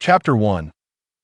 Chapter 1.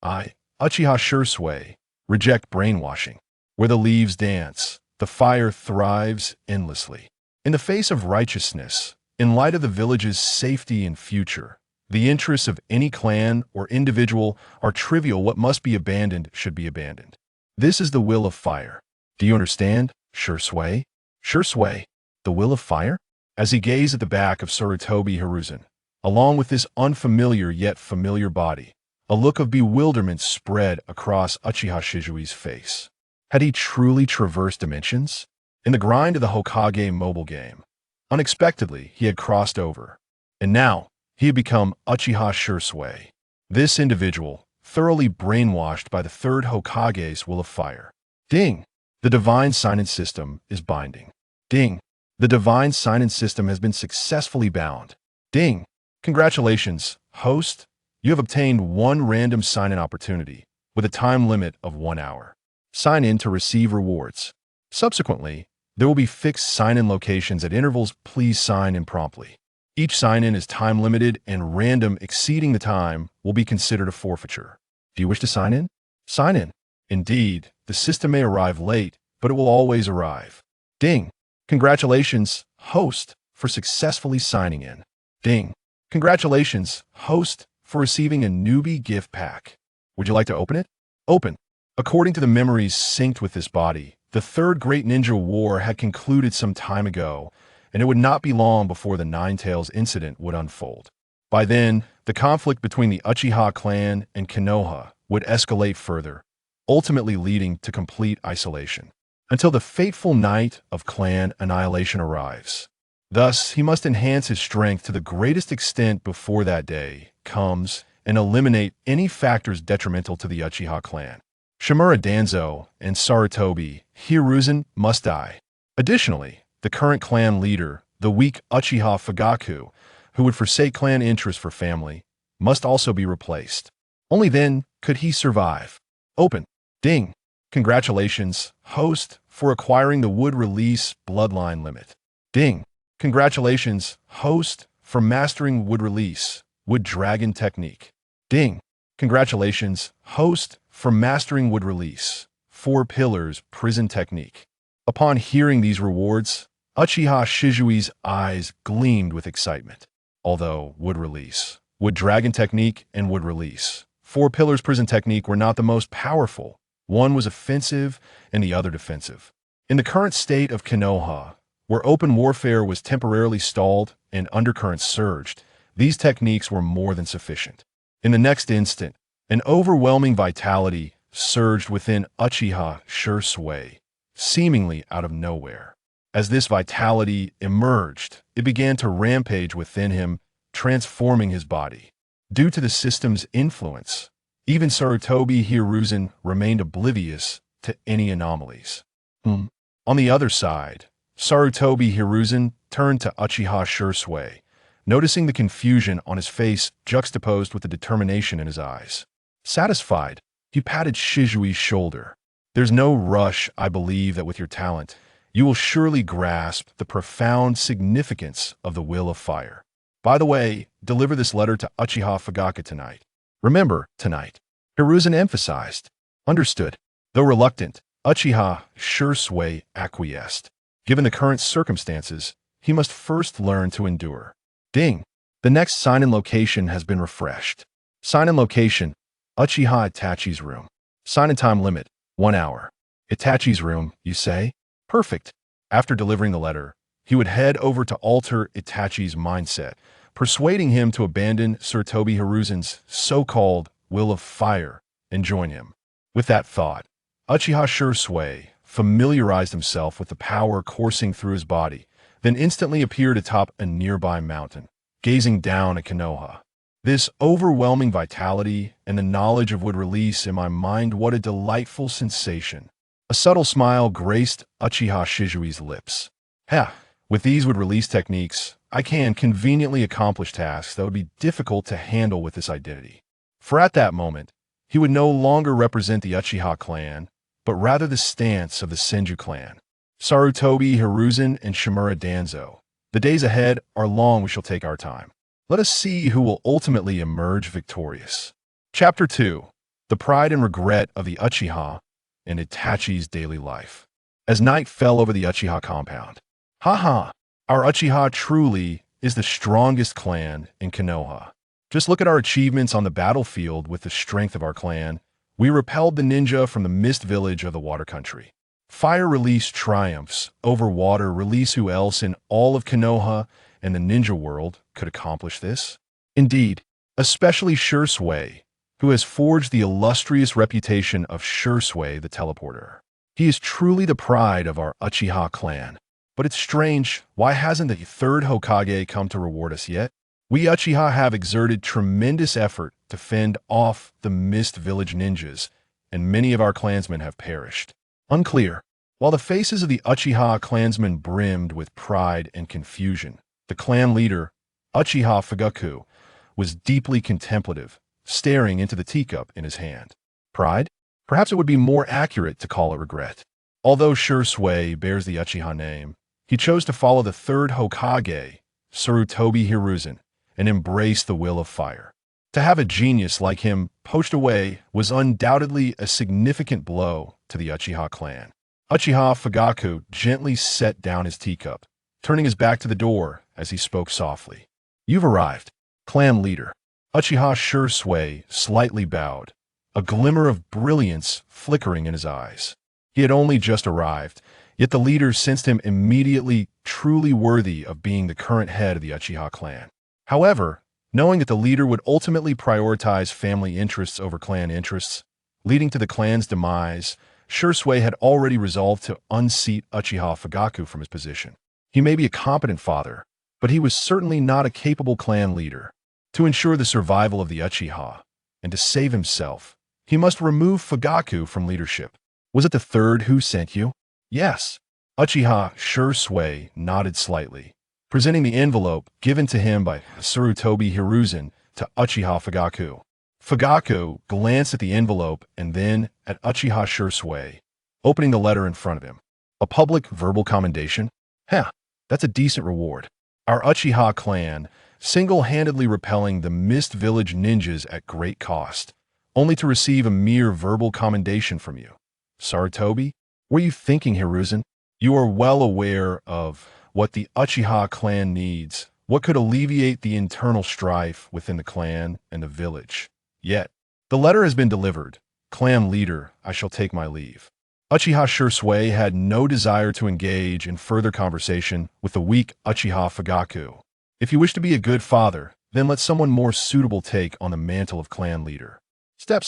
Uchiha Shisui, Reject Brainwashing. Where the leaves dance, the fire thrives endlessly. In the face of righteousness, in light of the village's safety and future, the interests of any clan or individual are trivial. What must be abandoned should be abandoned. This is the will of fire. Do you understand, Shisui? Shisui, the will of fire? As he gazed at the back of Sarutobi Hiruzen, along with this unfamiliar yet familiar body, a look of bewilderment spread across Uchiha Shisui's face. Had he truly traversed dimensions? In the grind of the Hokage mobile game, unexpectedly he had crossed over, and now he had become Uchiha Shisui. This individual, thoroughly brainwashed by the third Hokage's will of fire. Ding! The divine sign-in system is binding. Ding! The divine sign-in system has been successfully bound. Ding! Congratulations, host! You have obtained one random sign-in opportunity, with a time limit of 1 hour. Sign in to receive rewards. Subsequently, there will be fixed sign-in locations at intervals. Please sign in promptly. Each sign-in is time-limited, and random exceeding the time will be considered a forfeiture. Do you wish to sign in? Sign in. Indeed, the system may arrive late, but it will always arrive. Ding! Congratulations, host, for successfully signing in. Ding! Congratulations, host, for receiving a newbie gift pack. Would you like to open it? Open. According to the memories synced with this body, the Third Great Ninja War had concluded some time ago, and it would not be long before the Nine Tails incident would unfold. By then, the conflict between the Uchiha clan and Konoha would escalate further, ultimately leading to complete isolation, until the fateful night of clan annihilation arrives. Thus, he must enhance his strength to the greatest extent before that day comes and eliminate any factors detrimental to the Uchiha clan. Shimura Danzo and Sarutobi Hiruzen must die. Additionally, the current clan leader, the weak Uchiha Fugaku, who would forsake clan interests for family, must also be replaced. Only then could he survive. Open. Ding. Congratulations, host, for acquiring the wood release bloodline limit. Ding. Congratulations, host, for mastering wood release, wood dragon technique. Ding. Congratulations, host, for mastering wood release, 4 pillars prison technique. Upon hearing these rewards, Uchiha Shisui's eyes gleamed with excitement. Although wood release, wood dragon technique, and wood release, 4 pillars prison technique were not the most powerful. One was offensive and the other defensive. In the current state of Konoha, where open warfare was temporarily stalled and undercurrents surged, these techniques were more than sufficient. In the next instant, an overwhelming vitality surged within Uchiha Shisui, seemingly out of nowhere. As this vitality emerged, it began to rampage within him, transforming his body. Due to the system's influence, even Sarutobi Hiruzen remained oblivious to any anomalies. On the other side, Sarutobi Hiruzen turned to Uchiha Shisui, noticing the confusion on his face juxtaposed with the determination in his eyes. Satisfied, he patted Shisui's shoulder. There's no rush. I believe that with your talent, you will surely grasp the profound significance of the will of fire. By the way, deliver this letter to Uchiha Fugaku tonight. Remember, tonight. Hiruzen emphasized. Understood. Though reluctant, Uchiha Shisui acquiesced. Given the current circumstances, he must first learn to endure. Ding! The next sign-in location has been refreshed. Sign-in location, Uchiha Itachi's room. Sign-in time limit, 1 hour. Itachi's room, you say? Perfect. After delivering the letter, he would head over to alter Itachi's mindset, persuading him to abandon Sarutobi Hiruzen's so-called will of fire and join him. With that thought, Uchiha Shisui familiarized himself with the power coursing through his body, then instantly appeared atop a nearby mountain, gazing down at Konoha. This overwhelming vitality and the knowledge of wood release in my mind, what a delightful sensation. A subtle smile graced Uchiha Shisui's lips. With these wood release techniques, I can conveniently accomplish tasks that would be difficult to handle with this identity. For at that moment, he would no longer represent the Uchiha clan, but rather the stance of the Senju clan. Sarutobi Hiruzen and Shimura Danzo. The days ahead are long. We shall take our time. Let us see who will ultimately emerge victorious. Chapter 2. The Pride and Regret of the Uchiha and Itachi's Daily Life. As night fell over the Uchiha compound. Haha, our Uchiha truly is the strongest clan in Konoha. Just look at our achievements on the battlefield with the strength of our clan. We repelled the ninja from the mist village of the water country. Fire release triumphs over water release. Who else in all of Konoha and the ninja world could accomplish this? Indeed, especially Shisui, who has forged the illustrious reputation of Shisui the Teleporter. He is truly the pride of our Uchiha clan. But it's strange, why hasn't the third Hokage come to reward us yet? We Uchiha have exerted tremendous effort to fend off the Mist Village ninjas, and many of our clansmen have perished. Unclear. While the faces of the Uchiha clansmen brimmed with pride and confusion, the clan leader, Uchiha Fugaku, was deeply contemplative, staring into the teacup in his hand. Pride? Perhaps it would be more accurate to call it regret. Although Shisui bears the Uchiha name, he chose to follow the third Hokage, Sarutobi Hiruzen, and embrace the will of fire. To have a genius like him poached away was undoubtedly a significant blow to the Uchiha clan. Uchiha Fugaku gently set down his teacup, turning his back to the door as he spoke softly. You've arrived, clan leader. Uchiha Shisui slightly bowed, a glimmer of brilliance flickering in his eyes. He had only just arrived, yet the leader sensed him immediately truly worthy of being the current head of the Uchiha clan. However, knowing that the leader would ultimately prioritize family interests over clan interests, leading to the clan's demise, Shisui had already resolved to unseat Uchiha Fugaku from his position. He may be a competent father, but he was certainly not a capable clan leader. To ensure the survival of the Uchiha, and to save himself, he must remove Fugaku from leadership. Was it the third who sent you? Yes. Uchiha Shisui nodded slightly, presenting the envelope given to him by Sarutobi Hiruzen to Uchiha Fugaku. Fugaku glanced at the envelope and then at Uchiha Shisui, opening the letter in front of him. A public verbal commendation? Heh, that's a decent reward. Our Uchiha clan, single-handedly repelling the Mist Village ninjas at great cost, only to receive a mere verbal commendation from you. Sarutobi, were you thinking, Hiruzen? You are well aware of what the Uchiha clan needs, what could alleviate the internal strife within the clan and the village. Yet, the letter has been delivered. Clan leader, I shall take my leave. Uchiha Shisui had no desire to engage in further conversation with the weak Uchiha Fugaku. If you wish to be a good father, then let someone more suitable take on the mantle of clan leader. Step.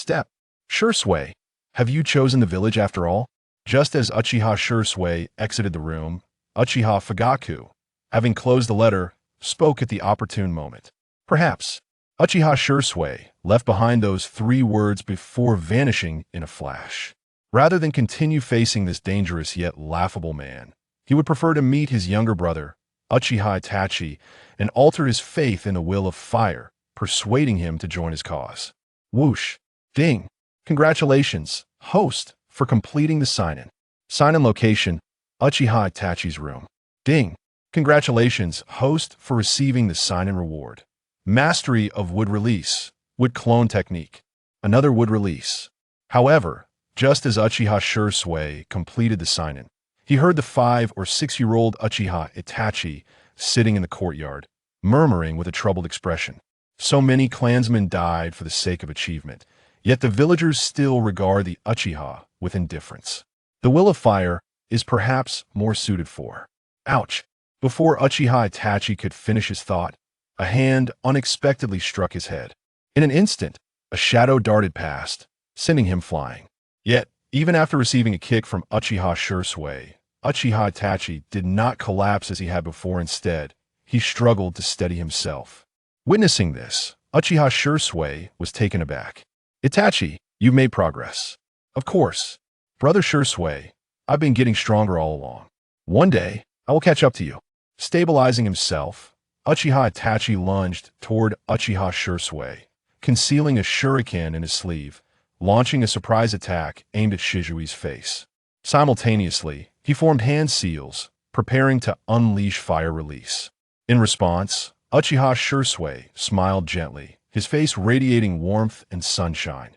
Shisui, have you chosen the village after all? Just as Uchiha Shisui exited the room, Uchiha Fugaku, having closed the letter, spoke at the opportune moment. Perhaps. Uchiha Shisui left behind those 3 words before vanishing in a flash. Rather than continue facing this dangerous yet laughable man, he would prefer to meet his younger brother, Uchiha Itachi, and alter his faith in the will of fire, persuading him to join his cause. Whoosh. Ding. Congratulations, host, for completing the sign-in. Sign-in location, Uchiha Itachi's room. Ding. Congratulations, host, for receiving the sign-in reward. Mastery of wood release, wood clone technique. Another wood release. However, just as Uchiha Shisui completed the sign-in, he heard the 5 or 6-year-old Uchiha Itachi sitting in the courtyard, murmuring with a troubled expression. So many clansmen died for the sake of achievement, yet the villagers still regard the Uchiha with indifference. The will of fire is perhaps more suited for. Ouch! Before Uchiha Itachi could finish his thought, a hand unexpectedly struck his head. In an instant, a shadow darted past, sending him flying. Yet, even after receiving a kick from Uchiha Shisui, Uchiha Itachi did not collapse as he had before. Instead, he struggled to steady himself. Witnessing this, Uchiha Shisui was taken aback. Itachi, you've made progress. Of course. Brother Shisui, I've been getting stronger all along. One day, I will catch up to you. Stabilizing himself, Uchiha Itachi lunged toward Uchiha Shisui, concealing a shuriken in his sleeve, launching a surprise attack aimed at Shisui's face. Simultaneously, he formed hand seals, preparing to unleash fire release. In response, Uchiha Shisui smiled gently, his face radiating warmth and sunshine.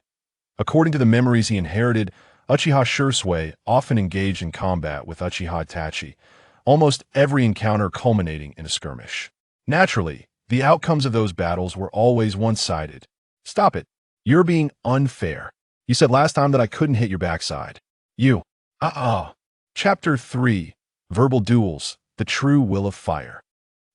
According to the memories he inherited, Uchiha Shisui often engaged in combat with Uchiha Itachi, almost every encounter culminating in a skirmish. Naturally, the outcomes of those battles were always one-sided. Stop it. You're being unfair. You said last time that I couldn't hit your backside. You. Chapter 3. Verbal Duels, the True Will of Fire.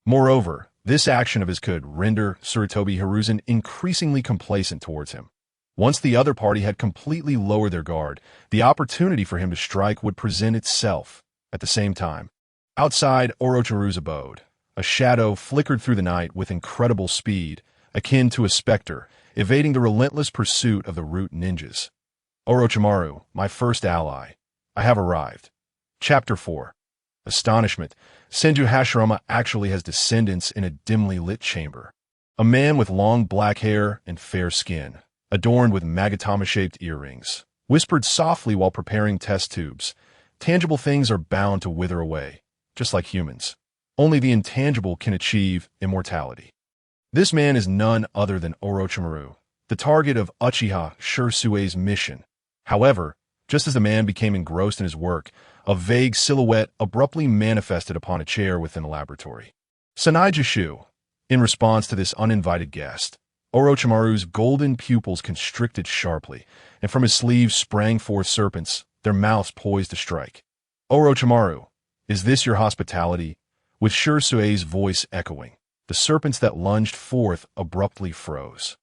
Moreover, this action of his could render Sarutobi Hiruzen increasingly complacent towards him. Once the other party had completely lowered their guard, the opportunity for him to strike would present itself. At the same time, outside Orochimaru's abode, a shadow flickered through the night with incredible speed, akin to a specter, evading the relentless pursuit of the root ninjas. Orochimaru, my first ally. I have arrived. Chapter 4. Astonishment. Senju Hashirama actually has descendants in a dimly lit chamber. A man with long black hair and fair skin, adorned with Magatama-shaped earrings, whispered softly while preparing test tubes. Tangible things are bound to wither away, just like humans. Only the intangible can achieve immortality. This man is none other than Orochimaru, the target of Uchiha Shisui's mission. However, just as the man became engrossed in his work, a vague silhouette abruptly manifested upon a chair within the laboratory. Sanai Jishu. In response to this uninvited guest, Orochimaru's golden pupils constricted sharply, and from his sleeves sprang forth serpents, their mouths poised to strike. Orochimaru, is this your hospitality? With Shisui's voice echoing, the serpents that lunged forth abruptly froze.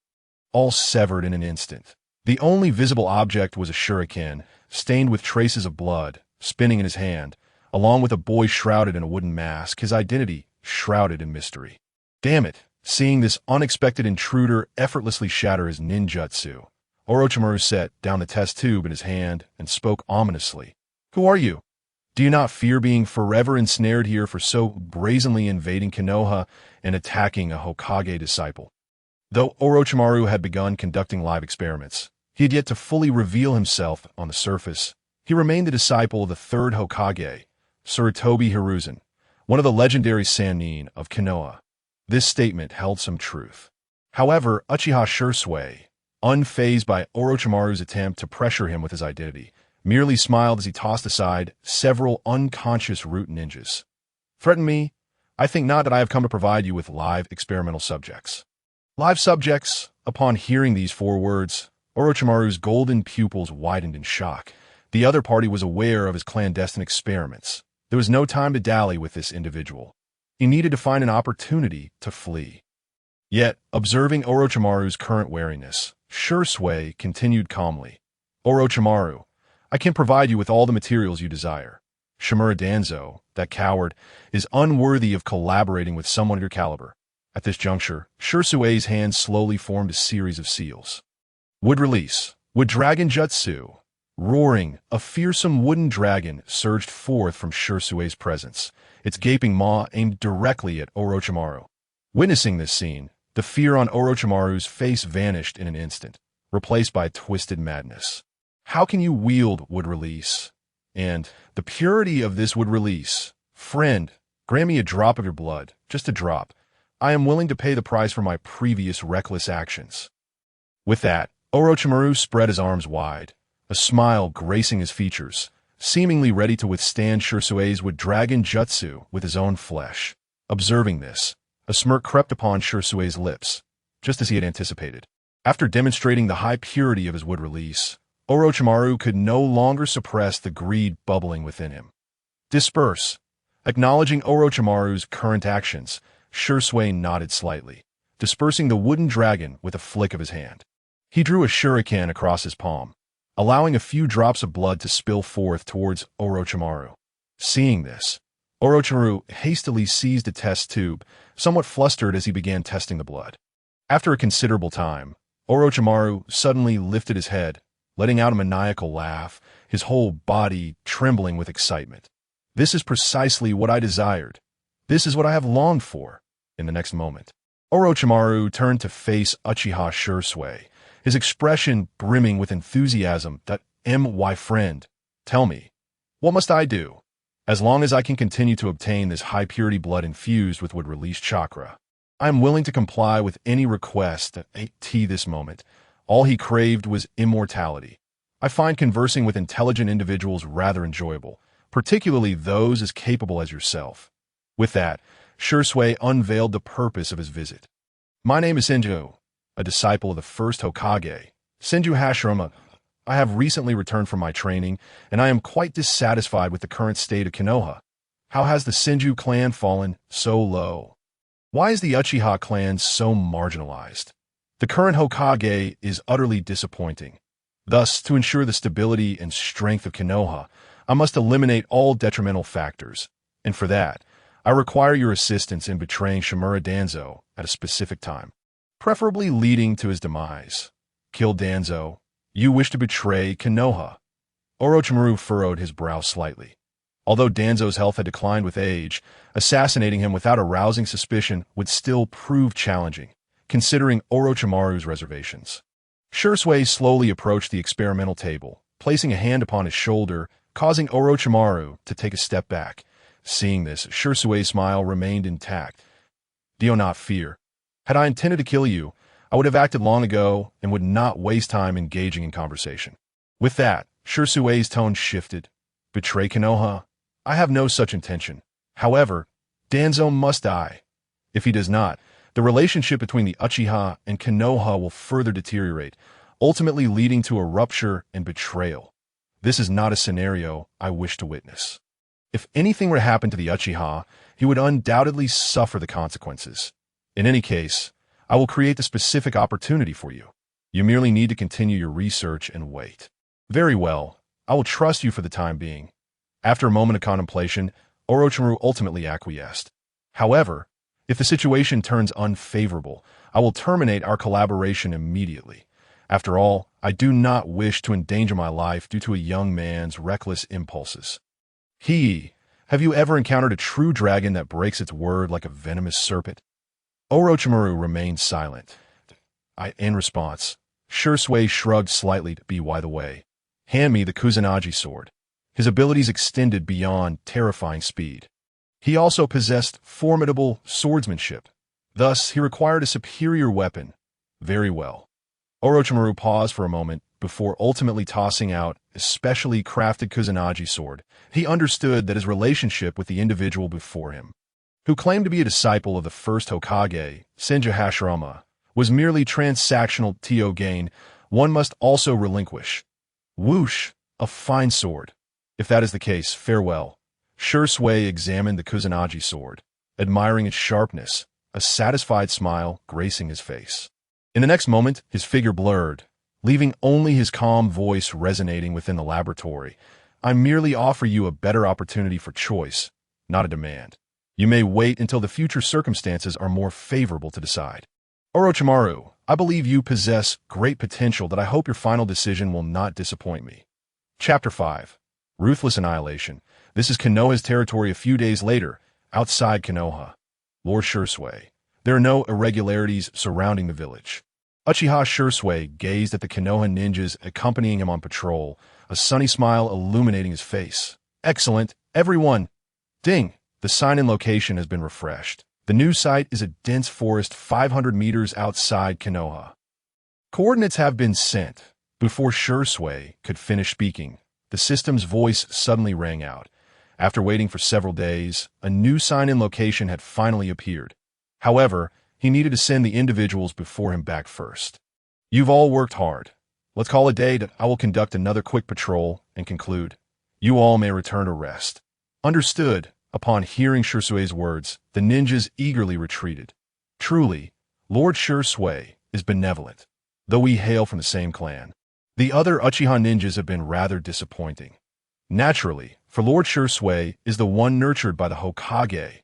All severed in an instant. The only visible object was a shuriken, stained with traces of blood, spinning in his hand, along with a boy shrouded in a wooden mask, his identity shrouded in mystery. Damn it! Seeing this unexpected intruder effortlessly shatter his ninjutsu, Orochimaru set down the test tube in his hand and spoke ominously. Who are you? Do you not fear being forever ensnared here for so brazenly invading Konoha and attacking a Hokage disciple? Though Orochimaru had begun conducting live experiments, he had yet to fully reveal himself on the surface. He remained the disciple of the third Hokage, Sarutobi Hiruzen, one of the legendary Sannin of Konoha. This statement held some truth. However, Uchiha Shisui, unfazed by Orochimaru's attempt to pressure him with his identity, merely smiled as he tossed aside several unconscious root ninjas. Threaten me? I think not that I have come to provide you with live experimental subjects. Live subjects? Upon hearing these 4 words, Orochimaru's golden pupils widened in shock. The other party was aware of his clandestine experiments. There was no time to dally with this individual. He needed to find an opportunity to flee. Yet, observing Orochimaru's current wariness, Shisui continued calmly. Orochimaru, I can provide you with all the materials you desire. Shimura Danzo, that coward, is unworthy of collaborating with someone of your caliber. At this juncture, Shisui's hands slowly formed a series of seals. Wood release. Wood dragon jutsu. Roaring, a fearsome wooden dragon surged forth from Shisui's presence, its gaping maw aimed directly at Orochimaru. Witnessing this scene, the fear on Orochimaru's face vanished in an instant, replaced by twisted madness. How can you wield wood release? And the purity of this wood release. Friend, grant me a drop of your blood, just a drop. I am willing to pay the price for my previous reckless actions. With that, Orochimaru spread his arms wide, a smile gracing his features, seemingly ready to withstand Shisui's wood dragon jutsu with his own flesh. Observing this, a smirk crept upon Shisui's lips, just as he had anticipated. After demonstrating the high purity of his wood release, Orochimaru could no longer suppress the greed bubbling within him. Disperse. Acknowledging Orochimaru's current actions, Shisui nodded slightly, dispersing the wooden dragon with a flick of his hand. He drew a shuriken across his palm, allowing a few drops of blood to spill forth towards Orochimaru. Seeing this, Orochimaru hastily seized a test tube, somewhat flustered as he began testing the blood. After a considerable time, Orochimaru suddenly lifted his head, letting out a maniacal laugh, his whole body trembling with excitement. This is precisely what I desired. This is what I have longed for. In the next moment, Orochimaru turned to face Uchiha Shisui, his expression brimming with enthusiasm. My friend, tell me, what must I do? As long as I can continue to obtain this high-purity blood infused with wood-release chakra, I am willing to comply with any request at this moment. All he craved was immortality. I find conversing with intelligent individuals rather enjoyable, particularly those as capable as yourself. With that, Shisui unveiled the purpose of his visit. My name is Senju, a disciple of the first Hokage, Senju Hashirama. I have recently returned from my training, and I am quite dissatisfied with the current state of Konoha. How has the Senju clan fallen so low? Why is the Uchiha clan so marginalized? The current Hokage is utterly disappointing. Thus, to ensure the stability and strength of Konoha, I must eliminate all detrimental factors, and for that, I require your assistance in betraying Shimura Danzo at a specific time, preferably leading to his demise. Kill Danzo. You wish to betray Konoha. Orochimaru furrowed his brow slightly. Although Danzo's health had declined with age, assassinating him without arousing suspicion would still prove challenging, considering Orochimaru's reservations. Shisui slowly approached the experimental table, placing a hand upon his shoulder, causing Orochimaru to take a step back. Seeing this, Shisui's smile remained intact. Do not fear. Had I intended to kill you, I would have acted long ago and would not waste time engaging in conversation. With that, Shisui's tone shifted. Betray Konoha? I have no such intention. However, Danzo must die. If he does not, the relationship between the Uchiha and Konoha will further deteriorate, ultimately leading to a rupture and betrayal. This is not a scenario I wish to witness. If anything were to happen to the Uchiha, he would undoubtedly suffer the consequences. In any case, I will create the specific opportunity for you. You merely need to continue your research and wait. Very well, I will trust you for the time being. After a moment of contemplation, Orochimaru ultimately acquiesced. However, if the situation turns unfavorable, I will terminate our collaboration immediately. After all, I do not wish to endanger my life due to a young man's reckless impulses. Have you ever encountered a true dragon that breaks its word like a venomous serpent? Orochimaru remained silent. In response, Shisui shrugged slightly to be by the way. Hand me the Kusanagi sword. His abilities extended beyond terrifying speed. He also possessed formidable swordsmanship. Thus, he required a superior weapon. Very well. Orochimaru paused for a moment before ultimately tossing out a specially crafted Kusanagi sword. He understood that his relationship with the individual before him, who claimed to be a disciple of the first Hokage, Senju Hashirama, was merely transactional to gain, one must also relinquish. Whoosh! A fine sword. If that is the case, farewell. Shisui examined the Kusanagi sword, admiring its sharpness, a satisfied smile gracing his face. In the next moment, his figure blurred, leaving only his calm voice resonating within the laboratory. I merely offer you a better opportunity for choice, not a demand. You may wait until the future circumstances are more favorable to decide. Orochimaru, I believe you possess great potential that I hope your final decision will not disappoint me. Chapter 5. Ruthless Annihilation. This is Konoha's territory a few days later, outside Konoha. Lord Shisui. There are no irregularities surrounding the village. Uchiha Shisui gazed at the Konoha ninjas accompanying him on patrol, a sunny smile illuminating his face. Excellent, everyone! Ding! The sign-in location has been refreshed. The new site is a dense forest 500 meters outside Konoha. Coordinates have been sent. Before Shisui could finish speaking, the system's voice suddenly rang out. After waiting for several days, a new sign-in location had finally appeared. However, he needed to send the individuals before him back first. You've all worked hard. Let's call it a day that I will conduct another quick patrol and conclude. You all may return to rest. Understood. Upon hearing Shisui's words, the ninjas eagerly retreated. Truly, Lord Shisui is benevolent, though we hail from the same clan. The other Uchiha ninjas have been rather disappointing. Naturally, for Lord Shisui is the one nurtured by the Hokage.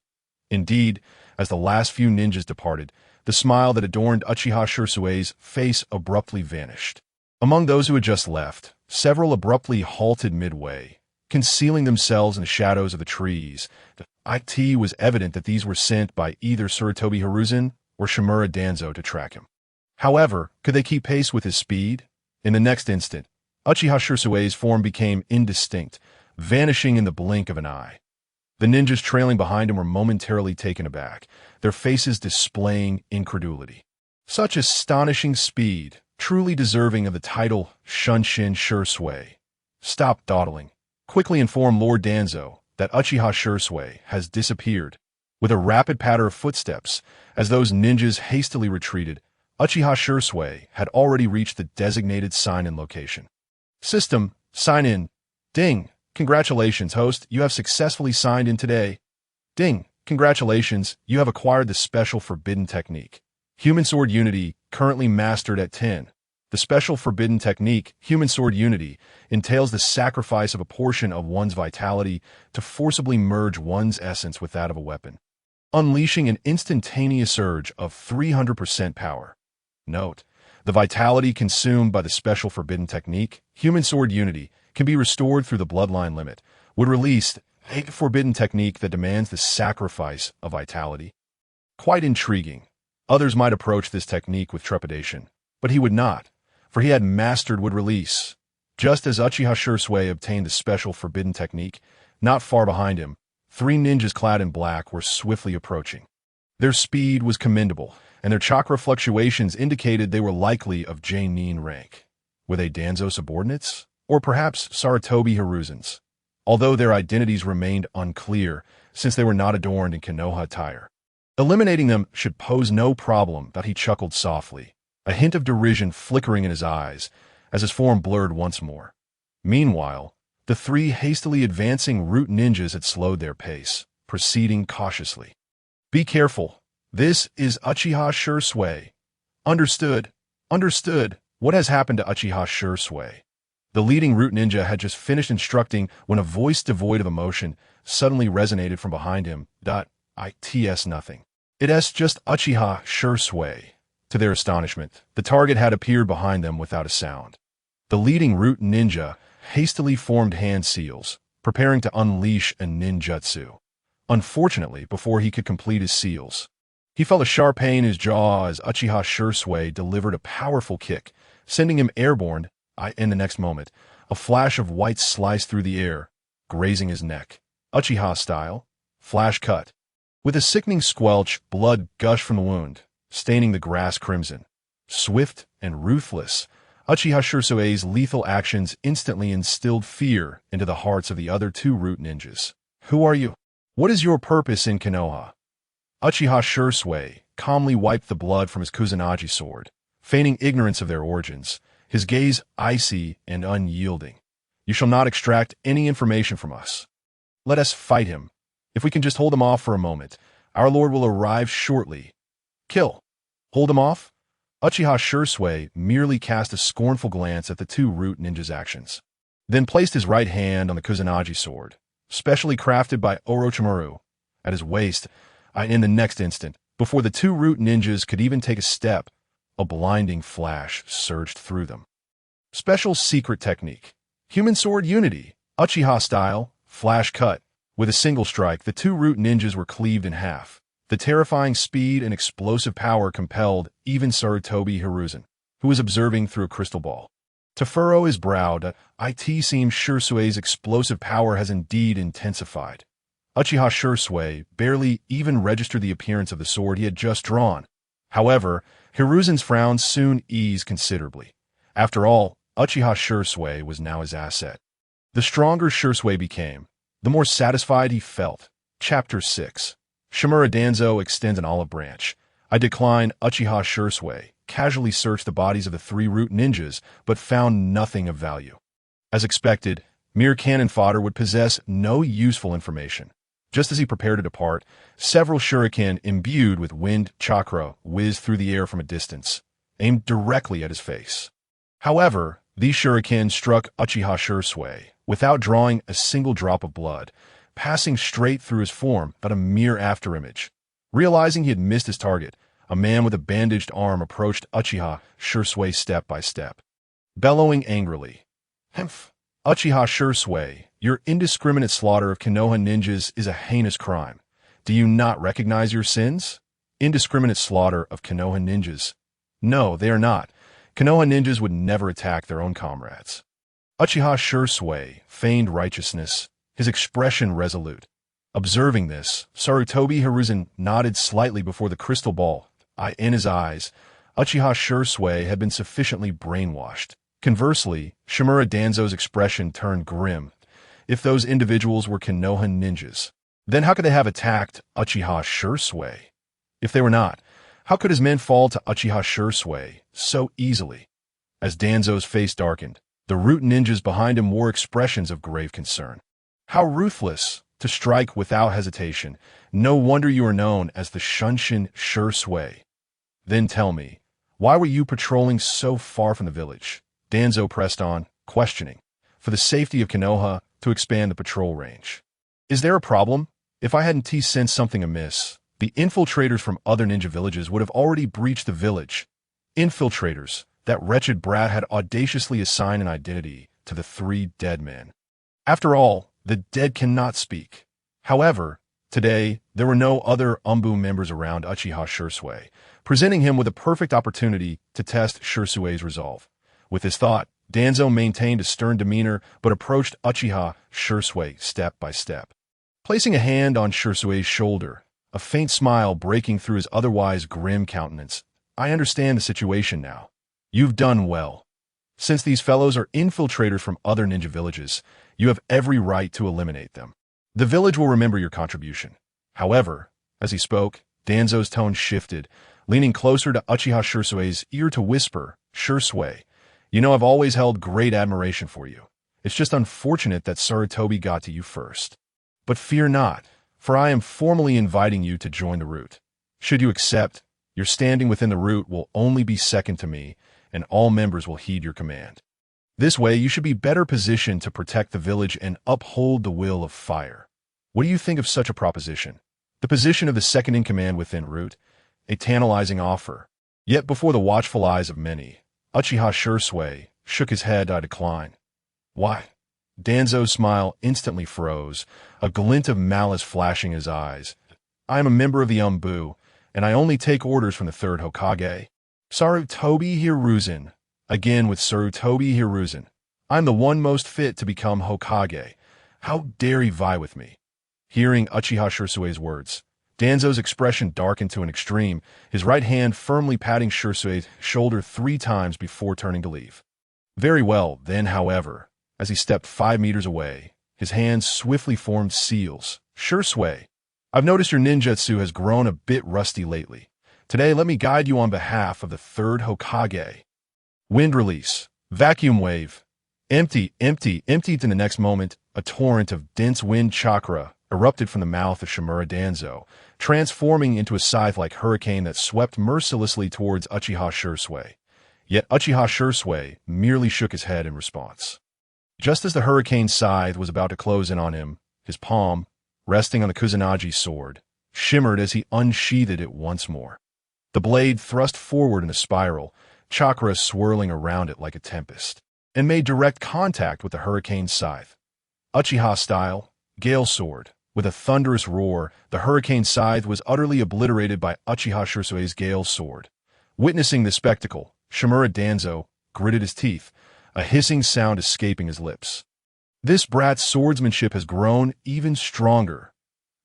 Indeed, as the last few ninjas departed, the smile that adorned Uchiha Shisui's face abruptly vanished. Among those who had just left, several abruptly halted midway, concealing themselves in the shadows of the trees. It was evident that these were sent by either Sarutobi Hiruzen or Shimura Danzo to track him. However, could they keep pace with his speed? In the next instant, Uchiha Shisui's form became indistinct, vanishing in the blink of an eye. The ninjas trailing behind him were momentarily taken aback, their faces displaying incredulity. Such astonishing speed, truly deserving of the title Shunshin Shisui. Stop dawdling. Quickly inform Lord Danzo that Uchiha Shisui has disappeared. With a rapid patter of footsteps, as those ninjas hastily retreated, Uchiha Shisui had already reached the designated sign-in location. System, sign in. Ding. Congratulations, host, you have successfully signed in today. Ding. Congratulations, you have acquired the special forbidden technique. Human Sword Unity, currently mastered at 10. The special forbidden technique, Human Sword Unity, entails the sacrifice of a portion of one's vitality to forcibly merge one's essence with that of a weapon, unleashing an instantaneous surge of 300% power. Note: the vitality consumed by the special forbidden technique, Human Sword Unity, can be restored through the bloodline limit, would release a forbidden technique that demands the sacrifice of vitality. Quite intriguing. Others might approach this technique with trepidation, but he would not, for he had mastered would release. Just as Uchiha Shisui obtained the special forbidden technique, not far behind him, 3 ninjas clad in black were swiftly approaching. Their speed was commendable, and their chakra fluctuations indicated they were likely of Jonin rank. Were they Danzo subordinates? Or perhaps Sarutobi Hiruzans? Although their identities remained unclear, since they were not adorned in Konoha attire. Eliminating them should pose no problem, but he chuckled softly, a hint of derision flickering in his eyes, as his form blurred once more. Meanwhile, the 3 hastily advancing root ninjas had slowed their pace, proceeding cautiously. Be careful. This is Uchiha Shisui. Understood. Understood. What has happened to Uchiha Shisui? The leading root ninja had just finished instructing when a voice devoid of emotion suddenly resonated from behind him. It's nothing. It's just Uchiha Shisui. To their astonishment, the target had appeared behind them without a sound. The leading root ninja hastily formed hand seals, preparing to unleash a ninjutsu. Unfortunately, before he could complete his seals, he felt a sharp pain in his jaw as Uchiha Shisui delivered a powerful kick, sending him airborne. In the next moment, a flash of white sliced through the air, grazing his neck. Uchiha style, flash cut. With a sickening squelch, blood gushed from the wound, staining the grass crimson. Swift and ruthless, Uchiha Shisui's lethal actions instantly instilled fear into the hearts of the other 2 root ninjas. Who are you? What is your purpose in Konoha? Uchiha Shisui calmly wiped the blood from his Kusanagi sword, feigning ignorance of their origins, his gaze icy and unyielding. You shall not extract any information from us. Let us fight him. If we can just hold him off for a moment, our lord will arrive shortly. Kill. Hold him off? Uchiha Shisui merely cast a scornful glance at the 2 root ninjas' actions, then placed his right hand on the Kusanagi sword, specially crafted by Orochimaru, at his waist. In the next instant, before the 2 root ninjas could even take a step, a blinding flash surged through them. Special secret technique. Human Sword Unity. Uchiha style, flash cut. With a single strike, the 2 root ninjas were cleaved in half. The terrifying speed and explosive power compelled even Sarutobi Hiruzan, who was observing through a crystal ball, to furrow his brow. It seems Shisui's explosive power has indeed intensified. Uchiha Shisui barely even registered the appearance of the sword he had just drawn. However, Hiruzan's frown soon eased considerably. After all, Uchiha Shisui was now his asset. The stronger Shisui became, the more satisfied he felt. Chapter 6. Shimura Danzo extends an olive branch. I decline. Uchiha Shisui casually searched the bodies of the 3 root ninjas, but found nothing of value. As expected, mere cannon fodder would possess no useful information. Just as he prepared to depart, several shuriken imbued with wind chakra whizzed through the air from a distance, aimed directly at his face. However, these shuriken struck Uchiha Shisui without drawing a single drop of blood, passing straight through his form but a mere afterimage. Realizing he had missed his target, a man with a bandaged arm approached Uchiha Shisui step by step, bellowing angrily. Hemph! Uchiha Shisui, your indiscriminate slaughter of Konoha ninjas is a heinous crime. Do you not recognize your sins? Indiscriminate slaughter of Konoha ninjas. No, they are not. Konoha ninjas would never attack their own comrades. Uchiha Shisui feigned righteousness, his expression resolute. Observing this, Sarutobi Hiruzen nodded slightly before the crystal ball. In his eyes, Uchiha Shisui had been sufficiently brainwashed. Conversely, Shimura Danzo's expression turned grim. If those individuals were Konoha ninjas, then how could they have attacked Uchiha Shisui? If they were not, how could his men fall to Uchiha Shisui so easily? As Danzo's face darkened, the root ninjas behind him wore expressions of grave concern. How ruthless, to strike without hesitation. No wonder you are known as the Shunshin Shisui. Then tell me, why were you patrolling so far from the village? Danzo pressed on, questioning. For the safety of Konoha, to expand the patrol range. Is there a problem? If I hadn't sensed something amiss, the infiltrators from other ninja villages would have already breached the village. Infiltrators, that wretched brat had audaciously assigned an identity to the 3 dead men. After all, the dead cannot speak. However, today, there were no other Umbu members around Uchiha Shisui, presenting him with a perfect opportunity to test Shisui's resolve. With this thought, Danzo maintained a stern demeanor but approached Uchiha Shisui step by step. Placing a hand on Shisui's shoulder, a faint smile breaking through his otherwise grim countenance. I understand the situation now. You've done well. Since these fellows are infiltrators from other ninja villages, you have every right to eliminate them. The village will remember your contribution. However, as he spoke, Danzo's tone shifted, leaning closer to Uchiha Shisui's ear to whisper, Shisui, you know I've always held great admiration for you. It's just unfortunate that Sarutobi got to you first. But fear not, for I am formally inviting you to join the root. Should you accept, your standing within the root will only be second to me, and all members will heed your command. This way, you should be better positioned to protect the village and uphold the will of fire. What do you think of such a proposition? The position of the second-in-command within root, a tantalizing offer. Yet before the watchful eyes of many, Uchiha Shisui shook his head. I decline. Why? Danzo's smile instantly froze, a glint of malice flashing his eyes. I am a member of the Umbu, and I only take orders from the 3rd Hokage. Sarutobi Hiruzen. Again with Sarutobi Hiruzen. I'm the one most fit to become Hokage. How dare he vie with me? Hearing Uchiha Shisui's words, Danzo's expression darkened to an extreme, his right hand firmly patting Shisui's shoulder 3 times before turning to leave. Very well, then, however, as he stepped 5 meters away, his hands swiftly formed seals. Shisui, I've noticed your ninjutsu has grown a bit rusty lately. Today, let me guide you on behalf of the 3rd Hokage. Wind release. Vacuum wave. Empty. In the next moment, a torrent of dense wind chakra erupted from the mouth of Shimura Danzo, transforming into a scythe-like hurricane that swept mercilessly towards Uchiha Shisui. Yet Uchiha Shisui merely shook his head in response. Just as the hurricane scythe was about to close in on him, his palm, resting on the Kusanagi sword, shimmered as he unsheathed it once more. The blade thrust forward in a spiral, chakra swirling around it like a tempest, and made direct contact with the hurricane scythe. Uchiha style, Gale Sword. With a thunderous roar, the hurricane scythe was utterly obliterated by Uchiha Shisui's Gale Sword. Witnessing the spectacle, Shimura Danzo gritted his teeth, a hissing sound escaping his lips. This brat's swordsmanship has grown even stronger.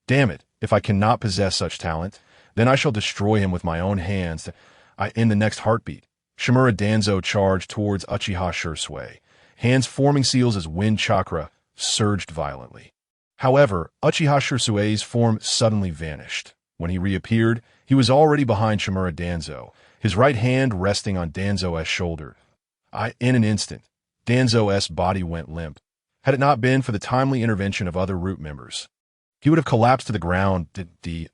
Damn it, if I cannot possess such talent, then I shall destroy him with my own hands in the next heartbeat. Shimura Danzo charged towards Uchiha Shisui, hands forming seals as wind chakra surged violently. However, Uchiha Shisui's form suddenly vanished. When he reappeared, he was already behind Shimura Danzo, his right hand resting on Danzo's shoulder. In an instant, Danzo's body went limp. Had it not been for the timely intervention of other root members, he would have collapsed to the ground.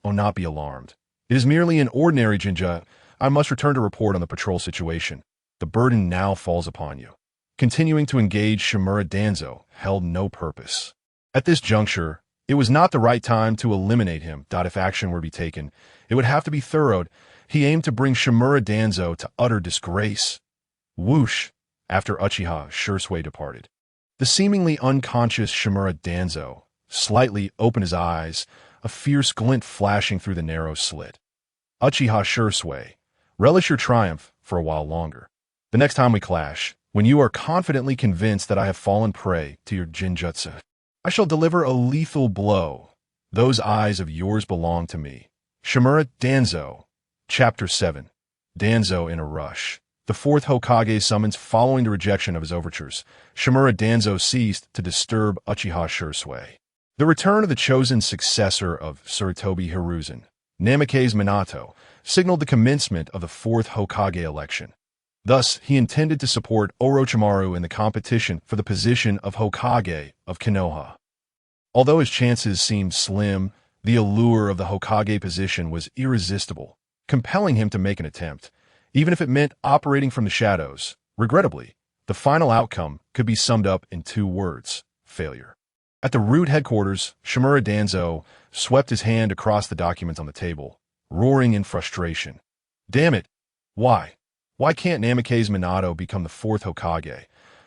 Not be alarmed. It is merely an ordinary jinja. I must return to report on the patrol situation. The burden now falls upon you. Continuing to engage Shimura Danzo held no purpose. At this juncture, it was not the right time to eliminate him. If action were to be taken, it would have to be thorough. He aimed to bring Shimura Danzo to utter disgrace. Whoosh! After Uchiha Shisui departed, the seemingly unconscious Shimura Danzo slightly opened his eyes, a fierce glint flashing through the narrow slit. Uchiha Shisui, relish your triumph for a while longer. The next time we clash, when you are confidently convinced that I have fallen prey to your jinjutsu, I shall deliver a lethal blow. Those eyes of yours belong to me. Shimura Danzo. Chapter 7. Danzo in a rush. The fourth Hokage summons following the rejection of his overtures. Shimura Danzo ceased to disturb Uchiha Shisui. The return of the chosen successor of Sarutobi Hiruzen, Namikaze Minato, signaled the commencement of the fourth Hokage election. Thus, he intended to support Orochimaru in the competition for the position of Hokage of Konoha. Although his chances seemed slim, the allure of the Hokage position was irresistible, compelling him to make an attempt, even if it meant operating from the shadows. Regrettably, the final outcome could be summed up in 2 words: failure. At the root headquarters, Shimura Danzo swept his hand across the documents on the table, roaring in frustration. Damn it! Why? Why can't Namikaze Minato become the fourth Hokage,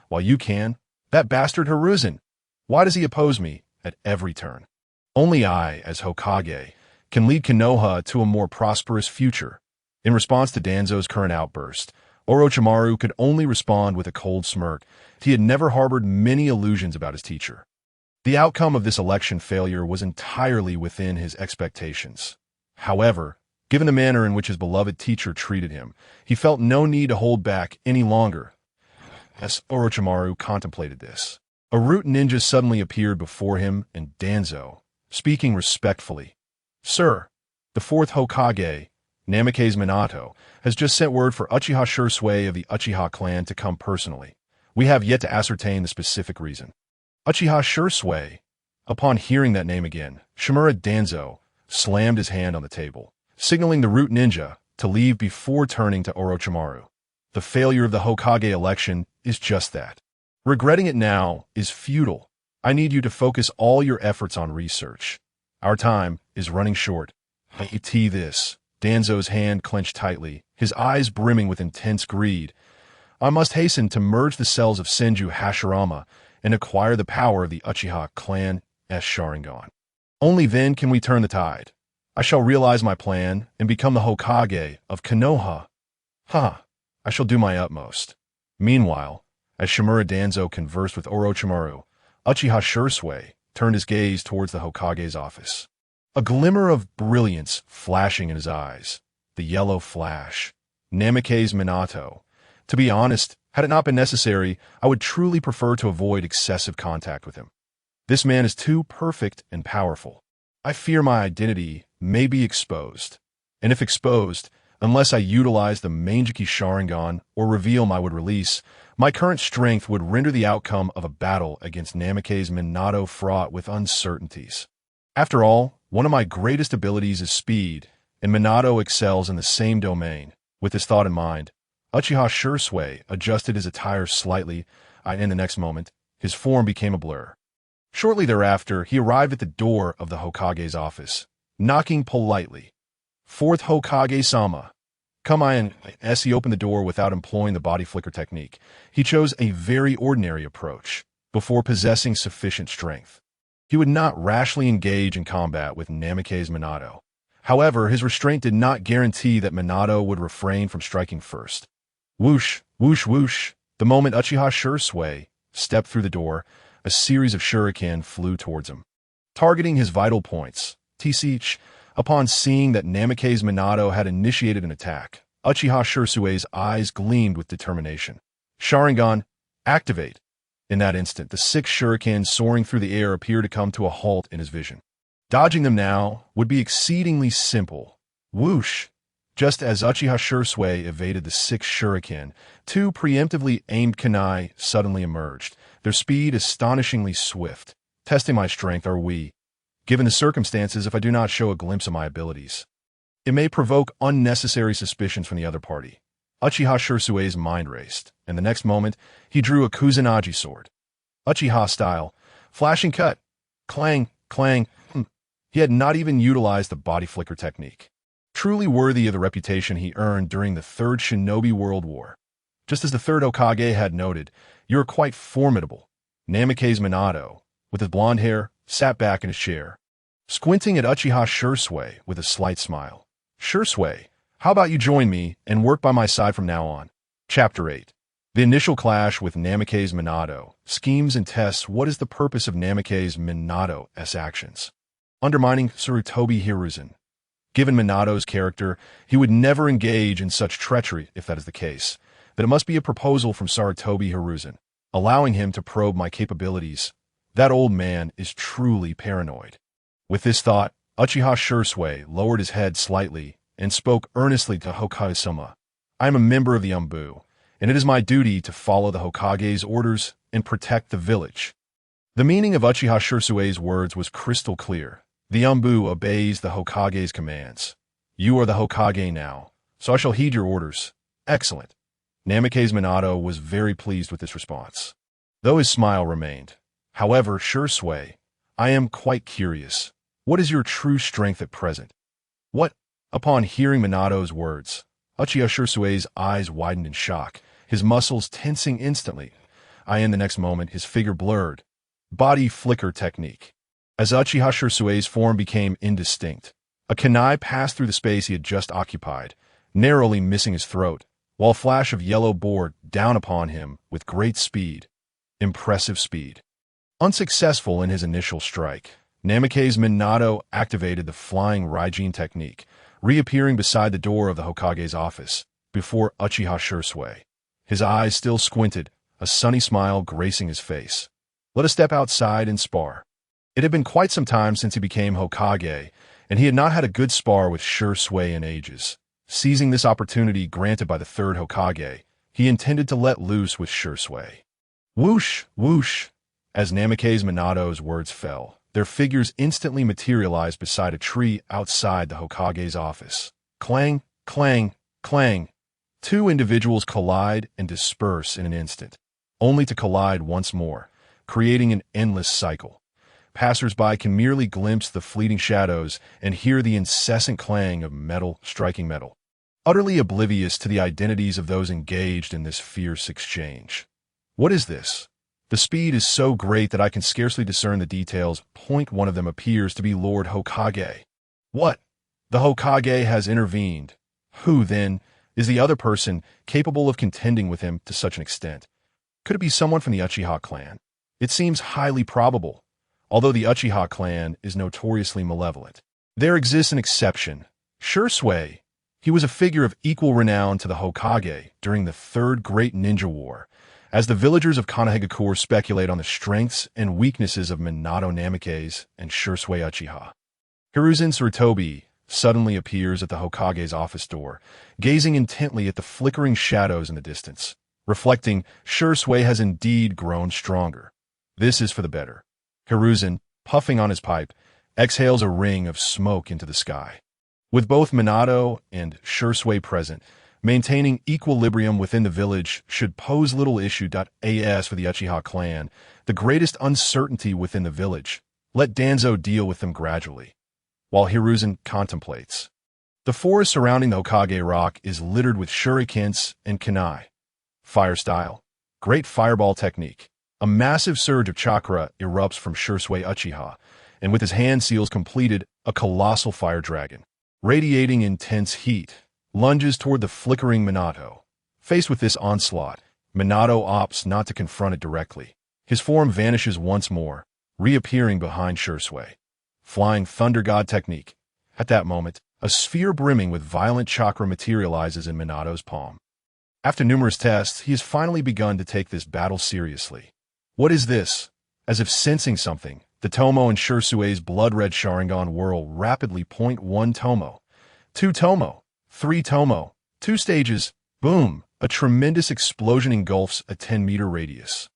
while you can? That bastard Hiruzen! Why does he oppose me at every turn? Only I, as Hokage, can lead Konoha to a more prosperous future. In response to Danzo's current outburst, Orochimaru could only respond with a cold smirk. He had never harbored many illusions about his teacher. The outcome of this election failure was entirely within his expectations. However, given the manner in which his beloved teacher treated him, he felt no need to hold back any longer. As Orochimaru contemplated this, a root ninja suddenly appeared before him, and Danzo, speaking respectfully, "Sir, the fourth Hokage, Namikaze Minato, has just sent word for Uchiha Shisui of the Uchiha clan to come personally. We have yet to ascertain the specific reason." Uchiha Shisui. Upon hearing that name again, Shimura Danzo slammed his hand on the table, signaling the root ninja to leave before turning to Orochimaru. The failure of the Hokage election is just that. Regretting it now is futile. I need you to focus all your efforts on research. Our time is running short. This. Danzo's hand clenched tightly, his eyes brimming with intense greed. I must hasten to merge the cells of Senju Hashirama and acquire the power of the Uchiha clan's Sharingan. Only then can we turn the tide. I shall realize my plan and become the Hokage of Konoha. I shall do my utmost. Meanwhile, as Shimura Danzo conversed with Orochimaru, Uchiha Shisui turned his gaze towards the Hokage's office. A glimmer of brilliance flashing in his eyes. The yellow flash. Namikaze Minato. To be honest, had it not been necessary, I would truly prefer to avoid excessive contact with him. This man is too perfect and powerful. I fear my identity may be exposed. And if exposed, unless I utilize the Mangeki Sharingan or reveal my would release, my current strength would render the outcome of a battle against Namikaze Minato fraught with uncertainties. After all, one of my greatest abilities is speed, and Minato excels in the same domain. With this thought in mind, Uchiha Shisui adjusted his attire slightly, and in the next moment, his form became a blur. Shortly thereafter, he arrived at the door of the Hokage's office, knocking politely. "Fourth Hokage-sama." "Come in." As he opened the door without employing the body flicker technique, he chose a very ordinary approach, before possessing sufficient strength. He would not rashly engage in combat with Namikaze Minato. However, his restraint did not guarantee that Minato would refrain from striking first. Whoosh, whoosh, whoosh. The moment Uchiha Shisui stepped through the door, a series of shuriken flew towards him, targeting his vital points. Tch. Upon seeing that Namikaze Minato had initiated an attack, Uchiha Shisui's eyes gleamed with determination. Sharingan, activate. In that instant, the 6 shurikens soaring through the air appeared to come to a halt in his vision. Dodging them now would be exceedingly simple. Whoosh! Just as Uchiha Shisui evaded the 6 shuriken, 2 preemptively aimed kunai suddenly emerged, their speed astonishingly swift. Testing my strength, are we? Given the circumstances, if I do not show a glimpse of my abilities, it may provoke unnecessary suspicions from the other party. Uchiha Shisui's mind raced, and the next moment, he drew a Kusanagi sword. Uchiha style, flashing cut, clang, clang. He had not even utilized the body flicker technique. Truly worthy of the reputation he earned during the Third Shinobi World War. Just as the third Hokage had noted, "You're quite formidable." Namikaze Minato, with his blonde hair, sat back in his chair, squinting at Uchiha Shisui with a slight smile. "Shisui, how about you join me and work by my side from now on?" Chapter 8. The initial clash with Namikaze Minato schemes and tests what is the purpose of Namikaze Minato's actions. undermining Sarutobi Hiruzen. Given Minato's character, he would never engage in such treachery if that is the case. That it must be a proposal from Sarutobi Hiruzen, allowing him to probe my capabilities. That old man is truly paranoid. With this thought, Uchiha Shisui lowered his head slightly and spoke earnestly to Hokage-sama. I am a member of the Umbu, and it is my duty to follow the Hokage's orders and protect the village. The meaning of Uchiha Shisui's words was crystal clear. The Umbu obeys the Hokage's commands. You are the Hokage now, so I shall heed your orders. Excellent. Namake's Minato was very pleased with this response, though his smile remained. However, Shisui, I am quite curious. What is your true strength at present? What? Upon hearing Minato's words, Uchiha Shisui's eyes widened in shock, his muscles tensing instantly. In the next moment, his figure blurred. Body flicker technique. As Uchiha Shisui's form became indistinct, a kunai passed through the space he had just occupied, narrowly missing his throat, while a flash of yellow bore down upon him with great speed. Impressive speed. Unsuccessful in his initial strike, Namake's Minato activated the flying Raijin technique, reappearing beside the door of the Hokage's office, before Uchiha Shisui. His eyes still squinted, a sunny smile gracing his face. Let us step outside and spar. It had been quite some time since he became Hokage, and he had not had a good spar with Shisui in ages. Seizing this opportunity granted by the third Hokage, he intended to let loose with Shisui. Whoosh, whoosh. As Namake's Minato's words fell, their figures instantly materialized beside a tree outside the Hokage's office. Clang, clang, clang. Two individuals collide and disperse in an instant, only to collide once more, creating an endless cycle. Passers-by can merely glimpse the fleeting shadows and hear the incessant clang of metal striking metal, utterly oblivious to the identities of those engaged in this fierce exchange. What is this? The speed is so great that I can scarcely discern the details. One of them appears to be Lord Hokage. What? The Hokage has intervened. Who, then, is the other person capable of contending with him to such an extent? Could it be someone from the Uchiha clan? It seems highly probable, although the Uchiha clan is notoriously malevolent. There exists an exception. Shisui. He was a figure of equal renown to the Hokage during the Third Great Ninja War, as the villagers of Konohagakure speculate on the strengths and weaknesses of Minato Namake's and Shisui Uchiha. Hiruzen Sarutobi suddenly appears at the Hokage's office door, gazing intently at the flickering shadows in the distance, reflecting Shisui has indeed grown stronger. This is for the better. Hiruzen, puffing on his pipe, exhales a ring of smoke into the sky. With both Minato and Shisui present, maintaining equilibrium within the village should pose little issue. As for the Uchiha clan, the greatest uncertainty within the village, let Danzo deal with them gradually. While Hiruzen contemplates. The forest surrounding the Hokage Rock is littered with shurikens and kunai. Fire style. Great fireball technique. A massive surge of chakra erupts from Shisui Uchiha, and with his hand seals completed, a colossal fire dragon, radiating intense heat, lunges toward the flickering Minato. Faced with this onslaught, Minato opts not to confront it directly. His form vanishes once more, reappearing behind Shisui. Flying Thunder God technique. At that moment, a sphere brimming with violent chakra materializes in Minato's palm. After numerous tests, he has finally begun to take this battle seriously. What is this? As if sensing something, the Tomo and Shisui's blood-red Sharingan whirl rapidly. 1 Tomo, 2 Tomo, 3 Tomo, 2 stages, boom! A tremendous explosion engulfs a 10-meter radius,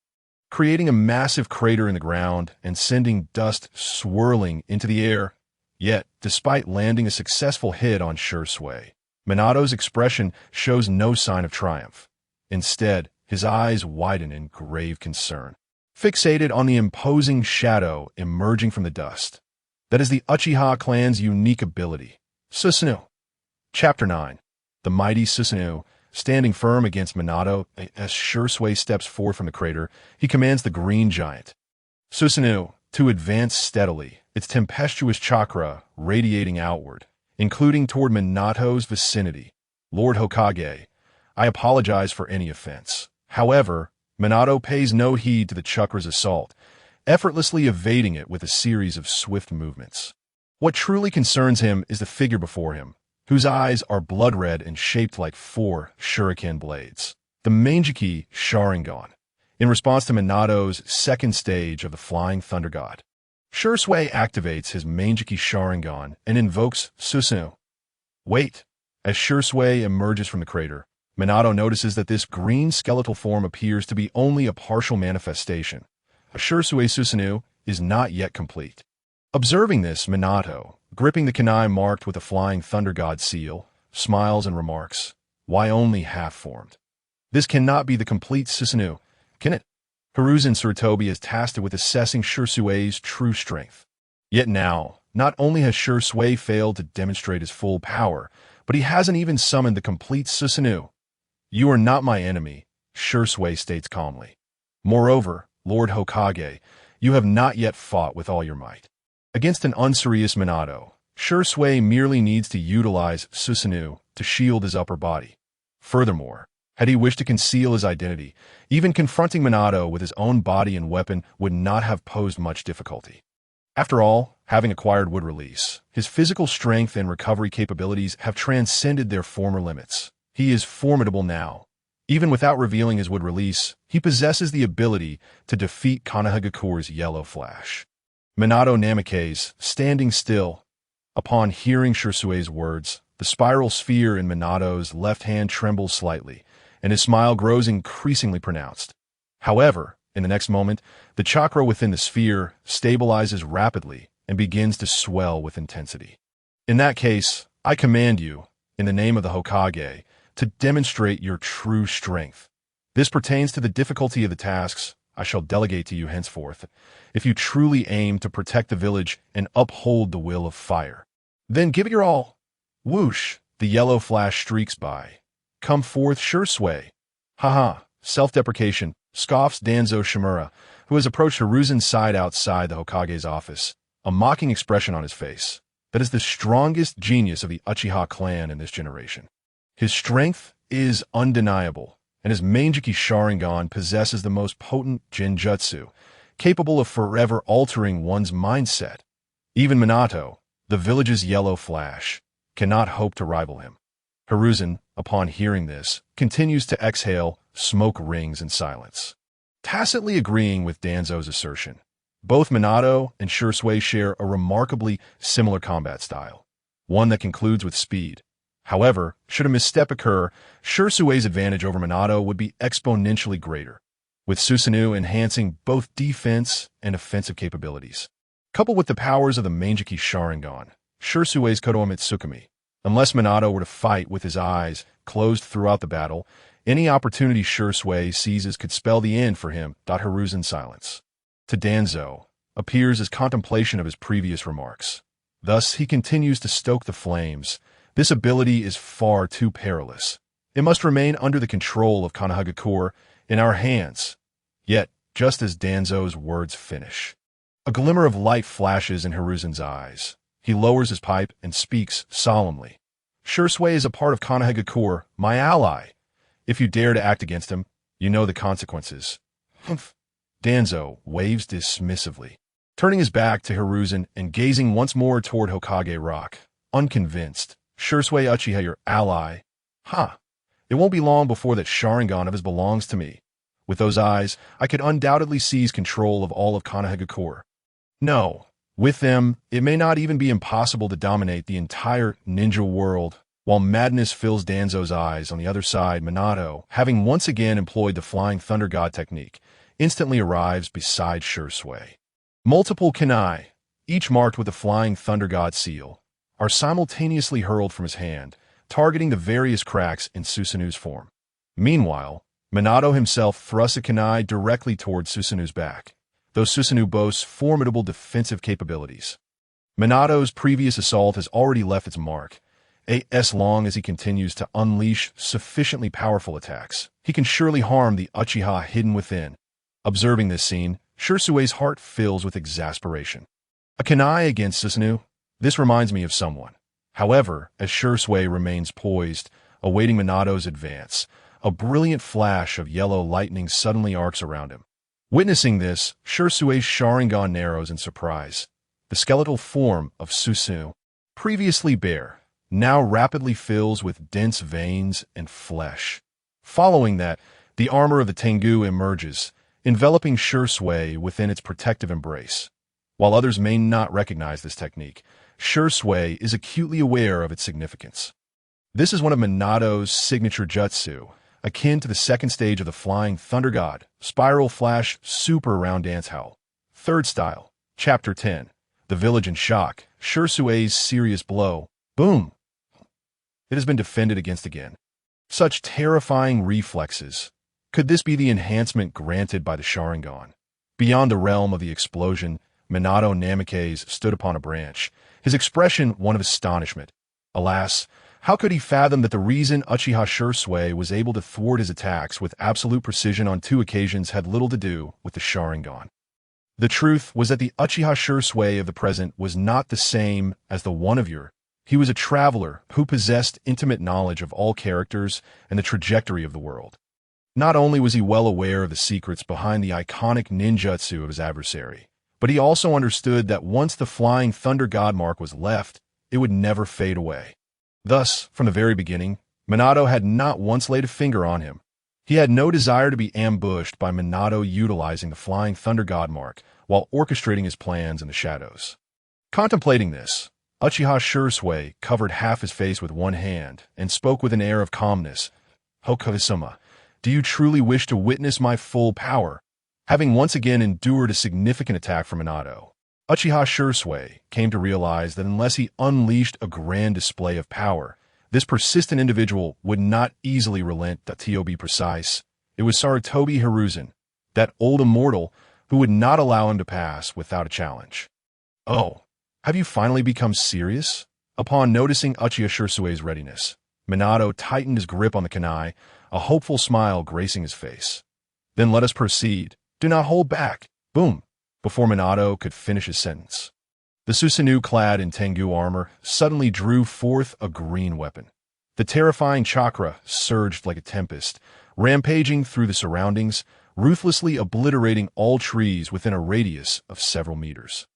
creating a massive crater in the ground and sending dust swirling into the air. Yet, despite landing a successful hit on Shisui, Minato's expression shows no sign of triumph. Instead, his eyes widen in grave concern, fixated on the imposing shadow emerging from the dust. That is the Uchiha clan's unique ability. Susanoo. Chapter 9. The mighty Susanoo, standing firm against Minato. As Shisui steps forward from the crater, he commands the green giant, Susanoo, to advance steadily, its tempestuous chakra radiating outward, including toward Minato's vicinity. Lord Hokage, I apologize for any offense. However, Minato pays no heed to the chakra's assault, effortlessly evading it with a series of swift movements. What truly concerns him is the figure before him, whose eyes are blood-red and shaped like 4 shuriken blades. The Uchiha Sharingan, in response to Minato's second stage of the Flying Thunder God. Shisui activates his Uchiha Sharingan and invokes Susanoo. Wait! As Shisui emerges from the crater, Minato notices that this green skeletal form appears to be only a partial manifestation. Shisui Susanoo is not yet complete. Observing this, Minato, gripping the kunai marked with the Flying Thunder God seal, smiles and remarks, "Why only half-formed? This cannot be the complete Susanoo, can it?" Hiruzen Sarutobi is tasked with assessing Shisui's true strength. Yet now, not only has Shisui failed to demonstrate his full power, but he hasn't even summoned the complete Susanoo. "You are not my enemy," Shisui states calmly. "Moreover, Lord Hokage, you have not yet fought with all your might." Against an unserious Minato, Shisui merely needs to utilize Susanoo to shield his upper body. Furthermore, had he wished to conceal his identity, even confronting Minato with his own body and weapon would not have posed much difficulty. After all, having acquired wood release, his physical strength and recovery capabilities have transcended their former limits. He is formidable now. Even without revealing his wood release, he possesses the ability to defeat Konohagakure's yellow flash. Minato Namikaze, standing still. Upon hearing Shisui's words, the spiral sphere in Minato's left hand trembles slightly, and his smile grows increasingly pronounced. However, in the next moment, the chakra within the sphere stabilizes rapidly and begins to swell with intensity. "In that case, I command you, in the name of the Hokage, to demonstrate your true strength. This pertains to the difficulty of the tasks I shall delegate to you henceforth, if you truly aim to protect the village and uphold the will of fire. Then give it your all." Whoosh, the yellow flash streaks by. "Come forth, Shisui." "Haha, self-deprecation," scoffs Danzo Shimura, who has approached Hiruzen's side outside the Hokage's office, a mocking expression on his face. That is the strongest genius of the Uchiha clan in this generation. His strength is undeniable, and his Uchiha Sharingan possesses the most potent genjutsu, capable of forever altering one's mindset. Even Minato, the village's yellow flash, cannot hope to rival him. Hiruzen, upon hearing this, continues to exhale smoke rings in silence. Tacitly agreeing with Danzo's assertion, both Minato and Shisui share a remarkably similar combat style, one that concludes with speed. However, should a misstep occur, Shisui's advantage over Minato would be exponentially greater, with Susanoo enhancing both defense and offensive capabilities. Coupled with the powers of the Uchiha Sharingan, Shisui's Kodoamitsukami, unless Minato were to fight with his eyes closed throughout the battle, any opportunity Shisui seizes could spell the end for him. Hiruzen's silence, to Danzo, appears as contemplation of his previous remarks. Thus, he continues to stoke the flames. This ability is far too perilous. It must remain under the control of Konohagakure in our hands. Yet, just as Danzo's words finish, a glimmer of light flashes in Hiruzen's eyes. He lowers his pipe and speaks solemnly. "Shisui is a part of Konohagakure, my ally. If you dare to act against him, you know the consequences." Humph. Danzo waves dismissively, turning his back to Hiruzen and gazing once more toward Hokage Rock, unconvinced. "Shisui Uchiha, your ally? Ha! It won't be long before that Sharingan of his belongs to me. With those eyes, I could undoubtedly seize control of all of Konohagakure. No, with them, it may not even be impossible to dominate the entire ninja world." While madness fills Danzo's eyes, on the other side, Minato, having once again employed the Flying Thunder God technique, instantly arrives beside Shisui. Multiple kunai, each marked with the Flying Thunder God seal, are simultaneously hurled from his hand, targeting the various cracks in Susanoo's form. Meanwhile, Minato himself thrusts a kunai directly towards Susanoo's back, though Susanoo boasts formidable defensive capabilities. Minato's previous assault has already left its mark. As long as he continues to unleash sufficiently powerful attacks, he can surely harm the Uchiha hidden within. Observing this scene, Shisui's heart fills with exasperation. A kunai against Susanoo? This reminds me of someone. However, as Shisui remains poised, awaiting Minato's advance, a brilliant flash of yellow lightning suddenly arcs around him. Witnessing this, Shisui's Sharingan narrows in surprise. the skeletal form of Susu, previously bare, now rapidly fills with dense veins and flesh. Following that, the armor of the Tengu emerges, enveloping Shisui within its protective embrace. While others may not recognize this technique, Shisui is acutely aware of its significance. This is one of Minato's signature jutsu, akin to the second stage of the Flying Thunder God, Spiral Flash Super Round Dance Howl. Third style, Chapter 10, The Village in Shock, Shisui's serious blow. Boom! It has been defended against again. Such terrifying reflexes. Could this be the enhancement granted by the Sharingan? Beyond the realm of the explosion, Minato Namikaze stood upon a branch, his expression one of astonishment. Alas, how could he fathom that the reason Uchiha Shisui was able to thwart his attacks with absolute precision on 2 occasions had little to do with the Sharingan? The truth was that the Uchiha Shisui of the present was not the same as the one of yore. He was a traveler who possessed intimate knowledge of all characters and the trajectory of the world. Not only was he well aware of the secrets behind the iconic ninjutsu of his adversary, but he also understood that once the Flying Thunder God mark was left, it would never fade away. Thus, from the very beginning, Minato had not once laid a finger on him. He had no desire to be ambushed by Minato utilizing the Flying Thunder God mark while orchestrating his plans in the shadows. Contemplating this, Uchiha Shisui covered half his face with one hand and spoke with an air of calmness. Hokuto-sama, do you truly wish to witness my full power? Having once again endured a significant attack from Minato, Uchiha Shisui came to realize that unless he unleashed a grand display of power, this persistent individual would not easily relent. To be precise, it was Sarutobi Hiruzen, that old immortal who would not allow him to pass without a challenge. Oh, have you finally become serious? Upon noticing Uchiha Shisui's readiness, Minato tightened his grip on the kunai, a hopeful smile gracing his face. Then let us proceed. Do not hold back. Boom! Before Minato could finish his sentence, the Susanoo clad in Tengu armor suddenly drew forth a green weapon. The terrifying chakra surged like a tempest, rampaging through the surroundings, ruthlessly obliterating all trees within a radius of several meters.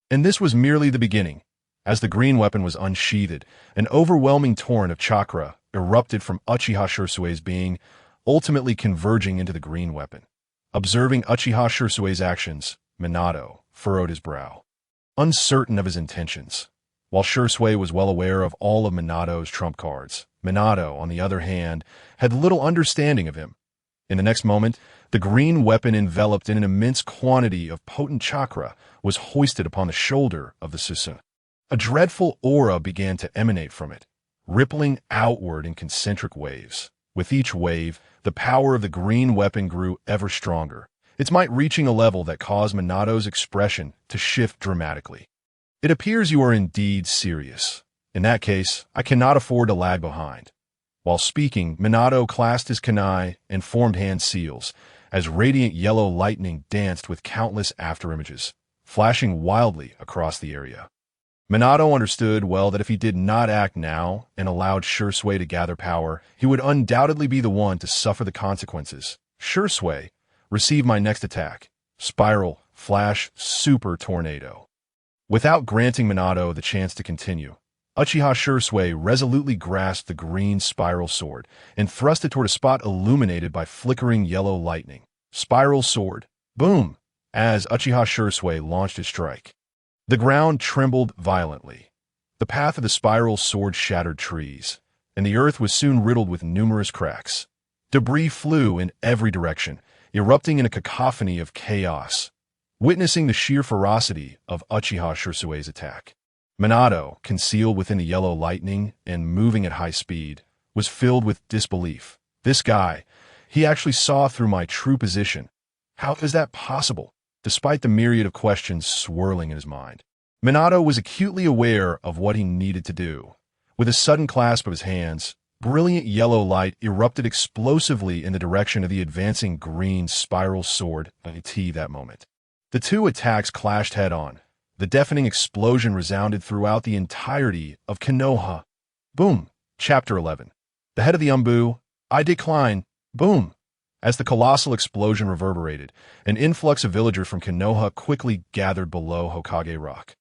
And this was merely the beginning. As the green weapon was unsheathed, an overwhelming torrent of chakra erupted from Uchiha Shisui's being, ultimately converging into the green weapon. Observing Uchiha Shisui's actions, Minato furrowed his brow, uncertain of his intentions. While Shisui was well aware of all of Minato's trump cards, Minato, on the other hand, had little understanding of him. In the next moment, the green weapon, enveloped in an immense quantity of potent chakra, was hoisted upon the shoulder of the Susanoo. A dreadful aura began to emanate from it, rippling outward in concentric waves. With each wave, the power of the green weapon grew ever stronger, its might reaching a level that caused Minato's expression to shift dramatically. It appears you are indeed serious. In that case, I cannot afford to lag behind. While speaking, Minato clasped his kunai and formed hand seals, as radiant yellow lightning danced with countless afterimages, flashing wildly across the area. Minato understood well that if he did not act now and allowed Shisui to gather power, he would undoubtedly be the one to suffer the consequences. Shisui, receive my next attack. Spiral, Flash, Super Tornado. Without granting Minato the chance to continue, Uchiha Shisui resolutely grasped the green spiral sword and thrust it toward a spot illuminated by flickering yellow lightning. Spiral sword. Boom! As Uchiha Shisui launched his strike, the ground trembled violently. The path of the spiral sword shattered trees, and the earth was soon riddled with numerous cracks. Debris flew in every direction, erupting in a cacophony of chaos. Witnessing the sheer ferocity of Uchiha Shisui's attack, Minato, concealed within the yellow lightning and moving at high speed, was filled with disbelief. This guy, he actually saw through my true position. How is that possible? Despite the myriad of questions swirling in his mind, Minato was acutely aware of what he needed to do. With a sudden clasp of his hands, brilliant yellow light erupted explosively in the direction of the advancing green spiral sword at that moment. The two attacks clashed head-on. The deafening explosion resounded throughout the entirety of Konoha. Boom! Chapter 11. The head of the Umbu, I decline. Boom! As the colossal explosion reverberated, an influx of villagers from Konoha quickly gathered below Hokage Rock.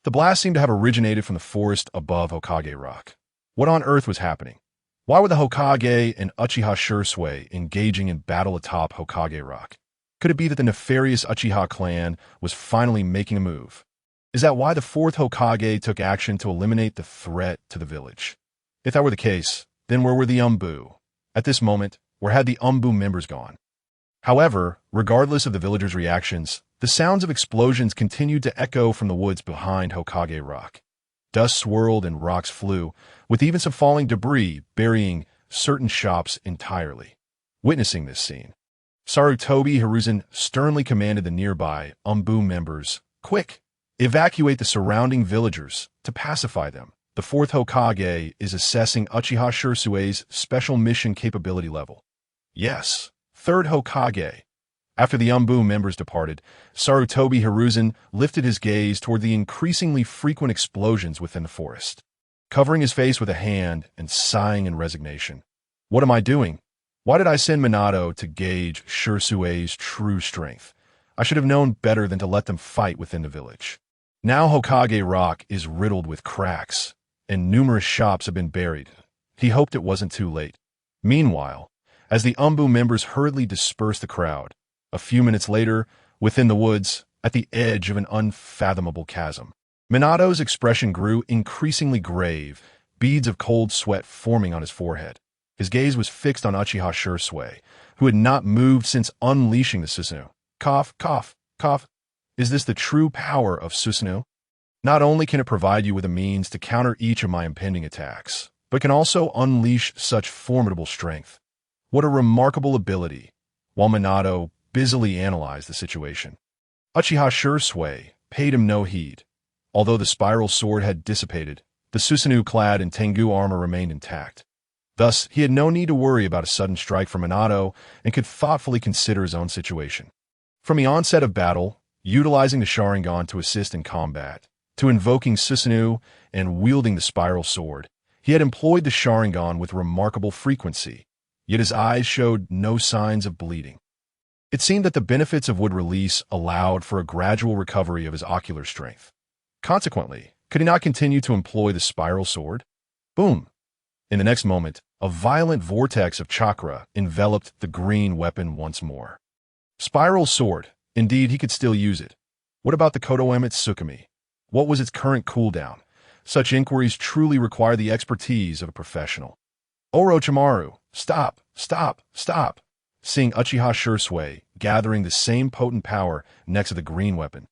The blast seemed to have originated from the forest above Hokage Rock. What on earth was happening? Why were the Hokage and Uchiha Shisui engaging in battle atop Hokage Rock? Could it be that the nefarious Uchiha clan was finally making a move? Is that why the fourth Hokage took action to eliminate the threat to the village? If that were the case, then where were the Umbu? At this moment, where had the Umbu members gone? However, regardless of the villagers' reactions, the sounds of explosions continued to echo from the woods behind Hokage Rock. Dust swirled and rocks flew, with even some falling debris burying certain shops entirely. Witnessing this scene, Sarutobi Hiruzen sternly commanded the nearby Umbu members, "Quick! Evacuate the surrounding villagers to pacify them. The fourth Hokage is assessing Uchiha Shisui's special mission capability level." Yes, third Hokage. After the Umbu members departed, Sarutobi Hiruzen lifted his gaze toward the increasingly frequent explosions within the forest, covering his face with a hand and sighing in resignation. What am I doing? Why did I send Minato to gauge Shisui's true strength? I should have known better than to let them fight within the village. Now Hokage Rock is riddled with cracks, and numerous shops have been buried. He hoped it wasn't too late. Meanwhile, as the Umbu members hurriedly dispersed the crowd, a few minutes later, within the woods, at the edge of an unfathomable chasm, Minato's expression grew increasingly grave, beads of cold sweat forming on his forehead. His gaze was fixed on Uchiha Shisui, who had not moved since unleashing the Susanoo. Cough, cough, cough. Is this the true power of Susanoo? Not only can it provide you with a means to counter each of my impending attacks, but can also unleash such formidable strength. What a remarkable ability. While Minato busily analyzed the situation, Uchiha Shisui paid him no heed. Although the spiral sword had dissipated, the Susanoo clad in Tengu armor remained intact. Thus, he had no need to worry about a sudden strike from Minato and could thoughtfully consider his own situation. From the onset of battle, utilizing the Sharingan to assist in combat, to invoking Susanoo and wielding the spiral sword, he had employed the Sharingan with remarkable frequency, yet his eyes showed no signs of bleeding. It seemed that the benefits of wood release allowed for a gradual recovery of his ocular strength. Consequently, could he not continue to employ the spiral sword? Boom! In the next moment, a violent vortex of chakra enveloped the green weapon once more. Spiral sword. Indeed, he could still use it. What about the Kodoemet Tsukumi? What was its current cooldown? Such inquiries truly require the expertise of a professional. Orochimaru, stop, stop, stop. Seeing Uchiha Shisui gathering the same potent power next to the green weapon,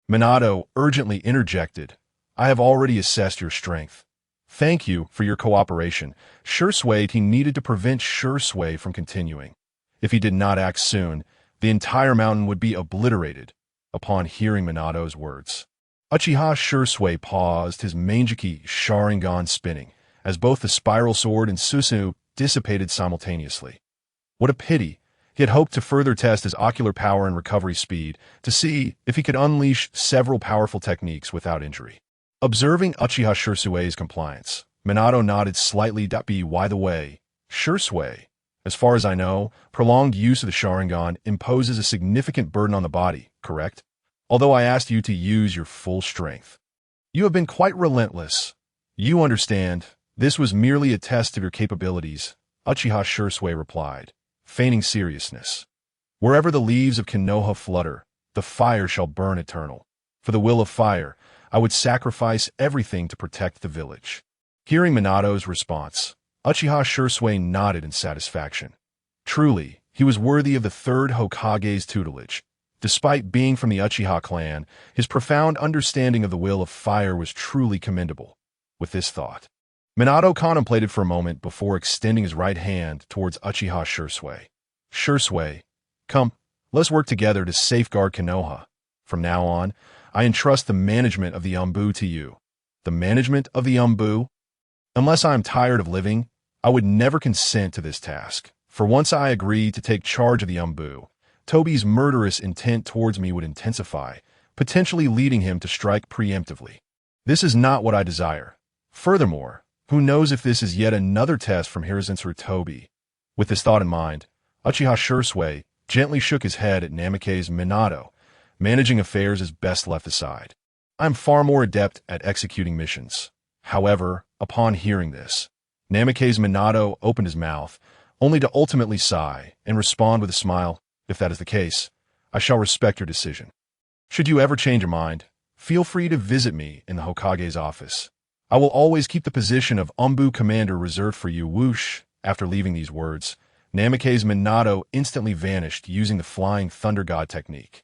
Minato urgently interjected, "I have already assessed your strength. Thank you for your cooperation." Shisui, he needed to prevent Shisui from continuing. If he did not act soon, the entire mountain would be obliterated. Upon hearing Minato's words, Uchiha Shisui paused, his Manjiki Sharingan spinning, as both the spiral sword and Susanoo dissipated simultaneously. What a pity! He had hoped to further test his ocular power and recovery speed to see if he could unleash several powerful techniques without injury. Observing Uchiha Shisui's compliance, Minato nodded slightly. By the way, Shisui, as far as I know, prolonged use of the Sharingan imposes a significant burden on the body, correct? Although I asked you to use your full strength. You have been quite relentless. You understand, this was merely a test of your capabilities, Uchiha Shisui replied, feigning seriousness. Wherever the leaves of Konoha flutter, the fire shall burn eternal. For the will of fire, I would sacrifice everything to protect the village. Hearing Minato's response, Uchiha Shisui nodded in satisfaction. Truly, he was worthy of the third Hokage's tutelage. Despite being from the Uchiha clan, his profound understanding of the will of fire was truly commendable. With this thought, Minato contemplated for a moment before extending his right hand towards Uchiha Shisui. Shisui, come, let's work together to safeguard Konoha. From now on, I entrust the management of the Umbu to you. The management of the Umbu? Unless I am tired of living, I would never consent to this task. For once I agree to take charge of the Umbu, Tobi's murderous intent towards me would intensify, potentially leading him to strike preemptively. This is not what I desire. Furthermore, who knows if this is yet another test from Hiruzen Sarutobi? With this thought in mind, Uchiha Shisui gently shook his head at Namikaze's Minato, managing affairs is best left aside. I am far more adept at executing missions. However, upon hearing this, Namake's Minato opened his mouth, only to ultimately sigh and respond with a smile. If that is the case, I shall respect your decision. Should you ever change your mind, feel free to visit me in the Hokage's office. I will always keep the position of Umbu Commander reserved for you. Whoosh! After leaving these words, Namake's Minato instantly vanished using the Flying Thunder God technique.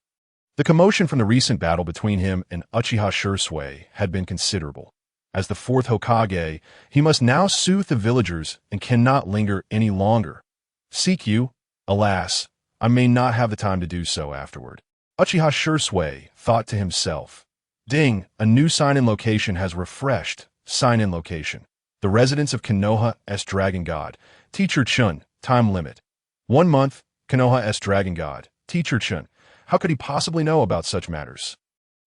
The commotion from the recent battle between him and Uchiha Shisui had been considerable. As the fourth Hokage, he must now soothe the villagers and cannot linger any longer. Seek you? Alas, I may not have the time to do so afterward. Uchiha Shisui thought to himself. Ding, a new sign-in location has refreshed. Sign-in location. The residence of Konoha's Dragon God. Teacher Chun. Time limit. 1 month. Konoha's Dragon God. Teacher Chun. How could he possibly know about such matters?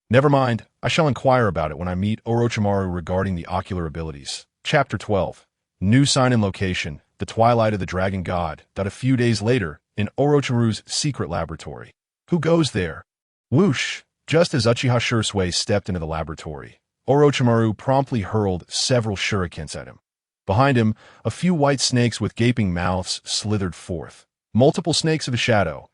Never mind, I shall inquire about it when I meet Orochimaru regarding the ocular abilities. Chapter 12. New sign-in location. The Twilight of the Dragon God. A few days later, in Orochimaru's secret laboratory. Who goes there? Whoosh! Just as Uchiha Shisui stepped into the laboratory, Orochimaru promptly hurled several shurikens at him. Behind him, a few white snakes with gaping mouths slithered forth. Multiple snakes of the shadow.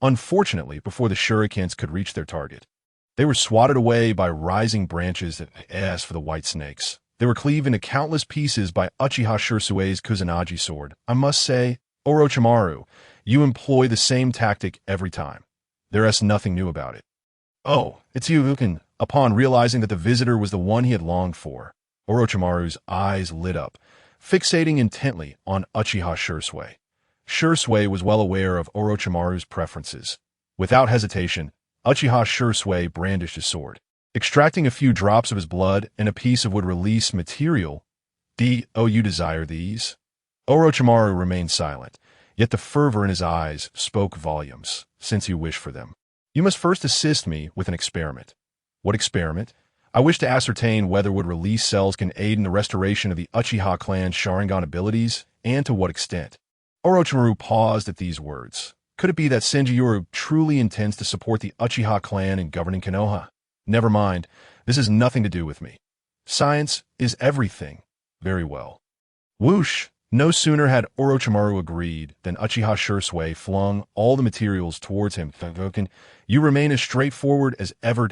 Unfortunately, before the shurikens could reach their target, they were swatted away by rising branches. As for the white snakes, they were cleaved into countless pieces by Uchiha Shisui's Kusanagi sword. I must say, Orochimaru, you employ the same tactic every time. There is nothing new about it. Oh, it's you, Ukin. Upon realizing that the visitor was the one he had longed for, Orochimaru's eyes lit up, fixating intently on Uchiha Shisui. Shisui was well aware of Orochimaru's preferences. Without hesitation, Uchiha Shisui brandished his sword, extracting a few drops of his blood and a piece of would-release material. Oh, you desire these? Orochimaru remained silent, yet the fervor in his eyes spoke volumes. Since you wish for them, you must first assist me with an experiment. What experiment? I wish to ascertain whether would-release cells can aid in the restoration of the Uchiha clan's Sharingan abilities, and to what extent. Orochimaru paused at these words. Could it be that Senjutsu truly intends to support the Uchiha clan in governing Konoha? Never mind, this has nothing to do with me. Science is everything. Very well. Whoosh! No sooner had Orochimaru agreed than Uchiha Shisui flung all the materials towards him. You remain as straightforward as ever.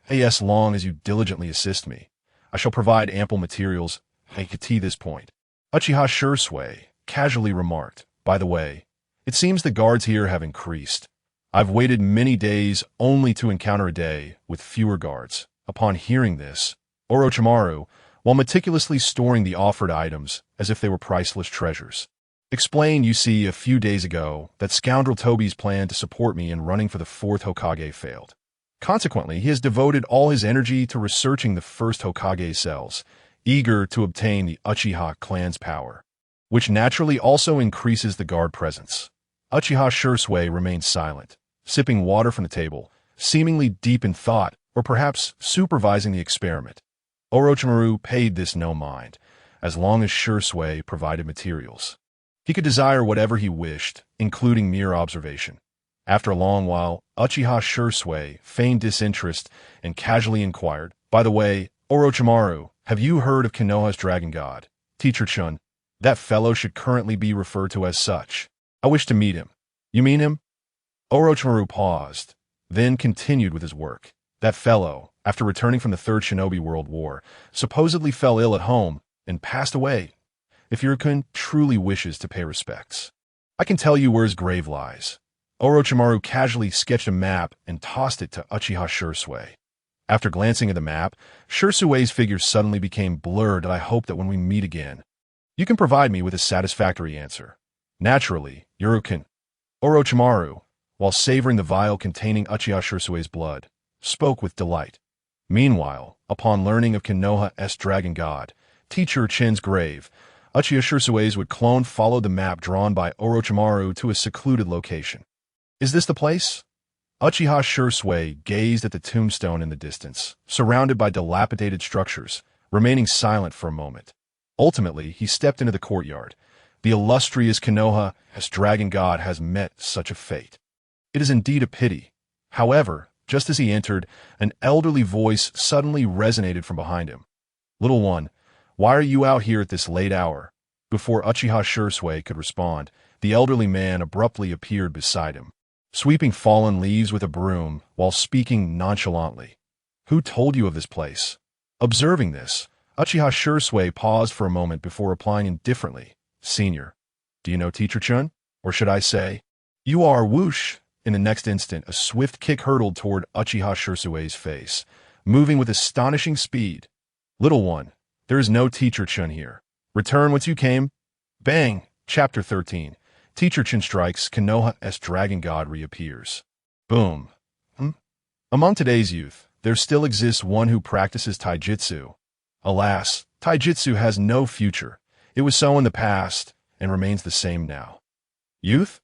As long as you diligently assist me, I shall provide ample materials. To this point, Uchiha Shisui casually remarked, by the way, it seems the guards here have increased. I've waited many days only to encounter a day with fewer guards. Upon hearing this, Orochimaru, while meticulously storing the offered items as if they were priceless treasures, explained, you see, a few days ago that scoundrel Tobi's plan to support me in running for the fourth Hokage failed. Consequently, he has devoted all his energy to researching the first Hokage cells, eager to obtain the Uchiha clan's power, which naturally also increases the guard presence. Uchiha Shisui remained silent, sipping water from the table, seemingly deep in thought, or perhaps supervising the experiment. Orochimaru paid this no mind, as long as Shisui provided materials. He could desire whatever he wished, including mere observation. After a long while, Uchiha Shisui feigned disinterest and casually inquired, by the way, Orochimaru, have you heard of Konoha's Dragon God? Teacher Chun, that fellow should currently be referred to as such. I wish to meet him. You mean him? Orochimaru paused, then continued with his work. That fellow, after returning from the Third Shinobi World War, supposedly fell ill at home and passed away. If Yurikun truly wishes to pay respects, I can tell you where his grave lies. Orochimaru casually sketched a map and tossed it to Uchiha Shisui. After glancing at the map, Shisui's figure suddenly became blurred, and I hope that when we meet again, you can provide me with a satisfactory answer. Naturally, Yurikun. Orochimaru, while savoring the vial containing Uchiha Shisui's blood, spoke with delight. Meanwhile, upon learning of Konoha's Dragon God, Teacher Chin's grave, Uchiha Shisui's would clone followed the map drawn by Orochimaru to a secluded location. Is this the place? Uchiha Shisui gazed at the tombstone in the distance, surrounded by dilapidated structures, remaining silent for a moment. Ultimately, he stepped into the courtyard. The illustrious Konoha's Dragon God has met such a fate. It is indeed a pity. However, Just as he entered, an elderly voice suddenly resonated from behind him. "Little one, why are you out here at this late hour?" Before Uchiha Shisui could respond, the elderly man abruptly appeared beside him, sweeping fallen leaves with a broom while speaking nonchalantly. "Who told you of this place?" Observing this, Uchiha Shisui paused for a moment before replying indifferently. "Senior, do you know Teacher Chun? Or should I say, you are whoosh." In the next instant, a swift kick hurtled toward Uchiha Shisui's face, moving with astonishing speed. "Little one, there is no Teacher Chun here. Return whence you came." Bang! Chapter 13. Teacher Chun strikes, Konoha's dragon god reappears. Boom. Among today's youth, there still exists one who practices taijutsu. Alas, taijutsu has no future. It was so in the past, and remains the same now. Youth?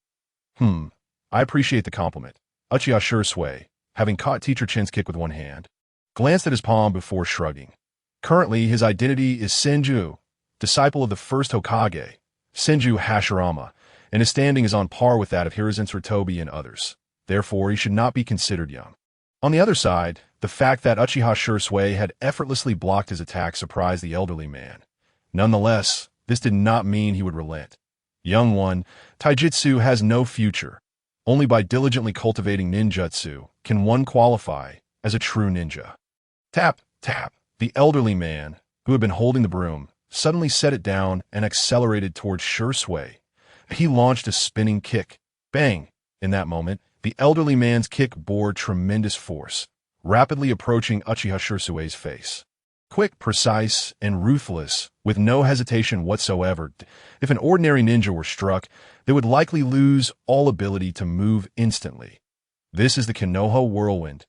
I appreciate the compliment. Uchiha Shisui, having caught Teacher Chun's kick with one hand, glanced at his palm before shrugging. Currently, his identity is Senju, disciple of the first Hokage, Senju Hashirama, and his standing is on par with that of Hiruzen Tsurutobi and others. Therefore, he should not be considered young. On the other side, the fact that Uchiha Shisui had effortlessly blocked his attack surprised the elderly man. Nonetheless, this did not mean he would relent. Young one, taijutsu has no future. Only by diligently cultivating ninjutsu can one qualify as a true ninja. Tap, tap. The elderly man, who had been holding the broom, suddenly set it down and accelerated towards Shisui. He launched a spinning kick. Bang! In that moment, the elderly man's kick bore tremendous force, rapidly approaching Uchiha Shisui's face. Quick, precise, and ruthless, with no hesitation whatsoever. If an ordinary ninja were struck, they would likely lose all ability to move instantly. This is the Konoha Whirlwind.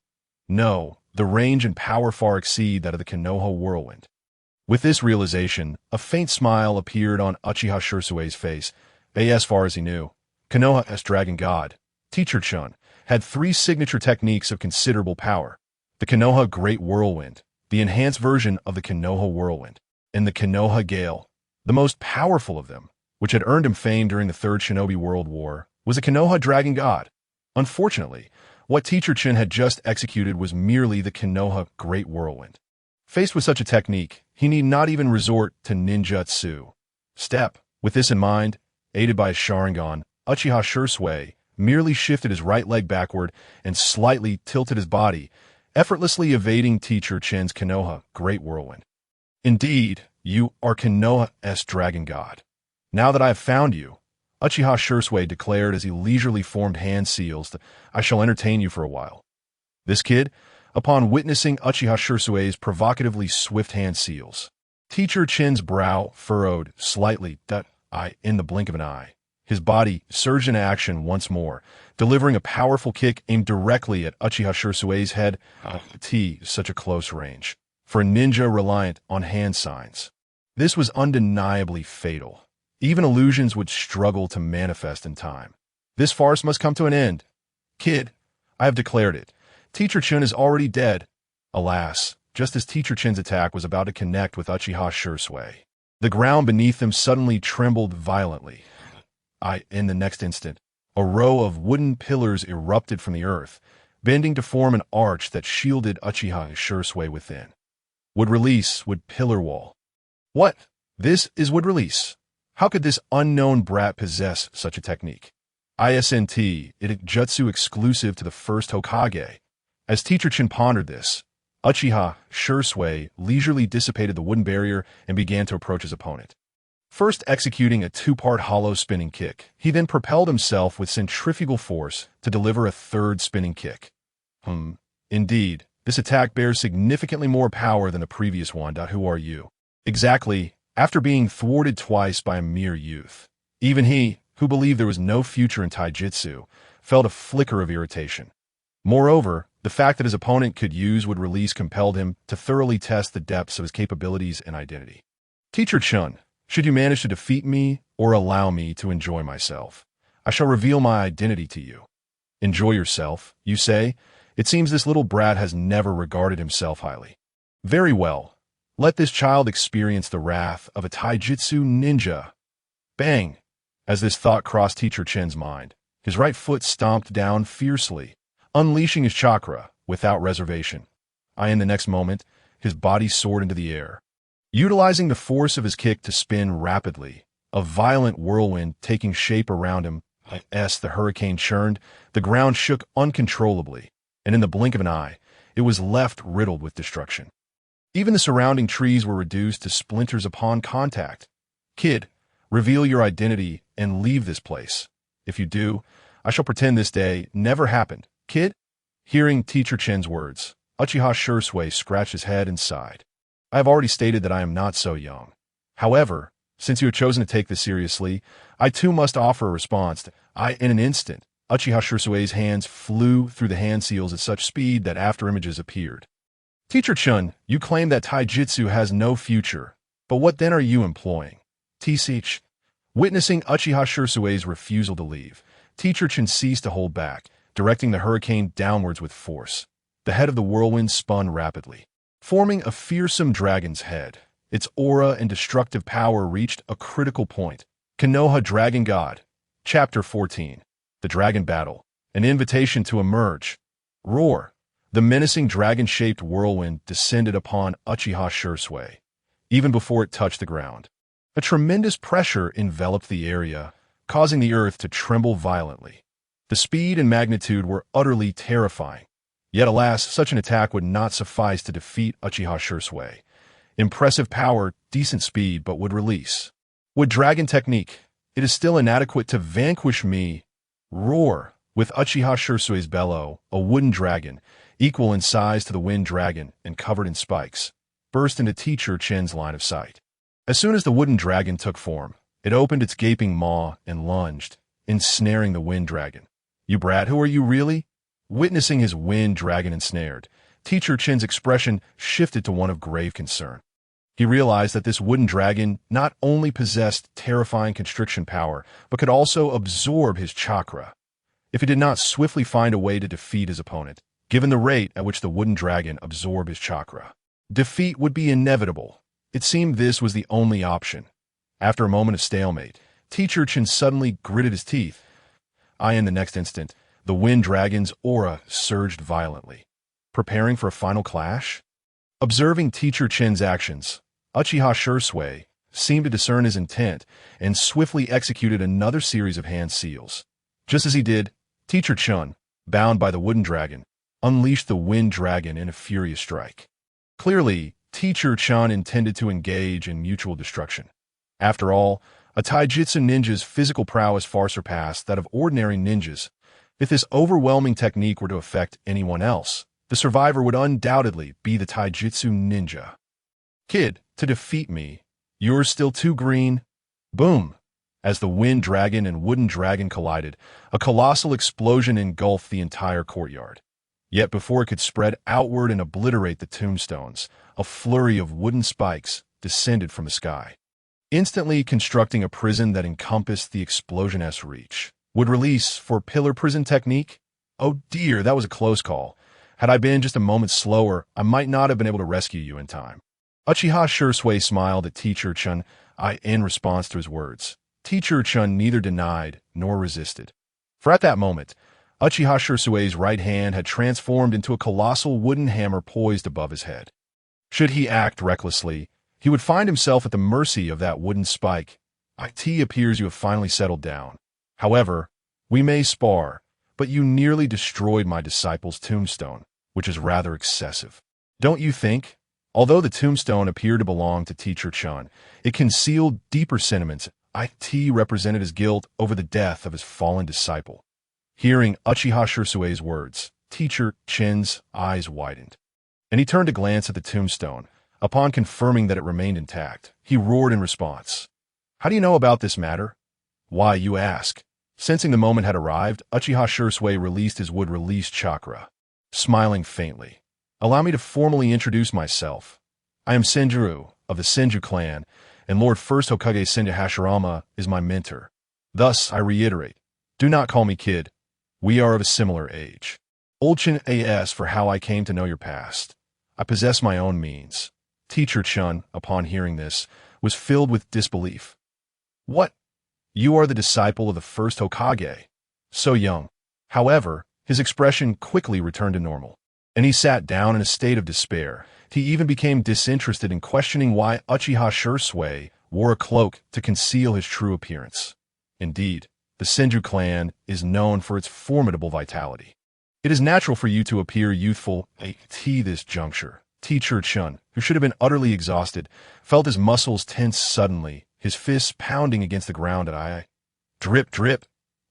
No, the range and power far exceed that of the Konoha Whirlwind. With this realization, a faint smile appeared on Uchiha Shisui's face. As far as he knew, Konoha's dragon god, Teacher Chun, had three signature techniques of considerable power: the Konoha Great Whirlwind, the enhanced version of the Konoha Whirlwind, and the Konoha Gale. The most powerful of them, which had earned him fame during the Third Shinobi World War, was the Konoha Dragon God. Unfortunately, what Teacher Chun had just executed was merely the Konoha Great Whirlwind. Faced with such a technique, he need not even resort to ninjutsu. With this in mind, aided by his Sharingan, Uchiha Shisui merely shifted his right leg backward and slightly tilted his body, effortlessly evading Teacher Chun's Konoha Great Whirlwind. "Indeed, you are Konoha's dragon god. Now that I have found you," Uchiha Shisui declared as he leisurely formed hand seals, "I shall entertain you for a while." This kid, upon witnessing Uchiha Shisui's provocatively swift hand seals, Teacher Chun's brow furrowed slightly, in the blink of an eye. His body surged into action once more, delivering a powerful kick aimed directly at Uchiha Shisui's head. Such a close range for a ninja reliant on hand signs. This was undeniably fatal. Even illusions would struggle to manifest in time. This farce must come to an end. "Kid, I have declared it. Teacher Chun is already dead." Alas, just as Teacher Chun's attack was about to connect with Uchiha Shisui, the ground beneath them suddenly trembled violently. In the next instant, a row of wooden pillars erupted from the earth, bending to form an arch that shielded Uchiha Shisui within. Wood release, wood pillar wall. What? This is wood release. How could this unknown brat possess such a technique? It jutsu exclusive to the first Hokage. As Teacher Chun pondered this, Uchiha Shisui leisurely dissipated the wooden barrier and began to approach his opponent. First executing a two-part hollow spinning kick, he then propelled himself with centrifugal force to deliver a third spinning kick. Indeed, this attack bears significantly more power than the previous one. Who are you? Exactly, after being thwarted twice by a mere youth. Even he, who believed there was no future in taijutsu, felt a flicker of irritation. Moreover, the fact that his opponent could use wood release compelled him to thoroughly test the depths of his capabilities and identity. "Teacher Chun, should you manage to defeat me or allow me to enjoy myself, I shall reveal my identity to you." "Enjoy yourself, you say? It seems this little brat has never regarded himself highly. Very well. Let this child experience the wrath of a taijutsu ninja." Bang! As this thought crossed Teacher Chun's mind, his right foot stomped down fiercely, unleashing his chakra, without reservation. In the next moment, his body soared into the air. Utilizing the force of his kick to spin rapidly, a violent whirlwind taking shape around him, as the hurricane churned, the ground shook uncontrollably, and in the blink of an eye, it was left riddled with destruction. Even the surrounding trees were reduced to splinters upon contact. Kid, reveal your identity and leave this place. If you do, I shall pretend this day never happened. Kid? Hearing Teacher Chen's words, Uchiha Shisui scratched his head and sighed. I have already stated that I am not so young. However, since you have chosen to take this seriously, I too must offer a response. In an instant, Uchiha Shisui's hands flew through the hand seals at such speed that after images appeared. Teacher Chun, you claim that taijutsu has no future, but what then are you employing? T-Sich. Witnessing Uchiha Shisui's refusal to leave, Teacher Chun ceased to hold back, directing the hurricane downwards with force. The head of the whirlwind spun rapidly, forming a fearsome dragon's head. Its aura and destructive power reached a critical point. Konoha Dragon God. Chapter 14. The Dragon Battle. An invitation to emerge. Roar. The menacing dragon-shaped whirlwind descended upon Uchiha Shisui, even before it touched the ground. A tremendous pressure enveloped the area, causing the earth to tremble violently. The speed and magnitude were utterly terrifying. Yet alas, such an attack would not suffice to defeat Uchiha Shisui. Impressive power, decent speed, but would release. With dragon technique, it is still inadequate to vanquish me. Roar. With Uchiha Shisui's bellow, a wooden dragon, equal in size to the wind dragon and covered in spikes, burst into Teacher Chen's line of sight. As soon as the wooden dragon took form, it opened its gaping maw and lunged, ensnaring the wind dragon. You brat, who are you really? Witnessing his wind dragon ensnared, Teacher Chen's expression shifted to one of grave concern. He realized that this wooden dragon not only possessed terrifying constriction power, but could also absorb his chakra. If he did not swiftly find a way to defeat his opponent, given the rate at which the wooden dragon absorbed his chakra, defeat would be inevitable. It seemed this was the only option. After a moment of stalemate, Teacher Chen suddenly gritted his teeth. In the next instant, the wind dragon's aura surged violently, preparing for a final clash. Observing Teacher Chen's actions, Uchiha Shisui seemed to discern his intent and swiftly executed another series of hand seals. Just as he did, Teacher Chun, bound by the wooden dragon, unleashed the wind dragon in a furious strike. Clearly, Teacher Chun intended to engage in mutual destruction. After all, a taijutsu ninja's physical prowess far surpassed that of ordinary ninjas. If this overwhelming technique were to affect anyone else, the survivor would undoubtedly be the taijutsu ninja. Kid, to defeat me, you're still too green. Boom! As the wind dragon and wooden dragon collided, a colossal explosion engulfed the entire courtyard. Yet before it could spread outward and obliterate the tombstones, a flurry of wooden spikes descended from the sky, instantly constructing a prison that encompassed the explosion's reach. Would release for pillar prison technique? Oh dear, that was a close call. Had I been just a moment slower, I might not have been able to rescue you in time. Uchiha Shisui smiled at Teacher Chun in response to his words. Teacher Chun neither denied nor resisted. For at that moment, Uchiha Shisui's right hand had transformed into a colossal wooden hammer poised above his head. Should he act recklessly, he would find himself at the mercy of that wooden spike. It appears you have finally settled down. However, we may spar, but you nearly destroyed my disciple's tombstone, which is rather excessive. Don't you think? Although the tombstone appeared to belong to Teacher Chun, it concealed deeper sentiments. Represented his guilt over the death of his fallen disciple. Hearing Uchiha Shisui's words, Teacher Chen's eyes widened, and he turned to glance at the tombstone. Upon confirming that it remained intact, he roared in response. How do you know about this matter? Why, you ask. Sensing the moment had arrived, Uchiha Shisui released his wood-release chakra, smiling faintly. Allow me to formally introduce myself. I am Senjuro, of the Senju clan, and Lord First Hokage Senju Hashirama is my mentor. Thus, I reiterate, do not call me kid. We are of a similar age. Olchin as for how I came to know your past. I possess my own means. Teacher Chun, upon hearing this, was filled with disbelief. What? You are the disciple of the first Hokage. So young. However, his expression quickly returned to normal. And he sat down in a state of despair. He even became disinterested in questioning why Uchiha Shisui wore a cloak to conceal his true appearance. Indeed, the Senju clan is known for its formidable vitality. It is natural for you to appear youthful at this juncture. Teacher Chun, who should have been utterly exhausted, felt his muscles tense suddenly, his fists pounding against the ground at eye. Drip, drip.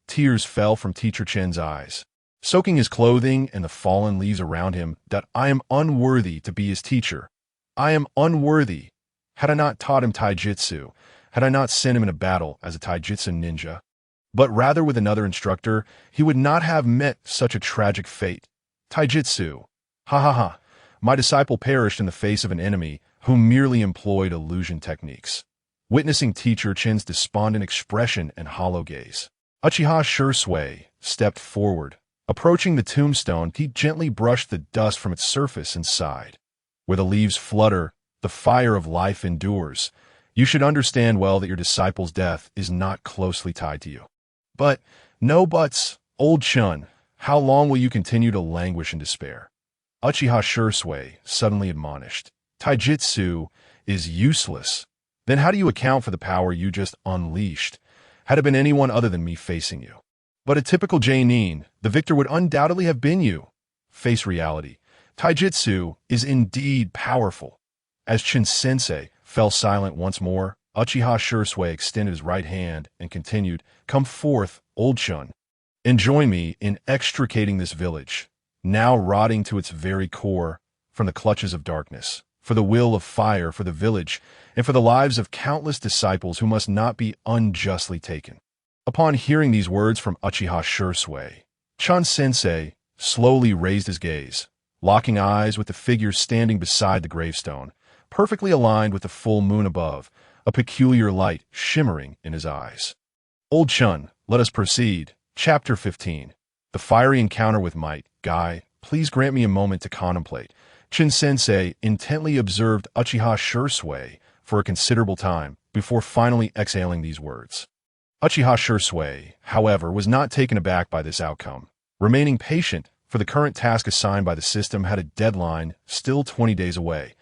Tears fell from Teacher Chen's eyes, soaking his clothing and the fallen leaves around him. That I am unworthy to be his teacher. I am unworthy. Had I not taught him taijutsu, had I not sent him in a battle as a taijutsu ninja, but rather with another instructor, he would not have met such a tragic fate. Taijutsu. Ha ha ha. My disciple perished in the face of an enemy who merely employed illusion techniques. Witnessing Teacher Chen's despondent expression and hollow gaze, Uchiha Shisui stepped forward. Approaching the tombstone, he gently brushed the dust from its surface and sighed. Where the leaves flutter, the fire of life endures. You should understand well that your disciple's death is not closely tied to you. But, no buts, old Chun, how long will you continue to languish in despair? Uchiha Shisui suddenly admonished. Taijutsu is useless. Then how do you account for the power you just unleashed? Had it been anyone other than me facing you? But a typical Jainin, the victor would undoubtedly have been you. Face reality. Taijutsu is indeed powerful. As Chin-sensei fell silent once more, Uchiha Shisui extended his right hand and continued, Come forth, old Chun, and join me in extricating this village, now rotting to its very core, from the clutches of darkness, for the will of fire for the village, and for the lives of countless disciples who must not be unjustly taken. Upon hearing these words from Uchiha Shisui, Chun-sensei slowly raised his gaze, locking eyes with the figure standing beside the gravestone, perfectly aligned with the full moon above, a peculiar light shimmering in his eyes. Old Chun, let us proceed. Chapter 15. The fiery encounter with might. Guy, please grant me a moment to contemplate. Chin-sensei intently observed Uchiha Shisui for a considerable time before finally exhaling these words. Uchiha Shisui, however, was not taken aback by this outcome. Remaining patient, for the current task assigned by the system had a deadline still 20 days away.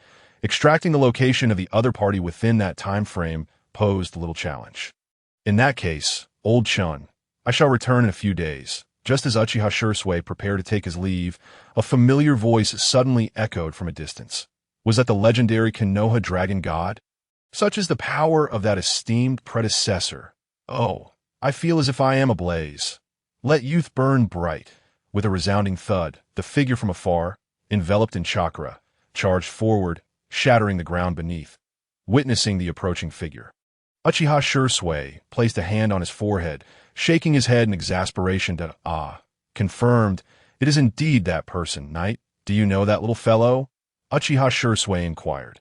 Extracting the location of the other party within that time frame posed little challenge. In that case, old Chun, I shall return in a few days. Just as Uchiha Shisui prepared to take his leave, a familiar voice suddenly echoed from a distance. Was that the legendary Konoha dragon god? Such is the power of that esteemed predecessor. Oh, I feel as if I am ablaze. Let youth burn bright. With a resounding thud, the figure from afar, enveloped in chakra, charged forward, shattering the ground beneath. Witnessing the approaching figure, Uchiha Shisui placed a hand on his forehead, shaking his head in exasperation that, confirmed, it is indeed that person, knight. Do you know that little fellow? Uchiha Shisui inquired.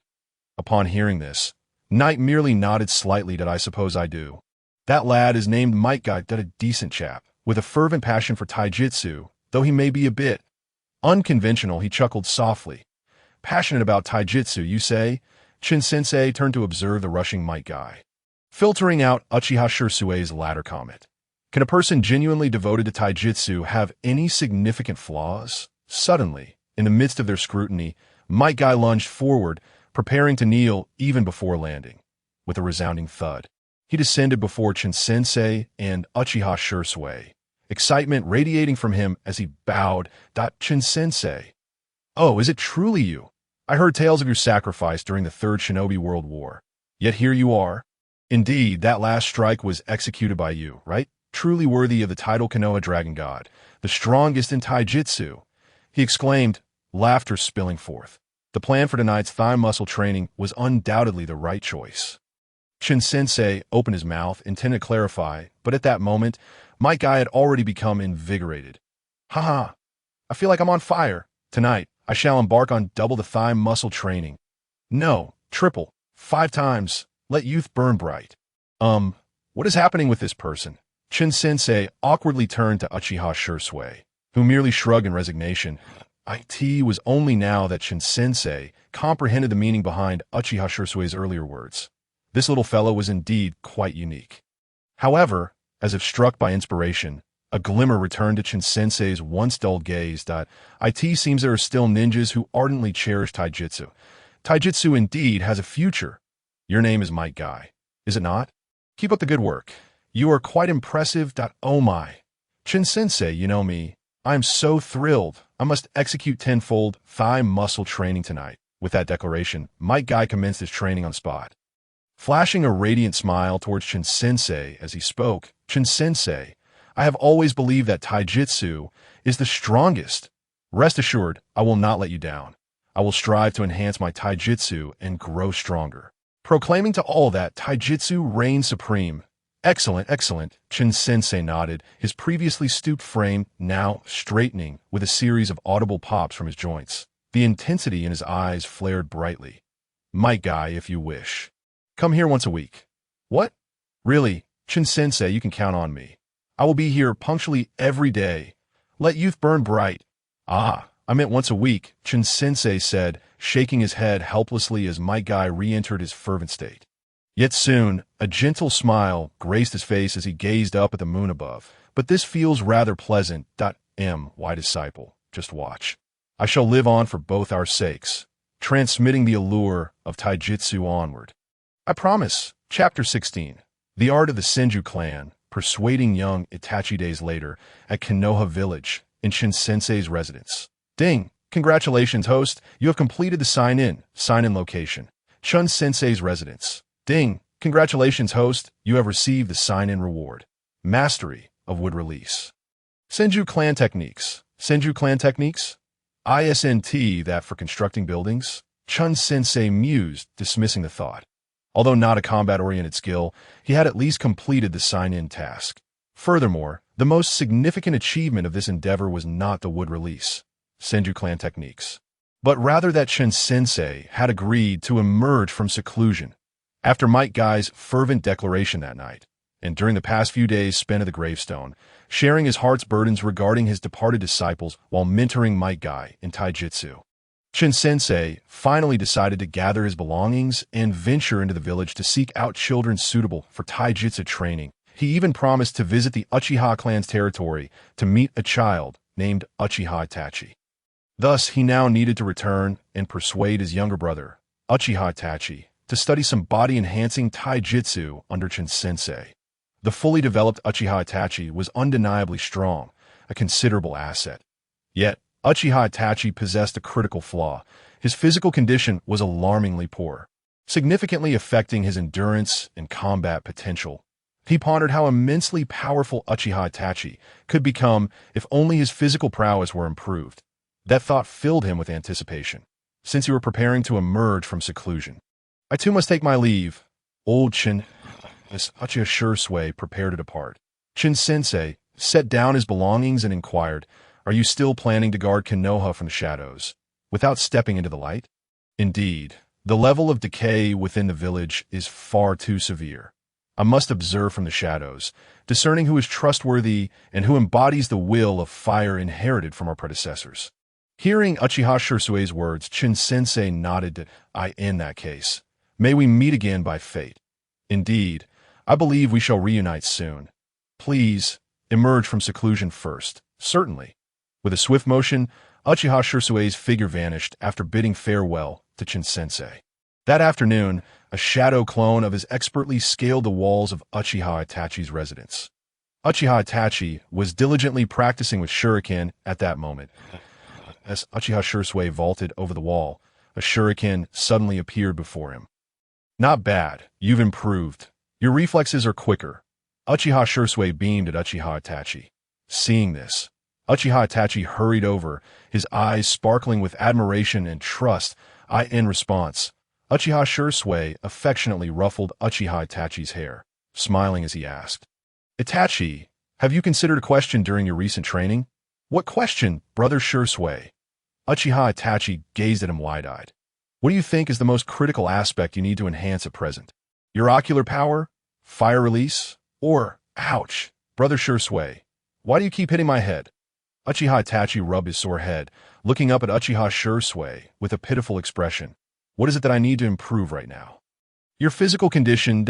Upon hearing this, Knight merely nodded slightly that I suppose I do. That lad is named Might Guy, that a decent chap, with a fervent passion for taijutsu, though he may be a bit unconventional. He chuckled softly. Passionate about taijutsu, you say? Chin-sensei turned to observe the rushing Might Guy, filtering out Uchiha Shisui's latter comment. Can a person genuinely devoted to taijutsu have any significant flaws? Suddenly, in the midst of their scrutiny, Might Guy lunged forward, preparing to kneel even before landing. With a resounding thud, he descended before Chin-sensei and Uchiha Shisui, excitement radiating from him as he bowed. Chin-sensei. Oh, is it truly you? I heard tales of your sacrifice during the Third Shinobi World War. Yet here you are. Indeed, that last strike was executed by you, right? Truly worthy of the title Konoha Dragon God, the strongest in taijutsu, he exclaimed, laughter spilling forth. The plan for tonight's thigh muscle training was undoubtedly the right choice. Chin-sensei opened his mouth, intended to clarify, but at that moment, Might Guy had already become invigorated. Haha, I feel like I'm on fire. Tonight, I shall embark on double the thigh muscle training. No, triple, 5 times. Let youth burn bright. What is happening with this person? Chin-sensei awkwardly turned to Uchiha Shisui, who merely shrugged in resignation. It was only now that Chin-sensei comprehended the meaning behind Uchiha Shisui's earlier words. This little fellow was indeed quite unique. However, as if struck by inspiration, A glimmer returned to Shin-sensei's once dulled gaze. It seems there are still ninjas who ardently cherish taijutsu. Taijutsu indeed has a future. Your name is Might Guy, is it not? Keep up the good work. You are quite impressive. Oh my. Shin-sensei, you know me. I am so thrilled. I must execute tenfold thigh muscle training tonight. With that declaration, Might Guy commenced his training on spot. Flashing a radiant smile towards Shin-sensei as he spoke, Shin-sensei, I have always believed that taijutsu is the strongest. Rest assured, I will not let you down. I will strive to enhance my taijutsu and grow stronger. Proclaiming to all that taijutsu reigns supreme. Excellent, excellent, Shin-sensei nodded, his previously stooped frame now straightening with a series of audible pops from his joints. The intensity in his eyes flared brightly. Might Guy, if you wish. Come here once a week. What? Really, Shin-sensei, you can count on me. I will be here punctually every day. Let youth burn bright. Ah, I meant once a week, Shin-sensei said, shaking his head helplessly as Might Guy re-entered his fervent state. Yet soon, a gentle smile graced his face as he gazed up at the moon above. But this feels rather pleasant. My disciple, just watch. I shall live on for both our sakes, transmitting the allure of taijutsu onward. I promise. Chapter 16. The Art of the Senju Clan, persuading young Itachi days later at Konoha Village in Shin-sensei's residence. Ding! Congratulations, host. You have completed the sign-in location. Shin-sensei's residence. Ding! Congratulations, host. You have received the sign-in reward. Mastery of wood release. Senju Clan Techniques. Senju Clan Techniques? ISNT that for constructing buildings? Shin-sensei mused, dismissing the thought. Although not a combat-oriented skill, he had at least completed the sign-in task. Furthermore, the most significant achievement of this endeavor was not the wood release, Senju Clan Techniques, but rather that Shin-sensei had agreed to emerge from seclusion. After Might Guy's fervent declaration that night, and during the past few days spent at the gravestone, sharing his heart's burdens regarding his departed disciples while mentoring Might Guy in taijutsu, Shin-sensei finally decided to gather his belongings and venture into the village to seek out children suitable for taijutsu training. He even promised to visit the Uchiha clan's territory to meet a child named Uchiha Itachi. Thus, he now needed to return and persuade his younger brother, Uchiha Itachi, to study some body-enhancing taijutsu under Shin-sensei. The fully developed Uchiha Itachi was undeniably strong, a considerable asset. Yet, Uchiha Itachi possessed a critical flaw. His physical condition was alarmingly poor, significantly affecting his endurance and combat potential. He pondered how immensely powerful Uchiha Itachi could become if only his physical prowess were improved. That thought filled him with anticipation, since he were preparing to emerge from seclusion. I too must take my leave. Old Uchiha Shisui prepared to depart. Shin-sensei set down his belongings and inquired, "Are you still planning to guard Konoha from the shadows, without stepping into the light?" Indeed, the level of decay within the village is far too severe. I must observe from the shadows, discerning who is trustworthy and who embodies the will of fire inherited from our predecessors. Hearing Uchiha Shisui's words, Shin-sensei nodded to, in that case, may we meet again by fate. Indeed, I believe we shall reunite soon. Please, emerge from seclusion first. Certainly. With a swift motion, Uchiha Shisui's figure vanished after bidding farewell to Shin-sensei. That afternoon, a shadow clone of his expertly scaled the walls of Uchiha Itachi's residence. Uchiha Itachi was diligently practicing with shuriken at that moment. As Uchiha Shisui vaulted over the wall, a shuriken suddenly appeared before him. Not bad, you've improved. Your reflexes are quicker. Uchiha Shisui beamed at Uchiha Itachi. Seeing this, Uchiha Itachi hurried over, his eyes sparkling with admiration and trust. In response, Uchiha Shisui affectionately ruffled Uchiha Itachi's hair, smiling as he asked, "Itachi, have you considered a question during your recent training?" "What question, brother Shisui?" Uchiha Itachi gazed at him wide-eyed. "What do you think is the most critical aspect you need to enhance at present? Your ocular power? Fire release? Or, ouch, brother Shisui, why do you keep hitting my head?" Uchiha Itachi rubbed his sore head, looking up at Uchiha Shisui with a pitiful expression. "What is it that I need to improve right now?" "Your physical condition.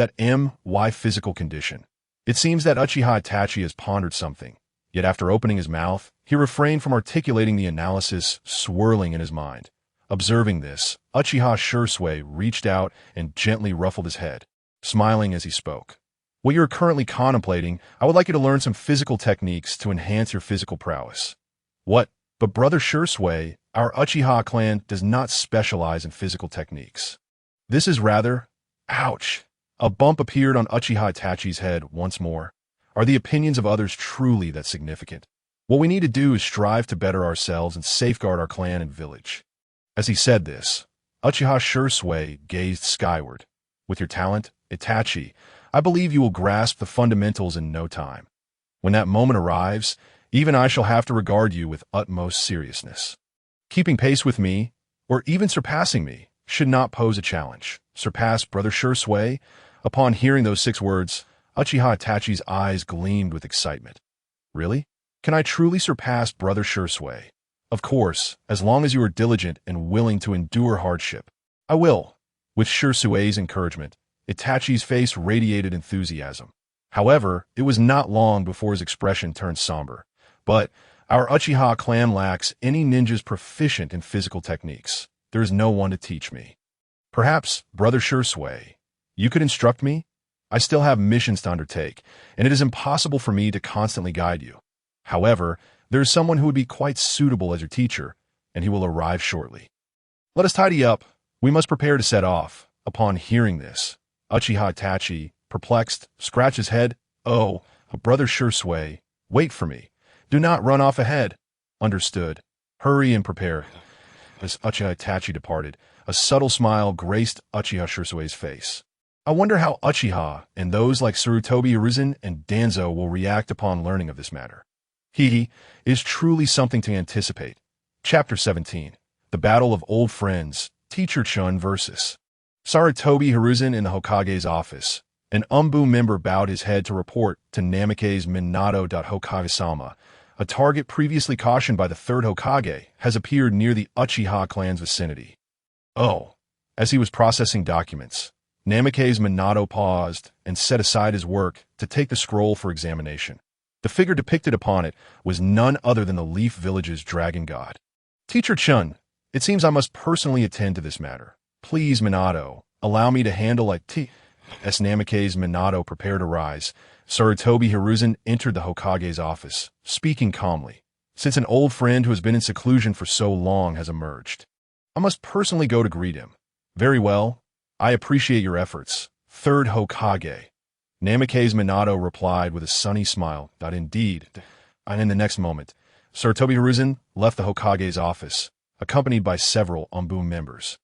Why physical condition?" It seems that Uchiha Itachi has pondered something, Yet after opening his mouth, he refrained from articulating the analysis swirling in his mind. Observing this, Uchiha Shisui reached out and gently ruffled his head, smiling as he spoke. What you are currently contemplating, I would like you to learn some physical techniques to enhance your physical prowess. What? But Brother Shisui, our Uchiha clan does not specialize in physical techniques. This is rather... Ouch! A bump appeared on Uchiha Itachi's head once more. Are the opinions of others truly that significant? What we need to do is strive to better ourselves and safeguard our clan and village. As he said this, Uchiha Shisui gazed skyward. With your talent, Itachi, I believe you will grasp the fundamentals in no time. When that moment arrives, even I shall have to regard you with utmost seriousness. Keeping pace with me, or even surpassing me, should not pose a challenge. Surpass Brother Shisui? Upon hearing those 6 words, Uchiha Itachi's eyes gleamed with excitement. Really? Can I truly surpass Brother Shisui? Of course, as long as you are diligent and willing to endure hardship. I will. With Shisui's encouragement, Itachi's face radiated enthusiasm. However, it was not long before his expression turned somber. But our Uchiha clan lacks any ninjas proficient in physical techniques. There is no one to teach me. Perhaps, Brother Shisui, you could instruct me? I still have missions to undertake, and it is impossible for me to constantly guide you. However, there is someone who would be quite suitable as your teacher, and he will arrive shortly. Let us tidy up. We must prepare to set off. Upon hearing this, Uchiha Itachi, perplexed, scratched his head. Oh, Brother Shisui, wait for me. Do not run off ahead. Understood. Hurry and prepare. As Uchiha Itachi departed, a subtle smile graced Uchiha Shisui's face. I wonder how Uchiha and those like Sarutobi Hiruzen and Danzo will react upon learning of this matter. He is truly something to anticipate. Chapter 17. The Battle of Old Friends, Teacher Chun versus Sarutobi Hiruzen in the Hokage's office. An Umbu member bowed his head to report to Namikaze Minato. Hokage-sama, a target previously cautioned by the 3rd Hokage, has appeared near the Uchiha clan's vicinity. Oh. As he was processing documents, Namikaze Minato paused and set aside his work to take the scroll for examination. The figure depicted upon it was none other than the Leaf Village's dragon god. Teacher Chun, it seems I must personally attend to this matter. Please, Minato, allow me to handle As Namikaze Minato prepared to rise, Sarutobi Hiruzen entered the Hokage's office, speaking calmly, since an old friend who has been in seclusion for so long has emerged. I must personally go to greet him. Very well. I appreciate your efforts. 3rd Hokage. Namikaze Minato replied with a sunny smile. Indeed. And in the next moment, Sarutobi Hiruzen left the Hokage's office, accompanied by several Umbu members.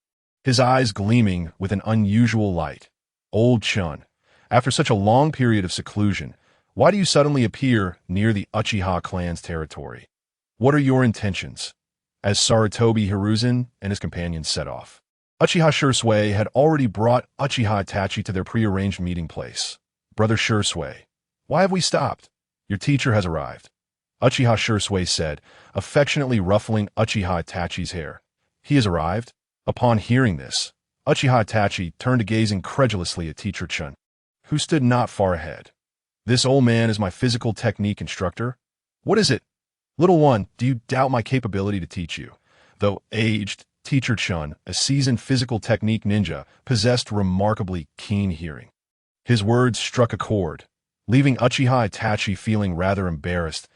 His eyes gleaming with an unusual light. Old Chun, after such a long period of seclusion, why do you suddenly appear near the Uchiha clan's territory? What are your intentions? As Sarutobi Hiruzen and his companions set off, Uchiha Shisui had already brought Uchiha Itachi to their prearranged meeting place. Brother Shisui, why have we stopped? Your teacher has arrived. Uchiha Shisui said, affectionately ruffling Uchiha Itachi's hair. He has arrived? Upon hearing this, Uchiha Itachi turned to gaze incredulously at Teacher Chun, who stood not far ahead. This old man is my physical technique instructor? What is it? Little one, do you doubt my capability to teach you? Though aged, Teacher Chun, a seasoned physical technique ninja, possessed remarkably keen hearing. His words struck a chord, leaving Uchiha Itachi feeling rather embarrassed.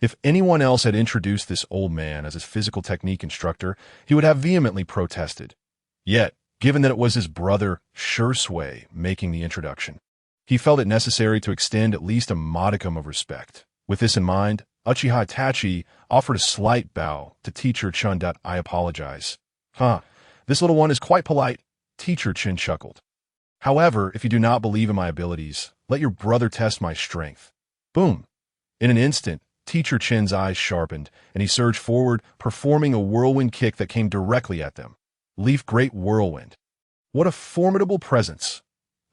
If anyone else had introduced this old man as his physical technique instructor, he would have vehemently protested. Yet, given that it was his brother, Shisui, making the introduction, he felt it necessary to extend at least a modicum of respect. With this in mind, Uchiha Itachi offered a slight bow to Teacher Chun. I apologize. This little one is quite polite, Teacher Chun chuckled. However, if you do not believe in my abilities, let your brother test my strength. Boom. In an instant, Teacher Chun's eyes sharpened, and he surged forward, performing a whirlwind kick that came directly at them. Leaf Great Whirlwind. What a formidable presence.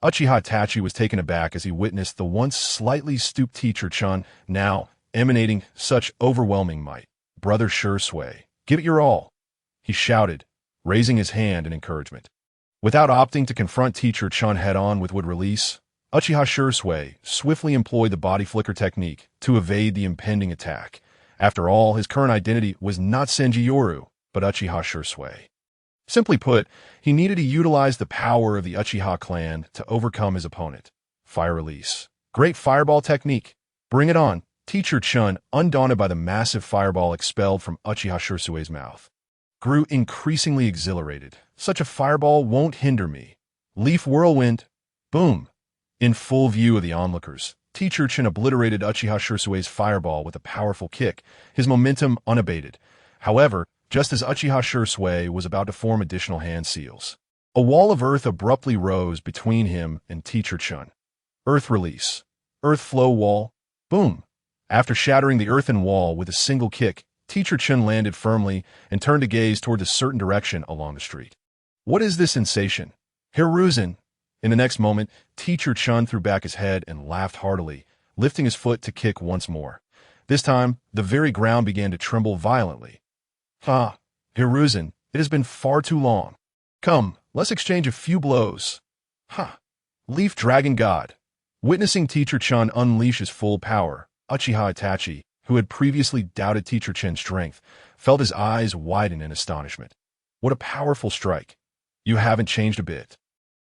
Uchiha Itachi was taken aback as he witnessed the once slightly stooped Teacher Chun now emanating such overwhelming might. Brother Shisui, give it your all, he shouted, raising his hand in encouragement. Without opting to confront Teacher Chun head-on with would release, Uchiha Shisui swiftly employed the body flicker technique to evade the impending attack. After all, his current identity was not Senji Yoru, but Uchiha Shisui. Simply put, he needed to utilize the power of the Uchiha clan to overcome his opponent. Fire release. Great fireball technique. Bring it on. Teacher Chun, undaunted by the massive fireball expelled from Uchiha Shisui's mouth, grew increasingly exhilarated. Such a fireball won't hinder me. Leaf whirlwind. Boom. In full view of the onlookers, Teacher Chun obliterated Uchiha Shisui's fireball with a powerful kick, his momentum unabated. However, just as Uchiha Shisui was about to form additional hand seals, a wall of earth abruptly rose between him and Teacher Chun. Earth release. Earth flow wall. Boom. After shattering the earthen wall with a single kick, Teacher Chun landed firmly and turned to gaze toward a certain direction along the street. What is this sensation? Hiruzen. In the next moment, Teacher Chun threw back his head and laughed heartily, lifting his foot to kick once more. This time, the very ground began to tremble violently. Ha! Hiruzen, it has been far too long. Come, let's exchange a few blows. Ha! Leaf Dragon God. Witnessing Teacher Chun unleash his full power, Uchiha Itachi, who had previously doubted Teacher Chun's strength, felt his eyes widen in astonishment. What a powerful strike. You haven't changed a bit.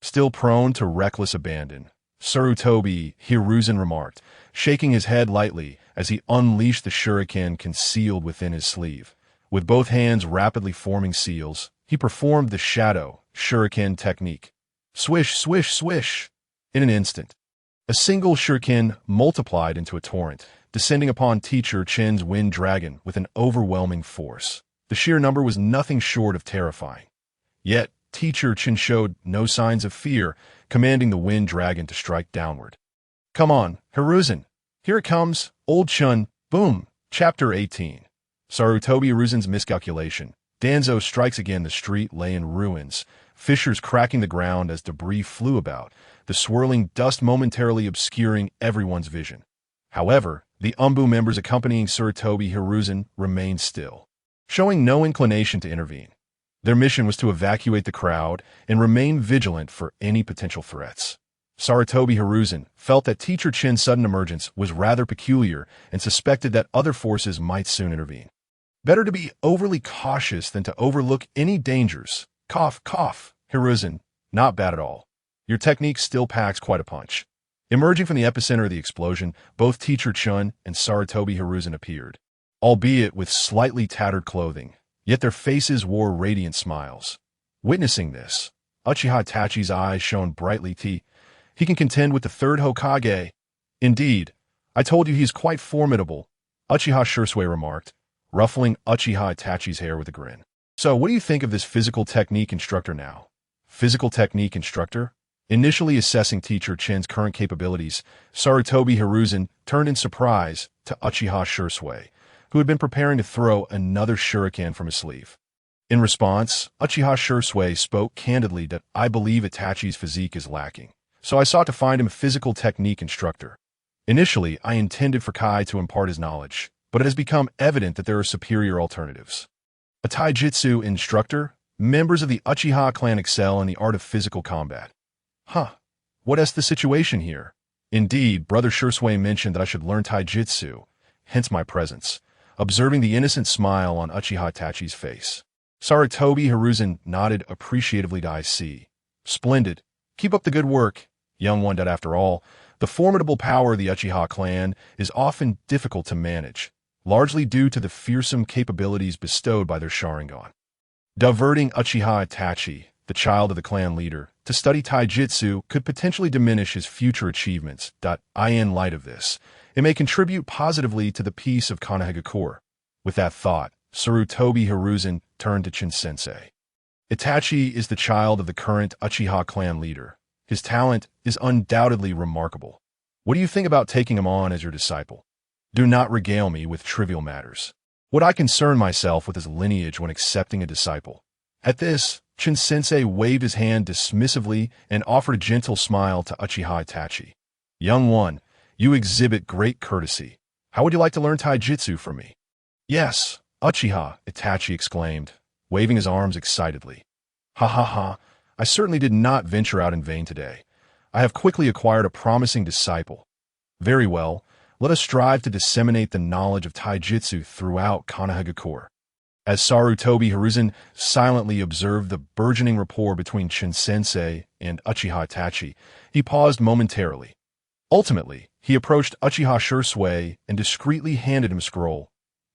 Still prone to reckless abandon, Sarutobi Hiruzen remarked, shaking his head lightly as he unleashed the shuriken concealed within his sleeve. With both hands rapidly forming seals, he performed the shadow shuriken technique. Swish, swish, swish. In an instant, a single shuriken multiplied into a torrent, descending upon Teacher Chun's wind dragon with an overwhelming force. The sheer number was nothing short of terrifying. Yet, Teacher Chun showed no signs of fear, commanding the wind dragon to strike downward. Come on, Hiruzen. Here it comes, old Chun. Boom. Chapter 18. Sarutobi Hiruzen's miscalculation. Danzo strikes again. The street lay in ruins, fissures cracking the ground as debris flew about, the swirling dust momentarily obscuring everyone's vision. However, the Umbu members accompanying Sarutobi Hiruzen remained still, showing no inclination to intervene. Their mission was to evacuate the crowd and remain vigilant for any potential threats. Sarutobi Hiruzen felt that Teacher Chun's sudden emergence was rather peculiar and suspected that other forces might soon intervene. Better to be overly cautious than to overlook any dangers. Cough, cough, Hiruzen. Not bad at all. Your technique still packs quite a punch. Emerging from the epicenter of the explosion, both Teacher Chun and Sarutobi Hiruzen appeared, albeit with slightly tattered clothing, yet their faces wore radiant smiles. Witnessing this, Uchiha Itachi's eyes shone brightly. He can contend with the third Hokage. Indeed, I told you he's quite formidable, Uchiha Shisui remarked, ruffling Uchiha Itachi's hair with a grin. So what do you think of this physical technique instructor now? Physical technique instructor? Initially assessing Teacher Chun's current capabilities, Sarutobi Hiruzen turned in surprise to Uchiha Shisui, who had been preparing to throw another shuriken from his sleeve. In response, Uchiha Shisui spoke candidly that I believe Itachi's physique is lacking, so I sought to find him a physical technique instructor. Initially, I intended for Kai to impart his knowledge, but it has become evident that there are superior alternatives. A taijutsu instructor? Members of the Uchiha clan excel in the art of physical combat. Huh. What is the situation here? Indeed, Brother Shisui mentioned that I should learn taijutsu, hence my presence. Observing the innocent smile on Uchiha Itachi's face, Sarutobi Hiruzen nodded appreciatively to I see. Splendid. Keep up the good work, young one. That after all, the formidable power of the Uchiha clan is often difficult to manage, largely due to the fearsome capabilities bestowed by their Sharingan. Diverting Uchiha Itachi, the child of the clan leader, to study taijutsu could potentially diminish his future achievements. In light of this, it may contribute positively to the peace of Konohagakure. With that thought, Sarutobi Hiruzen turned to Chun-sensei. Itachi is the child of the current Uchiha clan leader. His talent is undoubtedly remarkable. What do you think about taking him on as your disciple? Do not regale me with trivial matters. Would I concern myself with his lineage when accepting a disciple? At this, Chun-sensei waved his hand dismissively and offered a gentle smile to Uchiha Itachi. Young one, you exhibit great courtesy. How would you like to learn taijutsu from me? Yes, Uchiha, Itachi exclaimed, waving his arms excitedly. Ha ha ha, I certainly did not venture out in vain today. I have quickly acquired a promising disciple. Very well, let us strive to disseminate the knowledge of taijutsu throughout Konohagakure. As Sarutobi Hiruzen silently observed the burgeoning rapport between Shin-sensei and Uchiha Itachi, he paused momentarily. Ultimately, he approached Uchiha Shisui and discreetly handed him a scroll.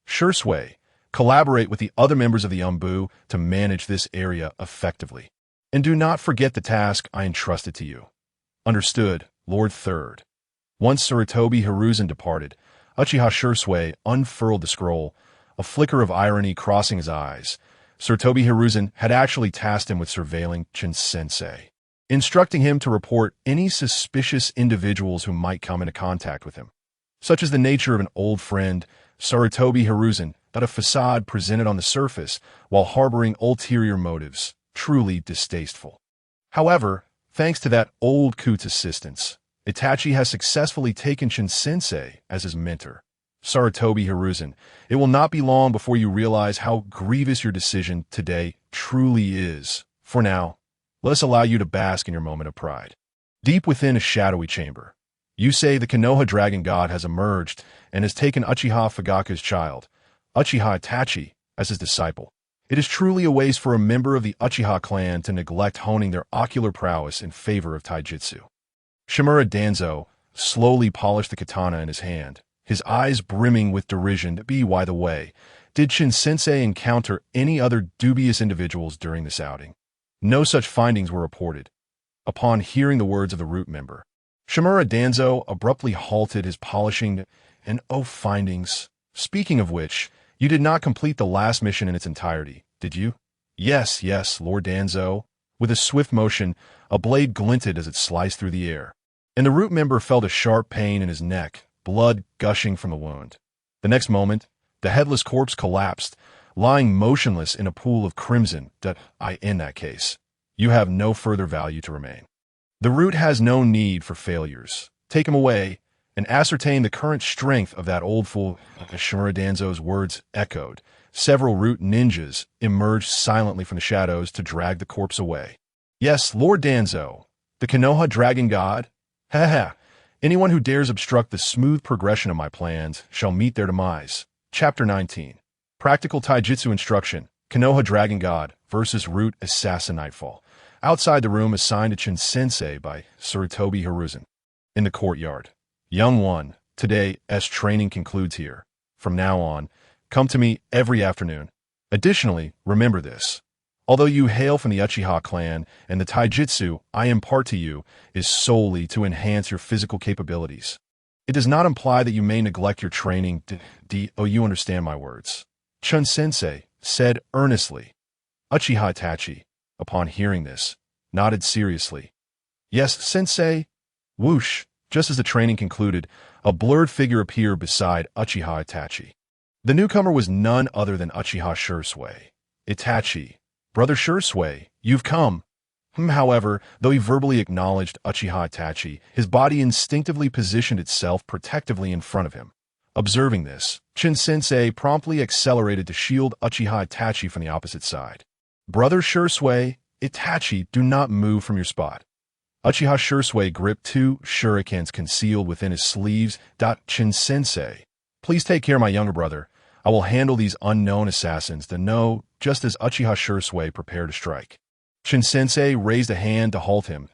Shisui, collaborate with the other members of the Umbu to manage this area effectively. And do not forget the task I entrusted to you. Understood, Lord Third. Once Sarutobi Hiruzen departed, Uchiha Shisui unfurled the scroll, a flicker of irony crossing his eyes. Sarutobi Hiruzen had actually tasked him with surveilling Shin-sensei, instructing him to report any suspicious individuals who might come into contact with him. Such is the nature of an old friend, Sarutobi Hiruzen, that a facade presented on the surface while harboring ulterior motives, truly distasteful. However, thanks to that old coot's assistance, Itachi has successfully taken Shin-sensei as his mentor. Sarutobi Hiruzen, it will not be long before you realize how grievous your decision today truly is. For now, let us allow you to bask in your moment of pride. Deep within a shadowy chamber, you say the Konoha dragon god has emerged and has taken Uchiha Fugaka's child, Uchiha Itachi, as his disciple. It is truly a waste for a member of the Uchiha clan to neglect honing their ocular prowess in favor of taijutsu. Shimura Danzo slowly polished the katana in his hand, his eyes brimming with derision. By the way, did Shin-sensei encounter any other dubious individuals during this outing? No such findings were reported. Upon hearing the words of the root member, Shimura Danzo abruptly halted his polishing and findings. Speaking of which, you did not complete the last mission in its entirety, did you? Yes, Lord Danzo. With a swift motion, a blade glinted as it sliced through the air, and the root member felt a sharp pain in his neck, blood gushing from the wound. The next moment, the headless corpse collapsed, lying motionless in a pool of crimson. In that case, you have no further value to remain. The root has no need for failures. Take him away and ascertain the current strength of that old fool. As Shimura Danzo's words echoed, several root ninjas emerged silently from the shadows to drag the corpse away. Yes, Lord Danzo, the Konoha dragon god? Anyone who dares obstruct the smooth progression of my plans shall meet their demise. Chapter 19. Practical Taijutsu Instruction, Konoha Dragon God versus Root Assassin Nightfall. Outside the room assigned to Shin-sensei by Sarutobi Hiruzen. In the courtyard. Young one, today, as training concludes here. From now on, come to me every afternoon. Additionally, remember this. Although you hail from the Uchiha clan, and the taijutsu I impart to you is solely to enhance your physical capabilities, it does not imply that you may neglect your training. You understand my words. Shin-sensei said earnestly. Uchiha Itachi, upon hearing this, nodded seriously. Yes, sensei. Whoosh, just as the training concluded, a blurred figure appeared beside Uchiha Itachi. The newcomer was none other than Uchiha Shisui. Itachi, Brother Shisui, you've come. However, though he verbally acknowledged Uchiha Itachi, his body instinctively positioned itself protectively in front of him. Observing this, Shin-sensei promptly accelerated to shield Uchiha Itachi from the opposite side. Brother Shisui, Itachi, do not move from your spot. Uchiha Shisui gripped two shurikens concealed within his sleeves. Shin-sensei, please take care of my younger brother. I will handle these unknown assassins to know, just as Uchiha Shisui prepared to strike. Shin-sensei raised a hand to halt him.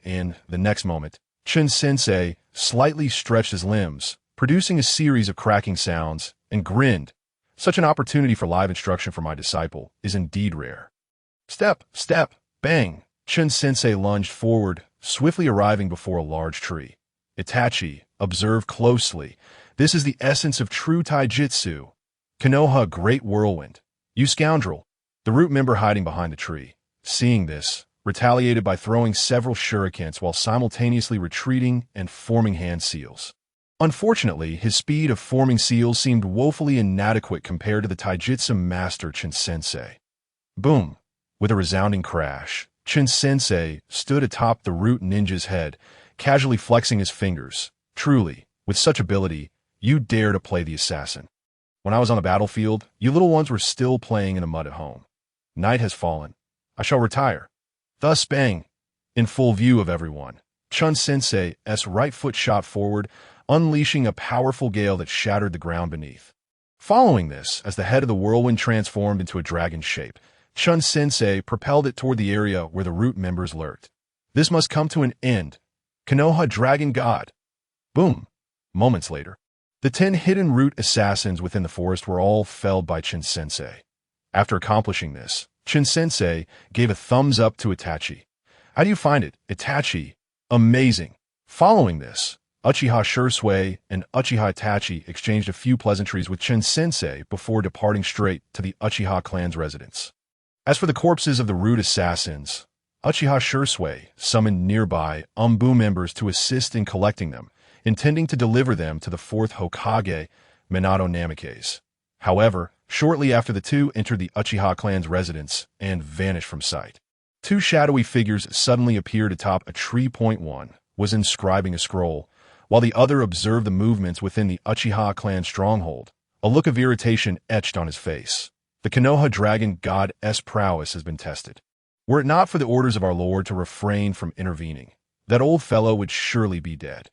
In the next moment, Shin-sensei slightly stretched his limbs, producing a series of cracking sounds, and grinned. Such an opportunity for live instruction for my disciple is indeed rare. Step, bang! Shin-sensei lunged forward, swiftly arriving before a large tree. Itachi, observe closely. This is the essence of true taijutsu. Konoha Great Whirlwind. You scoundrel! The root member hiding behind the tree, seeing this, retaliated by throwing several shurikens while simultaneously retreating and forming hand seals. Unfortunately, his speed of forming seals seemed woefully inadequate compared to the taijutsu master Shin-sensei. Boom! With a resounding crash, Shin-sensei stood atop the root ninja's head, casually flexing his fingers. Truly, with such ability, you dare to play the assassin. When I was on the battlefield, you little ones were still playing in the mud at home. Night has fallen. I shall retire. Thus bang, in full view of everyone, Chun-sensei's right foot shot forward, unleashing a powerful gale that shattered the ground beneath. Following this, as the head of the whirlwind transformed into a dragon shape, Chun-sensei propelled it toward the area where the root members lurked. This must come to an end. Konoha Dragon God. Boom. Moments later, the 10 hidden root assassins within the forest were all felled by Chun-sensei. After accomplishing this, Chun-sensei gave a thumbs up to Itachi. How do you find it, Itachi? Amazing. Following this, Uchiha Shisui and Uchiha Itachi exchanged a few pleasantries with Chun-sensei before departing straight to the Uchiha clan's residence. As for the corpses of the root assassins, Uchiha Shisui summoned nearby Umbu members to assist in collecting them, intending to deliver them to the 4th Hokage, Minato Namikaze. However, shortly after the two entered the Uchiha clan's residence and vanished from sight, two shadowy figures suddenly appeared atop a tree. One was inscribing a scroll, while the other observed the movements within the Uchiha clan stronghold. A look of irritation etched on his face. The Konoha Dragon God's prowess has been tested. Were it not for the orders of our Lord to refrain from intervening, that old fellow would surely be dead.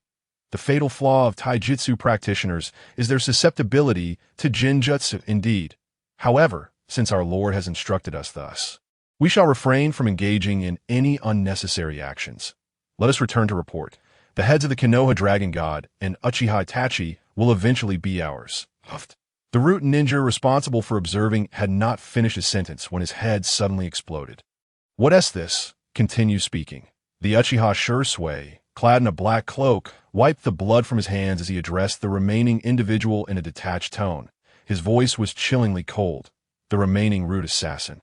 The fatal flaw of taijutsu practitioners is their susceptibility to genjutsu indeed. However, since our Lord has instructed us thus, we shall refrain from engaging in any unnecessary actions. Let us return to report. The heads of the Konoha Dragon God and Uchiha Itachi will eventually be ours. The root ninja responsible for observing had not finished his sentence when his head suddenly exploded. What's this? Continued speaking. The Uchiha Shisui, clad in a black cloak, wiped the blood from his hands as he addressed the remaining individual in a detached tone. His voice was chillingly cold. The remaining root assassin,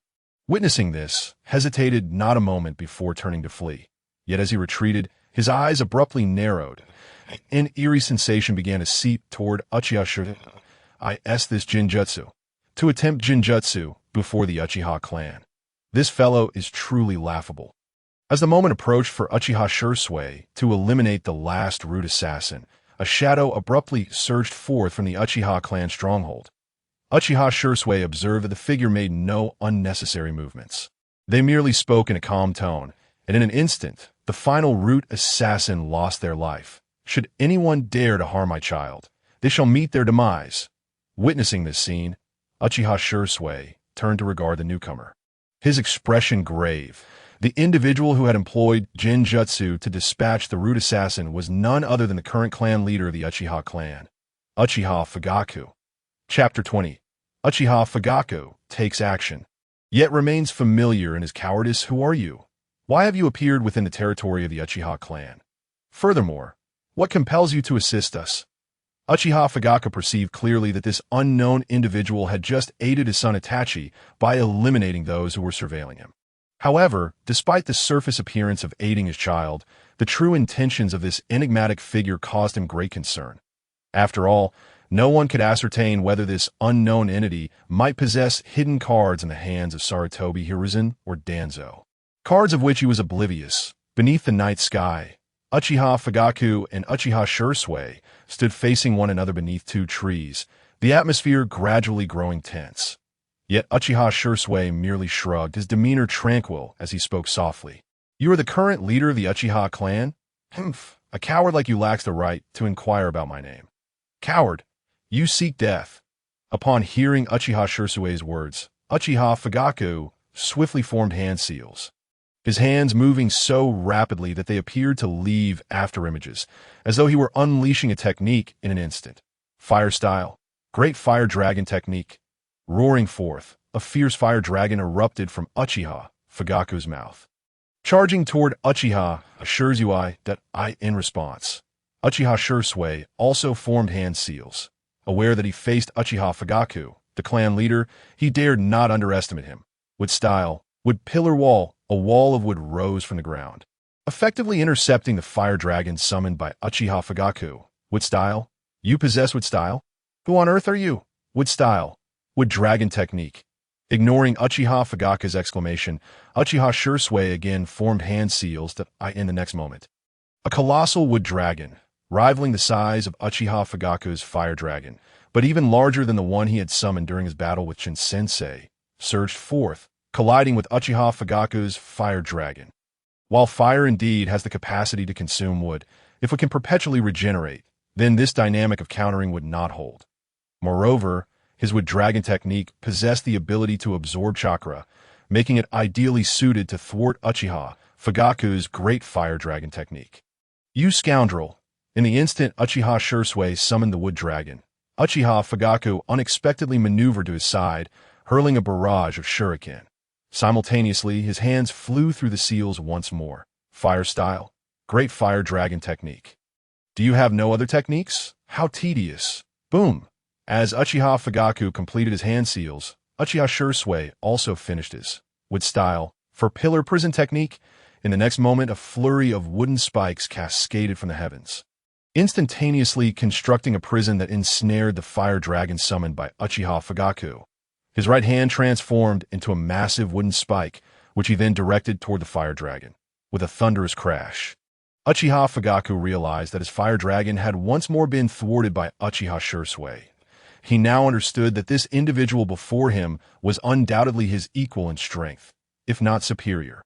witnessing this, hesitated not a moment before turning to flee. Yet as he retreated, his eyes abruptly narrowed. An eerie sensation began to seep toward Uchiha Shisui. This genjutsu. To attempt genjutsu before the Uchiha clan. This fellow is truly laughable. As the moment approached for Uchiha Shisui to eliminate the last root assassin, a shadow abruptly surged forth from the Uchiha clan stronghold. Uchiha Shisui observed that the figure made no unnecessary movements. They merely spoke in a calm tone, and in an instant, the final root assassin lost their life. Should anyone dare to harm my child, they shall meet their demise. Witnessing this scene, Uchiha Shisui turned to regard the newcomer. His expression grave. The individual who had employed genjutsu to dispatch the root assassin was none other than the current clan leader of the Uchiha clan, Uchiha Fugaku. Chapter 20. Uchiha Fugaku takes action, yet remains familiar in his cowardice. Who are you? Why have you appeared within the territory of the Uchiha clan? Furthermore, what compels you to assist us? Uchiha Fugaku perceived clearly that this unknown individual had just aided his son Itachi by eliminating those who were surveilling him. However, despite the surface appearance of aiding his child, the true intentions of this enigmatic figure caused him great concern. After all, no one could ascertain whether this unknown entity might possess hidden cards in the hands of Sarutobi Hiruzen or Danzo. Cards of which he was oblivious. Beneath the night sky, Uchiha Fugaku and Uchiha Shisui stood facing one another beneath two trees, the atmosphere gradually growing tense. Yet Uchiha Shisui merely shrugged, his demeanor tranquil as he spoke softly. You are the current leader of the Uchiha clan? Humph, a coward like you lacks the right to inquire about my name. Coward, you seek death. Upon hearing Uchiha Shisui's words, Uchiha Fugaku swiftly formed hand seals, his hands moving so rapidly that they appeared to leave after images, as though he were unleashing a technique in an instant. Fire style, great fire dragon technique. Roaring forth, a fierce fire dragon erupted from Uchiha Fugaku's mouth. Charging toward Uchiha Shisui that in response. Uchiha Shisui also formed hand seals. Aware that he faced Uchiha Fugaku, the clan leader, he dared not underestimate him. With style, wood pillar wall, a wall of wood rose from the ground, effectively intercepting the fire dragon summoned by Uchiha Fugaku. With style? You possess wood style? Who on earth are you? Wood style. Wood dragon technique. Ignoring Uchiha Fugaku's exclamation, Uchiha Shisui again formed hand seals that in the next moment. A colossal wood dragon, rivaling the size of Uchiha Fugaku's fire dragon, but even larger than the one he had summoned during his battle with Chun-sensei, surged forth, colliding with Uchiha Fugaku's fire dragon. While fire indeed has the capacity to consume wood, if it can perpetually regenerate, then this dynamic of countering would not hold. Moreover, his wood dragon technique possessed the ability to absorb chakra, making it ideally suited to thwart Uchiha Fugaku's great fire dragon technique. You scoundrel! In the instant Uchiha Shisui summoned the wood dragon, Uchiha Fugaku unexpectedly maneuvered to his side, hurling a barrage of shuriken. Simultaneously, his hands flew through the seals once more. Fire style. Great fire dragon technique. Do you have no other techniques? How tedious. Boom! As Uchiha Fugaku completed his hand seals, Uchiha Shisui also finished his wood style for pillar prison technique. In the next moment, a flurry of wooden spikes cascaded from the heavens, instantaneously constructing a prison that ensnared the fire dragon summoned by Uchiha Fugaku. His right hand transformed into a massive wooden spike, which he then directed toward the fire dragon. With a thunderous crash, Uchiha Fugaku realized that his fire dragon had once more been thwarted by Uchiha Shisui. He now understood that this individual before him was undoubtedly his equal in strength, if not superior.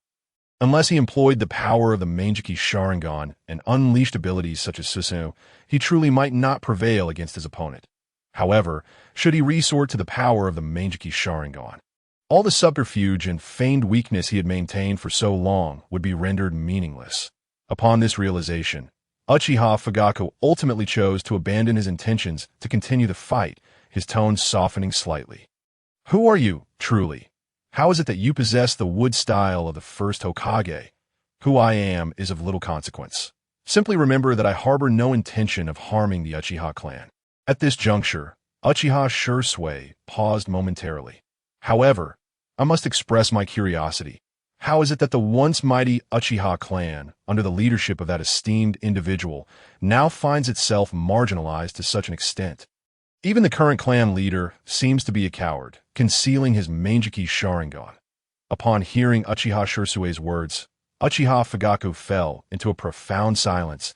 Unless he employed the power of the Manjiki Sharingan and unleashed abilities such as Susu, he truly might not prevail against his opponent. However, should he resort to the power of the Manjiki Sharingan, all the subterfuge and feigned weakness he had maintained for so long would be rendered meaningless. Upon this realization, Uchiha Fugaku ultimately chose to abandon his intentions to continue the fight, his tone softening slightly. Who are you, truly? How is it that you possess the wood style of the first Hokage? Who I am is of little consequence. Simply remember that I harbor no intention of harming the Uchiha clan. At this juncture, Uchiha Shisui paused momentarily. However, I must express my curiosity. How is it that the once mighty Uchiha clan, under the leadership of that esteemed individual, now finds itself marginalized to such an extent? Even the current clan leader seems to be a coward, concealing his Manjiki Sharingan. Upon hearing Uchiha Shisui's words, Uchiha Fugaku fell into a profound silence.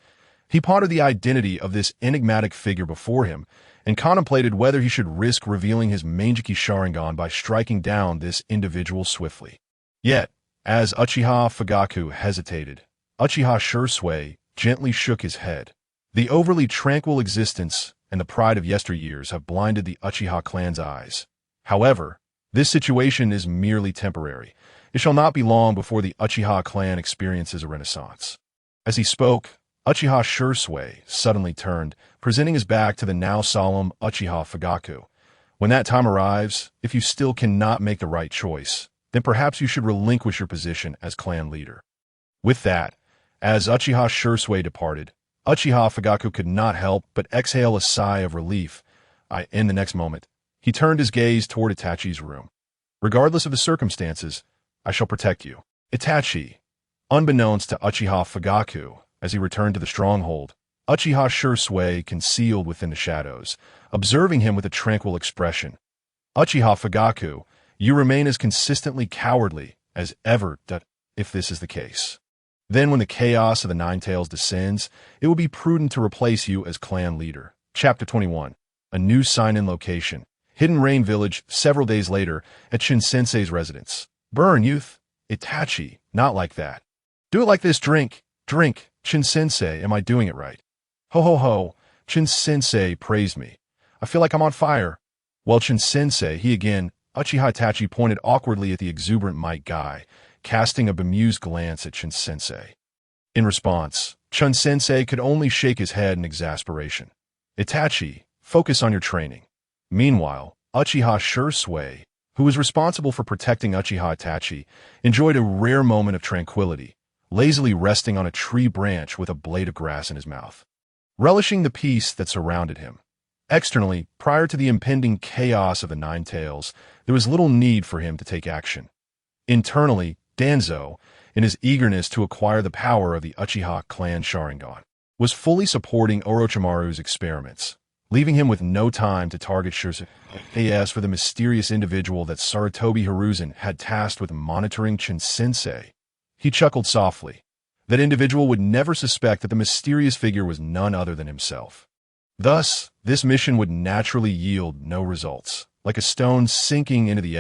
He pondered the identity of this enigmatic figure before him and contemplated whether he should risk revealing his Manjiki Sharingan by striking down this individual swiftly. Yet, as Uchiha Fugaku hesitated, Uchiha Shisui gently shook his head. The overly tranquil existence and the pride of yesteryears have blinded the Uchiha clan's eyes. However, this situation is merely temporary. It shall not be long before the Uchiha clan experiences a renaissance. As he spoke, Uchiha Shisui suddenly turned, presenting his back to the now solemn Uchiha Fugaku. When that time arrives, if you still cannot make the right choice, then perhaps you should relinquish your position as clan leader. With that, as Uchiha Shisui departed, Uchiha Fugaku could not help but exhale a sigh of relief. In the next moment, he turned his gaze toward Itachi's room. Regardless of the circumstances, I shall protect you. Itachi, unbeknownst to Uchiha Fugaku, as he returned to the stronghold, Uchiha Shisui concealed within the shadows, observing him with a tranquil expression. Uchiha Fugaku, you remain as consistently cowardly as ever, if this is the case. Then when the chaos of the Nine Tails descends, it will be prudent to replace you as clan leader. Chapter 21. A new sign-in location. Hidden Rain Village, several days later, at Shin-sensei's residence. Burn, youth. Itachi, not like that. Do it like this, drink. Drink. Shin-sensei, am I doing it right? Ho ho ho. Shin-sensei praised me. I feel like I'm on fire. Well, Shin-sensei, he again. Uchiha Itachi pointed awkwardly at the exuberant Might guy, casting a bemused glance at Shin-sensei. In response, Shin-sensei could only shake his head in exasperation. Itachi, focus on your training. Meanwhile, Uchiha Shisui, who was responsible for protecting Uchiha Itachi, enjoyed a rare moment of tranquility, lazily resting on a tree branch with a blade of grass in his mouth, relishing the peace that surrounded him. Externally, prior to the impending chaos of the Nine Tails, there was little need for him to take action. Internally, Danzo, in his eagerness to acquire the power of the Uchiha clan Sharingan, was fully supporting Orochimaru's experiments, leaving him with no time to target Shisui for the mysterious individual that Sarutobi Hiruzen had tasked with monitoring Shin-sensei. He chuckled softly. That individual would never suspect that the mysterious figure was none other than himself. Thus, this mission would naturally yield no results, like a stone sinking into the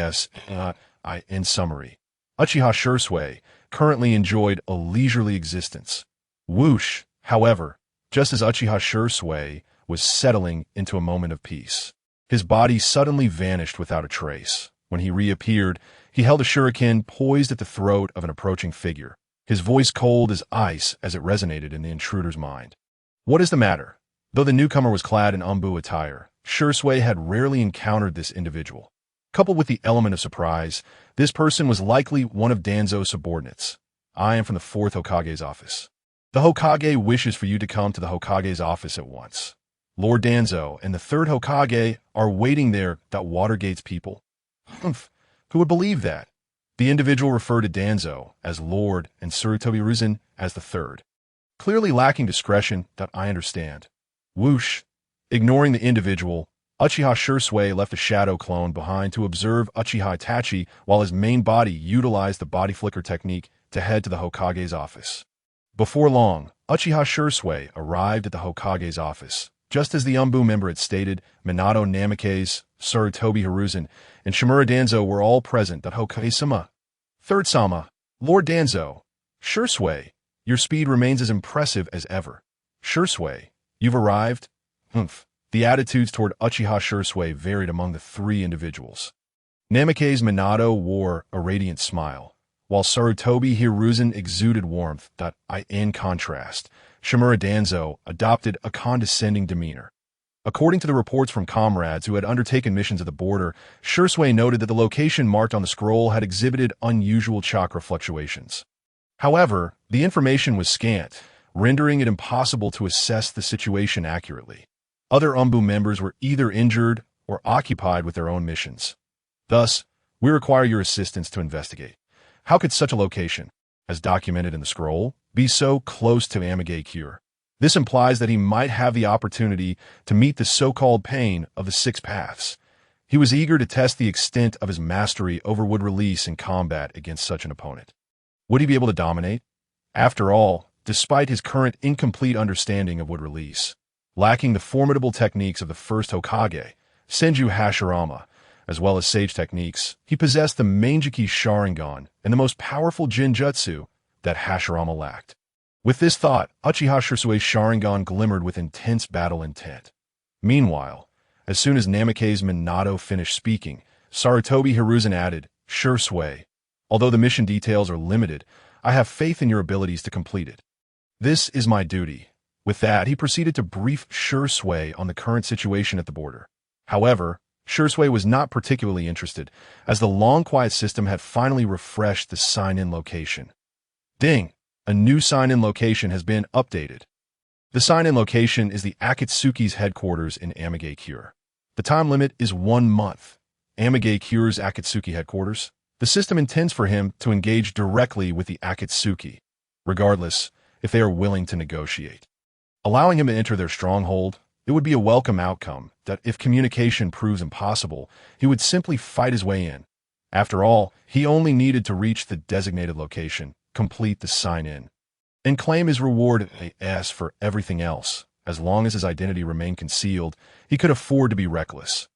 In summary, Uchiha Shisui, currently enjoyed a leisurely existence. Whoosh, however, just as Uchiha Shisui was settling into a moment of peace, his body suddenly vanished without a trace. When he reappeared, he held a shuriken poised at the throat of an approaching figure, his voice cold as ice as it resonated in the intruder's mind. What is the matter? Though the newcomer was clad in Umbu attire, Shisui had rarely encountered this individual. Coupled with the element of surprise, this person was likely one of Danzo's subordinates. I am from the 4th Hokage's office. The Hokage wishes for you to come to the Hokage's office at once. Lord Danzo and the 3rd Hokage are waiting there. Watergate's people. Humph, who would believe that? The individual referred to Danzo as Lord and Sarutobi Hiruzen as the 3rd. Clearly lacking discretion. I understand. Whoosh. Ignoring the individual, Uchiha Shisui left a shadow clone behind to observe Uchiha Itachi while his main body utilized the body flicker technique to head to the Hokage's office. Before long, Uchiha Shisui arrived at the Hokage's office. Just as the Umbu member had stated, Minato Namikaze, Sarutobi Hiruzen, and Shimura Danzo were all present. Hokage-sama. 3rd Sama, Lord Danzo. Shisui, your speed remains as impressive as ever. Shisui, you've arrived? Humph. The attitudes toward Uchiha Shisui varied among the 3 individuals. Namikaze Minato wore a radiant smile, while Sarutobi Hiruzen exuded warmth. In contrast, Shimura Danzo adopted a condescending demeanor. According to the reports from comrades who had undertaken missions at the border, Shisui noted that the location marked on the scroll had exhibited unusual chakra fluctuations. However, the information was scant, rendering it impossible to assess the situation accurately. Other Umbu members were either injured or occupied with their own missions. Thus, we require your assistance to investigate. How could such a location, as documented in the scroll, be so close to Amigay-cure? This implies that he might have the opportunity to meet the so-called pain of the 6 paths. He was eager to test the extent of his mastery over wood release in combat against such an opponent. Would he be able to dominate? After all, despite his current incomplete understanding of wood release, lacking the formidable techniques of the 1st Hokage, Senju Hashirama, as well as sage techniques, he possessed the Manjiki Sharingan and the most powerful Jinjutsu that Hashirama lacked. With this thought, Uchiha Shisui's Sharingan glimmered with intense battle intent. Meanwhile, as soon as Namikaze Minato finished speaking, Sarutobi Hiruzen added, Shisui, although the mission details are limited, I have faith in your abilities to complete it. This is my duty. With that, he proceeded to brief Shisui on the current situation at the border. However, Shisui was not particularly interested, as the long quiet system had finally refreshed the sign-in location. Ding! A new sign-in location has been updated. The sign-in location is the Akatsuki's headquarters in Amigay-cure. The time limit is 1 month. Amigay-cure's Akatsuki headquarters. The system intends for him to engage directly with the Akatsuki, regardless if they are willing to negotiate. Allowing him to enter their stronghold, it would be a welcome outcome that if communication proves impossible, he would simply fight his way in. After all, he only needed to reach the designated location, complete the sign-in, and claim his reward as for everything else. As long as his identity remained concealed, he could afford to be reckless.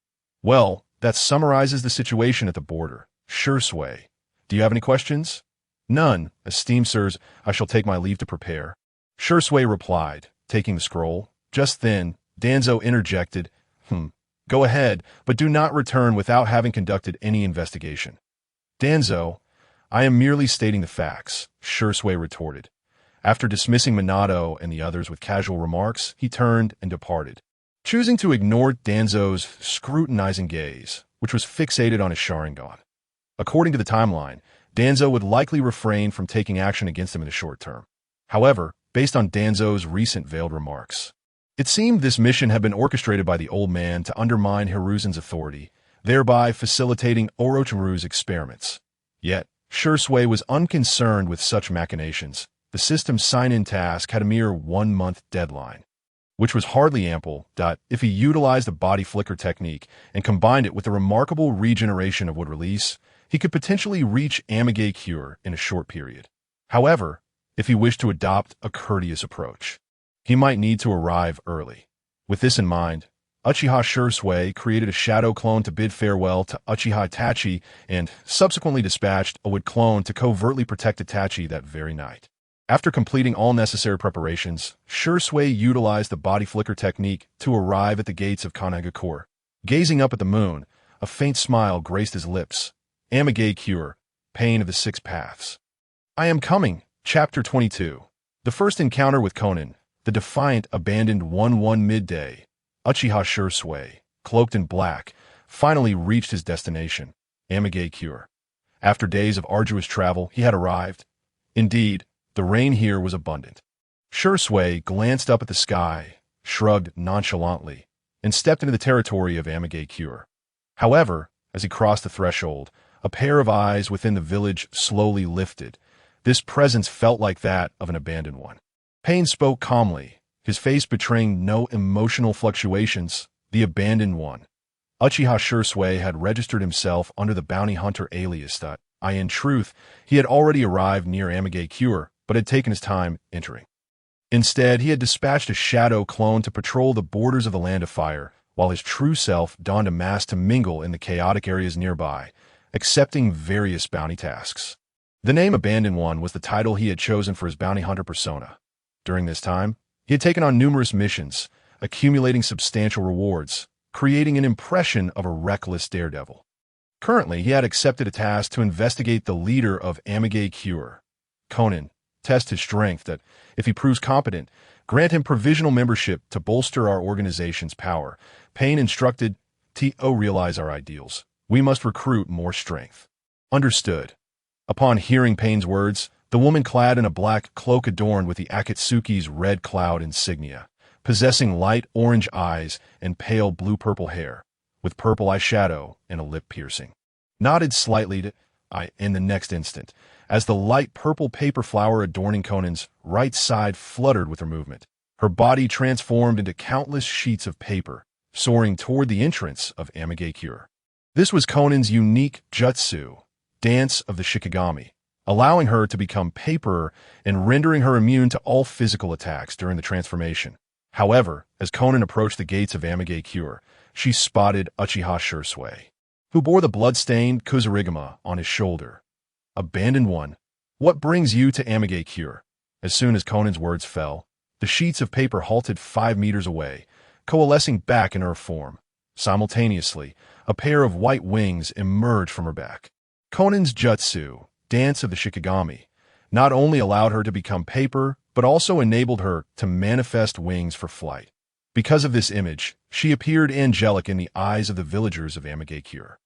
Well, that summarizes the situation at the border. Shisui, do you have any questions? None, esteemed sirs, I shall take my leave to prepare. Shisui replied, taking the scroll. Just then, Danzo interjected, Go ahead, but do not return without having conducted any investigation. Danzo, I am merely stating the facts, Shisui retorted. After dismissing Minato and the others with casual remarks, he turned and departed, choosing to ignore Danzo's scrutinizing gaze, which was fixated on his Sharingan. According to the timeline, Danzo would likely refrain from taking action against him in the short term. However, based on Danzo's recent veiled remarks, it seemed this mission had been orchestrated by the old man to undermine Hiruzen's authority, thereby facilitating Orochimaru's experiments. Yet, Shisui was unconcerned with such machinations. The system's sign-in task had a mere 1-month deadline, which was hardly ample. If he utilized a body flicker technique and combined it with the remarkable regeneration of wood release, he could potentially reach Amigay-cure in a short period. However, if he wished to adopt a courteous approach, he might need to arrive early. With this in mind, Uchiha Shisui created a shadow clone to bid farewell to Uchiha Itachi and subsequently dispatched a wood clone to covertly protect Itachi that very night. After completing all necessary preparations, Shisui utilized the body flicker technique to arrive at the gates of Kanagakur. Gazing up at the moon, a faint smile graced his lips. Amigay Cure, Pain of the Six Paths. I am coming, Chapter 22. The first encounter with Konan, the defiant abandoned 1-1 midday. Uchiha Shisui, cloaked in black, finally reached his destination, Amigay Cure. After days of arduous travel, he had arrived. Indeed, the rain here was abundant. Shisui glanced up at the sky, shrugged nonchalantly, and stepped into the territory of Amigay Cure. However, as he crossed the threshold, a pair of eyes within the village slowly lifted. This presence felt like that of an abandoned one. Pain spoke calmly, his face betraying no emotional fluctuations. The abandoned one. Uchiha Shisui had registered himself under the bounty hunter alias that, in truth, he had already arrived near Amigay Cure, but had taken his time entering. Instead, he had dispatched a shadow clone to patrol the borders of the Land of Fire, while his true self donned a mask to mingle in the chaotic areas nearby, accepting various bounty tasks. The name Abandoned One was the title he had chosen for his bounty hunter persona. During this time, he had taken on numerous missions, accumulating substantial rewards, creating an impression of a reckless daredevil. Currently, he had accepted a task to investigate the leader of Amigay Cure, Konan, test his strength that, if he proves competent, grant him provisional membership to bolster our organization's power. Pain instructed, to realize our ideals, we must recruit more strength. Understood. Upon hearing Pain's words, the woman clad in a black cloak adorned with the Akatsuki's red cloud insignia, possessing light orange eyes and pale blue-purple hair, with purple eyeshadow and a lip piercing, nodded slightly to in the next instant, as the light purple paper flower adorning Konan's right side fluttered with her movement. Her body transformed into countless sheets of paper, soaring toward the entrance of Amigay Cure. This was Konan's unique jutsu, dance of the Shikigami, allowing her to become paper and rendering her immune to all physical attacks during the transformation. However, as Konan approached the gates of Amigay Cure, she spotted Uchiha Shisui, who bore the blood-stained Kusarigama on his shoulder. Abandoned One, what brings you to Amigay Cure? As soon as Konan's words fell, the sheets of paper halted 5 meters away, coalescing back in her form. Simultaneously, a pair of white wings emerged from her back. Konan's jutsu, dance of the Shikigami, not only allowed her to become paper, but also enabled her to manifest wings for flight. Because of this image, she appeared angelic in the eyes of the villagers of Amigay Cure.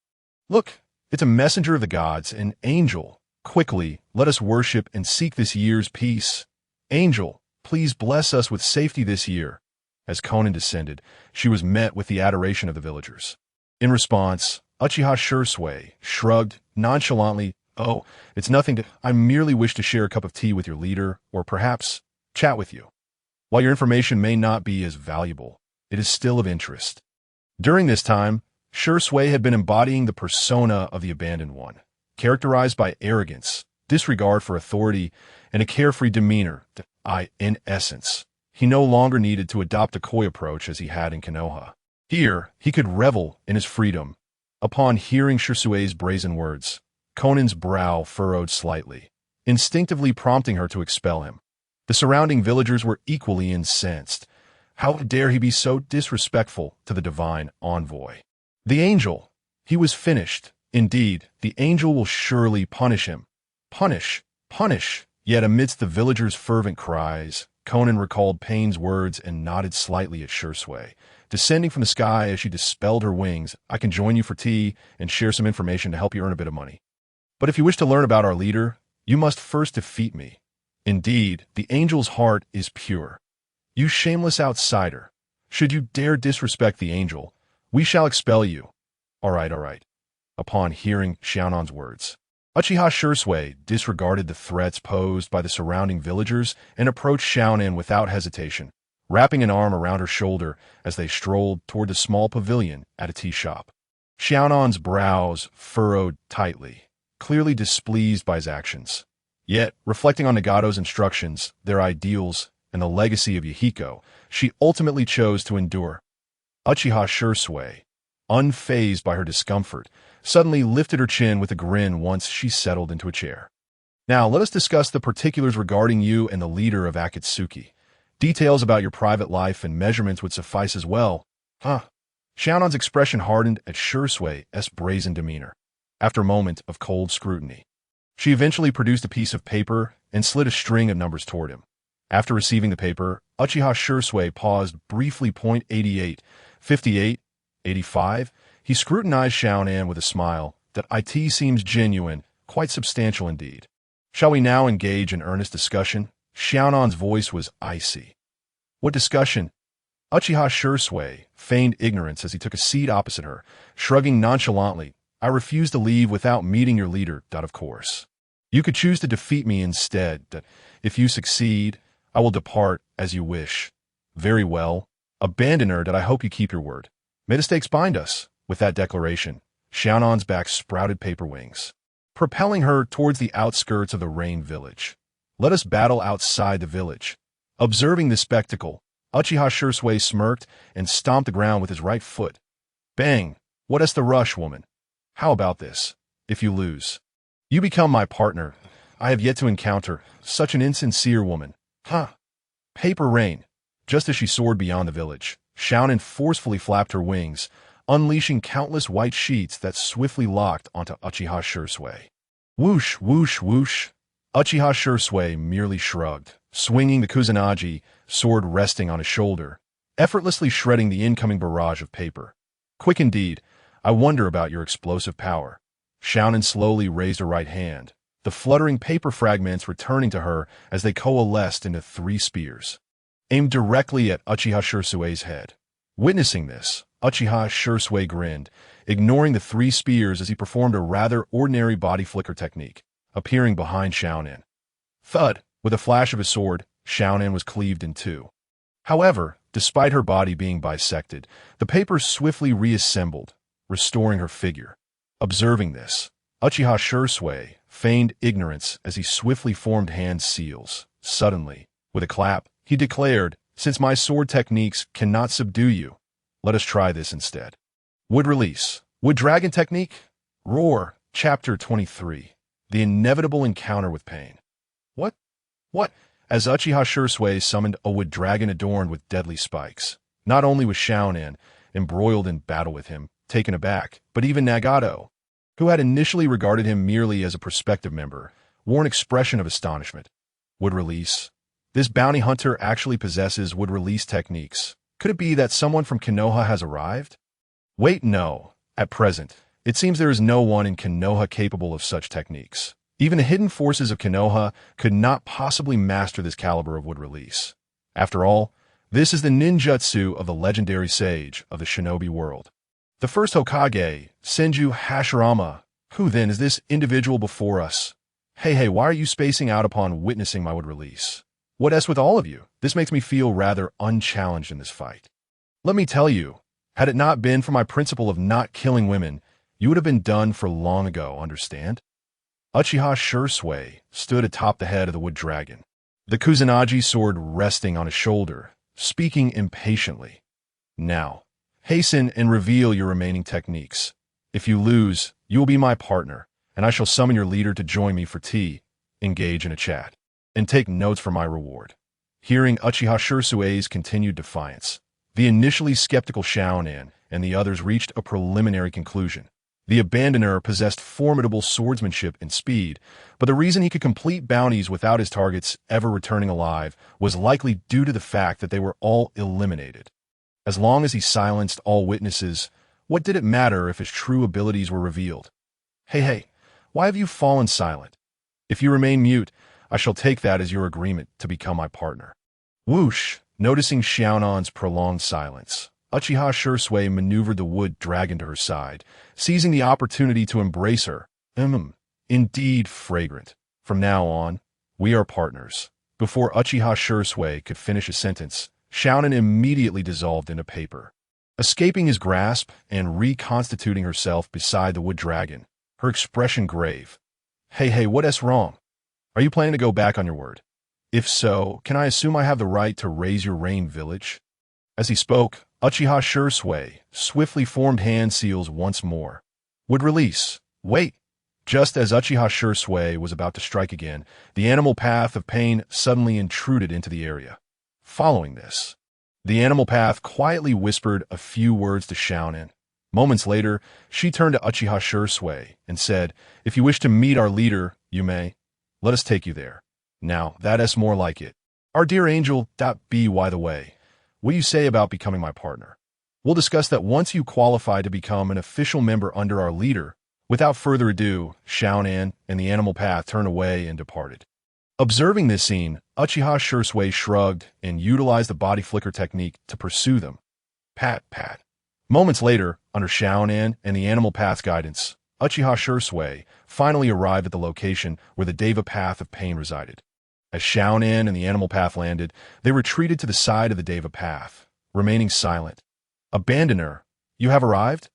Look, it's a messenger of the gods, an angel. Quickly, let us worship and seek this year's peace. Angel, please bless us with safety this year. As Konan descended, she was met with the adoration of the villagers. In response, Uchiha Shisui shrugged nonchalantly. Oh, it's nothing to... I merely wish to share a cup of tea with your leader, or perhaps chat with you. While your information may not be as valuable, it is still of interest. During this time, Shisui had been embodying the persona of the Abandoned One, characterized by arrogance, disregard for authority, and a carefree demeanor. In essence, he no longer needed to adopt a coy approach as he had in Konoha. Here, he could revel in his freedom. Upon hearing Shisui's brazen words, Konan's brow furrowed slightly, instinctively prompting her to expel him. The surrounding villagers were equally incensed. How dare he be so disrespectful to the divine envoy? The angel. He was finished. Indeed, the angel will surely punish him. Punish, punish. Yet amidst the villagers' fervent cries, Konan recalled Pain's words and nodded slightly at Shisui. Descending from the sky as she dispelled her wings, I can join you for tea and share some information to help you earn a bit of money. But if you wish to learn about our leader, you must first defeat me. Indeed, the angel's heart is pure. You shameless outsider. Should you dare disrespect the angel, we shall expel you. All right. Upon hearing Xiaonan's words, Uchiha Shisui disregarded the threats posed by the surrounding villagers and approached Xiaonan without hesitation, wrapping an arm around her shoulder as they strolled toward the small pavilion at a tea shop. Xiaonan's brows furrowed tightly, clearly displeased by his actions. Yet, reflecting on Nagato's instructions, their ideals, and the legacy of Yahiko, she ultimately chose to endure. Uchiha Shisui, unfazed by her discomfort, suddenly lifted her chin with a grin once she settled into a chair. Now, let us discuss the particulars regarding you and the leader of Akatsuki. Details about your private life and measurements would suffice as well. Huh. Xiaonan's expression hardened at Shisui's brazen demeanor. After a moment of cold scrutiny, she eventually produced a piece of paper and slid a string of numbers toward him. After receiving the paper, Uchiha Shisui paused briefly. 88, 58, 85. He scrutinized Xiaonan with a smile. That IT seems genuine, quite substantial indeed. Shall we now engage in earnest discussion? Xiaonan's voice was icy. What discussion? Uchiha Shisui feigned ignorance as he took a seat opposite her, shrugging nonchalantly. I refuse to leave without meeting your leader. Of course. You could choose to defeat me instead. If you succeed, I will depart as you wish. Very well. Abandon her. I hope you keep your word. May the stakes bind us. With that declaration, Xiaonan's back sprouted paper wings, propelling her towards the outskirts of the Rain Village. Let us battle outside the village. Observing this spectacle, Uchiha Shisui smirked and stomped the ground with his right foot. Bang! What is the rush, woman? How about this? If you lose, you become my partner. I have yet to encounter such an insincere woman. Huh. Paper rain. Just as she soared beyond the village, Xiaonan forcefully flapped her wings, unleashing countless white sheets that swiftly locked onto Uchiha Shisui. Whoosh, whoosh, whoosh. Uchiha Shisui merely shrugged, swinging the Kusanagi, sword resting on his shoulder, effortlessly shredding the incoming barrage of paper. Quick indeed. I wonder about your explosive power. Xiaonan slowly raised her right hand, the fluttering paper fragments returning to her as they coalesced into 3 spears, aimed directly at Uchiha Shisui's head. Witnessing this, Uchiha Shisui grinned, ignoring the 3 spears as he performed a rather ordinary body flicker technique, appearing behind Xiaonan. Thud! With a flash of his sword, Xiaonan was cleaved in 2. However, despite her body being bisected, the paper swiftly reassembled, restoring her figure. Observing this, Uchiha Shisui feigned ignorance as he swiftly formed hand seals. Suddenly, with a clap, he declared, since my sword techniques cannot subdue you, let us try this instead. Wood release. Wood dragon technique? Roar. Chapter 23. The inevitable encounter with pain. What? As Uchiha Shisui summoned a wood dragon adorned with deadly spikes, not only was Xiaonan, embroiled in battle with him, taken aback, but even Nagato, who had initially regarded him merely as a prospective member, wore an expression of astonishment. Wood release. This bounty hunter actually possesses wood release techniques. Could it be that someone from Konoha has arrived? Wait, no. At present, it seems there is no one in Konoha capable of such techniques. Even the hidden forces of Konoha could not possibly master this caliber of wood release. After all, this is the ninjutsu of the legendary sage of the Shinobi world. The first Hokage, Senju Hashirama. Who then is this individual before us? Hey, why are you spacing out upon witnessing my wood release? What is with all of you? This makes me feel rather unchallenged in this fight. Let me tell you, had it not been for my principle of not killing women, you would have been done for long ago, understand? Uchiha Shisui stood atop the head of the wood dragon, the Kusanagi sword resting on his shoulder, speaking impatiently. Now, hasten and reveal your remaining techniques. If you lose, you will be my partner, and I shall summon your leader to join me for tea, engage in a chat, and take notes for my reward. Hearing Uchiha Shisui's continued defiance, the initially skeptical Xiaonan and the others reached a preliminary conclusion. The abandoner possessed formidable swordsmanship and speed, but the reason he could complete bounties without his targets ever returning alive was likely due to the fact that they were all eliminated. As long as he silenced all witnesses, what did it matter if his true abilities were revealed? Hey, why have you fallen silent? If you remain mute, I shall take that as your agreement to become my partner. Whoosh! Noticing Xiaonan's prolonged silence, Uchiha Shisui maneuvered the wood dragon to her side, seizing the opportunity to embrace her. Indeed fragrant. From now on, we are partners. Before Uchiha Shisui could finish a sentence, Xiaonan immediately dissolved into paper. Escaping his grasp and reconstituting herself beside the wood dragon, her expression grave. Hey, what is wrong? Are you planning to go back on your word? If so, can I assume I have the right to raise your Rain Village? As he spoke, Uchiha Shisui swiftly formed hand seals once more. Would release. Wait. Just as Uchiha Shisui was about to strike again, the animal path of pain suddenly intruded into the area. Following this, the animal path quietly whispered a few words to Shaonin. Moments later, she turned to Uchiha Shisui and said, "If you wish to meet our leader, you may. Let us take you there. Now, that's more like it. Our dear angel, by the way, what do you say about becoming my partner? We'll discuss that once you qualify to become an official member under our leader." Without further ado, Shaonin and the animal path turned away and departed. Observing this scene, Uchiha Shisui shrugged and utilized the body flicker technique to pursue them. Pat, pat. Moments later, under Shaonin and the animal path's guidance, Uchiha Shisui finally arrived at the location where the Deva path of pain resided. As Shaonin and the animal path landed, they retreated to the side of the Deva path, remaining silent. "Abandoner, you have arrived?"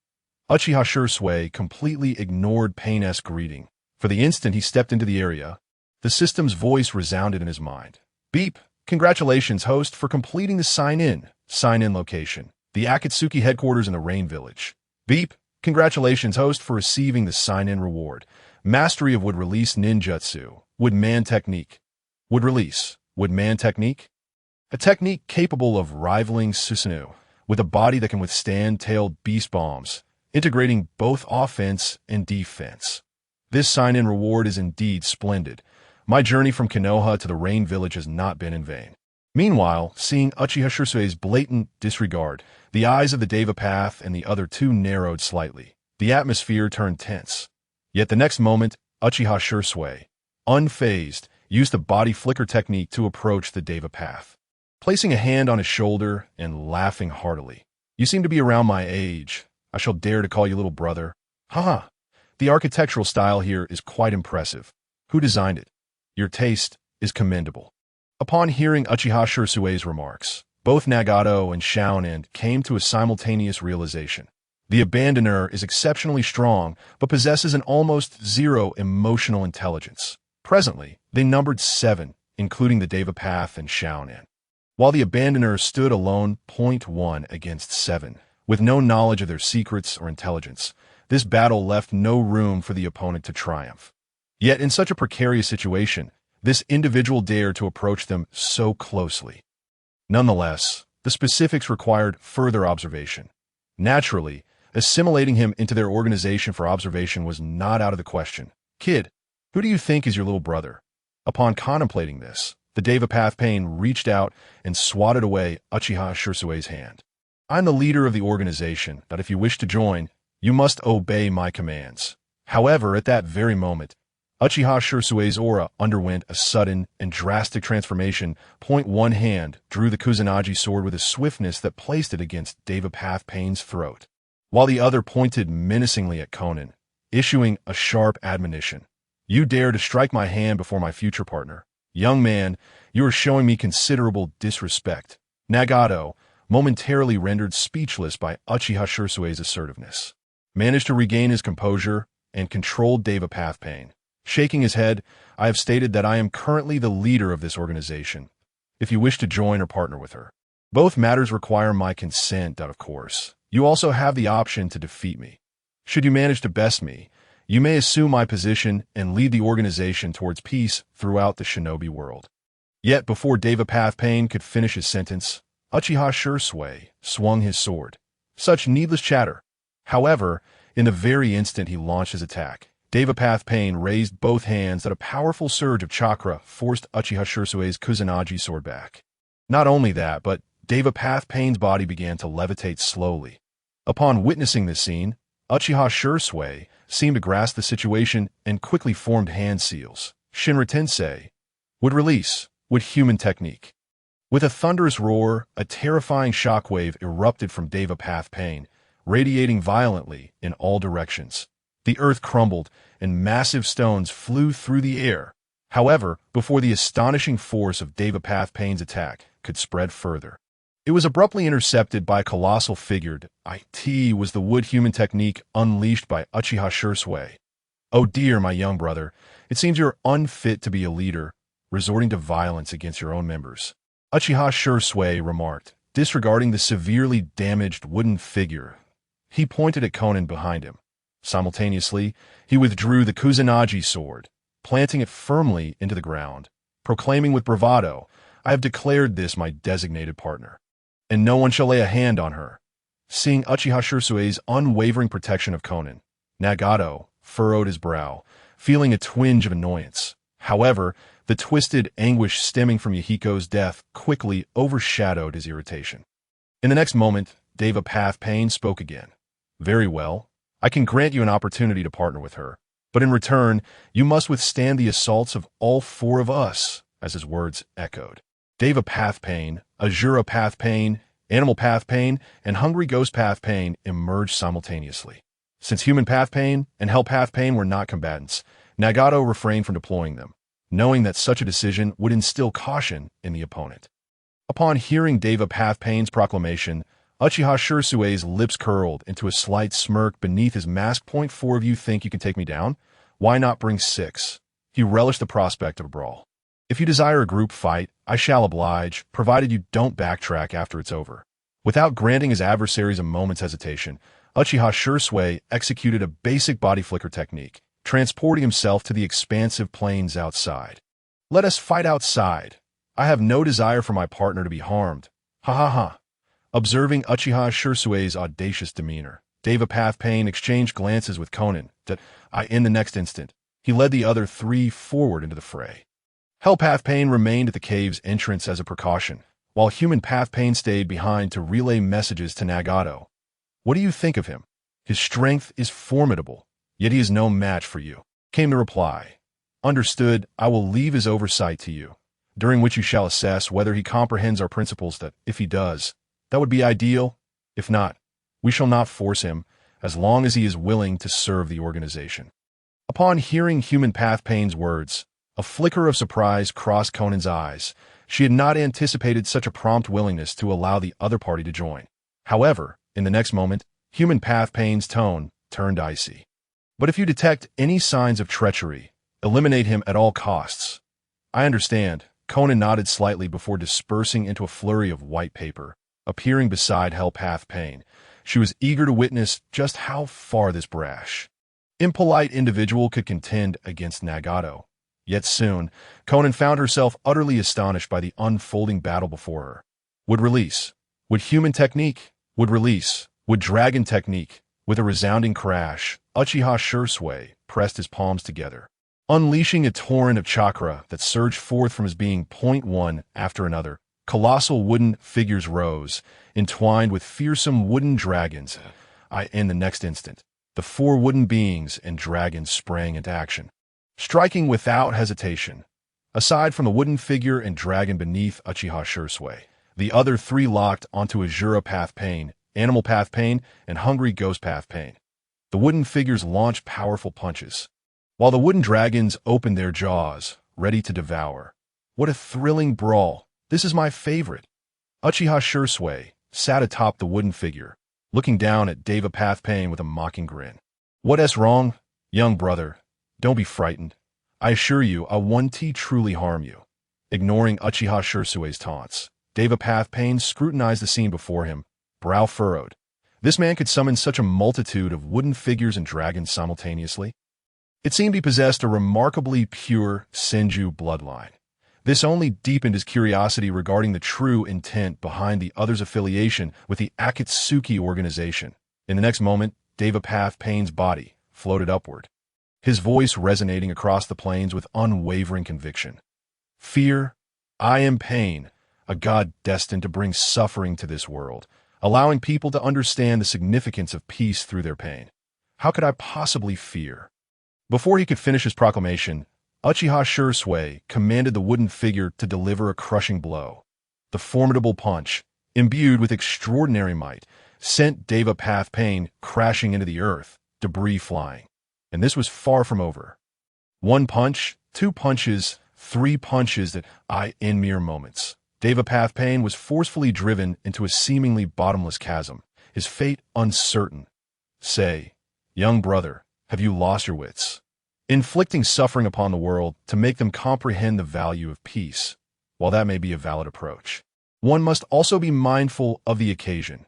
Uchiha Shisui completely ignored Pain's greeting. For the instant he stepped into the area, the system's voice resounded in his mind. "Beep! Congratulations, host, for completing the sign-in location, the Akatsuki headquarters in the Rain Village. Beep! Congratulations, host, for receiving the sign-in reward. Mastery of would-release ninjutsu, wood-man technique. Would-release, wood-man technique? A technique capable of rivaling Susanoo, with a body that can withstand tailed beast bombs, integrating both offense and defense. This sign-in reward is indeed splendid. My journey from Konoha to the Rain Village has not been in vain." Meanwhile, seeing Uchiha Shisui's blatant disregard, the eyes of the Deva path and the other two narrowed slightly. The atmosphere turned tense. Yet the next moment, Uchiha Shisui, unfazed, used the body flicker technique to approach the Deva path. Placing a hand on his shoulder and laughing heartily. "You seem to be around my age. I shall dare to call you little brother. Haha. The architectural style here is quite impressive. Who designed it? Your taste is commendable." Upon hearing Uchiha Shisui's remarks, both Nagato and Shaonin came to a simultaneous realization. The Abandoner is exceptionally strong, but possesses an almost zero emotional intelligence. Presently, they numbered 7, including the Deva path and Shaonin. While the Abandoner stood alone, 1 against 7. With no knowledge of their secrets or intelligence, this battle left no room for the opponent to triumph. Yet in such a precarious situation, this individual dared to approach them so closely. Nonetheless, the specifics required further observation. Naturally, assimilating him into their organization for observation was not out of the question. "Kid, who do you think is your little brother?" Upon contemplating this, the Deva path pain reached out and swatted away Uchiha Shisui's hand. "I'm the leader of the organization, that if you wish to join, you must obey my commands." However, at that very moment, Uchiha Shisui's aura underwent a sudden and drastic transformation. One hand drew the Kusanagi sword with a swiftness that placed it against Deva path pain's throat, while the other pointed menacingly at Conan, issuing a sharp admonition. "You dare to strike my hand before my future partner. Young man, you are showing me considerable disrespect." Nagato, momentarily rendered speechless by Uchiha Shisui's assertiveness, managed to regain his composure and controlled Deva path pain. Shaking his head, "I have stated that I am currently the leader of this organization. If you wish to join or partner with her, both matters require my consent, of course. You also have the option to defeat me. Should you manage to best me, you may assume my position and lead the organization towards peace throughout the Shinobi world." Yet before Deva path pain could finish his sentence, Uchiha Shisui swung his sword. Such needless chatter. However, in the very instant he launched his attack, Deva path pain raised both hands that a powerful surge of chakra forced Uchiha Shisui's Kusanagi sword back. Not only that, but Deva path pain's body began to levitate slowly. Upon witnessing this scene, Uchiha Shisui seemed to grasp the situation and quickly formed hand seals. Shinra Tensei would release, with human technique. With a thunderous roar, a terrifying shockwave erupted from Deva path pain, radiating violently in all directions. The earth crumbled, and massive stones flew through the air. However, before the astonishing force of Deva path pain's attack could spread further, it was abruptly intercepted by a colossal figure. It was the wood human technique unleashed by Uchiha Shisui. "Oh dear, my young brother, it seems you're unfit to be a leader, resorting to violence against your own members," Uchiha Shisui remarked, Disregarding the severely damaged wooden figure, he pointed at Konan behind him. Simultaneously, he withdrew the Kusanagi sword, planting it firmly into the ground, proclaiming with bravado, "I have declared this my designated partner, and no one shall lay a hand on her." Seeing Uchiha Shisui's unwavering protection of Konan, Nagato furrowed his brow, feeling a twinge of annoyance. However, the twisted anguish stemming from Yahiko's death quickly overshadowed his irritation. In the next moment, Deva Path Pain spoke again. "Very well. I can grant you an opportunity to partner with her, but in return, you must withstand the assaults of all four of us," as his words echoed. Deva Path Pain, Azura Path Pain, Animal Path Pain, and Hungry Ghost Path Pain emerged simultaneously. Since Human Path Pain and Hell Path Pain were not combatants, Nagato refrained from deploying them, knowing that such a decision would instill caution in the opponent. Upon hearing Deva Path Pain's proclamation, Uchiha Shisui's lips curled into a slight smirk beneath his mask. "Point 4 of you think you can take me down? Why not bring 6? He relished the prospect of a brawl. "If you desire a group fight, I shall oblige, provided you don't backtrack after it's over." Without granting his adversaries a moment's hesitation, Uchiha Shisui executed a basic body flicker technique, transporting himself to the expansive plains outside. "Let us fight outside. I have no desire for my partner to be harmed. Ha ha ha." Observing Uchiha Shisui's audacious demeanor, Deva Path Pain exchanged glances with Konan. In the next instant, he led the other three forward into the fray. Hell Path Pain remained at the cave's entrance as a precaution, while Human Path Pain stayed behind to relay messages to Nagato. "What do you think of him? His strength is formidable, yet he is no match for you," came the reply. "Understood. I will leave his oversight to you, during which you shall assess whether he comprehends our principles. That, if he does, that would be ideal. If not, we shall not force him, as long as he is willing to serve the organization." Upon hearing Human Path Pain's words, a flicker of surprise crossed Konan's eyes. She had not anticipated such a prompt willingness to allow the other party to join. However, in the next moment, Human Path Pain's tone turned icy. "But if you detect any signs of treachery, eliminate him at all costs." "I understand." Konan nodded slightly before dispersing into a flurry of white paper, appearing beside Hell Path Pain. She was eager to witness just how far this brash, impolite individual could contend against Nagato. Yet soon, Konan found herself utterly astonished by the unfolding battle before her. Would release. Would human technique. Would release. Would dragon technique. With a resounding crash, Uchiha Shisui pressed his palms together, unleashing a torrent of chakra that surged forth from his being. One after another, colossal wooden figures rose, entwined with fearsome wooden dragons. In the next instant, the four wooden beings and dragons sprang into action, striking without hesitation. Aside from the wooden figure and dragon beneath Uchiha Shisui, the other three locked onto Azura Path Pain, Animal Path Pain, and Hungry Ghost Path Pain. The wooden figures launched powerful punches, while the wooden dragons opened their jaws, ready to devour. What a thrilling brawl! This is my favorite. Uchiha Shisui sat atop the wooden figure, looking down at Deva Path Pain with a mocking grin. "What's wrong, young brother? Don't be frightened. I assure you, I won't truly harm you." Ignoring Uchiha Shisui's taunts, Deva Path Pain scrutinized the scene before him, brow furrowed. This man could summon such a multitude of wooden figures and dragons simultaneously. It seemed he possessed a remarkably pure Senju bloodline. This only deepened his curiosity regarding the true intent behind the other's affiliation with the Akatsuki organization. In the next moment, Deva Path Pain's body floated upward, his voice resonating across the plains with unwavering conviction. "Fear, I am pain, a god destined to bring suffering to this world, allowing people to understand the significance of peace through their pain. How could I possibly fear?" Before he could finish his proclamation, Uchiha Shisui commanded the wooden figure to deliver a crushing blow. The formidable punch, imbued with extraordinary might, sent Deva Path Pain crashing into the earth, debris flying. And this was far from over. One punch, two punches, three punches in mere moments. Deva Path Pain was forcefully driven into a seemingly bottomless chasm, his fate uncertain. "Say, young brother, have you lost your wits?" Inflicting suffering upon the world to make them comprehend the value of peace. While that may be a valid approach, one must also be mindful of the occasion.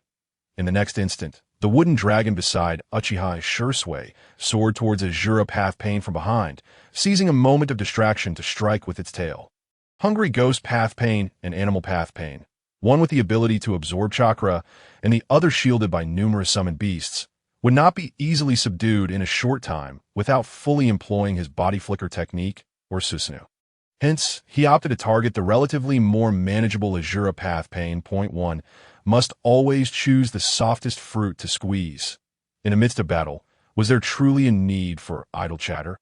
In the next instant, the wooden dragon beside Uchiha Shisui soared towards Azura Path Pain from behind, seizing a moment of distraction to strike with its tail. Hungry Ghost Path Pain and Animal Path Pain, one with the ability to absorb chakra and the other shielded by numerous summoned beasts, would not be easily subdued in a short time without fully employing his body flicker technique or Susanoo. Hence, he opted to target the relatively more manageable Azura Path Pain. Point 1. Must always choose the softest fruit to squeeze. In the midst of battle, was there truly a need for idle chatter?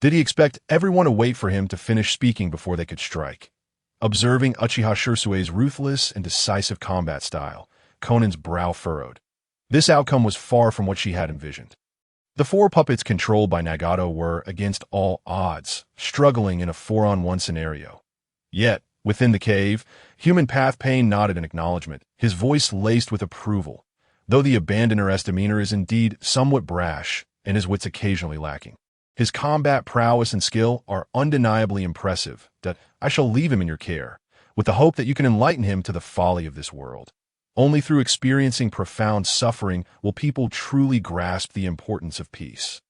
Did he expect everyone to wait for him to finish speaking before they could strike? Observing Uchiha Shisui's ruthless and decisive combat style, Conan's brow furrowed. This outcome was far from what she had envisioned. The four puppets controlled by Nagato were, against all odds, struggling in a 4-on-1 scenario. Yet, within the cave, Human Path Pain nodded in acknowledgement, his voice laced with approval, though the abandoner's demeanor is indeed somewhat brash and his wits occasionally lacking. His combat prowess and skill are undeniably impressive, that I shall leave him in your care, with the hope that you can enlighten him to the folly of this world. Only through experiencing profound suffering will people truly grasp the importance of peace.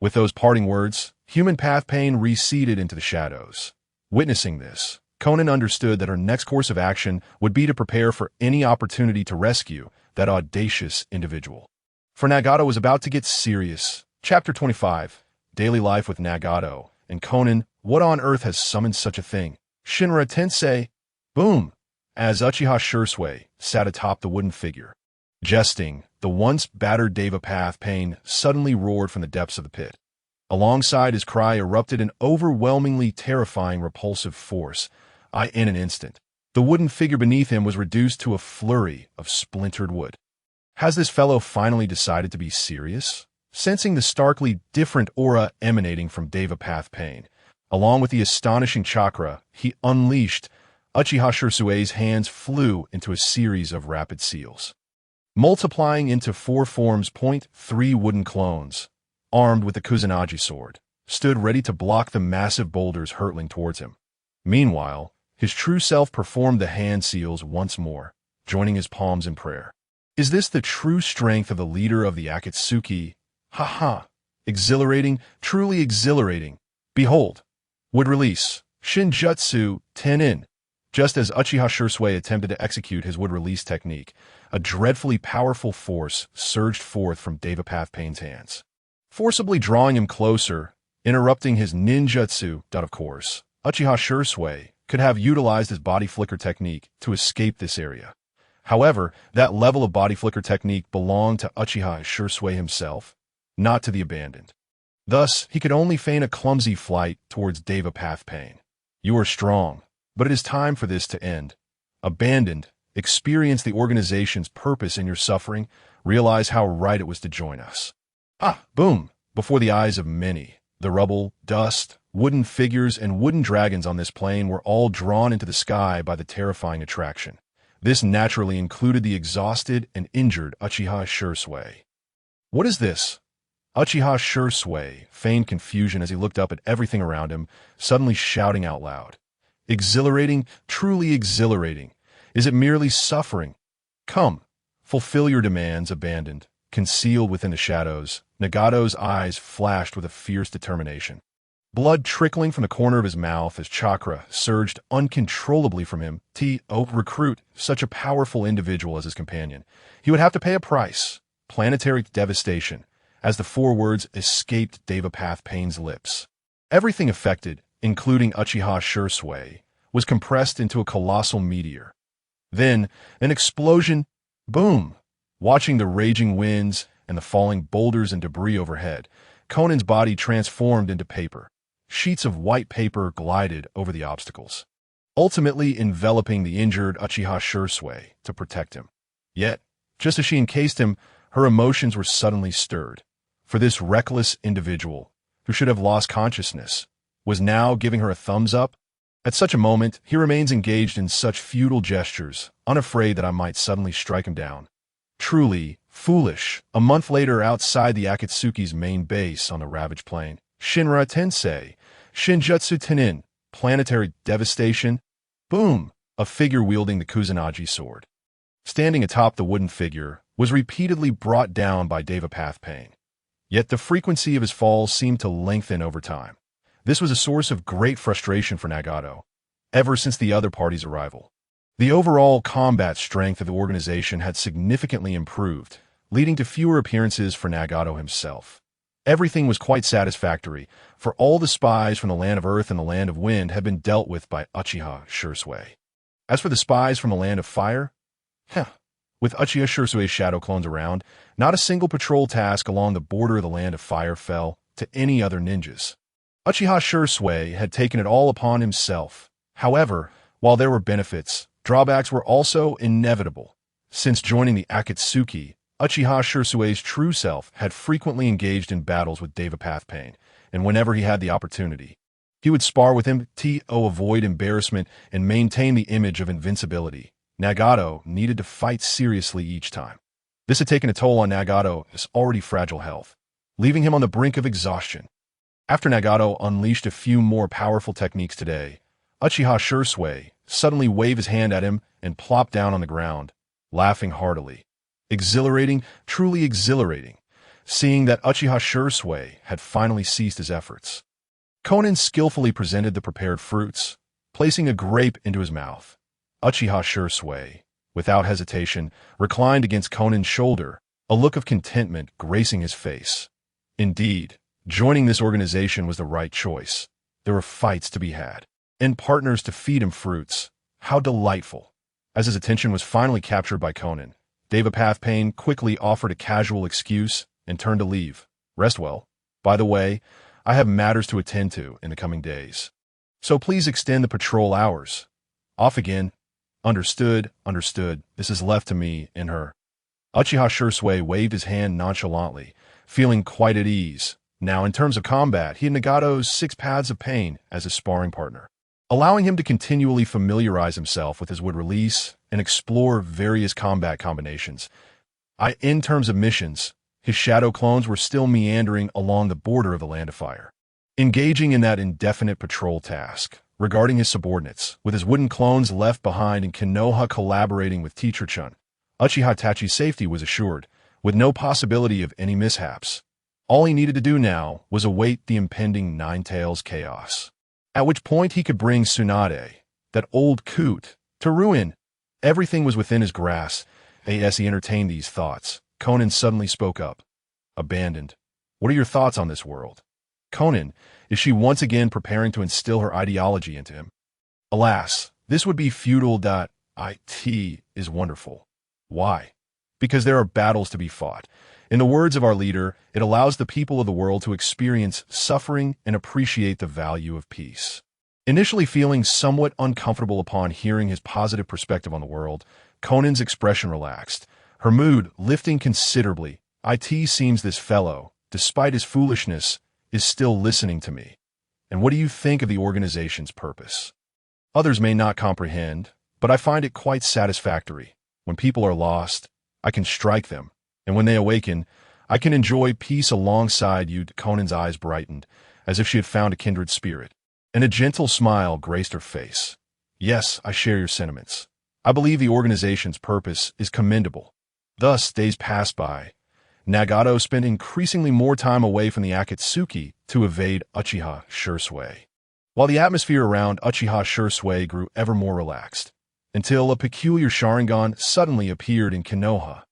With those parting words, Human Path Pain receded into the shadows. Witnessing this, Conan understood that her next course of action would be to prepare for any opportunity to rescue that audacious individual. For Nagato was about to get serious. Chapter 25, Daily Life with Nagato, and Conan, what on earth has summoned such a thing? Shinra Tensei, boom! As Uchiha Shisui sat atop the wooden figure. Jesting, the once battered Deva Path Pain suddenly roared from the depths of the pit. Alongside his cry erupted an overwhelmingly terrifying repulsive force. In an instant, the wooden figure beneath him was reduced to a flurry of splintered wood. Has this fellow finally decided to be serious? Sensing the starkly different aura emanating from Deva Path Pain, along with the astonishing chakra he unleashed, Uchiha Shisui's hands flew into a series of rapid seals. Multiplying into 4 forms. 3 wooden clones, armed with the Kusanagi sword, stood ready to block the massive boulders hurtling towards him. Meanwhile, his true self performed the hand seals once more, joining his palms in prayer. Is this the true strength of the leader of the Akatsuki? Ha! Exhilarating, truly exhilarating. Behold! Would release. Shinjutsu Tenin. Just as Uchiha Shisui attempted to execute his wood release technique, a dreadfully powerful force surged forth from Deva Path Pain's hands, forcibly drawing him closer, interrupting his ninjutsu. Of course, Uchiha Shisui could have utilized his body flicker technique to escape this area. However, that level of body flicker technique belonged to Uchiha Shisui himself, not to the abandoned. Thus, he could only feign a clumsy flight towards Deva Path Pain. You are strong, but it is time for this to end. Abandoned, experience the organization's purpose in your suffering, realize how right it was to join us. Boom! Before the eyes of many, the rubble, dust, wooden figures, and wooden dragons on this plane were all drawn into the sky by the terrifying attraction. This naturally included the exhausted and injured Uchiha Shisui. What is this? Uchiha Shisui feigned confusion as he looked up at everything around him, suddenly shouting out loud. Exhilarating, truly exhilarating. Is it merely suffering? Come, fulfill your demands. Abandoned, concealed within the shadows, Nagato's eyes flashed with a fierce determination. Blood trickling from the corner of his mouth as chakra surged uncontrollably from him. Recruit such a powerful individual as his companion. He would have to pay a price. Planetary devastation, as the 4 words escaped Deva Path Pain's lips. Everything affected, including Uchiha Shisui, was compressed into a colossal meteor. Then, an explosion, boom! Watching the raging winds and the falling boulders and debris overhead, Conan's body transformed into paper. Sheets of white paper glided over the obstacles, ultimately enveloping the injured Uchiha Shisui to protect him. Yet, just as she encased him, her emotions were suddenly stirred. For this reckless individual, who should have lost consciousness, was now giving her a thumbs up. At such a moment, he remains engaged in such futile gestures, unafraid that I might suddenly strike him down. Truly foolish. A month later, outside the Akatsuki's main base on the ravaged plain, Shinra Tensei, Shinjutsu Tenin, planetary devastation. Boom! a figure wielding the Kusanagi sword. Standing atop the wooden figure, was repeatedly brought down by Devapath Pain. Yet the frequency of his falls seemed to lengthen over time. This was a source of great frustration for Nagato, ever since the other party's arrival. The overall combat strength of the organization had significantly improved, leading to fewer appearances for Nagato himself. Everything was quite satisfactory, for all the spies from the Land of Earth and the Land of Wind had been dealt with by Uchiha Shisui. As for the spies from the Land of Fire, with Uchiha Shisui's shadow clones around, not a single patrol task along the border of the Land of Fire fell to any other ninjas. Uchiha Shisui had taken it all upon himself. However, while there were benefits, drawbacks were also inevitable. Since joining the Akatsuki, Uchiha Shisui's true self had frequently engaged in battles with Devapath Pain, and whenever he had the opportunity, he would spar with him to avoid embarrassment and maintain the image of invincibility. Nagato needed to fight seriously each time. This had taken a toll on Nagato's already fragile health, leaving him on the brink of exhaustion. After Nagato unleashed a few more powerful techniques today, Uchiha Shisui suddenly waved his hand at him and plopped down on the ground, laughing heartily. Exhilarating, truly exhilarating, seeing that Uchiha Shisui had finally ceased his efforts. Konan skillfully presented the prepared fruits, placing a grape into his mouth. Uchiha Shisui, without hesitation, reclined against Konan's shoulder, a look of contentment gracing his face. Indeed, joining this organization was the right choice. There were fights to be had, and partners to feed him fruits. How delightful! As his attention was finally captured by Konan, Devapath Pain quickly offered a casual excuse and turned to leave. Rest well. By the way, I have matters to attend to in the coming days. So please extend the patrol hours. Off again. Understood, understood. This is left to me and her. Uchiha Shisui waved his hand nonchalantly, feeling quite at ease. Now, in terms of combat, he had Nagato's 6 paths of pain as his sparring partner, allowing him to continually familiarize himself with his wood release and explore various combat combinations. In terms of missions, his shadow clones were still meandering along the border of the Land of Fire, engaging in that indefinite patrol task. Regarding his subordinates, with his wooden clones left behind and Konoha collaborating with Teacher Chun, Uchiha Itachi's safety was assured, with no possibility of any mishaps. All he needed to do now was await the impending Nine-Tails chaos, at which point he could bring Tsunade, that old coot, to ruin. Everything was within his grasp. As he entertained these thoughts, Konan suddenly spoke up. Abandoned. What are your thoughts on this world? Konan, is she once again preparing to instill her ideology into him? Alas, this would be futile. It is wonderful. Why? Because there are battles to be fought. In the words of our leader, it allows the people of the world to experience suffering and appreciate the value of peace. Initially feeling somewhat uncomfortable upon hearing his positive perspective on the world, Konan's expression relaxed, her mood lifting considerably. It seems this fellow, despite his foolishness, is still listening to me. And what do you think of the organization's purpose? Others may not comprehend, but I find it quite satisfactory. When people are lost, I can strike them, and when they awaken, I can enjoy peace alongside you. Konan's eyes brightened, as if she had found a kindred spirit, and a gentle smile graced her face. Yes, I share your sentiments. I believe the organization's purpose is commendable. Thus, days passed by. Nagato spent increasingly more time away from the Akatsuki to evade Uchiha Shisui, while the atmosphere around Uchiha Shisui grew ever more relaxed, until a peculiar Sharingan suddenly appeared in Konoha.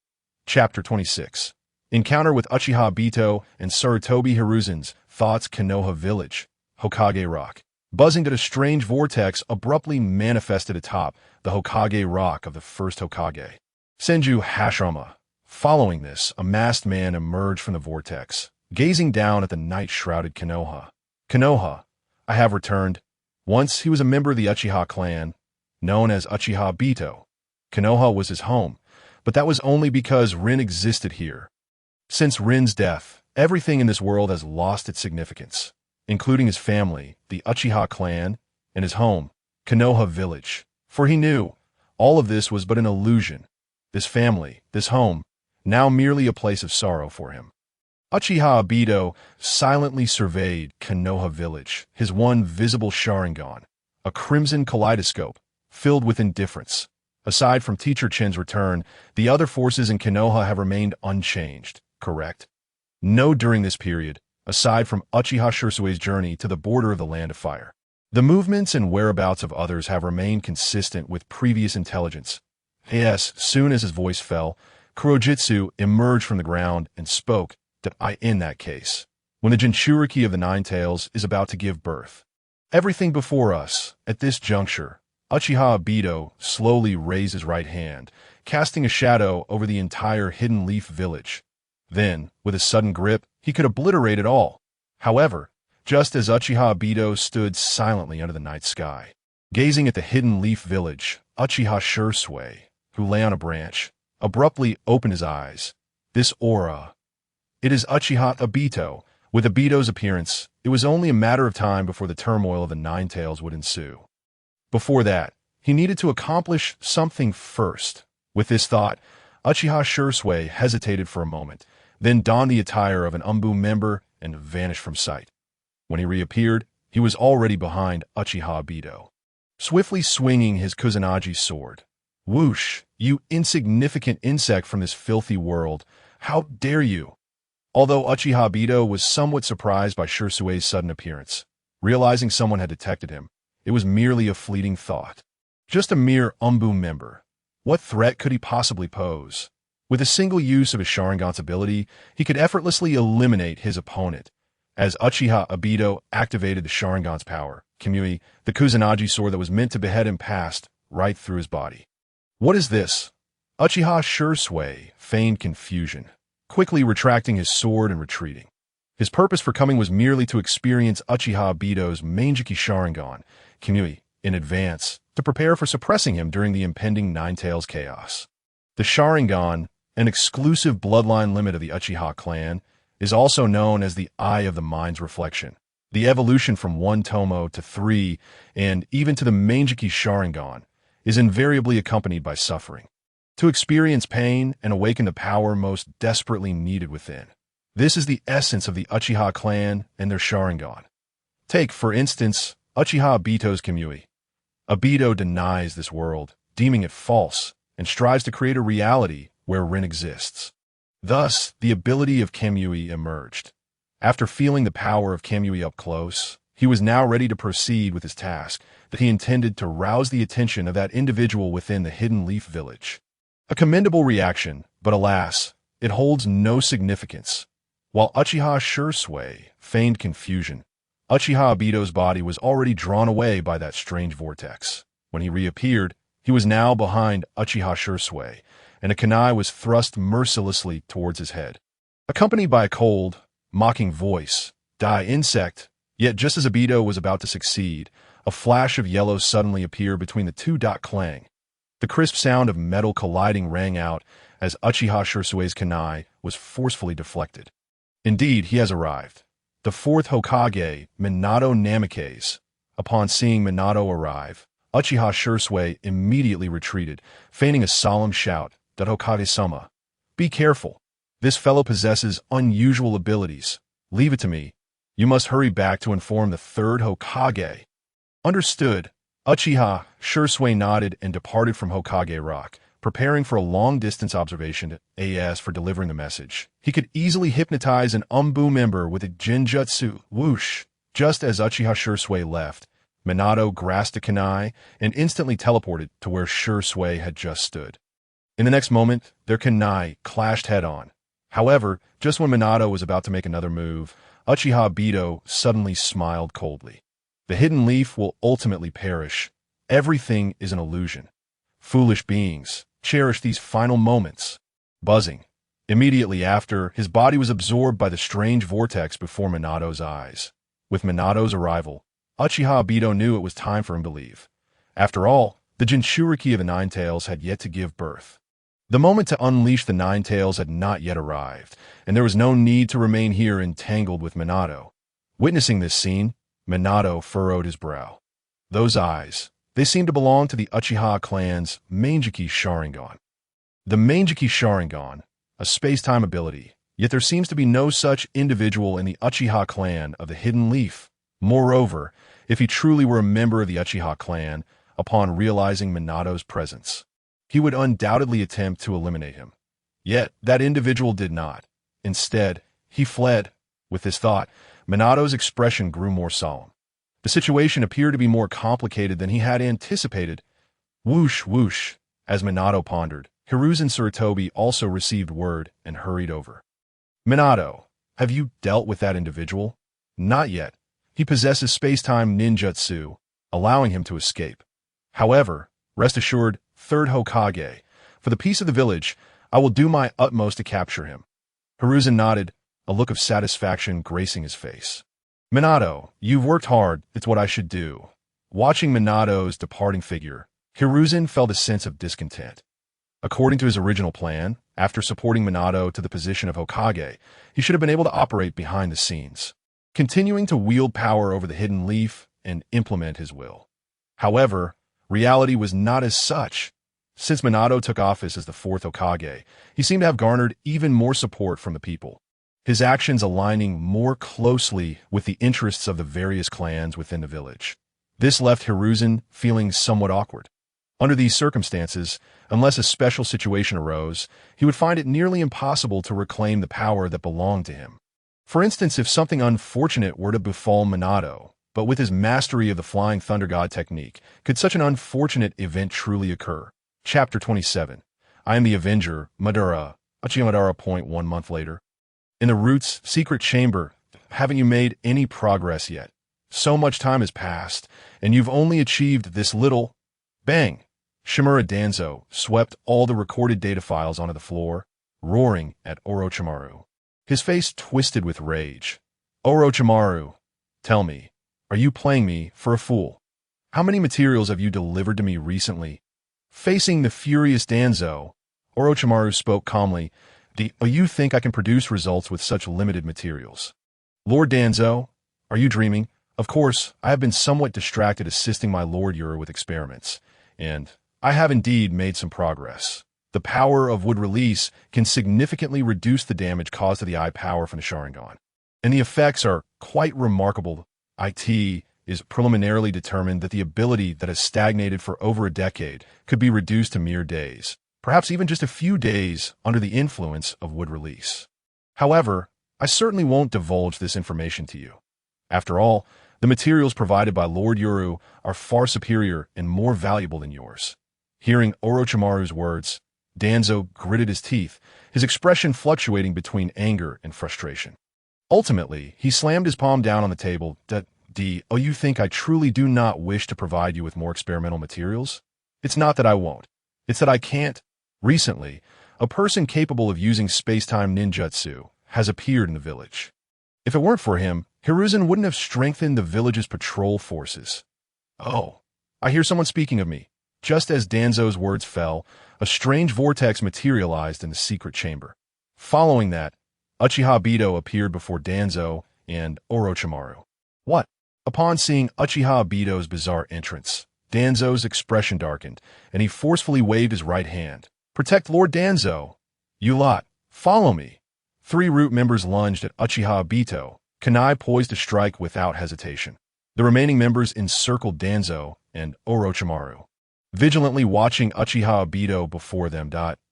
Chapter 26. Encounter with Uchiha Bito and Sarutobi Hiruzen's thoughts. Konoha Village, Hokage Rock. Buzzing that a strange vortex abruptly manifested atop the Hokage Rock of the first Hokage, Senju Hashirama. Following this, a masked man emerged from the vortex, gazing down at the night-shrouded Konoha. Konoha, I have returned. Once he was a member of the Uchiha clan, known as Uchiha Bito. Konoha was his home, but that was only because Rin existed here. Since Rin's death, everything in this world has lost its significance, including his family, the Uchiha clan, and his home, Konoha Village. For he knew, all of this was but an illusion. This family, this home, now merely a place of sorrow for him. Uchiha Bito silently surveyed Konoha Village, his one visible Sharingan, a crimson kaleidoscope, filled with indifference. Aside from Teacher Chin's return, the other forces in Konoha have remained unchanged, correct? No, during this period, aside from Uchiha Shisui's journey to the border of the Land of Fire. The movements and whereabouts of others have remained consistent with previous intelligence. Yes, soon as his voice fell, Kurojitsu emerged from the ground and spoke that in that case, when the Jinchuriki of the Nine Tails is about to give birth. Everything before us, at this juncture, Uchiha Obito slowly raised his right hand, casting a shadow over the entire Hidden Leaf village. Then, with a sudden grip, he could obliterate it all. However, just as Uchiha Obito stood silently under the night sky, gazing at the Hidden Leaf village, Uchiha Shisui, who lay on a branch, abruptly opened his eyes. This aura. It is Uchiha Obito. With Obito's appearance, it was only a matter of time before the turmoil of the Nine Tails would ensue. Before that, he needed to accomplish something first. With this thought, Uchiha Shisui hesitated for a moment, then donned the attire of an Umbu member and vanished from sight. When he reappeared, he was already behind Uchiha Obito, swiftly swinging his Kusanagi sword. Whoosh, you insignificant insect from this filthy world, how dare you? Although Uchiha Obito was somewhat surprised by Shisui's sudden appearance, realizing someone had detected him, it was merely a fleeting thought. Just a mere Umbu member. What threat could he possibly pose? With a single use of his Sharingan's ability, he could effortlessly eliminate his opponent. As Uchiha Obito activated the Sharingan's power, Kamui, the Kusanagi sword that was meant to behead him, passed right through his body. What is this? Uchiha Shisui feigned confusion, quickly retracting his sword and retreating. His purpose for coming was merely to experience Uchiha Obito's Manjiki Sharingan, Kamui, in advance, to prepare for suppressing him during the impending Nine Tails chaos. The Sharingan, an exclusive bloodline limit of the Uchiha clan, is also known as the Eye of the Mind's Reflection. The evolution from 1 Tomo to 3, and even to the Manjiki Sharingan, is invariably accompanied by suffering. To experience pain and awaken the power most desperately needed within. This is the essence of the Uchiha clan and their Sharingan. Take, for instance, Uchiha Obito's Kamui. Obito denies this world, deeming it false, and strives to create a reality where Rin exists. Thus, the ability of Kamui emerged. After feeling the power of Kamui up close, he was now ready to proceed with his task, that he intended to rouse the attention of that individual within the Hidden Leaf village. A commendable reaction, but alas, it holds no significance. While Uchiha Shisui feigned confusion, Uchiha Obito's body was already drawn away by that strange vortex. When he reappeared, he was now behind Uchiha Shisui, and a kunai was thrust mercilessly towards his head. Accompanied by a cold, mocking voice, "Die, insect!" Yet just as Obito was about to succeed, a flash of yellow suddenly appeared between the two. Clang. The crisp sound of metal colliding rang out as Uchiha Shisui's kunai was forcefully deflected. Indeed, he has arrived. The fourth Hokage, Minato Namikaze. Upon seeing Minato arrive, Uchiha Shisui immediately retreated, feigning a solemn shout, that Hokage-sama. Be careful. This fellow possesses unusual abilities. Leave it to me. You must hurry back to inform the third Hokage. Understood. Uchiha Shisui nodded and departed from Hokage Rock, preparing for a long-distance observation as for delivering the message. He could easily hypnotize an Umbu member with a Genjutsu. Whoosh! Just as Uchiha Shisui left, Minato grasped a kunai and instantly teleported to where Shisui had just stood. In the next moment, their kunai clashed head-on. However, just when Minato was about to make another move, Uchiha Obito suddenly smiled coldly. The Hidden Leaf will ultimately perish. Everything is an illusion. Foolish beings, cherish these final moments. Buzzing. Immediately after, his body was absorbed by the strange vortex before Minato's eyes. With Minato's arrival, Uchiha Obito knew it was time for him to leave. After all, the Jinchuriki of the Nine Tails had yet to give birth. The moment to unleash the Nine Tails had not yet arrived, and there was no need to remain here entangled with Minato. Witnessing this scene, Minato furrowed his brow. Those eyes, they seemed to belong to the Uchiha clan's Manjiki Sharingan. The Manjiki Sharingan, a space-time ability, yet there seems to be no such individual in the Uchiha clan of the Hidden Leaf. Moreover, if he truly were a member of the Uchiha clan, upon realizing Minato's presence. He would undoubtedly attempt to eliminate him. Yet, that individual did not. Instead, he fled. With this thought, Minato's expression grew more solemn. The situation appeared to be more complicated than he had anticipated. Whoosh, whoosh. As Minato pondered, Hiruzen Sarutobi also received word and hurried over. Minato, have you dealt with that individual? Not yet. He possesses space-time ninjutsu, allowing him to escape. However, rest assured, Third Hokage, for the peace of the village, I will do my utmost to capture him. Hiruzen nodded, a look of satisfaction gracing his face. Minato, you've worked hard, it's what I should do. Watching Minato's departing figure, Hiruzen felt a sense of discontent. According to his original plan, after supporting Minato to the position of Hokage, he should have been able to operate behind the scenes, continuing to wield power over the hidden leaf and implement his will. However, reality was not as such. Since Minato took office as the fourth Hokage, he seemed to have garnered even more support from the people, his actions aligning more closely with the interests of the various clans within the village. This left Hiruzen feeling somewhat awkward. Under these circumstances, unless a special situation arose, he would find it nearly impossible to reclaim the power that belonged to him. For instance, if something unfortunate were to befall Minato, but with his mastery of the Flying Thunder God technique, could such an unfortunate event truly occur? Chapter 27. I am the Avenger, Madara. Uchiha Madara. 1 month later. In the Root's secret chamber, haven't you made any progress yet? So much time has passed, and you've only achieved this little. Bang! Shimura Danzo swept all the recorded data files onto the floor, roaring at Orochimaru. His face twisted with rage. Orochimaru, tell me, are you playing me for a fool? How many materials have you delivered to me recently? Facing the furious Danzo, Orochimaru spoke calmly. Do you think I can produce results with such limited materials? Lord Danzo, are you dreaming? Of course, I have been somewhat distracted assisting my Lord Uru with experiments, and I have indeed made some progress. The power of wood release can significantly reduce the damage caused to the eye power from the Sharingan, and the effects are quite remarkable. It is preliminarily determined that the ability that has stagnated for over a decade could be reduced to mere days, perhaps even just a few days under the influence of wood release. However, I certainly won't divulge this information to you. After all, the materials provided by Lord Uru are far superior and more valuable than yours. Hearing Orochimaru's words, Danzo gritted his teeth, his expression fluctuating between anger and frustration. Ultimately, he slammed his palm down on the table. You think I truly do not wish to provide you with more experimental materials? It's not that I won't. It's that I can't. Recently, a person capable of using space-time ninjutsu has appeared in the village. If it weren't for him, Hiruzen wouldn't have strengthened the village's patrol forces. Oh, I hear someone speaking of me. Just as Danzo's words fell, a strange vortex materialized in the secret chamber. Following that, Uchiha Obito appeared before Danzo and Orochimaru. What? Upon seeing Uchiha Obito's bizarre entrance, Danzo's expression darkened, and he forcefully waved his right hand. Protect Lord Danzo. You lot, follow me. 3 Root members lunged at Uchiha Obito, kunai poised to strike without hesitation. The remaining members encircled Danzo and Orochimaru, vigilantly watching Uchiha Obito before them.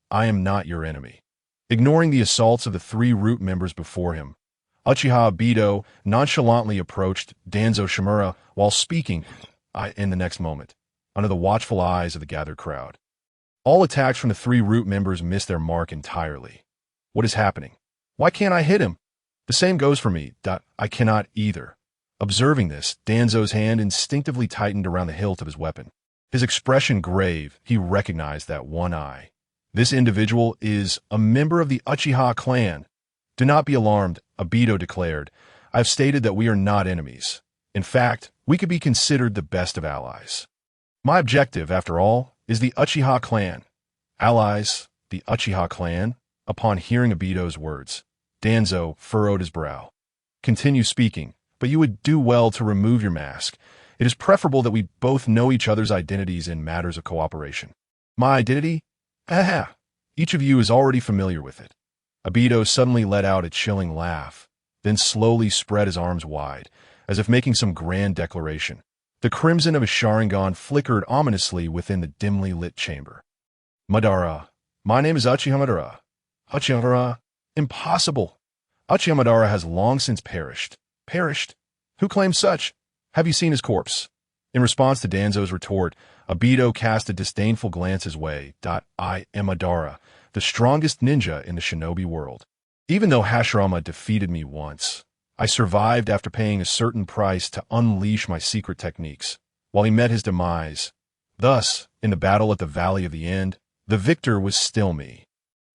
I am not your enemy. Ignoring the assaults of the 3 Root members before him, Uchiha Obito nonchalantly approached Danzo Shimura while speaking in the next moment, under the watchful eyes of the gathered crowd. All attacks from the 3 Root members missed their mark entirely. What is happening? Why can't I hit him? The same goes for me. I cannot either. Observing this, Danzo's hand instinctively tightened around the hilt of his weapon. His expression grave, he recognized that one eye. This individual is a member of the Uchiha clan. Do not be alarmed, Obito declared. I have stated that we are not enemies. In fact, we could be considered the best of allies. My objective, after all, is the Uchiha clan. Allies, the Uchiha clan? Upon hearing Obito's words, Danzo furrowed his brow. Continue speaking, but you would do well to remove your mask. It is preferable that we both know each other's identities in matters of cooperation. My identity? Aha! Each of you is already familiar with it. Obito suddenly let out a chilling laugh, then slowly spread his arms wide, as if making some grand declaration. The crimson of his Sharingan flickered ominously within the dimly lit chamber. Madara. My name is Uchiha Madara. Uchiha Madara. Impossible. Uchiha Madara has long since perished. Perished? Who claims such? Have you seen his corpse? In response to Danzo's retort, Obito cast a disdainful glance his way. I am Madara, the strongest ninja in the Shinobi world. Even though Hashirama defeated me once, I survived after paying a certain price to unleash my secret techniques, while he met his demise. Thus, in the battle at the Valley of the End, the victor was still me.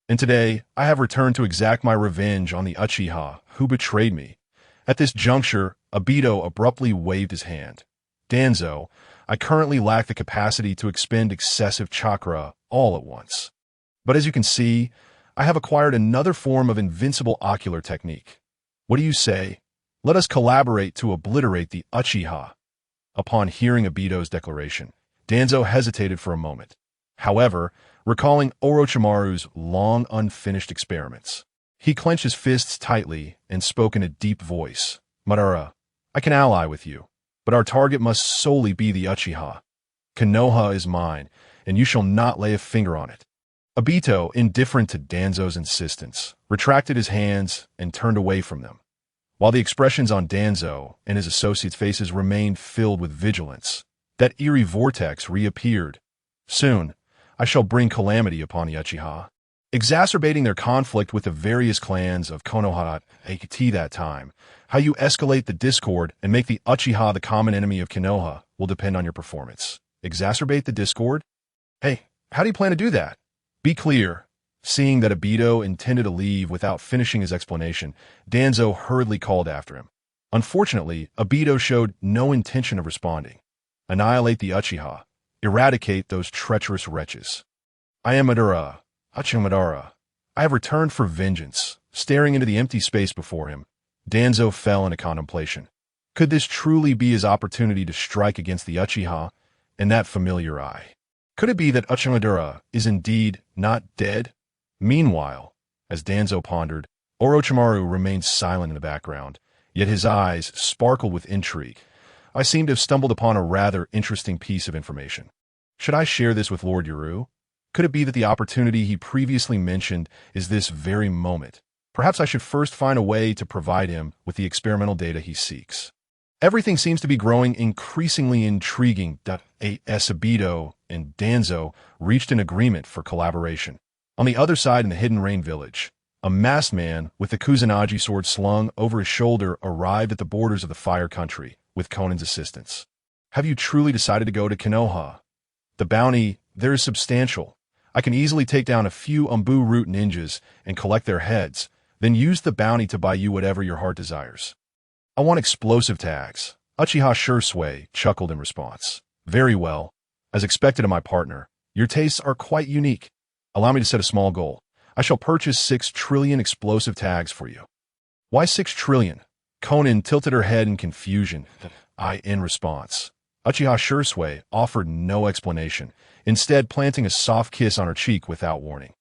And today, I have returned to exact my revenge on the Uchiha who betrayed me. At this juncture, Obito abruptly waved his hand. Danzo, I currently lack the capacity to expend excessive chakra all at once. But as you can see, I have acquired another form of invincible ocular technique. What do you say? Let us collaborate to obliterate the Uchiha. Upon hearing Obito's declaration, Danzo hesitated for a moment. However, recalling Orochimaru's long unfinished experiments, he clenched his fists tightly and spoke in a deep voice. Madara, I can ally with you, but our target must solely be the Uchiha. Konoha is mine, and you shall not lay a finger on it. Obito, indifferent to Danzo's insistence, retracted his hands and turned away from them, while the expressions on Danzo and his associates' faces remained filled with vigilance. That eerie vortex reappeared. Soon, I shall bring calamity upon the Uchiha, exacerbating their conflict with the various clans of Konoha. At that time, how you escalate the discord and make the Uchiha the common enemy of Konoha will depend on your performance. Exacerbate the discord? Hey, how do you plan to do that? Be clear. Seeing that Obito intended to leave without finishing his explanation, Danzo hurriedly called after him. Unfortunately, Obito showed no intention of responding. Annihilate the Uchiha. Eradicate those treacherous wretches. I am Madara. Uchiha Madara. I have returned for vengeance. Staring into the empty space before him, Danzo fell into contemplation. Could this truly be his opportunity to strike against the Uchiha and that familiar eye? Could it be that Uchiha Madara is indeed not dead? Meanwhile, as Danzo pondered, Orochimaru remained silent in the background, yet his eyes sparkled with intrigue. I seem to have stumbled upon a rather interesting piece of information. Should I share this with Lord Yuru? Could it be that the opportunity he previously mentioned is this very moment? Perhaps I should first find a way to provide him with the experimental data he seeks. Everything seems to be growing increasingly intriguing. Obito and Danzo reached an agreement for collaboration. On the other side in the Hidden Rain village, a masked man with the Kusanagi sword slung over his shoulder arrived at the borders of the Fire Country with Conan's assistance. Have you truly decided to go to Konoha? The bounty there is substantial. I can easily take down a few Umbu Root ninjas and collect their heads, then use the bounty to buy you whatever your heart desires. I want explosive tags. Uchiha Shisui chuckled in response. Very well. As expected of my partner, your tastes are quite unique. Allow me to set a small goal. I shall purchase 6 trillion explosive tags for you. Why 6 trillion? Conan tilted her head in confusion. In response. Uchiha Shisui offered no explanation, instead planting a soft kiss on her cheek without warning.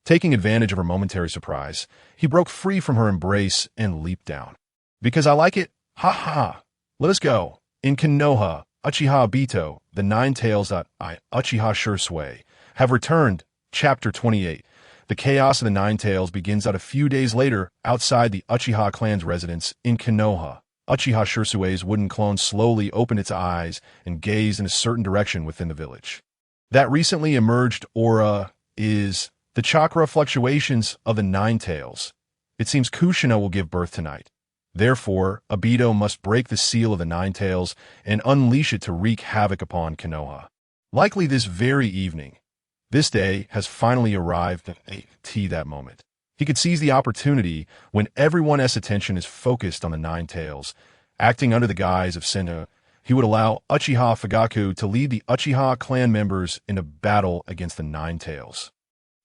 Taking advantage of her momentary surprise, he broke free from her embrace and leaped down. Because I like it? Ha ha! Let us go. In Konoha, Uchiha Obito, the Nine Tails Uchiha Shisui, have returned. Chapter 28. The chaos of the Nine Tails begins out a few days later outside the Uchiha clan's residence in Konoha. Uchiha Shisui's wooden clone slowly opened its eyes and gazed in a certain direction within the village. That recently emerged aura is the chakra fluctuations of the Nine Tails. It seems Kushina will give birth tonight. Therefore, Obito must break the seal of the Nine Tails and unleash it to wreak havoc upon Konoha. Likely this very evening. This day has finally arrived at that moment. He could seize the opportunity when everyone's attention is focused on the Nine Tails. Acting under the guise of Senna, he would allow Uchiha Fugaku to lead the Uchiha clan members in a battle against the Nine Tails,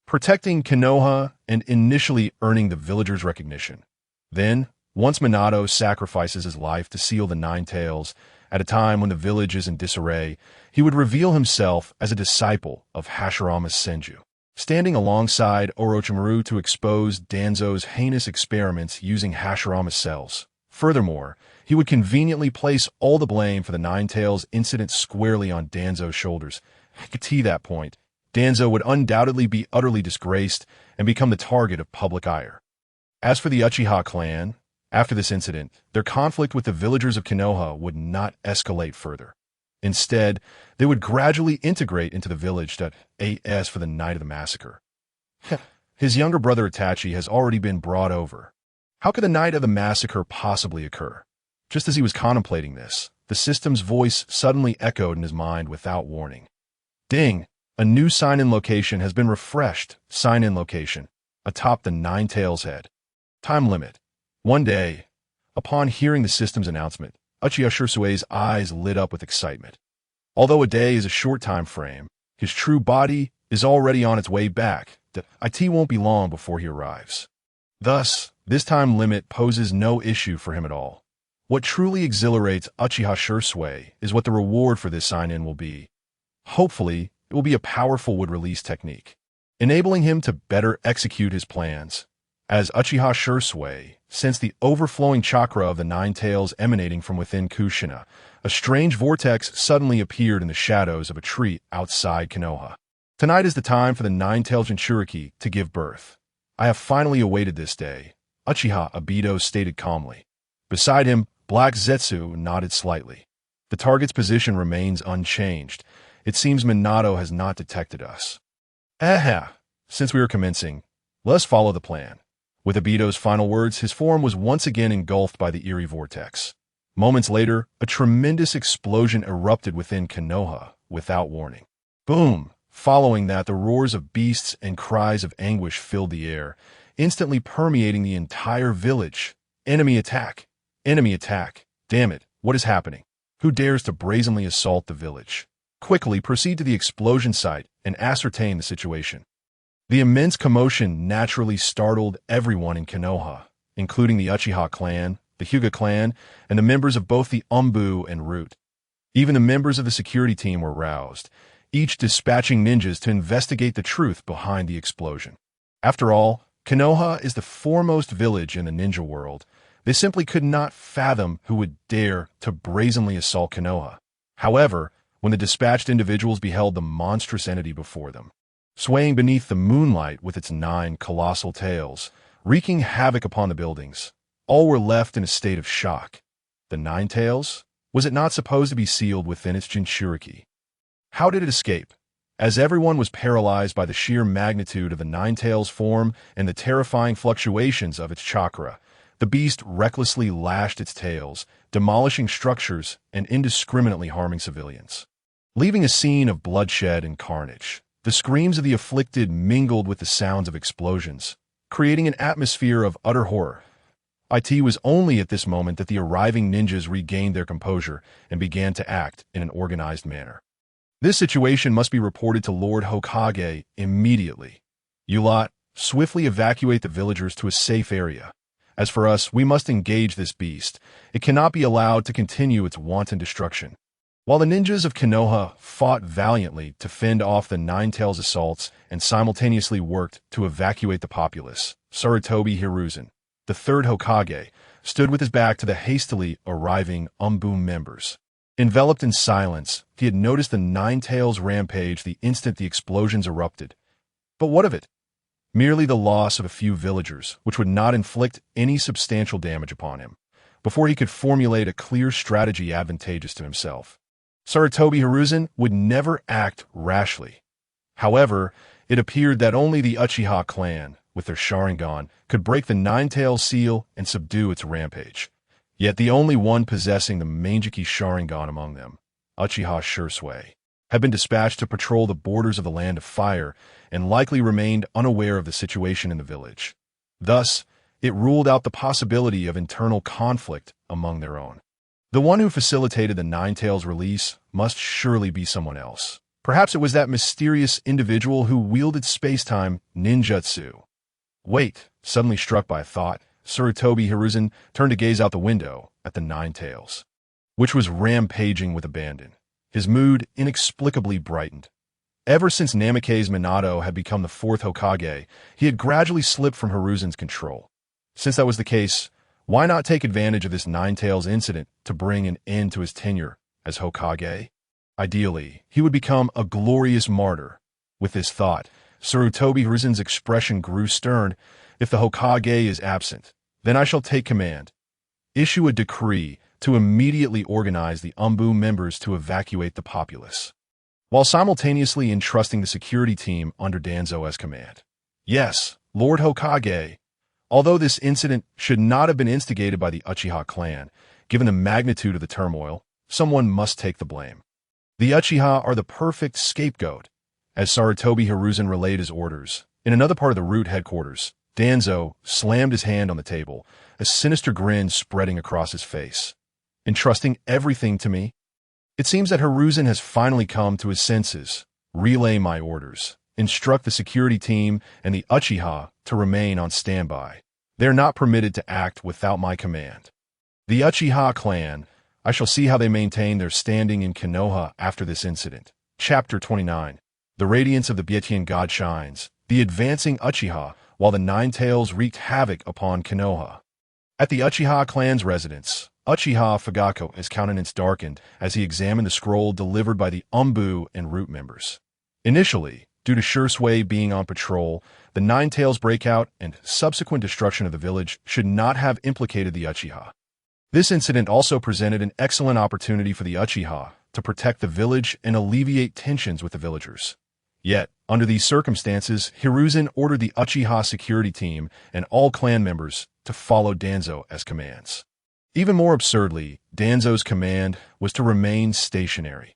protecting Konoha and initially earning the villagers' recognition. Then, once Minato sacrifices his life to seal the Nine Tails, at a time when the village is in disarray, he would reveal himself as a disciple of Hashirama's Senju, standing alongside Orochimaru to expose Danzo's heinous experiments using Hashirama's cells. Furthermore, he would conveniently place all the blame for the Nine Tails incident squarely on Danzo's shoulders. To that point, Danzo would undoubtedly be utterly disgraced and become the target of public ire. As for the Uchiha clan, after this incident, their conflict with the villagers of Konoha would not escalate further. Instead, they would gradually integrate into the village as for the night of the massacre. His younger brother Itachi has already been brought over. How could the night of the massacre possibly occur? Just as he was contemplating this, the system's voice suddenly echoed in his mind without warning. Ding! A new sign-in location has been refreshed. Sign-in location. Atop the Nine Tails head. Time limit. 1 day. Upon hearing the system's announcement, Uchiha Shisui's eyes lit up with excitement. Although a day is a short time frame, his true body is already on its way back. It won't be long before he arrives. Thus, this time limit poses no issue for him at all. What truly exhilarates Uchiha Shisui is what the reward for this sign-in will be. Hopefully, it will be a powerful wood-release technique, enabling him to better execute his plans. As Uchiha Shisui sensed the overflowing chakra of the Nine Tails emanating from within Kushina, a strange vortex suddenly appeared in the shadows of a tree outside Konoha. Tonight is the time for the Nine Tails Jinchuriki to give birth. I have finally awaited this day, Uchiha Obito stated calmly. Beside him, Black Zetsu nodded slightly. The target's position remains unchanged. It seems Minato has not detected us. Since we are commencing, let us follow the plan. With Obito's final words, his form was once again engulfed by the eerie vortex. Moments later, a tremendous explosion erupted within Konoha without warning. Boom! Following that, the roars of beasts and cries of anguish filled the air, instantly permeating the entire village. Enemy attack! Enemy attack! Damn it, what is happening? Who dares to brazenly assault the village? Quickly proceed to the explosion site and ascertain the situation. The immense commotion naturally startled everyone in Konoha, including the Uchiha clan, the Hyuga clan, and the members of both the Umbu and Root. Even the members of the security team were roused, each dispatching ninjas to investigate the truth behind the explosion. After all, Konoha is the foremost village in the ninja world. They simply could not fathom who would dare to brazenly assault Konoha. However, when the dispatched individuals beheld the monstrous entity before them, swaying beneath the moonlight with its 9 colossal tails, wreaking havoc upon the buildings, all were left in a state of shock. The 9 tails? Was it not supposed to be sealed within its Jinchuriki? How did it escape? As everyone was paralyzed by the sheer magnitude of the 9 tails form and the terrifying fluctuations of its chakra, the beast recklessly lashed its tails, demolishing structures and indiscriminately harming civilians. Leaving a scene of bloodshed and carnage, the screams of the afflicted mingled with the sounds of explosions, creating an atmosphere of utter horror. It was only at this moment that the arriving ninjas regained their composure and began to act in an organized manner. This situation must be reported to Lord Hokage immediately. You lot, swiftly evacuate the villagers to a safe area. As for us, we must engage this beast. It cannot be allowed to continue its wanton destruction. While the ninjas of Konoha fought valiantly to fend off the Nine Tails assaults and simultaneously worked to evacuate the populace, Sarutobi Hiruzen, the third Hokage, stood with his back to the hastily arriving Umbu members. Enveloped in silence, he had noticed the Nine Tails rampage the instant the explosions erupted. But what of it? Merely the loss of a few villagers, which would not inflict any substantial damage upon him, before he could formulate a clear strategy advantageous to himself. Sarutobi Hiruzen would never act rashly. However, it appeared that only the Uchiha clan, with their Sharingan, could break the Nine Tails seal and subdue its rampage. Yet the only one possessing the Mangeki Sharingan among them, Uchiha Shisui, had been dispatched to patrol the borders of the Land of Fire and likely remained unaware of the situation in the village. Thus, it ruled out the possibility of internal conflict among their own. The one who facilitated the Nine Tails release must surely be someone else. Perhaps it was that mysterious individual who wielded space-time ninjutsu. Wait, suddenly struck by a thought, Sarutobi Hiruzen turned to gaze out the window at the Nine Tails, which was rampaging with abandon. His mood inexplicably brightened. Ever since Namikaze Minato had become the fourth Hokage, he had gradually slipped from Hiruzen's control. Since that was the case, Why not take advantage of this Nine-Tails incident to bring an end to his tenure as Hokage? Ideally, he would become a glorious martyr. With this thought, Sarutobi Hiruzen's expression grew stern. If the Hokage is absent, then I shall take command. Issue a decree to immediately organize the Umbu members to evacuate the populace, while simultaneously entrusting the security team under Danzo as command. Yes, Lord Hokage. Although this incident should not have been instigated by the Uchiha clan, given the magnitude of the turmoil, someone must take the blame. The Uchiha are the perfect scapegoat. As Sarutobi Hiruzen relayed his orders, in another part of the root headquarters, Danzo slammed his hand on the table, a sinister grin spreading across his face. Entrusting everything to me? It seems that Hiruzen has finally come to his senses. Relay my orders. Instruct the security team and the Uchiha to remain on standby. They are not permitted to act without my command. The Uchiha clan, I shall see how they maintain their standing in Konoha after this incident. Chapter 29. The radiance of the Bietian god shines, the advancing Uchiha, while the Nine-Tails wreaked havoc upon Konoha. At the Uchiha clan's residence, Uchiha Fugaku, countenance darkened as he examined the scroll delivered by the Umbu and Root members. Initially, due to Shisui being on patrol, the Nine-Tails breakout and subsequent destruction of the village should not have implicated the Uchiha. This incident also presented an excellent opportunity for the Uchiha to protect the village and alleviate tensions with the villagers. Yet, under these circumstances, Hiruzen ordered the Uchiha security team and all clan members to follow Danzo as commands. Even more absurdly, Danzo's command was to remain stationary.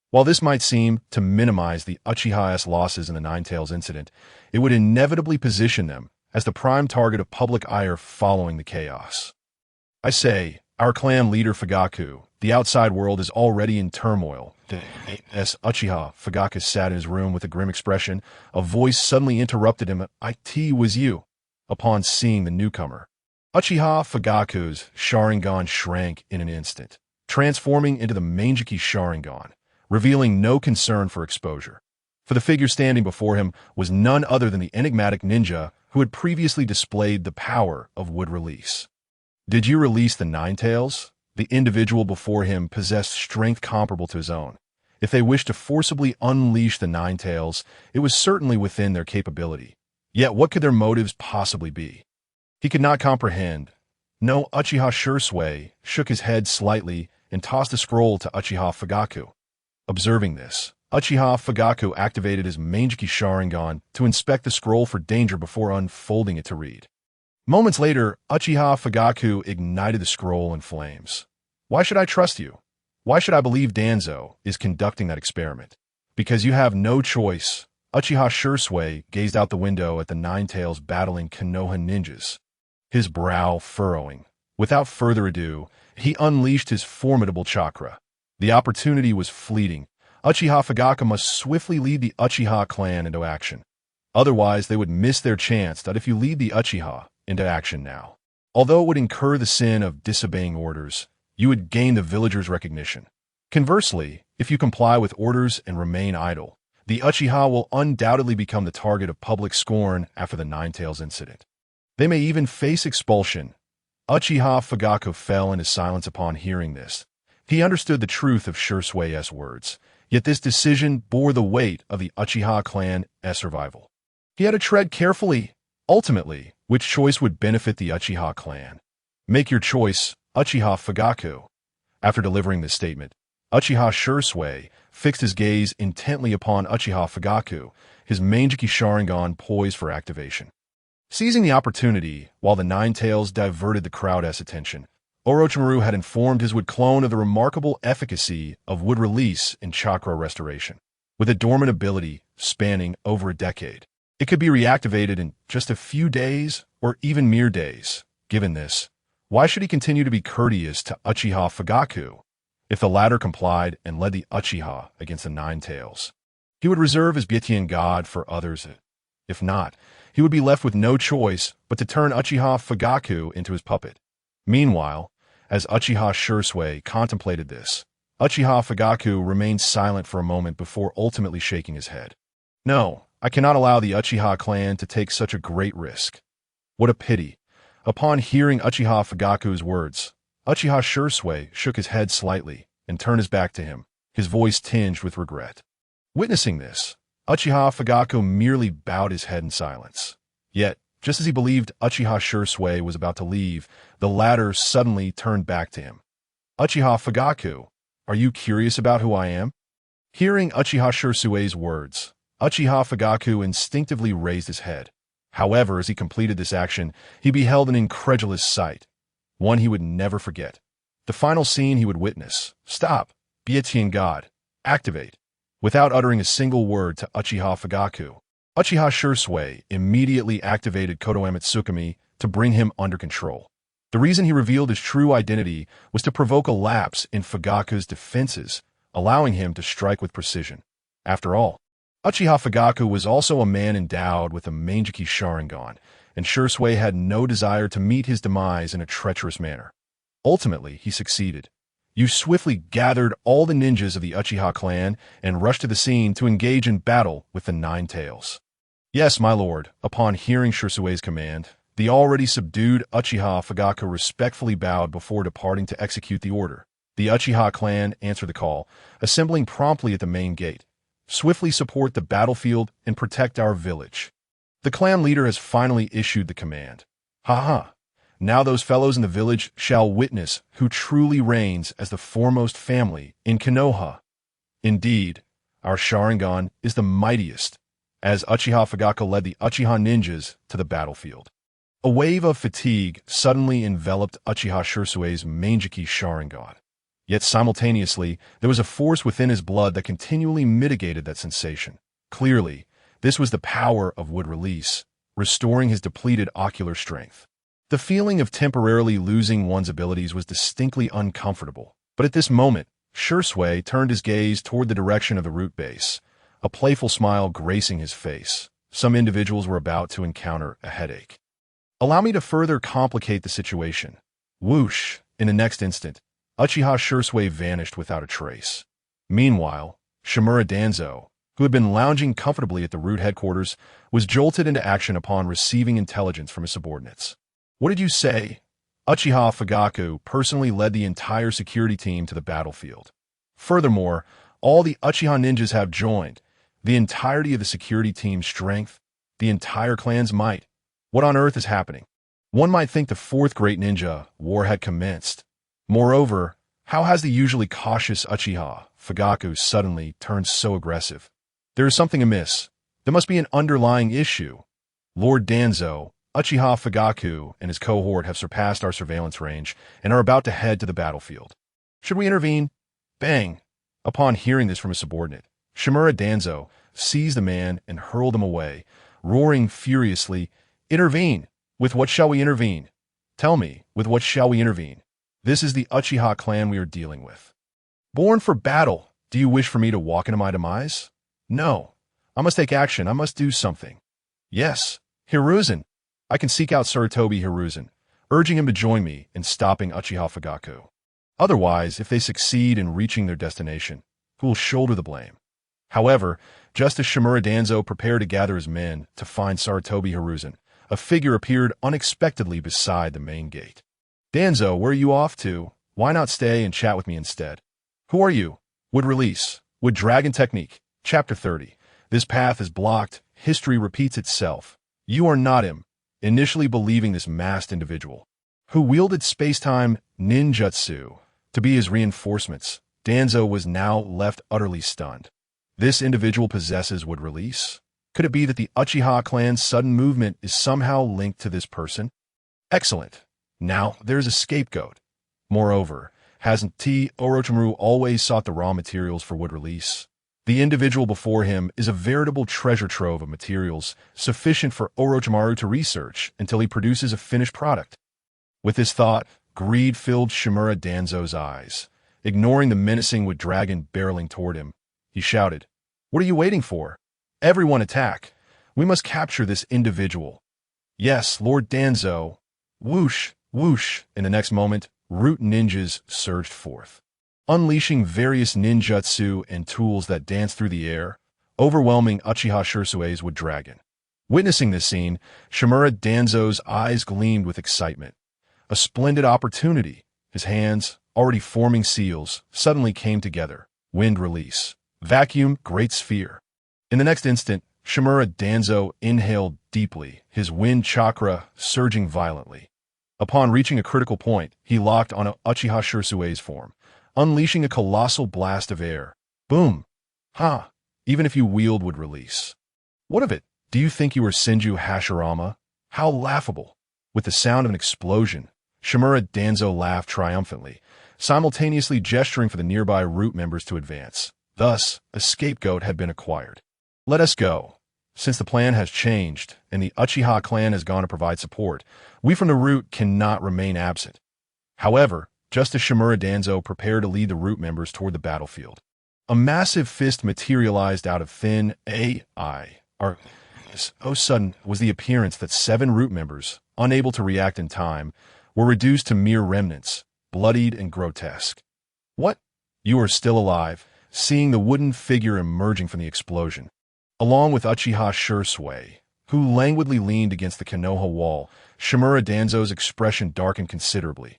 While this might seem to minimize the Uchiha's losses in the Nine-Tails incident, it would inevitably position them as the prime target of public ire following the chaos. I say, our clan leader Fugaku, the outside world is already in turmoil. As Uchiha Fugaku sat in his room with a grim expression, a voice suddenly interrupted him. "It was you." Upon seeing the newcomer, Uchiha Fugaku's Sharingan shrank in an instant, transforming into the Mangeki Sharingan, revealing no concern for exposure. For the figure standing before him was none other than the enigmatic ninja who had previously displayed the power of wood release. Did you release the Nine-Tails? The individual before him possessed strength comparable to his own. If they wished to forcibly unleash the Nine-Tails, it was certainly within their capability. Yet what could their motives possibly be? He could not comprehend. No, Uchiha Shisui shook his head slightly and tossed the scroll to Uchiha Fugaku. Observing this, Uchiha Fugaku activated his Mangeki Sharingan to inspect the scroll for danger before unfolding it to read. Moments later, Uchiha Fugaku ignited the scroll in flames. Why should I trust you? Why should I believe Danzo is conducting that experiment? Because you have no choice. Uchiha Shisui gazed out the window at the Nine-Tails battling Konoha ninjas, his brow furrowing. Without further ado, he unleashed his formidable chakra. The opportunity was fleeting. Uchiha Fugaku must swiftly lead the Uchiha clan into action. Otherwise, they would miss their chance that if you lead the Uchiha into action now, although it would incur the sin of disobeying orders, you would gain the villagers' recognition. Conversely, if you comply with orders and remain idle, the Uchiha will undoubtedly become the target of public scorn after the Nine-Tails incident. They may even face expulsion. Uchiha Fugaku fell into silence upon hearing this. He understood the truth of Shisui's words, yet this decision bore the weight of the Uchiha clan's survival. He had to tread carefully. Ultimately, which choice would benefit the Uchiha clan? Make your choice, Uchiha Fugaku. After delivering this statement, Uchiha Shisui fixed his gaze intently upon Uchiha Fugaku, his Mangeki Sharingan poised for activation. Seizing the opportunity, while the Nine-Tails diverted the crowd's attention, Orochimaru had informed his wood clone of the remarkable efficacy of wood release in chakra restoration. With a dormant ability spanning over a decade, it could be reactivated in just a few days or even mere days. Given this, why should he continue to be courteous to Uchiha Fugaku? If the latter complied and led the Uchiha against the Nine-Tails, he would reserve his Bietian god for others. If not, he would be left with no choice but to turn Uchiha Fugaku into his puppet. Meanwhile, as Uchiha Shisui contemplated this, Uchiha Fugaku remained silent for a moment before ultimately shaking his head. No, I cannot allow the Uchiha clan to take such a great risk. What a pity. Upon hearing Uchiha Fugaku's words, Uchiha Shisui shook his head slightly and turned his back to him, his voice tinged with regret. Witnessing this, Uchiha Fugaku merely bowed his head in silence. Yet, just as he believed Uchiha Shisui was about to leave, the latter suddenly turned back to him. Uchiha Fugaku, are you curious about who I am? Hearing Uchiha Shisui's words, Uchiha Fugaku instinctively raised his head. However, as he completed this action, he beheld an incredulous sight, one he would never forget. The final scene he would witness. Stop. Be a Tien God. Activate. Without uttering a single word to Uchiha Fugaku, Uchiha Shisui immediately activated Kotoeme Tsukumi to bring him under control. The reason he revealed his true identity was to provoke a lapse in Fugaku's defenses, allowing him to strike with precision. After all, Uchiha Fugaku was also a man endowed with a Mangeki Sharingan, and Shisui had no desire to meet his demise in a treacherous manner. Ultimately, he succeeded. You swiftly gathered all the ninjas of the Uchiha clan and rushed to the scene to engage in battle with the Nine Tails. Yes, my lord. Upon hearing Shisui's command, the already subdued Uchiha Fugaku respectfully bowed before departing to execute the order. The Uchiha clan answered the call, assembling promptly at the main gate. Swiftly support the battlefield and protect our village. The clan leader has finally issued the command. Ha. Now those fellows in the village shall witness who truly reigns as the foremost family in Konoha. Indeed, our Sharingan is the mightiest, as Uchiha Fugaku led the Uchiha ninjas to the battlefield. A wave of fatigue suddenly enveloped Uchiha Shisui's Mangeki Sharingan. Yet simultaneously, there was a force within his blood that continually mitigated that sensation. Clearly, this was the power of wood release, restoring his depleted ocular strength. The feeling of temporarily losing one's abilities was distinctly uncomfortable, but at this moment, Shisui turned his gaze toward the direction of the root base, a playful smile gracing his face. Some individuals were about to encounter a headache. Allow me to further complicate the situation. Whoosh! In the next instant, Uchiha Shisui vanished without a trace. Meanwhile, Shimura Danzo, who had been lounging comfortably at the root headquarters, was jolted into action upon receiving intelligence from his subordinates. What did you say? Uchiha Fugaku personally led the entire security team to the battlefield. Furthermore, all the Uchiha ninjas have joined, the entirety of the security team's strength, the entire clan's might. What on earth is happening? One might think the fourth great ninja war had commenced. Moreover, how has the usually cautious Uchiha Fugaku suddenly turned so aggressive? There is something amiss. There must be an underlying issue. Lord Danzo, Uchiha Fugaku and his cohort have surpassed our surveillance range and are about to head to the battlefield. Should we intervene? Bang! Upon hearing this from his subordinate, Shimura Danzo seized the man and hurled him away, roaring furiously, Intervene! With what shall we intervene? Tell me, with what shall we intervene? This is the Uchiha clan we are dealing with. Born for battle, do you wish for me to walk into my demise? No. I must take action. I must do something. Yes, Hiruzen. I can seek out Sarutobi Hiruzen, urging him to join me in stopping Uchiha Fugaku. Otherwise, if they succeed in reaching their destination, who will shoulder the blame? However, just as Shimura Danzo prepared to gather his men to find Sarutobi Hiruzen, a figure appeared unexpectedly beside the main gate. Danzo, where are you off to? Why not stay and chat with me instead? Who are you? Would release. Would dragon technique. Chapter 30. This path is blocked. History repeats itself. You are not him. Initially believing this masked individual, who wielded space-time ninjutsu to be his reinforcements, Danzo was now left utterly stunned. This individual possesses would release? Could it be that the Uchiha clan's sudden movement is somehow linked to this person? Excellent. Now, there's a scapegoat. Moreover, hasn't Orochimaru always sought the raw materials for wood release? The individual before him is a veritable treasure trove of materials sufficient for Orochimaru to research until he produces a finished product. With this thought, greed filled Shimura Danzo's eyes. Ignoring the menacing wood dragon barreling toward him, he shouted, What are you waiting for? Everyone attack! We must capture this individual. Yes, Lord Danzo. Whoosh, whoosh. In the next moment, root ninjas surged forth, unleashing various ninjutsu and tools that danced through the air, overwhelming Uchiha Shisui's wood dragon. Witnessing this scene, Shimura Danzo's eyes gleamed with excitement. A splendid opportunity. His hands, already forming seals, suddenly came together. Wind release. Vacuum, great sphere. In the next instant, Shimura Danzo inhaled deeply, his wind chakra surging violently. Upon reaching a critical point, he locked on Uchiha Shisui's form, unleashing a colossal blast of air. Boom! Ha! Even if you wield would release. What of it? Do you think you are Senju Hashirama? How laughable! With the sound of an explosion, Shimura Danzo laughed triumphantly, simultaneously gesturing for the nearby root members to advance. Thus, a scapegoat had been acquired. Let us go. Since the plan has changed, and the Uchiha clan has gone to provide support, we from the root cannot remain absent. However, just as Shimura Danzo prepared to lead the root members toward the battlefield, a massive fist materialized out of thin air. So sudden was the appearance that 7 root members, unable to react in time, were reduced to mere remnants, bloodied and grotesque. What? You are still alive, seeing the wooden figure emerging from the explosion. Along with Uchiha Shisui, who languidly leaned against the Konoha wall, Shimura Danzo's expression darkened considerably.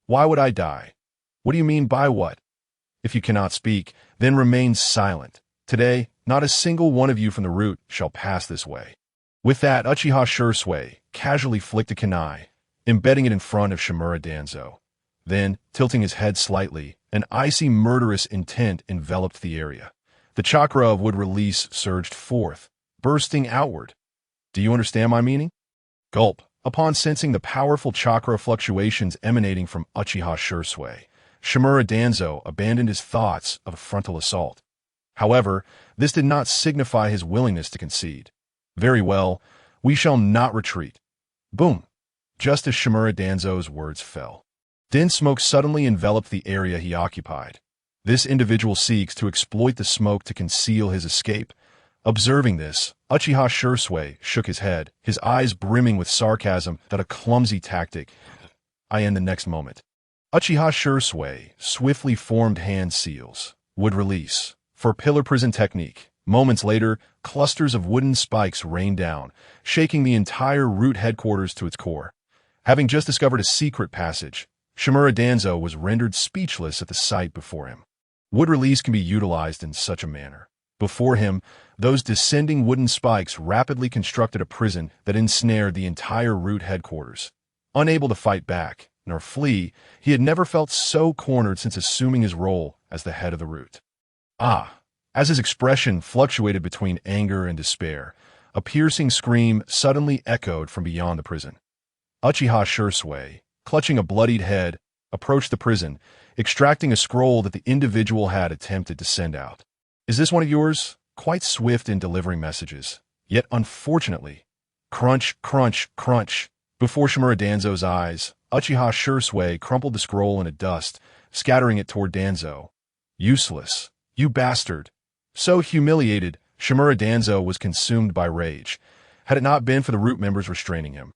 Why would I die? What do you mean by what? If you cannot speak, then remain silent. Today, not a single one of you from the root shall pass this way. With that, Uchiha Shisui casually flicked a kunai, embedding it in front of Shimura Danzo. Then, tilting his head slightly, an icy murderous intent enveloped the area. The chakra of wood release surged forth, bursting outward. Do you understand my meaning? Gulp. Upon sensing the powerful chakra fluctuations emanating from Uchiha Shisui, Shimura Danzo abandoned his thoughts of a frontal assault. However, this did not signify his willingness to concede. Very well, we shall not retreat. Boom! Just as Shimura Danzo's words fell, dense smoke suddenly enveloped the area he occupied. This individual seeks to exploit the smoke to conceal his escape. Observing this, Uchiha Shisui shook his head, his eyes brimming with sarcasm that a clumsy tactic. I end the next moment. Uchiha Shisui swiftly formed hand seals. Would release. For pillar prison technique. Moments later, clusters of wooden spikes rained down, shaking the entire root headquarters to its core. Having just discovered a secret passage, Shimura Danzo was rendered speechless at the sight before him. Wood release can be utilized in such a manner. Before him, those descending wooden spikes rapidly constructed a prison that ensnared the entire root headquarters. Unable to fight back, nor flee, he had never felt so cornered since assuming his role as the head of the root. As his expression fluctuated between anger and despair, a piercing scream suddenly echoed from beyond the prison. Uchiha Shisui, clutching a bloodied head, approached the prison, extracting a scroll that the individual had attempted to send out. Is this one of yours? Quite swift in delivering messages. Yet unfortunately, crunch, crunch, crunch. Before Shimura Danzo's eyes, Uchiha Shisui crumpled the scroll into dust, scattering it toward Danzo. Useless. You bastard. So humiliated, Shimura Danzo was consumed by rage. Had it not been for the root members restraining him,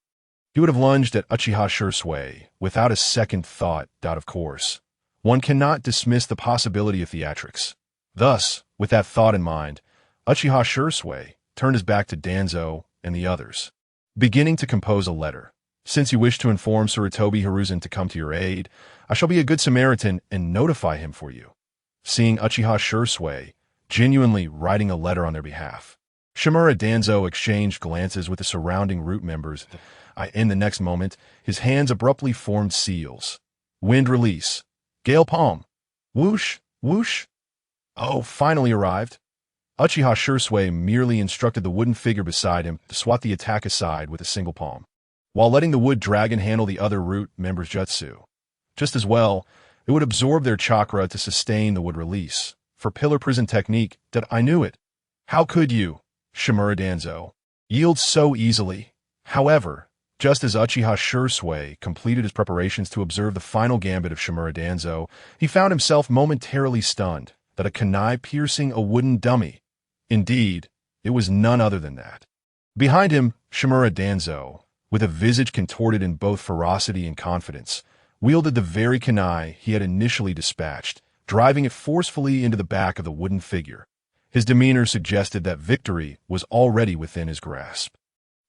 he would have lunged at Uchiha Shisui without a second thought. Of course, one cannot dismiss the possibility of theatrics. Thus, with that thought in mind, Uchiha Shisui turned his back to Danzo and the others, beginning to compose a letter. Since you wish to inform Sarutobi Hiruzen to come to your aid, I shall be a good Samaritan and notify him for you. Seeing Uchiha Shisui genuinely writing a letter on their behalf, Shimura Danzo exchanged glances with the surrounding root members. In the next moment, his hands abruptly formed seals. Wind release. Gale palm. Whoosh, whoosh. Oh, finally arrived. Uchiha Shisui merely instructed the wooden figure beside him to swat the attack aside with a single palm, while letting the wood dragon handle the other root members' jutsu. Just as well, it would absorb their chakra to sustain the wood release. For pillar prison technique, that I knew it. How could you, Shimura Danzo, yield so easily? However, just as Uchiha Shisui completed his preparations to observe the final gambit of Shimura Danzo, he found himself momentarily stunned that a kunai piercing a wooden dummy. Indeed, it was none other than that. Behind him, Shimura Danzo, with a visage contorted in both ferocity and confidence, wielded the very kunai he had initially dispatched, driving it forcefully into the back of the wooden figure. His demeanor suggested that victory was already within his grasp.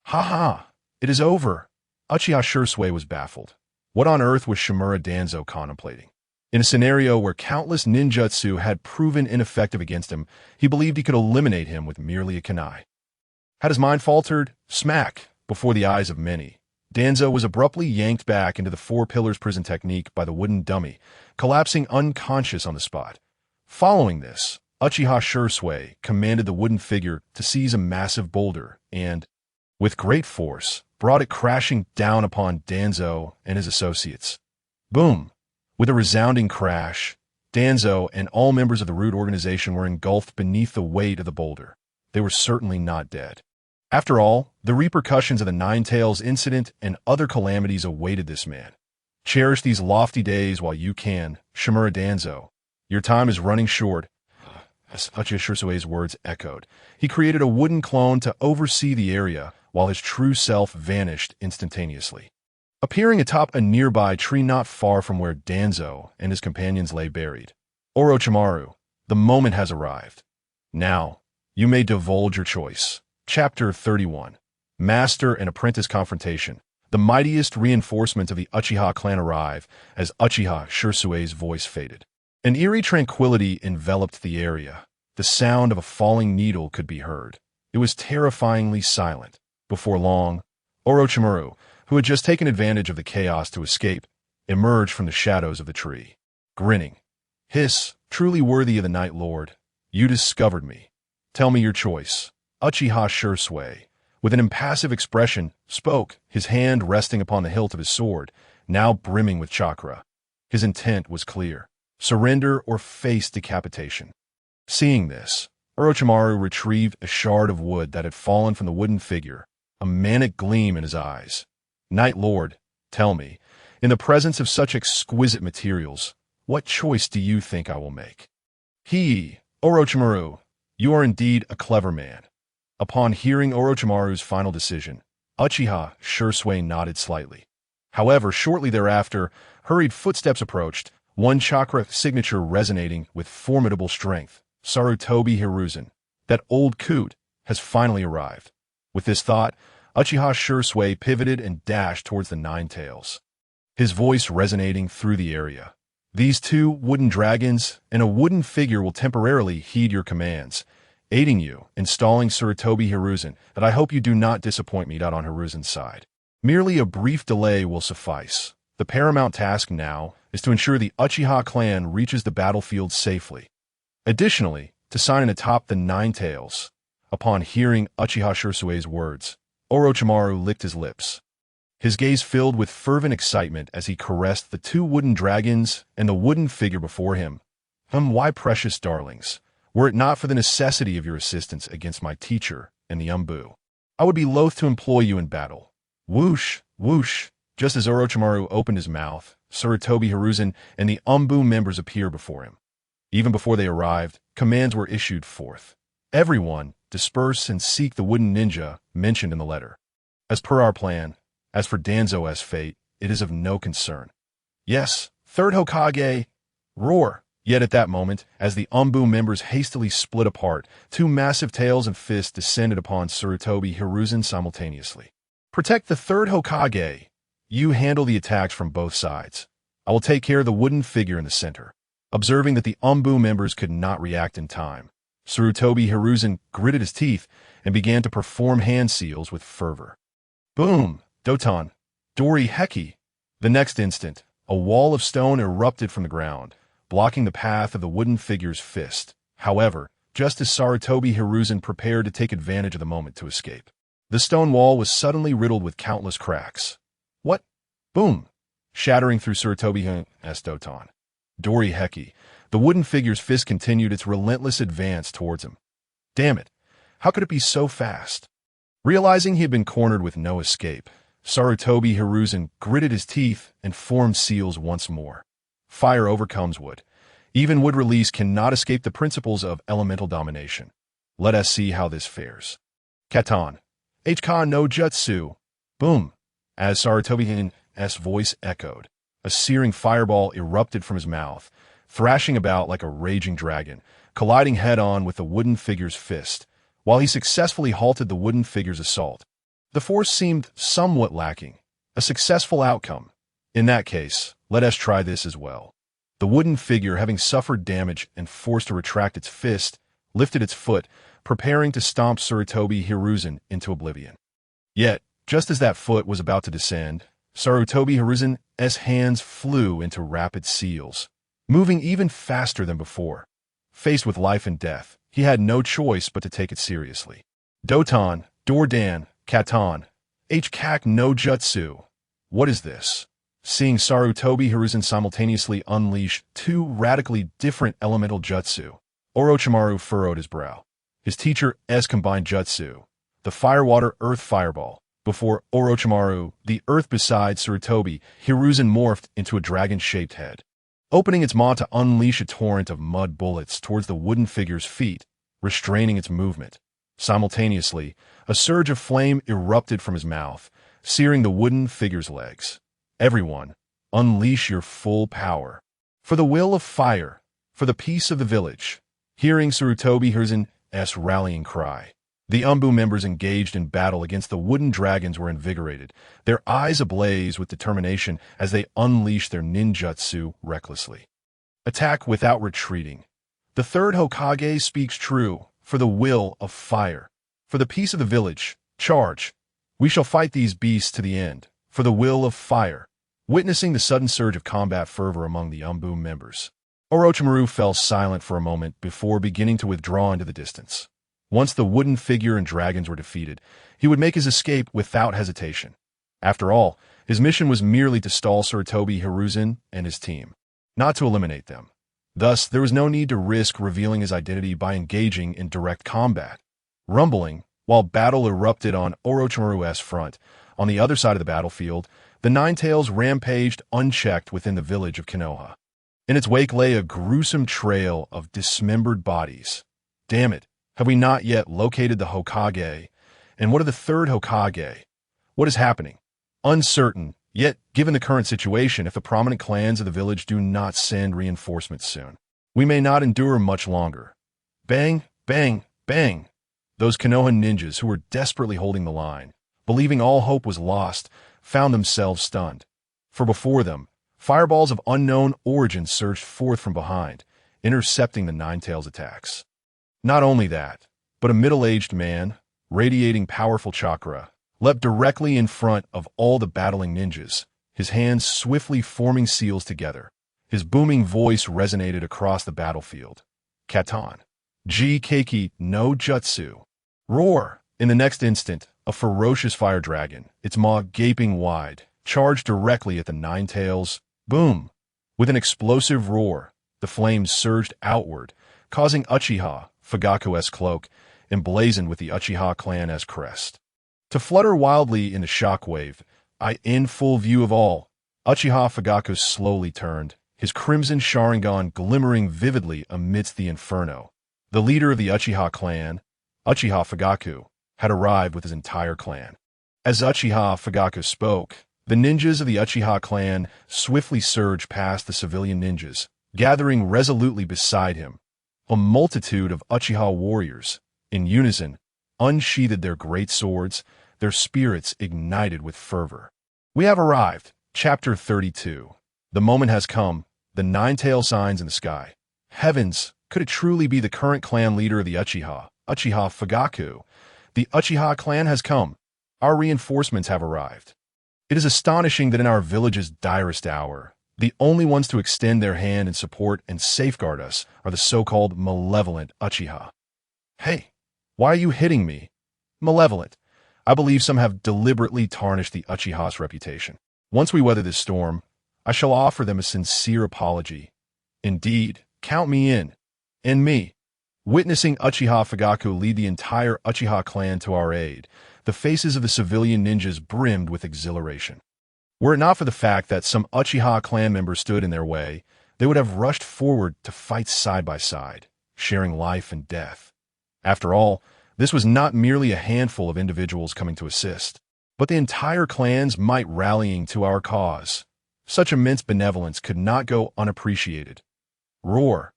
Ha ha! It is over! Uchiha Shisui was baffled. What on earth was Shimura Danzo contemplating? In a scenario where countless ninjutsu had proven ineffective against him, he believed he could eliminate him with merely a kunai. Had his mind faltered? Smack! Before the eyes of many, Danzo was abruptly yanked back into the four pillars prison technique by the wooden dummy, collapsing unconscious on the spot. Following this, Uchiha Shisui commanded the wooden figure to seize a massive boulder and, with great force, brought it crashing down upon Danzo and his associates. Boom! With a resounding crash, Danzo and all members of the Root organization were engulfed beneath the weight of the boulder. They were certainly not dead. After all, the repercussions of the Nine Tails incident and other calamities awaited this man. Cherish these lofty days while you can, Shimura Danzo. Your time is running short. As Uchiha Shisui's words echoed, he created a wooden clone to oversee the area while his true self vanished instantaneously, appearing atop a nearby tree not far from where Danzo and his companions lay buried. Orochimaru, the moment has arrived. Now, you may divulge your choice. Chapter 31. Master and Apprentice Confrontation. The mightiest reinforcements of the Uchiha clan arrive as Uchiha Shisui's voice faded. An eerie tranquility enveloped the area. The sound of a falling needle could be heard. It was terrifyingly silent. Before long, Orochimaru, who had just taken advantage of the chaos to escape, emerged from the shadows of the tree. Grinning. Hiss, truly worthy of the Night Lord. You discovered me. Tell me your choice. Uchiha Shisui, with an impassive expression, spoke, his hand resting upon the hilt of his sword, now brimming with chakra. His intent was clear. Surrender or face decapitation. Seeing this, Orochimaru retrieved a shard of wood that had fallen from the wooden figure, a manic gleam in his eyes. Night Lord, tell me, in the presence of such exquisite materials, what choice do you think I will make? Orochimaru, you are indeed a clever man. Upon hearing Orochimaru's final decision, Uchiha Shisui nodded slightly. However, shortly thereafter, hurried footsteps approached, one chakra signature resonating with formidable strength. Sarutobi Hiruzen, that old coot, has finally arrived. With this thought, Uchiha Shisui pivoted and dashed towards the Nine Tails, his voice resonating through the area. These two wooden dragons and a wooden figure will temporarily heed your commands, aiding you, installing Sarutobi Hiruzen, that I hope you do not disappoint me. On Hiruzen's side. Merely a brief delay will suffice. The paramount task now is to ensure the Uchiha clan reaches the battlefield safely. Additionally, to sign atop the Nine Tails. Upon hearing Uchiha Shisui's words, Orochimaru licked his lips. His gaze filled with fervent excitement as he caressed the two wooden dragons and the wooden figure before him. Why, precious darlings, were it not for the necessity of your assistance against my teacher and the Umbu, I would be loath to employ you in battle. Whoosh, whoosh. Just as Orochimaru opened his mouth, Sarutobi Hiruzen and the Umbu members appeared before him. Even before they arrived, commands were issued forth. Everyone, disperse and seek the wooden ninja mentioned in the letter. As per our plan, as for Danzo's fate, it is of no concern. Yes, third Hokage, roar! Yet at that moment, as the Umbu members hastily split apart, two massive tails and fists descended upon Sarutobi Hiruzen simultaneously. Protect the third Hokage. You handle the attacks from both sides. I will take care of the wooden figure in the center. Observing that the Umbu members could not react in time, Sarutobi Hiruzen gritted his teeth and began to perform hand seals with fervor. Boom! Doton! Dori Heki! The next instant, a wall of stone erupted from the ground, blocking the path of the wooden figure's fist. However, just as Sarutobi Hiruzen prepared to take advantage of the moment to escape, the stone wall was suddenly riddled with countless cracks. What? Boom! Shattering through Sarutobi Doton. Dori Heki, the wooden figure's fist continued its relentless advance towards him. Damn it! How could it be so fast? Realizing he had been cornered with no escape, Sarutobi Hiruzen gritted his teeth and formed seals once more. Fire overcomes wood. Even wood release cannot escape the principles of elemental domination. Let us see how this fares. Katan. HK no Jutsu. Boom. As Sarutobi's voice echoed, a searing fireball erupted from his mouth, thrashing about like a raging dragon, colliding head-on with the wooden figure's fist, while he successfully halted the wooden figure's assault. The force seemed somewhat lacking. A successful outcome. In that case, let us try this as well. The wooden figure, having suffered damage and forced to retract its fist, lifted its foot, preparing to stomp Sarutobi Hiruzen into oblivion. Yet, just as that foot was about to descend, Sarutobi Hiruzen's hands flew into rapid seals, moving even faster than before. Faced with life and death, he had no choice but to take it seriously. Doton, Dordan, Katan, Hkak no Jutsu. What is this? Seeing Sarutobi Hiruzen simultaneously unleash two radically different elemental jutsu, Orochimaru furrowed his brow. His teacher's combined jutsu, the Fire-Water Earth Fireball, before Orochimaru, the earth beside Sarutobi Hiruzen morphed into a dragon-shaped head, opening its maw to unleash a torrent of mud bullets towards the wooden figure's feet, restraining its movement. Simultaneously, a surge of flame erupted from his mouth, searing the wooden figure's legs. Everyone, unleash your full power. For the will of fire, for the peace of the village. Hearing Sarutobi Hiruzen's rallying cry, the Umbu members engaged in battle against the wooden dragons were invigorated, their eyes ablaze with determination as they unleashed their ninjutsu recklessly. Attack without retreating. The third Hokage speaks true. For the will of fire. For the peace of the village. Charge. We shall fight these beasts to the end. For the will of fire. Witnessing the sudden surge of combat fervor among the Umbu members, Orochimaru fell silent for a moment before beginning to withdraw into the distance. Once the wooden figure and dragons were defeated, he would make his escape without hesitation. After all, his mission was merely to stall Sarutobi Hiruzen and his team, not to eliminate them. Thus, there was no need to risk revealing his identity by engaging in direct combat. Rumbling, while battle erupted on Orochimaru's front, on the other side of the battlefield, the Ninetales rampaged unchecked within the village of Konoha. In its wake lay a gruesome trail of dismembered bodies. Damn it, have we not yet located the Hokage? And what of the third Hokage? What is happening? Uncertain. Yet, given the current situation, if the prominent clans of the village do not send reinforcements soon, we may not endure much longer. Bang, bang, bang. Those Konoha ninjas who were desperately holding the line, believing all hope was lost, found themselves stunned. For before them, fireballs of unknown origin surged forth from behind, intercepting the Ninetales' attacks. Not only that, but a middle-aged man, radiating powerful chakra, leapt directly in front of all the battling ninjas, his hands swiftly forming seals together. His booming voice resonated across the battlefield. Katan. Keiki no Jutsu. Roar! In the next instant, a ferocious fire dragon, its maw gaping wide, charged directly at the Ninetales. Boom! With an explosive roar, the flames surged outward, causing Uchiha Fugaku's cloak, emblazoned with the Uchiha clan as crest, to flutter wildly in the shockwave. In full view of all, Uchiha Fugaku slowly turned, his crimson Sharingan glimmering vividly amidst the inferno. The leader of the Uchiha clan, Uchiha Fugaku, had arrived with his entire clan. As Uchiha Fugaku spoke, the ninjas of the Uchiha clan swiftly surged past the civilian ninjas, gathering resolutely beside him. A multitude of Uchiha warriors, in unison, unsheathed their great swords, their spirits ignited with fervor. We have arrived. Chapter 32. The moment has come, the nine-tail signs in the sky. Heavens, could it truly be the current clan leader of the Uchiha Fugaku? The Uchiha clan has come. Our reinforcements have arrived. It is astonishing that in our village's direst hour, the only ones to extend their hand in support and safeguard us are the so-called malevolent Uchiha. Hey, why are you hitting me? Malevolent. I believe some have deliberately tarnished the Uchiha's reputation. Once we weather this storm, I shall offer them a sincere apology. Indeed, count me in. And me. Witnessing Uchiha Fugaku lead the entire Uchiha clan to our aid, the faces of the civilian ninjas brimmed with exhilaration. Were it not for the fact that some Uchiha clan members stood in their way, they would have rushed forward to fight side by side, sharing life and death. After all, this was not merely a handful of individuals coming to assist, but the entire clans might rallying to our cause. Such immense benevolence could not go unappreciated. Roar!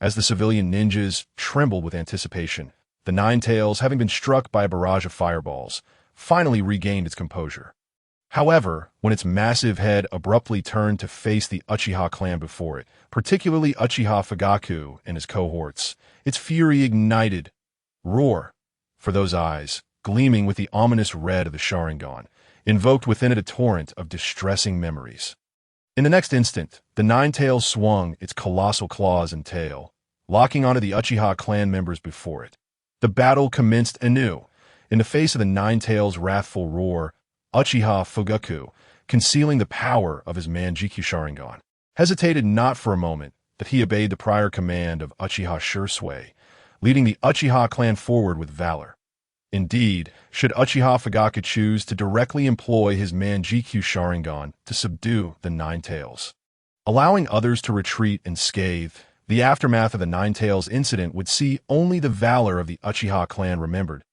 As the civilian ninjas trembled with anticipation, the Ninetales, having been struck by a barrage of fireballs, finally regained its composure. However, when its massive head abruptly turned to face the Uchiha clan before it, particularly Uchiha Fugaku and his cohorts, its fury ignited. Roar! For those eyes, gleaming with the ominous red of the Sharingan, invoked within it a torrent of distressing memories. In the next instant, the Nine-Tails swung its colossal claws and tail, locking onto the Uchiha clan members before it. The battle commenced anew. In the face of the Nine-Tails' wrathful roar, Uchiha Fugaku, concealing the power of his Manjikyu Sharingan, hesitated not for a moment that he obeyed the prior command of Uchiha Shisui, leading the Uchiha clan forward with valor. Indeed, should Uchiha Fugaku choose to directly employ his Manjikyu Sharingan to subdue the Nine-Tails, allowing others to retreat unscathed, the aftermath of the Nine-Tails incident would see only the valor of the Uchiha clan remembered.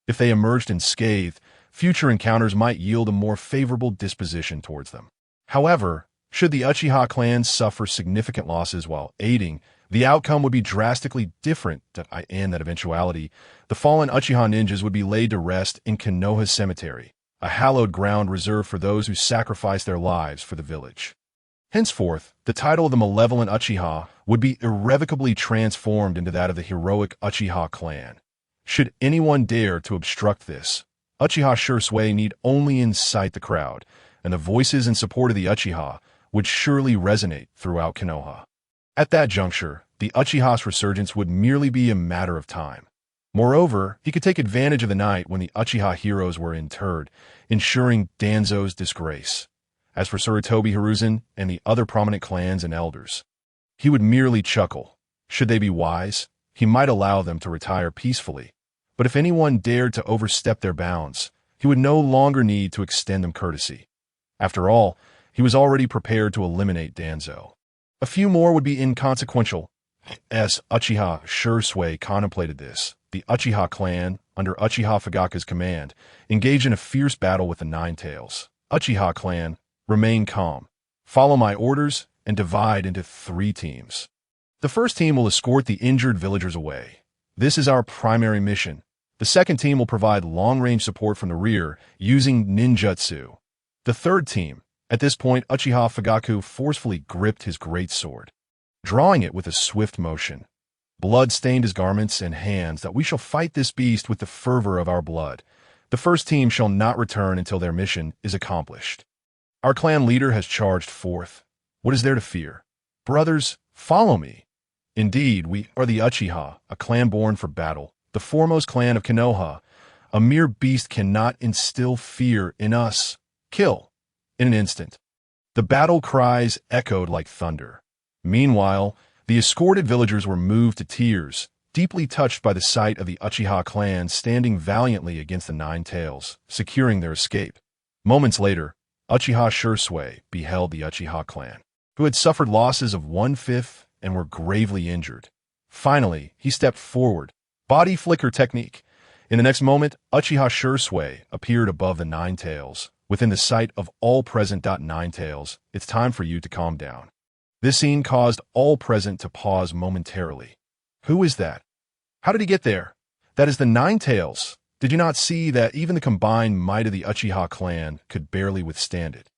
If they emerged unscathed, future encounters might yield a more favorable disposition towards them. However, should the Uchiha clan suffer significant losses while aiding, the outcome would be drastically different, and that eventuality, the fallen Uchiha ninjas would be laid to rest in Konoha Cemetery, a hallowed ground reserved for those who sacrificed their lives for the village. Henceforth, the title of the malevolent Uchiha would be irrevocably transformed into that of the heroic Uchiha clan. Should anyone dare to obstruct this, Uchiha Shisui need only incite the crowd, and the voices in support of the Uchiha would surely resonate throughout Konoha. At that juncture, the Uchiha's resurgence would merely be a matter of time. Moreover, he could take advantage of the night when the Uchiha heroes were interred, ensuring Danzo's disgrace. As for Sarutobi Hiruzen and the other prominent clans and elders, he would merely chuckle. Should they be wise, he might allow them to retire peacefully. But if anyone dared to overstep their bounds, he would no longer need to extend them courtesy. After all, he was already prepared to eliminate Danzo. A few more would be inconsequential. As Uchiha Shisui contemplated this, the Uchiha clan, under Uchiha Fugaku's command, engaged in a fierce battle with the Nine-Tails. Uchiha clan, remain calm, follow my orders, and divide into 3 teams. The first team will escort the injured villagers away. This is our primary mission. The second team will provide long-range support from the rear using ninjutsu. The third team, at this point Uchiha Fugaku forcefully gripped his great sword, drawing it with a swift motion. Blood stained his garments and hands that we shall fight this beast with the fervor of our blood. The first team shall not return until their mission is accomplished. Our clan leader has charged forth. What is there to fear? Brothers, follow me. Indeed, we are the Uchiha, a clan born for battle, the foremost clan of Konoha. A mere beast cannot instill fear in us. Kill. In an instant, the battle cries echoed like thunder. Meanwhile, the escorted villagers were moved to tears, deeply touched by the sight of the Uchiha clan standing valiantly against the Nine-Tails, securing their escape. Moments later, Uchiha Shisui beheld the Uchiha clan, who had suffered losses of 1/5 and were gravely injured. Finally, he stepped forward. Body flicker technique. In the next moment, Uchiha Shisui appeared above the Nine-Tails, within the sight of all present. Nine-Tails, it's time for you to calm down. This scene caused all present to pause momentarily. Who is that? How did he get there? That is the Nine-Tails. Did you not see that even the combined might of the Uchiha clan could barely withstand it?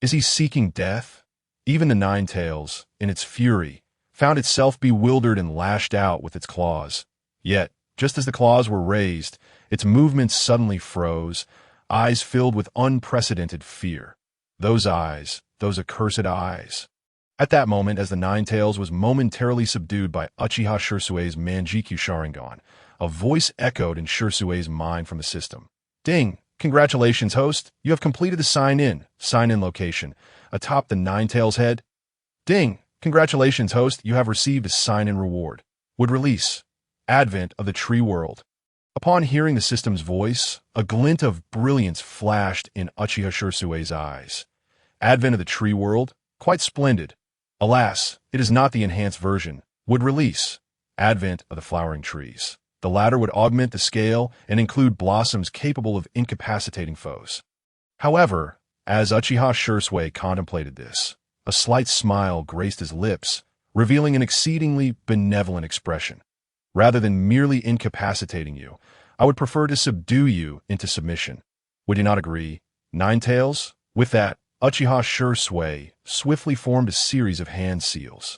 Is he seeking death? Even the Nine-Tails, in its fury, found itself bewildered and lashed out with its claws. Yet, just as the claws were raised, its movements suddenly froze, eyes filled with unprecedented fear. Those eyes, those accursed eyes. At that moment, as the Nine-Tails was momentarily subdued by Uchiha Shisui's Manjikyu Sharingan, a voice echoed in Shisui's mind from the system. Ding! Congratulations, host. You have completed the sign-in location, atop the Nine-Tails head. Ding! Congratulations, host. You have received a sign-in reward. Would release. Advent of the Tree World. Upon hearing the system's voice, a glint of brilliance flashed in Uchiha Shisui's eyes. Advent of the Tree World? Quite splendid. Alas, it is not the enhanced version. Would release. Advent of the Flowering Trees. The latter would augment the scale and include blossoms capable of incapacitating foes. However, as Uchiha Shisui contemplated this, a slight smile graced his lips, revealing an exceedingly benevolent expression. Rather than merely incapacitating you, I would prefer to subdue you into submission. Would you not agree? Ninetales? With that, Uchiha Shisui swiftly formed a series of hand seals.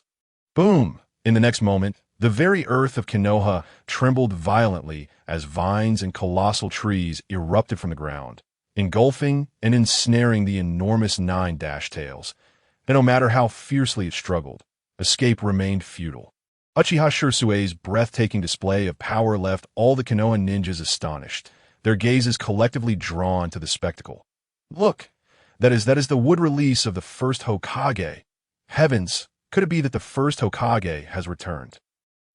Boom! In the next moment, the very earth of Konoha trembled violently as vines and colossal trees erupted from the ground, engulfing and ensnaring the enormous nine-tails. And no matter how fiercely it struggled, escape remained futile. Uchiha Shisui's breathtaking display of power left all the Konoha ninjas astonished, their gazes collectively drawn to the spectacle. Look! That is the wood release of the first Hokage. Heavens, could it be that the first Hokage has returned?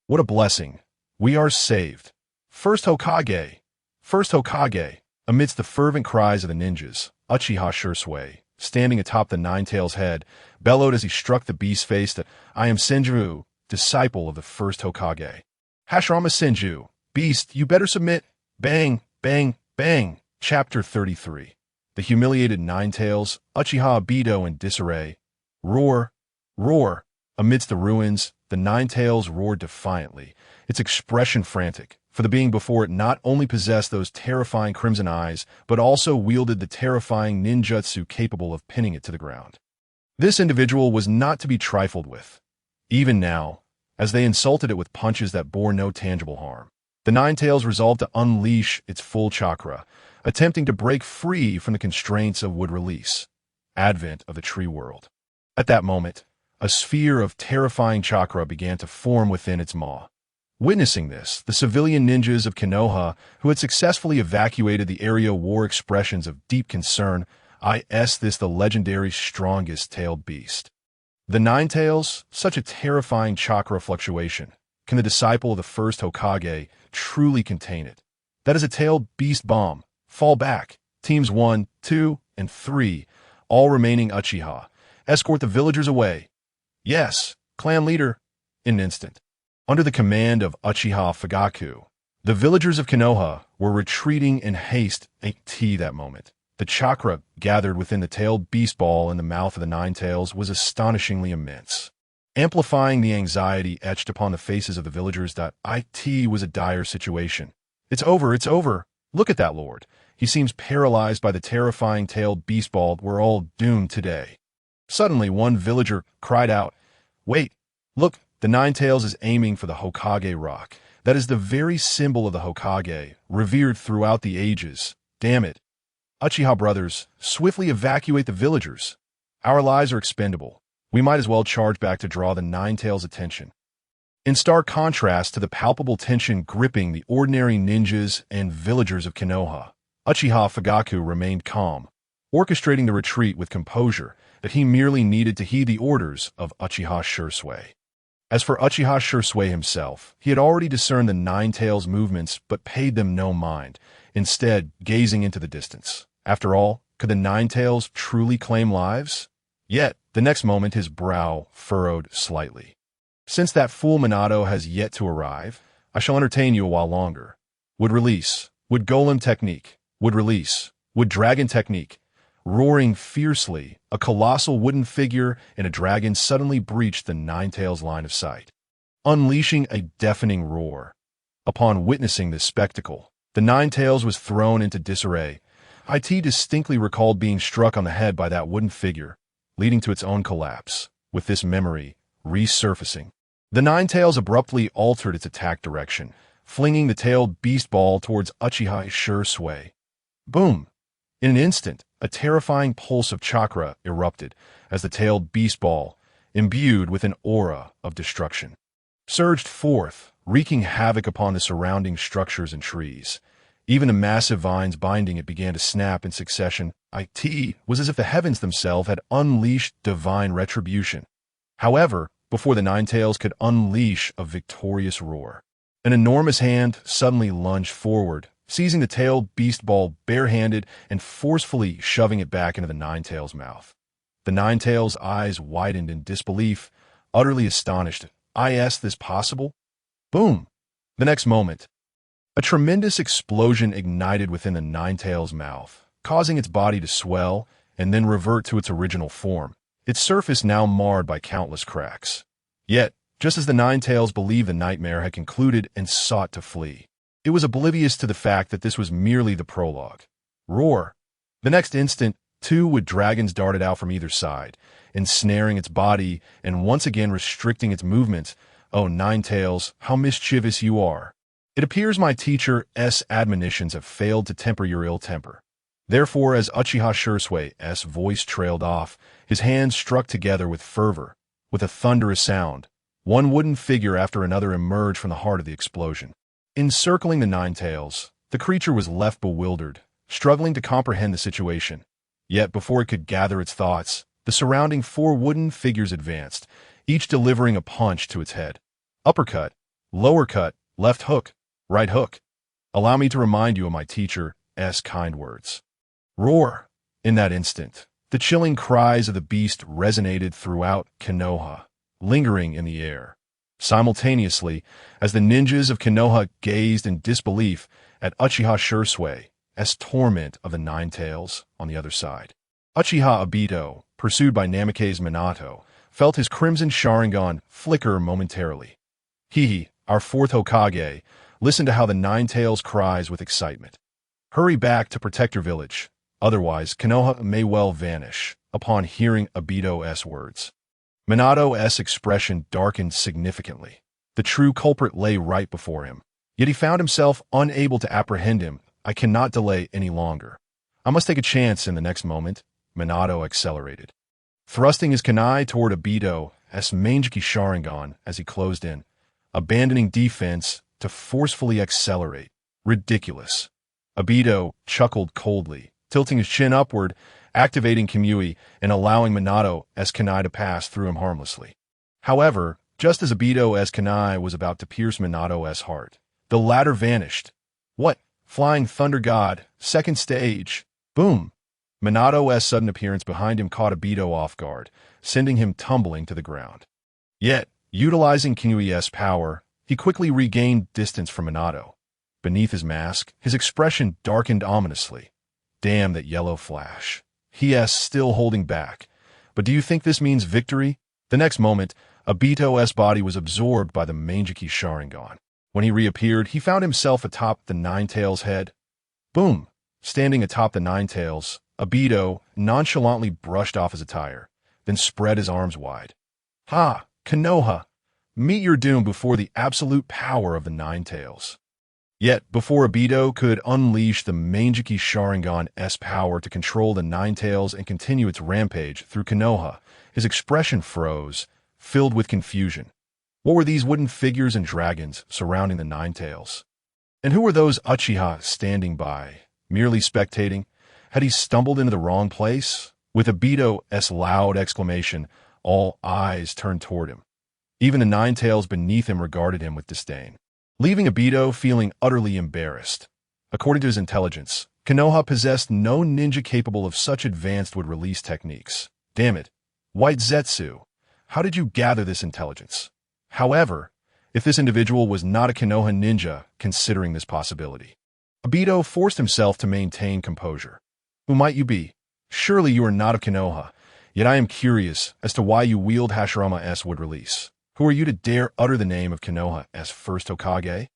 What a blessing. We are saved. First Hokage! First Hokage! Amidst the fervent cries of the ninjas, Uchiha Shisui, standing atop the Ninetales' head, bellowed as he struck the beast's face that, "I am Senju, disciple of the first Hokage. Hashirama Senju, beast, you better submit." Bang, bang, bang. Chapter 33. The humiliated Ninetales, Uchiha Obito in disarray. Roar, roar. Amidst the ruins, the Ninetales roared defiantly, its expression frantic, for the being before it not only possessed those terrifying crimson eyes, but also wielded the terrifying ninjutsu capable of pinning it to the ground. This individual was not to be trifled with. Even now, as they insulted it with punches that bore no tangible harm, the Ninetales resolved to unleash its full chakra, attempting to break free from the constraints of wood release, advent of the tree world. At that moment, a sphere of terrifying chakra began to form within its maw. Witnessing this, the civilian ninjas of Konoha, who had successfully evacuated the area, wore expressions of deep concern. Is this the legendary strongest-tailed beast? The Ninetales, such a terrifying chakra fluctuation. Can the disciple of the first Hokage truly contain it? That is a tailed beast bomb. Fall back. Teams 1, 2, and 3, all remaining Uchiha. Escort the villagers away. Yes, clan leader. In an instant. Under the command of Uchiha Fugaku, the villagers of Konoha were retreating in haste. That moment, the chakra gathered within the tailed beast ball in the mouth of the Ninetales was astonishingly immense, amplifying the anxiety etched upon the faces of the villagers. It was a dire situation. It's over, it's over. Look at that lord. He seems paralyzed by the terrifying tailed beast ball. We're all doomed today. Suddenly, one villager cried out, "Wait, look, the Ninetales is aiming for the Hokage rock. That is the very symbol of the Hokage, revered throughout the ages. Damn it. Uchiha brothers, swiftly evacuate the villagers. Our lives are expendable. We might as well charge back to draw the Ninetales' attention." In stark contrast to the palpable tension gripping the ordinary ninjas and villagers of Konoha, Uchiha Fugaku remained calm, orchestrating the retreat with composure that he merely needed to heed the orders of Uchiha Shisui. As for Uchiha Shisui himself, he had already discerned the Ninetales' movements but paid them no mind, instead gazing into the distance. After all, could the Ninetales truly claim lives? Yet, the next moment his brow furrowed slightly. Since that fool Minato has yet to arrive, I shall entertain you a while longer. Would release, would golem technique, would release, would dragon technique. Roaring fiercely, a colossal wooden figure in a dragon suddenly breached the Ninetales' line of sight, unleashing a deafening roar. Upon witnessing this spectacle, the Ninetales was thrown into disarray. It distinctly recalled being struck on the head by that wooden figure, leading to its own collapse. With this memory resurfacing, the Ninetales abruptly altered its attack direction, flinging the tailed beast ball towards Uchiha Shisui. Boom! In an instant, a terrifying pulse of chakra erupted as the tailed beast ball, imbued with an aura of destruction, surged forth, wreaking havoc upon the surrounding structures and trees. Even the massive vines binding it began to snap in succession. It was as if the heavens themselves had unleashed divine retribution. However, before the Ninetales could unleash a victorious roar, an enormous hand suddenly lunged forward, seizing the tailed beast ball barehanded and forcefully shoving it back into the Ninetales' mouth. The Ninetales' eyes widened in disbelief, utterly astonished. Is this possible? Boom! The next moment, a tremendous explosion ignited within the Ninetales' mouth, causing its body to swell and then revert to its original form, its surface now marred by countless cracks. Yet, just as the Ninetales believed the nightmare had concluded and sought to flee, it was oblivious to the fact that this was merely the prologue. Roar! The next instant, two wood dragons darted out from either side, ensnaring its body and once again restricting its movements. Oh, Ninetales, how mischievous you are. It appears my teacher's admonitions have failed to temper your ill temper. Therefore, as Uchiha Shisui's voice trailed off, his hands struck together with fervor. With a thunderous sound, one wooden figure after another emerged from the heart of the explosion. Encircling the Ninetales, the creature was left bewildered, struggling to comprehend the situation. Yet before it could gather its thoughts, the surrounding four wooden figures advanced, each delivering a punch to its head. Uppercut, lower cut, left hook, right hook. Allow me to remind you of my teacher's kind words. Roar! In that instant, the chilling cries of the beast resonated throughout Konoha, lingering in the air. Simultaneously, as the ninjas of Konoha gazed in disbelief at Uchiha Shisui's torment of the Ninetales on the other side. Uchiha Obito, pursued by Namake's Minato, felt his crimson Sharingan flicker momentarily. Hee, our fourth Hokage, listen to how the Ninetales cries with excitement. Hurry back to protect your village, otherwise Konoha may well vanish, upon hearing Obito's words. Minato's expression darkened significantly. The true culprit lay right before him, yet he found himself unable to apprehend him. I cannot delay any longer. I must take a chance in the next moment. Minato accelerated, thrusting his kunai toward Obito's Mangeki Sharingan as he closed in, abandoning defense to forcefully accelerate. Ridiculous. Obito chuckled coldly, tilting his chin upward, activating Kimui and allowing Minato's kunai to pass through him harmlessly. However, just as Obito's kunai was about to pierce Minato's heart, the latter vanished. What? Flying Thunder God, second stage. Boom! Minato's sudden appearance behind him caught Obito off guard, sending him tumbling to the ground. Yet, utilizing Kinui's power, he quickly regained distance from Minato. Beneath his mask, his expression darkened ominously. Damn that yellow flash. He's still holding back. But do you think this means victory? The next moment, Obito's body was absorbed by the Mangeki Sharingan. When he reappeared, he found himself atop the Ninetales' head. Boom! Standing atop the Ninetales, Obito nonchalantly brushed off his attire, then spread his arms wide. Ha! Konoha! Meet your doom before the absolute power of the Ninetales. Yet, before Obito could unleash the Mangeki Sharingan's power to control the Ninetales and continue its rampage through Konoha, his expression froze, filled with confusion. What were these wooden figures and dragons surrounding the Ninetales? And who were those Uchiha standing by, merely spectating? Had he stumbled into the wrong place? With Obito's loud exclamation, all eyes turned toward him. Even the Ninetales beneath him regarded him with disdain, leaving Obito feeling utterly embarrassed. According to his intelligence, Konoha possessed no ninja capable of such advanced wood-release techniques. Damn it. White Zetsu, how did you gather this intelligence? However, if this individual was not a Konoha ninja, considering this possibility, Obito forced himself to maintain composure. Who might you be? Surely you are not of Konoha, yet I am curious as to why you wield Hashirama's wood-release. Who are you to dare utter the name of Konoha's first Hokage?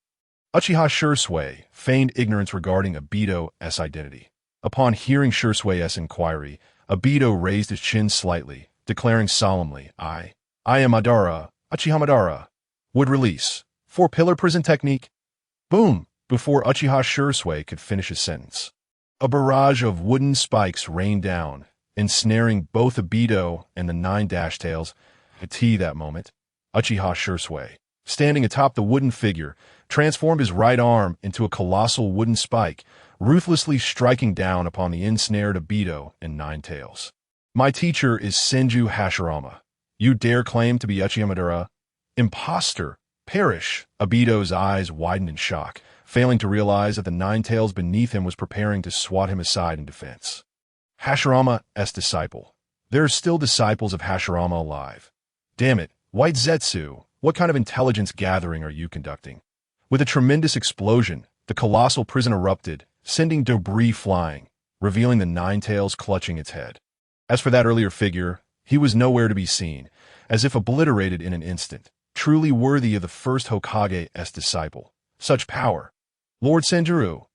Uchiha Shisui feigned ignorance regarding Obito's identity. Upon hearing Shisui's inquiry, Obito raised his chin slightly, declaring solemnly, I am Madara, Uchiha Madara. Wood release. 4-pillar prison technique. Boom! Before Uchiha Shisui could finish his sentence, a barrage of wooden spikes rained down, ensnaring both Obito and the 9 Dashtails. At that moment, Uchiha Shisui, standing atop the wooden figure, transformed his right arm into a colossal wooden spike, ruthlessly striking down upon the ensnared Obito and 9 Tails. My teacher is Senju Hashirama. You dare claim to be Uchiha Madara? Imposter! Perish! Obito's eyes widened in shock, failing to realize that the 9 Tails beneath him was preparing to swat him aside in defense. Hashirama's disciple. There are still disciples of Hashirama alive. Damn it, White Zetsu, what kind of intelligence gathering are you conducting? With a tremendous explosion, the colossal prison erupted, sending debris flying, revealing the 9 Tails clutching its head. As for that earlier figure, he was nowhere to be seen, as if obliterated in an instant, truly worthy of the first Hokage's disciple. Such power! Lord Senjuro!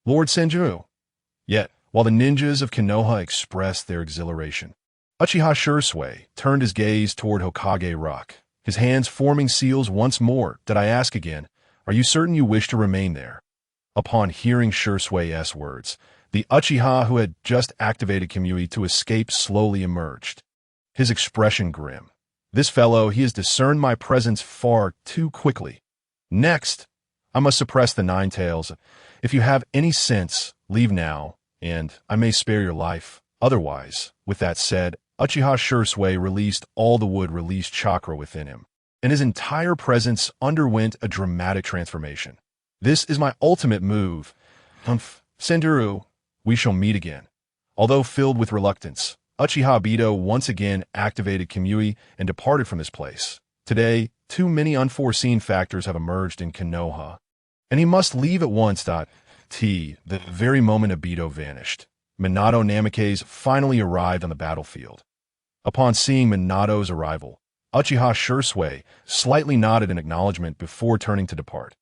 Lord Senjuro! Yet, while the ninjas of Konoha expressed their exhilaration. Uchiha Shisui turned his gaze toward Hokage Rock, his hands forming seals once more. Did I ask again, are you certain you wish to remain there? Upon hearing Shisui's words, the Uchiha who had just activated Kamui to escape slowly emerged. His expression grim. This fellow, he has discerned my presence far too quickly. Next, I must suppress the nine tails. If you have any sense, leave now, and I may spare your life. Otherwise, with that said, Uchiha Shisui released all the wood-released chakra within him, and his entire presence underwent a dramatic transformation. This is my ultimate move. Senduru, we shall meet again. Although filled with reluctance, Uchiha Obito once again activated Kamui and departed from this place. Today, too many unforeseen factors have emerged in Konoha, and he must leave at once. The very moment Obito vanished, Minato Namikaze finally arrived on the battlefield. Upon seeing Minato's arrival, Uchiha Shisui slightly nodded in acknowledgement before turning to depart.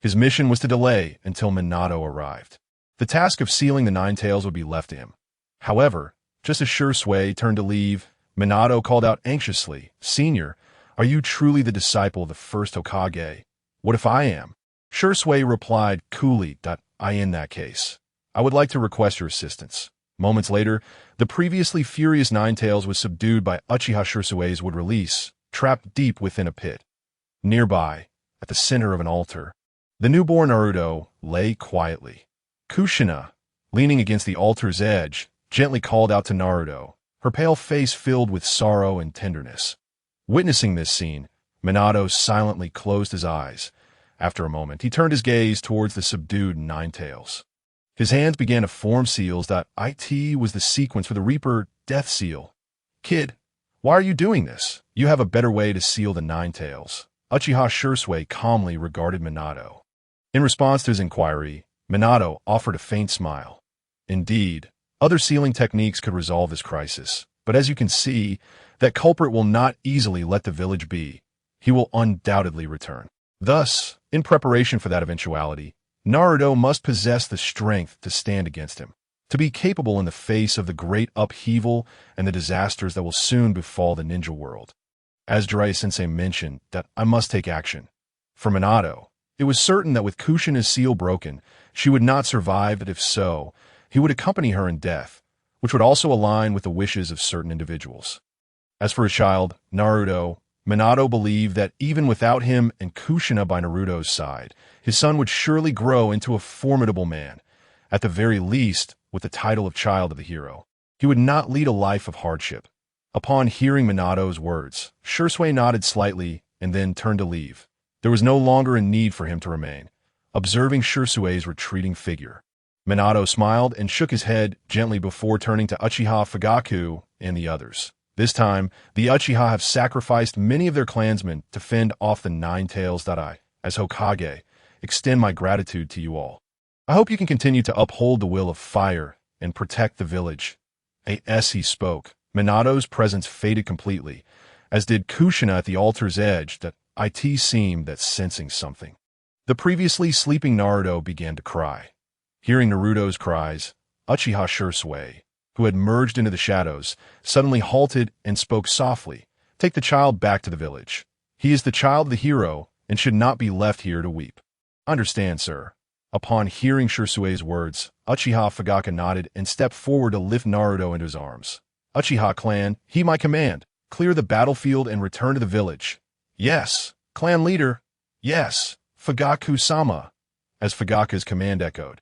His mission was to delay until Minato arrived. The task of sealing the nine tails would be left to him. However, just as Shisui turned to leave, Minato called out anxiously, "Senior, are you truly the disciple of the first Hokage? What if I am?" Shisui replied coolly, in that case, I would like to request your assistance." Moments later, the previously furious Nine Tails was subdued by Uchiha Shisui's wood release, trapped deep within a pit. Nearby, at the center of an altar, the newborn Naruto lay quietly. Kushina, leaning against the altar's edge, gently called out to Naruto, her pale face filled with sorrow and tenderness. Witnessing this scene, Minato silently closed his eyes. After a moment, he turned his gaze towards the subdued Nine Tails. His hands began to form seals. It was the sequence for the Reaper Death Seal. "Kid, why are you doing this? You have a better way to seal the Nine Tails." Uchiha Shisui calmly regarded Minato. In response to his inquiry, Minato offered a faint smile. Indeed, other sealing techniques could resolve this crisis, but as you can see, that culprit will not easily let the village be. He will undoubtedly return. Thus, in preparation for that eventuality, Naruto must possess the strength to stand against him, to be capable in the face of the great upheaval and the disasters that will soon befall the ninja world. As Jiraiya-sensei mentioned, that I must take action. For Minato, it was certain that with Kushina's seal broken, she would not survive, but if so, he would accompany her in death, which would also align with the wishes of certain individuals. As for his child, Naruto, Minato believed that even without him and Kushina by Naruto's side, his son would surely grow into a formidable man, at the very least with the title of Child of the Hero. He would not lead a life of hardship. Upon hearing Minato's words, Shisui nodded slightly and then turned to leave. There was no longer a need for him to remain, observing Shisui's retreating figure. Minato smiled and shook his head gently before turning to Uchiha Fugaku and the others. This time, the Uchiha have sacrificed many of their clansmen to fend off the Nine Tails. I, as Hokage, extend my gratitude to you all. I hope you can continue to uphold the will of fire and protect the village. As he spoke, Minato's presence faded completely, as did Kushina at the altar's edge. That it seemed that sensing something. The previously sleeping Naruto began to cry. Hearing Naruto's cries, Uchiha Shisui, who had merged into the shadows, suddenly halted and spoke softly. "Take the child back to the village. He is the child of the hero and should not be left here to weep." "Understand, sir." Upon hearing Shisui's words, Uchiha Fugaku nodded and stepped forward to lift Naruto into his arms. "Uchiha clan, heed my command. Clear the battlefield and return to the village." "Yes, clan leader." "Yes, Fugaku-sama," as Fugaku's command echoed.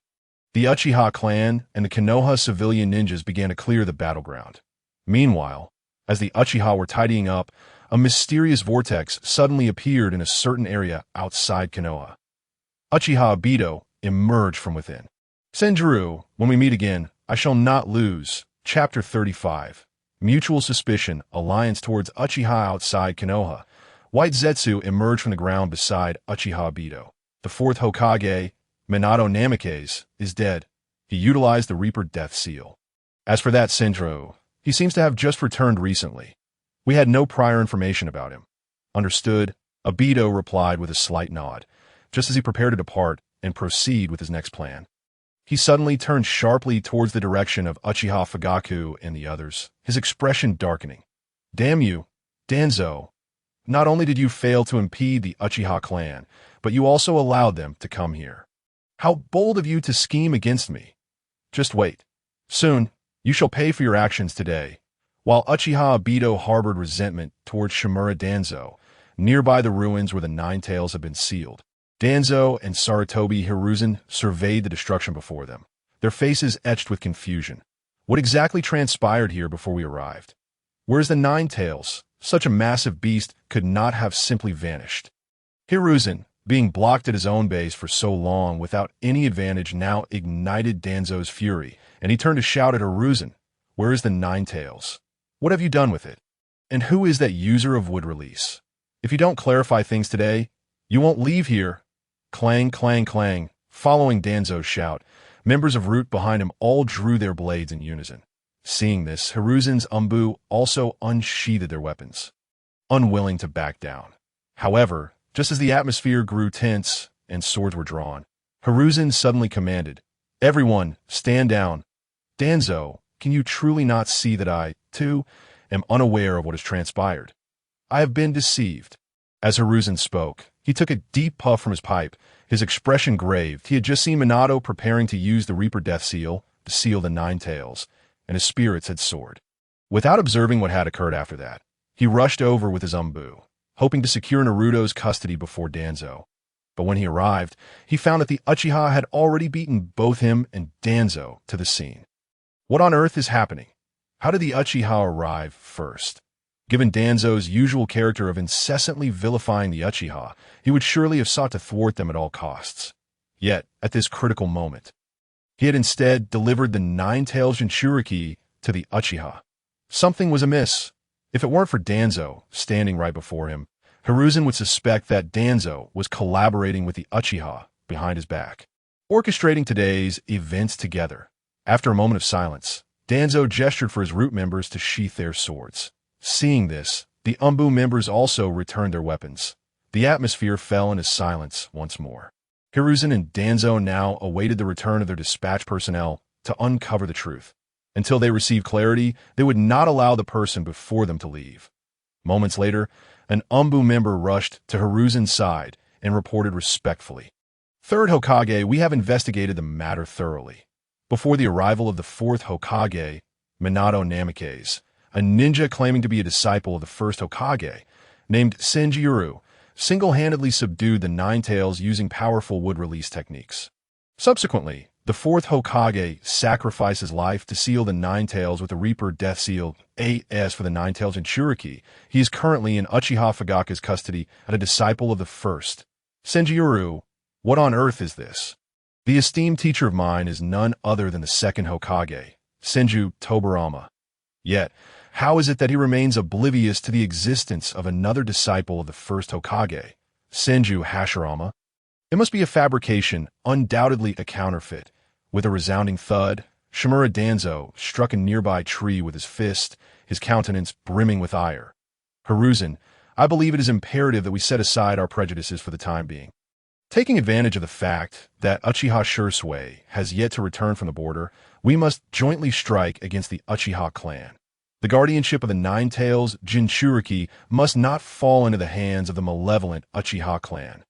The Uchiha clan and the Konoha civilian ninjas began to clear the battleground. Meanwhile, as the Uchiha were tidying up, a mysterious vortex suddenly appeared in a certain area outside Konoha. Uchiha Obito emerged from within. "Senjuro, when we meet again, I shall not lose." Chapter 35. Mutual Suspicion, Alliance towards Uchiha outside Konoha. White Zetsu emerged from the ground beside Uchiha Obito. The fourth Hokage, Minato Namikaze, is dead. He utilized the Reaper Death Seal. As for that Senjuro, he seems to have just returned recently. We had no prior information about him. Understood, Obito replied with a slight nod, just as he prepared to depart and proceed with his next plan. He suddenly turned sharply towards the direction of Uchiha Fugaku and the others, his expression darkening. Damn you, Danzo. Not only did you fail to impede the Uchiha clan, but you also allowed them to come here. How bold of you to scheme against me. Just wait. Soon, you shall pay for your actions today. While Uchiha Obito harbored resentment towards Shimura Danzo, nearby the ruins where the Nine Tails had been sealed, Danzo and Sarutobi Hiruzen surveyed the destruction before them, their faces etched with confusion. What exactly transpired here before we arrived? Where's the Nine Tails? Such a massive beast could not have simply vanished. Hiruzen, being blocked at his own base for so long without any advantage, now ignited Danzo's fury, and he turned to shout at Hiruzen, "Where is the Nine Tails? What have you done with it? And who is that user of wood release? If you don't clarify things today, you won't leave here." Clang, clang, clang. Following Danzo's shout, members of Root behind him all drew their blades in unison. Seeing this, Hiruzen's Umbu also unsheathed their weapons, unwilling to back down. However, just as the atmosphere grew tense and swords were drawn, Hiruzen suddenly commanded, "Everyone, stand down." Danzo, can you truly not see that I, too, am unaware of what has transpired? I have been deceived. As Hiruzen spoke, he took a deep puff from his pipe, his expression grave. He had just seen Minato preparing to use the Reaper Death Seal to seal the Nine Tails, and his spirits had soared. Without observing what had occurred after that, he rushed over with his Umbu, hoping to secure Naruto's custody before Danzo. But when he arrived, he found that the Uchiha had already beaten both him and Danzo to the scene. What on earth is happening? How did the Uchiha arrive first? Given Danzo's usual character of incessantly vilifying the Uchiha, he would surely have sought to thwart them at all costs. Yet, at this critical moment, he had instead delivered the Nine Tails Jinchuriki to the Uchiha. Something was amiss. If it weren't for Danzo standing right before him, Hiruzen would suspect that Danzo was collaborating with the Uchiha behind his back, orchestrating today's events together. After a moment of silence, Danzo gestured for his Root members to sheath their swords. Seeing this, the Umbu members also returned their weapons. The atmosphere fell into silence once more. Hiruzen and Danzo now awaited the return of their dispatch personnel to uncover the truth. Until they received clarity, they would not allow the person before them to leave. Moments later, an Umbu member rushed to Hiruzen's side and reported respectfully, "Third Hokage, we have investigated the matter thoroughly. Before the arrival of the fourth Hokage, Minato Namikaze, a ninja claiming to be a disciple of the first Hokage, named Senjiro, single-handedly subdued the Nine Tails using powerful wood release techniques. Subsequently, the fourth Hokage sacrificed his life to seal the Nine Tails with the Reaper Death Seal. As for the Nine Tails Jinchuriki, he is currently in Uchiha Fugaku's custody as a disciple of the first. Senjiro, what on earth is this? The esteemed teacher of mine is none other than the second Hokage, Senju Tobirama. Yet, how is it that he remains oblivious to the existence of another disciple of the first Hokage, Senju Hashirama? It must be a fabrication, undoubtedly a counterfeit." With a resounding thud, Shimura Danzo struck a nearby tree with his fist, his countenance brimming with ire. "Hiruzen, I believe it is imperative that we set aside our prejudices for the time being. Taking advantage of the fact that Uchiha Shisui has yet to return from the border, we must jointly strike against the Uchiha clan. The guardianship of the Nine Tails Jinchuriki must not fall into the hands of the malevolent Uchiha clan.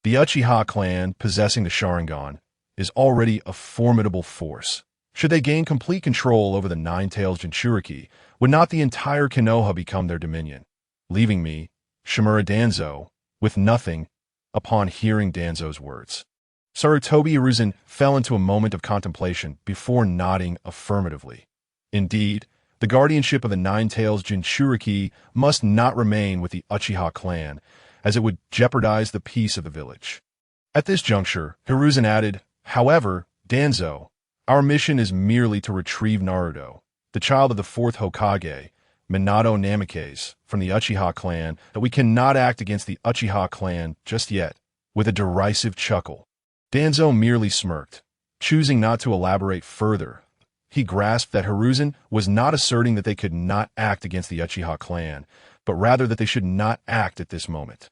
The Uchiha clan, possessing the Sharingan, is already a formidable force. Should they gain complete control over the Nine Tails Jinchuriki, would not the entire Konoha become their dominion, leaving me, Shimura Danzo, with nothing?" Upon hearing Danzo's words, Sarutobi Hiruzen fell into a moment of contemplation before nodding affirmatively. Indeed, the guardianship of the Nine Tails Jinchuriki must not remain with the Uchiha clan, as it would jeopardize the peace of the village. At this juncture, Hiruzen added, "However, Danzo, our mission is merely to retrieve Naruto, the child of the fourth Hokage, Minato Namikaze, from the Uchiha clan, that we cannot act against the Uchiha clan just yet." With a derisive chuckle, Danzo merely smirked, choosing not to elaborate further. He grasped that Hiruzen was not asserting that they could not act against the Uchiha clan, but rather that they should not act at this moment.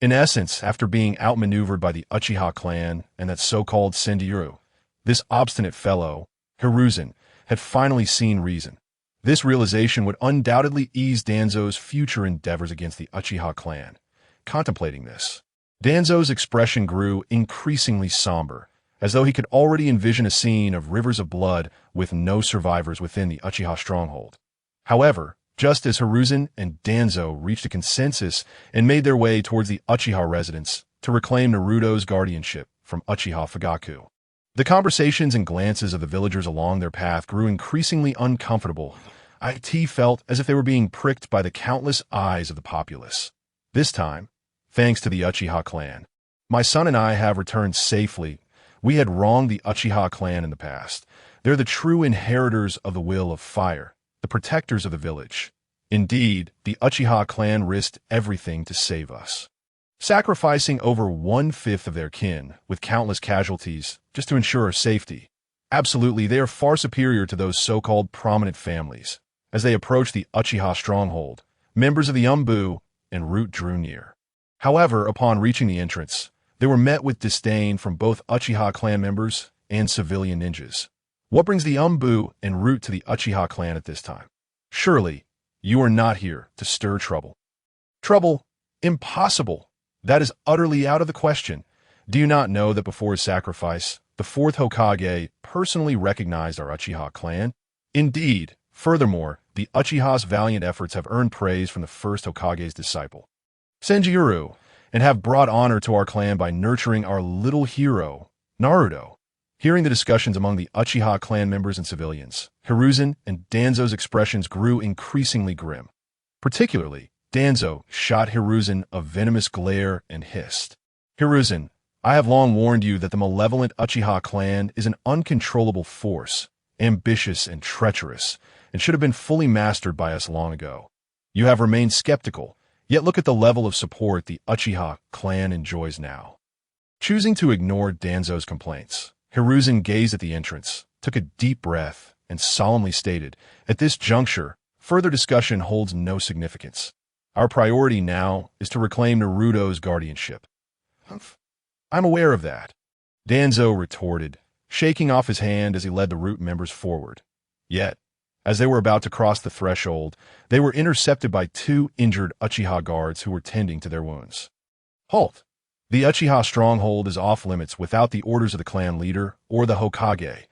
In essence, after being outmaneuvered by the Uchiha clan and that so-called Senjiro, This obstinate fellow, Hiruzen, had finally seen reason. This realization would undoubtedly ease Danzo's future endeavors against the Uchiha clan. Contemplating this, Danzo's expression grew increasingly somber, as though he could already envision a scene of rivers of blood with no survivors within the Uchiha stronghold. However, just as Hiruzen and Danzo reached a consensus and made their way towards the Uchiha residence to reclaim Naruto's guardianship from Uchiha Fugaku, the conversations and glances of the villagers along their path grew increasingly uncomfortable. It felt as if they were being pricked by the countless eyes of the populace. This time, thanks to the Uchiha clan, my son and I have returned safely. We had wronged the Uchiha clan in the past. They're the true inheritors of the will of fire, the protectors of the village. Indeed, the Uchiha clan risked everything to save us, sacrificing over 1/5 of their kin with countless casualties just to ensure our safety. Absolutely, they are far superior to those so-called prominent families. As they approached the Uchiha stronghold, members of the Umbu and Root drew near. However, upon reaching the entrance, they were met with disdain from both Uchiha clan members and civilian ninjas. What brings the Umbu and Root to the Uchiha clan at this time? Surely, you are not here to stir trouble. Trouble? Impossible! That is utterly out of the question. Do you not know that before his sacrifice, the fourth Hokage personally recognized our Uchiha clan? Indeed, furthermore, the Uchiha's valiant efforts have earned praise from the first Hokage's disciple, Senjutsu, and have brought honor to our clan by nurturing our little hero, Naruto. Hearing the discussions among the Uchiha clan members and civilians, Hiruzen and Danzo's expressions grew increasingly grim. Particularly, Danzo shot Hiruzen a venomous glare and hissed, "Hiruzen, I have long warned you that the malevolent Uchiha clan is an uncontrollable force, ambitious and treacherous, and should have been fully mastered by us long ago. You have remained skeptical, yet look at the level of support the Uchiha clan enjoys now." Choosing to ignore Danzo's complaints, Hiruzen gazed at the entrance, took a deep breath, and solemnly stated, "At this juncture, further discussion holds no significance. Our priority now is to reclaim Naruto's guardianship." "I'm aware of that," Danzo retorted, shaking off his hand as he led the Root members forward. Yet, as they were about to cross the threshold, they were intercepted by 2 injured Uchiha guards who were tending to their wounds. "Halt! The Uchiha stronghold is off-limits without the orders of the clan leader or the Hokage."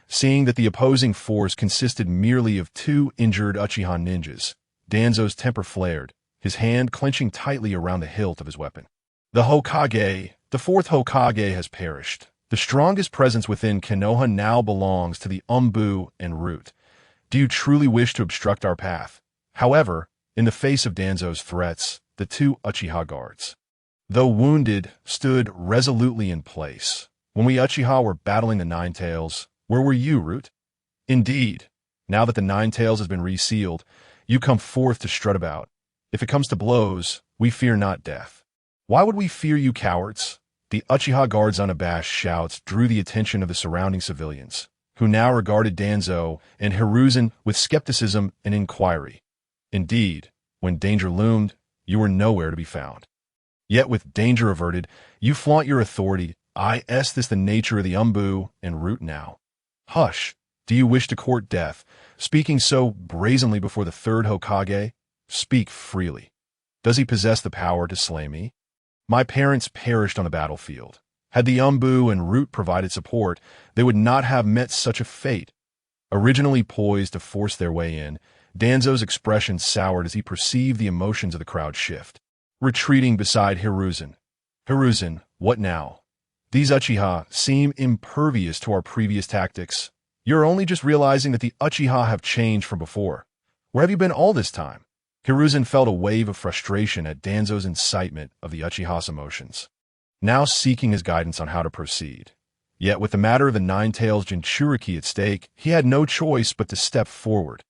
Seeing that the opposing force consisted merely of 2 injured Uchiha ninjas, Danzo's temper flared, his hand clenching tightly around the hilt of his weapon. "The Hokage, the fourth Hokage has perished. The strongest presence within Konoha now belongs to the Umbu and Root. Do you truly wish to obstruct our path?" However, in the face of Danzo's threats, the 2 Uchiha guards, though wounded, stood resolutely in place. "When we Uchiha were battling the Nine Tails, where were you, Root? Indeed, now that the Nine Tails has been resealed, you come forth to strut about. If it comes to blows, we fear not death." "Why would we fear you, cowards?" The Uchiha guards' unabashed shouts drew the attention of the surrounding civilians, who now regarded Danzo and Hiruzen with skepticism and inquiry. Indeed, when danger loomed, you were nowhere to be found. Yet with danger averted, you flaunt your authority. Is this the nature of the Umbu and Root now? Hush! Do you wish to court death, speaking so brazenly before the third Hokage? Speak freely. Does he possess the power to slay me? My parents perished on the battlefield. Had the Umbu and Root provided support, they would not have met such a fate. Originally poised to force their way in, Danzo's expression soured as he perceived the emotions of the crowd shift. Retreating beside Hiruzen. "Hiruzen, what now? These Uchiha seem impervious to our previous tactics. You're only just realizing that the Uchiha have changed from before. Where have you been all this time?" Hiruzen felt a wave of frustration at Danzo's incitement of the Uchiha's emotions, now seeking his guidance on how to proceed. Yet with the matter of the Nine-Tails Jinchuriki at stake, he had no choice but to step forward.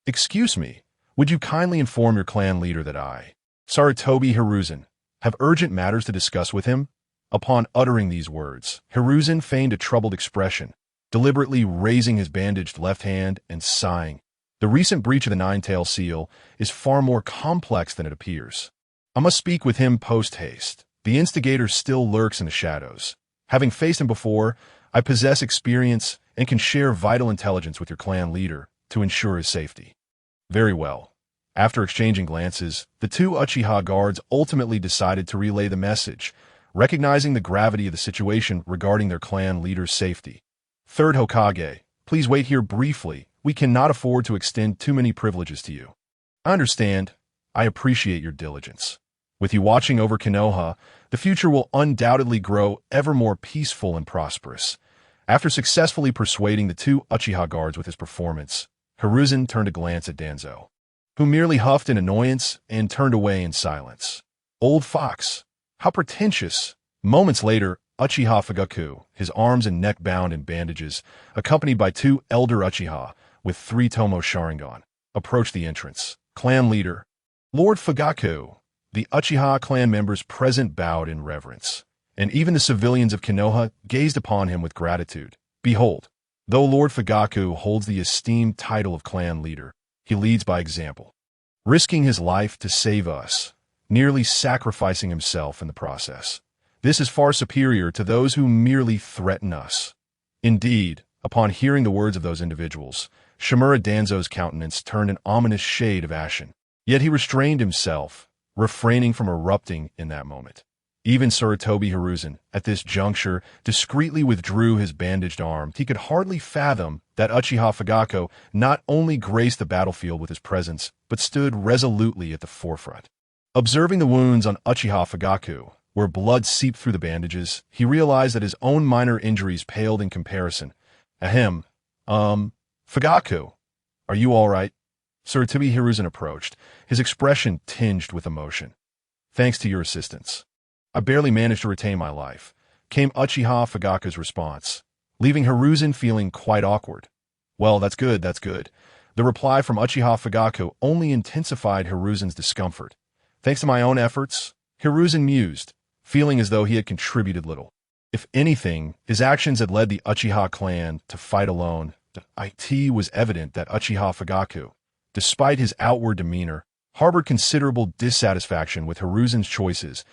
"Excuse me, would you kindly inform your clan leader that I, Sarutobi Hiruzen, have urgent matters to discuss with him?" Upon uttering these words, Hiruzen feigned a troubled expression, deliberately raising his bandaged left hand and sighing. "The recent breach of the Nine-Tail Seal is far more complex than it appears. I must speak with him post-haste. The instigator still lurks in the shadows. Having faced him before, I possess experience and can share vital intelligence with your clan leader to ensure his safety. Very well. After exchanging glances, the two Uchiha guards ultimately decided to relay the message, recognizing the gravity of the situation regarding their clan leader's safety. Third Hokage, please wait here briefly. We cannot afford to extend too many privileges to you. I understand. I appreciate your diligence. With you watching over Konoha, the future will undoubtedly grow ever more peaceful and prosperous. After successfully persuading the two Uchiha guards with his performance, Hiruzen turned a glance at Danzo, who merely huffed in annoyance and turned away in silence. Old fox, how pretentious. Moments later, Uchiha Fugaku, his arms and neck bound in bandages, accompanied by two elder Uchiha with 3 Tomo Sharingan, approached the entrance. Clan leader, Lord Fugaku. The Uchiha clan members present bowed in reverence, and even the civilians of Konoha gazed upon him with gratitude. Behold, though Lord Fugaku holds the esteemed title of clan leader, he leads by example, risking his life to save us, nearly sacrificing himself in the process. This is far superior to those who merely threaten us. Indeed, upon hearing the words of those individuals, Shimura Danzo's countenance turned an ominous shade of ashen. Yet he restrained himself, refraining from erupting in that moment. Even Sarutobi Hiruzen, at this juncture, discreetly withdrew his bandaged arm. He could hardly fathom that Uchiha Fugaku not only graced the battlefield with his presence, but stood resolutely at the forefront. Observing the wounds on Uchiha Fugaku, where blood seeped through the bandages, he realized that his own minor injuries paled in comparison. Ahem. Fugaku, are you all right? Sarutobi Hiruzen approached, his expression tinged with emotion. Thanks to your assistance, I barely managed to retain my life, came Uchiha Fugaku's response, leaving Hiruzen feeling quite awkward. Well, that's good, that's good. The reply from Uchiha Fugaku only intensified Hiruzen's discomfort. Thanks to my own efforts, Hiruzen mused, feeling as though he had contributed little. If anything, his actions had led the Uchiha clan to fight alone. It was evident that Uchiha Fugaku, despite his outward demeanor, harbored considerable dissatisfaction with Hiruzen's choices.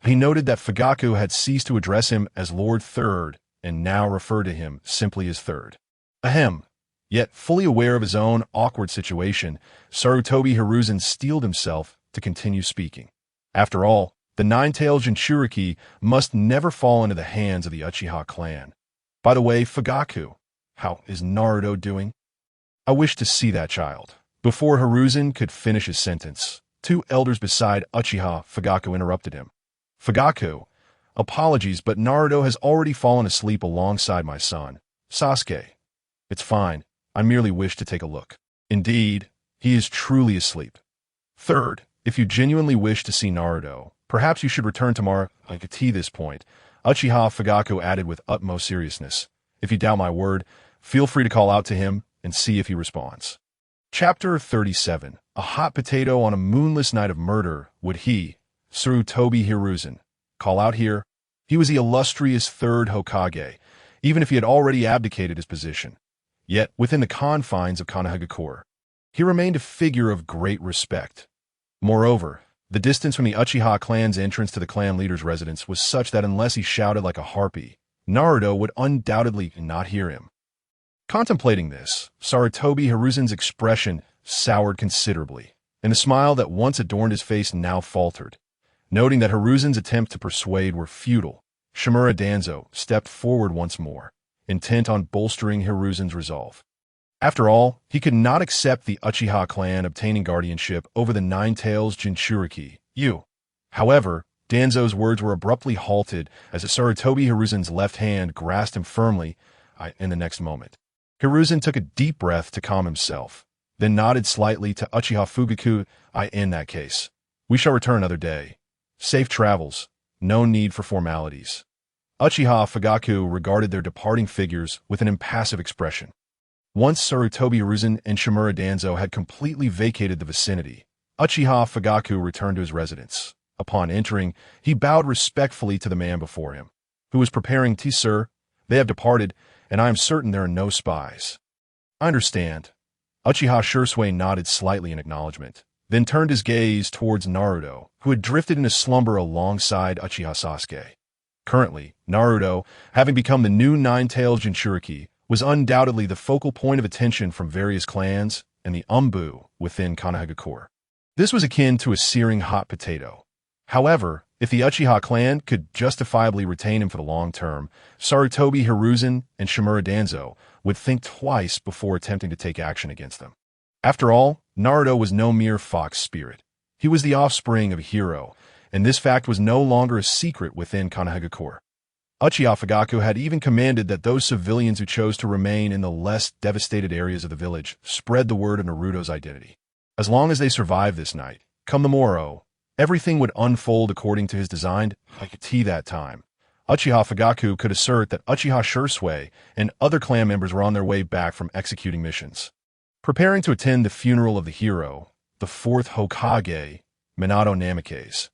He noted that Fugaku had ceased to address him as Lord Third and now referred to him simply as Third. Ahem. Yet, fully aware of his own awkward situation, Sarutobi Hiruzen steeled himself to continue speaking. After all, the Nine-Tailed Jinchuriki must never fall into the hands of the Uchiha clan. By the way, Fugaku, how is Naruto doing? I wish to see that child. Before Hiruzen could finish his sentence, two elders beside Uchiha Fugaku interrupted him. Fugaku, apologies, but Naruto has already fallen asleep alongside my son, Sasuke. It's fine. I merely wish to take a look. Indeed, he is truly asleep. Third, if you genuinely wish to see Naruto, perhaps you should return tomorrow. At this point, Uchiha Fugaku added with utmost seriousness. If you doubt my word, feel free to call out to him and see if he responds. Chapter 37. A hot potato on a moonless night of murder. Would he, Sarutobi Hiruzen, call out here? He was the illustrious third Hokage, even if he had already abdicated his position. Yet, within the confines of Konohagakure, he remained a figure of great respect. Moreover, the distance from the Uchiha clan's entrance to the clan leader's residence was such that unless he shouted like a harpy, Naruto would undoubtedly not hear him. Contemplating this, Sarutobi Hiruzen's expression soured considerably, and the smile that once adorned his face now faltered. Noting that Hiruzen's attempts to persuade were futile, Shimura Danzo stepped forward once more, intent on bolstering Hiruzen's resolve. After all, he could not accept the Uchiha clan obtaining guardianship over the Nine-Tailed Jinchuriki. However, Danzo's words were abruptly halted as Sarutobi Hiruzen's left hand grasped him firmly in the next moment. Hiruzen took a deep breath to calm himself, then nodded slightly to Uchiha Fugaku. In that case, we shall return another day. Safe travels. No need for formalities. Uchiha Fugaku regarded their departing figures with an impassive expression. Once Sarutobi Hiruzen and Shimura Danzo had completely vacated the vicinity, Uchiha Fugaku returned to his residence. Upon entering, he bowed respectfully to the man before him, who was preparing tea. Sir, they have departed, and I am certain there are no spies. I understand. Uchiha Shisui nodded slightly in acknowledgement, then turned his gaze towards Naruto, who had drifted into slumber alongside Uchiha Sasuke. Currently, Naruto, having become the new nine-tailed Jinchuriki, was undoubtedly the focal point of attention from various clans and the Umbu within Konohagakure. This was akin to a searing hot potato. However, if the Uchiha clan could justifiably retain him for the long term, Sarutobi Hiruzen and Shimura Danzo would think twice before attempting to take action against them. After all, Naruto was no mere fox spirit. He was the offspring of a hero, and this fact was no longer a secret within Konohagakure. Uchiha Fugaku had even commanded that those civilians who chose to remain in the less devastated areas of the village spread the word of Naruto's identity. As long as they survived this night, come the morrow, everything would unfold according to his design like a tea that time. Uchiha Fugaku could assert that Uchiha Shisui and other clan members were on their way back from executing missions, preparing to attend the funeral of the hero, the fourth Hokage, Minato Namikaze.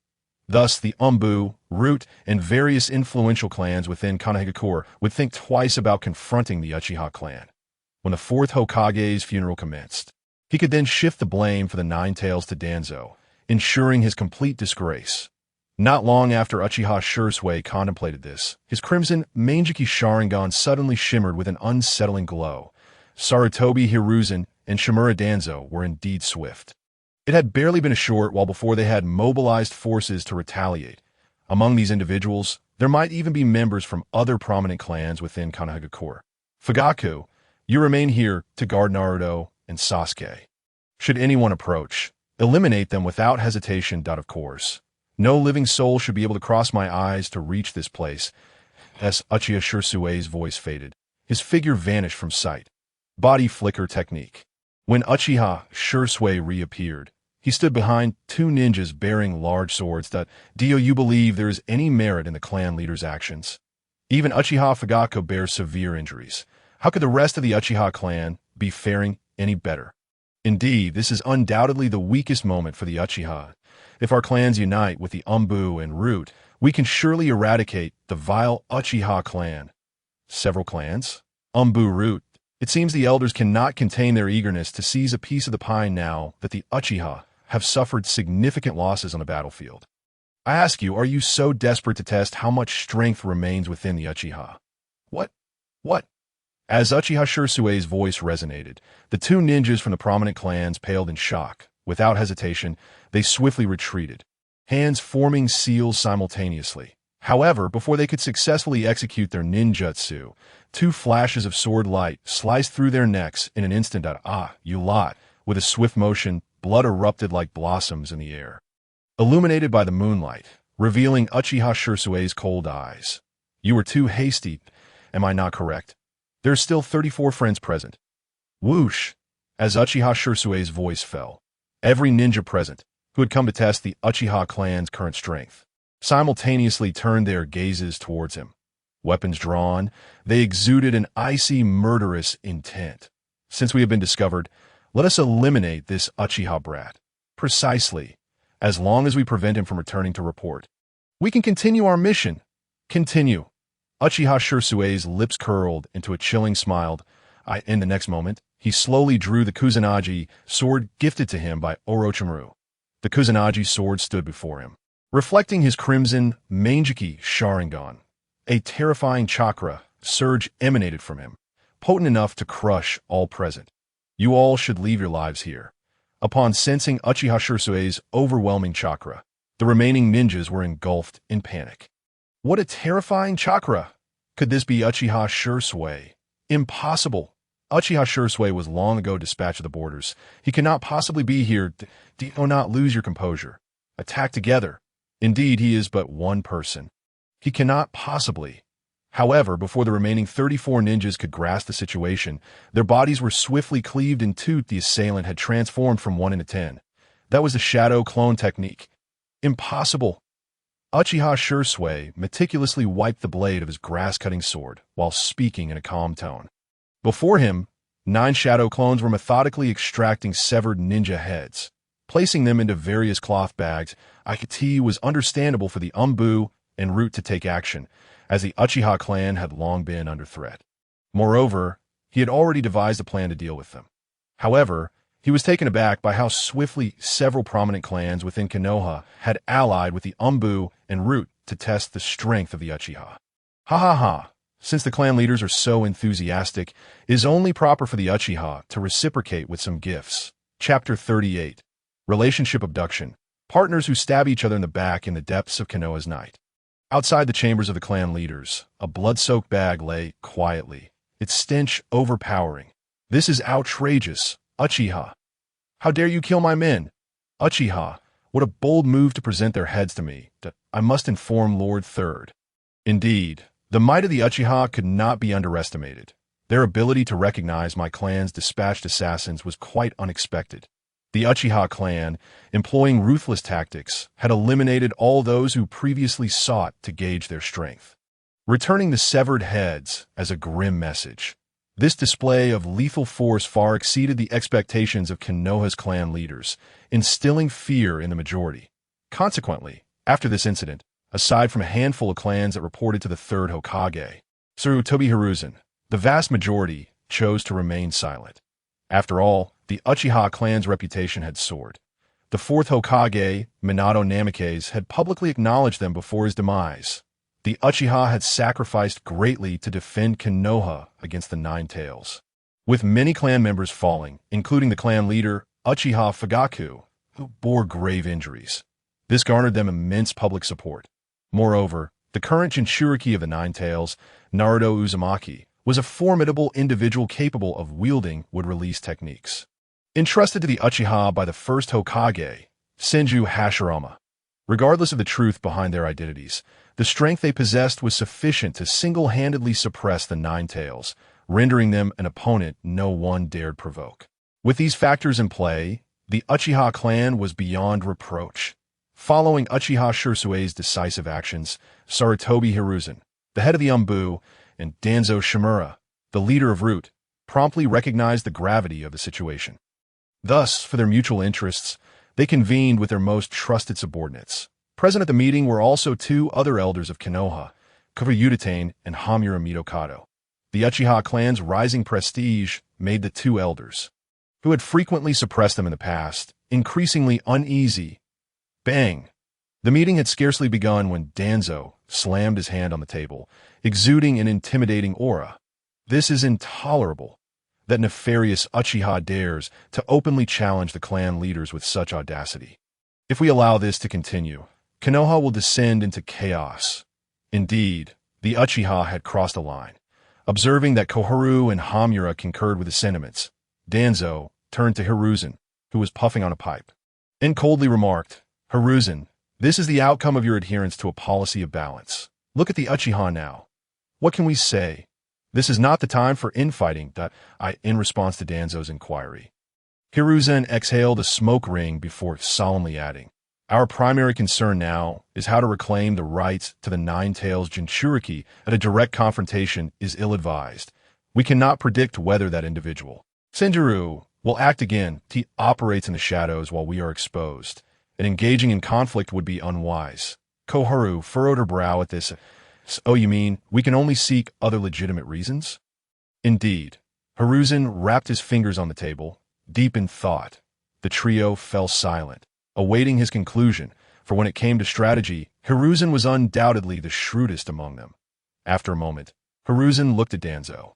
Thus, the Umbu, Root, and various influential clans within Konohagakure would think twice about confronting the Uchiha clan. When the fourth Hokage's funeral commenced, he could then shift the blame for the Nine Tails to Danzo, ensuring his complete disgrace. Not long after Uchiha Shisui contemplated this, his crimson Mangeki Sharingan suddenly shimmered with an unsettling glow. Sarutobi Hiruzen and Shimura Danzo were indeed swift. It had barely been a short while before they had mobilized forces to retaliate. Among these individuals, there might even be members from other prominent clans within Konohagakure. Fugaku, you remain here to guard Naruto and Sasuke. Should anyone approach, eliminate them without hesitation. Of course, no living soul should be able to cross my eyes to reach this place. As Uchiha Shisui's voice faded, his figure vanished from sight. Body flicker technique. When Uchiha Shisui reappeared, he stood behind two ninjas bearing large swords. Do you believe there is any merit in the clan leader's actions? Even Uchiha Fugaku bears severe injuries. How could the rest of the Uchiha clan be faring any better? Indeed, this is undoubtedly the weakest moment for the Uchiha. If our clans unite with the Umbu and Root, we can surely eradicate the vile Uchiha clan. Several clans? Umbu Root. It seems the elders cannot contain their eagerness to seize a piece of the pie now that the Uchiha have suffered significant losses on the battlefield. I ask you, are you so desperate to test how much strength remains within the Uchiha? What? As Uchiha Shisui's voice resonated, the two ninjas from the prominent clans paled in shock. Without hesitation, they swiftly retreated, hands forming seals simultaneously. However, before they could successfully execute their ninjutsu, two flashes of sword light sliced through their necks in an instant. You lot. With a swift motion, blood erupted like blossoms in the air, illuminated by the moonlight, revealing Uchiha Shisui's cold eyes. You were too hasty. Am I not correct? There are still 34 friends present. Whoosh! As Uchiha Shisui's voice fell, every ninja present, who had come to test the Uchiha clan's current strength, simultaneously turned their gazes towards him. Weapons drawn, they exuded an icy, murderous intent. Since we have been discovered, let us eliminate this Uchiha brat. Precisely. As long as we prevent him from returning to report, we can continue our mission. Continue. Uchiha Shisui's lips curled into a chilling smile. In the next moment, he slowly drew the Kusanagi sword gifted to him by Orochimaru. The Kusanagi sword stood before him, reflecting his crimson Mangeki Sharingan. A terrifying chakra surge emanated from him, potent enough to crush all present. You all should leave your lives here. Upon sensing Uchiha Shisui's overwhelming chakra, the remaining ninjas were engulfed in panic. What a terrifying chakra! Could this be Uchiha Shisui? Impossible! Uchiha Shisui was long ago dispatched to the borders. He cannot possibly be here. Do not lose your composure. Attack together. Indeed, he is but one person. He cannot possibly. However, before the remaining 34 ninjas could grasp the situation, their bodies were swiftly cleaved in two. The assailant had transformed from 1 into 10. That was the shadow clone technique. Impossible. Uchiha Shisui meticulously wiped the blade of his grass-cutting sword while speaking in a calm tone. Before him, 9 shadow clones were methodically extracting severed ninja heads, placing them into various cloth bags. It was understandable for the Umbu and Root to take action, as the Uchiha clan had long been under threat. Moreover, he had already devised a plan to deal with them. However, he was taken aback by how swiftly several prominent clans within Konoha had allied with the Umbu and Root to test the strength of the Uchiha. Ha ha ha. Since the clan leaders are so enthusiastic, it is only proper for the Uchiha to reciprocate with some gifts. Chapter 38. Relationship Abduction. Partners who stab each other in the back in the depths of Konoha's night. Outside the chambers of the clan leaders, a blood-soaked bag lay quietly, its stench overpowering. This is outrageous, Uchiha. How dare you kill my men? Uchiha, what a bold move to present their heads to me. I must inform Lord Third. Indeed, the might of the Uchiha could not be underestimated. Their ability to recognize my clan's dispatched assassins was quite unexpected. The Uchiha clan, employing ruthless tactics, had eliminated all those who previously sought to gauge their strength, returning the severed heads as a grim message. This display of lethal force far exceeded the expectations of Konoha's clan leaders, instilling fear in the majority. Consequently, after this incident, aside from a handful of clans that reported to the third Hokage, Sarutobi Hiruzen, the vast majority chose to remain silent. After all, the Uchiha clan's reputation had soared. The fourth Hokage, Minato Namikaze, had publicly acknowledged them before his demise. The Uchiha had sacrificed greatly to defend Konoha against the Nine Tails, with many clan members falling, including the clan leader, Uchiha Fugaku, who bore grave injuries. This garnered them immense public support. Moreover, the current Jinchuriki of the Nine Tails, Naruto Uzumaki, was a formidable individual capable of wielding wood-release techniques. Entrusted to the Uchiha by the first Hokage, Senju Hashirama. Regardless of the truth behind their identities, the strength they possessed was sufficient to single-handedly suppress the Nine Tails, rendering them an opponent no one dared provoke. With these factors in play, the Uchiha clan was beyond reproach. Following Uchiha Shisui's decisive actions, Sarutobi Hiruzen, the head of the Umbu, and Danzo Shimura, the leader of Root, promptly recognized the gravity of the situation. Thus, for their mutual interests, they convened with their most trusted subordinates. Present at the meeting were also two other elders of Konoha, Kofuyudatane and Hamura Mitokado. The Uchiha clan's rising prestige made the two elders, who had frequently suppressed them in the past, increasingly uneasy. Bang! The meeting had scarcely begun when Danzo slammed his hand on the table, exuding an intimidating aura. This is intolerable. That nefarious Uchiha dares to openly challenge the clan leaders with such audacity. If we allow this to continue, Konoha will descend into chaos. Indeed, the Uchiha had crossed a line. Observing that Koharu and Hamura concurred with the sentiments, Danzo turned to Hiruzen, who was puffing on a pipe, and coldly remarked, "Hiruzen, this is the outcome of your adherence to a policy of balance. Look at the Uchiha now. What can we say? This is not the time for infighting." In response to Danzo's inquiry, Hiruzen exhaled a smoke ring before solemnly adding, "Our primary concern now is how to reclaim the rights to the Nine Tails Jinchuriki. At a direct confrontation is ill-advised. We cannot predict whether that individual, Senjuro, will act again. He operates in the shadows while we are exposed, and engaging in conflict would be unwise." Koharu furrowed her brow at this. "Oh, you mean we can only seek other legitimate reasons?" Indeed. Hiruzen rapped his fingers on the table, deep in thought. The trio fell silent, awaiting his conclusion, for when it came to strategy, Hiruzen was undoubtedly the shrewdest among them. After a moment, Hiruzen looked at Danzo.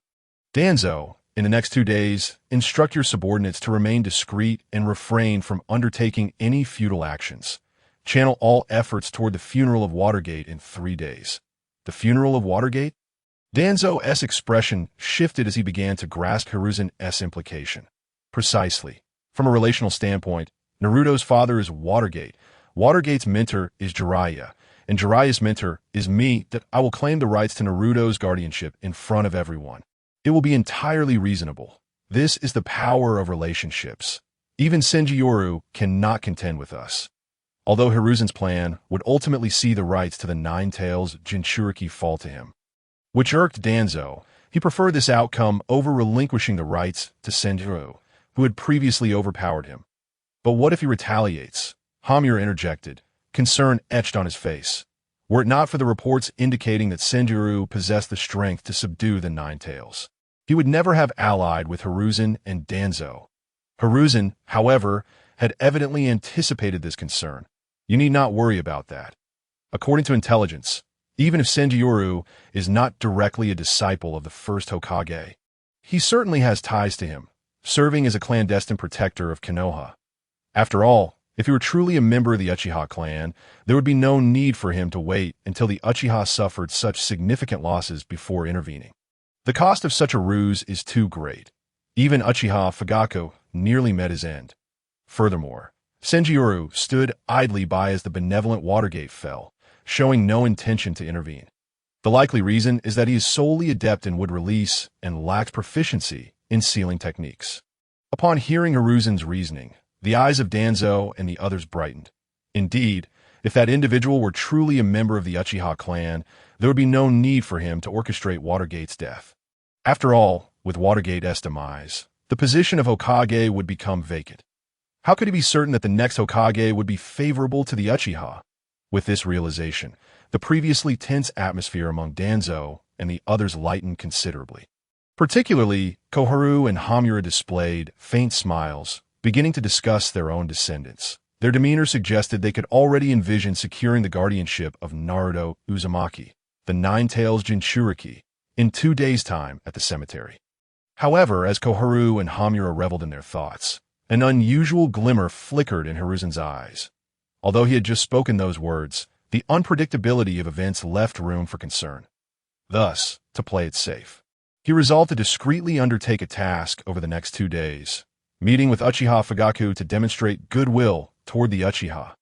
"Danzo, in the next 2 days, instruct your subordinates to remain discreet and refrain from undertaking any futile actions. Channel all efforts toward the funeral of Watergate in 3 days." The funeral of Watergate? Danzo's expression shifted as he began to grasp Hiruzen's implication. Precisely. From a relational standpoint, Naruto's father is Watergate. Watergate's mentor is Jiraiya, and Jiraiya's mentor is me. That I will claim the rights to Naruto's guardianship in front of everyone. It will be entirely reasonable. This is the power of relationships. Even Senjioru cannot contend with us. Although Hiruzen's plan would ultimately see the rights to the Nine Tails Jinchuriki fall to him, which irked Danzo, he preferred this outcome over relinquishing the rights to Senjuro, who had previously overpowered him. But what if he retaliates? Hamura interjected, concern etched on his face. Were it not for the reports indicating that Senjuro possessed the strength to subdue the Nine Tails, he would never have allied with Hiruzen and Danzo. Hiruzen, however, had evidently anticipated this concern. You need not worry about that. According to intelligence, even if Senjioru is not directly a disciple of the first Hokage. He certainly has ties to him, serving as a clandestine protector of Konoha. After all, if he were truly a member of the Uchiha clan, there would be no need for him to wait until the Uchiha suffered such significant losses before intervening. The cost of such a ruse is too great. Even Uchiha Fugaku nearly met his end. Furthermore, Senjioru stood idly by as the benevolent Watergate fell, showing no intention to intervene. The likely reason is that he is solely adept in wood release and lacks proficiency in sealing techniques. Upon hearing Hiruzen's reasoning, the eyes of Danzo and the others brightened. Indeed, if that individual were truly a member of the Uchiha clan, there would be no need for him to orchestrate Watergate's death. After all, with Watergate's demise, the position of Hokage would become vacant. How could he be certain that the next Hokage would be favorable to the Uchiha? With this realization, the previously tense atmosphere among Danzo and the others lightened considerably. Particularly, Koharu and Hamura displayed faint smiles, beginning to discuss their own descendants. Their demeanor suggested they could already envision securing the guardianship of Naruto Uzumaki, the Nine-Tails Jinchuriki, in 2 days' time at the cemetery. However, as Koharu and Hamura reveled in their thoughts, an unusual glimmer flickered in Hiruzen's eyes. Although he had just spoken those words, the unpredictability of events left room for concern. Thus, to play it safe, he resolved to discreetly undertake a task over the next 2 days, meeting with Uchiha Fugaku to demonstrate goodwill toward the Uchiha.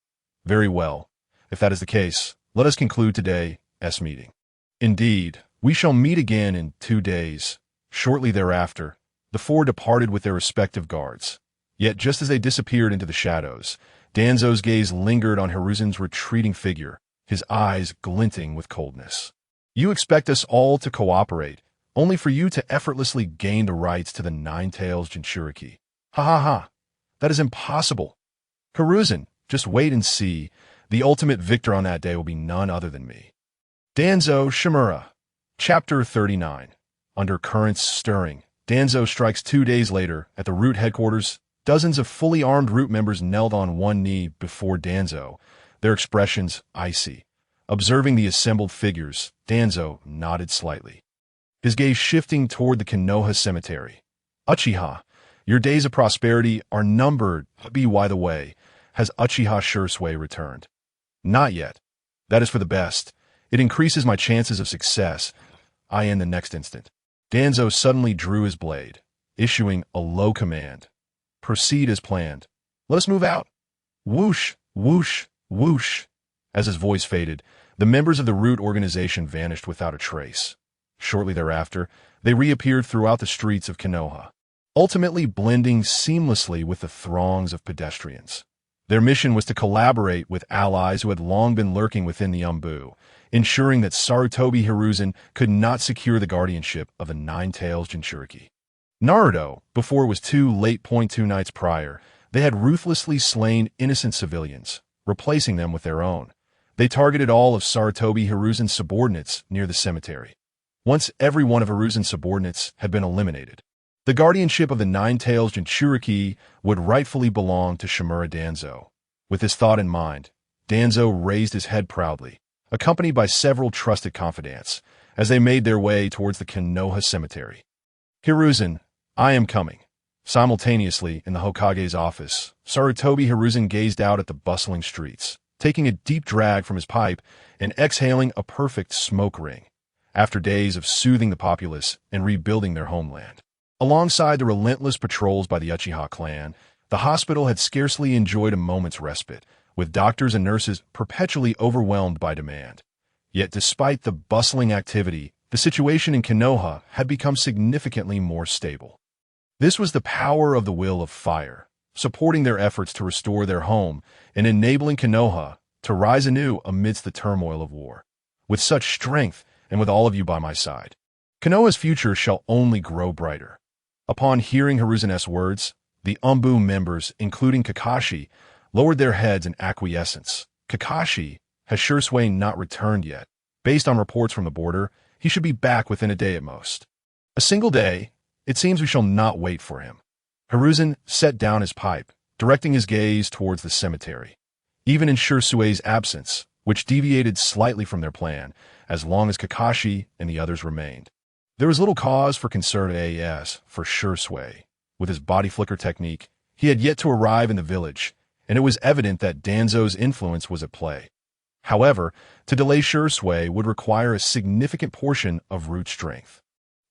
Very well. If that is the case, let us conclude today's meeting. Indeed, we shall meet again in 2 days. Shortly thereafter, the four departed with their respective guards. Yet just as they disappeared into the shadows, Danzo's gaze lingered on Hiruzen's retreating figure, his eyes glinting with coldness. You expect us all to cooperate, only for you to effortlessly gain the rights to the Nine-Tails Jinchuriki. Ha ha ha. That is impossible. Hiruzen, just wait and see. The ultimate victor on that day will be none other than me. Danzo Shimura. Chapter 39. Under currents stirring, Danzo strikes 2 days later at the Root headquarters. Dozens of fully armed Root members knelt on one knee before Danzo, their expressions icy. Observing the assembled figures, Danzo nodded slightly, his gaze shifting toward the Konoha cemetery. Uchiha, your days of prosperity are numbered. By the way, has Uchiha Shisui returned? Not yet. That is for the best. It increases my chances of success. In the next instant, Danzo suddenly drew his blade, issuing a low command. Proceed as planned. Let us move out. Whoosh, whoosh, whoosh. As his voice faded, the members of the Root organization vanished without a trace. Shortly thereafter, they reappeared throughout the streets of Konoha, ultimately blending seamlessly with the throngs of pedestrians. Their mission was to collaborate with allies who had long been lurking within the Umbu, ensuring that Sarutobi Hiruzen could not secure the guardianship of the Nine-Tails Jinchuriki. Naruto, before it was too late. 2 nights prior, they had ruthlessly slain innocent civilians, replacing them with their own. They targeted all of Sarutobi Hiruzen's subordinates near the cemetery. Once every one of Hiruzen's subordinates had been eliminated, the guardianship of the Nine-Tails Jinchuriki would rightfully belong to Shimura Danzo. With this thought in mind, Danzo raised his head proudly, accompanied by several trusted confidants, as they made their way towards the Konoha cemetery. Hiruzen, I am coming. Simultaneously, in the Hokage's office, Sarutobi Hiruzen gazed out at the bustling streets, taking a deep drag from his pipe and exhaling a perfect smoke ring, after days of soothing the populace and rebuilding their homeland. Alongside the relentless patrols by the Uchiha clan, the hospital had scarcely enjoyed a moment's respite, with doctors and nurses perpetually overwhelmed by demand. Yet despite the bustling activity, the situation in Konoha had become significantly more stable. This was the power of the will of fire, supporting their efforts to restore their home and enabling Konoha to rise anew amidst the turmoil of war. With such strength, and with all of you by my side, Konoha's future shall only grow brighter. Upon hearing Hiruzen's words, the Umbu members, including Kakashi, lowered their heads in acquiescence. Kakashi, has Shisui not returned yet? Based on reports from the border, he should be back within a day at most. A single day? It seems we shall not wait for him. Hiruzen set down his pipe, directing his gaze towards the cemetery. Even in Shisui's absence, which deviated slightly from their plan, as long as Kakashi and the others remained. There was little cause for concern as for Shisui. With his body flicker technique, he had yet to arrive in the village, and it was evident that Danzo's influence was at play. However, to delay Shisui would require a significant portion of root strength,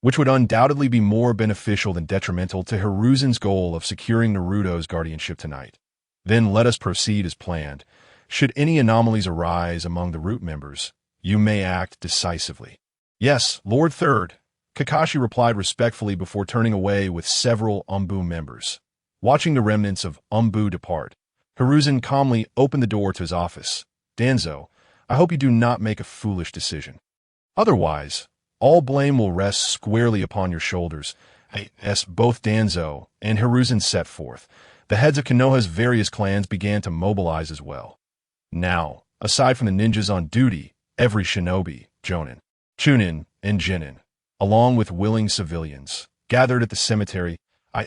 which would undoubtedly be more beneficial than detrimental to Hiruzen's goal of securing Naruto's guardianship tonight. Then let us proceed as planned. Should any anomalies arise among the root members, you may act decisively. Yes, Lord Third, Kakashi replied respectfully before turning away with several Umbu members. Watching the remnants of Umbu depart, Hiruzen calmly opened the door to his office. Danzo, I hope you do not make a foolish decision. Otherwise, all blame will rest squarely upon your shoulders. As both Danzo and Hiruzen set forth, the heads of Konoha's various clans began to mobilize as well. Now, aside from the ninjas on duty, every shinobi, jonin, chunin, and jinin, along with willing civilians, gathered at the cemetery.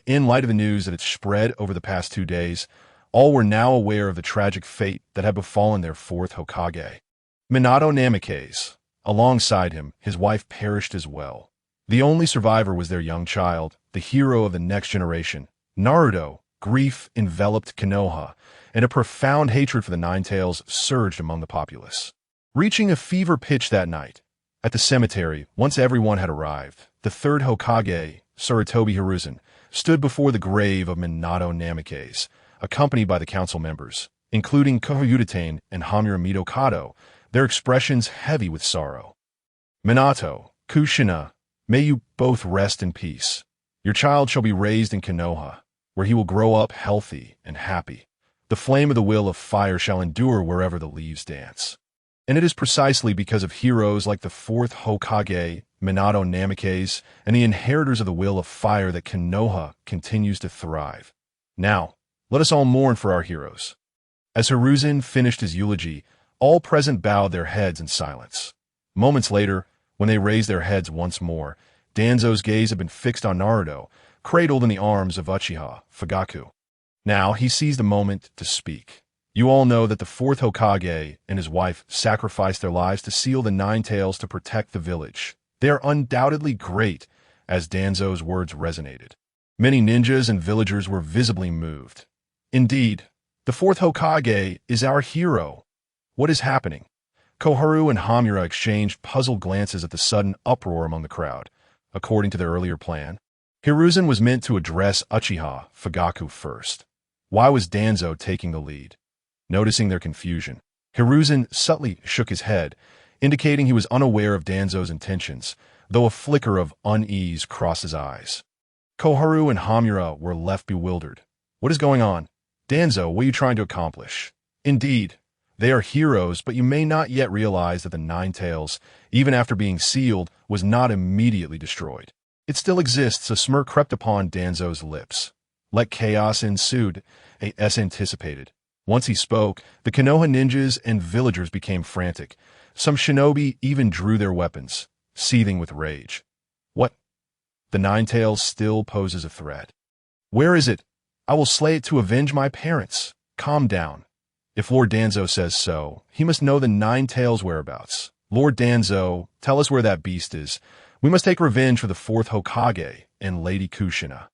In light of the news that had spread over the past 2 days, all were now aware of the tragic fate that had befallen their fourth Hokage. Minato Namikaze. Alongside him, his wife perished as well. The only survivor was their young child, the hero of the next generation, Naruto. Grief enveloped Konoha, and a profound hatred for the Nine-Tails surged among the populace. Reaching a fever pitch that night, at the cemetery, once everyone had arrived, the third Hokage, Sarutobi Hiruzen, stood before the grave of Minato Namikaze, accompanied by the council members, including Kohyudatane and Hamura Midokado, their expressions heavy with sorrow. Minato, Kushina, may you both rest in peace. Your child shall be raised in Konoha, where he will grow up healthy and happy. The flame of the will of fire shall endure wherever the leaves dance. And it is precisely because of heroes like the fourth Hokage, Minato Namikaze, and the inheritors of the will of fire that Konoha continues to thrive. Now, let us all mourn for our heroes. As Hiruzen finished his eulogy, all present bowed their heads in silence. Moments later, when they raised their heads once more, Danzo's gaze had been fixed on Naruto, cradled in the arms of Uchiha, Fugaku. Now he seized the moment to speak. You all know that the fourth Hokage and his wife sacrificed their lives to seal the Nine-Tails to protect the village. They are undoubtedly great, as Danzo's words resonated. Many ninjas and villagers were visibly moved. Indeed, the fourth Hokage is our hero. What is happening? Koharu and Hamura exchanged puzzled glances at the sudden uproar among the crowd. According to their earlier plan, Hiruzen was meant to address Uchiha, Fugaku first. Why was Danzo taking the lead? Noticing their confusion, Hiruzen subtly shook his head, indicating he was unaware of Danzo's intentions, though a flicker of unease crossed his eyes. Koharu and Hamura were left bewildered. What is going on? Danzo, what are you trying to accomplish? Indeed, they are heroes, but you may not yet realize that the Nine-Tails, even after being sealed, was not immediately destroyed. It still exists. A smirk crept upon Danzo's lips. Like chaos ensued, as anticipated. Once he spoke, the Konoha ninjas and villagers became frantic. Some shinobi even drew their weapons, seething with rage. What? The Nine-Tails still poses a threat. Where is it? I will slay it to avenge my parents. Calm down. If Lord Danzo says so, he must know the Nine-Tails' whereabouts. Lord Danzo, tell us where that beast is. We must take revenge for the fourth Hokage and Lady Kushina.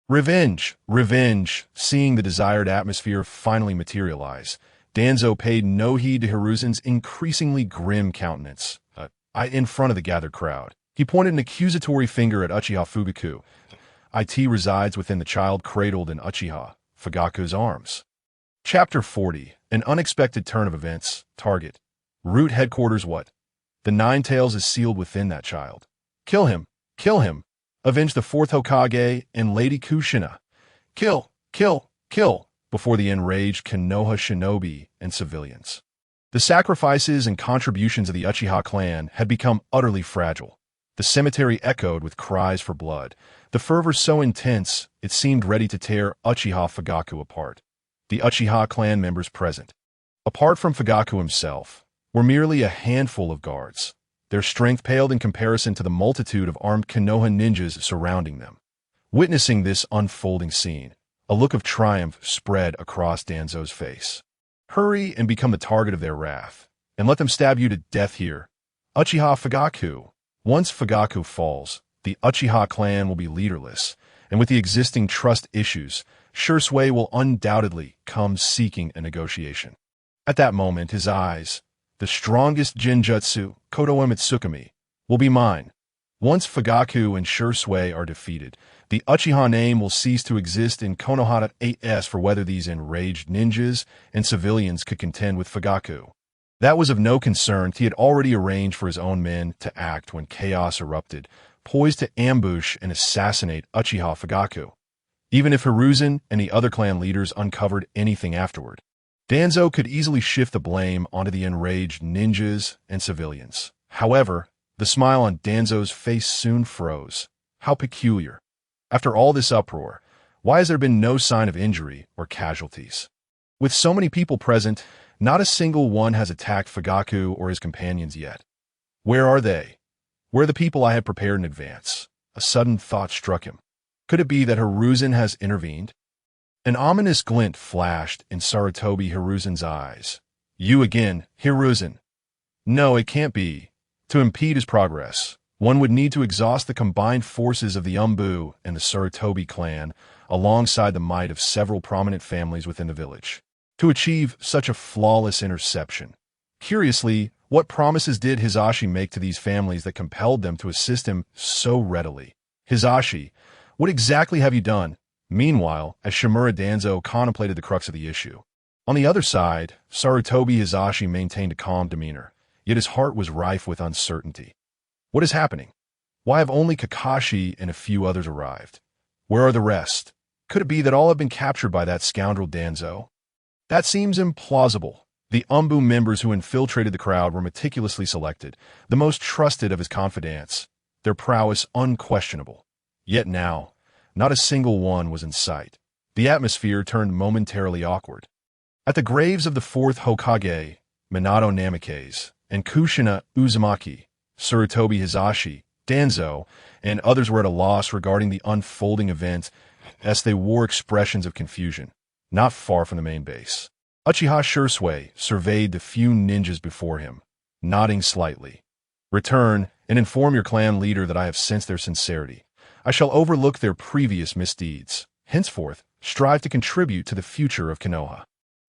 Revenge! Revenge! Seeing the desired atmosphere finally materialize, Danzo paid no heed to Hiruzen's increasingly grim countenance. In front of the gathered crowd, he pointed an accusatory finger at Uchiha Fugaku. It resides within the child cradled in Uchiha, Fugaku's arms. Chapter 40. An unexpected turn of events. Target. Root headquarters. What? The Nine-Tails is sealed within that child. Kill him! Kill him! Avenge the fourth Hokage and Lady Kushina. Kill! Kill! Kill! Before the enraged Konoha shinobi and civilians. The sacrifices and contributions of the Uchiha clan had become utterly fragile. The cemetery echoed with cries for blood, the fervor so intense it seemed ready to tear Uchiha Fugaku apart. The Uchiha clan members present, apart from Fugaku himself, were merely a handful of guards. Their strength paled in comparison to the multitude of armed Konoha ninjas surrounding them. Witnessing this unfolding scene, a look of triumph spread across Danzo's face. Hurry and become the target of their wrath. and let them stab you to death here. Uchiha Fugaku. Once Fugaku falls, the Uchiha clan will be leaderless, and with the existing trust issues, Shisui will undoubtedly come seeking a negotiation. At that moment, his eyes, the strongest Jinjutsu, Kodo Emitsukami, will be mine. Once Fugaku and Shisui are defeated, the Uchiha name will cease to exist in Konohana 8S for whether these enraged ninjas and civilians could contend with Fugaku. That was of no concern. He had already arranged for his own men to act when chaos erupted, poised to ambush and assassinate Uchiha Fugaku, even if Hiruzen and the other clan leaders uncovered anything afterward. Danzo could easily shift the blame onto the enraged ninjas and civilians. However, the smile on Danzo's face soon froze. How peculiar. After all this uproar, why has there been no sign of injury or casualties? With so many people present, not a single one has attacked Fugaku or his companions yet. Where are they? Where are the people I had prepared in advance? A sudden thought struck him. Could it be that Hiruzen has intervened? An ominous glint flashed in Sarutobi Hiruzen's eyes. You again, Hiruzen. No, it can't be. To impede his progress, one would need to exhaust the combined forces of the Umbu and the Sarutobi clan, alongside the might of several prominent families within the village, to achieve such a flawless interception. Curiously, what promises did Hisashi make to these families that compelled them to assist him so readily? Hisashi, what exactly have you done? Meanwhile, as Shimura Danzo contemplated the crux of the issue. On the other side, Sarutobi Hisashi maintained a calm demeanor, yet his heart was rife with uncertainty. What is happening? Why have only Kakashi and a few others arrived? Where are the rest? Could it be that all have been captured by that scoundrel Danzo? That seems implausible. The Umbu members who infiltrated the crowd were meticulously selected, the most trusted of his confidants, their prowess unquestionable. Yet now, not a single one was in sight. The atmosphere turned momentarily awkward. At the graves of the fourth Hokage, Minato Namikaze, and Kushina Uzumaki, Sarutobi Hisashi, Danzo, and others were at a loss regarding the unfolding event as they wore expressions of confusion, not far from the main base. Uchiha Shisui surveyed the few ninjas before him, nodding slightly. Return and inform your clan leader that I have sensed their sincerity. I shall overlook their previous misdeeds. Henceforth, strive to contribute to the future of Konoha.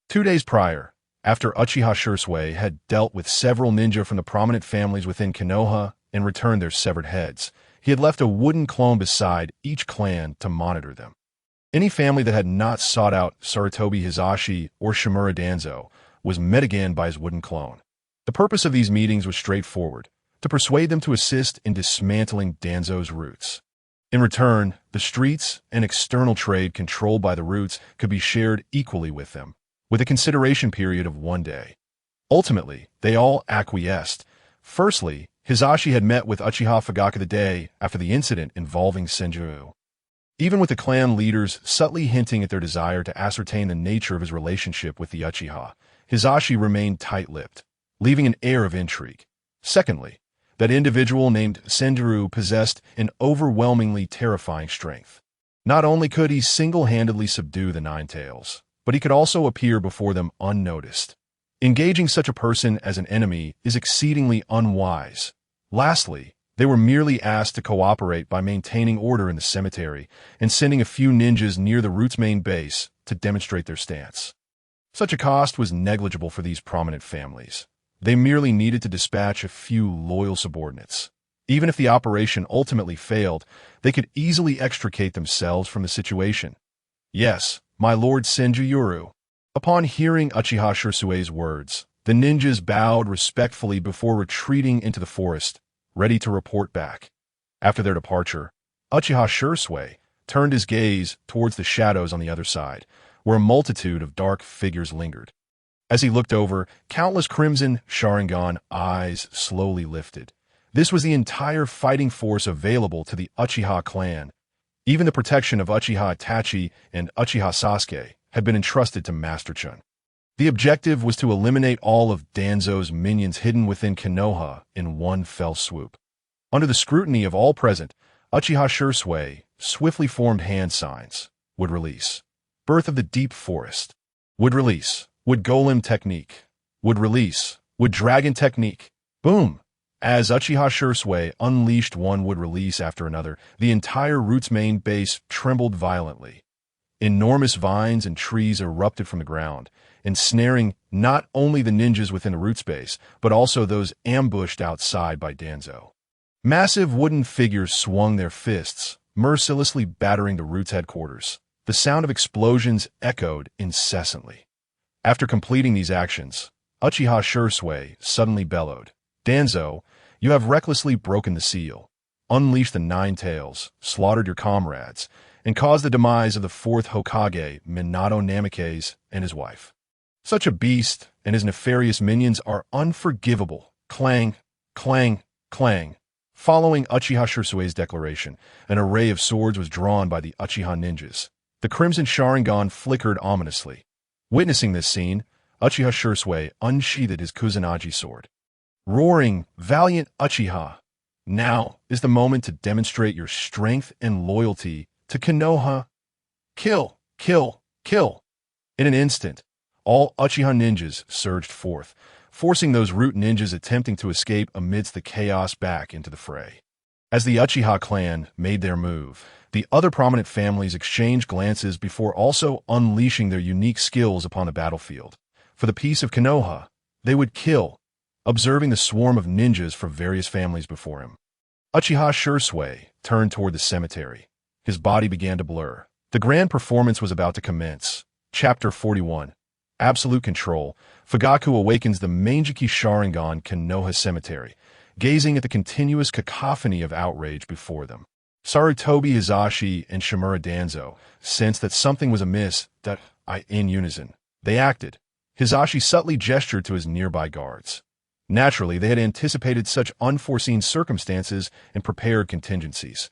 2 days prior, after Uchiha Shisui had dealt with several ninja from the prominent families within Konoha and returned their severed heads, he had left a wooden clone beside each clan to monitor them. Any family that had not sought out Sarutobi Hisashi or Shimura Danzo was met again by his wooden clone. The purpose of these meetings was straightforward, to persuade them to assist in dismantling Danzo's roots. In return, the streets and external trade controlled by the roots could be shared equally with them, with a consideration period of 1 day. Ultimately, they all acquiesced. Firstly, Hisashi had met with Uchiha Fugaku the day after the incident involving Senju. Even with the clan leaders subtly hinting at their desire to ascertain the nature of his relationship with the Uchiha, Hisashi remained tight-lipped, leaving an air of intrigue. Secondly, that individual named Senju possessed an overwhelmingly terrifying strength. Not only could he single-handedly subdue the Nine Tails, but he could also appear before them unnoticed. Engaging such a person as an enemy is exceedingly unwise. Lastly, they were merely asked to cooperate by maintaining order in the cemetery and sending a few ninjas near the root's main base to demonstrate their stance. Such a cost was negligible for these prominent families. They merely needed to dispatch a few loyal subordinates. Even if the operation ultimately failed, they could easily extricate themselves from the situation. Yes, my lord Senju. Upon hearing Uchiha Shisui's words, the ninjas bowed respectfully before retreating into the forest, ready to report back. After their departure, Uchiha Shisui turned his gaze towards the shadows on the other side, where a multitude of dark figures lingered. As he looked over, countless crimson Sharingan eyes slowly lifted. This was the entire fighting force available to the Uchiha clan. Even the protection of Uchiha Itachi and Uchiha Sasuke had been entrusted to Master Chun. The objective was to eliminate all of Danzo's minions hidden within Konoha in one fell swoop. Under the scrutiny of all present, Uchiha Shisui swiftly formed hand signs. Would release. Birth of the Deep Forest. Would release. Would Golem Technique. Would release. with dragon technique. Boom! As Uchiha Shisui unleashed one would release after another, the entire root's main base trembled violently. Enormous vines and trees erupted from the ground, ensnaring not only the ninjas within the root space, but also those ambushed outside by Danzo. Massive wooden figures swung their fists, mercilessly battering the root's headquarters. The sound of explosions echoed incessantly. After completing these actions, Uchiha Shisui suddenly bellowed, "Danzo, you have recklessly broken the seal, unleashed the nine tails, slaughtered your comrades, and caused the demise of the fourth Hokage, Minato Namikaze, and his wife. Such a beast and his nefarious minions are unforgivable." Clang, clang, clang. Following Uchiha Shisui's declaration, an array of swords was drawn by the Uchiha ninjas. The crimson Sharingan flickered ominously. Witnessing this scene, Uchiha Shisui unsheathed his Kusanagi sword. Roaring, "Valiant Uchiha! Now is the moment to demonstrate your strength and loyalty to Konoha. Kill, kill, kill!" In an instant, all Uchiha ninjas surged forth, forcing those root ninjas attempting to escape amidst the chaos back into the fray. As the Uchiha clan made their move, the other prominent families exchanged glances before also unleashing their unique skills upon the battlefield. For the peace of Konoha, they would kill, observing the swarm of ninjas from various families before him. Uchiha Shisui turned toward the cemetery. His body began to blur. The grand performance was about to commence. Chapter 41. Absolute Control. Fugaku awakens the Manjiki Sharingan Konoha Cemetery, gazing at the continuous cacophony of outrage before them. Sarutobi Hisashi and Shimura Danzo sensed that something was amiss, in unison. They acted. Hisashi subtly gestured to his nearby guards. Naturally, they had anticipated such unforeseen circumstances and prepared contingencies.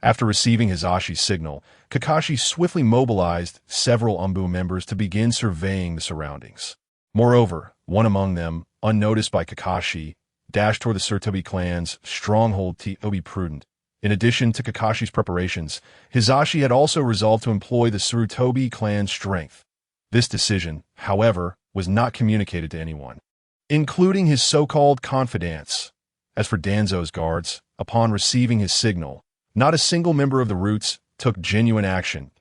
After receiving Hisashi's signal, Kakashi swiftly mobilized several Umbu members to begin surveying the surroundings. Moreover, one among them, unnoticed by Kakashi, dashed toward the Sarutobi clan's stronghold to be prudent. In addition to Kakashi's preparations, Hisashi had also resolved to employ the Sarutobi clan's strength. This decision, however, was not communicated to anyone, including his so-called confidants. As for Danzo's guards, upon receiving his signal, not a single member of the Roots took genuine action.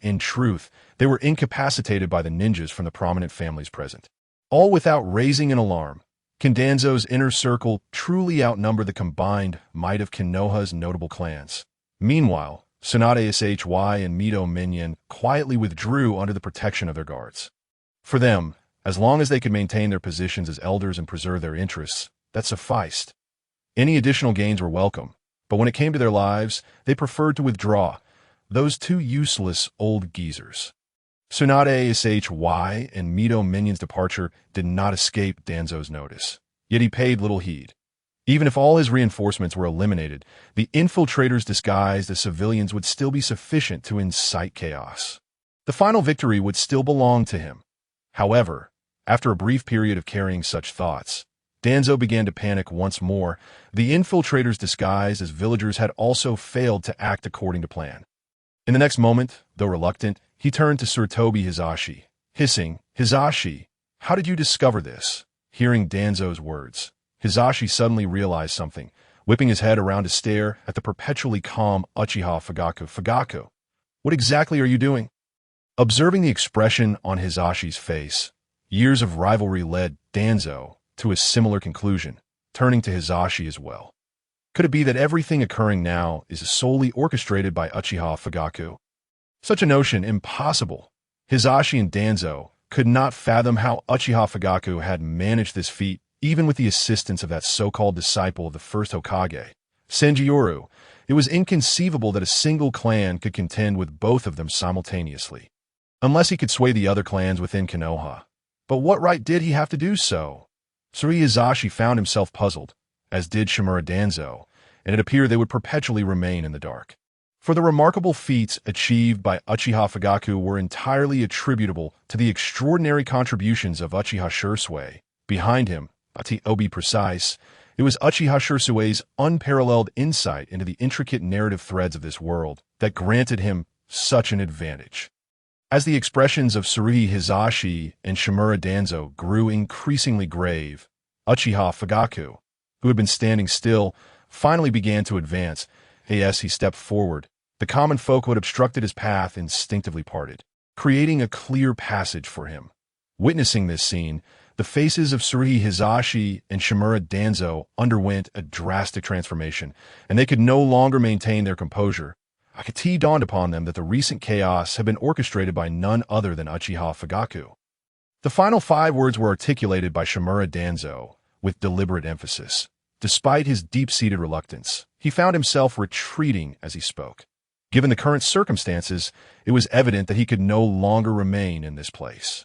In truth, they were incapacitated by the ninjas from the prominent families present. All without raising an alarm. Can Danzo's inner circle truly outnumber the combined might of Konoha's notable clans? Meanwhile, Tsunade Shy and Mito Minion quietly withdrew under the protection of their guards. For them, as long as they could maintain their positions as elders and preserve their interests, that sufficed. Any additional gains were welcome, but when it came to their lives, they preferred to withdraw. Those two useless old geezers. Tsunade Shy and Mito Minion's departure did not escape Danzo's notice, yet he paid little heed. Even if all his reinforcements were eliminated, the infiltrators disguised as civilians would still be sufficient to incite chaos. The final victory would still belong to him. However, after a brief period of carrying such thoughts, Danzo began to panic once more. The infiltrators disguised as villagers had also failed to act according to plan. In the next moment, though reluctant, he turned to Sarutobi Hisashi, hissing, "Hisashi, how did you discover this?" Hearing Danzo's words, Hisashi suddenly realized something, whipping his head around to stare at the perpetually calm Uchiha Fugaku. "Fugaku, what exactly are you doing?" Observing the expression on Hisashi's face, years of rivalry led Danzo to a similar conclusion, turning to Hisashi as well. Could it be that everything occurring now is solely orchestrated by Uchiha Fugaku? Such a notion impossible. Hisashi and Danzo could not fathom how Uchiha Fugaku had managed this feat, even with the assistance of that so-called disciple of the first Hokage, Senjioru. It was inconceivable that a single clan could contend with both of them simultaneously, unless he could sway the other clans within Konoha. But what right did he have to do so? Suri Hisashi found himself puzzled, as did Shimura Danzo, and it appeared they would perpetually remain in the dark. For the remarkable feats achieved by Uchiha Fugaku were entirely attributable to the extraordinary contributions of Uchiha Shisui. Behind him, to be precise, it was Uchiha Shisui's unparalleled insight into the intricate narrative threads of this world that granted him such an advantage. As the expressions of Suri Hisashi and Shimura Danzo grew increasingly grave, Uchiha Fugaku, who had been standing still, finally began to advance. As he stepped forward, the common folk who had obstructed his path instinctively parted, creating a clear passage for him. Witnessing this scene, the faces of Tsurugi Hisashi and Shimura Danzo underwent a drastic transformation, and they could no longer maintain their composure. It dawned upon them that the recent chaos had been orchestrated by none other than Uchiha Fugaku. The final 5 words were articulated by Shimura Danzo with deliberate emphasis. Despite his deep-seated reluctance, he found himself retreating as he spoke. Given the current circumstances, it was evident that he could no longer remain in this place.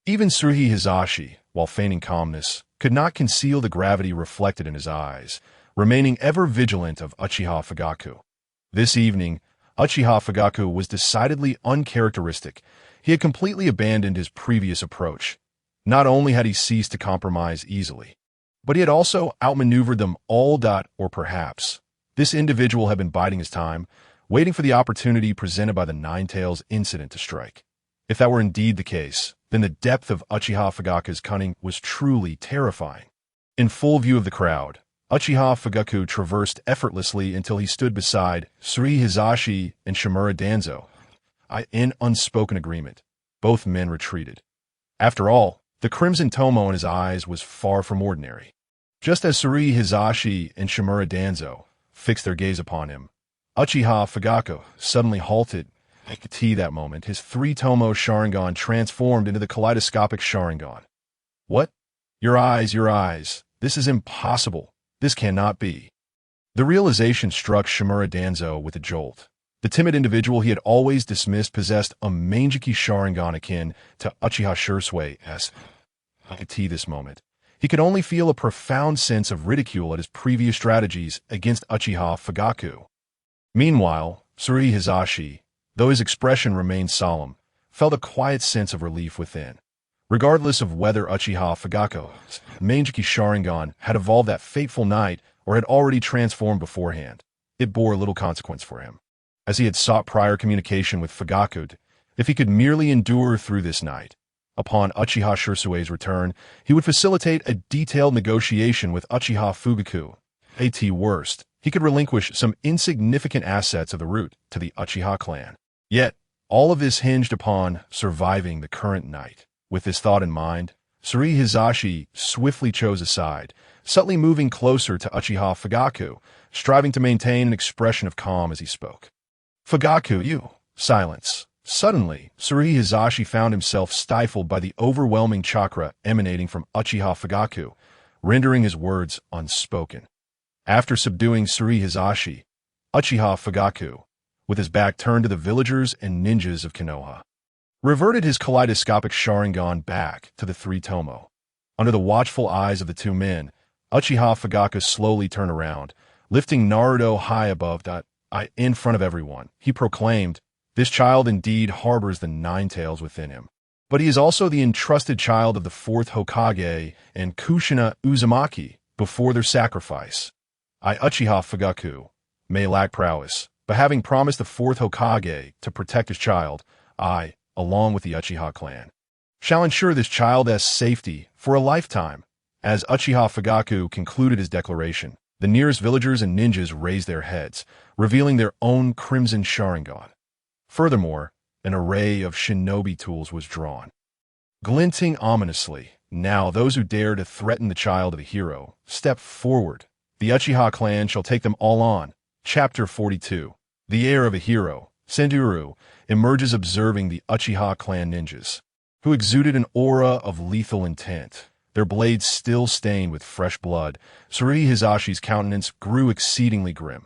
Even Tsurugi Hisashi, while feigning calmness, could not conceal the gravity reflected in his eyes, remaining ever vigilant of Uchiha Fugaku. This evening, Uchiha Fugaku was decidedly uncharacteristic. He had completely abandoned his previous approach. Not only had he ceased to compromise easily, but he had also outmaneuvered them all. Or perhaps this individual had been biding his time, waiting for the opportunity presented by the Nine-Tails incident to strike. If that were indeed the case, then the depth of Uchiha Fugaku's cunning was truly terrifying. In full view of the crowd, Uchiha Fugaku traversed effortlessly until he stood beside Tsurugi Hisashi and Shimura Danzo. In unspoken agreement, both men retreated. After all, the crimson tomo in his eyes was far from ordinary. Just as Tsurugi Hisashi and Shimura Danzo fixed their gaze upon him, Uchiha Fugaku suddenly halted. At that moment, his 3-tomo Sharingan transformed into the kaleidoscopic Sharingan. What? Your eyes. This is impossible. This cannot be. The realization struck Shimura Danzo with a jolt. The timid individual he had always dismissed possessed a Mangeki Sharingan akin to Uchiha Shisui's. At this moment, he could only feel a profound sense of ridicule at his previous strategies against Uchiha Fugaku. Meanwhile, Tsurugi Hisashi, though his expression remained solemn, felt a quiet sense of relief within. Regardless of whether Uchiha Fugaku's Mangeki Sharingan had evolved that fateful night or had already transformed beforehand, it bore little consequence for him. As he had sought prior communication with Fugaku, if he could merely endure through this night, upon Uchiha Shisui's return, he would facilitate a detailed negotiation with Uchiha Fugaku. At worst, he could relinquish some insignificant assets of the root to the Uchiha clan. Yet, all of this hinged upon surviving the current night. With this thought in mind, Tsurugi Hisashi swiftly chose a side, subtly moving closer to Uchiha Fugaku, striving to maintain an expression of calm as he spoke. Fugaku, you! Silence. Suddenly, Tsurugi Hisashi found himself stifled by the overwhelming chakra emanating from Uchiha Fugaku, rendering his words unspoken. After subduing Tsurugi Hisashi, Uchiha Fugaku, with his back turned to the villagers and ninjas of Konoha, reverted his kaleidoscopic Sharingan back to the 3-tomo. Under the watchful eyes of the two men, Uchiha Fugaku slowly turned around, lifting Naruto high above in front of everyone. He proclaimed, "This child indeed harbors the Nine-Tails within him. But he is also the entrusted child of the 4th Hokage and Kushina Uzumaki before their sacrifice. Uchiha Fugaku may lack prowess, but having promised the 4th Hokage to protect his child, I, along with the Uchiha clan, shall ensure this child's safety for a lifetime." As Uchiha Fugaku concluded his declaration, the nearest villagers and ninjas raised their heads, revealing their own crimson Sharingan. Furthermore, an array of shinobi tools was drawn. Glinting ominously, now those who dare to threaten the child of the hero, step forward. The Uchiha clan shall take them all on. Chapter 42. The heir of a hero, Senduru, emerges observing the Uchiha clan ninjas, who exuded an aura of lethal intent. Their blades still stained with fresh blood, Tsurugi Hisashi's countenance grew exceedingly grim.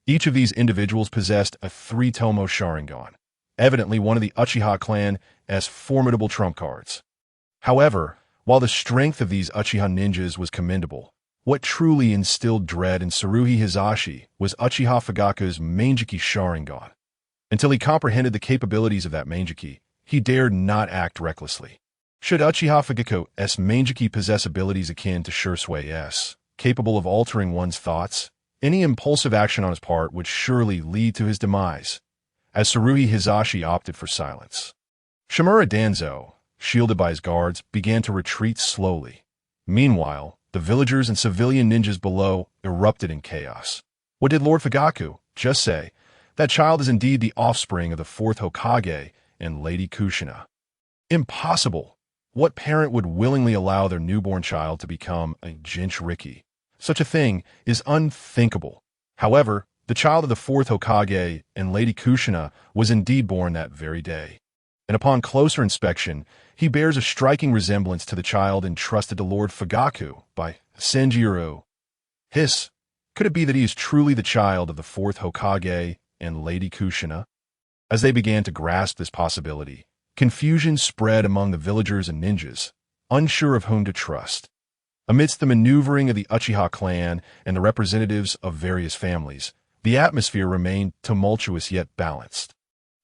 Each of these individuals possessed a 3-tomo Sharingan, evidently one of the Uchiha clan's formidable trump cards. However, while the strength of these Uchiha ninjas was commendable, what truly instilled dread in Tsurugi Hisashi was Uchiha Fugaku's Mangeki Sharingan. Until he comprehended the capabilities of that Mangeki, he dared not act recklessly. Should Uchiha Fugaku's Mangeki possess abilities akin to Shisui's, capable of altering one's thoughts, any impulsive action on his part would surely lead to his demise, as Tsurugi Hisashi opted for silence. Shimura Danzo, shielded by his guards, began to retreat slowly. Meanwhile, The villagers and civilian ninjas below erupted in chaos. What did Lord Fugaku just say? That child is indeed the offspring of the fourth Hokage and Lady Kushina. Impossible! What parent would willingly allow their newborn child to become a Jinchuriki? Such a thing is unthinkable. However, the child of the fourth Hokage and Lady Kushina was indeed born that very day. And upon closer inspection, he bears a striking resemblance to the child entrusted to Lord Fugaku by Senjiro. Hiss, could it be that he is truly the child of the fourth Hokage and Lady Kushina? As they began to grasp this possibility, confusion spread among the villagers and ninjas, unsure of whom to trust. Amidst the maneuvering of the Uchiha clan and the representatives of various families, the atmosphere remained tumultuous yet balanced.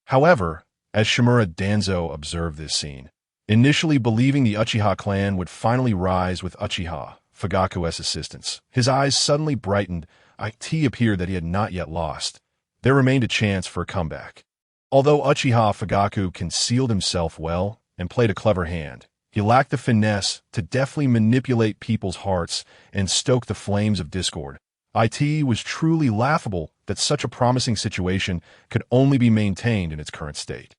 However, as Shimura Danzo observed this scene, initially believing the Uchiha clan would finally rise with Uchiha Fugaku's assistance, his eyes suddenly brightened. It appeared that he had not yet lost. There remained a chance for a comeback. Although Uchiha Fugaku concealed himself well and played a clever hand, he lacked the finesse to deftly manipulate people's hearts and stoke the flames of discord. It was truly laughable that such a promising situation could only be maintained in its current state.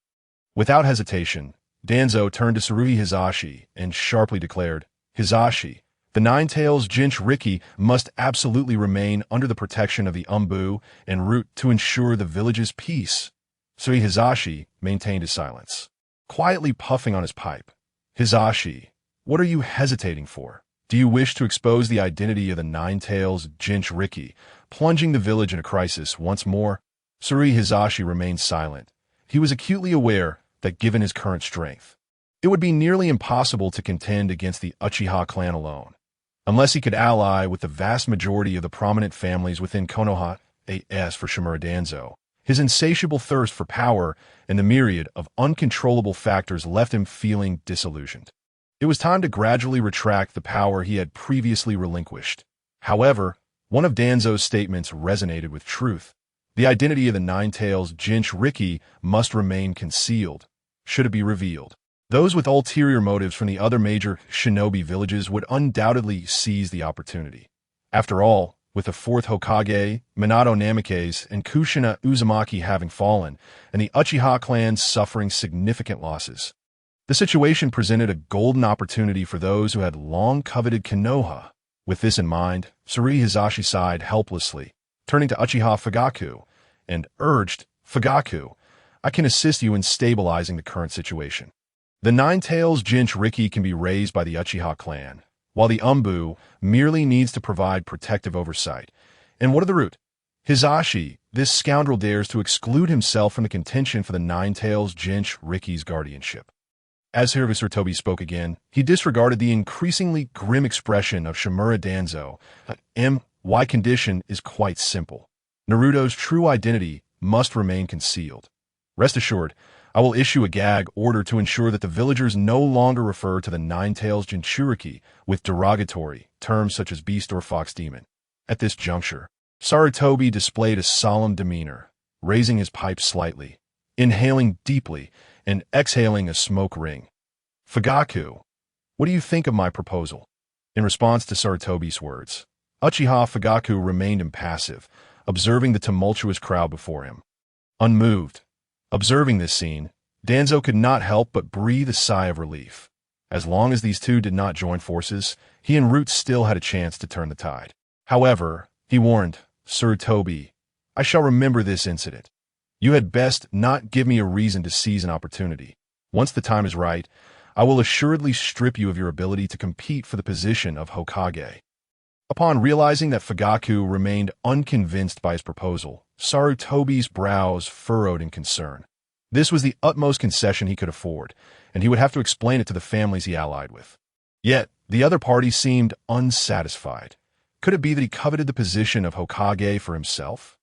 Without hesitation, Danzo turned to Tsurugi Hisashi and sharply declared, "Hisashi, the Nine-Tails Jinchuriki must absolutely remain under the protection of the Umbu and Root to ensure the village's peace." Tsurugi Hisashi maintained his silence, quietly puffing on his pipe. "Hisashi, what are you hesitating for? Do you wish to expose the identity of the Nine-Tails Jinchuriki, plunging the village in a crisis once more?" Tsurugi Hisashi remained silent. He was acutely aware that given his current strength, it would be nearly impossible to contend against the Uchiha clan alone, unless he could ally with the vast majority of the prominent families within Konoha. As for Shimura Danzo, his insatiable thirst for power and the myriad of uncontrollable factors left him feeling disillusioned. It was time to gradually retract the power he had previously relinquished. However, one of Danzo's statements resonated with truth. The identity of the Nine-Tails Jinchuriki must remain concealed. Should it be revealed, those with ulterior motives from the other major shinobi villages would undoubtedly seize the opportunity. After all, with the fourth Hokage, Minato Namikaze, and Kushina Uzumaki having fallen, and the Uchiha clan suffering significant losses, the situation presented a golden opportunity for those who had long coveted Konoha. With this in mind, Tsurugi Hisashi sighed helplessly, turning to Uchiha Fugaku, and urged, "Fugaku, I can assist you in stabilizing the current situation. The Nine-Tails Jinchuriki can be raised by the Uchiha clan, while the Umbu merely needs to provide protective oversight. And what of the Root? Hisashi, this scoundrel dares to exclude himself from the contention for the Nine-Tails Jinchuriki's guardianship." As Sarutobi spoke again, he disregarded the increasingly grim expression of Shimura Danzo. My condition is quite simple. Naruto's true identity must remain concealed. Rest assured, I will issue a gag order to ensure that the villagers no longer refer to the Nine-Tails Jinchuriki with derogatory terms such as beast or fox demon. At this juncture, Sarutobi displayed a solemn demeanor, raising his pipe slightly, inhaling deeply, and exhaling a smoke ring. "Fugaku, what do you think of my proposal?" In response to Sarutobi's words, Uchiha Fugaku remained impassive, observing the tumultuous crowd before him. Unmoved, observing this scene, Danzo could not help but breathe a sigh of relief. As long as these two did not join forces, he and Root still had a chance to turn the tide. However, he warned, "Sarutobi, I shall remember this incident. You had best not give me a reason to seize an opportunity. Once the time is right, I will assuredly strip you of your ability to compete for the position of Hokage." Upon realizing that Fugaku remained unconvinced by his proposal, Sarutobi's brows furrowed in concern. This was the utmost concession he could afford, and he would have to explain it to the families he allied with. Yet, the other party seemed unsatisfied. Could it be that he coveted the position of Hokage for himself?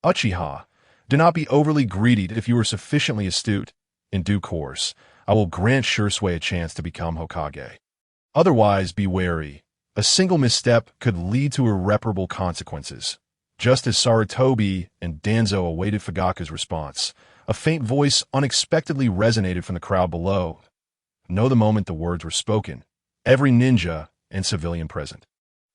"Uchiha, do not be overly greedy. If you are sufficiently astute, in due course, I will grant Shisui a chance to become Hokage. Otherwise, be wary. A single misstep could lead to irreparable consequences." Just as Sarutobi and Danzo awaited Fugaku's response, a faint voice unexpectedly resonated from the crowd below. Know the moment the words were spoken, every ninja and civilian present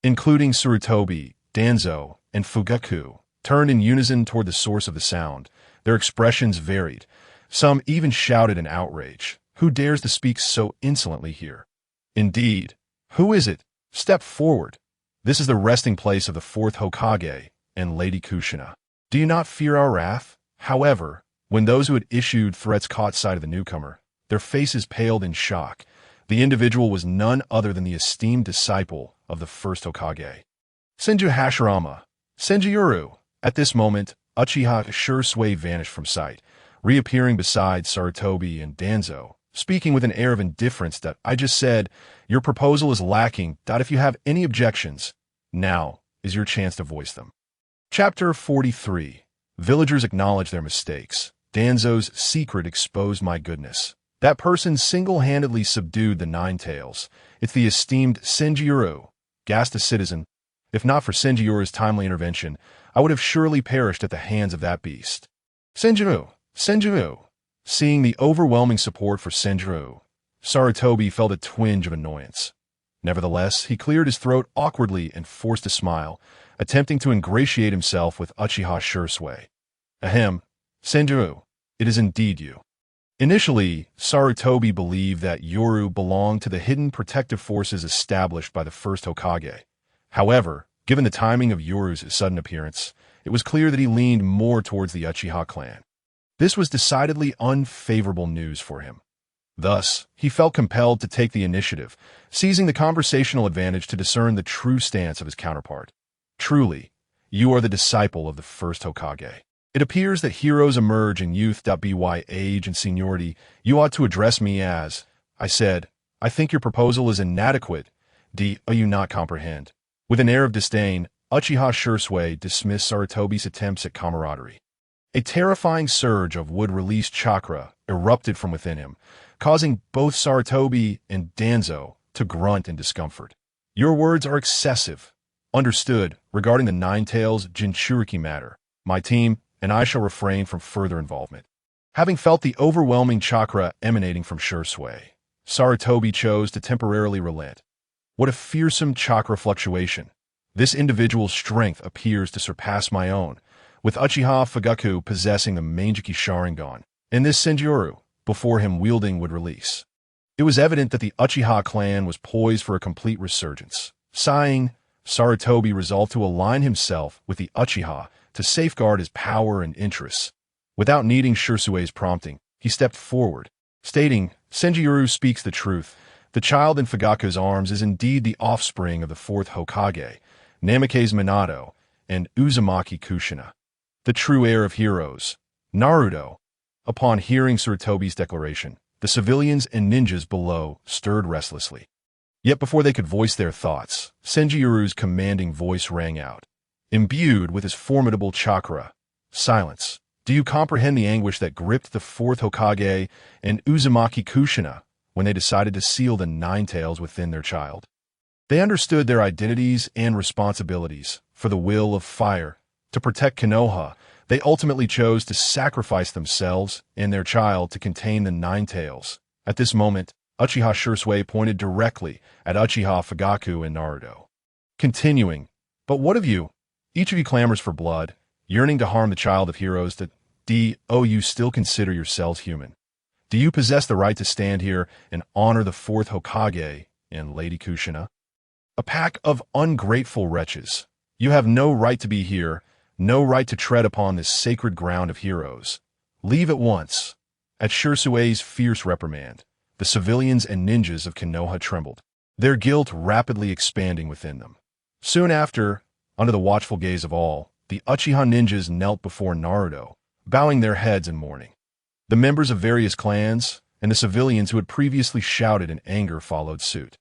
including Sarutobi, Danzo, and Fugaku, turned in unison toward the source of the sound. Their expressions varied. Some even shouted in outrage. Who dares to speak so insolently here? Indeed. Who is it? Step forward. This is the resting place of the fourth Hokage and Lady Kushina. Do you not fear our wrath? However, when those who had issued threats caught sight of the newcomer, their faces paled in shock. The individual was none other than the esteemed disciple of the first Hokage. Senju Hashirama, Senjuro. At this moment, Uchiha Shisui vanished from sight, reappearing beside Sarutobi and Danzo, speaking with an air of indifference that I just said, your proposal is lacking. If you have any objections, now is your chance to voice them. Chapter 43. Villagers acknowledge their mistakes. Danzo's secret exposed. My goodness. That person single-handedly subdued the Nine Tails. It's the esteemed Senjuro, gasped a citizen. If not for Senjuro's timely intervention, I would have surely perished at the hands of that beast. Senjuro. Seeing the overwhelming support for Senjuro, Sarutobi felt a twinge of annoyance. Nevertheless, he cleared his throat awkwardly and forced a smile, attempting to ingratiate himself with Uchiha Shisui. Ahem, Senjuro, it is indeed you. Initially, Sarutobi believed that Yoru belonged to the hidden protective forces established by the first Hokage. However, given the timing of Yoru's sudden appearance, it was clear that he leaned more towards the Uchiha clan. This was decidedly unfavorable news for him. Thus, he felt compelled to take the initiative, seizing the conversational advantage to discern the true stance of his counterpart. Truly, you are the disciple of the first Hokage. It appears that heroes emerge in youth. By age and seniority, you ought to address me as, I said, I think your proposal is inadequate. Do you not comprehend? With an air of disdain, Uchiha Shisui dismissed Sarutobi's attempts at camaraderie. A terrifying surge of wood-released chakra erupted from within him, causing both Sarutobi and Danzo to grunt in discomfort. Your words are excessive. Understood. Regarding the Nine Tails Jinchuriki matter, my team and I shall refrain from further involvement. Having felt the overwhelming chakra emanating from Shisui, Sarutobi chose to temporarily relent. What a fearsome chakra fluctuation. This individual's strength appears to surpass my own, with Uchiha Fugaku possessing the Manjiki Sharingan, and this Senjuro, before him wielding would release. It was evident that the Uchiha clan was poised for a complete resurgence. Sighing, Sarutobi resolved to align himself with the Uchiha to safeguard his power and interests. Without needing Shisui's prompting, he stepped forward, stating, Senjuro speaks the truth. The child in Fugaku's arms is indeed the offspring of the fourth Hokage, Namake's Minato, and Uzumaki Kushina, the true heir of heroes, Naruto. Upon hearing Sarutobi's declaration, the civilians and ninjas below stirred restlessly. Yet before they could voice their thoughts, Senjuro's commanding voice rang out. Imbued with his formidable chakra, silence. Do you comprehend the anguish that gripped the fourth Hokage and Uzumaki Kushina when they decided to seal the Nine Tails within their child? They understood their identities and responsibilities for the will of fire. To protect Konoha, they ultimately chose to sacrifice themselves and their child to contain the Nine Tails. At this moment, Uchiha Shisui pointed directly at Uchiha Fugaku and Naruto. Continuing, but what of you? Each of you clamors for blood, yearning to harm the child of heroes. Do you still consider yourselves human? Do you possess the right to stand here and honor the fourth Hokage and Lady Kushina? A pack of ungrateful wretches. You have no right to be here, no right to tread upon this sacred ground of heroes. Leave at once. At Shisui's fierce reprimand, the civilians and ninjas of Konoha trembled, their guilt rapidly expanding within them. Soon after, under the watchful gaze of all, the Uchiha ninjas knelt before Naruto, bowing their heads in mourning. The members of various clans and the civilians who had previously shouted in anger followed suit,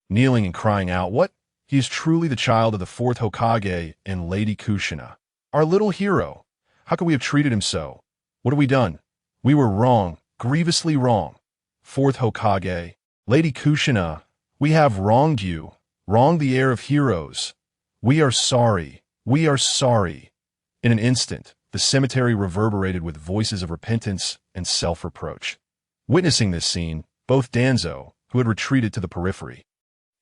kneeling and crying out, What? He is truly the child of the fourth Hokage and Lady Kushina, our little hero. How could we have treated him so? What have we done? We were wrong, grievously wrong. Fourth Hokage, Lady Kushina, we have wronged you, wronged the heir of heroes. We are sorry. We are sorry. In an instant, the cemetery reverberated with voices of repentance and self-reproach. Witnessing this scene, both Danzo, who had retreated to the periphery,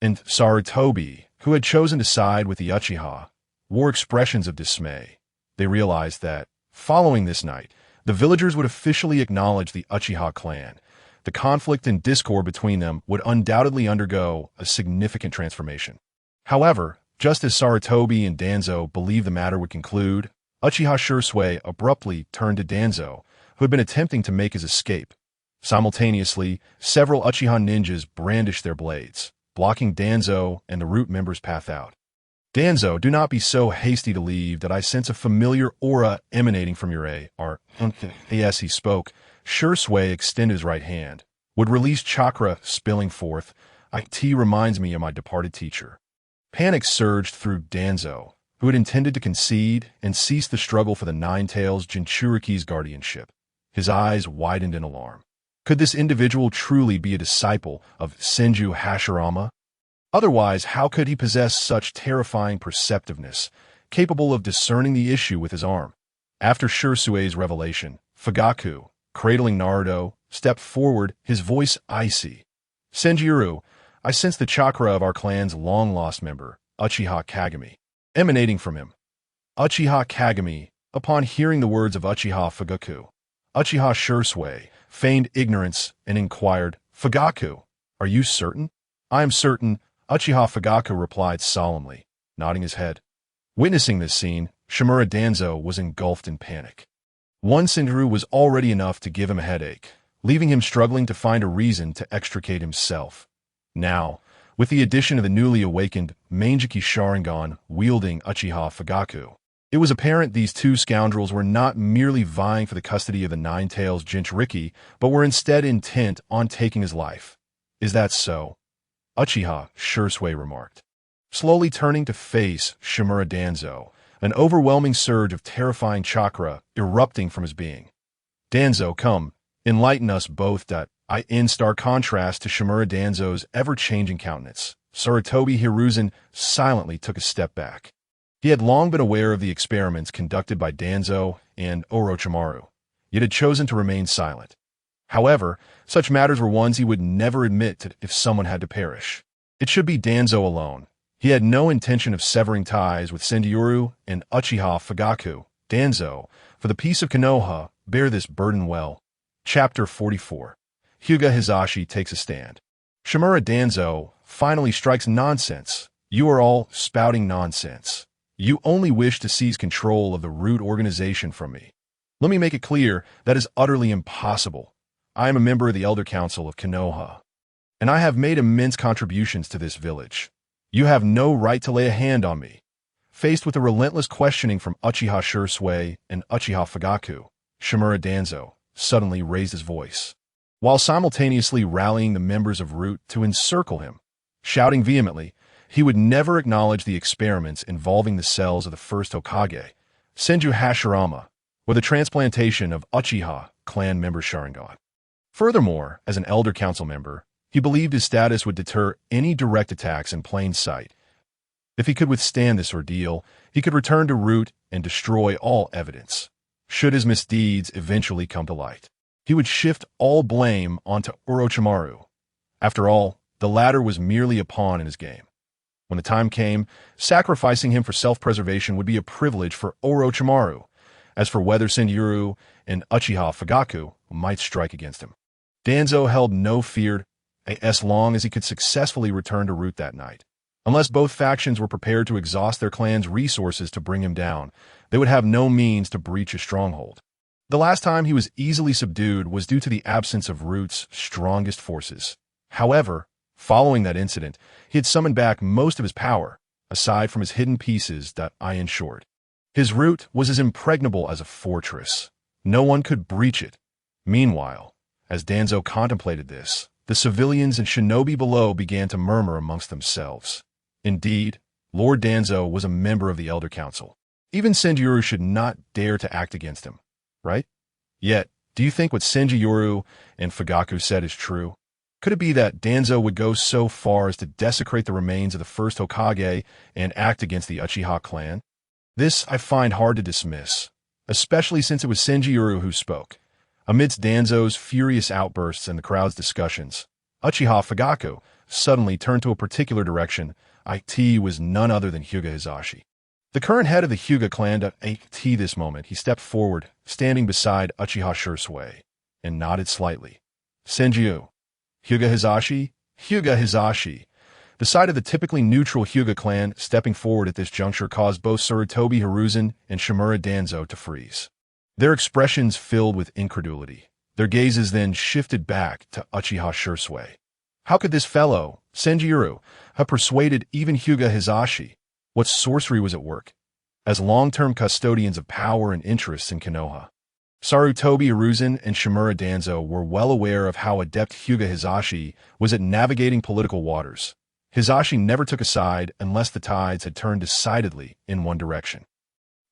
and Sarutobi, who had chosen to side with the Uchiha, wore expressions of dismay. They realized that, following this night, the villagers would officially acknowledge the Uchiha clan. The conflict and discord between them would undoubtedly undergo a significant transformation. However, just as Sarutobi and Danzo believed the matter would conclude, Uchiha Shisui abruptly turned to Danzo, who had been attempting to make his escape. Simultaneously, several Uchiha ninjas brandished their blades, blocking Danzo and the root members' path out. Danzo, do not be so hasty to leave that I sense a familiar aura emanating from your A.R. As he spoke, Shisui extended his right hand, would release chakra spilling forth. It reminds me of my departed teacher. Panic surged through Danzo, who had intended to concede and cease the struggle for the Nine-Tails Jinchuriki's guardianship. His eyes widened in alarm. Could this individual truly be a disciple of Senju Hashirama? Otherwise, how could he possess such terrifying perceptiveness, capable of discerning the issue with his arm? After Shisui's revelation, Fugaku, cradling Naruto, stepped forward, his voice icy. Senjiro, I sense the chakra of our clan's long-lost member, Uchiha Kagami, emanating from him. Uchiha Kagami, upon hearing the words of Uchiha Fugaku, Uchiha Shisui feigned ignorance and inquired, Fugaku, are you certain? I am certain, Uchiha Fugaku replied solemnly, nodding his head. Witnessing this scene, Shimura Danzo was engulfed in panic. One Senjuro was already enough to give him a headache, leaving him struggling to find a reason to extricate himself. Now, with the addition of the newly awakened Manjiki Sharingan wielding Uchiha Fugaku, it was apparent these two scoundrels were not merely vying for the custody of the Nine-Tails Jinchuriki, but were instead intent on taking his life. Is that so? Uchiha Shisui remarked. Slowly turning to face Shimura Danzo, an overwhelming surge of terrifying chakra erupting from his being. Danzo, come, enlighten us both. In stark contrast to Shimura Danzo's ever-changing countenance, Sarutobi Hiruzen silently took a step back. He had long been aware of the experiments conducted by Danzo and Orochimaru, yet had chosen to remain silent. However, such matters were ones he would never admit to if someone had to perish. It should be Danzo alone. He had no intention of severing ties with Senjuro and Uchiha Fugaku. Danzo, for the peace of Konoha, bear this burden well. Chapter 44. Hyuga Hisashi takes a stand. Shimura Danzo finally strikes nonsense. You are all spouting nonsense. You only wish to seize control of the root organization from me. Let me make it clear that is utterly impossible. I am a member of the Elder Council of Konoha, and I have made immense contributions to this village. You have no right to lay a hand on me. Faced with the relentless questioning from Uchiha Shisui and Uchiha Fugaku, Shimura Danzo suddenly raised his voice, while simultaneously rallying the members of Root to encircle him, shouting vehemently, he would never acknowledge the experiments involving the cells of the first Hokage, Senju Hashirama, or the transplantation of Uchiha clan member Sharingan. Furthermore, as an Elder Council member, he believed his status would deter any direct attacks in plain sight. If he could withstand this ordeal, he could return to Root and destroy all evidence. Should his misdeeds eventually come to light, he would shift all blame onto Orochimaru. After all, the latter was merely a pawn in his game. When the time came, sacrificing him for self-preservation would be a privilege for Orochimaru. As for whether Senjuro and Uchiha Fugaku might strike against him, Danzo held no fear as long as he could successfully return to Root that night. Unless both factions were prepared to exhaust their clan's resources to bring him down, they would have no means to breach his stronghold. The last time he was easily subdued was due to the absence of Root's strongest forces. However, following that incident, he had summoned back most of his power, aside from his hidden pieces that I ensured. His Root was as impregnable as a fortress. No one could breach it. Meanwhile, as Danzo contemplated this, the civilians and shinobi below began to murmur amongst themselves. Indeed, Lord Danzo was a member of the Elder Council. Even Senjuro should not dare to act against him, right? Yet, do you think what Senjuro and Fugaku said is true? Could it be that Danzo would go so far as to desecrate the remains of the first Hokage and act against the Uchiha clan? This I find hard to dismiss, especially since it was Senjuro who spoke. Amidst Danzo's furious outbursts and the crowd's discussions, Uchiha Fugaku suddenly turned to a particular direction. It was none other than Hyuga Hisashi. The current head of the Hyuga clan at this moment, he stepped forward, standing beside Uchiha Shisui, and nodded slightly. Senju. Hyuga Hisashi? Hyuga Hisashi. The sight of the typically neutral Hyuga clan stepping forward at this juncture caused both Sarutobi Hiruzen and Shimura Danzo to freeze. Their expressions filled with incredulity. Their gazes then shifted back to Uchiha Shisui. How could this fellow, Senjiro, have persuaded even Hyuga Hisashi? What sorcery was at work? As long-term custodians of power and interests in Konoha, Sarutobi Hiruzen and Shimura Danzo were well aware of how adept Hyuga Hisashi was at navigating political waters. Hisashi never took a side unless the tides had turned decidedly in one direction.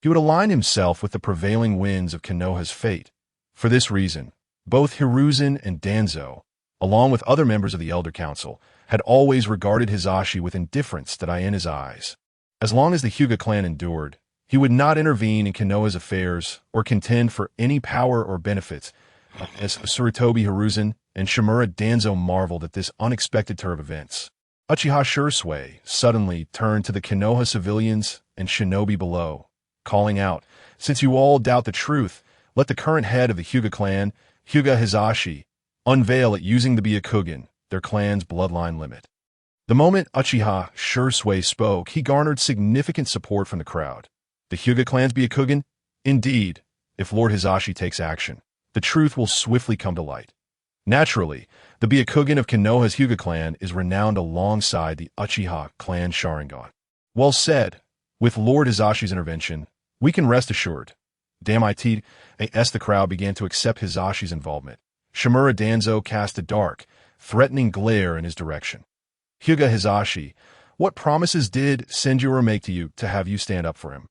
He would align himself with the prevailing winds of Konoha's fate. For this reason, both Hiruzen and Danzo, along with other members of the Elder Council, had always regarded Hisashi with indifference that in his eyes. As long as the Hyuga clan endured, he would not intervene in Konoha's affairs or contend for any power or benefits. As Sarutobi Hiruzen and Shimura Danzo marveled at this unexpected turn of events, Uchiha Shisui suddenly turned to the Konoha civilians and shinobi below, calling out, "Since you all doubt the truth, let the current head of the Hyuga clan, Hyuga Hisashi, unveil it using the Byakugan, their clan's bloodline limit." The moment Uchiha Shisui spoke, he garnered significant support from the crowd. The Hyuga clan's Byakugan? Indeed, if Lord Hisashi takes action, the truth will swiftly come to light. Naturally, the Byakugan of Konoha's Hyuga clan is renowned alongside the Uchiha clan Sharingan. Well said. With Lord Hisashi's intervention, we can rest assured. Damn it, as the crowd began to accept Hisashi's involvement, Shimura Danzo cast a dark, threatening glare in his direction. Hyuga Hisashi, what promises did Senjuro make to you to have you stand up for him?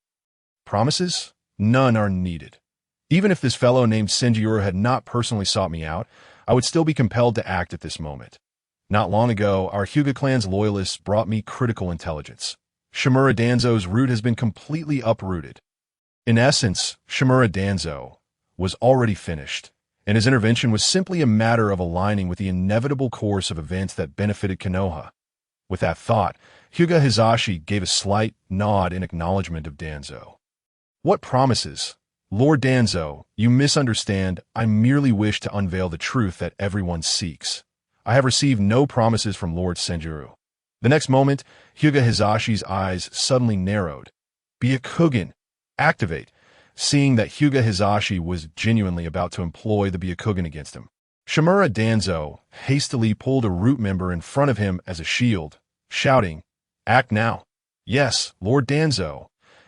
Promises? None are needed. Even if this fellow named Senjuro had not personally sought me out, I would still be compelled to act at this moment. Not long ago, our Hyuga clan's loyalists brought me critical intelligence. Shimura Danzo's root has been completely uprooted. In essence, Shimura Danzo was already finished, and his intervention was simply a matter of aligning with the inevitable course of events that benefited Konoha. With that thought, Hyuga Hisashi gave a slight nod in acknowledgement of Danzo. What promises? Lord Danzo, you misunderstand. I merely wish to unveil the truth that everyone seeks. I have received no promises from Lord Senjuro. The next moment, Hyuga Hisashi's eyes suddenly narrowed. Byakugan, activate. Seeing that Hyuga Hisashi was genuinely about to employ the Byakugan against him, Shimura Danzo hastily pulled a root member in front of him as a shield, shouting, "Act now." Yes, Lord Danzo.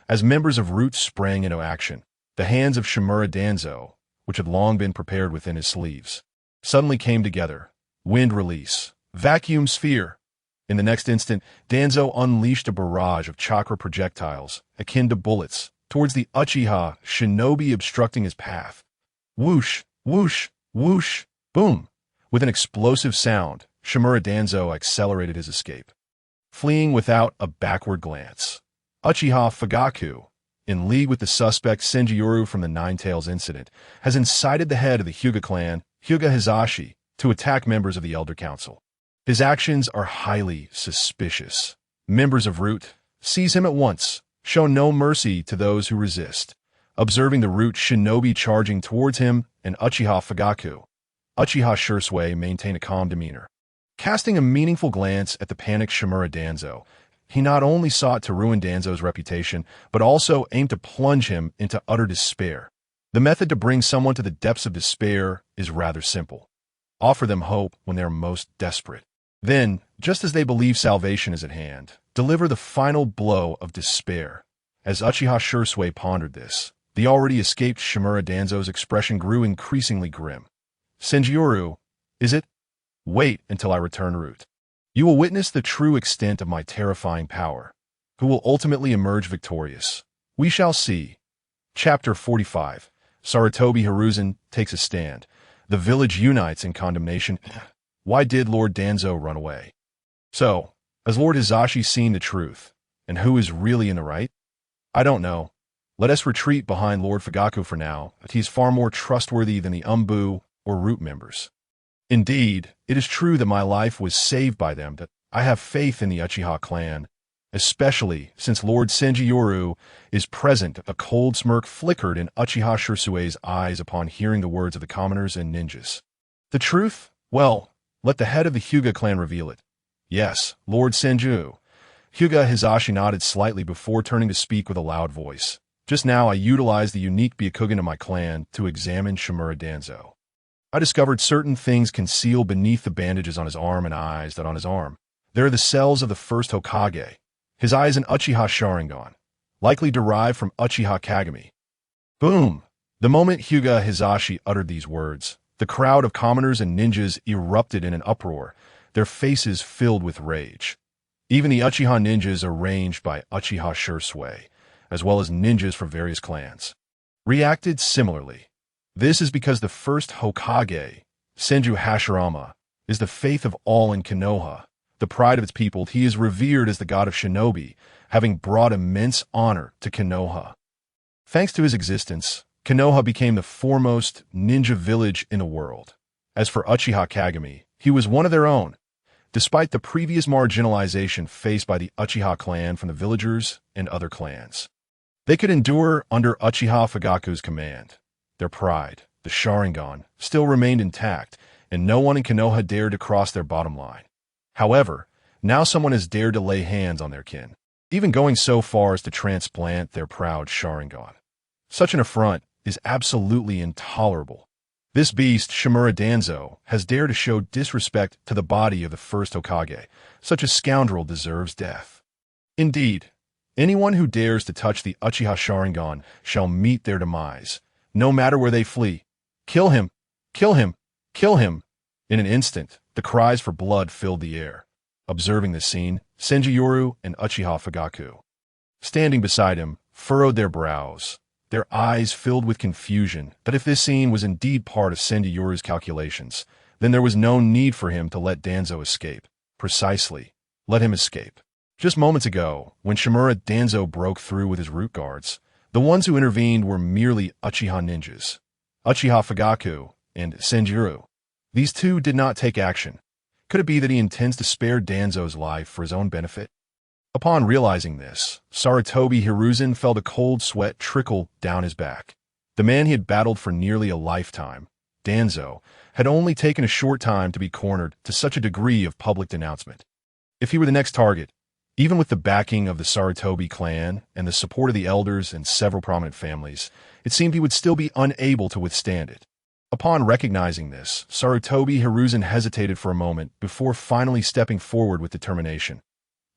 As members of Root sprang into action, the hands of Shimura Danzo, which had long been prepared within his sleeves, suddenly came together. Wind release. Vacuum sphere. In the next instant, Danzo unleashed a barrage of chakra projectiles, akin to bullets, towards the Uchiha Shinobi obstructing his path. Whoosh, whoosh, whoosh, boom. With an explosive sound, Shimura Danzo accelerated his escape, fleeing without a backward glance. Uchiha Fugaku, in league with the suspect Senjuro from the Nine Tails incident, has incited the head of the Hyuga clan, Hyuga Hisashi, to attack members of the Elder Council. His actions are highly suspicious. Members of Root, seize him at once. Show no mercy to those who resist. Observing the Root shinobi charging towards him and Uchiha Fugaku, Uchiha Shisui maintained a calm demeanor. Casting a meaningful glance at the panicked Shimura Danzo, he not only sought to ruin Danzo's reputation, but also aimed to plunge him into utter despair. The method to bring someone to the depths of despair is rather simple. Offer them hope when they are most desperate. Then, just as they believe salvation is at hand, deliver the final blow of despair. As Uchiha Shisui pondered this, the already escaped Shimura Danzo's expression grew increasingly grim. Senjuro, is it? Wait until I return Root. You will witness the true extent of my terrifying power. Who will ultimately emerge victorious? We shall see. Chapter 45. Sarutobi Hiruzen takes a stand. The village unites in condemnation. Why did Lord Danzo run away? So, has Lord Hisashi seen the truth? And who is really in the right? I don't know. Let us retreat behind Lord Fugaku for now, but he is far more trustworthy than the Umbu or Root members. Indeed, it is true that my life was saved by them, that I have faith in the Uchiha clan, especially since Lord Senjioru is present. A cold smirk flickered in Uchiha Shisui's eyes upon hearing the words of the commoners and ninjas. The truth? Well, let the head of the Hyuga clan reveal it. Yes, Lord Senju. Hyuga Hisashi nodded slightly before turning to speak with a loud voice. Just now I utilized the unique Byakugan of my clan to examine Shimura Danzo. I discovered certain things concealed beneath the bandages on his arm and eyes that on his arm. There are the cells of the first Hokage. His eyes an Uchiha Sharingan, likely derived from Uchiha Kagami. Boom! The moment Hyuga Hisashi uttered these words, the crowd of commoners and ninjas erupted in an uproar, their faces filled with rage. Even the Uchiha ninjas arranged by Uchiha Shisui, as well as ninjas from various clans, reacted similarly. This is because the first Hokage, Senju Hashirama, is the faith of all in Konoha, the pride of its people. He is revered as the god of Shinobi, having brought immense honor to Konoha. Thanks to his existence, Konoha became the foremost ninja village in the world. As for Uchiha Kagami, he was one of their own, despite the previous marginalization faced by the Uchiha clan from the villagers and other clans. They could endure under Uchiha Fugaku's command. Their pride, the Sharingan, still remained intact, and no one in Konoha dared to cross their bottom line. However, now someone has dared to lay hands on their kin, even going so far as to transplant their proud Sharingan. Such an affront is absolutely intolerable. This beast, Shimura Danzo, has dared to show disrespect to the body of the first Hokage. Such a scoundrel deserves death. Indeed, anyone who dares to touch the Uchiha Sharingan shall meet their demise, no matter where they flee. Kill him! Kill him! Kill him! In an instant, the cries for blood filled the air. Observing the scene, Senjioru and Uchiha Fugaku, standing beside him, furrowed their brows, their eyes filled with confusion that if this scene was indeed part of Senjioru's calculations, then there was no need for him to let Danzo escape. Precisely, let him escape. Just moments ago, when Shimura Danzo broke through with his root guards, the ones who intervened were merely Uchiha ninjas, Uchiha Fugaku and Senjioru. These two did not take action. Could it be that he intends to spare Danzo's life for his own benefit? Upon realizing this, Sarutobi Hiruzen felt a cold sweat trickle down his back. The man he had battled for nearly a lifetime, Danzo, had only taken a short time to be cornered to such a degree of public denouncement. If he were the next target, even with the backing of the Sarutobi clan and the support of the elders and several prominent families, it seemed he would still be unable to withstand it. Upon recognizing this, Sarutobi Hiruzen hesitated for a moment before finally stepping forward with determination.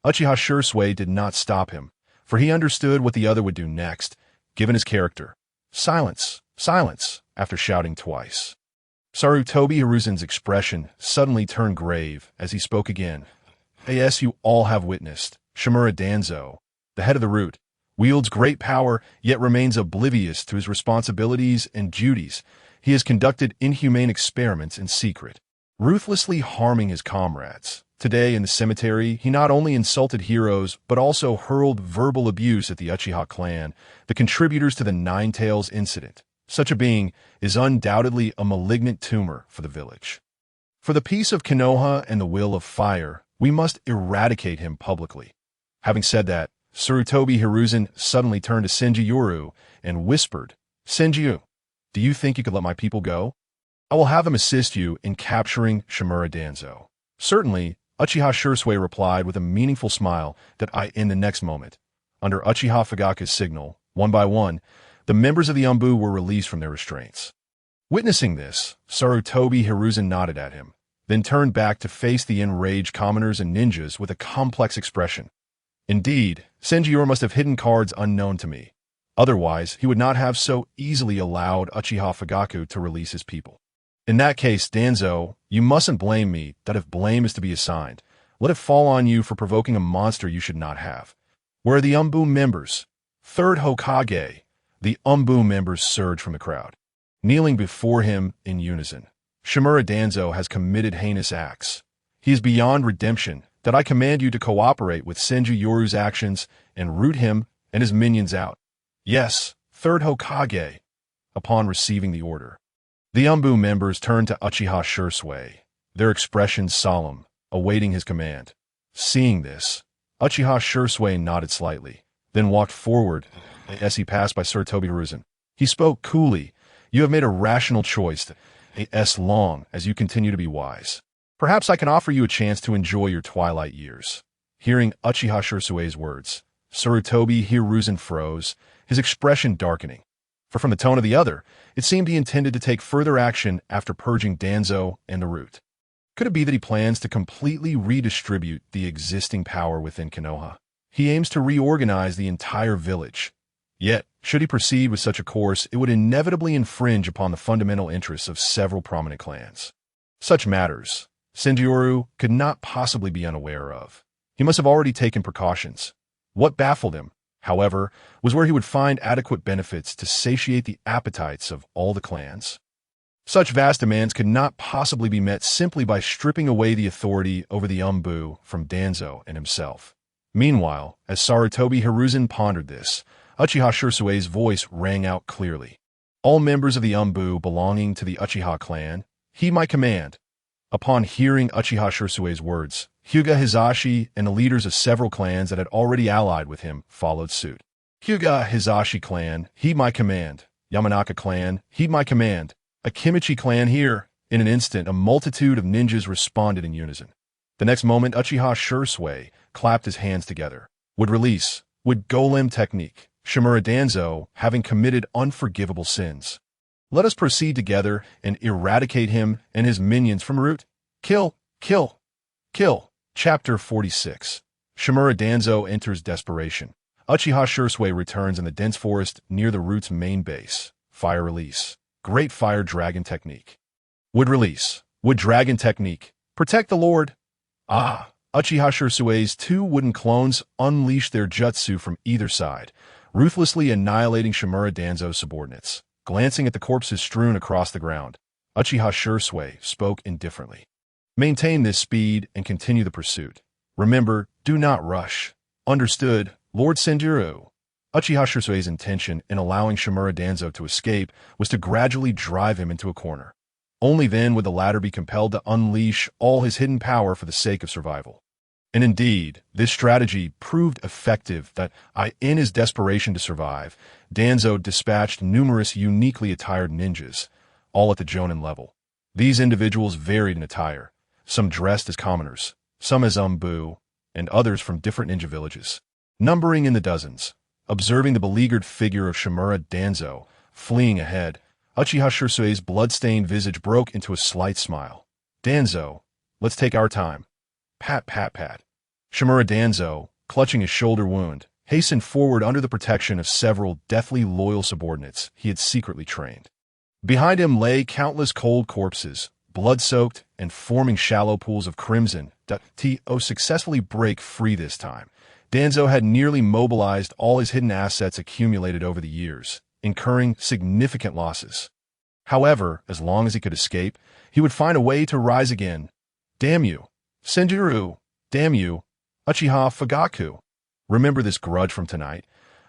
Uchiha Shisui did not stop him, for he understood what the other would do next, given his character. Silence! Silence! After shouting twice. Sarutobi Hiruzen's expression suddenly turned grave as he spoke again. As you all have witnessed, Shimura Danzo, the head of the root, wields great power yet remains oblivious to his responsibilities and duties. He has conducted inhumane experiments in secret, ruthlessly harming his comrades. Today in the cemetery, he not only insulted heroes, but also hurled verbal abuse at the Uchiha clan, the contributors to the Nine Tails incident. Such a being is undoubtedly a malignant tumor for the village. For the peace of Konoha and the will of fire, we must eradicate him publicly. Having said that, Sarutobi Hiruzen suddenly turned to Senjioru and whispered, Senju, do you think you could let my people go? I will have them assist you in capturing Shimura Danzo. Certainly, Uchiha Shisui replied with a meaningful smile that in the next moment, under Uchiha Fugaku's signal, one by one, the members of the Umbu were released from their restraints. Witnessing this, Sarutobi Hiruzen nodded at him, then turned back to face the enraged commoners and ninjas with a complex expression. Indeed, Senjioru must have hidden cards unknown to me. Otherwise, he would not have so easily allowed Uchiha Fugaku to release his people. In that case, Danzo, you mustn't blame me that if blame is to be assigned, let it fall on you for provoking a monster you should not have. Where are the Umbu members? Third Hokage. The Umbu members surged from the crowd, kneeling before him in unison. Shimura Danzo has committed heinous acts. He is beyond redemption, that I command you to cooperate with Senjioru's actions and root him and his minions out. Yes, Third Hokage. Upon receiving the order, The Umbu members turned to Uchiha Shisui, their expressions solemn, awaiting his command. Seeing this, Uchiha Shisui nodded slightly, then walked forward as he passed by Sarutobi Hiruzen. He spoke coolly. You have made a rational choice, as long as you continue to be wise. Perhaps I can offer you a chance to enjoy your twilight years. Hearing Uchiha Shisui's words, Sarutobi Hiruzen froze, his expression darkening. For from the tone of the other, it seemed he intended to take further action after purging Danzo and the root. Could it be that he plans to completely redistribute the existing power within Konoha? He aims to reorganize the entire village. Yet, should he proceed with such a course, it would inevitably infringe upon the fundamental interests of several prominent clans. Such matters, Senjioru could not possibly be unaware of. He must have already taken precautions. What baffled him, however, was where he would find adequate benefits to satiate the appetites of all the clans. Such vast demands could not possibly be met simply by stripping away the authority over the Umbu from Danzo and himself. Meanwhile, as Sarutobi Hiruzen pondered this, Uchiha Shisui's voice rang out clearly. All members of the Umbu belonging to the Uchiha clan, heed my command. Upon hearing Uchiha Shisui's words, Hyuga Hizashi and the leaders of several clans that had already allied with him followed suit. Hyuga Hizashi clan, heed my command. Yamanaka clan, heed my command. Akimichi clan here. In an instant, a multitude of ninjas responded in unison. The next moment, Uchiha Shisui clapped his hands together. Would release, would golem technique, Shimura Danzo having committed unforgivable sins. Let us proceed together and eradicate him and his minions from root. Kill, kill, kill. Chapter 46. Shimura Danzo enters desperation. Uchiha Shisui returns in the dense forest near the root's main base. Fire release. Great fire dragon technique. Wood release. Wood dragon technique. Protect the Lord. Uchiha Shisui's two wooden clones unleash their jutsu from either side, ruthlessly annihilating Shimura Danzo's subordinates. Glancing at the corpses strewn across the ground, Uchiha Shisui spoke indifferently. Maintain this speed and continue the pursuit. Remember, do not rush. Understood, Lord Senjiro. Uchiha Shisui's intention in allowing Shimura Danzo to escape was to gradually drive him into a corner. Only then would the latter be compelled to unleash all his hidden power for the sake of survival. And indeed, this strategy proved effective that, in his desperation to survive, Danzo dispatched numerous uniquely attired ninjas, all at the Jonin level. These individuals varied in attire, some dressed as commoners, some as Umbu, and others from different ninja villages, numbering in the dozens. Observing the beleaguered figure of Shimura Danzo fleeing ahead, Uchiha Shisui's blood-stained visage broke into a slight smile. Danzo, let's take our time. Pat, pat, pat. Shimura Danzo, clutching his shoulder wound, hastened forward under the protection of several deathly loyal subordinates he had secretly trained. Behind him lay countless cold corpses, blood-soaked and forming shallow pools of crimson. To successfully break free this time, Danzo had nearly mobilized all his hidden assets accumulated over the years, incurring significant losses. However, as long as he could escape, he would find a way to rise again. Damn you, Senjiro! Damn you, Uchiha Fugaku! Remember this grudge from tonight.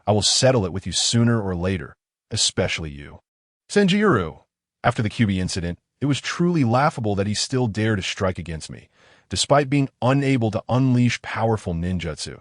I will settle it with you sooner or later, especially you. Senjiro! After the Kyuubi incident, it was truly laughable that he still dared to strike against me, despite being unable to unleash powerful ninjutsu.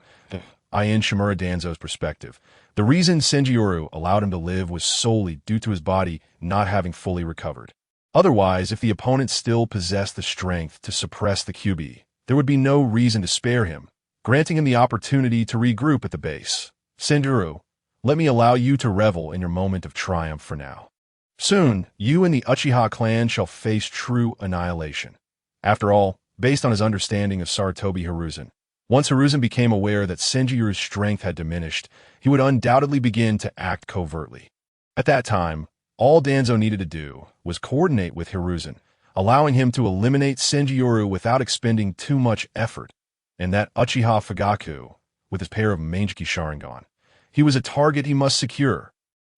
In Shimura Danzo's perspective, the reason Senjioru allowed him to live was solely due to his body not having fully recovered. Otherwise, if the opponent still possessed the strength to suppress the Kyuubi, there would be no reason to spare him, granting him the opportunity to regroup at the base. Senjioru, let me allow you to revel in your moment of triumph for now. Soon, you and the Uchiha clan shall face true annihilation. After all, based on his understanding of Sarutobi Hiruzen, once Hiruzen became aware that Senjioru's strength had diminished, he would undoubtedly begin to act covertly. At that time, all Danzo needed to do was coordinate with Hiruzen, allowing him to eliminate Senjioru without expending too much effort, and that Uchiha Fugaku, with his pair of Mangeki Sharingan, he was a target he must secure.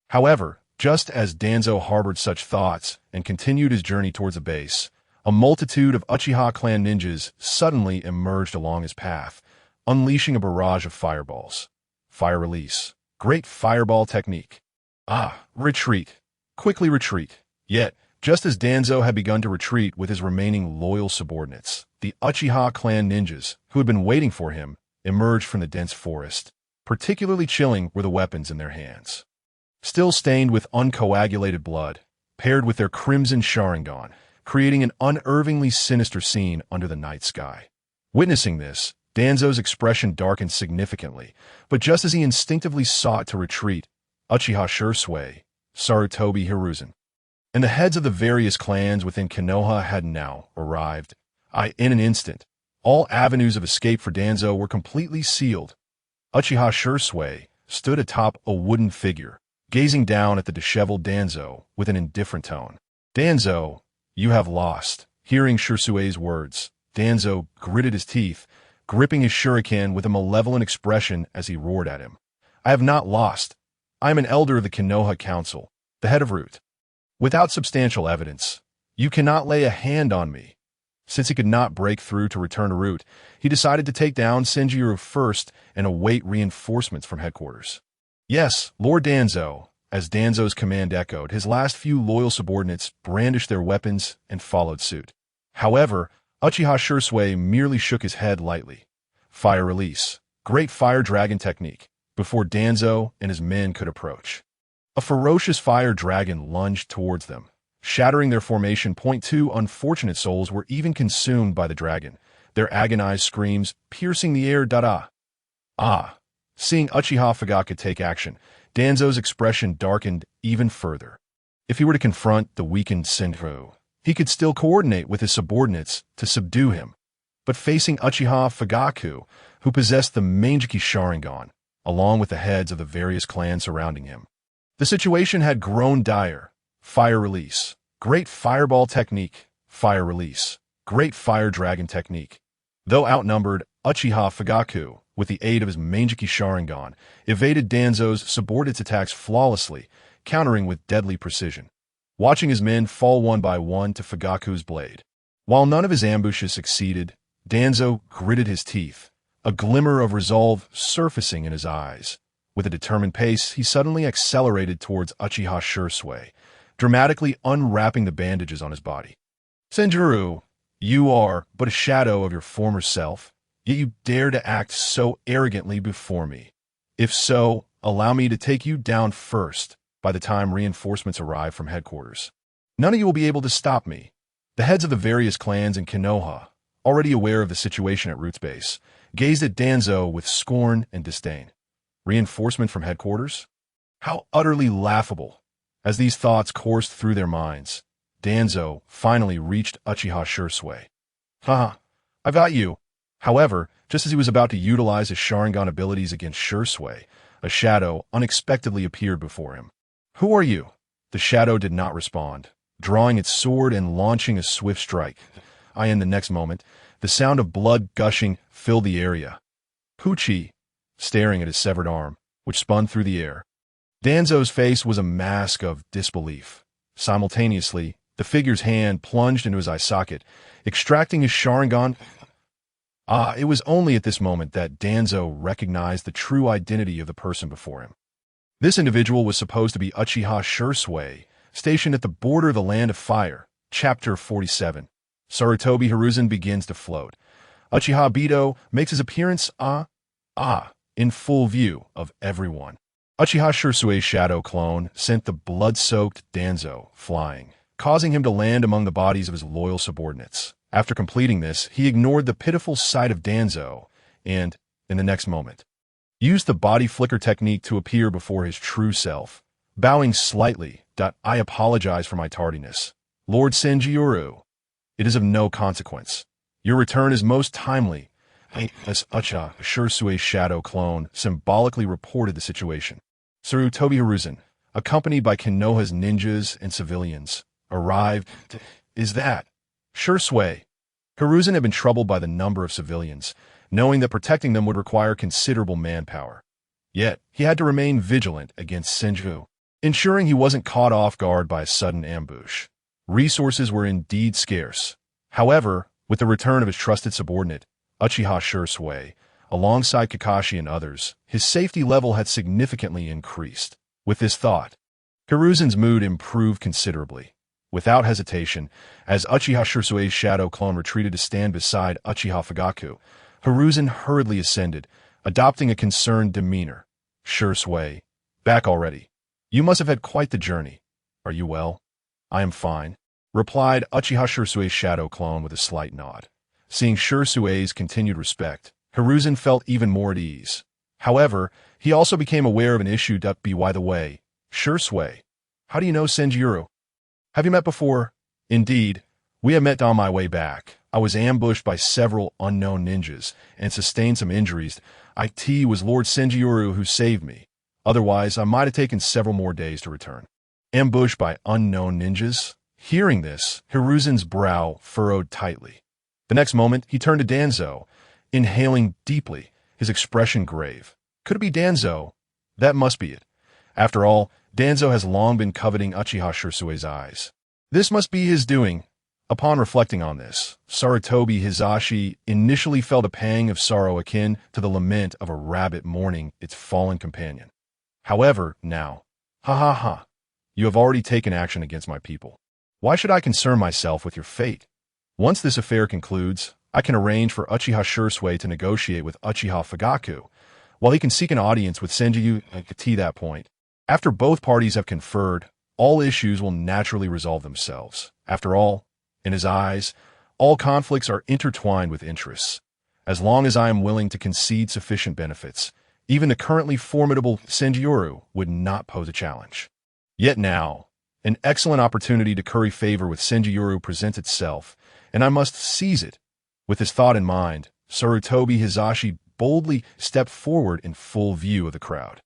However, just as Danzo harbored such thoughts and continued his journey towards the base, a multitude of Uchiha clan ninjas suddenly emerged along his path, unleashing a barrage of fireballs. Fire release. Great fireball technique. Retreat. Quickly retreat. Yet, Just as Danzo had begun to retreat with his remaining loyal subordinates, the Uchiha clan ninjas, who had been waiting for him, emerged from the dense forest. Particularly chilling were the weapons in their hands. Still stained with uncoagulated blood, paired with their crimson Sharingan, creating an unervingly sinister scene under the night sky. Witnessing this, Danzo's expression darkened significantly, but just as he instinctively sought to retreat, Uchiha Shisui, Sarutobi Hiruzen, and the heads of the various clans within Konoha had now arrived. In an instant, all avenues of escape for Danzo were completely sealed. Uchiha Shisui stood atop a wooden figure, gazing down at the disheveled Danzo with an indifferent tone. "Danzo, you have lost." Hearing Shisui's words, Danzo gritted his teeth, gripping his shuriken with a malevolent expression as he roared at him. "I have not lost. I am an elder of the Konoha Council, the head of Root. Without substantial evidence, you cannot lay a hand on me." Since he could not break through to return to Root, he decided to take down Senjiro first and await reinforcements from headquarters. "Yes, Lord Danzo." As Danzo's command echoed, his last few loyal subordinates brandished their weapons and followed suit. However, Uchiha Shisui merely shook his head lightly. Fire release. Great fire dragon technique. Before Danzo and his men could approach, a ferocious fire dragon lunged towards them, shattering their formation. Two unfortunate souls were even consumed by the dragon, their agonized screams piercing the air. Seeing Uchiha Fugaku take action, Danzo's expression darkened even further. If he were to confront the weakened Senjiro, he could still coordinate with his subordinates to subdue him. But facing Uchiha Fugaku, who possessed the Mangeki Sharingan, along with the heads of the various clans surrounding him, the situation had grown dire. Fire release. Great fireball technique. Fire release. Great fire dragon technique. Though outnumbered, Uchiha Fugaku, with the aid of his Mangeki Sharingan, evaded Danzo's subordinates' attacks flawlessly, countering with deadly precision, watching his men fall one by one to Fugaku's blade. While none of his ambushes succeeded, Danzo gritted his teeth, a glimmer of resolve surfacing in his eyes. With a determined pace, he suddenly accelerated towards Uchiha Shisui, dramatically unwrapping the bandages on his body. "Senjiro, you are but a shadow of your former self, yet you dare to act so arrogantly before me. If so, allow me to take you down first by the time reinforcements arrive from headquarters. None of you will be able to stop me." The heads of the various clans in Konoha, already aware of the situation at Root's base, gazed at Danzo with scorn and disdain. Reinforcement from headquarters? How utterly laughable! As these thoughts coursed through their minds, Danzo finally reached Uchiha Shisui. I've got you." However, just as he was about to utilize his Sharingan abilities against Shisui, a shadow unexpectedly appeared before him. "Who are you?" The shadow did not respond, drawing its sword and launching a swift strike. In the next moment, the sound of blood gushing filled the area. Pucci, staring at his severed arm, which spun through the air. Danzo's face was a mask of disbelief. Simultaneously, the figure's hand plunged into his eye socket, extracting his Sharingan. It was only at this moment that Danzo recognized the true identity of the person before him. This individual was supposed to be Uchiha Shisui, stationed at the border of the Land of Fire. Chapter 47. Sarutobi Hiruzen begins to float. Uchiha Bido makes his appearance, in full view of everyone. Uchiha Shisui's shadow clone sent the blood-soaked Danzo flying, causing him to land among the bodies of his loyal subordinates. After completing this, he ignored the pitiful sight of Danzo and, in the next moment, used the body flicker technique to appear before his true self. Bowing slightly, "I apologize for my tardiness. Lord Senjiro, it is of no consequence. Your return is most timely." As Uchiha Shisui's shadow clone symbolically reported the situation, Sarutobi Hiruzen, accompanied by Konoha's ninjas and civilians, arrived. Is that Shisui? Hiruzen had been troubled by the number of civilians, knowing that protecting them would require considerable manpower. Yet, he had to remain vigilant against Senju, ensuring he wasn't caught off guard by a sudden ambush. Resources were indeed scarce. However, with the return of his trusted subordinate, Uchiha Shisui, alongside Kakashi and others, his safety level had significantly increased. With this thought, Hiruzen's mood improved considerably. Without hesitation, as Uchiha Shisui's shadow clone retreated to stand beside Uchiha Fugaku, Hiruzen hurriedly ascended, adopting a concerned demeanor. Shisui, back already. You must have had quite the journey. Are you well? I am fine, replied Uchiha Shisui's shadow clone with a slight nod. Seeing Shisui's continued respect, Hiruzen felt even more at ease. However, he also became aware of an issue. By the way, Shisui, how do you know Senjuro? Have you met before? Indeed, we have met on my way back. I was ambushed by several unknown ninjas and sustained some injuries. It was Lord Senjuro who saved me. Otherwise, I might have taken several more days to return. Ambushed by unknown ninjas? Hearing this, Hiruzen's brow furrowed tightly. The next moment, he turned to Danzo, inhaling deeply, his expression grave. Could it be Danzo? That must be it. After all, Danzo has long been coveting Uchiha Shisui's eyes. This must be his doing. Upon reflecting on this, Sarutobi Hisashi initially felt a pang of sorrow akin to the lament of a rabbit mourning its fallen companion. However, now, you have already taken action against my people. Why should I concern myself with your fate? Once this affair concludes, I can arrange for Uchiha Shisui to negotiate with Uchiha Fugaku, while he can seek an audience with Senju at that point. After both parties have conferred, all issues will naturally resolve themselves. After all, in his eyes, all conflicts are intertwined with interests. As long as I am willing to concede sufficient benefits, even the currently formidable Senjuro would not pose a challenge. Yet now, an excellent opportunity to curry favor with Senjuro presents itself, and I must seize it. With this thought in mind, Sarutobi Hisashi boldly stepped forward in full view of the crowd.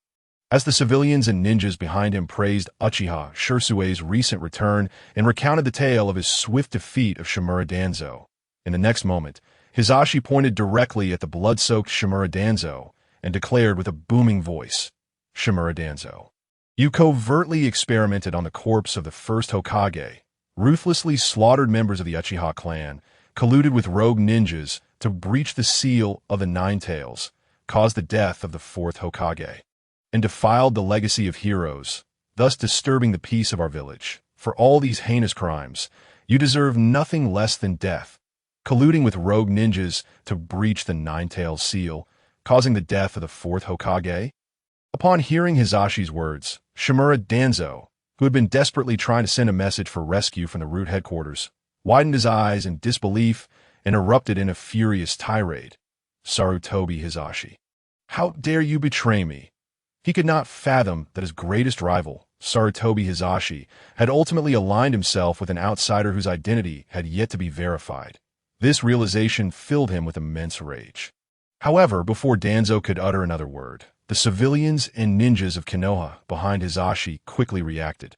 As the civilians and ninjas behind him praised Uchiha Shisui's recent return and recounted the tale of his swift defeat of Shimura Danzo, in the next moment, Hisashi pointed directly at the blood-soaked Shimura Danzo and declared with a booming voice, Shimura Danzo, you covertly experimented on the corpse of the first Hokage, ruthlessly slaughtered members of the Uchiha clan, colluded with rogue ninjas to breach the seal of the Nine Tails, caused the death of the fourth Hokage, and defiled the legacy of heroes, thus disturbing the peace of our village. For all these heinous crimes, you deserve nothing less than death. Colluding with rogue ninjas to breach the Nine Tails seal, causing the death of the fourth Hokage? Upon hearing Hisashi's words, Shimura Danzo, who had been desperately trying to send a message for rescue from the root headquarters, widened his eyes in disbelief and erupted in a furious tirade. Sarutobi Hisashi, how dare you betray me? He could not fathom that his greatest rival, Sarutobi Hisashi, had ultimately aligned himself with an outsider whose identity had yet to be verified. This realization filled him with immense rage. However, before Danzo could utter another word, the civilians and ninjas of Konoha behind Hisashi quickly reacted.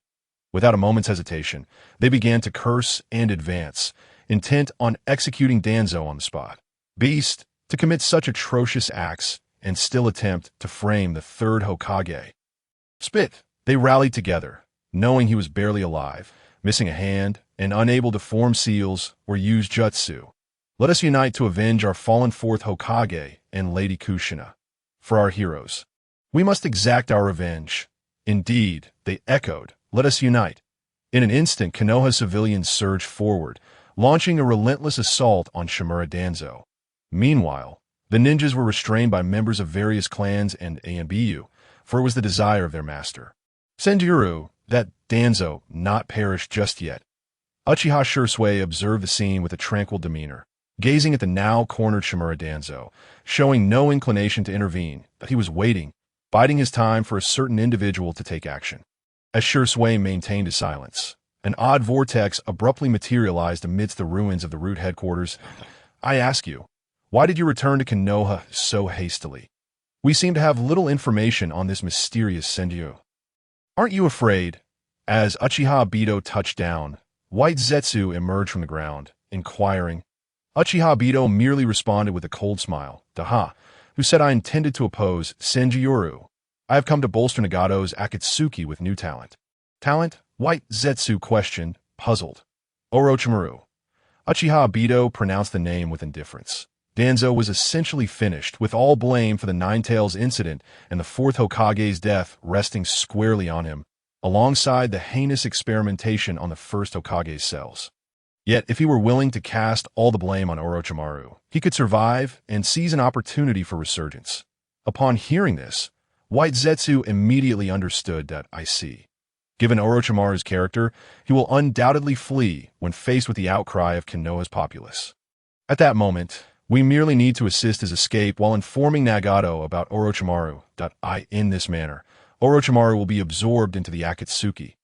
Without a moment's hesitation, they began to curse and advance, intent on executing Danzo on the spot. Beast, to commit such atrocious acts and still attempt to frame the third Hokage. Spit, they rallied together, knowing he was barely alive, missing a hand, and unable to form seals or use jutsu. Let us unite to avenge our fallen fourth Hokage and Lady Kushina. For our heroes, we must exact our revenge. Indeed, they echoed, let us unite. In an instant, Konoha civilians surged forward, launching a relentless assault on Shimura Danzo. Meanwhile, the ninjas were restrained by members of various clans and ANBU, for it was the desire of their master, Senjuro, that Danzo not perish just yet. Uchiha Shisui observed the scene with a tranquil demeanor, gazing at the now cornered Shimura Danzo, showing no inclination to intervene, but he was waiting, biding his time for a certain individual to take action. As Shisui maintained his silence, an odd vortex abruptly materialized amidst the ruins of the root headquarters. I ask you, why did you return to Konoha so hastily? We seem to have little information on this mysterious Senju. Aren't you afraid? As Uchiha Obito touched down, White Zetsu emerged from the ground, inquiring. Uchiha Obito merely responded with a cold smile, Daha, who said I intended to oppose Senjuro. I have come to bolster Nagato's Akatsuki with new talent. Talent? White Zetsu questioned, puzzled. Orochimaru. Uchiha Obito pronounced the name with indifference. Danzo was essentially finished, with all blame for the Nine Tails incident and the fourth Hokage's death resting squarely on him. alongside the heinous experimentation on the first Hokage's cells. Yet, if he were willing to cast all the blame on Orochimaru, he could survive and seize an opportunity for resurgence. Upon hearing this, White Zetsu immediately understood that, I see. Given Orochimaru's character, he will undoubtedly flee when faced with the outcry of Konoha's populace. At that moment, we merely need to assist his escape while informing Nagato about Orochimaru. In this manner, Orochimaru will be absorbed into the Akatsuki.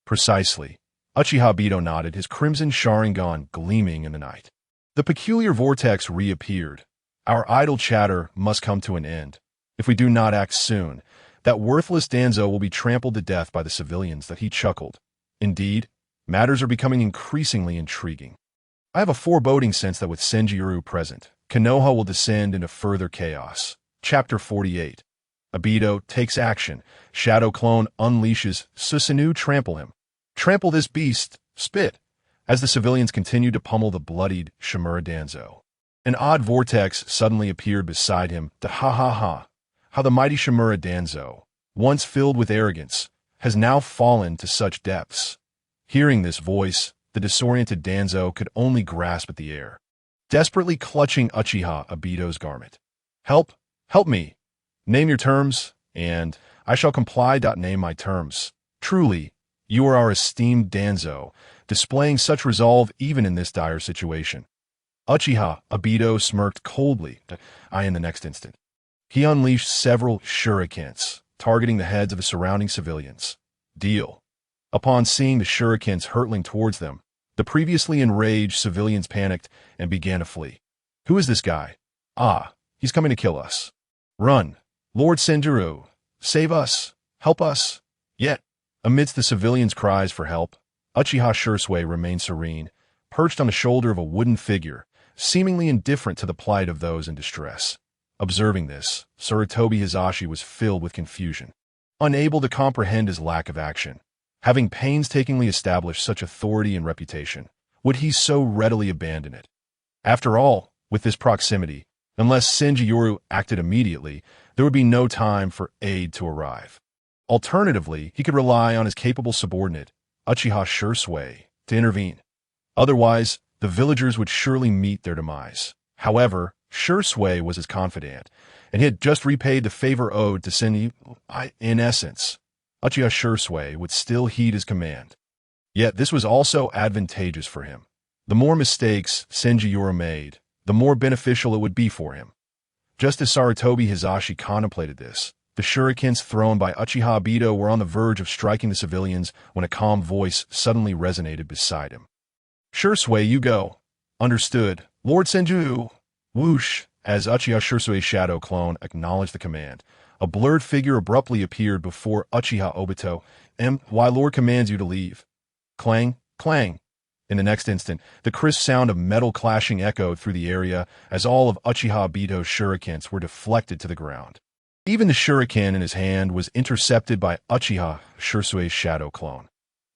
Precisely. Uchiha Bito nodded, his crimson Sharingan gleaming in the night. The peculiar vortex reappeared. Our idle chatter must come to an end. If we do not act soon, that worthless Danzo will be trampled to death by the civilians that he chuckled. Indeed, matters are becoming increasingly intriguing. I have a foreboding sense that with Senjutsu present, Konoha will descend into further chaos. Chapter 48. Obito takes action. Shadow Clone unleashes. Susanoo trample him. Trample this beast. Spit. As the civilians continued to pummel the bloodied Shimura Danzo. An odd vortex suddenly appeared beside him. How the mighty Shimura Danzo, once filled with arrogance, has now fallen to such depths. Hearing this voice, the disoriented Danzo could only grasp at the air, desperately clutching Uchiha Obito's garment. Help! Help me! Name your terms, and I shall comply. Name my terms. Truly, you are our esteemed Danzo, displaying such resolve even in this dire situation. Uchiha Obito smirked coldly. In the next instant, he unleashed several shurikens, targeting the heads of the surrounding civilians. Deal. Upon seeing the shurikens hurtling towards them, the previously enraged civilians panicked and began to flee. Who is this guy? He's coming to kill us. Run. Lord Senjutsu, save us. Help us. Yet, amidst the civilians' cries for help, Uchiha Shisui remained serene, perched on the shoulder of a wooden figure, seemingly indifferent to the plight of those in distress. Observing this, Sarutobi Hisashi was filled with confusion, unable to comprehend his lack of action. Having painstakingly established such authority and reputation, would he so readily abandon it? After all, with this proximity, unless Senjutsu acted immediately, there would be no time for aid to arrive. Alternatively, he could rely on his capable subordinate, Uchiha Shisui, to intervene. Otherwise, the villagers would surely meet their demise. However, Shisui was his confidant, and he had just repaid the favor owed to Senjutsu. In essence, Uchiha Shisui would still heed his command. Yet this was also advantageous for him. The more mistakes Senjutsu made, the more beneficial it would be for him. Just as Sarutobi Hisashi contemplated this, the shurikens thrown by Uchiha Obito were on the verge of striking the civilians when a calm voice suddenly resonated beside him. Shisui, you go. Understood. Lord Senjutsu. Whoosh. As Uchiha Shisui's shadow clone acknowledged the command, a blurred figure abruptly appeared before Uchiha Obito. Why Lord commands you to leave. Clang, clang. In the next instant, the crisp sound of metal clashing echoed through the area as all of Uchiha Obito's shurikens were deflected to the ground. Even the shuriken in his hand was intercepted by Uchiha Shisui's shadow clone.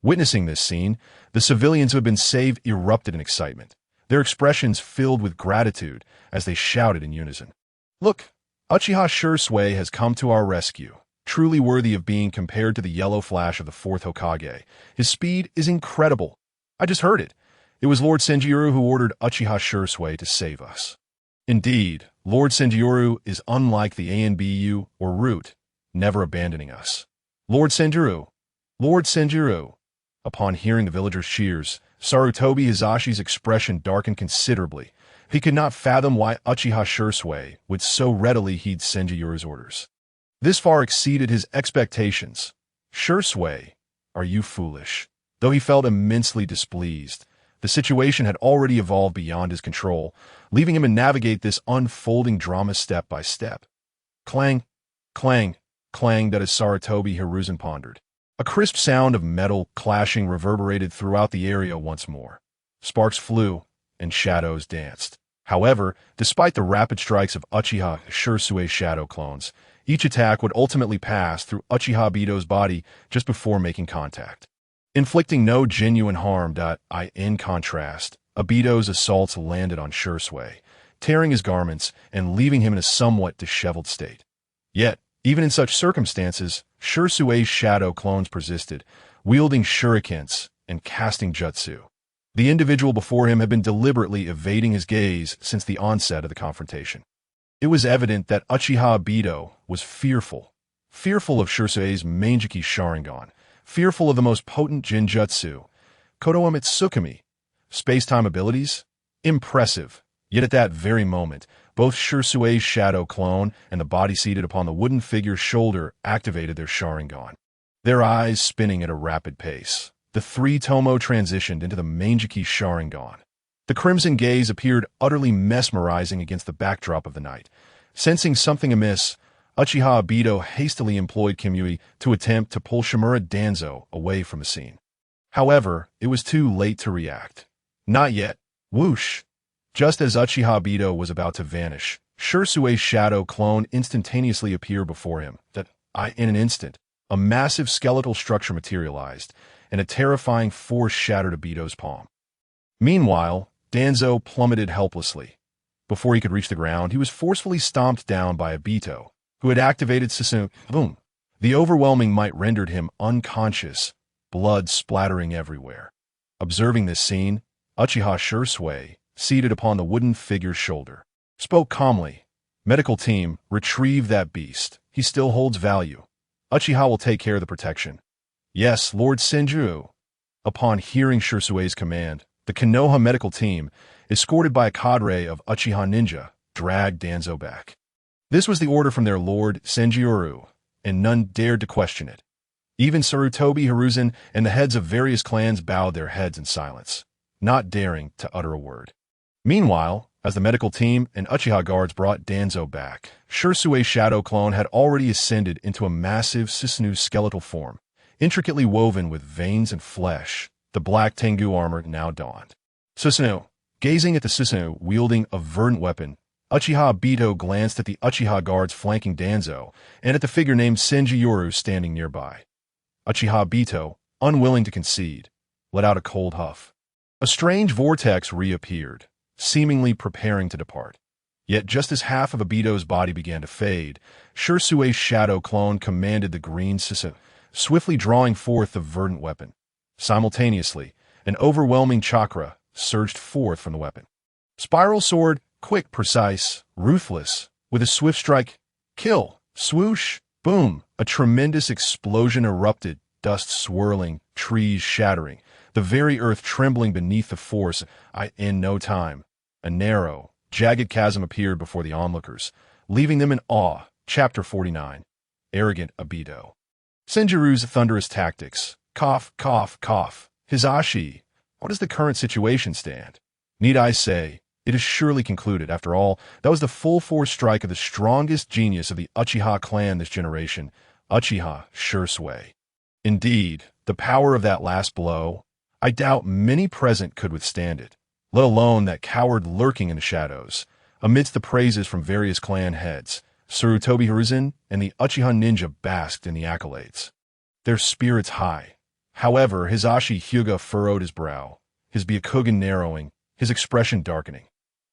Witnessing this scene, the civilians who had been saved erupted in excitement, their expressions filled with gratitude as they shouted in unison. Look, Uchiha Shisui has come to our rescue, truly worthy of being compared to the yellow flash of the fourth Hokage. His speed is incredible. I just heard it. It was Lord Senjutsu who ordered Uchiha Shisui to save us. Indeed, Lord Senjutsu is unlike the Anbu or Root, never abandoning us. Lord Senjutsu! Lord Senjutsu! Upon hearing the villagers' cheers, Sarutobi Hisashi's expression darkened considerably. He could not fathom why Uchiha Shisui would so readily heed Senjutsu's orders. This far exceeded his expectations. Shisui, are you foolish? Though he felt immensely displeased, the situation had already evolved beyond his control, leaving him to navigate this unfolding drama step by step. Clang, clang, clang, that as Sarutobi Hiruzen pondered. A crisp sound of metal clashing reverberated throughout the area once more. Sparks flew, and shadows danced. However, despite the rapid strikes of Uchiha Shisui's shadow clones, each attack would ultimately pass through Uchiha Obito's body just before making contact, inflicting no genuine harm. In contrast, Obito's assaults landed on Shisui, tearing his garments and leaving him in a somewhat disheveled state. Yet, Even in such circumstances, Shisui's shadow clones persisted, wielding shurikens and casting jutsu. The individual before him had been deliberately evading his gaze since the onset of the confrontation. It was evident that Uchiha Obito was fearful of Shisui's Manjiki Sharingan, fearful of the most potent Jinjutsu, Kodoa Mitsukami, space-time abilities, impressive. Yet at that very moment, both Shisui's shadow clone and the body seated upon the wooden figure's shoulder activated their Sharingan. Their eyes spinning at a rapid pace, the three Tomo transitioned into the Manjiki Sharingan. The crimson gaze appeared utterly mesmerizing against the backdrop of the night. Sensing something amiss, Uchiha Obito hastily employed Kimui to attempt to pull Shimura Danzo away from the scene. However, it was too late to react. Not yet. Whoosh! Just as Uchiha Obito was about to vanish, Shisui's shadow clone instantaneously appeared before him. In an instant, a massive skeletal structure materialized, and a terrifying force shattered Obito's palm. Meanwhile, Danzo plummeted helplessly. Before he could reach the ground, he was forcefully stomped down by Obito, who had activated Shisui. Boom! The overwhelming might rendered him unconscious, blood splattering everywhere. Observing this scene, Uchiha Shisui, seated upon the wooden figure's shoulder, spoke calmly. Medical team, retrieve that beast. He still holds value. Uchiha will take care of the protection. Yes, Lord Senju. Upon hearing Shisui's command, the Konoha medical team, escorted by a cadre of Uchiha ninja, dragged Danzo back. This was the order from their lord Senjioru, and none dared to question it. Even Sarutobi Hiruzen and the heads of various clans bowed their heads in silence, not daring to utter a word. Meanwhile, as the medical team and Uchiha guards brought Danzo back, Shisui's shadow clone had already ascended into a massive Susanoo skeletal form, intricately woven with veins and flesh. The black Tengu armor now donned. Susanoo, gazing at the Susanoo wielding a verdant weapon, Uchiha Obito glanced at the Uchiha guards flanking Danzo and at the figure named Senjioru standing nearby. Uchiha Obito, unwilling to concede, let out a cold huff. A strange vortex reappeared, seemingly preparing to depart. Yet just as half of Obito's body began to fade, Shisui's shadow clone commanded the green Susanoo, swiftly drawing forth the verdant weapon. Simultaneously, an overwhelming chakra surged forth from the weapon. Spiral sword, quick, precise, ruthless, with a swift strike, kill, swoosh, boom, a tremendous explosion erupted, dust swirling, trees shattering, the very earth trembling beneath the force. In no time, a narrow, jagged chasm appeared before the onlookers, leaving them in awe. Chapter 49. Arrogant Obito. Senjuru's thunderous tactics. Cough, cough, cough. Hisashi, what does the current situation stand? Need I say, it is surely concluded. After all, that was the full-force strike of the strongest genius of the Uchiha clan this generation, Uchiha Shisui. Indeed, the power of that last blow, I doubt many present could withstand it, let alone that coward lurking in the shadows. Amidst the praises from various clan heads, Sarutobi Hiruzen and the Uchiha ninja basked in the accolades. Their spirits high. However, Hisashi Hyuga furrowed his brow, his Byakugan narrowing, his expression darkening.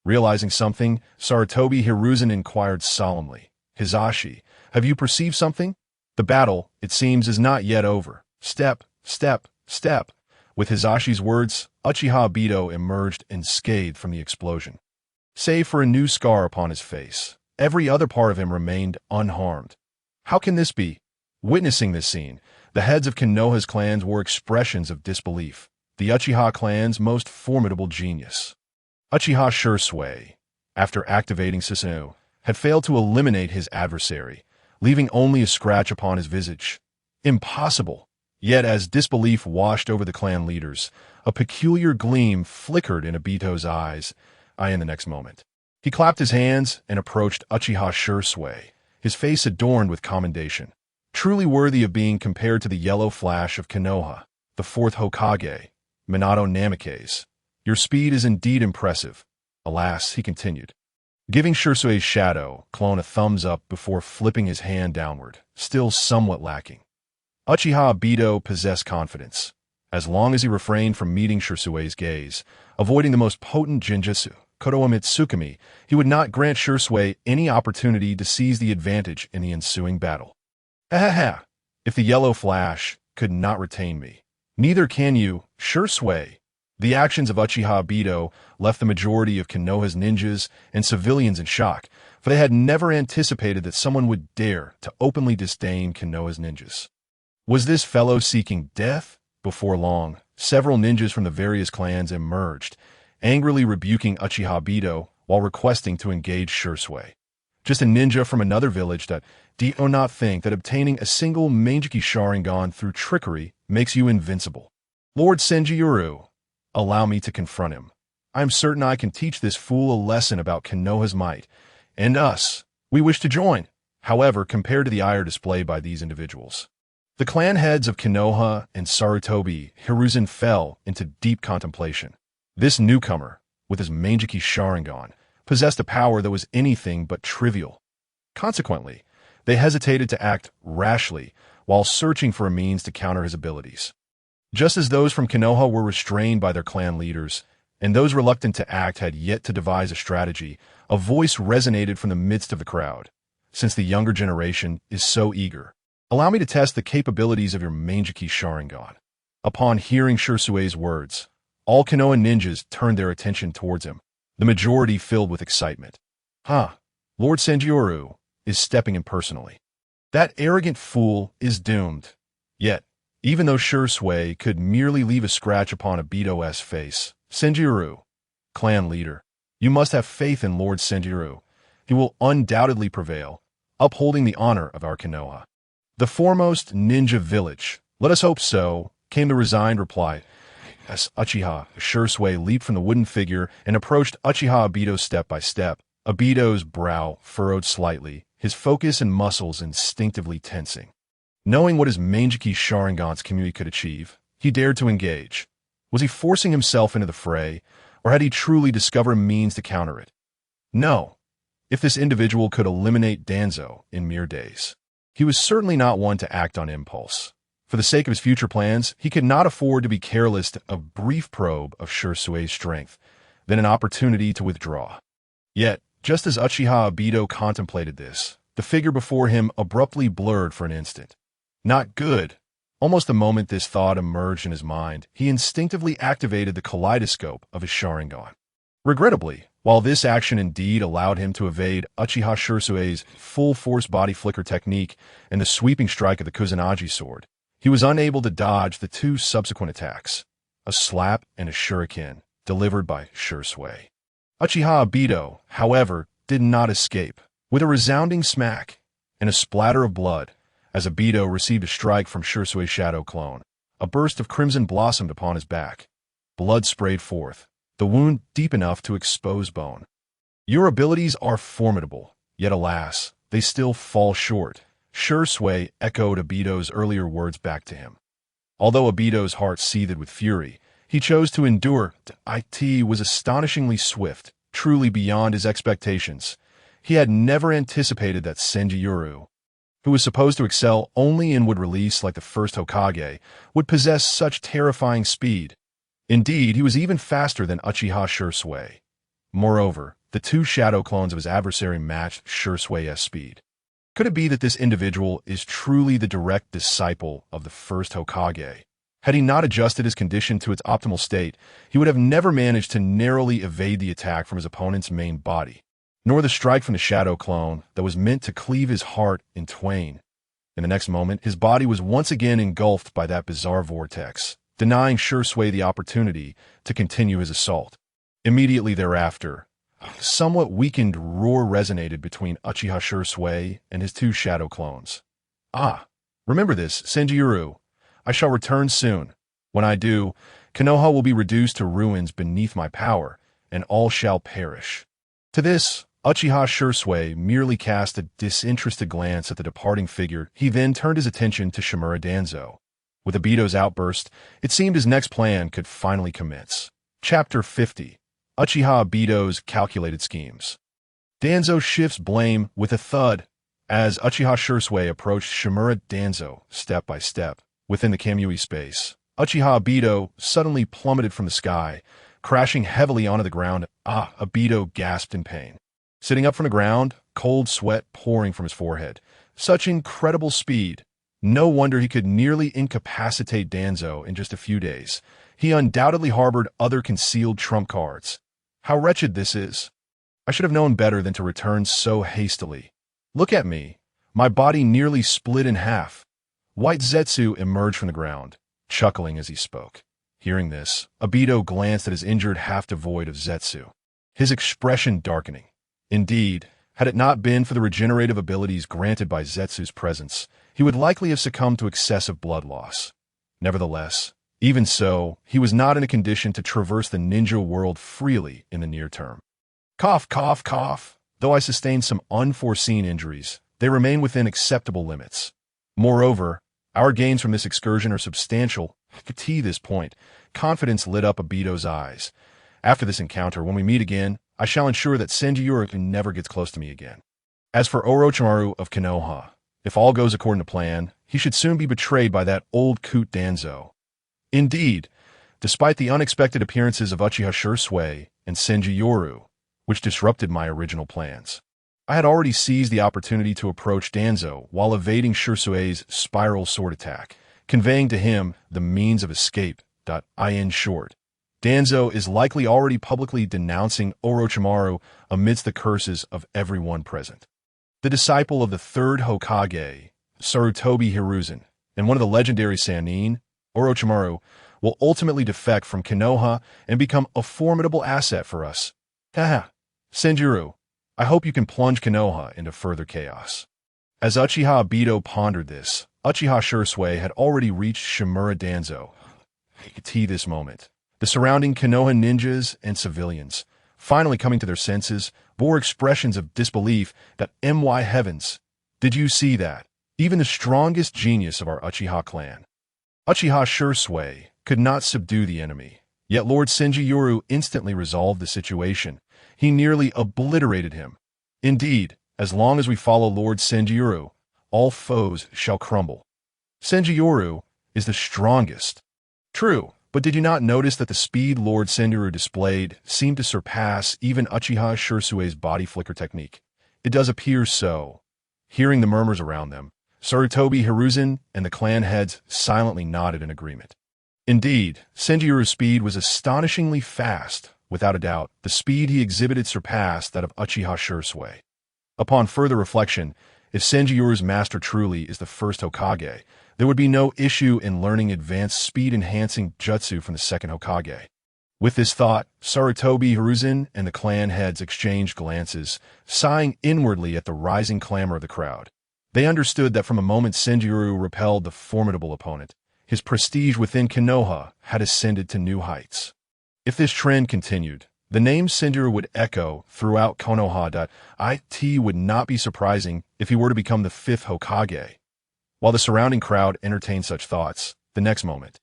Realizing something, Sarutobi Hiruzen inquired solemnly, Hisashi, have you perceived something? The battle, it seems, is not yet over. Step, step, step. With Hisashi's words, Uchiha Obito emerged unscathed from the explosion. Save for a new scar upon his face, every other part of him remained unharmed. How can this be? Witnessing this scene, the heads of Konoha's clans wore expressions of disbelief, the Uchiha clan's most formidable genius. Uchiha Shisui, after activating Susanoo, had failed to eliminate his adversary, leaving only a scratch upon his visage. Impossible! Yet as disbelief washed over the clan leaders, a peculiar gleam flickered in Obito's eyes. In the next moment, he clapped his hands and approached Uchiha Shisui, his face adorned with commendation. Truly worthy of being compared to the yellow flash of Konoha, the fourth Hokage, Minato Namikaze. Your speed is indeed impressive. Alas, he continued, giving Shisui's shadow clone a thumbs up before flipping his hand downward, still somewhat lacking. Uchiha Obito possessed confidence. As long as he refrained from meeting Shisui's gaze, avoiding the most potent Jinjutsu, Kotoa Mitsukami, he would not grant Shisui any opportunity to seize the advantage in the ensuing battle. Ha ha ha! If the yellow flash could not retain me, neither can you, Shisui. The actions of Uchiha Obito left the majority of Konoha's ninjas and civilians in shock, for they had never anticipated that someone would dare to openly disdain Konoha's ninjas. Was this fellow seeking death? Before long, several ninjas from the various clans emerged, angrily rebuking Uchiha Obito while requesting to engage Shisui. Just a ninja from another village that do not think that obtaining a single Mangeki Sharingan through trickery makes you invincible. Lord Senjutsu, allow me to confront him. I am certain I can teach this fool a lesson about Konoha's might. And us, we wish to join. However, compared to the ire displayed by these individuals, the clan heads of Konoha and Sarutobi Hiruzen fell into deep contemplation. This newcomer, with his Mangeki Sharingan, possessed a power that was anything but trivial. Consequently, they hesitated to act rashly while searching for a means to counter his abilities. Just as those from Konoha were restrained by their clan leaders, and those reluctant to act had yet to devise a strategy, a voice resonated from the midst of the crowd. Since the younger generation is so eager, allow me to test the capabilities of your Mangeki Sharingan. Upon hearing Shisui's words, all Konoha ninjas turned their attention towards him, the majority filled with excitement. Lord Senjutsu is stepping in personally. That arrogant fool is doomed. Yet, even though Shisui could merely leave a scratch upon Obito's face, Senjutsu, clan leader, you must have faith in Lord Senjutsu. He will undoubtedly prevail, upholding the honor of our Konoha. The foremost ninja village. Let us hope so, came the resigned reply. As Uchiha Shisui leaped from the wooden figure and approached Uchiha Obito step by step, Obito's brow furrowed slightly, his focus and muscles instinctively tensing. Knowing what his Mangeki Sharingan's community could achieve, he dared to engage. Was he forcing himself into the fray, or had he truly discovered a means to counter it? No. If this individual could eliminate Danzo in mere days, he was certainly not one to act on impulse. For the sake of his future plans, he could not afford to be careless of a brief probe of Shisui's strength, then an opportunity to withdraw. Yet, just as Uchiha Obito contemplated this, the figure before him abruptly blurred for an instant. Not good. Almost the moment this thought emerged in his mind, he instinctively activated the kaleidoscope of his Sharingan. Regrettably, while this action indeed allowed him to evade Uchiha Shisui's full-force body flicker technique and the sweeping strike of the Kusanagi sword, he was unable to dodge the two subsequent attacks, a slap and a shuriken, delivered by Shisui. Uchiha Obito, however, did not escape. With a resounding smack and a splatter of blood, as Obito received a strike from Shisui's shadow clone, a burst of crimson blossomed upon his back. Blood sprayed forth, the wound deep enough to expose bone. Your abilities are formidable, yet alas, they still fall short. Shisui echoed Obito's earlier words back to him. Although Obito's heart seethed with fury, he chose to endure. It was astonishingly swift, truly beyond his expectations. He had never anticipated that Senjutsu, who was supposed to excel only in would release like the first Hokage, would possess such terrifying speed. Indeed, he was even faster than Uchiha Shisui. Moreover, the two shadow clones of his adversary matched Shisui's speed. Could it be that this individual is truly the direct disciple of the first Hokage? Had he not adjusted his condition to its optimal state, he would have never managed to narrowly evade the attack from his opponent's main body, nor the strike from the shadow clone that was meant to cleave his heart in twain. In the next moment, his body was once again engulfed by that bizarre vortex, denying Shisui the opportunity to continue his assault. Immediately thereafter, a somewhat weakened roar resonated between Uchiha Shisui and his two shadow clones. Remember this, Senjutsu. I shall return soon. When I do, Konoha will be reduced to ruins beneath my power, and all shall perish. To this, Uchiha Shisui merely cast a disinterested glance at the departing figure. He then turned his attention to Shimura Danzo. With Obito's outburst, it seemed his next plan could finally commence. Chapter 50. Uchiha Obito's Calculated Schemes. Danzo shifts blame with a thud as Uchiha Shisui approached Shimura Danzo step by step. Within the Kamui space, Uchiha Obito suddenly plummeted from the sky, crashing heavily onto the ground. Obito gasped in pain. Sitting up from the ground, cold sweat pouring from his forehead. Such incredible speed. No wonder he could nearly incapacitate Danzo in just a few days. He undoubtedly harbored other concealed trump cards. How wretched this is. I should have known better than to return so hastily. Look at me. My body nearly split in half. White Zetsu emerged from the ground, chuckling as he spoke. Hearing this, Obito glanced at his injured half devoid of Zetsu, his expression darkening. Indeed, had it not been for the regenerative abilities granted by Zetsu's presence, he would likely have succumbed to excessive blood loss. Nevertheless, even so, he was not in a condition to traverse the ninja world freely in the near term. Cough, cough, cough. Though I sustained some unforeseen injuries, they remain within acceptable limits. Moreover, our gains from this excursion are substantial. To this point, confidence lit up Obito's eyes. After this encounter, when we meet again, I shall ensure that Senjuro never gets close to me again. As for Orochimaru of Konoha, if all goes according to plan, he should soon be betrayed by that old coot Danzo. Indeed, despite the unexpected appearances of Uchiha Shisui and Senjuro, which disrupted my original plans, I had already seized the opportunity to approach Danzo while evading Shisui's spiral sword attack, conveying to him the means of escape. In short, Danzo is likely already publicly denouncing Orochimaru amidst the curses of everyone present. The disciple of the third Hokage, Sarutobi Hiruzen, and one of the legendary Sannin, Orochimaru, will ultimately defect from Konoha and become a formidable asset for us. Senjuro, I hope you can plunge Konoha into further chaos. As Uchiha Obito pondered this, Uchiha Shisui had already reached Shimura Danzo. This moment, the surrounding Konoha ninjas and civilians, finally coming to their senses, bore expressions of disbelief that my heavens, did you see that? Even the strongest genius of our Uchiha clan, Uchiha Shisui, could not subdue the enemy. Yet Lord Senjuro instantly resolved the situation. He nearly obliterated him. Indeed, as long as we follow Lord Senjuro, all foes shall crumble. Senjuro is the strongest. True, but did you not notice that the speed Lord Senjuro displayed seemed to surpass even Uchiha Shisui's body flicker technique? It does appear so. Hearing the murmurs around them, Sarutobi Hiruzen and the clan heads silently nodded in agreement. Indeed, Senjuro's speed was astonishingly fast. Without a doubt, the speed he exhibited surpassed that of Uchiha Shisui. Upon further reflection, if Senjuro's master truly is the first Hokage, there would be no issue in learning advanced speed-enhancing jutsu from the second Hokage. With this thought, Sarutobi Hiruzen and the clan heads exchanged glances, sighing inwardly at the rising clamor of the crowd. They understood that from the moment Senjuro repelled the formidable opponent, his prestige within Konoha had ascended to new heights. If this trend continued, the name Senjuro would echo throughout Konoha. It would not be surprising if he were to become the fifth Hokage. While the surrounding crowd entertained such thoughts, the next moment,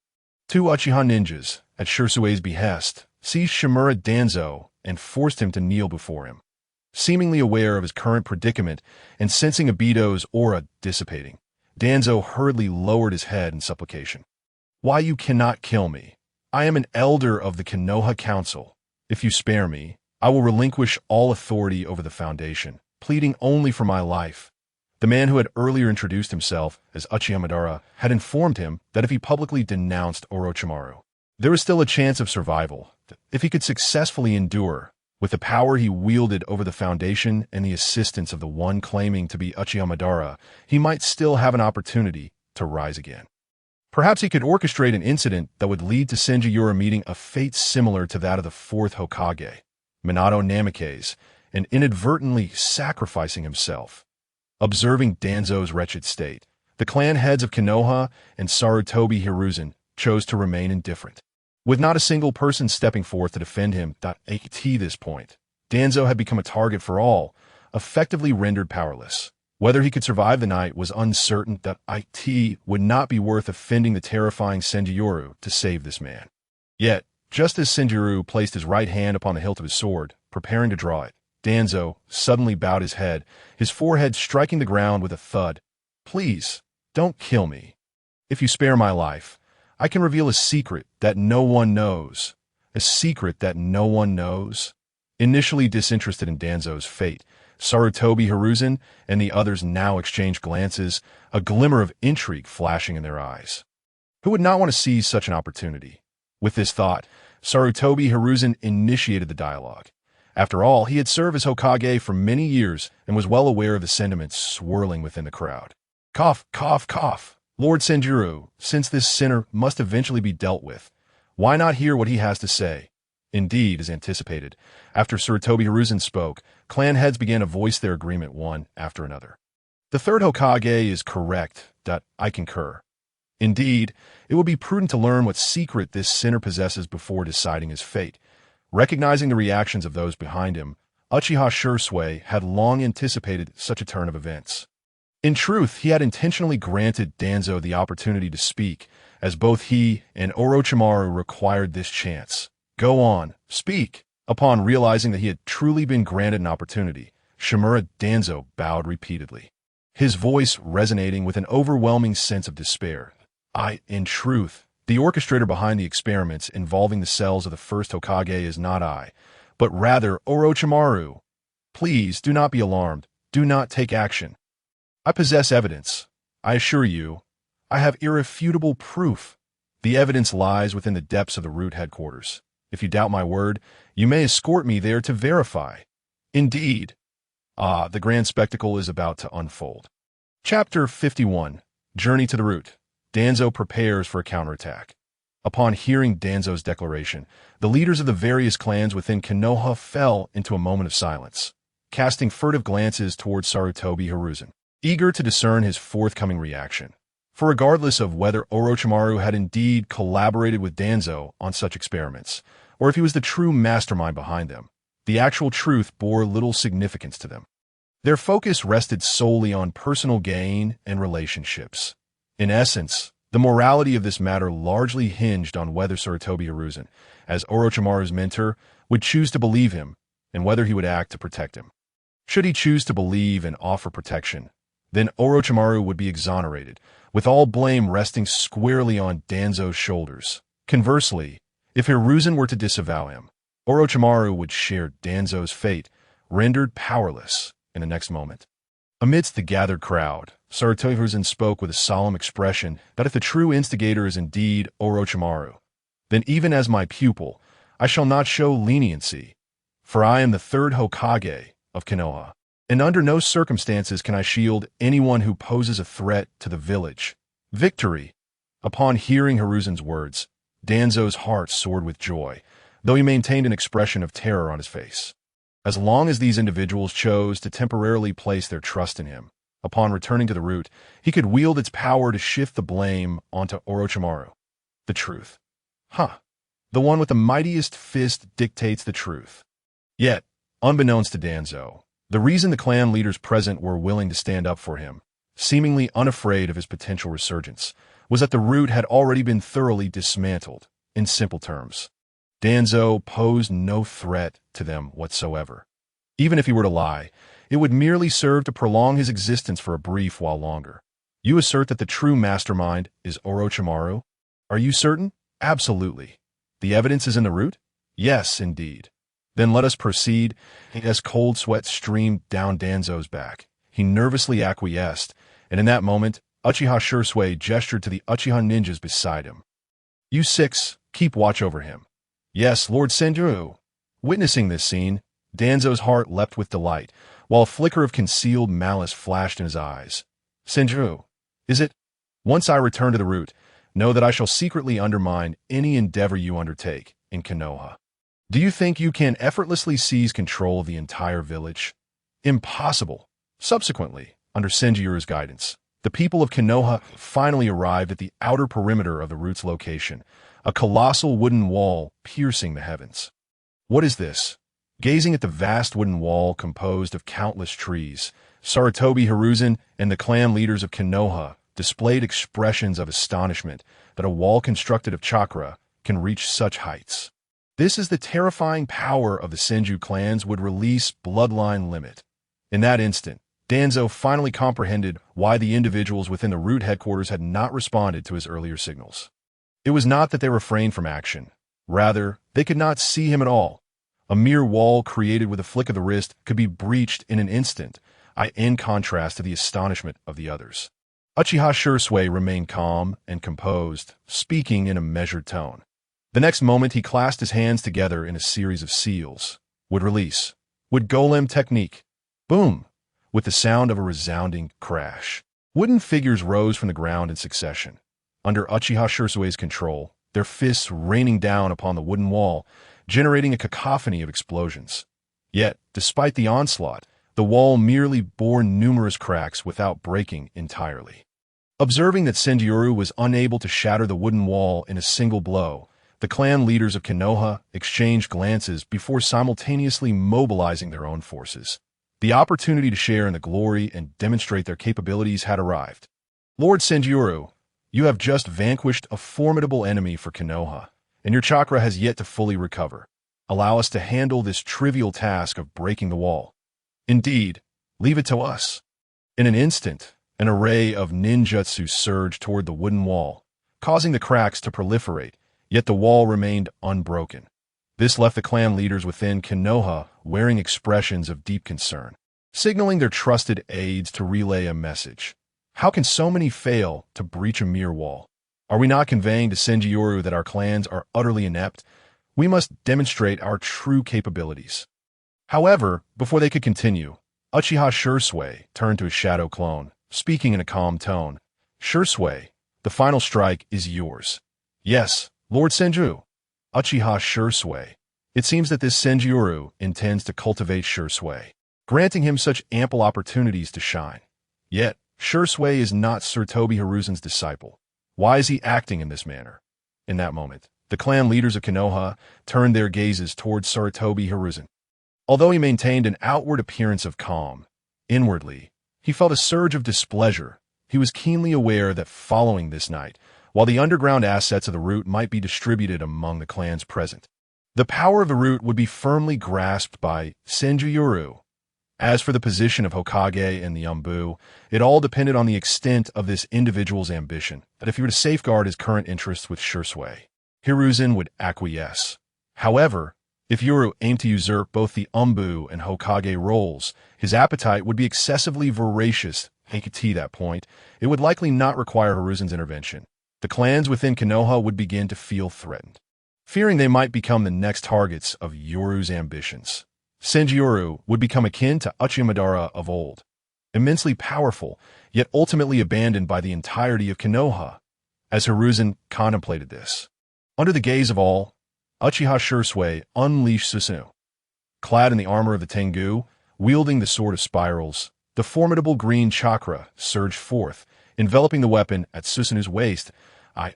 two Uchiha ninjas, at Shisui's behest, seized Shimura Danzo and forced him to kneel before him. Seemingly aware of his current predicament and sensing Obito's aura dissipating, Danzo hurriedly lowered his head in supplication. Why you cannot kill me? I am an elder of the Konoha Council. If you spare me, I will relinquish all authority over the Foundation, pleading only for my life. The man who had earlier introduced himself as Uchiha Madara had informed him that if he publicly denounced Orochimaru, there was still a chance of survival. If he could successfully endure, with the power he wielded over the Foundation and the assistance of the one claiming to be Uchiha Madara, he might still have an opportunity to rise again. Perhaps he could orchestrate an incident that would lead to Senjuro meeting a fate similar to that of the fourth Hokage, Minato Namikaze, and inadvertently sacrificing himself. Observing Danzo's wretched state, the clan heads of Konoha and Sarutobi Hiruzen chose to remain indifferent. With not a single person stepping forth to defend him, at this point, Danzo had become a target for all, effectively rendered powerless. Whether he could survive the night was uncertain. It would not be worth offending the terrifying Senjuro to save this man. Yet, just as Senjuro placed his right hand upon the hilt of his sword, preparing to draw it, Danzo suddenly bowed his head, his forehead striking the ground with a thud. Please, don't kill me. If you spare my life, I can reveal a secret that no one knows. a secret that no one knows? Initially disinterested in Danzo's fate, Sarutobi Hiruzen and the others now exchanged glances, a glimmer of intrigue flashing in their eyes. Who would not want to seize such an opportunity? With this thought, Sarutobi Hiruzen initiated the dialogue. After all, he had served as Hokage for many years and was well aware of the sentiments swirling within the crowd. Cough, cough, cough. Lord Senjuro, since this sinner must eventually be dealt with, why not hear what he has to say? Indeed, as anticipated, after Sarutobi Hiruzen spoke, clan heads began to voice their agreement one after another. The third Hokage is correct. I concur. Indeed, it would be prudent to learn what secret this sinner possesses before deciding his fate. Recognizing the reactions of those behind him, Uchiha Shisui had long anticipated such a turn of events. In truth, he had intentionally granted Danzo the opportunity to speak, as both he and Orochimaru required this chance. Go on, speak. Upon realizing that he had truly been granted an opportunity, Shimura Danzo bowed repeatedly, his voice resonating with an overwhelming sense of despair. In truth, the orchestrator behind the experiments involving the cells of the first Hokage is not I, but rather Orochimaru. Please do not be alarmed. Do not take action. I possess evidence. I assure you, I have irrefutable proof. The evidence lies within the depths of the root headquarters. If you doubt my word, you may escort me there to verify. Indeed. The grand spectacle is about to unfold. Chapter 51. Journey to the Root. Danzo prepares for a counterattack. Upon hearing Danzo's declaration, the leaders of the various clans within Konoha fell into a moment of silence, casting furtive glances towards Sarutobi Hiruzen, eager to discern his forthcoming reaction. For regardless of whether Orochimaru had indeed collaborated with Danzo on such experiments, or if he was the true mastermind behind them, the actual truth bore little significance to them. Their focus rested solely on personal gain and relationships. In essence, the morality of this matter largely hinged on whether Sarutobi Hiruzen, as Orochimaru's mentor, would choose to believe him, and whether he would act to protect him. Should he choose to believe and offer protection, then Orochimaru would be exonerated, with all blame resting squarely on Danzo's shoulders. Conversely, if Hiruzen were to disavow him, Orochimaru would share Danzo's fate, rendered powerless in the next moment. Amidst the gathered crowd, Sarutobi Hiruzen spoke with a solemn expression that if the true instigator is indeed Orochimaru, then even as my pupil, I shall not show leniency, for I am the third Hokage of Konoha, and under no circumstances can I shield anyone who poses a threat to the village. Victory! Upon hearing Hiruzen's words, Danzo's heart soared with joy, though he maintained an expression of terror on his face. As long as these individuals chose to temporarily place their trust in him, upon returning to the root, he could wield its power to shift the blame onto Orochimaru. The truth. The one with the mightiest fist dictates the truth. Yet, unbeknownst to Danzo, the reason the clan leaders present were willing to stand up for him, seemingly unafraid of his potential resurgence, was that the root had already been thoroughly dismantled. In simple terms, Danzo posed no threat to them whatsoever. Even if he were to lie, it would merely serve to prolong his existence for a brief while longer. You assert that the true mastermind is Orochimaru? Are you certain? Absolutely. The evidence is in the root? Yes, indeed. Then let us proceed. As cold sweat streamed down Danzo's back, he nervously acquiesced, and in that moment, Uchiha Shisui gestured to the Uchiha ninjas beside him. You six, keep watch over him. Yes, Lord Senjuro. Witnessing this scene, Danzo's heart leapt with delight, while a flicker of concealed malice flashed in his eyes. Senjuro, is it? Once I return to the root, know that I shall secretly undermine any endeavor you undertake in Konoha. Do you think you can effortlessly seize control of the entire village? Impossible. Subsequently, under Senjuro's guidance, the people of Konoha finally arrived at the outer perimeter of the root's location, a colossal wooden wall piercing the heavens. What is this? Gazing at the vast wooden wall composed of countless trees, Sarutobi Hiruzen and the clan leaders of Konoha displayed expressions of astonishment that a wall constructed of chakra can reach such heights. This is the terrifying power of the Senju clans would release bloodline limit. In that instant, Danzo finally comprehended why the individuals within the root headquarters had not responded to his earlier signals. It was not that they refrained from action. Rather, they could not see him at all. A mere wall created with a flick of the wrist could be breached in an instant, in contrast to the astonishment of the others. Uchiha Shisui remained calm and composed, speaking in a measured tone. The next moment he clasped his hands together in a series of seals. Would release. Would golem technique. Boom! With the sound of a resounding crash. Wooden figures rose from the ground in succession. Under Uchiha Shisui's control, their fists raining down upon the wooden wall, generating a cacophony of explosions. Yet, despite the onslaught, the wall merely bore numerous cracks without breaking entirely. Observing that Senjuro was unable to shatter the wooden wall in a single blow, the clan leaders of Konoha exchanged glances before simultaneously mobilizing their own forces. The opportunity to share in the glory and demonstrate their capabilities had arrived. Lord Senjuro, you have just vanquished a formidable enemy for Konoha, and your chakra has yet to fully recover. Allow us to handle this trivial task of breaking the wall. Indeed, leave it to us. In an instant, an array of ninjutsu surged toward the wooden wall, causing the cracks to proliferate, yet the wall remained unbroken. This left the clan leaders within Konoha wearing expressions of deep concern, signaling their trusted aides to relay a message. How can so many fail to breach a mere wall? Are we not conveying to Senjuro that our clans are utterly inept? We must demonstrate our true capabilities. However, before they could continue, Uchiha Shisui turned to his shadow clone, speaking in a calm tone. Shisui, the final strike is yours. Yes, Lord Senju. Uchiha Shisui. It seems that this Senjuro intends to cultivate Shisui, granting him such ample opportunities to shine. Yet, Shisui is not Sir Toby Hiruzen's disciple. Why is he acting in this manner? In that moment, the clan leaders of Konoha turned their gazes towards Sir Toby Hiruzen. Although he maintained an outward appearance of calm, inwardly, he felt a surge of displeasure. He was keenly aware that following this night, while the underground assets of the root might be distributed among the clans present, the power of the root would be firmly grasped by Senjuro. As for the position of Hokage and the Umbu, it all depended on the extent of this individual's ambition, that if he were to safeguard his current interests with Shisui, Hiruzen would acquiesce. However, if Yuru aimed to usurp both the Umbu and Hokage roles, his appetite would be excessively voracious. He could see that point. It would likely not require Hiruzen's intervention. The clans within Konoha would begin to feel threatened, fearing they might become the next targets of Yoru's ambitions. Senjuro would become akin to Uchiha Madara of old, immensely powerful, yet ultimately abandoned by the entirety of Konoha. As Hiruzen contemplated this, under the gaze of all, Uchiha Shisui unleashed Susanoo. Clad in the armor of the Tengu, wielding the sword of spirals, the formidable green chakra surged forth, enveloping the weapon at Susanoo's waist.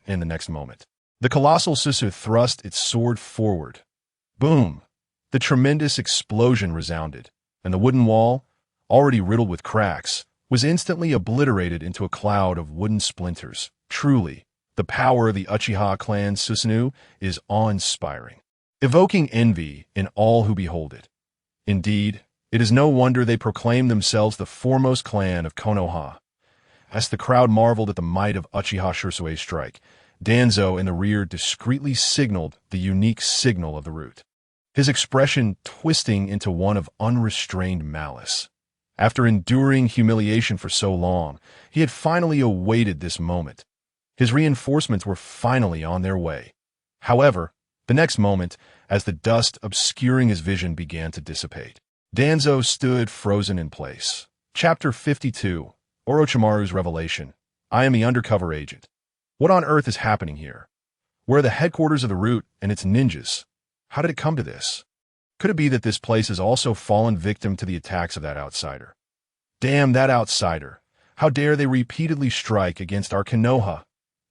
In the next moment, the colossal Susu thrust its sword forward. Boom! The tremendous explosion resounded, and the wooden wall, already riddled with cracks, was instantly obliterated into a cloud of wooden splinters. Truly, the power of the Uchiha clan Susanoo is awe-inspiring, evoking envy in all who behold it. Indeed, it is no wonder they proclaim themselves the foremost clan of Konoha. As the crowd marveled at the might of Uchiha Shisui's strike, Danzo in the rear discreetly signaled the unique signal of the root, his expression twisting into one of unrestrained malice. After enduring humiliation for so long, he had finally awaited this moment. His reinforcements were finally on their way. However, the next moment, as the dust obscuring his vision began to dissipate, Danzo stood frozen in place. Chapter 52, Orochimaru's Revelation. I am the undercover agent. What on earth is happening here? Where are the headquarters of the root and its ninjas? How did it come to this? Could it be that this place has also fallen victim to the attacks of that outsider? Damn that outsider. How dare they repeatedly strike against our Konoha?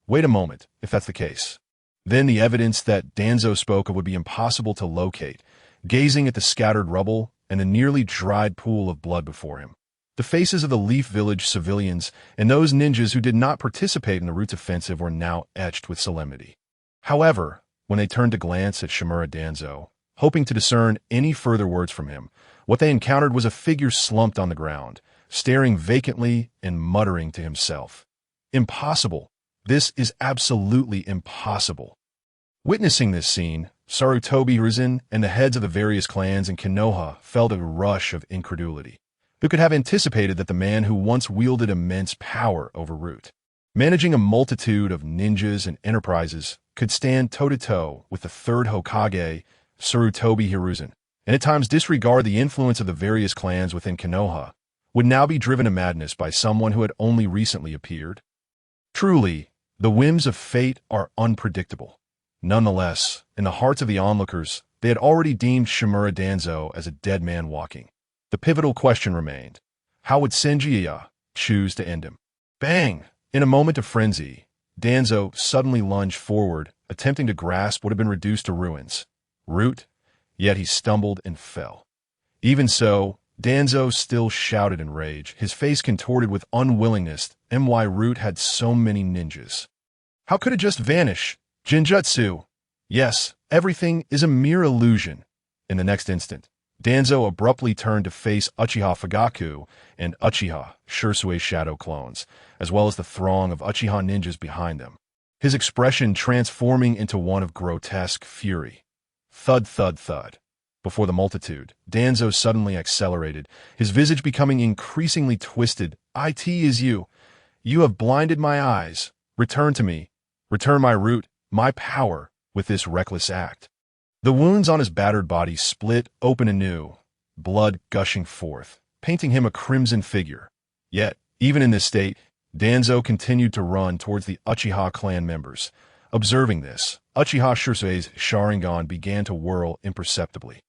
Wait a moment, if that's the case. Then the evidence that Danzo spoke of would be impossible to locate, gazing at the scattered rubble and the nearly dried pool of blood before him. The faces of the Leaf Village civilians and those ninjas who did not participate in the root's offensive were now etched with solemnity. However, when they turned to glance at Shimura Danzo, hoping to discern any further words from him, what they encountered was a figure slumped on the ground, staring vacantly and muttering to himself. Impossible. This is absolutely impossible. Witnessing this scene, Sarutobi Hiruzen and the heads of the various clans in Konoha felt a rush of incredulity. Who could have anticipated that the man who once wielded immense power over Root, managing a multitude of ninjas and enterprises, could stand toe-to-toe with the third Hokage, Sarutobi Hiruzen, and at times disregard the influence of the various clans within Konoha, would now be driven to madness by someone who had only recently appeared? Truly, the whims of fate are unpredictable. Nonetheless, in the hearts of the onlookers, they had already deemed Shimura Danzo as a dead man walking. The pivotal question remained: how would Senjia choose to end him? Bang! In a moment of frenzy, Danzo suddenly lunged forward, attempting to grasp what had been reduced to ruins. Root, yet he stumbled and fell. Even so, Danzo still shouted in rage, his face contorted with unwillingness, and why Root had so many ninjas. How could it just vanish? Jinjutsu! Yes, everything is a mere illusion. In the next instant, Danzo abruptly turned to face Uchiha Fugaku and Uchiha Shisui shadow clones, as well as the throng of Uchiha ninjas behind them, his expression transforming into one of grotesque fury. Thud, thud, thud. Before the multitude, Danzo suddenly accelerated, his visage becoming increasingly twisted. "It is you. You have blinded my eyes. Return to me. Return my Root, my power, with this reckless act." The wounds on his battered body split open anew, blood gushing forth, painting him a crimson figure. Yet, even in this state, Danzo continued to run towards the Uchiha clan members. Observing this, Uchiha Shisui's Sharingan began to whirl imperceptibly.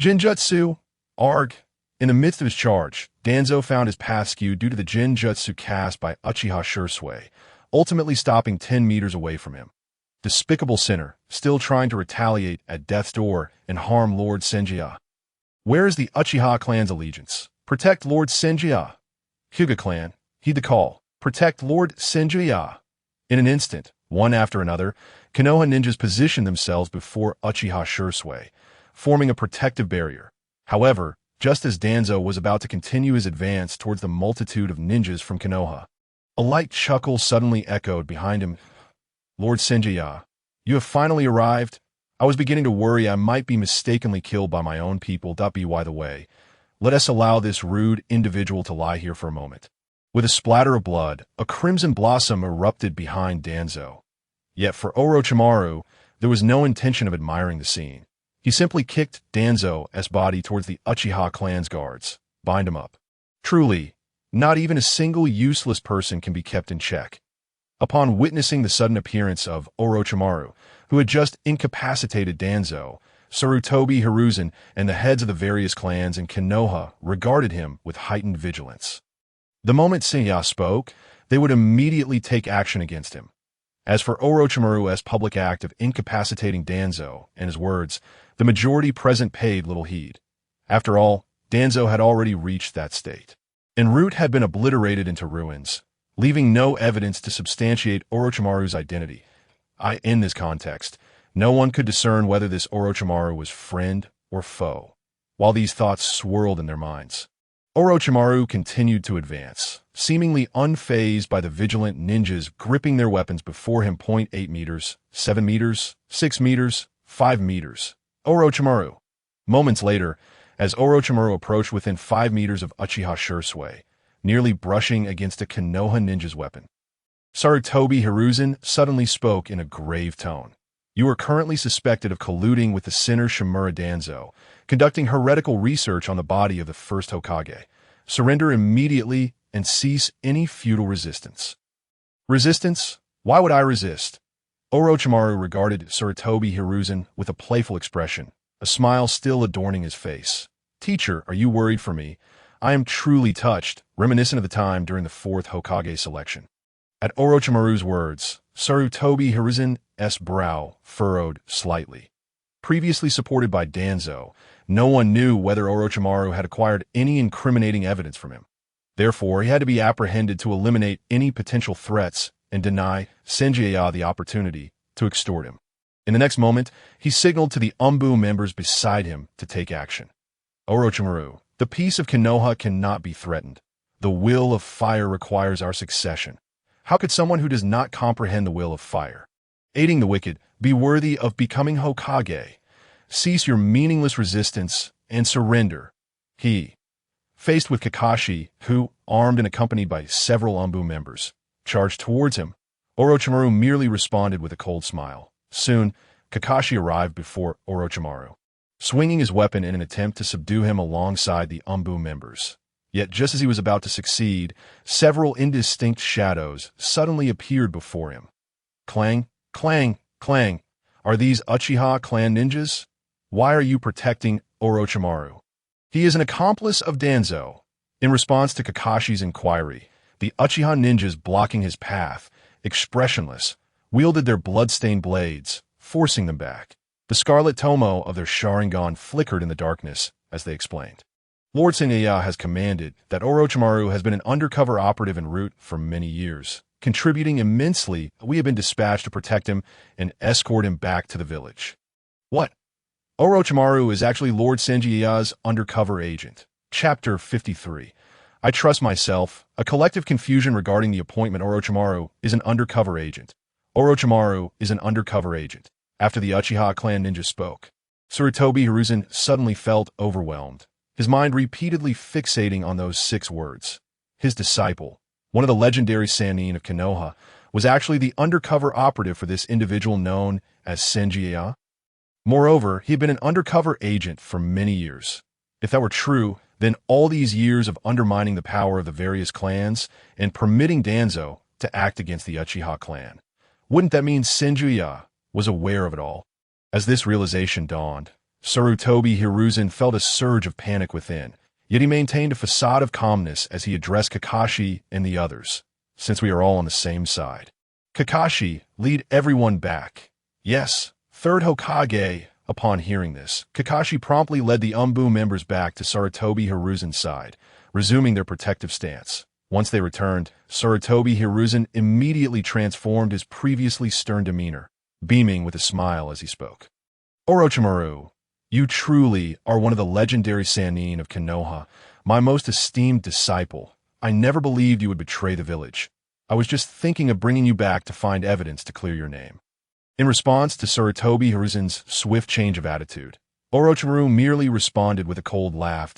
Jinjutsu! Arg! In the midst of his charge, Danzo found his path skewed due to the Jinjutsu cast by Uchiha Shisui, ultimately stopping 10 meters away from him. Despicable sinner, still trying to retaliate at death's door and harm Lord Senjia. Where is the Uchiha clan's allegiance? Protect Lord Senjia. Hyuga clan, heed the call. Protect Lord Senjia. In an instant, one after another, Konoha ninjas positioned themselves before Uchiha Shisui, forming a protective barrier. However, just as Danzo was about to continue his advance towards the multitude of ninjas from Konoha, a light chuckle suddenly echoed behind him. "Lord Senjia, you have finally arrived. I was beginning to worry I might be mistakenly killed by my own people. By the way, let us allow this rude individual to lie here for a moment." With a splatter of blood, a crimson blossom erupted behind Danzo. Yet for Orochimaru, there was no intention of admiring the scene. He simply kicked Danzo's body towards the Uchiha clan's guards. Bind him up. Truly, not even a single useless person can be kept in check. Upon witnessing the sudden appearance of Orochimaru, who had just incapacitated Danzo, Sarutobi Hiruzen and the heads of the various clans in Konoha regarded him with heightened vigilance. The moment Senjia spoke, they would immediately take action against him. As for Orochimaru's public act of incapacitating Danzo and his words, the majority present paid little heed. After all, Danzo had already reached that state, and Root had been obliterated into ruins, leaving no evidence to substantiate Orochimaru's identity. In this context, no one could discern whether this Orochimaru was friend or foe. While these thoughts swirled in their minds, Orochimaru continued to advance, seemingly unfazed by the vigilant ninjas gripping their weapons before him. 8 meters, 7 meters, 6 meters, 5 meters. Orochimaru. Moments later, as Orochimaru approached within 5 meters of Uchiha Shisui, nearly brushing against a Konoha ninja's weapon, Sarutobi Hiruzen suddenly spoke in a grave tone. "You are currently suspected of colluding with the sinner Shimura Danzo, conducting heretical research on the body of the first Hokage. Surrender immediately and cease any futile resistance." Resistance? Why would I resist? Orochimaru regarded Sarutobi Hiruzen with a playful expression, a smile still adorning his face. "Teacher, are you worried for me? I am truly touched," reminiscent of the time during the 4th Hokage selection. At Orochimaru's words, Sarutobi Hiruzen's brow furrowed slightly. Previously supported by Danzo, no one knew whether Orochimaru had acquired any incriminating evidence from him. Therefore, he had to be apprehended to eliminate any potential threats and deny Senjia the opportunity to extort him. In the next moment, he signaled to the Umbu members beside him to take action. "Orochimaru, the peace of Konoha cannot be threatened. The will of fire requires our succession. How could someone who does not comprehend the will of fire?" aiding the wicked, be worthy of becoming Hokage. Cease your meaningless resistance and surrender. He, faced with Kakashi, who, armed and accompanied by several Anbu members, charged towards him, Orochimaru merely responded with a cold smile. Soon, Kakashi arrived before Orochimaru, swinging his weapon in an attempt to subdue him alongside the Anbu members. Yet just as he was about to succeed, several indistinct shadows suddenly appeared before him. Clang, clang, clang. Are these Uchiha clan ninjas? Why are you protecting Orochimaru? He is an accomplice of Danzo. In response to Kakashi's inquiry, the Uchiha ninjas blocking his path, expressionless, wielded their blood-stained blades, forcing them back. The scarlet tomo of their Sharingan flickered in the darkness as they explained. Lord Senya has commanded that Orochimaru has been an undercover operative en route for many years, contributing immensely. We have been dispatched to protect him and escort him back to the village. What? Orochimaru is actually Lord Senjiya's undercover agent. Chapter 53. I trust myself. A collective confusion regarding the appointment. Orochimaru is an undercover agent. Orochimaru is an undercover agent. After the Uchiha clan ninja spoke, Sarutobi Hiruzen suddenly felt overwhelmed, his mind repeatedly fixating on those 6 words. His disciple, one of the legendary Sannin of Konoha, was actually the undercover operative for this individual known as Senjiya. Moreover, he had been an undercover agent for many years. If that were true, then all these years of undermining the power of the various clans and permitting Danzo to act against the Uchiha clan, wouldn't that mean Senjiya was aware of it all? As this realization dawned, Sarutobi Hiruzen felt a surge of panic within, yet he maintained a facade of calmness as he addressed Kakashi and the others. Since we are all on the same side, Kakashi, lead everyone back. Yes, third Hokage. Upon hearing this, Kakashi promptly led the Anbu members back to Sarutobi Hiruzen's side, resuming their protective stance. Once they returned, Sarutobi Hiruzen immediately transformed his previously stern demeanor, beaming with a smile as he spoke. Orochimaru, you truly are one of the legendary Sannin of Konoha, my most esteemed disciple. I never believed you would betray the village. I was just thinking of bringing you back to find evidence to clear your name. In response to Sarutobi Hiruzen's swift change of attitude, Orochimaru merely responded with a cold laugh.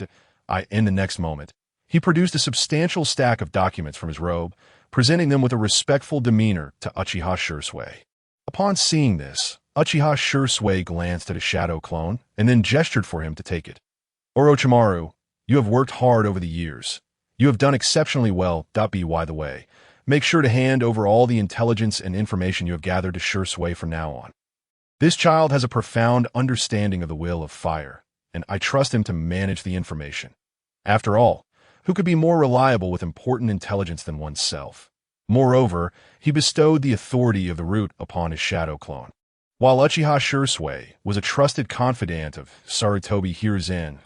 In the next moment, he produced a substantial stack of documents from his robe, presenting them with a respectful demeanor to Uchiha Shisui. Upon seeing this, Uchiha Shisui glanced at a shadow clone and then gestured for him to take it. Orochimaru, you have worked hard over the years. You have done exceptionally well. By the way, make sure to hand over all the intelligence and information you have gathered to Shisui from now on. This child has a profound understanding of the will of fire, and I trust him to manage the information. After all, who could be more reliable with important intelligence than oneself? Moreover, he bestowed the authority of the root upon his shadow clone. While Uchiha Shisui was a trusted confidant of Sarutobi Hiruzen,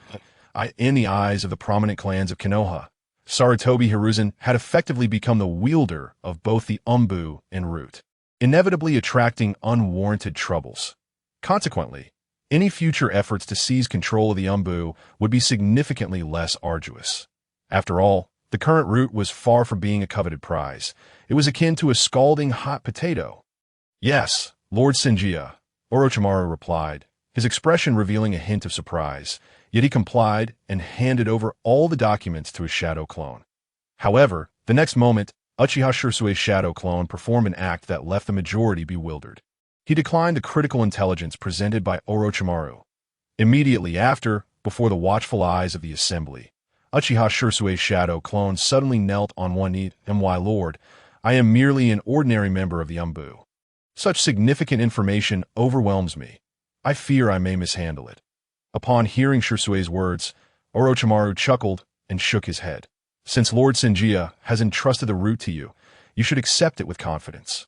in the eyes of the prominent clans of Konoha, Sarutobi Hiruzen had effectively become the wielder of both the Anbu and root, inevitably attracting unwarranted troubles. Consequently, any future efforts to seize control of the Anbu would be significantly less arduous. After all, the current root was far from being a coveted prize. It was akin to a scalding hot potato. Yes, Lord Senjiya, Orochimaru replied, his expression revealing a hint of surprise, yet he complied and handed over all the documents to his shadow clone. However, the next moment, Uchiha Shisui's shadow clone performed an act that left the majority bewildered. He declined the critical intelligence presented by Orochimaru. Immediately after, before the watchful eyes of the assembly, Uchiha Shisui's shadow clone suddenly knelt on one knee. My lord, I am merely an ordinary member of the Anbu. Such significant information overwhelms me. I fear I may mishandle it. Upon hearing Shisui's words, Orochimaru chuckled and shook his head. Since Lord Senjiya has entrusted the root to you, you should accept it with confidence.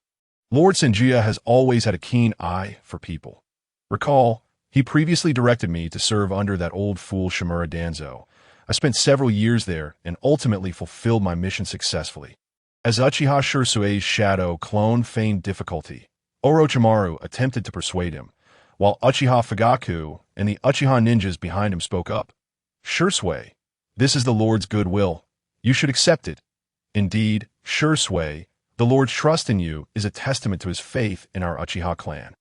Lord Senjiya has always had a keen eye for people. Recall, he previously directed me to serve under that old fool Shimura Danzo. I spent several years there and ultimately fulfilled my mission successfully. As Uchiha Shisui's shadow clone feigned difficulty, Orochimaru attempted to persuade him, while Uchiha Fugaku and the Uchiha ninjas behind him spoke up. Shisui, this is the Lord's goodwill. You should accept it. Indeed, Shisui, The Lord's trust in you is a testament to his faith in our Uchiha clan.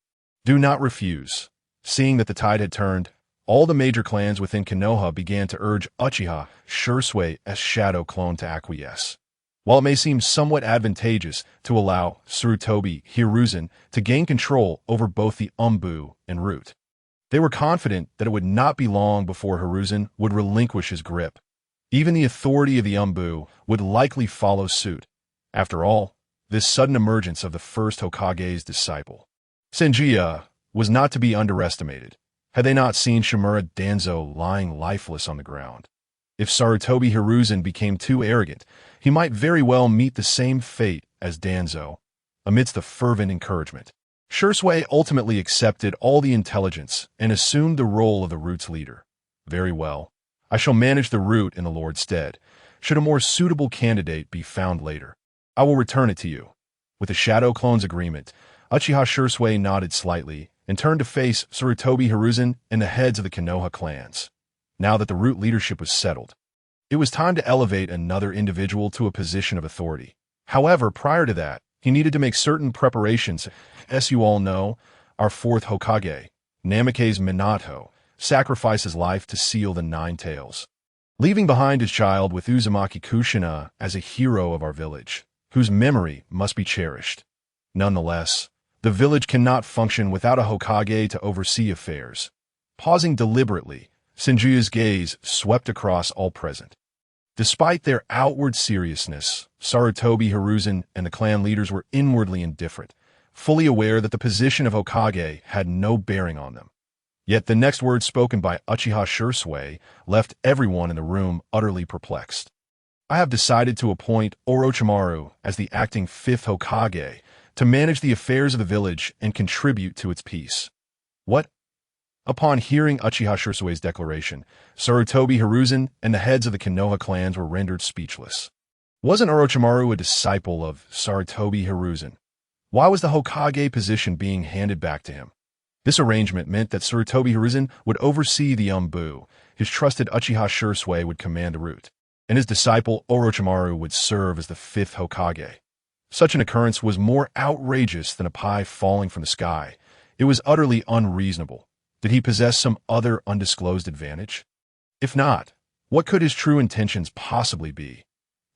Do not refuse. Seeing that the tide had turned, all the major clans within Konoha began to urge Uchiha Shisui's shadow clone to acquiesce. While it may seem somewhat advantageous to allow Sarutobi Hiruzen to gain control over both the Umbu and root, they were confident that it would not be long before Hiruzen would relinquish his grip. Even the authority of the Umbu would likely follow suit. After all, this sudden emergence of the first Hokage's disciple, Senjia, was not to be underestimated. Had they not seen Shimura Danzo lying lifeless on the ground? If Sarutobi Hiruzen became too arrogant, he might very well meet the same fate as Danzo. Amidst the fervent encouragement, Shisui ultimately accepted all the intelligence and assumed the role of the root's leader. Very well. I shall manage the root in the Lord's stead. Should a more suitable candidate be found later, I will return it to you. With the Shadow Clone's agreement, Uchiha Shisui nodded slightly and turned to face Sarutobi Hiruzen and the heads of the Konoha clans. Now that the root leadership was settled, it was time to elevate another individual to a position of authority. However, prior to that, he needed to make certain preparations. As you all know, our fourth Hokage, Namake's Minato, sacrificed his life to seal the Nine Tails, leaving behind his child with Uzumaki Kushina as a hero of our village, whose memory must be cherished. Nonetheless, the village cannot function without a Hokage to oversee affairs. Pausing deliberately, Senjuya's gaze swept across all present. Despite their outward seriousness, Sarutobi Hiruzen and the clan leaders were inwardly indifferent, fully aware that the position of Hokage had no bearing on them. Yet the next words spoken by Uchiha Shisui left everyone in the room utterly perplexed. I have decided to appoint Orochimaru as the acting fifth Hokage to manage the affairs of the village and contribute to its peace. What? Upon hearing Uchiha Shisui's declaration, Sarutobi Hiruzen and the heads of the Konoha clans were rendered speechless. Wasn't Orochimaru a disciple of Sarutobi Hiruzen? Why was the Hokage position being handed back to him? This arrangement meant that Sarutobi Hiruzen would oversee the Umbu, his trusted Uchiha Shisui would command the root, and his disciple Orochimaru would serve as the fifth Hokage. Such an occurrence was more outrageous than a pie falling from the sky. It was utterly unreasonable. Did he possess some other undisclosed advantage? If not, what could his true intentions possibly be?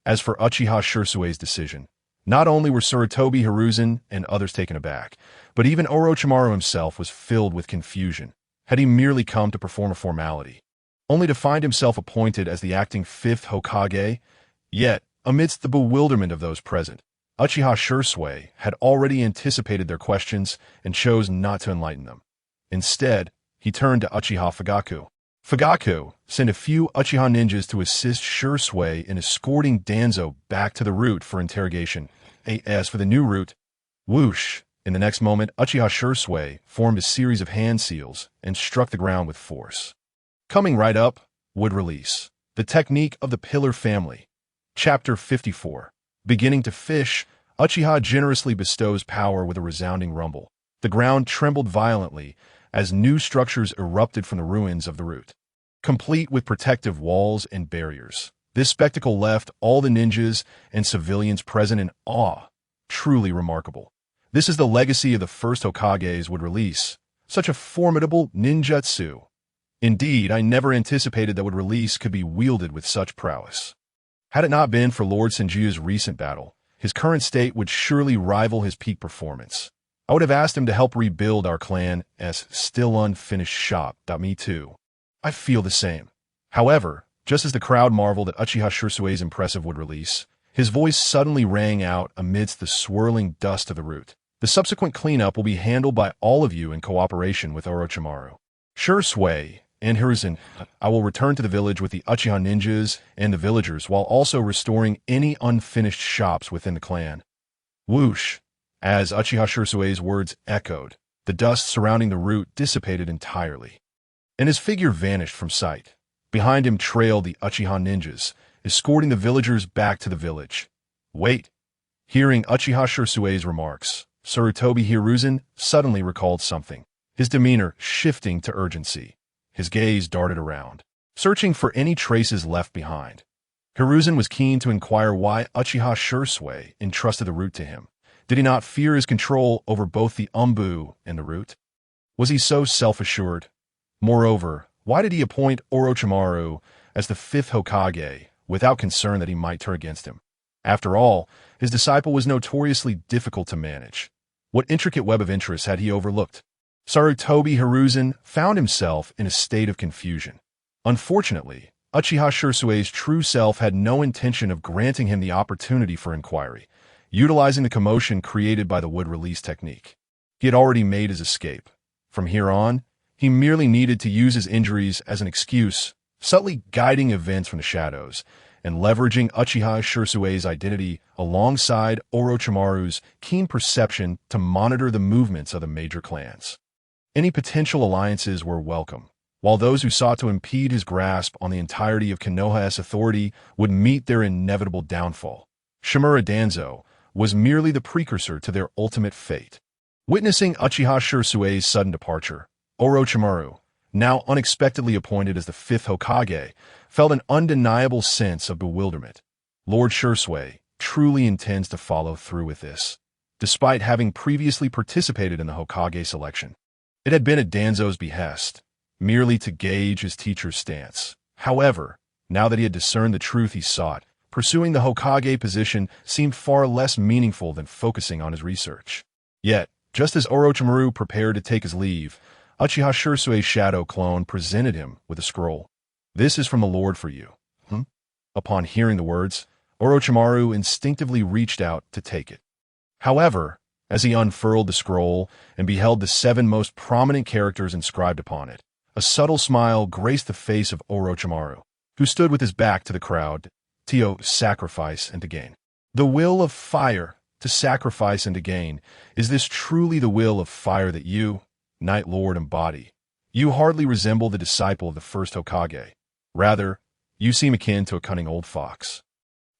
As for Uchiha Shisui's decision, not only were Sarutobi Hiruzen and others taken aback, but even Orochimaru himself was filled with confusion. Had he merely come to perform a formality, only to find himself appointed as the acting fifth Hokage? Yet, amidst the bewilderment of those present, Uchiha Shisui had already anticipated their questions and chose not to enlighten them. Instead, he turned to Uchiha Fugaku. Fugaku sent a few Uchiha ninjas to assist Shisui in escorting Danzo back to the root for interrogation. As for the new root, whoosh! In the next moment, Uchiha Shisui formed a series of hand seals and struck the ground with force. Coming right up, would release. The technique of the Pillar family. Chapter 54. Beginning to fish, Uchiha generously bestows power with a resounding rumble. The ground trembled violently as new structures erupted from the ruins of the root, complete with protective walls and barriers. This spectacle left all the ninjas and civilians present in awe. Truly remarkable. This is the legacy of the first Hokages would release. Such a formidable ninjutsu. Indeed, I never anticipated that would release could be wielded with such prowess. Had it not been for Lord Senjuya's recent battle, his current state would surely rival his peak performance. I would have asked him to help rebuild our clan as still unfinished shop. Me too. I feel the same. However, just as the crowd marveled at Uchiha Shisui's impressive would release, his voice suddenly rang out amidst the swirling dust of the root. The subsequent cleanup will be handled by all of you in cooperation with Orochimaru. Shisui and Hiruzen, I will return to the village with the Uchiha ninjas and the villagers while also restoring any unfinished shops within the clan. Whoosh! As Uchiha Shisui's words echoed, the dust surrounding the root dissipated entirely, and his figure vanished from sight. Behind him trailed the Uchiha ninjas, escorting the villagers back to the village. Wait! Hearing Uchiha Shisui's remarks, Sarutobi Hiruzen suddenly recalled something, his demeanor shifting to urgency. His gaze darted around, searching for any traces left behind. Hiruzen was keen to inquire why Uchiha Shisui entrusted the root to him. Did he not fear his control over both the Umbu and the root? Was he so self-assured? Moreover, why did he appoint Orochimaru as the fifth Hokage without concern that he might turn against him? After all, his disciple was notoriously difficult to manage. What intricate web of interests had he overlooked? Sarutobi Hiruzen found himself in a state of confusion. Unfortunately, Uchiha Shisui's true self had no intention of granting him the opportunity for inquiry, utilizing the commotion created by the wood release technique. He had already made his escape. From here on, he merely needed to use his injuries as an excuse, subtly guiding events from the shadows, and leveraging Uchiha Shisui's identity alongside Orochimaru's keen perception to monitor the movements of the major clans. Any potential alliances were welcome, while those who sought to impede his grasp on the entirety of Konoha's authority would meet their inevitable downfall. Shimura Danzo was merely the precursor to their ultimate fate. Witnessing Uchiha Shisui's sudden departure, Orochimaru, now unexpectedly appointed as the fifth Hokage, felt an undeniable sense of bewilderment. Lord Shisui truly intends to follow through with this, despite having previously participated in the Hokage selection. It had been at Danzo's behest, merely to gauge his teacher's stance. However, now that he had discerned the truth he sought, pursuing the Hokage position seemed far less meaningful than focusing on his research. Yet, just as Orochimaru prepared to take his leave, Uchiha Shisui's shadow clone presented him with a scroll. "This is from the Lord for you." Upon hearing the words, Orochimaru instinctively reached out to take it. However, as he unfurled the scroll and beheld the 7 most prominent characters inscribed upon it, a subtle smile graced the face of Orochimaru, who stood with his back to the crowd. To sacrifice and to gain. The will of fire, to sacrifice and to gain. Is this truly the will of fire that you, Night Lord, embody? You hardly resemble the disciple of the first Hokage. Rather, you seem akin to a cunning old fox.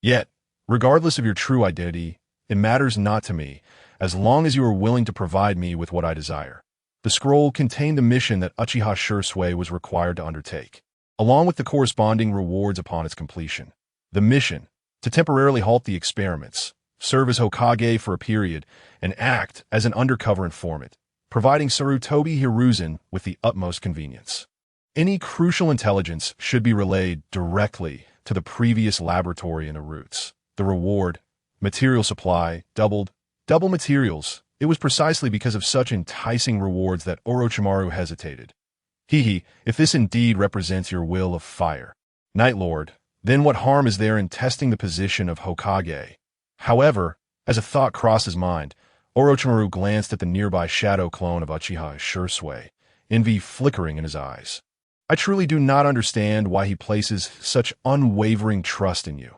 Yet, regardless of your true identity, it matters not to me, as long as you are willing to provide me with what I desire. The scroll contained the mission that Uchiha Shisui was required to undertake, along with the corresponding rewards upon its completion. The mission, to temporarily halt the experiments, serve as Hokage for a period, and act as an undercover informant, providing Sarutobi Hiruzen with the utmost convenience. Any crucial intelligence should be relayed directly to the previous laboratory in the roots. The reward, material supply, double materials. It was precisely because of such enticing rewards that Orochimaru hesitated. If this indeed represents your will of fire, Night Lord, then what harm is there in testing the position of Hokage? However, as a thought crossed his mind, Orochimaru glanced at the nearby shadow clone of Uchiha Shisui, envy flickering in his eyes. I truly do not understand why he places such unwavering trust in you.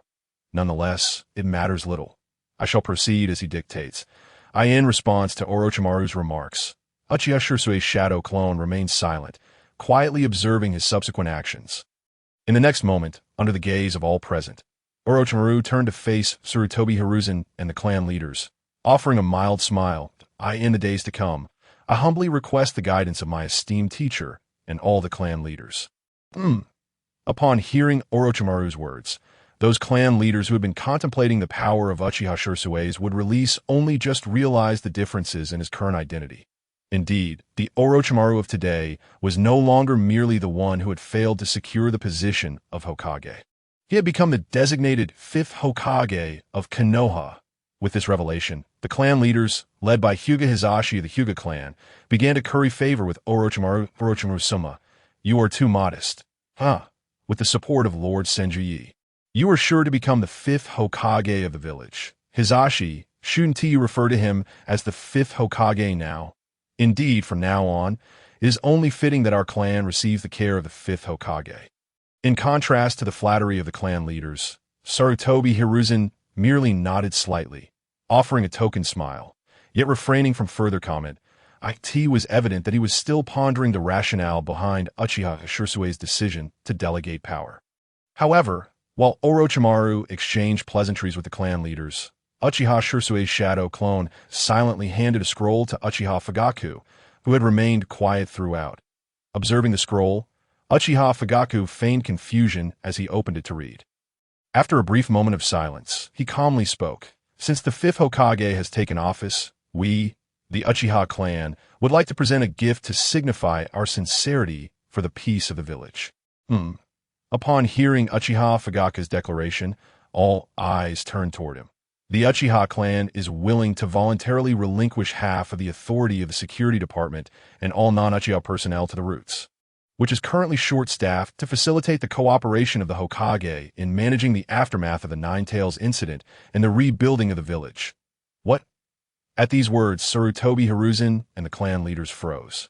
Nonetheless, it matters little. I shall proceed as he dictates. In response to Orochimaru's remarks, Uchiha Shisui's shadow clone remained silent, quietly observing his subsequent actions. In the next moment, under the gaze of all present, Orochimaru turned to face Sarutobi Hiruzen and the clan leaders, offering a mild smile. In the days to come, I humbly request the guidance of my esteemed teacher and all the clan leaders. Upon hearing Orochimaru's words, those clan leaders who had been contemplating the power of Uchiha Shisui's would release only just realized the differences in his current identity. Indeed, the Orochimaru of today was no longer merely the one who had failed to secure the position of Hokage. He had become the designated fifth Hokage of Konoha. With this revelation, the clan leaders, led by Hyuga Hisashi of the Hyuga clan, began to curry favor with Orochimaru. Orochimaru-sama, you are too modest. With the support of Lord Senjuyi, you are sure to become the fifth Hokage of the village. Hisashi, shouldn't you refer to him as the fifth Hokage now? Indeed, from now on, it is only fitting that our clan receives the care of the fifth Hokage. In contrast to the flattery of the clan leaders, Sarutobi Hiruzen merely nodded slightly, offering a token smile, yet refraining from further comment. It was evident that he was still pondering the rationale behind Uchiha Shisui's decision to delegate power. However, while Orochimaru exchanged pleasantries with the clan leaders, Uchiha Shisui's shadow clone silently handed a scroll to Uchiha Fugaku, who had remained quiet throughout. Observing the scroll, Uchiha Fugaku feigned confusion as he opened it to read. After a brief moment of silence, he calmly spoke. Since the fifth Hokage has taken office, we, the Uchiha clan, would like to present a gift to signify our sincerity for the peace of the village. Upon hearing Uchiha Fugaku's declaration, all eyes turned toward him. The Uchiha clan is willing to voluntarily relinquish half of the authority of the security department and all non-Uchiha personnel to the Roots, which is currently short-staffed, to facilitate the cooperation of the Hokage in managing the aftermath of the Nine Tails incident and the rebuilding of the village. What? At these words, Sarutobi Hiruzen and the clan leaders froze,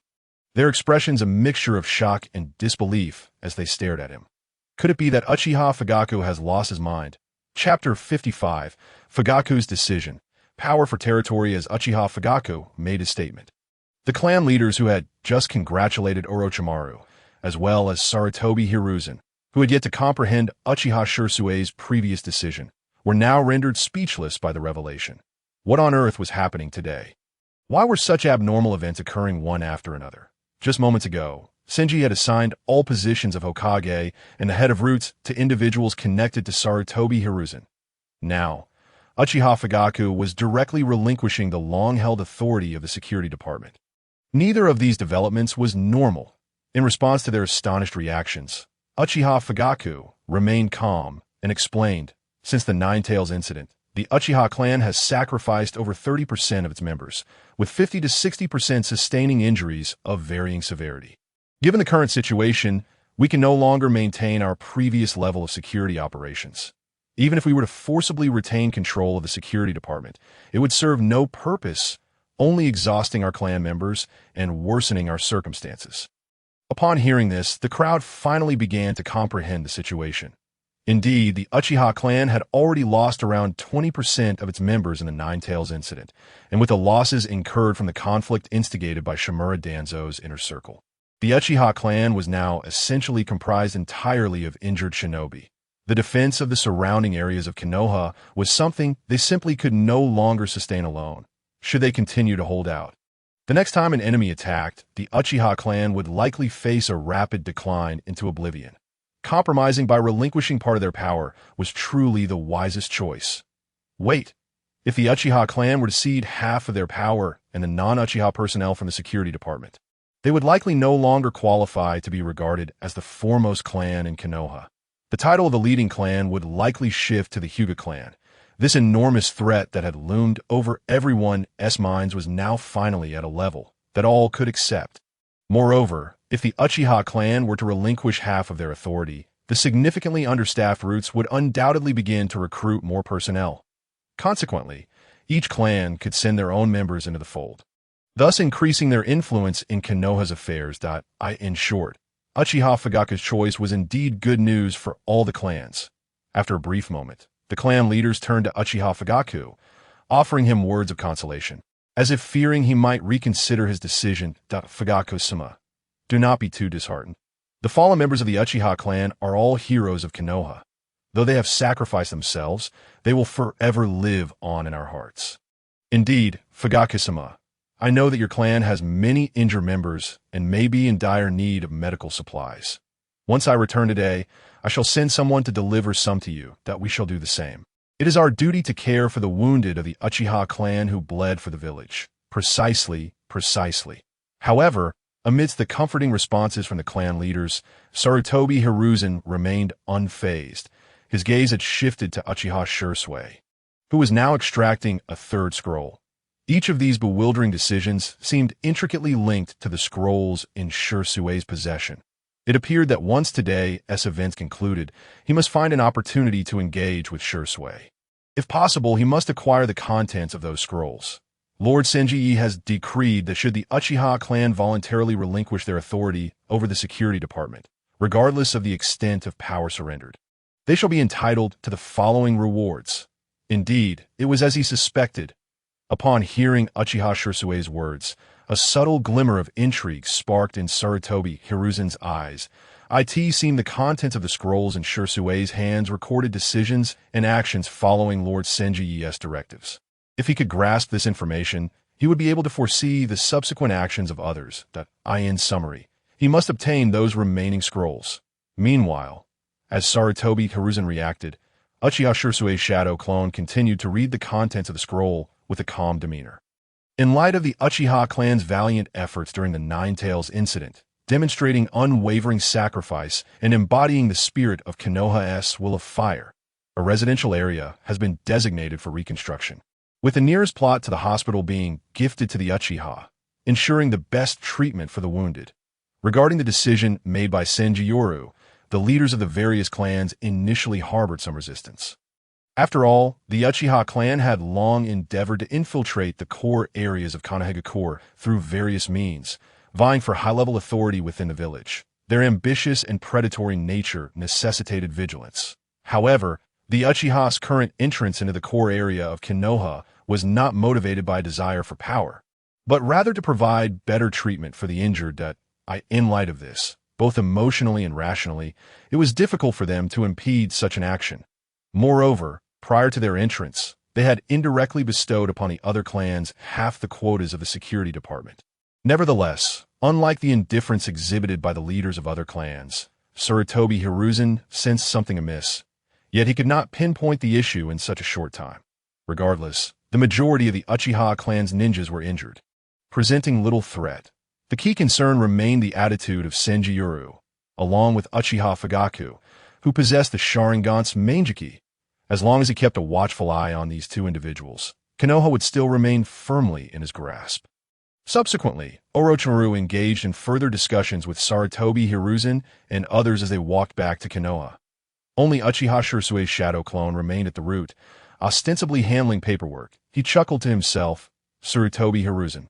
their expressions a mixture of shock and disbelief as they stared at him. Could it be that Uchiha Fugaku has lost his mind? Chapter 55, Fugaku's Decision. Power for Territory. As Uchiha Fugaku made his statement, the clan leaders, who had just congratulated Orochimaru, as well as Sarutobi Hiruzen, who had yet to comprehend Uchiha Shisui's previous decision, were now rendered speechless by the revelation. What on earth was happening today? Why were such abnormal events occurring one after another? Just moments ago, Senji had assigned all positions of Hokage and the head of Roots to individuals connected to Sarutobi Hiruzen. Now, Uchiha Fugaku was directly relinquishing the long-held authority of the security department. Neither of these developments was normal. In response to their astonished reactions, Uchiha Fugaku remained calm and explained, since the Nine Tails incident, the Uchiha clan has sacrificed over 30% of its members, with 50 to 60% sustaining injuries of varying severity. Given the current situation, we can no longer maintain our previous level of security operations. Even if we were to forcibly retain control of the security department, it would serve no purpose, only exhausting our clan members and worsening our circumstances. Upon hearing this, the crowd finally began to comprehend the situation. Indeed, the Uchiha clan had already lost around 20% of its members in the Nine Tails incident, and with the losses incurred from the conflict instigated by Shimura Danzo's inner circle, the Uchiha clan was now essentially comprised entirely of injured shinobi. The defense of the surrounding areas of Konoha was something they simply could no longer sustain alone, should they continue to hold out. The next time an enemy attacked, the Uchiha clan would likely face a rapid decline into oblivion. Compromising by relinquishing part of their power was truly the wisest choice. Wait, if the Uchiha clan were to cede half of their power and the non-Uchiha personnel from the security department, they would likely no longer qualify to be regarded as the foremost clan in Konoha. The title of the leading clan would likely shift to the Hyuga clan. This enormous threat that had loomed over everyone's minds was now finally at a level that all could accept. Moreover, if the Uchiha clan were to relinquish half of their authority, the significantly understaffed Roots would undoubtedly begin to recruit more personnel. Consequently, each clan could send their own members into the fold, thus increasing their influence in Konoha's affairs. In short, Uchiha Fugaku's choice was indeed good news for all the clans. After a brief moment, the clan leaders turned to Uchiha Fugaku, offering him words of consolation, as if fearing he might reconsider his decision. Fugaku-sama, do not be too disheartened. The fallen members of the Uchiha clan are all heroes of Konoha. Though they have sacrificed themselves, they will forever live on in our hearts. Indeed, Fugaku-sama, I know that your clan has many injured members and may be in dire need of medical supplies. Once I return today, I shall send someone to deliver some to you, that we shall do the same. It is our duty to care for the wounded of the Uchiha clan who bled for the village. Precisely. However, amidst the comforting responses from the clan leaders, Sarutobi Hiruzen remained unfazed. His gaze had shifted to Uchiha Shisui, who was now extracting a third scroll. Each of these bewildering decisions seemed intricately linked to the scrolls in Shisui's possession. It appeared that once today's events concluded, he must find an opportunity to engage with Shisui. If possible, he must acquire the contents of those scrolls. Lord Senji has decreed that should the Uchiha clan voluntarily relinquish their authority over the security department, regardless of the extent of power surrendered, they shall be entitled to the following rewards. Indeed, it was as he suspected. Upon hearing Uchiha Shisui's words, a subtle glimmer of intrigue sparked in Sarutobi Hiruzen's eyes. It seemed the contents of the scrolls in Shisui's hands recorded decisions and actions following Lord Senji's directives. If he could grasp this information, he would be able to foresee the subsequent actions of others. In summary, he must obtain those remaining scrolls. Meanwhile, as Sarutobi Hiruzen reacted, Uchiha Shisui's shadow clone continued to read the contents of the scroll with a calm demeanor. In light of the Uchiha clan's valiant efforts during the Nine Tails incident, demonstrating unwavering sacrifice and embodying the spirit of Konoha's will of fire, a residential area has been designated for reconstruction, with the nearest plot to the hospital being gifted to the Uchiha, ensuring the best treatment for the wounded. Regarding the decision made by Senjutsu, the leaders of the various clans initially harbored some resistance. After all, the Uchiha clan had long endeavored to infiltrate the core areas of Konohagakure through various means, vying for high-level authority within the village. Their ambitious and predatory nature necessitated vigilance. However, the Uchiha's current entrance into the core area of Konoha was not motivated by a desire for power, but rather to provide better treatment for the injured. In light of this, both emotionally and rationally, it was difficult for them to impede such an action. Moreover, prior to their entrance, they had indirectly bestowed upon the other clans half the quotas of the security department. Nevertheless, unlike the indifference exhibited by the leaders of other clans, Sarutobi Hiruzen sensed something amiss, yet he could not pinpoint the issue in such a short time. Regardless, the majority of the Uchiha clan's ninjas were injured, presenting little threat. The key concern remained the attitude of Senjutsu, along with Uchiha Fugaku, who possessed the Sharingan's Manjiki. As long as he kept a watchful eye on these two individuals, Konoha would still remain firmly in his grasp. Subsequently, Orochimaru engaged in further discussions with Sarutobi Hiruzen and others as they walked back to Konoha. Only Uchiha Shisui's shadow clone remained at the root, ostensibly handling paperwork. He chuckled to himself, Sarutobi Hiruzen.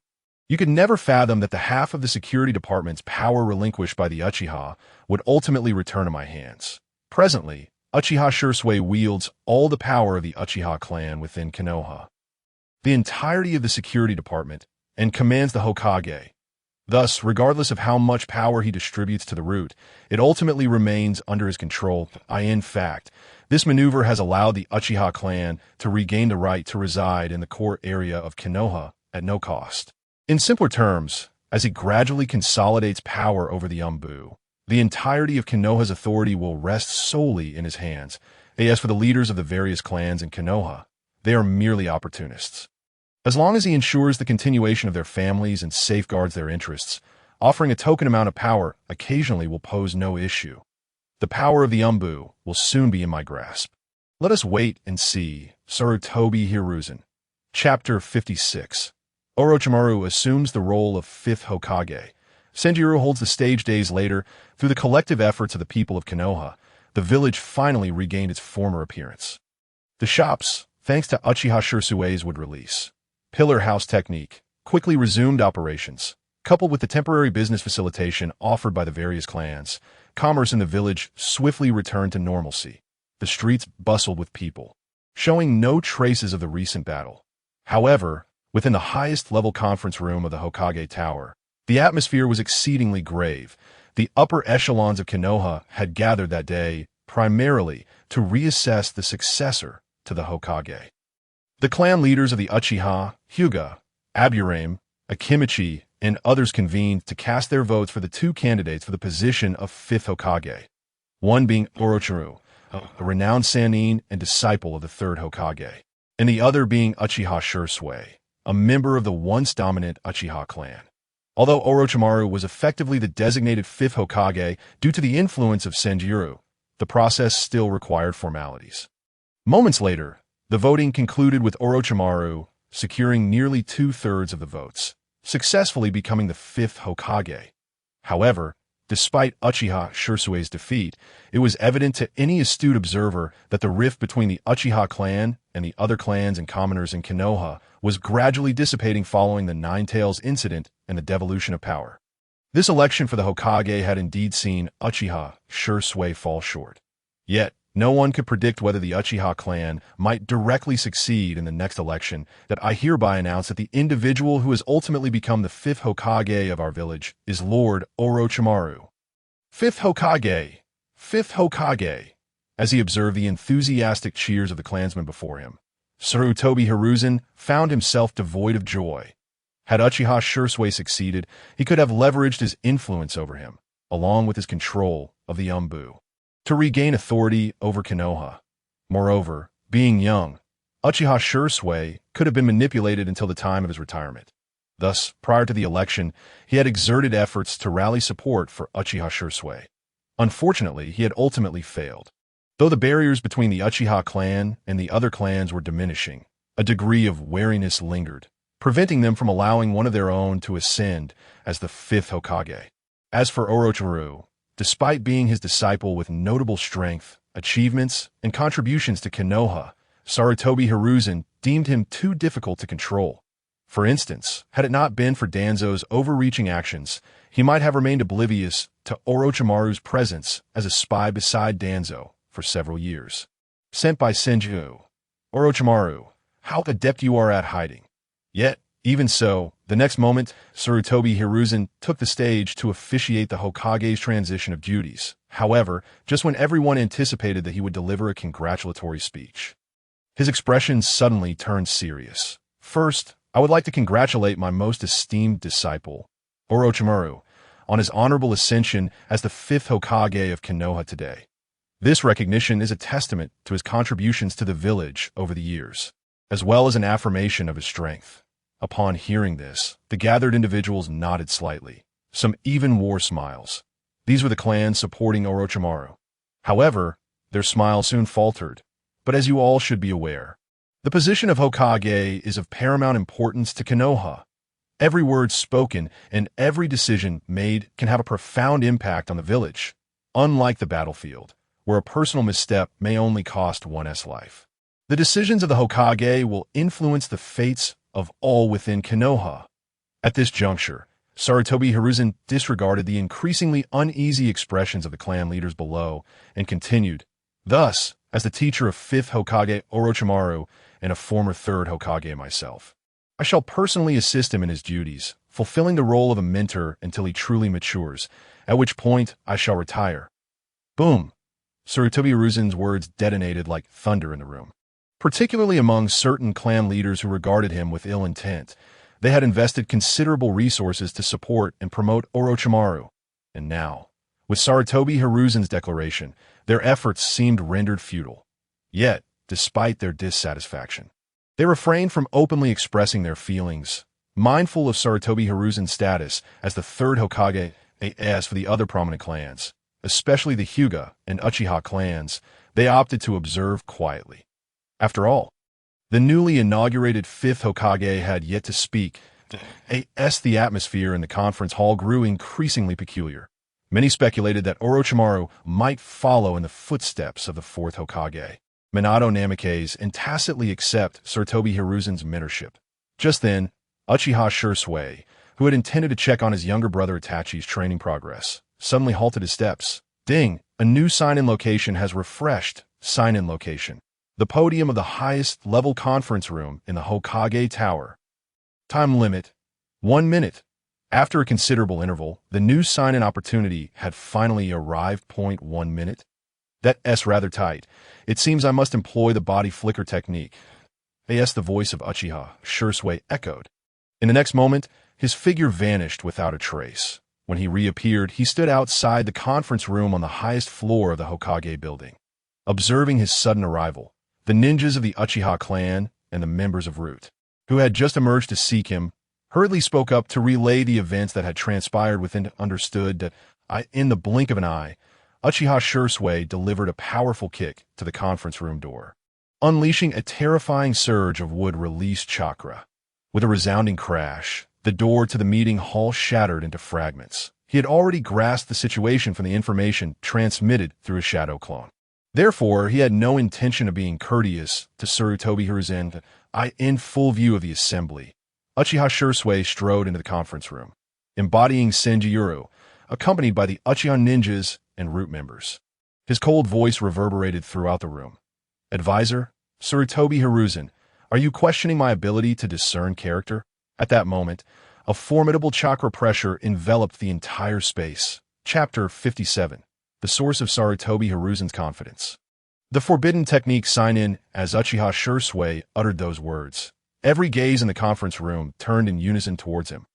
You could never fathom that the half of the security department's power relinquished by the Uchiha would ultimately return to my hands. Presently, Uchiha Shisui wields all the power of the Uchiha clan within Konoha, the entirety of the security department, and commands the Hokage. Thus, regardless of how much power he distributes to the root, it ultimately remains under his control. In fact, this maneuver has allowed the Uchiha clan to regain the right to reside in the core area of Konoha at no cost. In simpler terms, as he gradually consolidates power over the Umbu, the entirety of Konoha's authority will rest solely in his hands. As for the leaders of the various clans in Konoha, they are merely opportunists. As long as he ensures the continuation of their families and safeguards their interests, offering a token amount of power occasionally will pose no issue. The power of the Umbu will soon be in my grasp. Let us wait and see. Sarutobi Hiruzen. Chapter 56. Orochimaru assumes the role of fifth Hokage. Senjutsu holds the stage days later. Through the collective efforts of the people of Konoha, the village finally regained its former appearance. The shops, thanks to Uchiha Shisui's wood release, pillar house technique, quickly resumed operations. Coupled with the temporary business facilitation offered by the various clans, commerce in the village swiftly returned to normalcy. The streets bustled with people, showing no traces of the recent battle. However, within the highest-level conference room of the Hokage Tower, the atmosphere was exceedingly grave. The upper echelons of Konoha had gathered that day primarily to reassess the successor to the Hokage. The clan leaders of the Uchiha, Hyuga, Aburame, Akimichi, and others convened to cast their votes for the two candidates for the position of fifth Hokage, one being Orochimaru, a renowned Sannin and disciple of the third Hokage, and the other being Uchiha Shisui, a member of the once dominant Uchiha clan. Although Orochimaru was effectively the designated fifth Hokage due to the influence of Senjutsu, the process still required formalities. Moments later, the voting concluded with Orochimaru securing nearly 2/3 of the votes, successfully becoming the fifth Hokage. However, despite Uchiha Shisui's defeat, it was evident to any astute observer that the rift between the Uchiha clan and the other clans and commoners in Konoha was gradually dissipating following the Nine Tails incident and the devolution of power. This election for the Hokage had indeed seen Uchiha Shisui fall short. Yet, no one could predict whether the Uchiha clan might directly succeed in the next election. That I hereby announce that the individual who has ultimately become the fifth Hokage of our village is Lord Orochimaru. Fifth Hokage! Fifth Hokage! As he observed the enthusiastic cheers of the clansmen before him, Sarutobi Hiruzen found himself devoid of joy. Had Uchiha Shisui succeeded, he could have leveraged his influence over him, along with his control of the Umbu, to regain authority over Konoha. Moreover, being young, Uchiha Shisui could have been manipulated until the time of his retirement. Thus, prior to the election, he had exerted efforts to rally support for Uchiha Shisui. Unfortunately, he had ultimately failed. Though the barriers between the Uchiha clan and the other clans were diminishing, a degree of wariness lingered, preventing them from allowing one of their own to ascend as the fifth Hokage. As for Orochimaru, despite being his disciple with notable strength, achievements, and contributions to Konoha, Sarutobi Hiruzen deemed him too difficult to control. For instance, had it not been for Danzo's overreaching actions, he might have remained oblivious to Orochimaru's presence as a spy beside Danzo for several years. Sent by Senju, Orochimaru, how adept you are at hiding. Yet, even so, the next moment, Sarutobi Hiruzen took the stage to officiate the Hokage's transition of duties. However, just when everyone anticipated that he would deliver a congratulatory speech, his expression suddenly turned serious. First, I would like to congratulate my most esteemed disciple, Orochimaru, on his honorable ascension as the fifth Hokage of Konoha today. This recognition is a testament to his contributions to the village over the years, as well as an affirmation of his strength. Upon hearing this, the gathered individuals nodded slightly. Some even wore smiles. These were the clans supporting Orochimaru. However, their smiles soon faltered. But as you all should be aware, the position of Hokage is of paramount importance to Konoha. Every word spoken and every decision made can have a profound impact on the village, unlike the battlefield, where a personal misstep may only cost one's life. The decisions of the Hokage will influence the fates of all within Konoha. At this juncture, Sarutobi Hiruzen disregarded the increasingly uneasy expressions of the clan leaders below and continued, "Thus, as the teacher of 5th Hokage Orochimaru and a former 3rd Hokage myself, I shall personally assist him in his duties, fulfilling the role of a mentor until he truly matures, at which point I shall retire." Boom! Sarutobi Hiruzen's words detonated like thunder in the room. Particularly among certain clan leaders who regarded him with ill intent, they had invested considerable resources to support and promote Orochimaru. And now, with Sarutobi Hiruzen's declaration, their efforts seemed rendered futile. Yet, despite their dissatisfaction, they refrained from openly expressing their feelings, mindful of Sarutobi Hiruzen's status as the 3rd Hokage. As for the other prominent clans, especially the Hyuga and Uchiha clans, they opted to observe quietly. After all, the newly inaugurated 5th Hokage had yet to speak. The atmosphere in the conference hall grew increasingly peculiar. Many speculated that Orochimaru might follow in the footsteps of the 4th Hokage, Minato Namikaze, and tacitly accept Sarutobi Hiruzen's mentorship. Just then, Uchiha Shisui, who had intended to check on his younger brother Itachi's training progress, suddenly halted his steps. Ding! A new sign-in location has refreshed. Sign-in location. The podium of the highest level conference room in the Hokage Tower. Time limit: 1 minute. After a considerable interval, the new sign-in opportunity had finally arrived. 1 minute. That's rather tight. It seems I must employ the body flicker technique. The voice of Uchiha Shisui echoed. In the next moment, his figure vanished without a trace. When he reappeared, he stood outside the conference room on the highest floor of the Hokage building. Observing his sudden arrival, the ninjas of the Uchiha clan and the members of Root, who had just emerged to seek him, hurriedly spoke up to relay the events that had transpired within. Understood that in the blink of an eye, Uchiha Shisui delivered a powerful kick to the conference room door, unleashing a terrifying surge of wood-released chakra. With a resounding crash, the door to the meeting hall shattered into fragments. He had already grasped the situation from the information transmitted through a shadow clone. Therefore, he had no intention of being courteous to Sarutobi Hiruzen. In full view of the assembly, Uchiha Shisui strode into the conference room, embodying Senjuro, accompanied by the Uchiha ninjas and Root members. His cold voice reverberated throughout the room. "Advisor, Sarutobi Hiruzen, are you questioning my ability to discern character?" At that moment, a formidable chakra pressure enveloped the entire space. Chapter 57. The source of Sarutobi Hiruzen's confidence. The forbidden technique sign-in. As Uchiha Shisui uttered those words, every gaze in the conference room turned in unison towards him.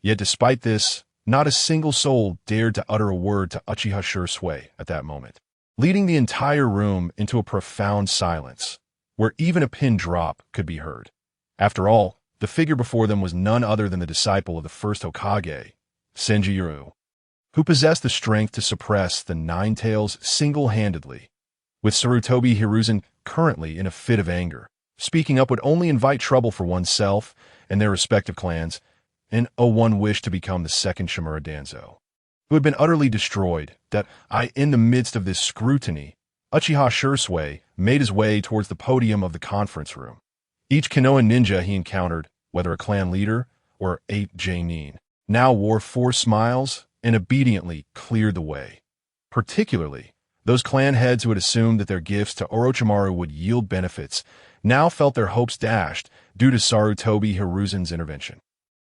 Yet despite this, not a single soul dared to utter a word to Uchiha Shisui at that moment. leading the entire room into a profound silence, where even a pin drop could be heard. After all, the figure before them was none other than the disciple of the first Hokage, Senjutsu, who possessed the strength to suppress the Nine Tails single-handedly. With Sarutobi Hiruzen currently in a fit of anger, speaking up would only invite trouble for oneself and their respective clans, and one wished to become the second Shimura Danzo, who had been utterly destroyed. In the midst of this scrutiny, Uchiha Shisui made his way towards the podium of the conference room. Each Konoha ninja he encountered, whether a clan leader or a Jonin, now wore 4 smiles and obediently cleared the way. Particularly, those clan heads who had assumed that their gifts to Orochimaru would yield benefits now felt their hopes dashed due to Sarutobi Hiruzen's intervention.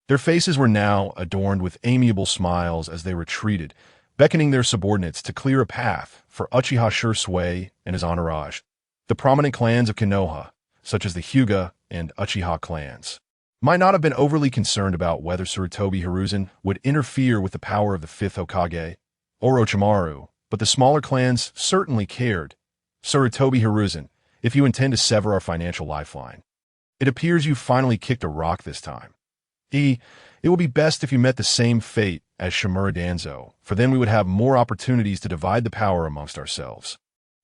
Their faces were now adorned with amiable smiles as they retreated, beckoning their subordinates to clear a path for Uchiha Shisui and his entourage. The prominent clans of Konoha, such as the Hyuga and Uchiha clans, might not have been overly concerned about whether Sarutobi Hiruzen would interfere with the power of the 5th Hokage, Orochimaru, but the smaller clans certainly cared. Sarutobi Hiruzen, if you intend to sever our financial lifeline, it appears you finally kicked a rock this time. It would be best if you met the same fate as Shimura Danzo, for then we would have more opportunities to divide the power amongst ourselves.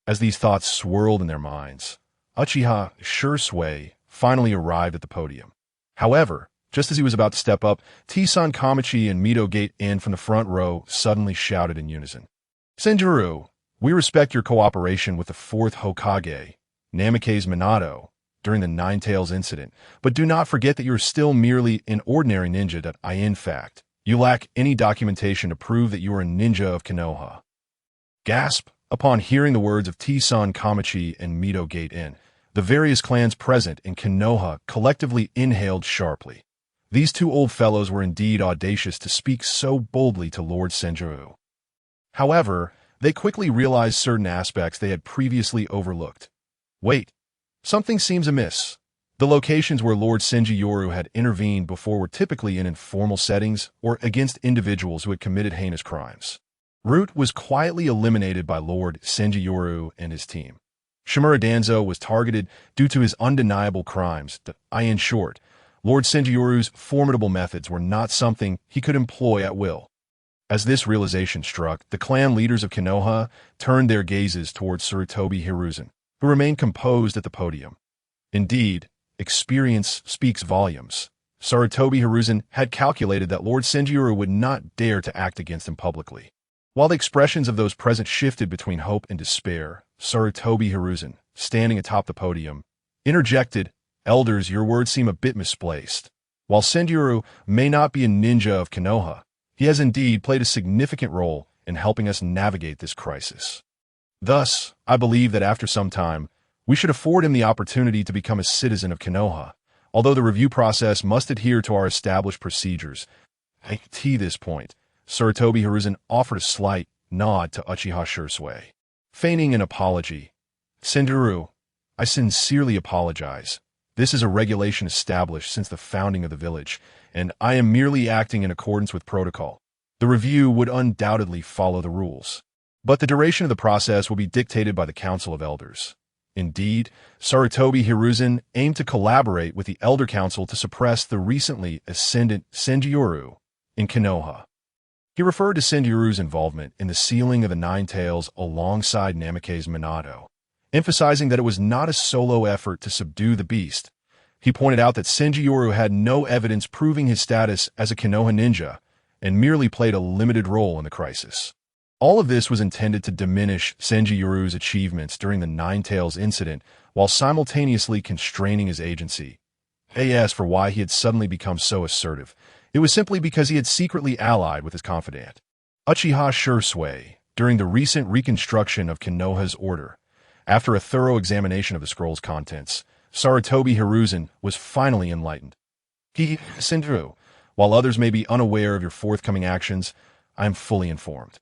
As these thoughts swirled in their minds, Uchiha Shisui finally arrived at the podium. However, just as he was about to step up, T-san Kamachi and Mito Gate-in from the front row suddenly shouted in unison. Senjutsu, we respect your cooperation with the 4th Hokage, Namikaze Minato, during the Nine Tails incident, but do not forget that you are still merely an ordinary ninja. In fact, you lack any documentation to prove that you are a ninja of Konoha. Gasp! Upon hearing the words of T-san Kamachi and Mito Gate-in, the various clans present in Konoha collectively inhaled sharply. These 2 old fellows were indeed audacious to speak so boldly to Lord Senjutsu. However, they quickly realized certain aspects they had previously overlooked. Wait, something seems amiss. The locations where Lord Senjutsu had intervened before were typically in informal settings or against individuals who had committed heinous crimes. Root was quietly eliminated by Lord Senjutsu and his team. Shimura Danzo was targeted due to his undeniable crimes. In short, Lord Senjutsu's formidable methods were not something he could employ at will. As this realization struck, the clan leaders of Konoha turned their gazes towards Sarutobi Hiruzen, who remained composed at the podium. Indeed, experience speaks volumes. Sarutobi Hiruzen had calculated that Lord Senjutsu would not dare to act against him publicly. While the expressions of those present shifted between hope and despair, Sarutobi Hiruzen, standing atop the podium, interjected, "Elders, your words seem a bit misplaced. While Senjutsu may not be a ninja of Konoha, he has indeed played a significant role in helping us navigate this crisis. Thus, I believe that after some time, we should afford him the opportunity to become a citizen of Konoha, although the review process must adhere to our established procedures." At this point, Sarutobi Hiruzen offered a slight nod to Uchiha Shisui, feigning an apology. "Senjutsu, I sincerely apologize. This is a regulation established since the founding of the village, and I am merely acting in accordance with protocol. The review would undoubtedly follow the rules, but the duration of the process will be dictated by the Council of Elders." Indeed, Sarutobi Hiruzen aimed to collaborate with the Elder Council to suppress the recently ascendant Senjutsu in Konoha. He referred to Senjutsu's involvement in the sealing of the Nine Tails alongside Namikaze Minato, emphasizing that it was not a solo effort to subdue the beast. He pointed out that Senjutsu had no evidence proving his status as a Konoha ninja and merely played a limited role in the crisis. All of this was intended to diminish Senjutsu's achievements during the Nine Tails incident while simultaneously constraining his agency. As for why he had suddenly become so assertive, it was simply because he had secretly allied with his confidant, Uchiha Shisui, during the recent reconstruction of Konoha's order. After a thorough examination of the scroll's contents, Sarutobi Hiruzen was finally enlightened. "Senjutsu, while others may be unaware of your forthcoming actions, I am fully informed.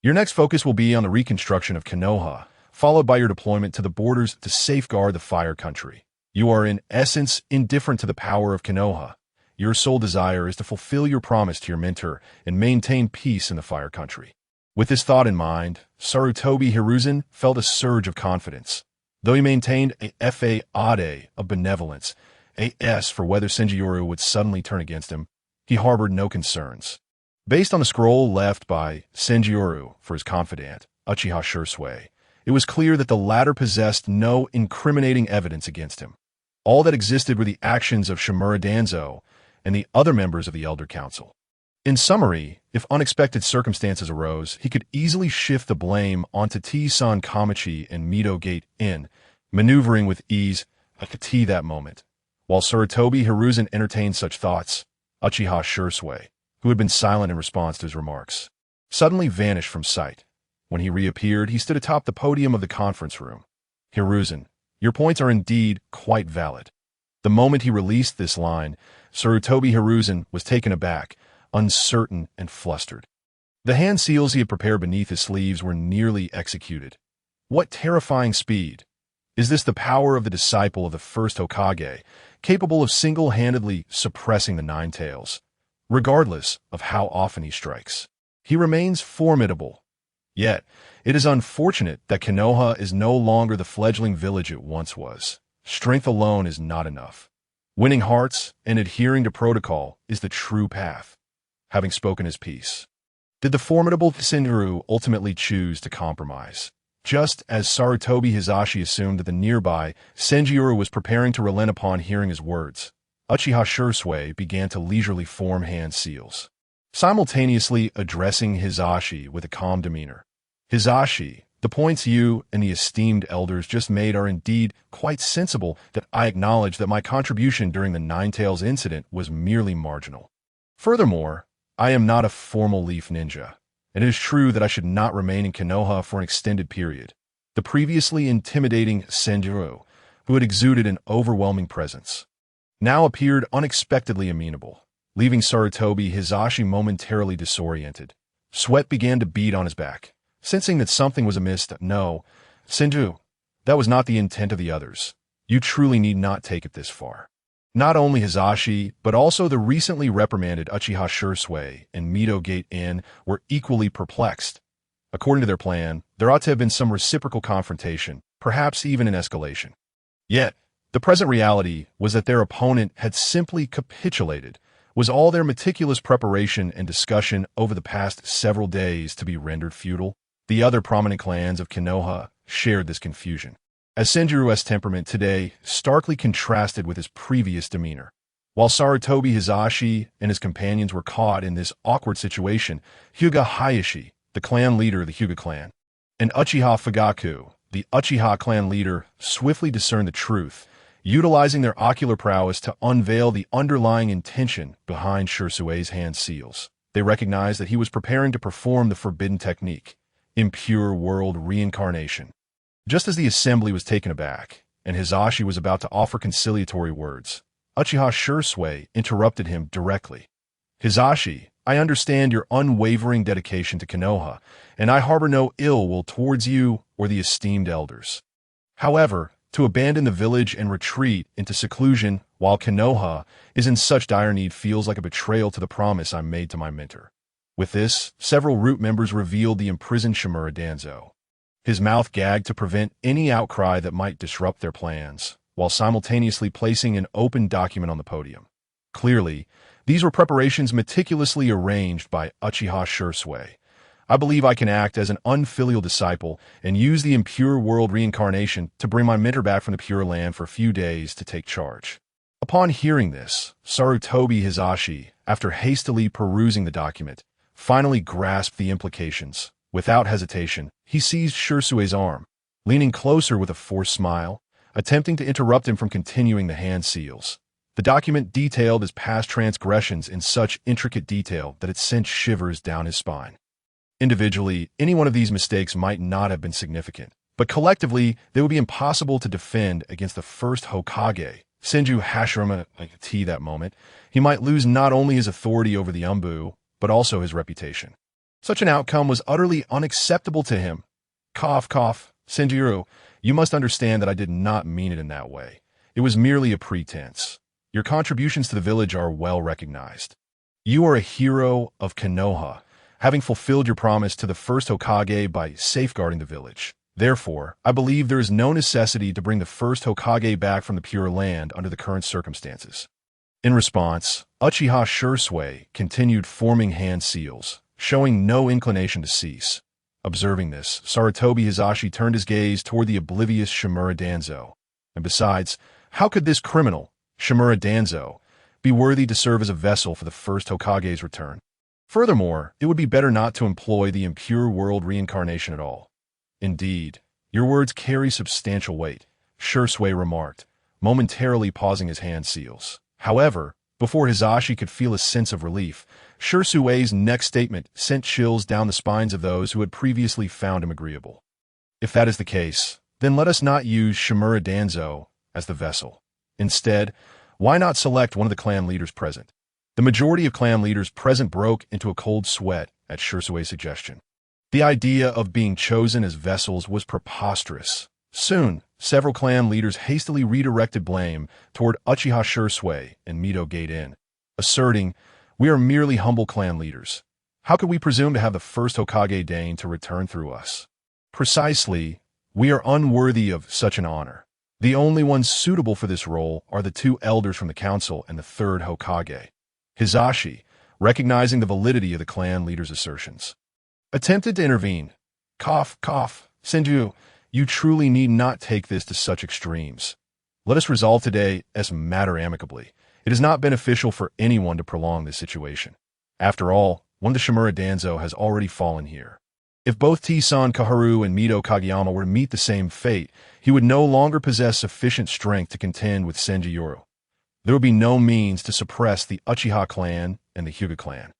Your next focus will be on the reconstruction of Konoha, followed by your deployment to the borders to safeguard the Fire Country. You are in essence indifferent to the power of Konoha. Your sole desire is to fulfill your promise to your mentor and maintain peace in the Fire Country. With this thought in mind, Sarutobi Hiruzen felt a surge of confidence. Though he maintained a fa ade of benevolence, a s for whether Senjuro would suddenly turn against him, he harbored no concerns. Based on the scroll left by Senjuro for his confidant, Uchiha Shisui, it was clear that the latter possessed no incriminating evidence against him. All that existed were the actions of Shimura Danzo and the other members of the Elder Council. In summary, if unexpected circumstances arose, he could easily shift the blame onto T-san Kamachi and Mito Gate Inn, maneuvering with ease at that moment. While Sarutobi Hiruzen entertained such thoughts, Uchiha Shisui, who had been silent in response to his remarks, suddenly vanished from sight. When he reappeared, he stood atop the podium of the conference room. Hiruzen, your points are indeed quite valid. The moment he released this line, Sarutobi Hiruzen was taken aback, uncertain and flustered. The hand seals he had prepared beneath his sleeves were nearly executed. What terrifying speed! Is this the power of the disciple of the first Hokage, capable of single-handedly suppressing the Nine Tails? Regardless of how often he strikes, he remains formidable. Yet, it is unfortunate that Konoha is no longer the fledgling village it once was. Strength alone is not enough. Winning hearts and adhering to protocol is the true path. Having spoken his piece, did the formidable Senjuro ultimately choose to compromise? Just as Sarutobi Hizashi assumed that the nearby Senjuro was preparing to relent upon hearing his words, Uchiha Shisui began to leisurely form hand seals, simultaneously addressing Hizashi with a calm demeanor. Hizashi, the points you and the esteemed elders just made are indeed quite sensible, that I acknowledge that my contribution during the Nine Tails incident was merely marginal. Furthermore, I am not a formal leaf ninja, and it is true that I should not remain in Konoha for an extended period. The previously intimidating Senjuro, who had exuded an overwhelming presence, now appeared unexpectedly amenable, leaving Sarutobi Hizashi momentarily disoriented. Sweat began to bead on his back. Sensing that something was amiss, no, Senju, that was not the intent of the others. You truly need not take it this far. Not only Hizashi, but also the recently reprimanded Uchiha Shisui and Mito Gate Inn were equally perplexed. According to their plan, there ought to have been some reciprocal confrontation, perhaps even an escalation. Yet, the present reality was that their opponent had simply capitulated. Was all their meticulous preparation and discussion over the past several days to be rendered futile? The other prominent clans of Konoha shared this confusion, as Senjuro's temperament today starkly contrasted with his previous demeanor. While Sarutobi Hizashi and his companions were caught in this awkward situation, Hyuga Hayashi, the clan leader of the Hyuga clan, and Uchiha Fugaku, the Uchiha clan leader, swiftly discerned the truth, utilizing their ocular prowess to unveil the underlying intention behind Shisui's hand seals. They recognized that he was preparing to perform the forbidden technique, impure world reincarnation. Just as the assembly was taken aback, and Hizashi was about to offer conciliatory words, Uchiha Shisui interrupted him directly. Hizashi, I understand your unwavering dedication to Konoha, and I harbor no ill will towards you or the esteemed elders. However, to abandon the village and retreat into seclusion while Konoha is in such dire need feels like a betrayal to the promise I made to my mentor. With this, several root members revealed the imprisoned Shimura Danzo, his mouth gagged to prevent any outcry that might disrupt their plans, while simultaneously placing an open document on the podium. Clearly, these were preparations meticulously arranged by Uchiha Shisui. I believe I can act as an unfilial disciple and use the impure world reincarnation to bring my mentor back from the Pure Land for a few days to take charge. Upon hearing this, Sarutobi Hizashi, after hastily perusing the document, finally grasped the implications. Without hesitation, he seized Shisui's arm, leaning closer with a forced smile, attempting to interrupt him from continuing the hand seals. The document detailed his past transgressions in such intricate detail that it sent shivers down his spine. Individually, any one of these mistakes might not have been significant, but collectively, they would be impossible to defend against the first Hokage, Senju Hashirama. At that moment, he might lose not only his authority over the Umbu, but also his reputation. Such an outcome was utterly unacceptable to him. Cough, cough, Senjuro, you must understand that I did not mean it in that way. It was merely a pretense. Your contributions to the village are well recognized. You are a hero of Konoha, having fulfilled your promise to the first Hokage by safeguarding the village. Therefore, I believe there is no necessity to bring the first Hokage back from the Pure Land under the current circumstances." In response, Uchiha Shisui continued forming hand seals, showing no inclination to cease. Observing this, Sarutobi Hizashi turned his gaze toward the oblivious Shimura Danzo. And besides, how could this criminal, Shimura Danzo, be worthy to serve as a vessel for the first Hokage's return? Furthermore, it would be better not to employ the impure world reincarnation at all. "Indeed, your words carry substantial weight," Shisui remarked, momentarily pausing his hand seals. However, before Hizashi could feel a sense of relief, Shisui's next statement sent chills down the spines of those who had previously found him agreeable. "If that is the case, then let us not use Shimura Danzo as the vessel. Instead, why not select one of the clan leaders present?" The majority of clan leaders present broke into a cold sweat at Shisui's suggestion. The idea of being chosen as vessels was preposterous. Soon, several clan leaders hastily redirected blame toward Uchiha Shisui and Mito Gate Inn, asserting, "We are merely humble clan leaders. How could we presume to have the first Hokage deign to return through us? Precisely, we are unworthy of such an honor. The only ones suitable for this role are the two elders from the council and the third Hokage." Hizashi, recognizing the validity of the clan leaders' assertions, attempted to intervene. "Cough, cough, Senju, you truly need not take this to such extremes. Let us resolve today as matter amicably. It is not beneficial for anyone to prolong this situation. After all, one of the Shimura Danzo has already fallen here. If both T-san Kaharu and Mito Kageyama were to meet the same fate, he would no longer possess sufficient strength to contend with Senju Yoru. There would be no means to suppress the Uchiha clan and the Hyuga clan,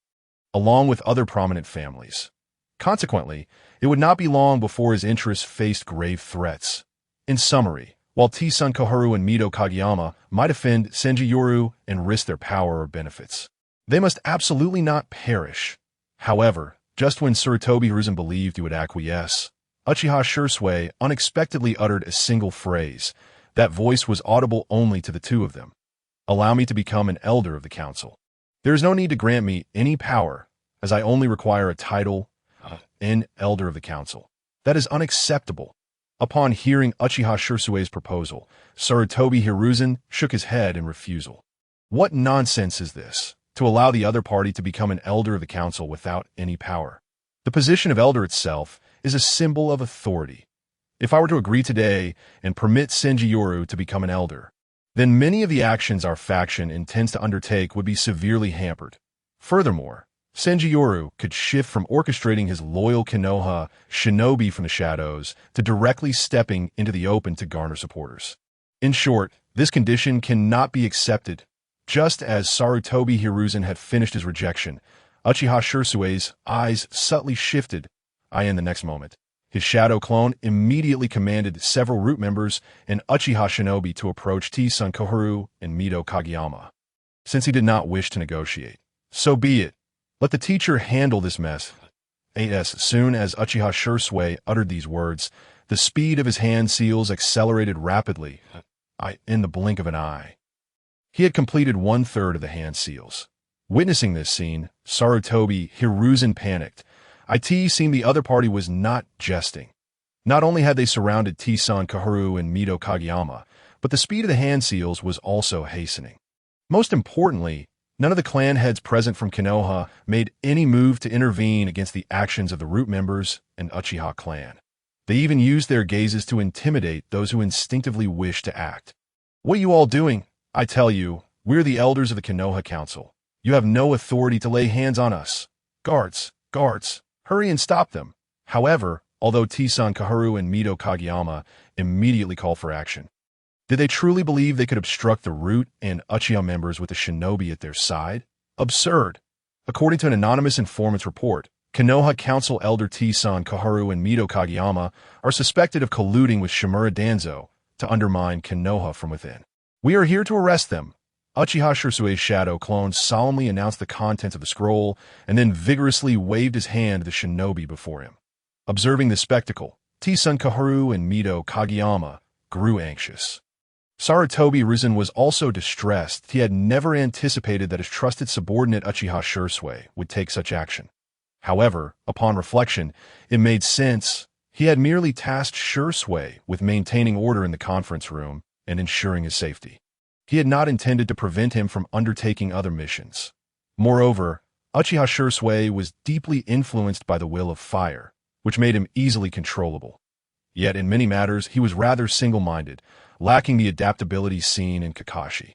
along with other prominent families. Consequently, it would not be long before his interests faced grave threats. In summary, while T-san Kaharu and Mito Kageyama might offend Senju Yoru and risk their power or benefits, they must absolutely not perish. However, just when Sarutobi Hiruzen believed he would acquiesce, Uchiha Shisui unexpectedly uttered a single phrase. That voice was audible only to the two of them. "Allow me to become an elder of the council. There is no need to grant me any power, as I only require a title, an elder of the council. That is unacceptable." Upon hearing Uchiha Shisui's proposal, Sarutobi Hiruzen shook his head in refusal. What nonsense is this, to allow the other party to become an elder of the council without any power? The position of elder itself is a symbol of authority. If I were to agree today and permit Senju Yoru to become an elder, then many of the actions our faction intends to undertake would be severely hampered. Furthermore, Senju Yoru could shift from orchestrating his loyal Konoha Shinobi from the shadows to directly stepping into the open to garner supporters. In short, this condition cannot be accepted. Just as Sarutobi Hiruzen had finished his rejection, Uchiha Shisui's eyes subtly shifted. In the next moment, his shadow clone immediately commanded several root members and Uchiha Shinobi to approach T-san Kaharu and Mito Kageyama. Since he did not wish to negotiate, so be it. Let the teacher handle this mess. As soon as Uchiha Shisui uttered these words, the speed of his hand seals accelerated rapidly, in the blink of an eye. He had completed 1/3 of the hand seals. Witnessing this scene, Sarutobi Hiruzen panicked. It seemed the other party was not jesting. Not only had they surrounded T-san Kaharu and Mito Kageyama, but the speed of the hand seals was also hastening. Most importantly, none of the clan heads present from Konoha made any move to intervene against the actions of the root members and Uchiha clan. They even used their gazes to intimidate those who instinctively wished to act. "What are you all doing? I tell you, we're the elders of the Konoha Council. You have no authority to lay hands on us. Guards, guards, hurry and stop them." However, although T-san Kaharu and Mito Kageyama immediately called for action, did they truly believe they could obstruct the root and Uchiha members with the shinobi at their side? Absurd. According to an anonymous informant's report, Konoha Council Elder T-san Kaharu and Mito Kageyama are suspected of colluding with Shimura Danzo to undermine Konoha from within. "We are here to arrest them." Uchiha Shisui's shadow clone solemnly announced the contents of the scroll and then vigorously waved his hand to the shinobi before him. Observing this spectacle, T-san Kaharu and Mito Kageyama grew anxious. Sarutobi Hiruzen was also distressed. He had never anticipated that his trusted subordinate Uchiha Shisui would take such action. However, upon reflection, it made sense. He had merely tasked Shisui with maintaining order in the conference room and ensuring his safety. He had not intended to prevent him from undertaking other missions. Moreover, Uchiha Shisui was deeply influenced by the will of fire, which made him easily controllable. Yet in many matters he was rather single-minded, lacking the adaptability seen in Kakashi.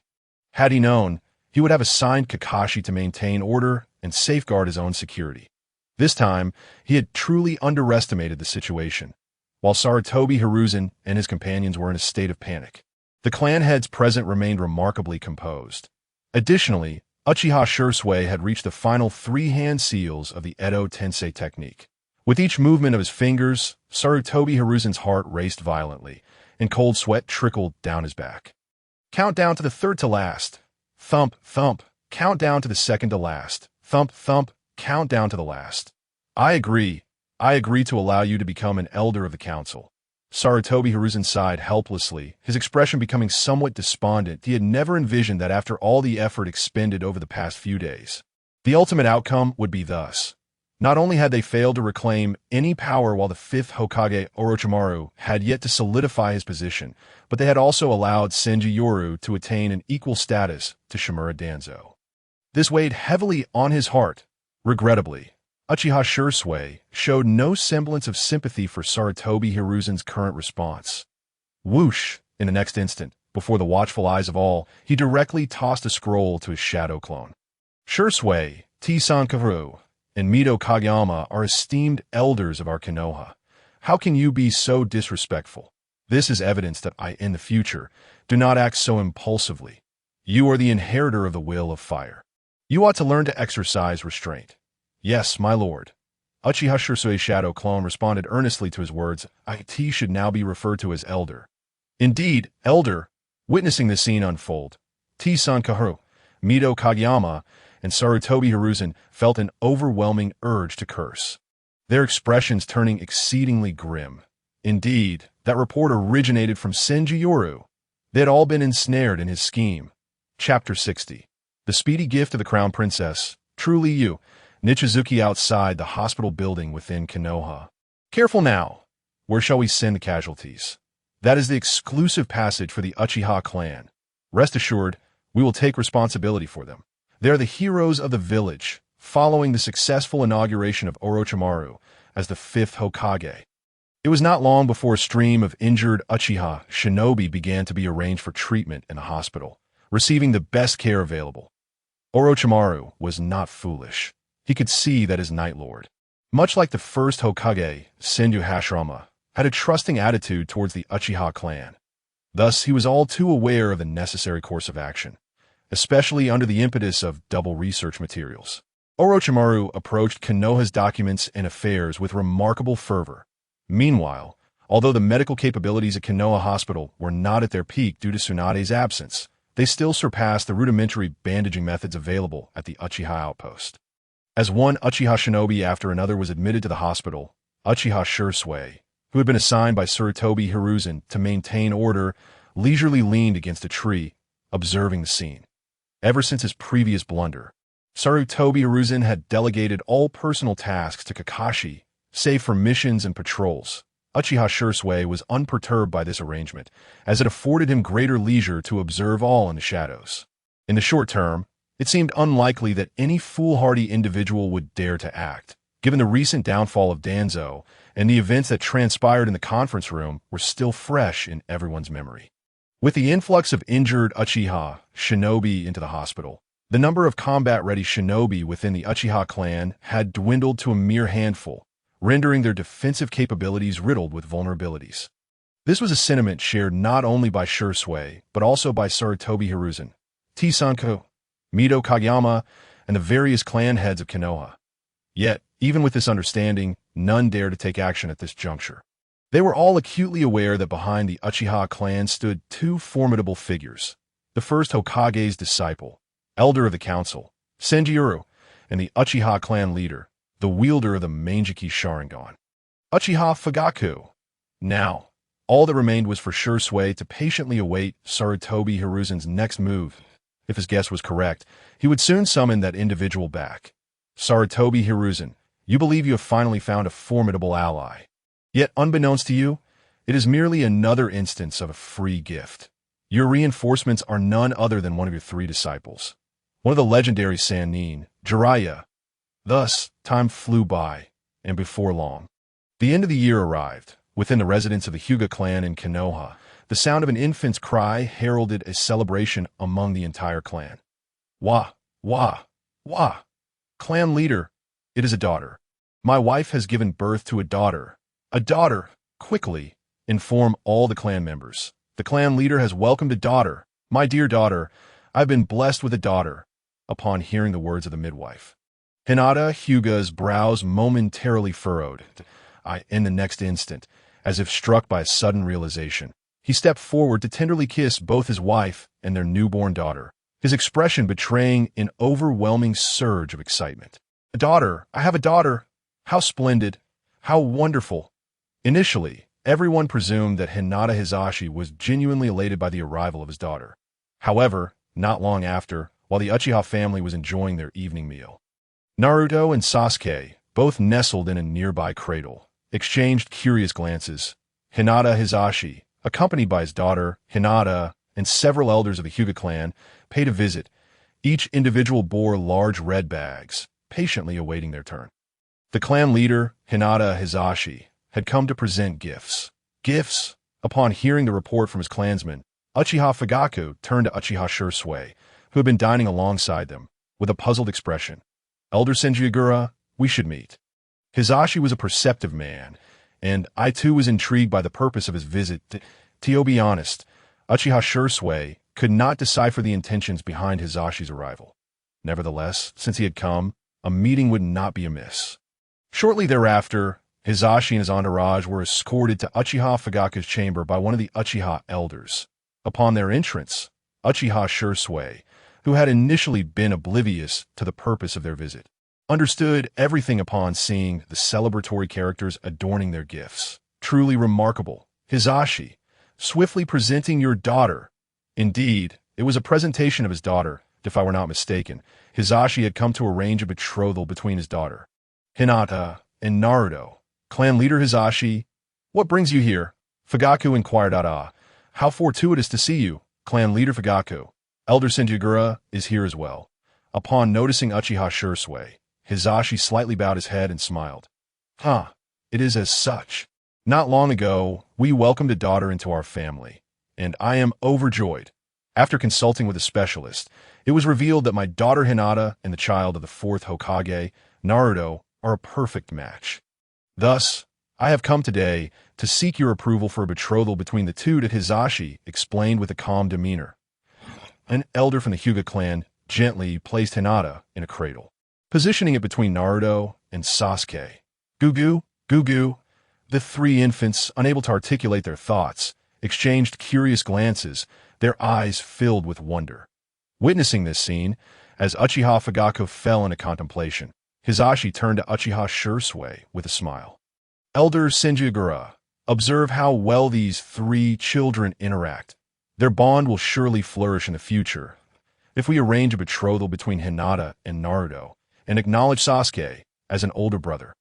Had he known, he would have assigned Kakashi to maintain order and safeguard his own security. This time, he had truly underestimated the situation, while Sarutobi Hiruzen and his companions were in a state of panic. The clan heads present remained remarkably composed. Additionally, Uchiha Shisui had reached the final 3 hand seals of the Edo Tensei technique. With each movement of his fingers, Sarutobi Hiruzen's heart raced violently, and cold sweat trickled down his back. Count down to the third to last. Thump, thump. Count down to the second to last. Thump, thump. Count down to the last. I agree. I agree to allow you to become an elder of the council. Sarutobi Hiruzen sighed helplessly, his expression becoming somewhat despondent. He had never envisioned that after all the effort expended over the past few days, the ultimate outcome would be thus. Not only had they failed to reclaim any power while the 5th Hokage Orochimaru had yet to solidify his position, but they had also allowed Senju Yoru to attain an equal status to Shimura Danzo. This weighed heavily on his heart. Regrettably, Uchiha Shisui showed no semblance of sympathy for Sarutobi Hiruzen's current response. Whoosh! In the next instant, before the watchful eyes of all, he directly tossed a scroll to his shadow clone. Shisui, T-Sankaru, and Mito Kageyama are esteemed elders of our Konoha. How can you be so disrespectful? This is evidence that I, in the future, do not act so impulsively. You are the inheritor of the will of fire. You ought to learn to exercise restraint. Yes, my lord. Uchiha Shisui's shadow clone responded earnestly to his words. It should now be referred to as elder. Indeed, elder. Witnessing the scene unfold, T-Sankaru, Mito Kageyama, and Sarutobi Hiruzen felt an overwhelming urge to curse, their expressions turning exceedingly grim. Indeed, that report originated from Senju Yoru. They had all been ensnared in his scheme. Chapter 60. The speedy gift of the crown princess. Truly you. Nichizuki outside the hospital building within Konoha. Careful now. Where shall we send the casualties? That is the exclusive passage for the Uchiha clan. Rest assured, we will take responsibility for them. They are the heroes of the village, following the successful inauguration of Orochimaru as the 5th Hokage. It was not long before a stream of injured Uchiha Shinobi began to be arranged for treatment in the hospital, receiving the best care available. Orochimaru was not foolish. He could see that his Night Lord, much like the first Hokage, Senju Hashirama, had a trusting attitude towards the Uchiha clan. Thus, he was all too aware of the necessary course of action, especially under the impetus of double research materials. Orochimaru approached Konoha's documents and affairs with remarkable fervor. Meanwhile, although the medical capabilities at Konoha Hospital were not at their peak due to Tsunade's absence, they still surpassed the rudimentary bandaging methods available at the Uchiha outpost. As one Uchiha shinobi after another was admitted to the hospital, Uchiha Shisui, who had been assigned by Sarutobi Hiruzen to maintain order, leisurely leaned against a tree, observing the scene. Ever since his previous blunder, Sarutobi Hiruzen had delegated all personal tasks to Kakashi, save for missions and patrols. Uchiha Shisui was unperturbed by this arrangement, as it afforded him greater leisure to observe all in the shadows. In the short term, it seemed unlikely that any foolhardy individual would dare to act, given the recent downfall of Danzo and the events that transpired in the conference room were still fresh in everyone's memory. With the influx of injured Uchiha shinobi into the hospital, the number of combat-ready shinobi within the Uchiha clan had dwindled to a mere handful, rendering their defensive capabilities riddled with vulnerabilities. This was a sentiment shared not only by Shisui, but also by Sarutobi Hiruzen, T-Sankaru, Mito Kageyama, and the various clan heads of Konoha. Yet, even with this understanding, none dared to take action at this juncture. They were all acutely aware that behind the Uchiha clan stood two formidable figures, the first Hokage's disciple, elder of the council, Senju, and the Uchiha clan leader, the wielder of the Manjiki Sharingan, Uchiha Fugaku. Now, all that remained was for Shisui to patiently await Sarutobi Hiruzen's next move. If his guess was correct, he would soon summon that individual back. Sarutobi Hiruzen, You believe you have finally found a formidable ally. Yet, unbeknownst to you, it is merely another instance of a free gift. Your reinforcements are none other than one of your 3 disciples, one of the legendary Sannin, Jiraiya. Thus, time flew by, and before long, the end of the year arrived. Within the residence of the Hyuga clan in Konoha, the sound of an infant's cry heralded a celebration among the entire clan. Wah, wah, wah. Clan leader, it is a daughter. My wife has given birth to a daughter. A daughter, quickly, inform all the clan members. The clan leader has welcomed a daughter. My dear daughter, I've been blessed with a daughter. Upon hearing the words of the midwife, Hinata Hyuga's brows momentarily furrowed. In the next instant, as if struck by a sudden realization, he stepped forward to tenderly kiss both his wife and their newborn daughter, his expression betraying an overwhelming surge of excitement. A daughter! I have a daughter! How splendid! How wonderful! Initially, everyone presumed that Hinata Hisashi was genuinely elated by the arrival of his daughter. However, not long after, while the Uchiha family was enjoying their evening meal, Naruto and Sasuke, both nestled in a nearby cradle, exchanged curious glances. Hinata Hisashi, accompanied by his daughter, Hinata, and several elders of the Hyuga clan, paid a visit. Each individual bore large red bags, patiently awaiting their turn. The clan leader, Hinata Hisashi, had come to present gifts. Gifts? Upon hearing the report from his clansmen, Uchiha Fugaku turned to Uchiha Shisui, who had been dining alongside them, with a puzzled expression. Elder Senjigura, we should meet. Hisashi was a perceptive man, and I too was intrigued by the purpose of his visit. To be honest, Uchiha Shisui could not decipher the intentions behind Hisashi's arrival. Nevertheless, since he had come, a meeting would not be amiss. Shortly thereafter, Hisashi and his entourage were escorted to Uchiha Fugaku's chamber by one of the Uchiha elders. Upon their entrance, Uchiha Shisui, who had initially been oblivious to the purpose of their visit, understood everything upon seeing the celebratory characters adorning their gifts. Truly remarkable. Hisashi, swiftly presenting your daughter. Indeed, it was a presentation of his daughter, if I were not mistaken. Hisashi had come to arrange a betrothal between his daughter, Hinata, and Naruto. Clan leader Hisashi, what brings you here? Fugaku inquired. How fortuitous to see you. Clan leader Fugaku, Elder Senjigura is here as well. Upon noticing Uchiha Shisui, Hisashi slightly bowed his head and smiled. It is as such. Not long ago, we welcomed a daughter into our family, and I am overjoyed. After consulting with a specialist, it was revealed that my daughter Hinata and the child of the 4th Hokage, Naruto, are a perfect match. Thus, I have come today to seek your approval for a betrothal between the two. That Hisashi explained with a calm demeanor. An elder from the Hyuga clan gently placed Hinata in a cradle, positioning it between Naruto and Sasuke. Gugu, Gugu. The 3 infants, unable to articulate their thoughts, exchanged curious glances, their eyes filled with wonder. Witnessing this scene, as Uchiha Fugaku fell into contemplation, Hisashi turned to Uchiha Shisui with a smile. Elder Senjigura, observe how well these 3 children interact. Their bond will surely flourish in the future if we arrange a betrothal between Hinata and Naruto and acknowledge Sasuke as an older brother.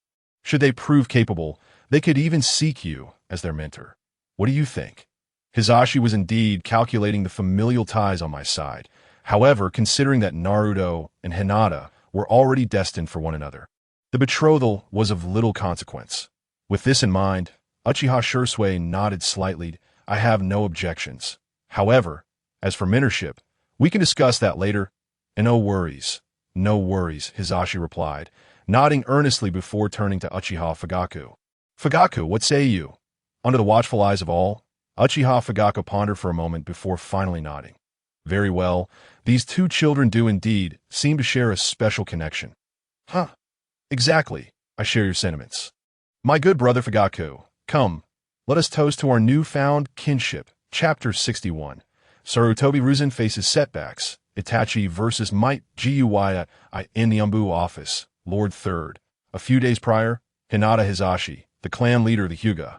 Should they prove capable, they could even seek you as their mentor. What do you think? Hisashi was indeed calculating the familial ties on my side. However, considering that Naruto and Hinata were already destined for one another, the betrothal was of little consequence. With this in mind, Uchiha Shisui nodded slightly. I have no objections. However, as for mentorship, we can discuss that later. And no worries, Hisashi replied, nodding earnestly before turning to Uchiha Fugaku. Fugaku, what say you? Under the watchful eyes of all, Uchiha Fugaku pondered for a moment before finally nodding. Very well, these 2 children do indeed seem to share a special connection. Exactly, I share your sentiments. My good brother Fugaku, come, let us toast to our newfound kinship. Chapter 61. Sarutobi Ruzen faces setbacks. Itachi versus Might Gui in the Umbu office. Lord 3rd. A few days prior, Hinata Hisashi, the clan leader of the Hyuga,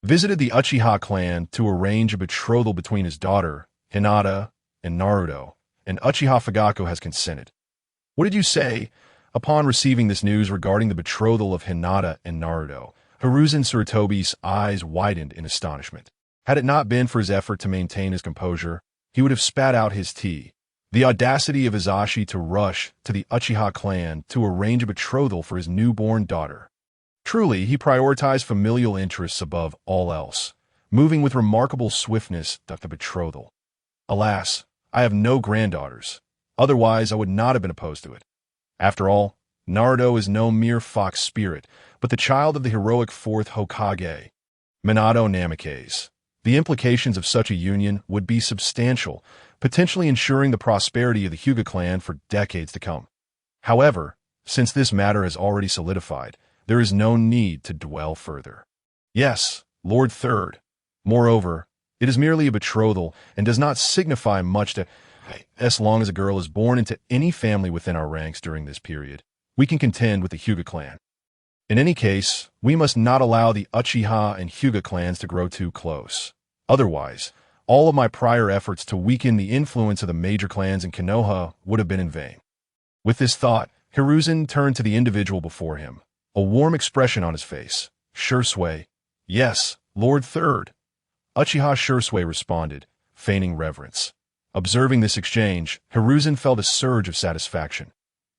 visited the Uchiha clan to arrange a betrothal between his daughter, Hinata, and Naruto, and Uchiha Fugaku has consented. What did you say? Upon receiving this news regarding the betrothal of Hinata and Naruto, Hiruzen Sarutobi's eyes widened in astonishment. Had it not been for his effort to maintain his composure, he would have spat out his tea. The audacity of Hisashi to rush to the Uchiha clan to arrange a betrothal for his newborn daughter. Truly, he prioritized familial interests above all else, moving with remarkable swiftness to the betrothal. Alas, I have no granddaughters. Otherwise, I would not have been opposed to it. After all, Naruto is no mere fox spirit, but the child of the heroic fourth Hokage, Minato Namikaze. The implications of such a union would be substantial, potentially ensuring the prosperity of the Hyuga clan for decades to come. However, since this matter has already solidified, there is no need to dwell further. Yes, Lord Third. Moreover, it is merely a betrothal and does not signify much to as long as a girl is born into any family within our ranks during this period. We can contend with the Hyuga clan. In any case, we must not allow the Uchiha and Hyuga clans to grow too close. Otherwise, all of my prior efforts to weaken the influence of the major clans in Konoha would have been in vain. With this thought, Hiruzen turned to the individual before him, a warm expression on his face. Shisui. Yes, Lord Third. Uchiha Shisui responded, feigning reverence. Observing this exchange, Hiruzen felt a surge of satisfaction.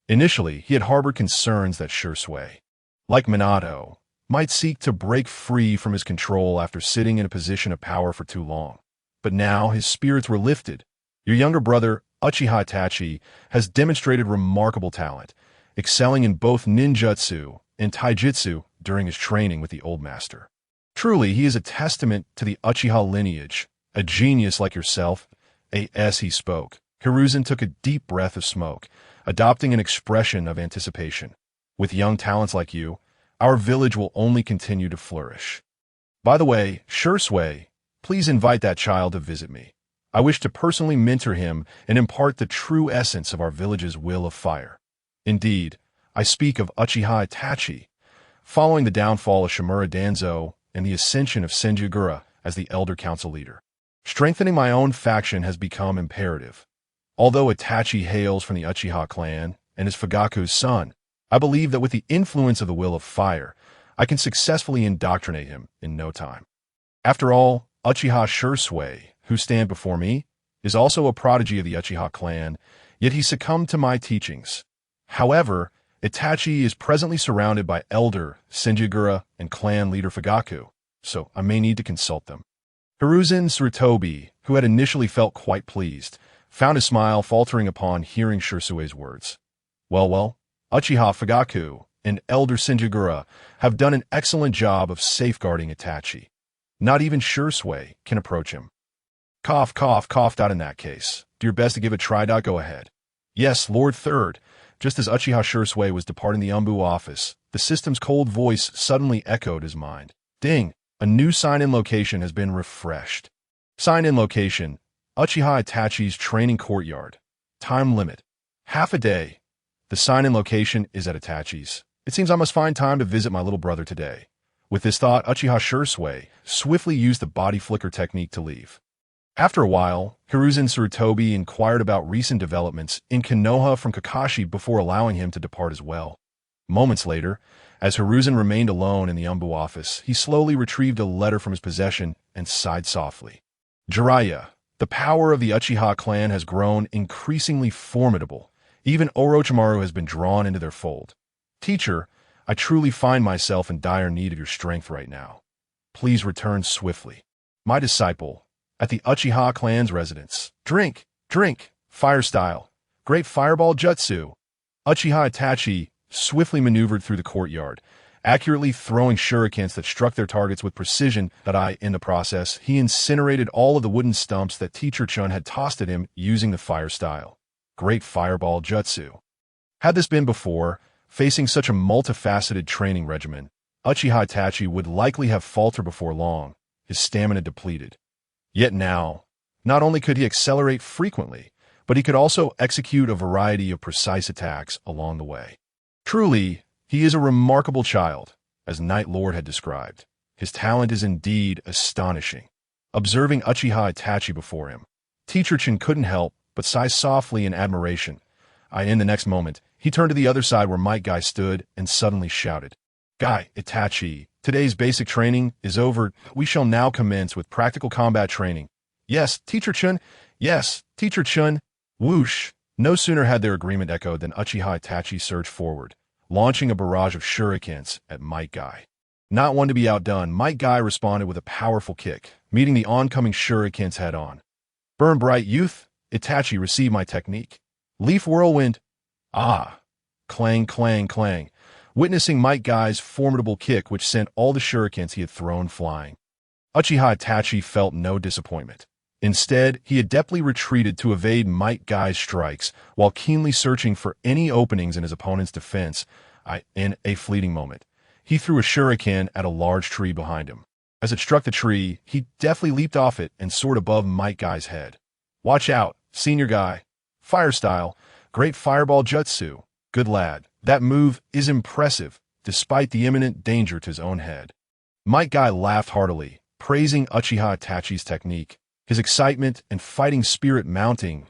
Initially, he had harbored concerns that Shisui, like Minato, might seek to break free from his control after sitting in a position of power for too long. But now his spirits were lifted. Your younger brother, Uchiha Itachi, has demonstrated remarkable talent, excelling in both ninjutsu and taijutsu during his training with the old master. Truly, he is a testament to the Uchiha lineage, a genius like yourself. As he spoke, Hiruzen took a deep breath of smoke, adopting an expression of anticipation. With young talents like you, our village will only continue to flourish. By the way, Shisui, please invite that child to visit me. I wish to personally mentor him and impart the true essence of our village's will of fire. Indeed, I speak of Uchiha Itachi. Following the downfall of Shimura Danzo and the ascension of Senjugura as the elder council leader, strengthening my own faction has become imperative. Although Itachi hails from the Uchiha clan and is Fugaku's son, I believe that with the influence of the will of fire, I can successfully indoctrinate him in no time. After all, Uchiha Shisui, who stand before me, is also a prodigy of the Uchiha clan, yet he succumbed to my teachings. However, Itachi is presently surrounded by elder Senjugura and clan leader Fugaku, so I may need to consult them. Hiruzen Sarutobi, who had initially felt quite pleased, found his smile faltering upon hearing Shisui's words. Well, Uchiha Fugaku and elder Senjugura have done an excellent job of safeguarding Itachi. Not even Shisui can approach him. Cough, in that case. Do your best to give it a try. Go ahead. Yes, Lord Third. Just as Uchiha Shisui was departing the Umbu office, the system's cold voice suddenly echoed his mind. Ding! A new sign-in location has been refreshed. Sign-in location, Uchiha Itachi's training courtyard. Time limit, half a day. The sign-in location is at Itachi's. It seems I must find time to visit my little brother today. With this thought, Uchiha Shisui swiftly used the body flicker technique to leave. After a while, Hiruzen Sarutobi inquired about recent developments in Konoha from Kakashi before allowing him to depart as well. Moments later, as Hiruzen remained alone in the Umbu office, he slowly retrieved a letter from his possession and sighed softly. Jiraiya, the power of the Uchiha clan has grown increasingly formidable. Even Orochimaru has been drawn into their fold. Teacher, I truly find myself in dire need of your strength right now. Please return swiftly. My disciple, at the Uchiha clan's residence. Drink, fire style. Great fireball jutsu. Uchiha Itachi swiftly maneuvered through the courtyard, accurately throwing shurikens that struck their targets with precision in the process, he incinerated all of the wooden stumps that Teacher Chun had tossed at him using the fire style. Great fireball jutsu. Had this been before, facing such a multifaceted training regimen, Uchiha Itachi would likely have faltered before long, his stamina depleted. Yet now, not only could he accelerate frequently, but he could also execute a variety of precise attacks along the way. Truly, he is a remarkable child, as Night Lord had described. His talent is indeed astonishing. Observing Uchiha Itachi before him, Teacher Chin couldn't help but sigh softly in admiration. In the next moment, He turned to the other side where Might Guy stood and suddenly shouted, "Guy, Itachi, today's basic training is over. We shall now commence with practical combat training." "Yes, Teacher Chun. Yes, Teacher Chun." Whoosh! No sooner had their agreement echoed than Uchiha Itachi surged forward, launching a barrage of shurikens at Might Guy. Not one to be outdone, Might Guy responded with a powerful kick, meeting the oncoming shurikens head-on. "Burn bright, youth! Itachi, receive my technique. Leaf whirlwind." Ah! Clang, clang, clang, witnessing Might Guy's formidable kick which sent all the shurikens he had thrown flying. Uchiha Itachi felt no disappointment. Instead, he adeptly retreated to evade Might Guy's strikes while keenly searching for any openings in his opponent's defense. In a fleeting moment, he threw a shuriken at a large tree behind him. As it struck the tree, he deftly leaped off it and soared above Might Guy's head. "Watch out, senior guy. Fire style. Great fireball jutsu. Good lad. That move is impressive, despite the imminent danger to his own head." Might Guy laughed heartily, praising Uchiha Itachi's technique, his excitement and fighting spirit mounting.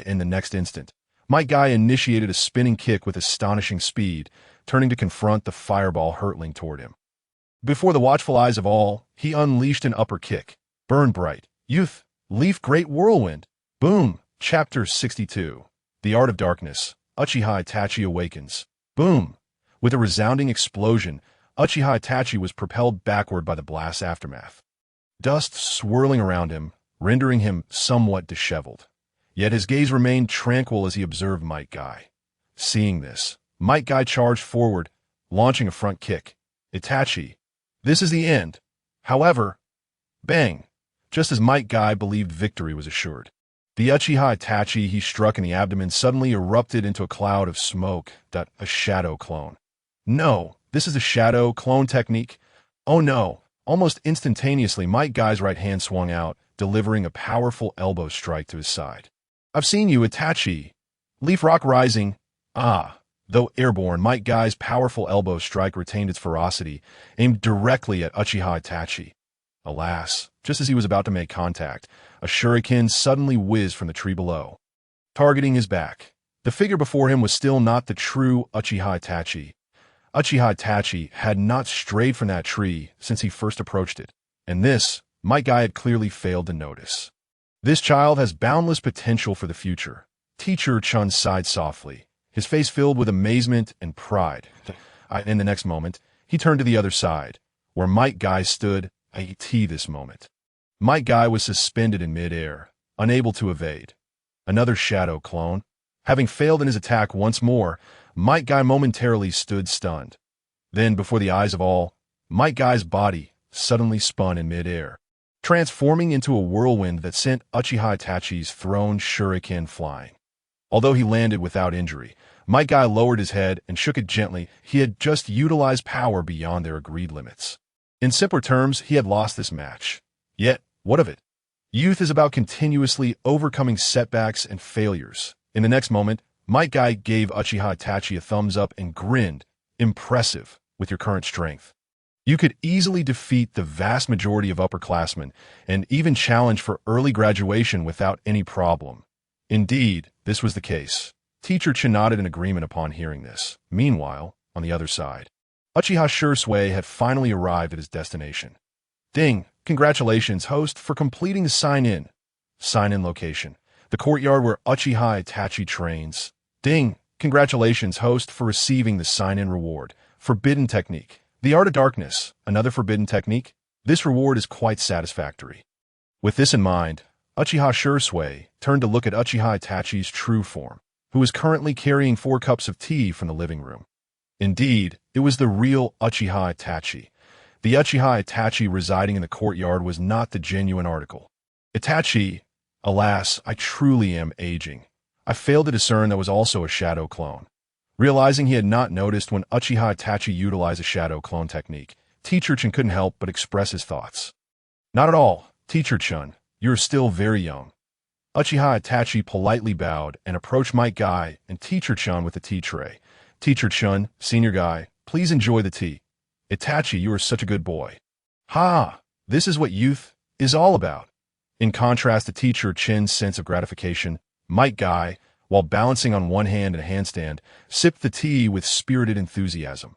In the next instant, Might Guy initiated a spinning kick with astonishing speed, turning to confront the fireball hurtling toward him. Before the watchful eyes of all, he unleashed an upper kick. "Burn bright, youth, leaf great whirlwind." Boom! Chapter 62. The Art of Darkness. Uchiha Itachi awakens. Boom! With a resounding explosion, Uchiha Itachi was propelled backward by the blast's aftermath. Dust swirling around him, rendering him somewhat disheveled. Yet his gaze remained tranquil as he observed Might Guy. Seeing this, Might Guy charged forward, launching a front kick. "Itachi, this is the end." However, bang! Just as Might Guy believed victory was assured, the Uchiha Itachi he struck in the abdomen suddenly erupted into a cloud of smoke. A shadow clone. "No, this is a shadow clone technique." "Oh no." Almost instantaneously, Might Guy's right hand swung out, delivering a powerful elbow strike to his side. "I've seen you, Itachi." Leaf rock rising. Ah! Though airborne, Might Guy's powerful elbow strike retained its ferocity, aimed directly at Uchiha Itachi. Alas, just as he was about to make contact, a shuriken suddenly whizzed from the tree below, targeting his back. The figure before him was still not the true Uchiha Itachi. Uchiha Itachi had not strayed from that tree since he first approached it, and this, Might Guy had clearly failed to notice. "This child has boundless potential for the future." Teacher Chun sighed softly, his face filled with amazement and pride. In the next moment, he turned to the other side, where Might Guy stood. This moment, Might Guy was suspended in midair, unable to evade. Another shadow clone. Having failed in his attack once more, Might Guy momentarily stood stunned. Then, before the eyes of all, Might Guy's body suddenly spun in midair, transforming into a whirlwind that sent Uchiha Itachi's thrown shuriken flying. Although he landed without injury, Might Guy lowered his head and shook it gently. He had just utilized power beyond their agreed limits. In simpler terms, he had lost this match. Yet, what of it? Youth is about continuously overcoming setbacks and failures. In the next moment, Might Guy gave Uchiha Itachi a thumbs up and grinned. "Impressive, with your current strength. You could easily defeat the vast majority of upperclassmen and even challenge for early graduation without any problem." Indeed, this was the case. Teacher Chun nodded in agreement upon hearing this. Meanwhile, on the other side, Uchiha Shisui had finally arrived at his destination. "Ding! Congratulations, host, for completing the sign-in." Sign-in location. The courtyard where Uchiha Itachi trains. "Ding! Congratulations, host, for receiving the sign-in reward. Forbidden technique. The Art of Darkness. Another forbidden technique. This reward is quite satisfactory." With this in mind, Uchiha Shisui turned to look at Uchiha Itachi's true form, who was currently carrying 4 cups of tea from the living room. Indeed, it was the real Uchiha Itachi. The Uchiha Itachi residing in the courtyard was not the genuine article. "Itachi, alas, I truly am aging. I failed to discern that was also a shadow clone." Realizing he had not noticed when Uchiha Itachi utilized a shadow clone technique, Teacher Chun couldn't help but express his thoughts. "Not at all, Teacher Chun. You're still very young." Uchiha Itachi politely bowed and approached Might Guy and Teacher Chun with the tea tray. "Teacher Chun, senior guy, please enjoy the tea." "Itachi, you are such a good boy." "Ha! This is what youth is all about." In contrast to Teacher Chun's sense of gratification, Might Guy, while balancing on one hand in a handstand, sipped the tea with spirited enthusiasm.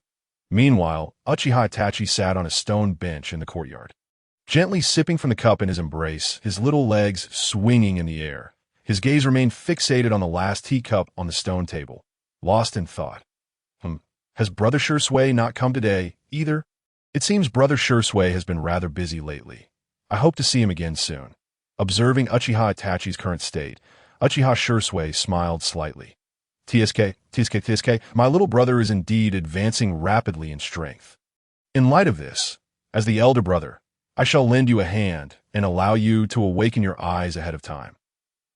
Meanwhile, Uchiha Itachi sat on a stone bench in the courtyard, gently sipping from the cup in his embrace, his little legs swinging in the air. His gaze remained fixated on the last teacup on the stone table, lost in thought. Has Brother Shisui not come today, either? It seems Brother Shisui has been rather busy lately. I hope to see him again soon. Observing Uchiha Itachi's current state, Uchiha Shisui smiled slightly. TSK, my little brother is indeed advancing rapidly in strength. In light of this, as the elder brother, I shall lend you a hand and allow you to awaken your eyes ahead of time.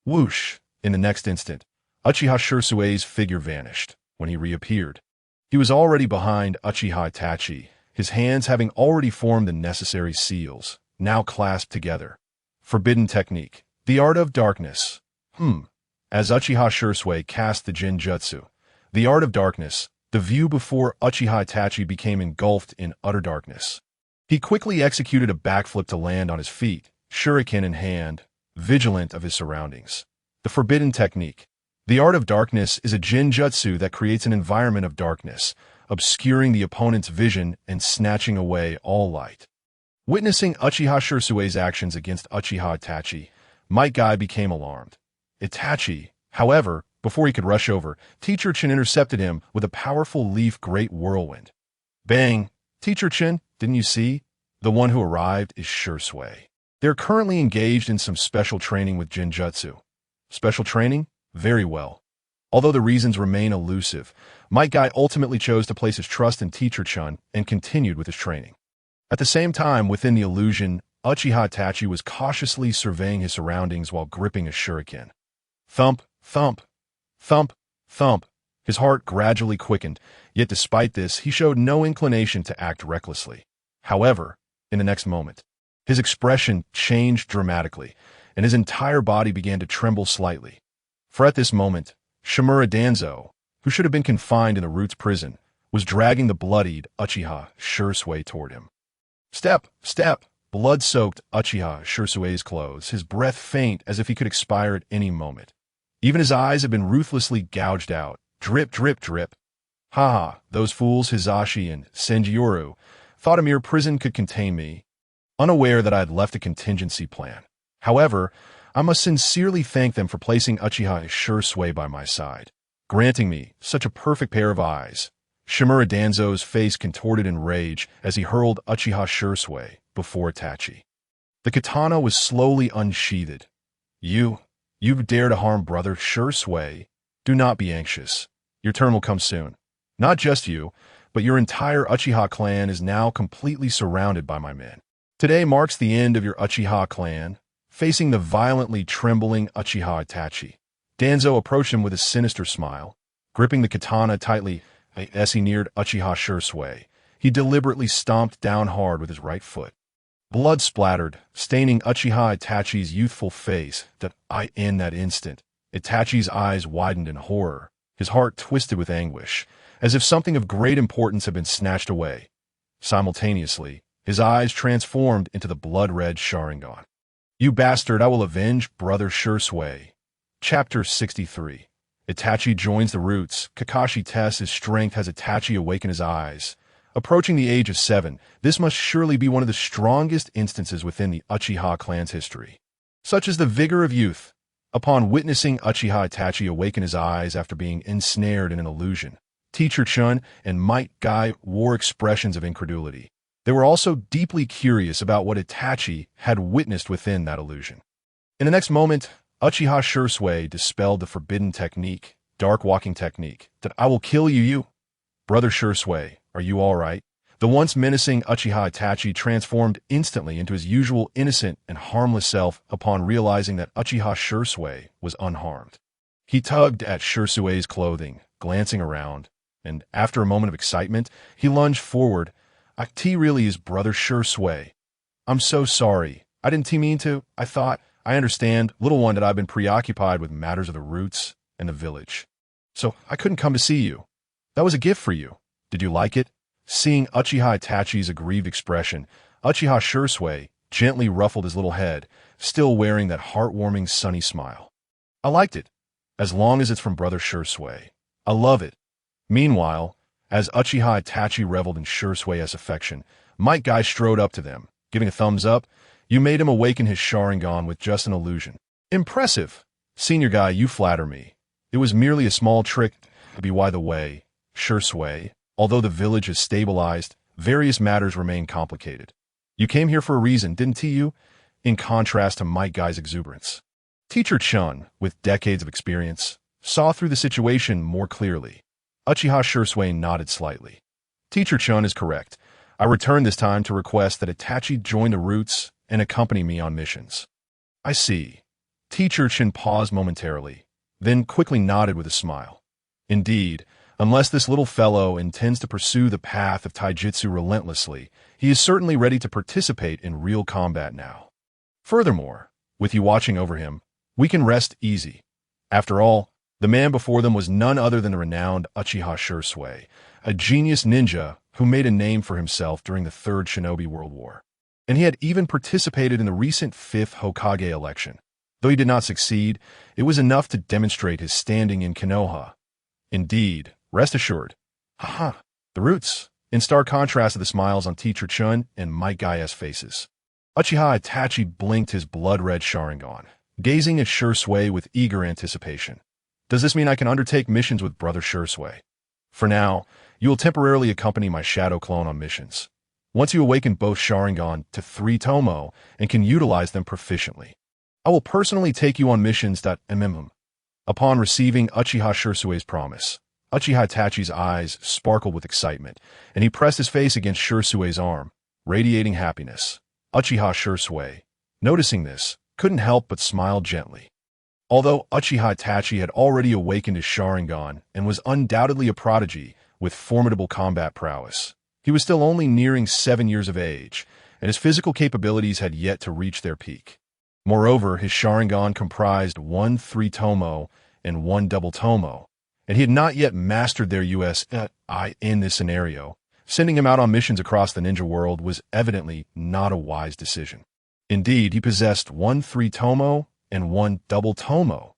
Whoosh! In the next instant, Uchiha Shisui's figure vanished. When he reappeared, he was already behind Uchiha Itachi, his hands having already formed the necessary seals, now clasped together. Forbidden technique. The art of darkness. As Uchiha Shisui cast the Jinjutsu, the art of darkness, the view before Uchiha Itachi became engulfed in utter darkness. He quickly executed a backflip to land on his feet, shuriken in hand, vigilant of his surroundings. The forbidden technique. The art of darkness is a Jinjutsu that creates an environment of darkness, obscuring the opponent's vision and snatching away all light. Witnessing Uchiha Shisui's actions against Uchiha Itachi, Might Guy became alarmed. Itachi, however, before he could rush over, Teacher Chin intercepted him with a powerful leaf great whirlwind. Bang! Teacher Chin, didn't you see? The one who arrived is Shisui. They're currently engaged in some special training with Jinjutsu. Special training? Very well. Although the reasons remain elusive, Might Guy ultimately chose to place his trust in Teacher Chun and continued with his training. At the same time, within the illusion, Uchiha Itachi was cautiously surveying his surroundings while gripping a shuriken. Thump, thump, thump, thump. His heart gradually quickened, yet despite this, he showed no inclination to act recklessly. However, in the next moment, his expression changed dramatically, and his entire body began to tremble slightly. For at this moment, Shimura Danzo, who should have been confined in the Roots prison, was dragging the bloodied Uchiha Shisui toward him. Step, step! Blood-soaked Uchiha Shisui's clothes, his breath faint as if he could expire at any moment. Even his eyes had been ruthlessly gouged out. Drip, drip, drip. Ha! Those fools Hizashi and Senjioru thought a mere prison could contain me, unaware that I had left a contingency plan. However, I must sincerely thank them for placing Uchiha Shisui by my side, granting me such a perfect pair of eyes. Shimura Danzo's face contorted in rage as he hurled Uchiha Shisui before Itachi. The katana was slowly unsheathed. You dare to harm Brother Shisui? Do not be anxious. Your turn will come soon. Not just you, but your entire Uchiha clan is now completely surrounded by my men. Today marks the end of your Uchiha clan. Facing the violently trembling Uchiha Itachi, Danzo approached him with a sinister smile. Gripping the katana tightly as he neared Uchiha Shisui, he deliberately stomped down hard with his right foot. Blood splattered, staining Uchiha Itachi's youthful face. In that instant, Itachi's eyes widened in horror, his heart twisted with anguish, as if something of great importance had been snatched away. Simultaneously, his eyes transformed into the blood-red Sharingan. You bastard, I will avenge Brother Shisui. Chapter 63. Itachi joins the Roots. Kakashi tests his strength as Itachi awaken his eyes. Approaching the age of 7, this must surely be one of the strongest instances within the Uchiha clan's history. Such is the vigor of youth. Upon witnessing Uchiha Itachi awaken his eyes after being ensnared in an illusion, Teacher Chun and Might Guy wore expressions of incredulity. They were also deeply curious about what Itachi had witnessed within that illusion. In the next moment, Uchiha Shisui dispelled the forbidden technique, dark walking technique, that I will kill you. Brother Shisui, are you all right? The once menacing Uchiha Itachi transformed instantly into his usual innocent and harmless self upon realizing that Uchiha Shisui was unharmed. He tugged at Shisui's clothing, glancing around, and after a moment of excitement, he lunged forward. T really is Brother Shisui. I'm so sorry. I didn't mean to. I understand, little one, that I've been preoccupied with matters of the Roots and the village. So I couldn't come to see you. That was a gift for you. Did you like it? Seeing Uchiha Itachi's aggrieved expression, Uchiha Shisui gently ruffled his little head, still wearing that heartwarming sunny smile. I liked it. as long as it's from Brother Shisui. I love it. Meanwhile, as Uchiha Itachi reveled in Shisui's affection, Might Guy strode up to them, giving a thumbs up. You made him awaken his Sharingan with just an illusion. Impressive. Senior guy, you flatter me. It was merely a small trick to be by the way. Shisui, although the village is stabilized, various matters remain complicated. You came here for a reason, didn't you? In contrast to Might Guy's exuberance. Teacher Chun, with decades of experience, saw through the situation more clearly. Uchiha Shisui nodded slightly. Teacher Chun is correct. I returned this time to request that Itachi join the Roots and accompany me on missions. I see. Teacher Chun paused momentarily, then quickly nodded with a smile. Indeed, unless this little fellow intends to pursue the path of taijutsu relentlessly, he is certainly ready to participate in real combat now. Furthermore, with you watching over him, we can rest easy. After all, the man before them was none other than the renowned Uchiha Shisui, a genius ninja who made a name for himself during the Third Shinobi World War. And he had even participated in the recent 5th Hokage election. Though he did not succeed, it was enough to demonstrate his standing in Konoha. Indeed, rest assured. Haha, the Roots, in stark contrast to the smiles on Teacher Chun and Might Guy's faces. Uchiha Itachi blinked his blood-red Sharingan, gazing at Shisui with eager anticipation. Does this mean I can undertake missions with Brother Shisui? For now, you will temporarily accompany my shadow clone on missions. Once you awaken both Sharingan to 3 Tomo and can utilize them proficiently, I will personally take you on missions. Upon receiving Uchiha Shisui's promise, Uchiha Itachi's eyes sparkled with excitement, and he pressed his face against Shisui's arm, radiating happiness. Uchiha Shisui, noticing this, couldn't help but smile gently. Although Uchiha Itachi had already awakened his Sharingan and was undoubtedly a prodigy with formidable combat prowess, he was still only nearing 7 years of age, and his physical capabilities had yet to reach their peak. Moreover, his Sharingan comprised 1 3 Tomo and 1 double Tomo, and he had not yet mastered their USI in this scenario. Sending him out on missions across the ninja world was evidently not a wise decision. Indeed, he possessed 1 3 Tomo and 1 double Tomo.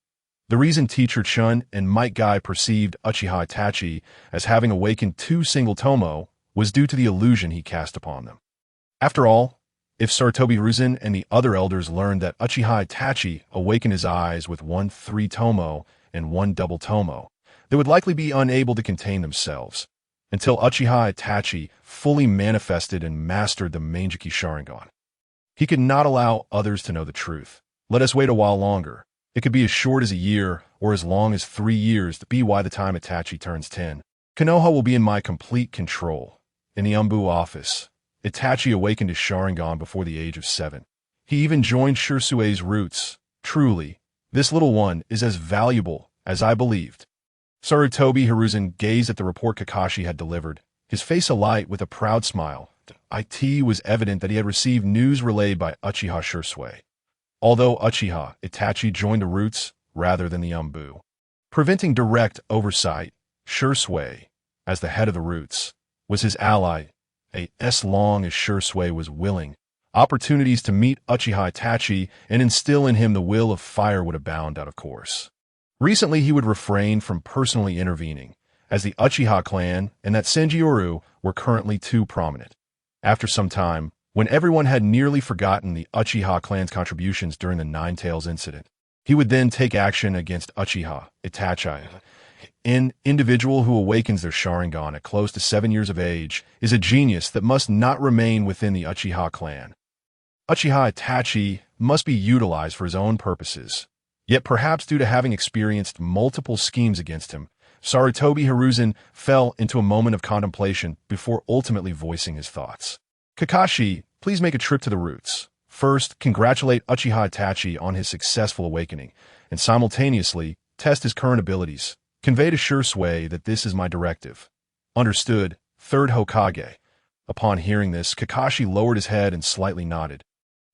The reason Teacher Chun and Might Guy perceived Uchiha Itachi as having awakened 2 single Tomo was due to the illusion he cast upon them. After all, if Sarutobi Hiruzen and the other elders learned that Uchiha Itachi awakened his eyes with 1 3 Tomo and 1 double Tomo, they would likely be unable to contain themselves until Uchiha Itachi fully manifested and mastered the Manjiki Sharingan. He could not allow others to know the truth. Let us wait a while longer. It could be as short as a year or as long as 3 years to be by the time Itachi turns 10. Konoha will be in my complete control. In the Umbu office, Itachi awakened his Sharingan before the age of 7. He even joined Shisui's Roots. Truly, this little one is as valuable as I believed. Sarutobi Hiruzen gazed at the report Kakashi had delivered, his face alight with a proud smile. It was evident that he had received news relayed by Uchiha Shisui. Although Uchiha Itachi joined the Roots rather than the Umbu, preventing direct oversight, Shisui, as the head of the Roots, was his ally. As long as Shisui was willing, opportunities to meet Uchiha Itachi and instill in him the will of fire would abound out of course. Recently, he would refrain from personally intervening, as the Uchiha clan and that Senjioru were currently too prominent. After some time, when everyone had nearly forgotten the Uchiha clan's contributions during the Nine Tails incident, he would then take action against Uchiha Itachi. An individual who awakens their Sharingan at close to 7 years of age is a genius that must not remain within the Uchiha clan. Uchiha Itachi must be utilized for his own purposes. Yet perhaps due to having experienced multiple schemes against him, Sarutobi Hiruzen fell into a moment of contemplation before ultimately voicing his thoughts. Kakashi, please make a trip to the Roots. First, congratulate Uchiha Itachi on his successful awakening, and simultaneously test his current abilities. Convey to Shisui that this is my directive. Understood, Third Hokage. Upon hearing this, Kakashi lowered his head and slightly nodded.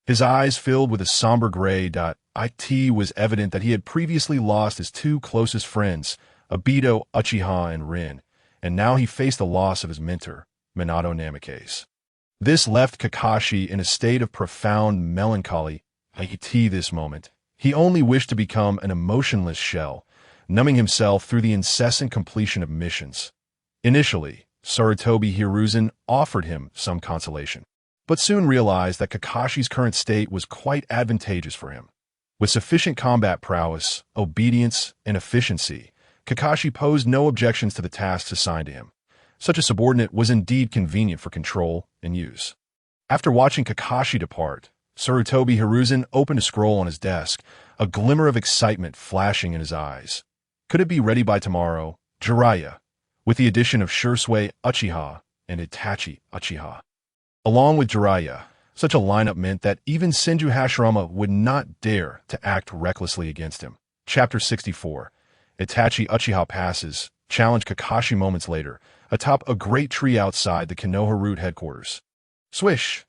His eyes filled with a somber gray. It was evident that he had previously lost his 2 closest friends, Obito, Uchiha, and Rin, and now he faced the loss of his mentor, Minato Namikaze. This left Kakashi in a state of profound melancholy. This moment, he only wished to become an emotionless shell, numbing himself through the incessant completion of missions. Initially, Sarutobi Hiruzen offered him some consolation, but soon realized that Kakashi's current state was quite advantageous for him. With sufficient combat prowess, obedience, and efficiency, Kakashi posed no objections to the tasks assigned to him. Such a subordinate was indeed convenient for control and use. After watching Kakashi depart, Sarutobi Hiruzen opened a scroll on his desk, a glimmer of excitement flashing in his eyes. Could it be ready by tomorrow? Jiraiya, with the addition of Shisui Uchiha and Itachi Uchiha. Along with Jiraiya, such a lineup meant that even Senju Hashirama would not dare to act recklessly against him. Chapter 64. Itachi Uchiha passes, challenged Kakashi moments later, atop a great tree outside the Konoha route headquarters. Swish!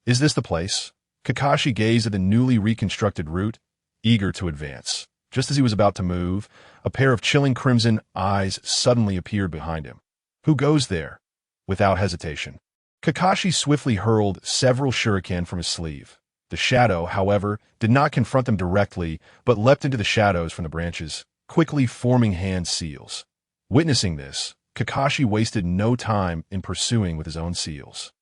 Is this the place? Kakashi gazed at the newly reconstructed route, eager to advance. Just as he was about to move, a pair of chilling crimson eyes suddenly appeared behind him. Who goes there? Without hesitation, Kakashi swiftly hurled several shuriken from his sleeve. The shadow, however, did not confront them directly, but leapt into the shadows from the branches, quickly forming hand seals. Witnessing this, Kakashi wasted no time in pursuing with his own seals.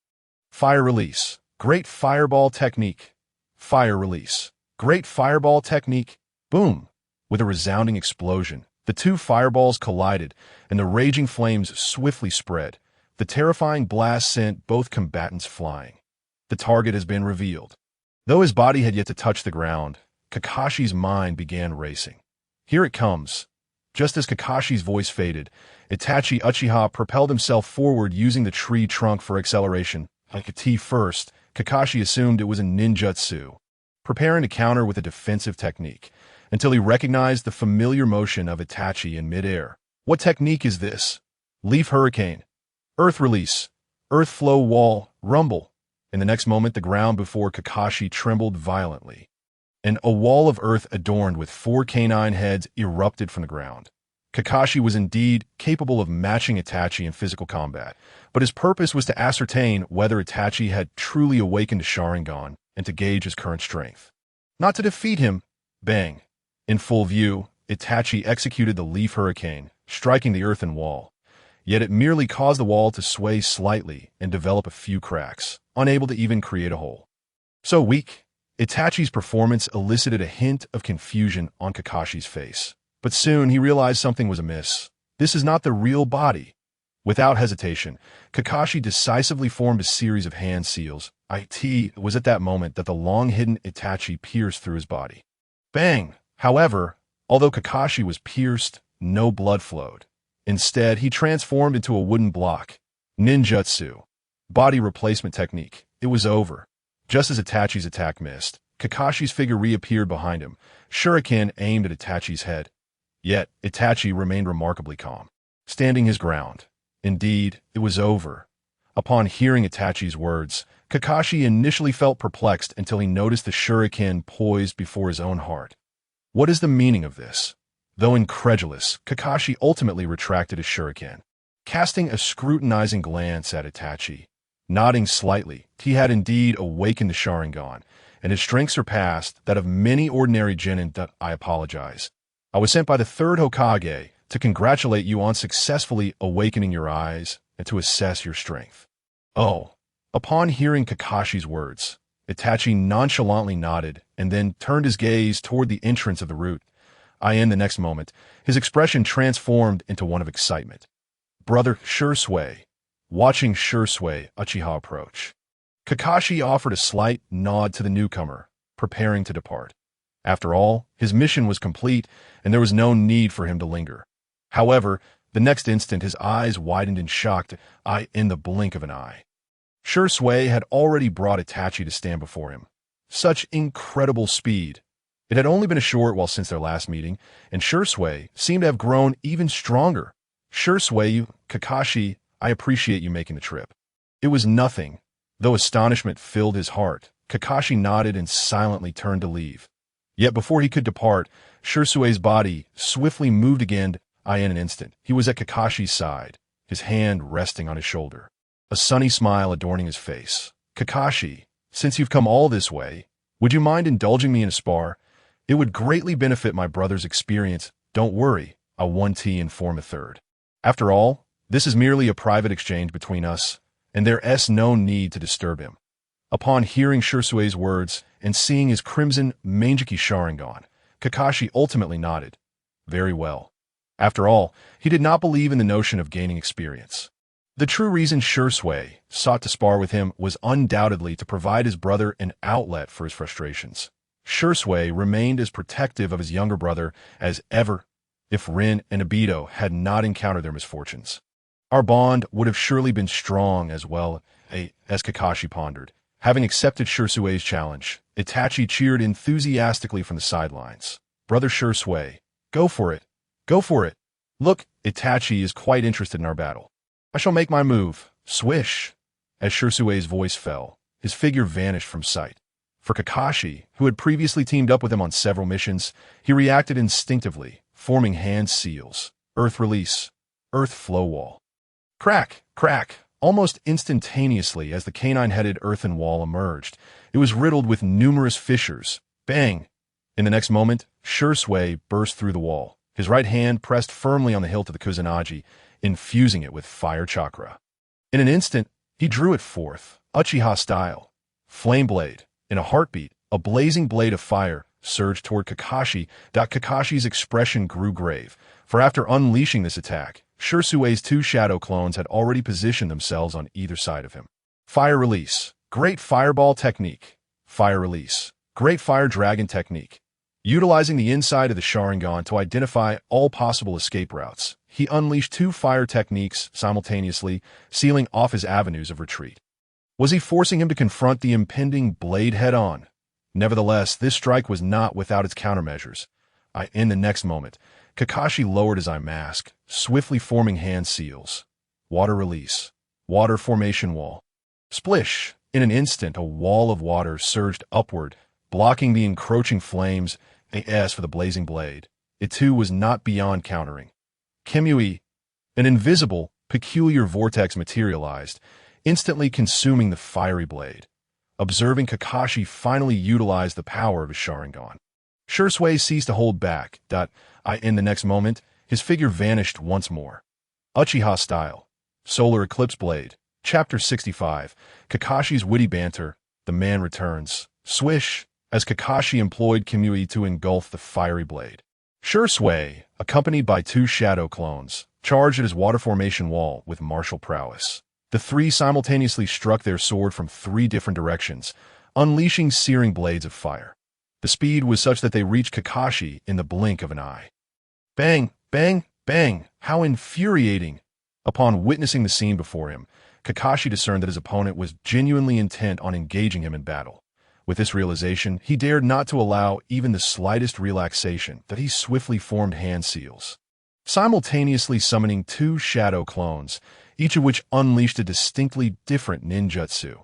Fire release. Great fireball technique. Fire release. Great fireball technique. Boom! With a resounding explosion, the two fireballs collided, and the raging flames swiftly spread. The terrifying blast sent both combatants flying. The target has been revealed. Though his body had yet to touch the ground, Kakashi's mind began racing. Here it comes. Just as Kakashi's voice faded, Itachi Uchiha propelled himself forward using the tree trunk for acceleration. Like a T first, Kakashi assumed it was a ninjutsu, preparing to counter with a defensive technique, until he recognized the familiar motion of Itachi in midair. What technique is this? Leaf Hurricane. Earth Release. Earth Flow Wall. Rumble. In the next moment, the ground before Kakashi trembled violently, and a wall of earth adorned with 4 canine heads erupted from the ground. Kakashi was indeed capable of matching Itachi in physical combat, but his purpose was to ascertain whether Itachi had truly awakened to Sharingan and to gauge his current strength. Not to defeat him. Bang! In full view, Itachi executed the Leaf Hurricane, striking the earthen wall. Yet it merely caused the wall to sway slightly and develop a few cracks, unable to even create a hole. So weak, Itachi's performance elicited a hint of confusion on Kakashi's face. But soon he realized something was amiss. This is not the real body. Without hesitation, Kakashi decisively formed a series of hand seals. It was at that moment that the long-hidden Itachi pierced through his body. Bang! However, although Kakashi was pierced, no blood flowed. Instead, he transformed into a wooden block. Ninjutsu. Body replacement technique. It was over. Just as Itachi's attack missed, Kakashi's figure reappeared behind him, shuriken aimed at Itachi's head. Yet, Itachi remained remarkably calm, standing his ground. Indeed, it was over. Upon hearing Itachi's words, Kakashi initially felt perplexed until he noticed the shuriken poised before his own heart. What is the meaning of this? Though incredulous, Kakashi ultimately retracted his shuriken, casting a scrutinizing glance at Itachi. Nodding slightly, he had indeed awakened the Sharingan, and his strength surpassed that of many ordinary genin. I apologize. I was sent by the third Hokage to congratulate you on successfully awakening your eyes and to assess your strength. Oh. Upon hearing Kakashi's words, Itachi nonchalantly nodded and then turned his gaze toward the entrance of the route. In the next moment, his expression transformed into one of excitement. Brother Shisui. Watching Shisui Uchiha approach, Kakashi offered a slight nod to the newcomer, preparing to depart. After all, his mission was complete, and there was no need for him to linger. However, the next instant his eyes widened in shock in the blink of an eye. Shisui had already brought Itachi to stand before him. Such incredible speed. It had only been a short while since their last meeting, and Shisui seemed to have grown even stronger. Shisui, Kakashi, I appreciate you making the trip. It was nothing. Though astonishment filled his heart, Kakashi nodded and silently turned to leave. Yet before he could depart, Shisui's body swiftly moved again. In an instant, he was at Kakashi's side, his hand resting on his shoulder, a sunny smile adorning his face. Kakashi, since you've come all this way, would you mind indulging me in a spar? It would greatly benefit my brother's experience. Don't worry, a 1T and form a third. After all, this is merely a private exchange between us, and there's no need to disturb him. Upon hearing Shisui's words and seeing his crimson Mangeki Sharingan, Kakashi ultimately nodded. Very well. After all, he did not believe in the notion of gaining experience. The true reason Shisui sought to spar with him was undoubtedly to provide his brother an outlet for his frustrations. Shisui remained as protective of his younger brother as ever if Rin and Obito had not encountered their misfortunes. Our bond would have surely been strong as well, as Kakashi pondered. Having accepted Shisui's challenge, Itachi cheered enthusiastically from the sidelines. Brother Shisui, go for it. Go for it. Look, Itachi is quite interested in our battle. I shall make my move. Swish. As Shisui's voice fell, his figure vanished from sight. For Kakashi, who had previously teamed up with him on several missions, he reacted instinctively, forming hand seals. Earth release. Earth flow wall. Crack, crack. Almost instantaneously as the canine-headed earthen wall emerged, it was riddled with numerous fissures. Bang! In the next moment, Shisui burst through the wall, his right hand pressed firmly on the hilt of the Kusanagi, infusing it with fire chakra. In an instant, he drew it forth, Uchiha style. Flame blade. In a heartbeat, a blazing blade of fire surged toward Kakashi. Kakashi's expression grew grave, for after unleashing this attack, Shisui's two shadow clones had already positioned themselves on either side of him. Fire release. Great fireball technique. Fire release. Great fire dragon technique. Utilizing the inside of the Sharingan to identify all possible escape routes, he unleashed two fire techniques simultaneously, sealing off his avenues of retreat. Was he forcing him to confront the impending blade head-on? Nevertheless, this strike was not without its countermeasures. In the next moment, Kakashi lowered his eye mask, swiftly forming hand seals. Water release. Water formation wall. Splish! In an instant, a wall of water surged upward, blocking the encroaching flames. As for the blazing blade, it too was not beyond countering. Kimui, an invisible, peculiar vortex materialized, instantly consuming the fiery blade. Observing Kakashi finally utilize the power of his Sharingan, Shisui ceased to hold back. In the next moment, his figure vanished once more. Uchiha style. Solar Eclipse Blade. Chapter 65. Kakashi's witty banter. The man returns. Swish, as Kakashi employed Kimui to engulf the fiery blade. Shisui, accompanied by two shadow clones, charged at his water formation wall with martial prowess. The three simultaneously struck their sword from three different directions, unleashing searing blades of fire. The speed was such that they reached Kakashi in the blink of an eye. Bang, bang, bang! How infuriating! Upon witnessing the scene before him, Kakashi discerned that his opponent was genuinely intent on engaging him in battle. With this realization, he dared not to allow even the slightest relaxation that he swiftly formed hand seals, simultaneously summoning two shadow clones, each of which unleashed a distinctly different ninjutsu.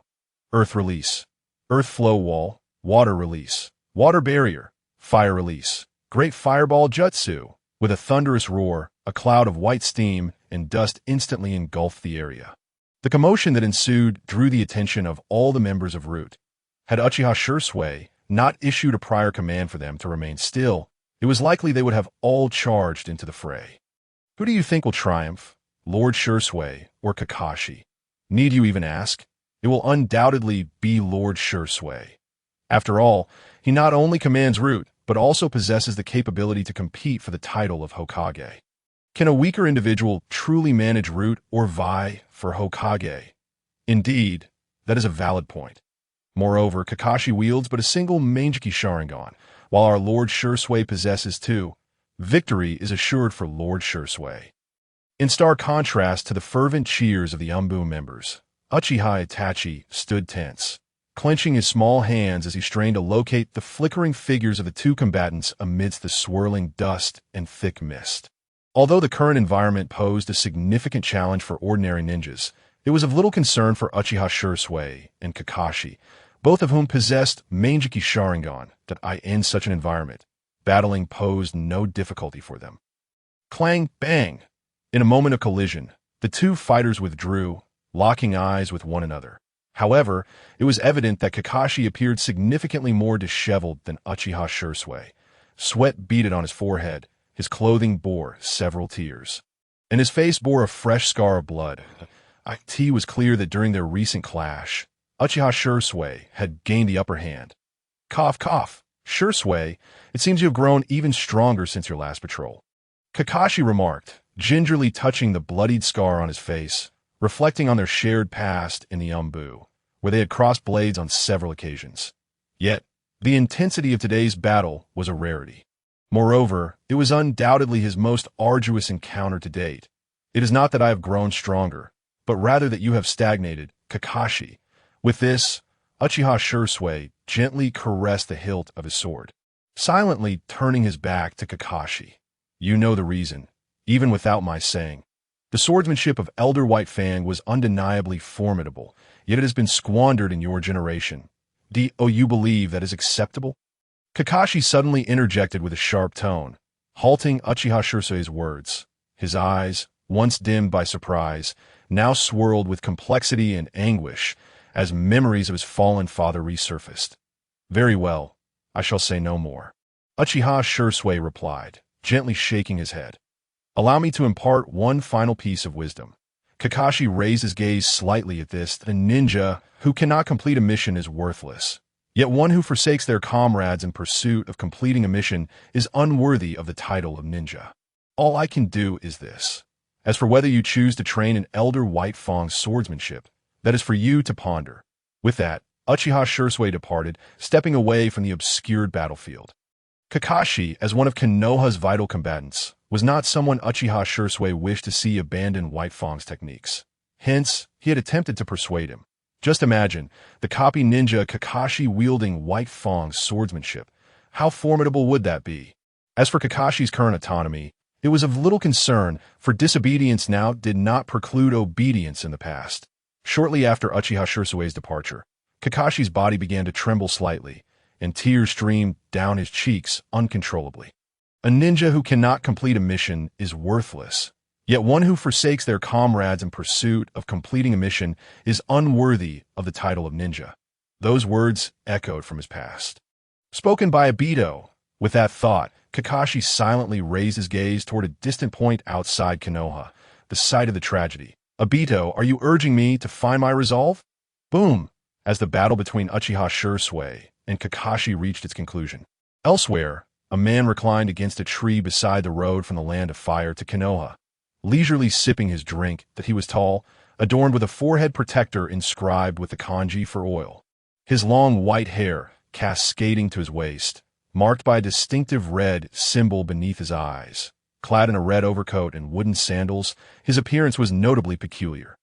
Earth release. Earth flow wall. Water release. Water barrier. Fire release. Great fireball jutsu. With a thunderous roar, a cloud of white steam and dust instantly engulfed the area. The commotion that ensued drew the attention of all the members of Root. Had Uchiha Shisui not issued a prior command for them to remain still, it was likely they would have all charged into the fray. Who do you think will triumph, Lord Shisui or Kakashi? Need you even ask? It will undoubtedly be Lord Shisui. After all, he not only commands Root, but also possesses the capability to compete for the title of Hokage. Can a weaker individual truly manage Root or vie for Hokage? Indeed, that is a valid point. Moreover, Kakashi wields but a single Mangeki Sharingan, while our Lord Shisui possesses two. Victory is assured for Lord Shisui. In stark contrast to the fervent cheers of the Umbu members, Uchiha Itachi stood tense, clenching his small hands as he strained to locate the flickering figures of the two combatants amidst the swirling dust and thick mist. Although the current environment posed a significant challenge for ordinary ninjas, it was of little concern for Uchiha Shisui and Kakashi, both of whom possessed Mangeki Sharingan. In such an environment, battling posed no difficulty for them. Clang, bang! In a moment of collision, the two fighters withdrew, locking eyes with one another. However, it was evident that Kakashi appeared significantly more disheveled than Uchiha Shisui. Sweat beaded on his forehead, his clothing bore several tears, and his face bore a fresh scar of blood. It was clear that during their recent clash, Uchiha Shisui had gained the upper hand. Cough, cough. Shisui, it seems you have grown even stronger since your last patrol. Kakashi remarked, gingerly touching the bloodied scar on his face, reflecting on their shared past in the Umbu, where they had crossed blades on several occasions. Yet, the intensity of today's battle was a rarity. Moreover, it was undoubtedly his most arduous encounter to date. It is not that I have grown stronger, but rather that you have stagnated, Kakashi. With this, Uchiha Shisui gently caressed the hilt of his sword, silently turning his back to Kakashi. You know the reason, even without my saying. The swordsmanship of Elder White Fang was undeniably formidable, yet it has been squandered in your generation. Do you believe that is acceptable? Kakashi suddenly interjected with a sharp tone, halting Uchiha Shisui's words. His eyes, once dimmed by surprise, now swirled with complexity and anguish as memories of his fallen father resurfaced. Very well, I shall say no more. Uchiha Shisui replied, gently shaking his head. Allow me to impart one final piece of wisdom. Kakashi raised his gaze slightly at this. A ninja who cannot complete a mission is worthless. Yet one who forsakes their comrades in pursuit of completing a mission is unworthy of the title of ninja. All I can do is this. As for whether you choose to train in Elder White Fang's swordsmanship, that is for you to ponder. With that, Uchiha Shisui departed, stepping away from the obscured battlefield. Kakashi, as one of Konoha's vital combatants, was not someone Uchiha Shisui wished to see abandon White Fang's techniques. Hence, he had attempted to persuade him. Just imagine, the copy ninja Kakashi wielding White Fang's swordsmanship. How formidable would that be? As for Kakashi's current autonomy, it was of little concern, for disobedience now did not preclude obedience in the past. Shortly after Uchiha Shisui's departure, Kakashi's body began to tremble slightly, and tears streamed down his cheeks uncontrollably. A ninja who cannot complete a mission is worthless. Yet one who forsakes their comrades in pursuit of completing a mission is unworthy of the title of ninja. Those words echoed from his past. Spoken by Obito. With that thought, Kakashi silently raised his gaze toward a distant point outside Konoha, the site of the tragedy. Obito, are you urging me to find my resolve? Boom! As the battle between Uchiha Shisui and Kakashi reached its conclusion. Elsewhere, a man reclined against a tree beside the road from the land of fire to Konoha, leisurely sipping his drink. That he was tall, adorned with a forehead protector inscribed with the kanji for oil. His long white hair, cascading to his waist, marked by a distinctive red symbol beneath his eyes. Clad in a red overcoat and wooden sandals, his appearance was notably peculiar.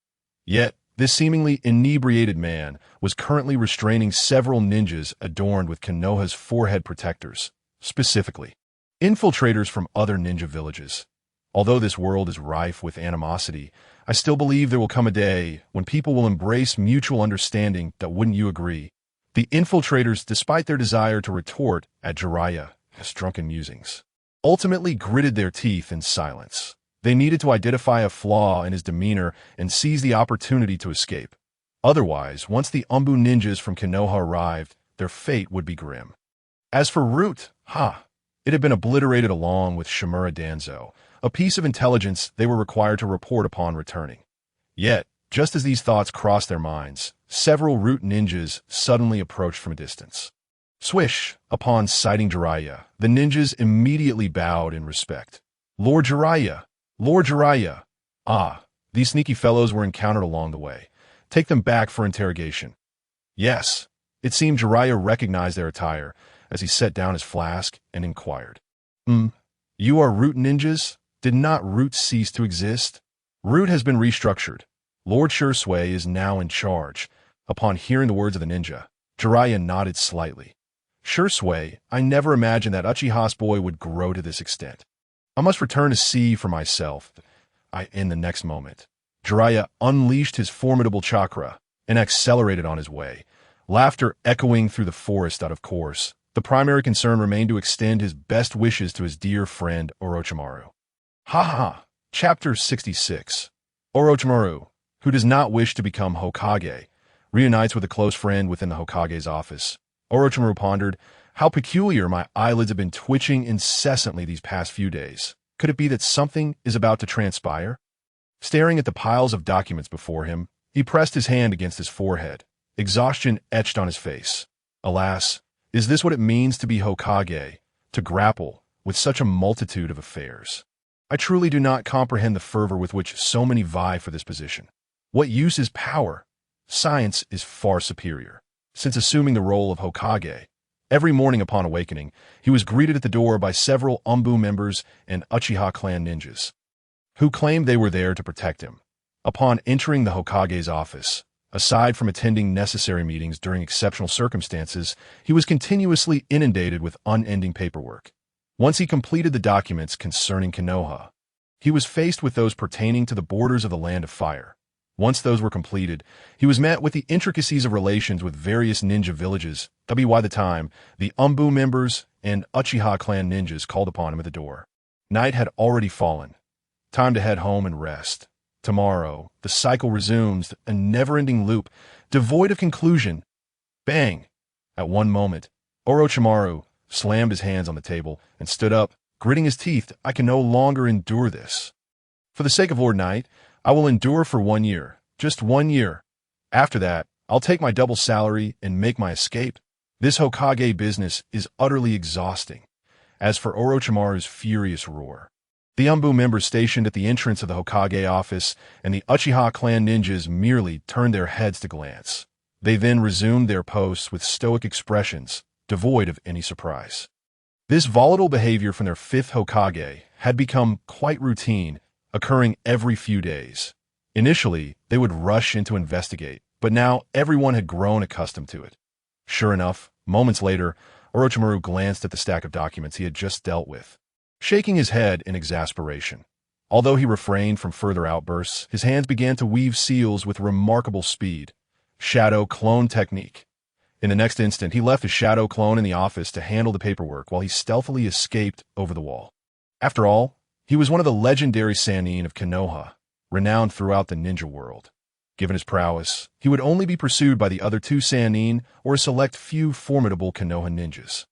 Yet, this seemingly inebriated man was currently restraining several ninjas adorned with Konoha's forehead protectors, specifically infiltrators from other ninja villages. Although this world is rife with animosity, I still believe there will come a day when people will embrace mutual understanding. That wouldn't you agree? The infiltrators, despite their desire to retort at Jiraiya's drunken musings, ultimately gritted their teeth in silence. They needed to identify a flaw in his demeanor and seize the opportunity to escape. Otherwise, once the Umbu ninjas from Konoha arrived, their fate would be grim. As for Root, it had been obliterated along with Shimura Danzo, a piece of intelligence they were required to report upon returning. Yet, just as these thoughts crossed their minds, several Root ninjas suddenly approached from a distance. Swish! Upon sighting Jiraiya, the ninjas immediately bowed in respect. Lord Jiraiya! Lord Jiraiya! These sneaky fellows were encountered along the way. Take them back for interrogation. Yes, it seemed Jiraiya recognized their attire as he set down his flask and inquired. You are Root ninjas? Did not Root cease to exist? Root has been restructured. Lord Shisui is now in charge. Upon hearing the words of the ninja, Jiraiya nodded slightly. Shisui, I never imagined that Uchiha's boy would grow to this extent. I must return to see for myself. In the next moment, Jiraiya unleashed his formidable chakra and accelerated on his way, laughter echoing through the forest. Of course, the primary concern remained to extend his best wishes to his dear friend Orochimaru. Chapter 66. Orochimaru, who does not wish to become Hokage, reunites with a close friend within the Hokage's office. Orochimaru pondered, How peculiar, my eyelids have been twitching incessantly these past few days. Could it be that something is about to transpire? Staring at the piles of documents before him, he pressed his hand against his forehead, exhaustion etched on his face. Alas, is this what it means to be Hokage, to grapple with such a multitude of affairs? I truly do not comprehend the fervor with which so many vie for this position. What use is power? Science is far superior. Since assuming the role of Hokage, every morning upon awakening, he was greeted at the door by several Umbu members and Uchiha clan ninjas, who claimed they were there to protect him. Upon entering the Hokage's office, aside from attending necessary meetings during exceptional circumstances, he was continuously inundated with unending paperwork. Once he completed the documents concerning Konoha, he was faced with those pertaining to the borders of the Land of Fire. Once those were completed, he was met with the intricacies of relations with various ninja villages. By the time, the Umbu members and Uchiha clan ninjas called upon him at the door. Night had already fallen. Time to head home and rest. Tomorrow, the cycle resumes, a never-ending loop, devoid of conclusion. Bang! At one moment, Orochimaru slammed his hands on the table and stood up, gritting his teeth. I can no longer endure this. For the sake of Lord Knight, I will endure for 1 year, just 1 year. After that, I'll take my double salary and make my escape. This Hokage business is utterly exhausting. As for Orochimaru's furious roar, the Umbu members stationed at the entrance of the Hokage office and the Uchiha clan ninjas merely turned their heads to glance. They then resumed their posts with stoic expressions, devoid of any surprise. This volatile behavior from their fifth Hokage had become quite routine, occurring every few days. Initially, they would rush in to investigate, but now everyone had grown accustomed to it. Sure enough, moments later, Orochimaru glanced at the stack of documents he had just dealt with, shaking his head in exasperation. Although he refrained from further outbursts, his hands began to weave seals with remarkable speed. Shadow clone technique. In the next instant, he left his shadow clone in the office to handle the paperwork while he stealthily escaped over the wall. After all, he was one of the legendary Sannin of Konoha, renowned throughout the ninja world. Given his prowess, he would only be pursued by the other 2 Sannin or a select few formidable Konoha ninjas.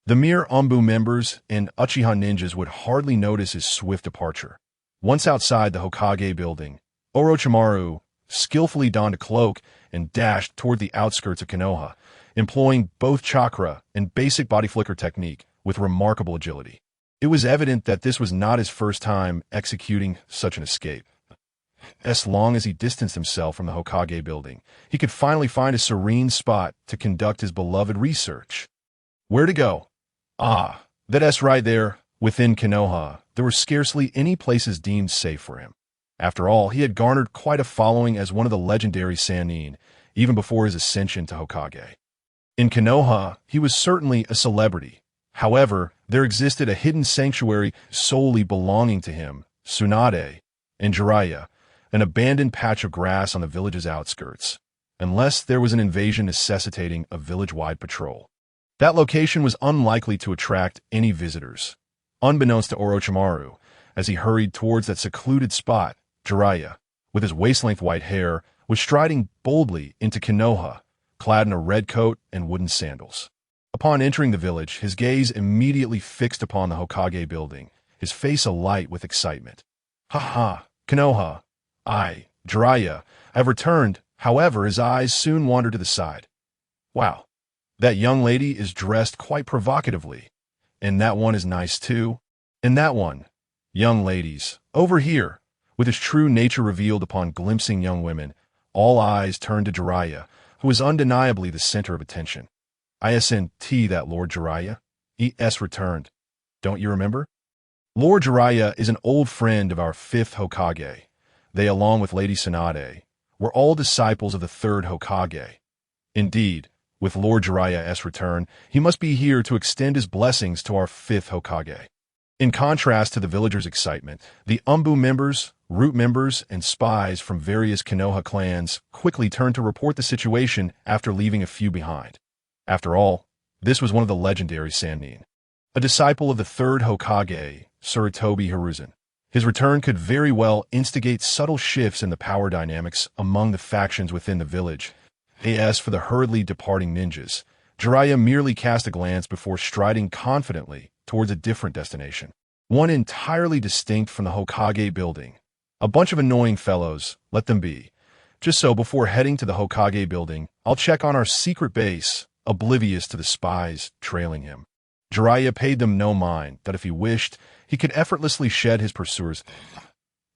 The mere Umbu members and Uchiha ninjas would hardly notice his swift departure. Once outside the Hokage building, Orochimaru skillfully donned a cloak and dashed toward the outskirts of Konoha, employing both chakra and basic body flicker technique with remarkable agility. It was evident that this was not his first time executing such an escape. As long as he distanced himself from the Hokage building, he could finally find a serene spot to conduct his beloved research. Where to go? Ah, that's right there. Within Konoha, there were scarcely any places deemed safe for him. After all, he had garnered quite a following as one of the legendary Sannin, even before his ascension to Hokage. In Konoha, he was certainly a celebrity. However, there existed a hidden sanctuary solely belonging to him, Tsunade, and Jiraiya, an abandoned patch of grass on the village's outskirts, unless there was an invasion necessitating a village-wide patrol. That location was unlikely to attract any visitors. Unbeknownst to Orochimaru, as he hurried towards that secluded spot, Jiraiya, with his waist-length white hair, was striding boldly into Konoha, clad in a red coat and wooden sandals. Upon entering the village, his gaze immediately fixed upon the Hokage building, his face alight with excitement. "Ha ha, Konoha! Jiraiya, have returned." However, his eyes soon wandered to the side. Wow, that young lady is dressed quite provocatively. And that one is nice too. And that one. Young ladies, over here. With his true nature revealed upon glimpsing young women, all eyes turned to Jiraiya, who was undeniably the center of attention. "ISNT that Lord Jiraiya. ES returned. Don't you remember? Lord Jiraiya is an old friend of our 5th Hokage. They, along with Lady Tsunade, were all disciples of the 3rd Hokage. Indeed, with Lord Jiraiya's return, he must be here to extend his blessings to our 5th Hokage." In contrast to the villagers' excitement, the Umbu members, root members, and spies from various Konoha clans quickly turned to report the situation after leaving a few behind. After all, this was one of the legendary Sannin, a disciple of the 3rd Hokage, Tsurutobi Hiruzen. His return could very well instigate subtle shifts in the power dynamics among the factions within the village. As for the hurriedly departing ninjas, Jiraiya merely cast a glance before striding confidently towards a different destination. One entirely distinct from the Hokage building. A bunch of annoying fellows, let them be. Just so before heading to the Hokage building, I'll check on our secret base, oblivious to the spies trailing him. Jiraiya paid them no mind that if he wished, he could effortlessly shed his pursuers.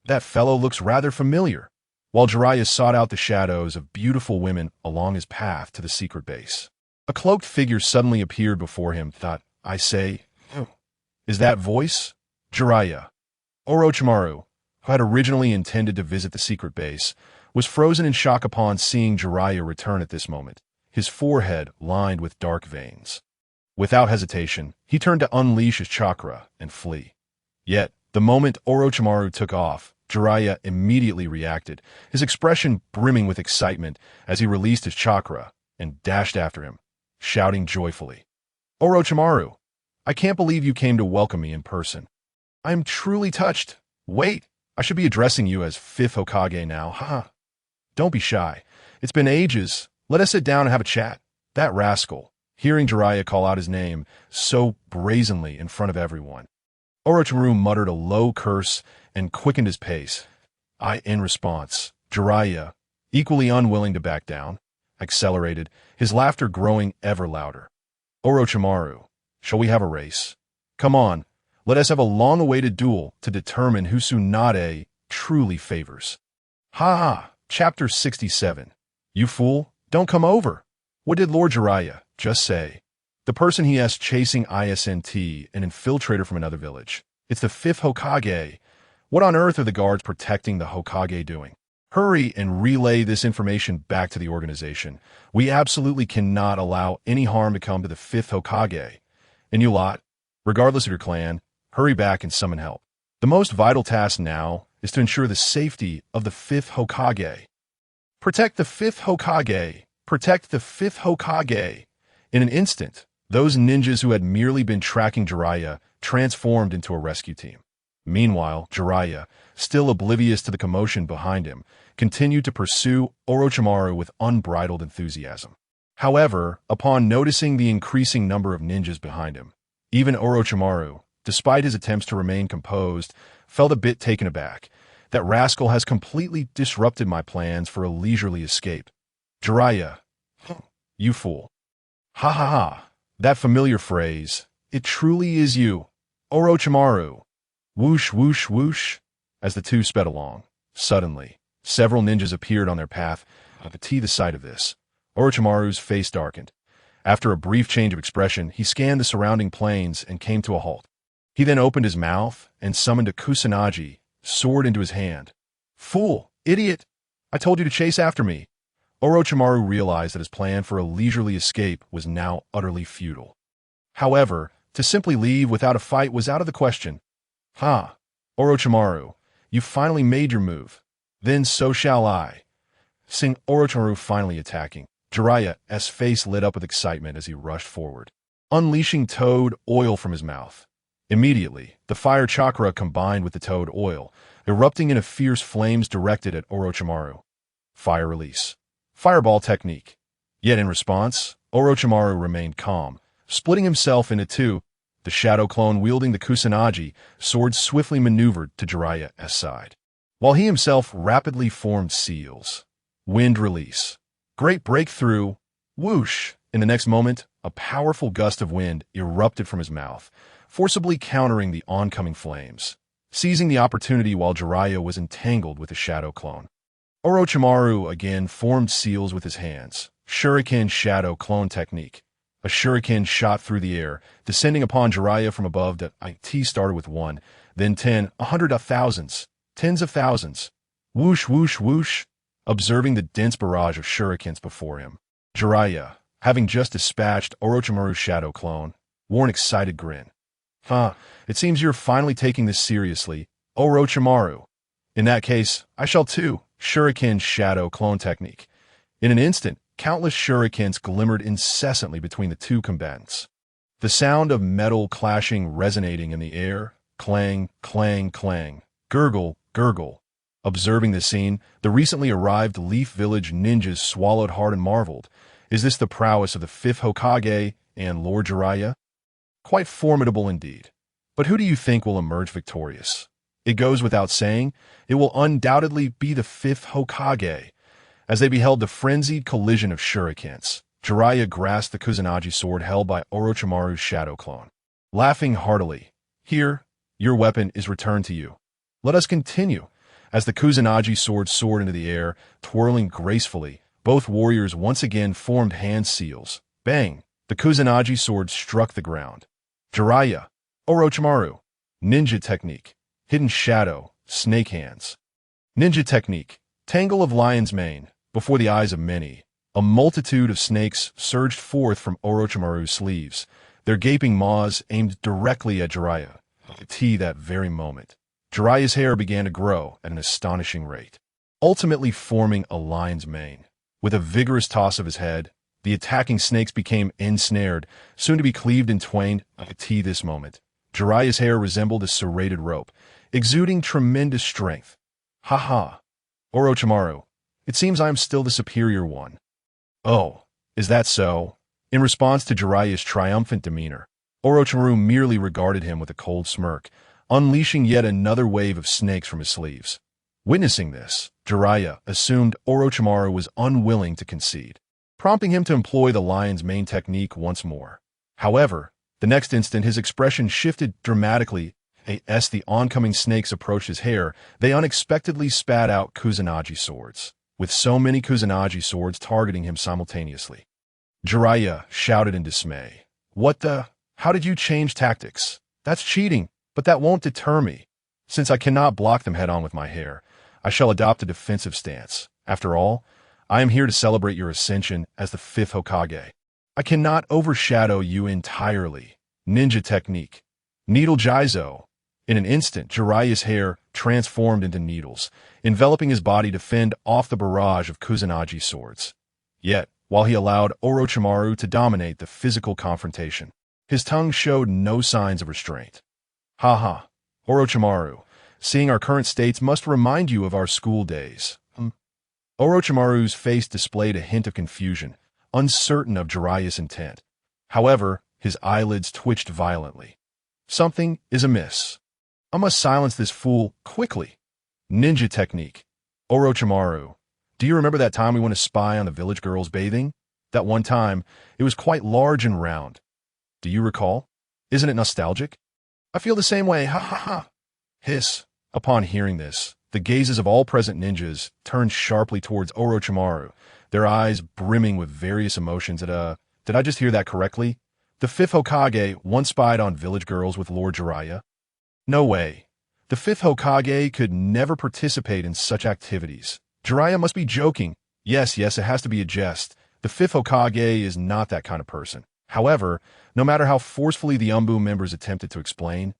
That fellow looks rather familiar. While Jiraiya sought out the shadows of beautiful women along his path to the secret base, a cloaked figure suddenly appeared before him. I say, is that voice? Jiraiya. Orochimaru, who had originally intended to visit the secret base, was frozen in shock upon seeing Jiraiya return at this moment, his forehead lined with dark veins. Without hesitation, he turned to unleash his chakra and flee. Yet, the moment Orochimaru took off, Jiraiya immediately reacted, his expression brimming with excitement as he released his chakra and dashed after him, shouting joyfully, Orochimaru, I can't believe you came to welcome me in person. I am truly touched. Wait, I should be addressing you as Fifth Hokage now, haha. Don't be shy. It's been ages. Let us sit down and have a chat. That rascal, hearing Jiraiya call out his name so brazenly in front of everyone. Orochimaru muttered a low curse and quickened his pace. In response, Jiraiya, equally unwilling to back down, accelerated, his laughter growing ever louder. Orochimaru, shall we have a race? Come on, let us have a long-awaited duel to determine who Tsunade truly favors. Ha ha! Chapter 67. You fool, don't come over. What did Lord Jiraiya just say? The person he asked chasing ISNT, an infiltrator from another village. It's the Fifth Hokage. What on earth are the guards protecting the Hokage doing? Hurry and relay this information back to the organization. We absolutely cannot allow any harm to come to the Fifth Hokage. And you lot, regardless of your clan, hurry back and summon help. The most vital task now is to ensure the safety of the Fifth Hokage. Protect the Fifth Hokage. Protect the Fifth Hokage. In an instant, those ninjas who had merely been tracking Jiraiya transformed into a rescue team. Meanwhile, Jiraiya, still oblivious to the commotion behind him, continued to pursue Orochimaru with unbridled enthusiasm. However, upon noticing the increasing number of ninjas behind him, even Orochimaru, despite his attempts to remain composed, felt a bit taken aback. That rascal has completely disrupted my plans for a leisurely escape. Jiraiya, you fool. Ha ha ha, that familiar phrase, it truly is you, Orochimaru. Whoosh, whoosh, whoosh, as the two sped along. Suddenly, several ninjas appeared on their path. To the sight of this, Orochimaru's face darkened. After a brief change of expression, he scanned the surrounding plains and came to a halt. He then opened his mouth and summoned a kusanagi, sword into his hand. Fool! Idiot! I told you to chase after me. Orochimaru realized that his plan for a leisurely escape was now utterly futile. However, to simply leave without a fight was out of the question. Ha! Orochimaru, you finally made your move. Then so shall I. Seeing Orochimaru finally attacking, Jiraiya's face lit up with excitement as he rushed forward, unleashing toad oil from his mouth. Immediately, the fire chakra combined with the toad oil, erupting into fierce flames directed at Orochimaru. Fire release. Fireball technique. Yet in response, Orochimaru remained calm, splitting himself into two. The shadow clone wielding the kusanagi sword swiftly maneuvered to Jiraiya's side, while he himself rapidly formed seals. Wind release. Great breakthrough. Whoosh! In the next moment, a powerful gust of wind erupted from his mouth, forcibly countering the oncoming flames. Seizing the opportunity while Jiraiya was entangled with the shadow clone, Orochimaru again formed seals with his hands. Shuriken shadow clone technique. A shuriken shot through the air, descending upon Jiraiya from above. The IT started with 1, then 10, 100 of thousands, tens of thousands. Whoosh, whoosh, whoosh. Observing the dense barrage of shurikens before him, Jiraiya, having just dispatched Orochimaru's shadow clone, wore an excited grin. It seems you're finally taking this seriously, Orochimaru. In that case, I shall too. Shuriken shadow clone technique. In an instant, countless shurikens glimmered incessantly between the two combatants. The sound of metal clashing resonating in the air, clang, clang, clang, gurgle, gurgle. Observing the scene, the recently arrived Leaf Village ninjas swallowed hard and marveled. Is this the prowess of the fifth Hokage and Lord Jiraiya? Quite formidable indeed. But who do you think will emerge victorious? It goes without saying, it will undoubtedly be the fifth Hokage. As they beheld the frenzied collision of shurikens, Jiraiya grasped the Kusanagi sword held by Orochimaru's shadow clone. Laughing heartily, "Here, your weapon is returned to you. Let us continue." As the Kusanagi sword soared into the air, twirling gracefully, both warriors once again formed hand seals. Bang! The Kusanagi sword struck the ground. Jiraiya, Orochimaru, ninja technique, hidden shadow, snake hands. Ninja technique, tangle of lion's mane. Before the eyes of many, a multitude of snakes surged forth from Orochimaru's sleeves, their gaping maws aimed directly at Jiraiya. That very moment, Jiraiya's hair began to grow at an astonishing rate, ultimately forming a lion's mane. With a vigorous toss of his head, the attacking snakes became ensnared, soon to be cleaved in twain. This moment, Jiraiya's hair resembled a serrated rope, exuding tremendous strength. "Ha ha! Orochimaru, it seems I am still the superior one." "Oh, is that so?" In response to Jiraiya's triumphant demeanor, Orochimaru merely regarded him with a cold smirk, unleashing yet another wave of snakes from his sleeves. Witnessing this, Jiraiya assumed Orochimaru was unwilling to concede, prompting him to employ the lion's mane technique once more. However, the next instant his expression shifted dramatically. As the oncoming snakes approached his hair, they unexpectedly spat out Kusanagi swords, with so many Kusanagi swords targeting him simultaneously. Jiraiya shouted in dismay. "What the? How did you change tactics? That's cheating, but that won't deter me. Since I cannot block them head-on with my hair, I shall adopt a defensive stance. After all, I am here to celebrate your ascension as the fifth Hokage. I cannot overshadow you entirely." Ninja technique, needle jizo. In an instant, Jiraiya's hair transformed into needles, enveloping his body to fend off the barrage of Kusanagi swords. Yet, while he allowed Orochimaru to dominate the physical confrontation, his tongue showed no signs of restraint. "Ha ha, Orochimaru, seeing our current states must remind you of our school days." Orochimaru's face displayed a hint of confusion, uncertain of Jiraiya's intent. However, his eyelids twitched violently. "Something is amiss. I must silence this fool quickly." Ninja technique. Orochimaru, do you remember that time we went to spy on the village girls bathing? That one time, it was quite large and round. Do you recall? Isn't it nostalgic? I feel the same way, ha ha ha. Hiss. Upon hearing this, the gazes of all present ninjas turned sharply towards Orochimaru, their eyes brimming with various emotions. Did I just hear that correctly? The fifth Hokage once spied on village girls with Lord Jiraiya? No way. The fifth Hokage could never participate in such activities. Jiraiya must be joking. Yes, it has to be a jest. The fifth Hokage is not that kind of person. However, no matter how forcefully the Umbu members attempted to explain,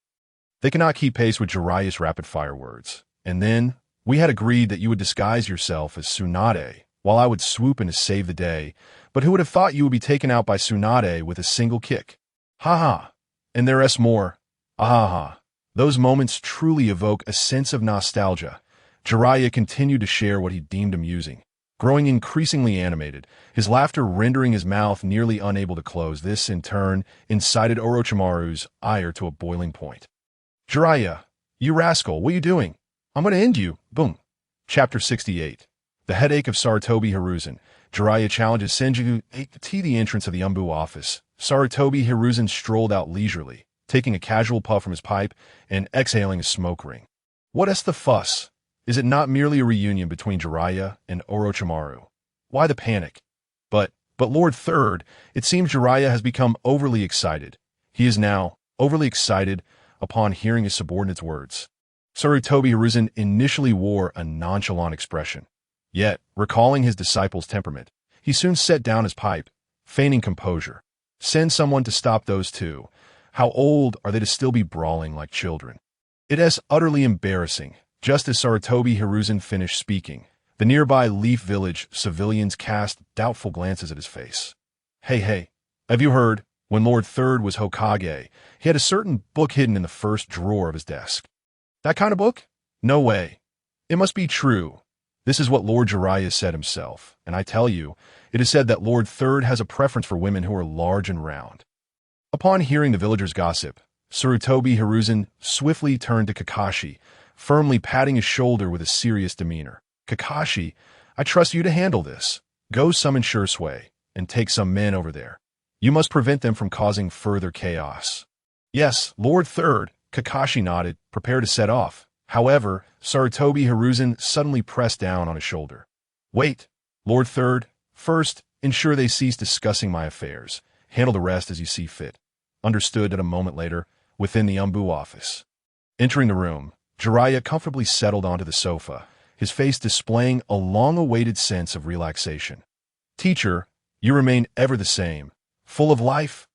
they cannot keep pace with Jiraiya's rapid-fire words. And then, we had agreed that you would disguise yourself as Tsunade, while I would swoop in to save the day, but who would have thought you would be taken out by Tsunade with a single kick? Ha ha. And there is more. Ah ha. Those moments truly evoke a sense of nostalgia. Jiraiya continued to share what he deemed amusing, growing increasingly animated, his laughter rendering his mouth nearly unable to close. This, in turn, incited Orochimaru's ire to a boiling point. "Jiraiya, you rascal, what are you doing? I'm going to end you." Boom. Chapter 68. The Headache of Sarutobi Hiruzen. Jiraiya challenges Senju to the entrance of the Umbu office. Sarutobi Hiruzen strolled out leisurely, taking a casual puff from his pipe and exhaling a smoke ring. What is the fuss? Is it not merely a reunion between Jiraiya and Orochimaru? Why the panic? But Lord Third, it seems Jiraiya has become overly excited. He is now overly excited upon hearing his subordinate's words. Sarutobi Hiruzen initially wore a nonchalant expression. Yet, recalling his disciple's temperament, he soon set down his pipe, feigning composure. Send someone to stop those two. How old are they to still be brawling like children? It is utterly embarrassing. Just as Sarutobi Hiruzen finished speaking, the nearby Leaf Village civilians cast doubtful glances at his face. Hey, have you heard? When Lord Third was Hokage, he had a certain book hidden in the first drawer of his desk. That kind of book? No way. It must be true. This is what Lord Jiraiya said himself, and I tell you, it is said that Lord Third has a preference for women who are large and round. Upon hearing the villagers' gossip, Sarutobi Hiruzen swiftly turned to Kakashi, firmly patting his shoulder with a serious demeanor. Kakashi, I trust you to handle this. Go summon Shisui, and take some men over there. You must prevent them from causing further chaos. Yes, Lord Third, Kakashi nodded, prepared to set off. However, Sarutobi Hiruzen suddenly pressed down on his shoulder. Wait, Lord Third, first, ensure they cease discussing my affairs. Handle the rest as you see fit. Understood. At a moment later, within the Umbu office. Entering the room, Jiraiya comfortably settled onto the sofa, his face displaying a long-awaited sense of relaxation. Teacher, you remain ever the same, full of life.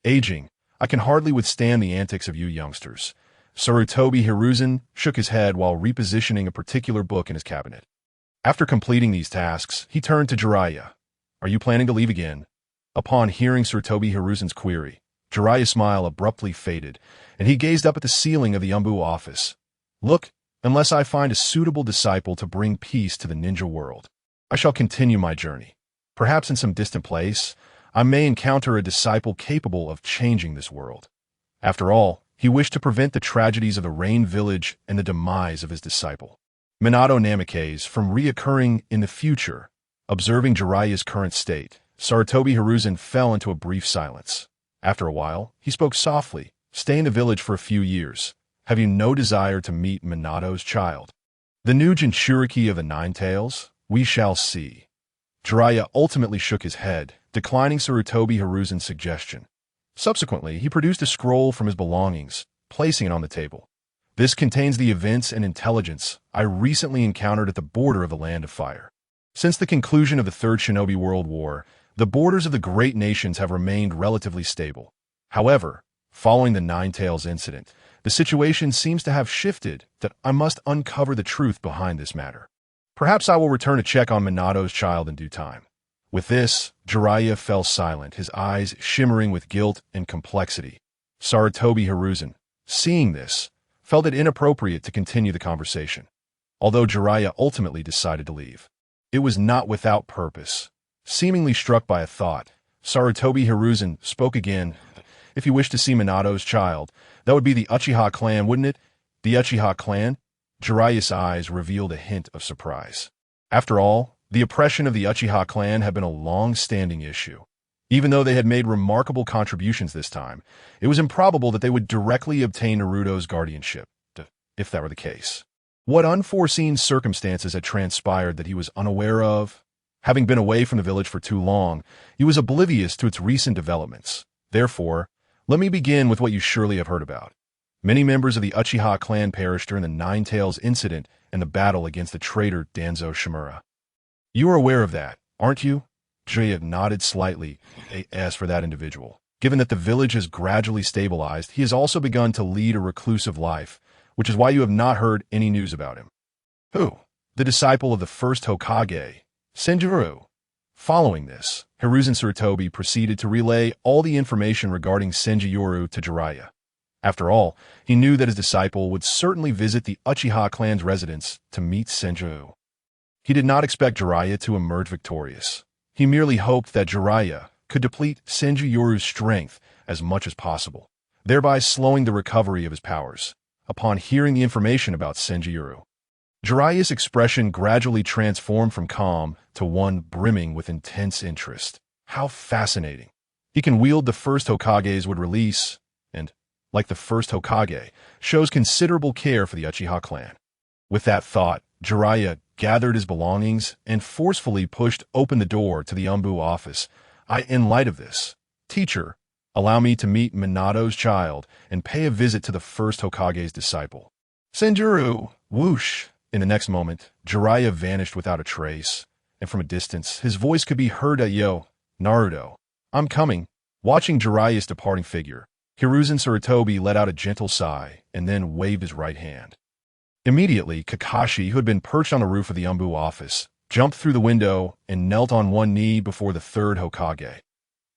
Aging, I can hardly withstand the antics of you youngsters. Sarutobi Hiruzen shook his head while repositioning a particular book in his cabinet. After completing these tasks, he turned to Jiraiya. Are you planning to leave again? Upon hearing Sarutobi Hiruzen's query, Jiraiya's smile abruptly faded, and he gazed up at the ceiling of the Umbu office. Look, unless I find a suitable disciple to bring peace to the ninja world, I shall continue my journey. Perhaps in some distant place, I may encounter a disciple capable of changing this world. After all, he wished to prevent the tragedies of the Rain Village and the demise of his disciple. Minato Namikaze from reoccurring in the future. Observing Jiraiya's current state, Sarutobi Hiruzen fell into a brief silence. After a while, he spoke softly. Stay in the village for a few years. Have you no desire to meet Minato's child? The new Jinchuriki of the Nine Tails? We shall see. Jiraiya ultimately shook his head, declining Sarutobi Hiruzen's suggestion. Subsequently, he produced a scroll from his belongings, placing it on the table. This contains the events and intelligence I recently encountered at the border of the Land of Fire. Since the conclusion of the Third Shinobi World War, the borders of the great nations have remained relatively stable. However, following the Nine Tails incident, the situation seems to have shifted that I must uncover the truth behind this matter. Perhaps I will return to check on Minato's child in due time. With this, Jiraiya fell silent, his eyes shimmering with guilt and complexity. Sarutobi Hiruzen, seeing this, felt it inappropriate to continue the conversation. Although Jiraiya ultimately decided to leave, it was not without purpose. Seemingly struck by a thought, Sarutobi Hiruzen spoke again. If you wish to see Minato's child, that would be the Uchiha clan, wouldn't it? The Uchiha clan? Jiraiya's eyes revealed a hint of surprise. After all, the oppression of the Uchiha clan had been a long-standing issue. Even though they had made remarkable contributions this time, it was improbable that they would directly obtain Naruto's guardianship, if that were the case. What unforeseen circumstances had transpired that he was unaware of? Having been away from the village for too long, he was oblivious to its recent developments. Therefore, let me begin with what you surely have heard about. Many members of the Uchiha clan perished during the Nine Tails incident and the battle against the traitor Danzo Shimura. You are aware of that, aren't you? Jiraiya nodded slightly. As for that individual, given that the village has gradually stabilized, he has also begun to lead a reclusive life, which is why you have not heard any news about him. Who? The disciple of the first Hokage, Senjuro. Following this, Hiruzen Sarutobi proceeded to relay all the information regarding Senjuro to Jiraiya. After all, he knew that his disciple would certainly visit the Uchiha clan's residence to meet Senjuro. He did not expect Jiraiya to emerge victorious. He merely hoped that Jiraiya could deplete Senjuro's strength as much as possible, thereby slowing the recovery of his powers. Upon hearing the information about Senjuro, Jiraiya's expression gradually transformed from calm to one brimming with intense interest. How fascinating. He can wield the first Hokage's would release, and, like the first Hokage, shows considerable care for the Uchiha clan. With that thought, Jiraiya gathered his belongings and forcefully pushed open the door to the Umbu office. In light of this, teacher, allow me to meet Minato's child and pay a visit to the first Hokage's disciple. Senjuro, whoosh. In the next moment, Jiraiya vanished without a trace, and from a distance, his voice could be heard at Yo, Naruto. I'm coming. Watching Jiraiya's departing figure, Hiruzen Sarutobi let out a gentle sigh and then waved his right hand. Immediately, Kakashi, who had been perched on the roof of the Umbu office, jumped through the window and knelt on one knee before the third Hokage.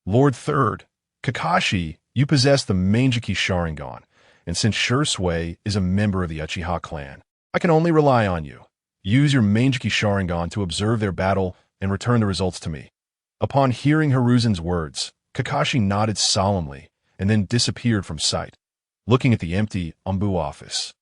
Lord Third, Kakashi, you possess the Manjiki Sharingan, and since Shisui is a member of the Uchiha clan, I can only rely on you. Use your Manjiki Sharingan to observe their battle and return the results to me. Upon hearing Hiruzen's words, Kakashi nodded solemnly and then disappeared from sight, looking at the empty Umbu office.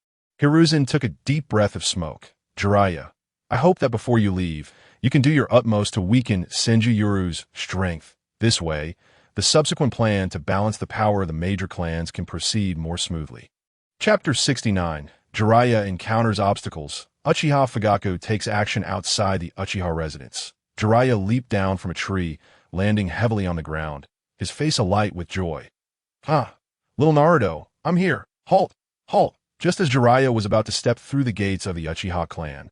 Hiruzen took a deep breath of smoke. Jiraiya, I hope that before you leave, you can do your utmost to weaken Senju Yuru's strength. This way, the subsequent plan to balance the power of the major clans can proceed more smoothly. Chapter 69. Jiraiya encounters obstacles. Uchiha Fugaku takes action outside the Uchiha residence. Jiraiya leaped down from a tree, landing heavily on the ground, his face alight with joy. Little Naruto, I'm here. Halt! Halt! Just as Jiraiya was about to step through the gates of the Uchiha clan,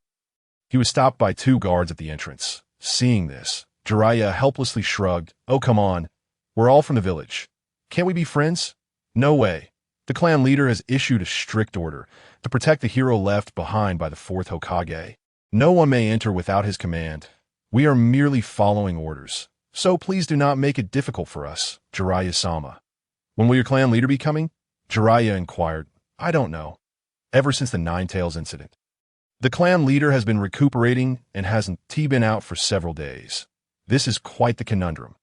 he was stopped by two guards at the entrance. Seeing this, Jiraiya helplessly shrugged. Oh, come on. We're all from the village. Can't we be friends? No way. The clan leader has issued a strict order to protect the hero left behind by the fourth Hokage. No one may enter without his command. We are merely following orders, so please do not make it difficult for us, Jiraiya-sama. When will your clan leader be coming? Jiraiya inquired. I don't know. Ever since the Nine-Tails incident. The clan leader has been recuperating and hasn't been out for several days. This is quite the conundrum.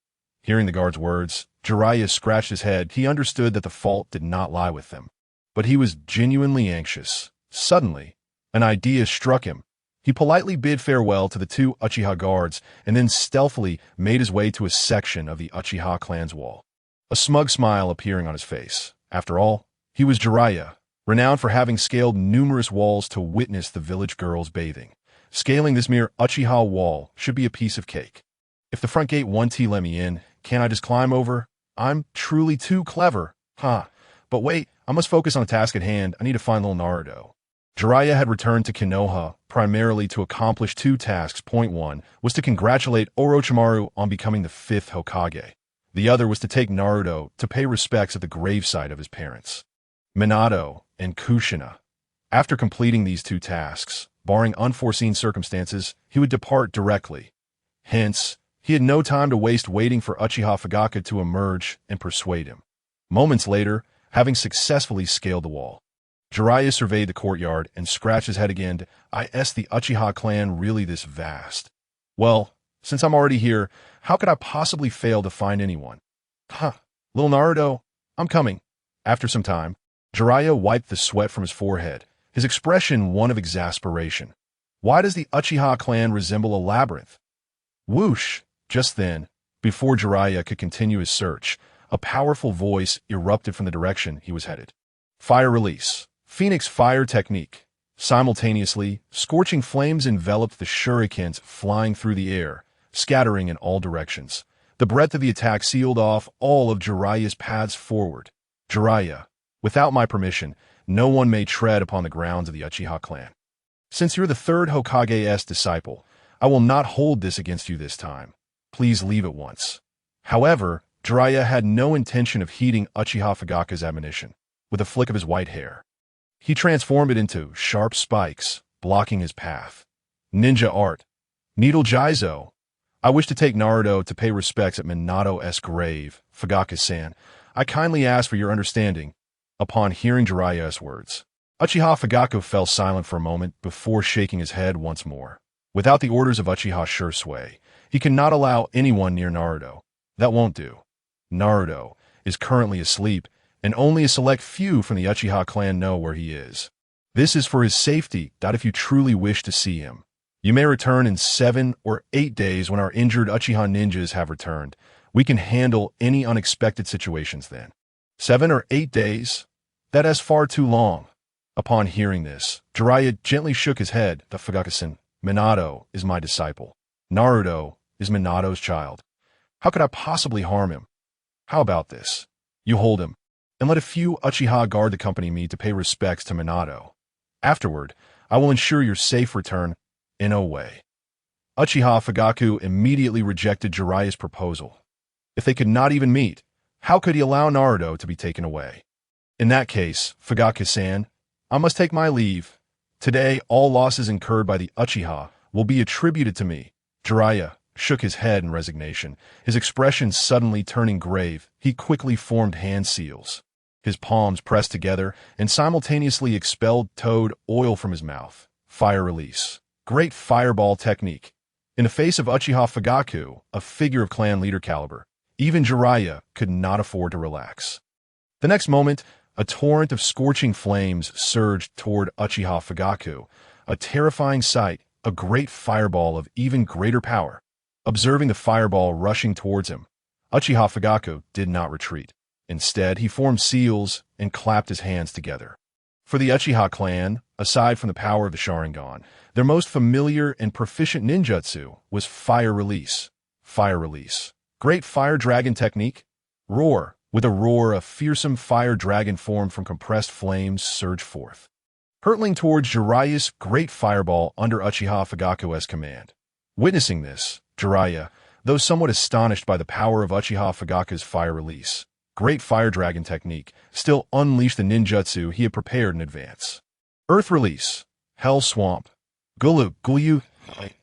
Hearing the guard's words, Jiraiya scratched his head. He understood that the fault did not lie with them. But he was genuinely anxious. Suddenly, an idea struck him. He politely bid farewell to the two Uchiha guards and then stealthily made his way to a section of the Uchiha clan's wall. A smug smile appearing on his face. After all, he was Jiraiya, renowned for having scaled numerous walls to witness the village girls bathing. Scaling this mere Uchiha wall should be a piece of cake. If the front gate won't let me in, can't I just climb over? I'm truly too clever. But wait, I must focus on the task at hand. I need to find little Naruto. Jiraiya had returned to Konoha primarily to accomplish two tasks. Point one was to congratulate Orochimaru on becoming the fifth Hokage. The other was to take Naruto to pay respects at the gravesite of his parents, Minato and Kushina. After completing these two tasks, barring unforeseen circumstances, he would depart directly. Hence, he had no time to waste waiting for Uchiha Fugaku to emerge and persuade him. Moments later, having successfully scaled the wall, Jiraiya surveyed the courtyard and scratched his head again. Is the Uchiha clan really this vast? Well, since I'm already here, how could I possibly fail to find anyone? Little Naruto, I'm coming. After some time, Jiraiya wiped the sweat from his forehead, his expression one of exasperation. Why does the Uchiha clan resemble a labyrinth? Whoosh! Just then, before Jiraiya could continue his search, a powerful voice erupted from the direction he was headed. Fire release. Phoenix fire technique. Simultaneously, scorching flames enveloped the shurikens flying through the air, scattering in all directions. The breadth of the attack sealed off all of Jiraiya's paths forward. Jiraiya, without my permission, no one may tread upon the grounds of the Uchiha clan. Since you're the third Hokage's disciple, I will not hold this against you this time. Please leave at once. However, Jiraiya had no intention of heeding Uchiha Fugaku's admonition. With a flick of his white hair, he transformed it into sharp spikes, blocking his path. Ninja art. Needle Jizo. I wish to take Naruto to pay respects at Minato's grave, Fugaku-san. I kindly ask for your understanding. Upon hearing Jiraiya's words, Uchiha Fugaku fell silent for a moment before shaking his head once more. Without the orders of Uchiha Shisui, he cannot allow anyone near Naruto. That won't do. Naruto is currently asleep, and only a select few from the Uchiha clan know where he is. This is for his safety, if you truly wish to see him. You may return in 7 or 8 days when our injured Uchiha ninjas have returned. We can handle any unexpected situations then. 7 or 8 days? That is far too long. Upon hearing this, Jiraiya gently shook his head. The Fugaku-san, Minato is my disciple. Naruto is Minato's child. How could I possibly harm him? How about this? You hold him, and let a few Uchiha guard accompany me to pay respects to Minato. Afterward, I will ensure your safe return in a way. Uchiha Fugaku immediately rejected Jiraiya's proposal. If they could not even meet, how could he allow Naruto to be taken away? In that case, Fugaku-san, I must take my leave. Today, all losses incurred by the Uchiha will be attributed to me. Jiraiya shook his head in resignation, his expression suddenly turning grave. He quickly formed hand seals. His palms pressed together and simultaneously expelled toad oil from his mouth. Fire release. Great fireball technique. In the face of Uchiha Fugaku, a figure of clan leader caliber, even Jiraiya could not afford to relax. The next moment, a torrent of scorching flames surged toward Uchiha Fugaku, a terrifying sight, a great fireball of even greater power. Observing the fireball rushing towards him, Uchiha Fugaku did not retreat. Instead, he formed seals and clapped his hands together. For the Uchiha clan, aside from the power of the Sharingan, their most familiar and proficient ninjutsu was fire release. Fire release. Great fire dragon technique. Roar. With a roar, a fearsome fire dragon formed from compressed flames surged forth, hurtling towards Jiraiya's great fireball under Uchiha Fugaku's command. Witnessing this, Jiraiya, though somewhat astonished by the power of Uchiha Fugaku's fire release, great fire dragon technique, still unleashed the ninjutsu he had prepared in advance. Earth release. Hell swamp. Gulyu.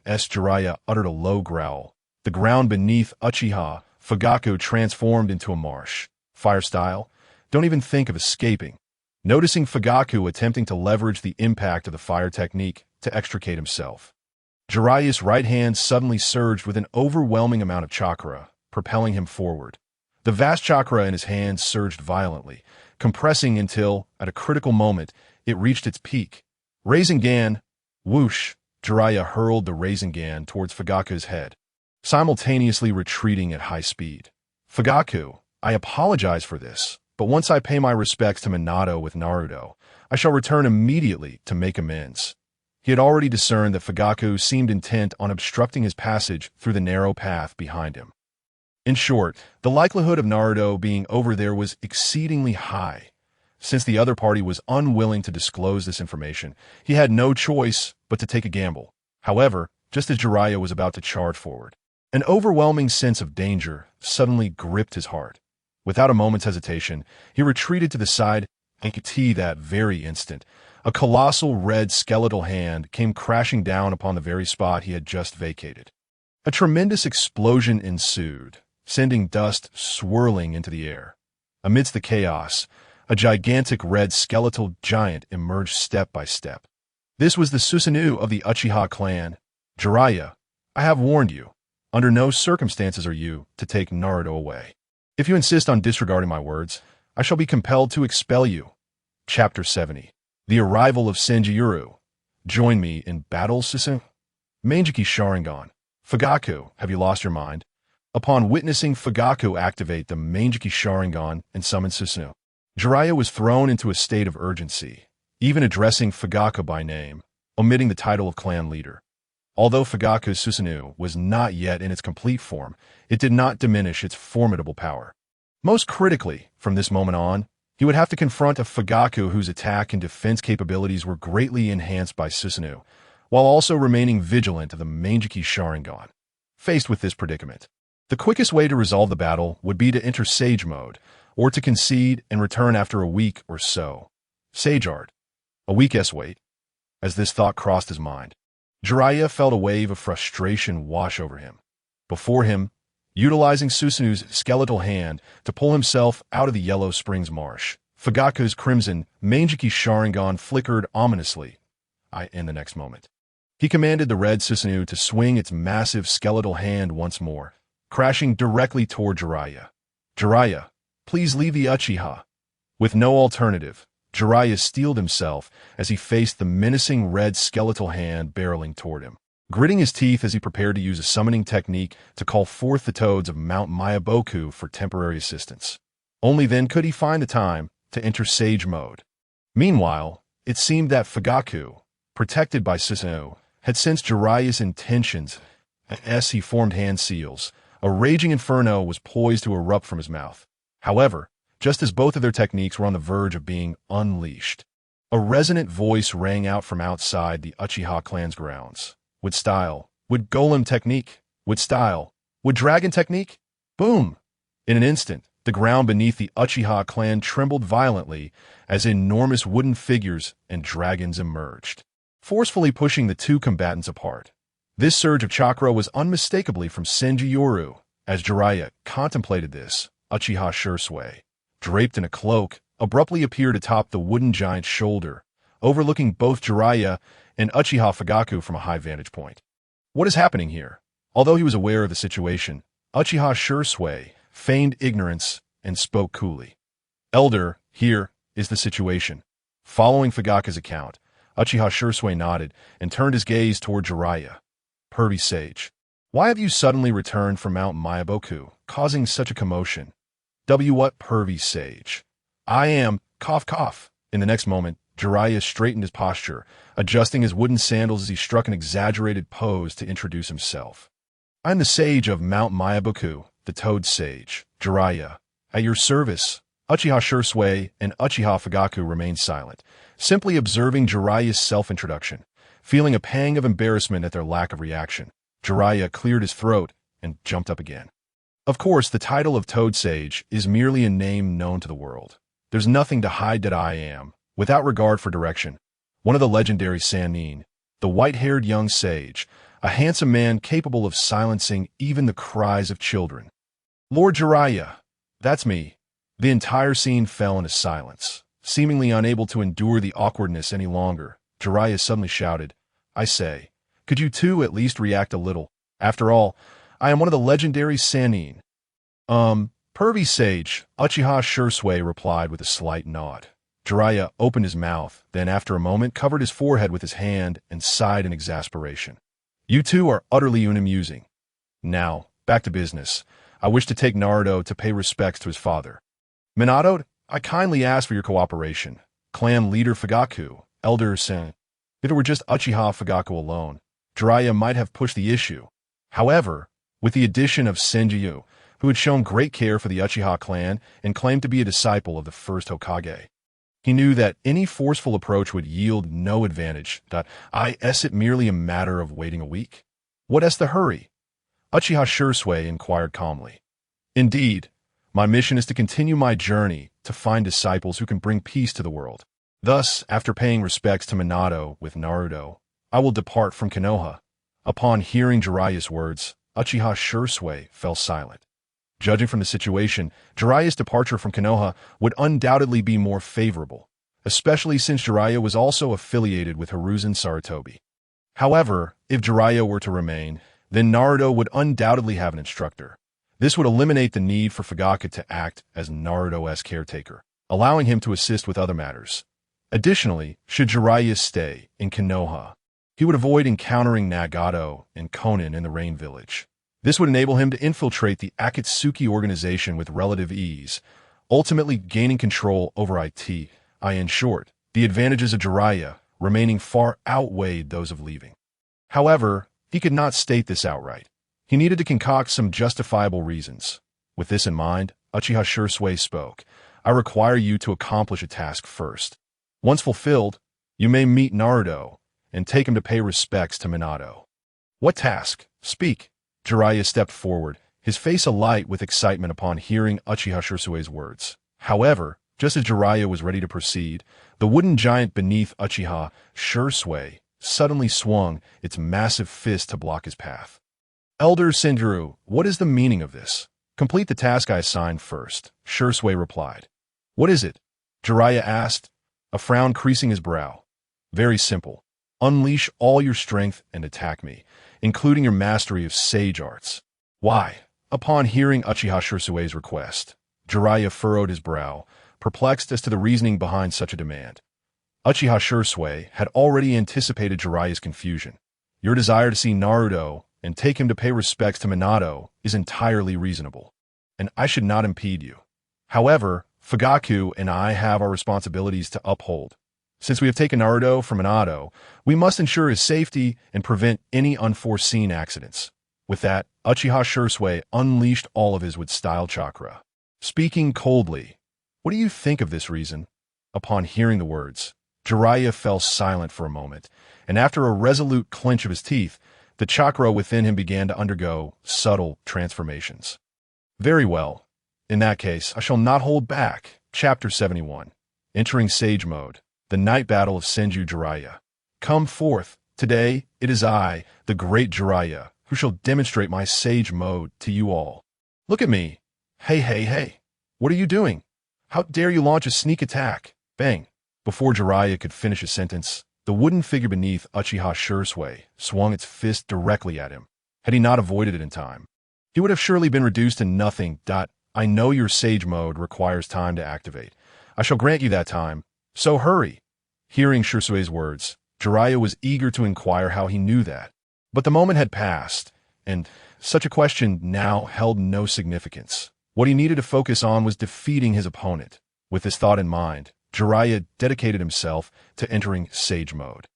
Jiraiya uttered a low growl. The ground beneath Uchiha Fugaku transformed into a marsh. Fire style? Don't even think of escaping. Noticing Fugaku attempting to leverage the impact of the fire technique to extricate himself, Jiraiya's right hand suddenly surged with an overwhelming amount of chakra, propelling him forward. The vast chakra in his hands surged violently, compressing until, at a critical moment, it reached its peak. Rasengan. Whoosh! Jiraiya hurled the Rasengan towards Fugaku's head, simultaneously retreating at high speed. Fugaku, I apologize for this, but once I pay my respects to Minato with Naruto, I shall return immediately to make amends. He had already discerned that Fugaku seemed intent on obstructing his passage through the narrow path behind him. In short, the likelihood of Naruto being over there was exceedingly high. Since the other party was unwilling to disclose this information, he had no choice but to take a gamble. However, just as Jiraiya was about to charge forward, an overwhelming sense of danger suddenly gripped his heart. Without a moment's hesitation, he retreated to the side, and that very instant, a colossal red skeletal hand came crashing down upon the very spot he had just vacated. A tremendous explosion ensued, sending dust swirling into the air. Amidst the chaos, a gigantic red skeletal giant emerged step by step. This was the Susanoo of the Uchiha clan. Jiraiya, I have warned you. Under no circumstances are you to take Naruto away. If you insist on disregarding my words, I shall be compelled to expel you. Chapter 70. The Arrival of Senjutsu. Join me in battle, Susanoo. Manjiki Sharingan. Fugaku, have you lost your mind? Upon witnessing Fugaku activate the Manjiki Sharingan and summon Susanoo, Jiraiya was thrown into a state of urgency, even addressing Fugaku by name, omitting the title of clan leader. Although Fugaku's Susanoo was not yet in its complete form, it did not diminish its formidable power. Most critically, from this moment on, he would have to confront a Fugaku whose attack and defense capabilities were greatly enhanced by Susanoo, while also remaining vigilant of the Manjiki Sharingan. Faced with this predicament, the quickest way to resolve the battle would be to enter Sage Mode, or to concede and return after a week or so. Sage Art. A week's wait. As this thought crossed his mind, Jiraiya felt a wave of frustration wash over him. Before him, utilizing Susanoo's skeletal hand to pull himself out of the Yellow Springs marsh, Fugaku's crimson Manjiki Sharingan flickered ominously. In the next moment, he commanded the red Susanoo to swing its massive skeletal hand once more, crashing directly toward Jiraiya. Jiraiya, please leave the Uchiha. With no alternative, Jiraiya steeled himself as he faced the menacing red skeletal hand barreling toward him, gritting his teeth as he prepared to use a summoning technique to call forth the toads of Mount Mayaboku for temporary assistance. Only then could he find the time to enter Sage Mode. Meanwhile, it seemed that Fugaku, protected by Susanoo, had sensed Jiraiya's intentions, and as he formed hand seals, a raging inferno was poised to erupt from his mouth. However, just as both of their techniques were on the verge of being unleashed, a resonant voice rang out from outside the Uchiha clan's grounds. With style, with golem technique, with style, with dragon technique, boom! In an instant, the ground beneath the Uchiha clan trembled violently as enormous wooden figures and dragons emerged, forcefully pushing the two combatants apart. This surge of chakra was unmistakably from Senjutsu. As Jiraiya contemplated this, Uchiha Shisui, draped in a cloak, abruptly appeared atop the wooden giant's shoulder, overlooking both Jiraiya and Uchiha Fugaku from a high vantage point. What is happening here? Although he was aware of the situation, Uchiha Shisui feigned ignorance and spoke coolly. Elder, here is the situation. Following Fugaku's account, Uchiha Shisui nodded and turned his gaze toward Jiraiya. Pervy sage, why have you suddenly returned from Mount Myaboku, causing such a commotion? What pervy sage? I am, cough cough. In the next moment, Jiraiya straightened his posture, adjusting his wooden sandals as he struck an exaggerated pose to introduce himself. I am the sage of Mount Myaboku, the Toad Sage, Jiraiya. At your service. Uchiha Shisui and Uchiha Fugaku remained silent, simply observing Jiraiya's self-introduction, feeling a pang of embarrassment at their lack of reaction. Jiraiya cleared his throat and jumped up again. Of course, the title of Toad Sage is merely a name known to the world. There's nothing to hide that I am, without regard for direction, one of the legendary Sannin, the white-haired young sage, a handsome man capable of silencing even the cries of children. Lord Jiraiya, that's me. The entire scene fell into silence. Seemingly unable to endure the awkwardness any longer, Jiraiya suddenly shouted, I say, could you two at least react a little? After all, I am one of the legendary Sannin. Pervy sage, Uchiha Shisui replied with a slight nod. Jiraiya opened his mouth, then after a moment covered his forehead with his hand and sighed in exasperation. You two are utterly unamusing. Now, back to business. I wish to take Naruto to pay respects to his father. Minato, I kindly ask for your cooperation. Clan leader Fugaku, Elder Sen. If it were just Uchiha Fugaku alone, Jiraiya might have pushed the issue. However, with the addition of Senju, who had shown great care for the Uchiha clan and claimed to be a disciple of the first Hokage, he knew that any forceful approach would yield no advantage. Is it merely a matter of waiting a week? What is the hurry? Uchiha Shisui inquired calmly. Indeed, my mission is to continue my journey to find disciples who can bring peace to the world. Thus, after paying respects to Minato with Naruto, I will depart from Konoha. Upon hearing Jiraiya's words, Uchiha Shisui fell silent. Judging from the situation, Jiraiya's departure from Konoha would undoubtedly be more favorable, especially since Jiraiya was also affiliated with Hiruzen Sarutobi. However, if Jiraiya were to remain, then Naruto would undoubtedly have an instructor. This would eliminate the need for Fugaku to act as Naruto-esque caretaker, allowing him to assist with other matters. Additionally, should Jiraiya stay in Konoha, he would avoid encountering Nagato and Konin in the Rain Village. This would enable him to infiltrate the Akatsuki organization with relative ease, ultimately gaining control over it. In short, the advantages of Jiraiya remaining far outweighed those of leaving. However, he could not state this outright. He needed to concoct some justifiable reasons. With this in mind, Uchiha Shisui spoke. I require you to accomplish a task first. Once fulfilled, you may meet Naruto and take him to pay respects to Minato. What task? Speak. Jiraiya stepped forward, his face alight with excitement upon hearing Uchiha Shisui's words. However, just as Jiraiya was ready to proceed, the wooden giant beneath Uchiha Shisui suddenly swung its massive fist to block his path. Elder Senju, what is the meaning of this? Complete the task I assigned first, Shisui replied. What is it? Jiraiya asked, a frown creasing his brow. Very simple. Unleash all your strength and attack me, including your mastery of sage arts. Why? Upon hearing Uchiha Shisui's request, Jiraiya furrowed his brow, perplexed as to the reasoning behind such a demand. Uchiha Shisui had already anticipated Jiraiya's confusion. Your desire to see Naruto and take him to pay respects to Minato is entirely reasonable, and I should not impede you. However, Fugaku and I have our responsibilities to uphold. Since we have taken Naruto from Minato, we must ensure his safety and prevent any unforeseen accidents. With that, Uchiha Shisui unleashed all of his with-style chakra. Speaking coldly, what do you think of this reason? Upon hearing the words, Jiraiya fell silent for a moment, and after a resolute clench of his teeth, the chakra within him began to undergo subtle transformations. Very well. In that case, I shall not hold back. Chapter 71. Entering Sage Mode. The Night Battle of Senju Jiraiya. Come forth. Today, it is I, the great Jiraiya, who shall demonstrate my Sage Mode to you all. Look at me. Hey. What are you doing? How dare you launch a sneak attack? Bang. Before Jiraiya could finish his sentence, the wooden figure beneath Uchiha Shisui swung its fist directly at him. Had he not avoided it in time, he would have surely been reduced to nothing. I know your Sage mode requires time to activate. I shall grant you that time, so hurry. Hearing Shisui's words, Jiraiya was eager to inquire how he knew that. But the moment had passed, and such a question now held no significance. What he needed to focus on was defeating his opponent. With this thought in mind, Jiraiya dedicated himself to entering Sage mode.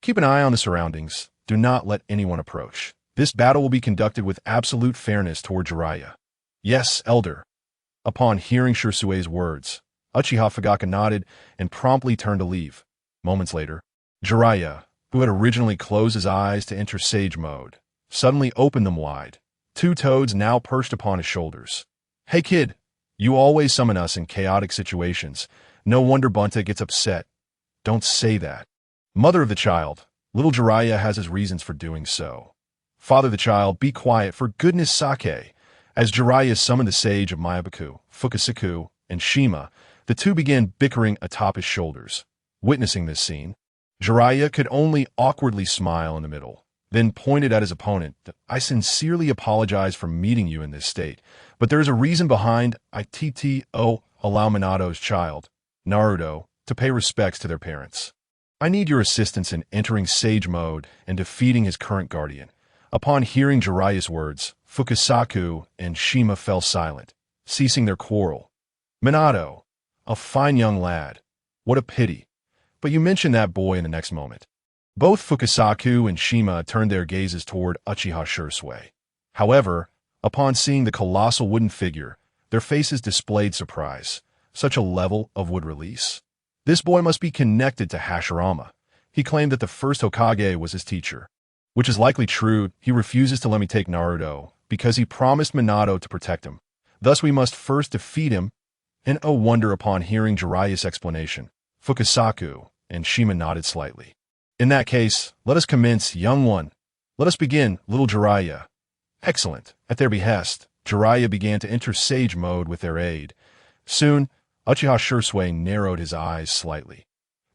Keep an eye on the surroundings. Do not let anyone approach. This battle will be conducted with absolute fairness toward Jiraiya. Yes, Elder. Upon hearing Shisui's words, Uchiha Fugaka nodded and promptly turned to leave. Moments later, Jiraiya, who had originally closed his eyes to enter Sage mode, suddenly opened them wide. Two toads now perched upon his shoulders. Hey kid, you always summon us in chaotic situations. No wonder Bunta gets upset. Don't say that. Mother of the child, little Jiraiya has his reasons for doing so. Father of the child, be quiet, for goodness sake. As Jiraiya summoned the sage of Myabaku, Fukasaku, and Shima, the two began bickering atop his shoulders. Witnessing this scene, Jiraiya could only awkwardly smile in the middle, then pointed at his opponent. I sincerely apologize for meeting you in this state, but there is a reason behind ITTO allow Minato's child, Naruto, to pay respects to their parents. I need your assistance in entering Sage mode and defeating his current guardian. Upon hearing Jiraiya's words, Fukasaku and Shima fell silent, ceasing their quarrel. Minato, a fine young lad. What a pity. But you mentioned that boy in the next moment. Both Fukasaku and Shima turned their gazes toward Uchiha Shisui. However, upon seeing the colossal wooden figure, their faces displayed surprise. Such a level of wood release? This boy must be connected to Hashirama. He claimed that the first Hokage was his teacher. Which is likely true. He refuses to let me take Naruto because he promised Minato to protect him. Thus we must first defeat him. And oh wonder, upon hearing Jiraiya's explanation, Fukasaku and Shima nodded slightly. In that case, let us commence, young one. Let us begin, little Jiraiya. Excellent. At their behest, Jiraiya began to enter Sage mode with their aid. Soon, Uchiha Shisui narrowed his eyes slightly.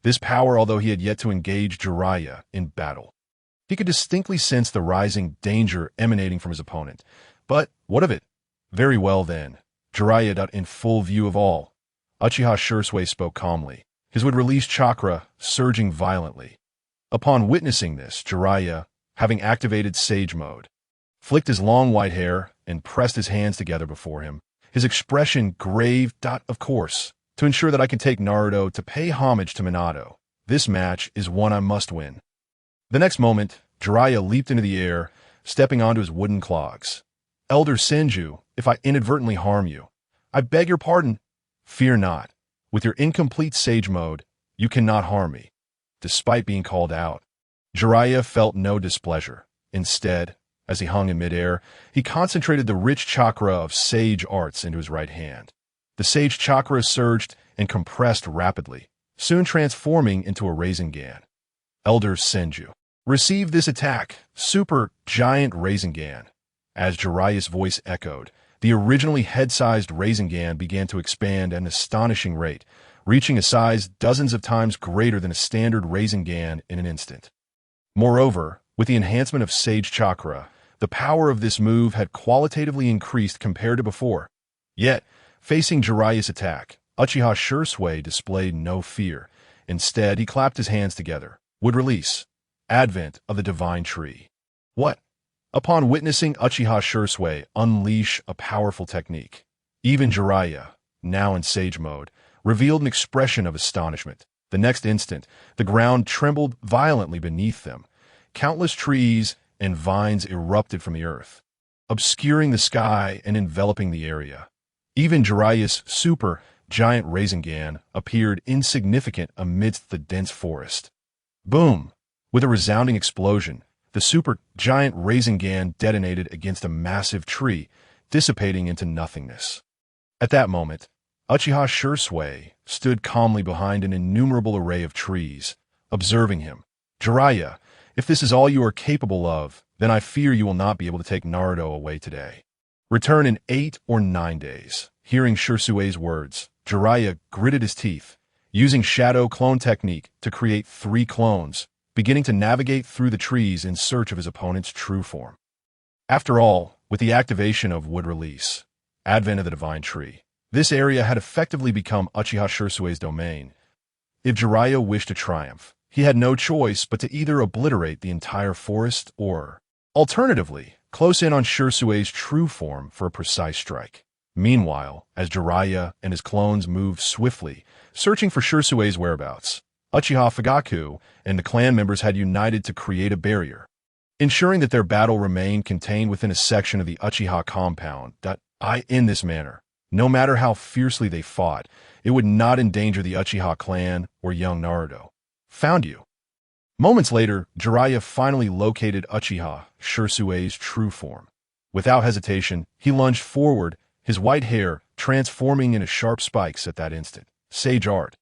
This power, although he had yet to engage Jiraiya in battle. He could distinctly sense the rising danger emanating from his opponent. But what of it? Very well then. Jiraiya in full view of all. Uchiha Shisui spoke calmly, his wood-release chakra surging violently. Upon witnessing this, Jiraiya, having activated Sage mode, flicked his long white hair and pressed his hands together before him, his expression grave. Of course, to ensure that I can take Naruto to pay homage to Minato. This match is one I must win. The next moment, Jiraiya leaped into the air, stepping onto his wooden clogs. Elder Senju, if I inadvertently harm you, I beg your pardon. Fear not. With your incomplete Sage mode, you cannot harm me. Despite being called out, Jiraiya felt no displeasure. Instead, as he hung in midair, he concentrated the rich chakra of Sage arts into his right hand. The Sage chakra surged and compressed rapidly, soon transforming into a Rasengan. Elder Senju, receive this attack, super giant Rasengan. As Jiraiya's voice echoed, the originally head-sized Rasengan began to expand at an astonishing rate, reaching a size dozens of times greater than a standard Rasengan in an instant. Moreover, with the enhancement of Sage chakra, the power of this move had qualitatively increased compared to before. Yet, facing Jiraiya's attack, Uchiha Shisui displayed no fear. Instead, he clapped his hands together. Would release. Advent of the Divine Tree. What? Upon witnessing Uchiha Shisui unleash a powerful technique, even Jiraiya, now in Sage mode, revealed an expression of astonishment. The next instant, the ground trembled violently beneath them. Countless trees and vines erupted from the earth, obscuring the sky and enveloping the area. Even Jiraiya's super giant Rasengan appeared insignificant amidst the dense forest. Boom! With a resounding explosion, the super giant Rasengan detonated against a massive tree, dissipating into nothingness. At that moment, Uchiha Shisui stood calmly behind an innumerable array of trees, observing him. Jiraiya, if this is all you are capable of, then I fear you will not be able to take Naruto away today. Return in 8 or 9 days. Hearing Shisui's words, Jiraiya gritted his teeth. using shadow clone technique to create 3 clones, beginning to navigate through the trees in search of his opponent's true form. After all, with the activation of Wood Release, advent of the Divine Tree, this area had effectively become Uchiha Shisui's domain. If Jiraiya wished to triumph, he had no choice but to either obliterate the entire forest or, alternatively, close in on Shisui's true form for a precise strike. Meanwhile, as Jiraiya and his clones moved swiftly, searching for Shisui's whereabouts, Uchiha Fugaku and the clan members had united to create a barrier, ensuring that their battle remained contained within a section of the Uchiha compound. In this manner, no matter how fiercely they fought, it would not endanger the Uchiha clan or young Naruto. Found you. Moments later, Jiraiya finally located Uchiha Shisui's true form. Without hesitation, he lunged forward, his white hair transforming into sharp spikes at that instant. Sage art.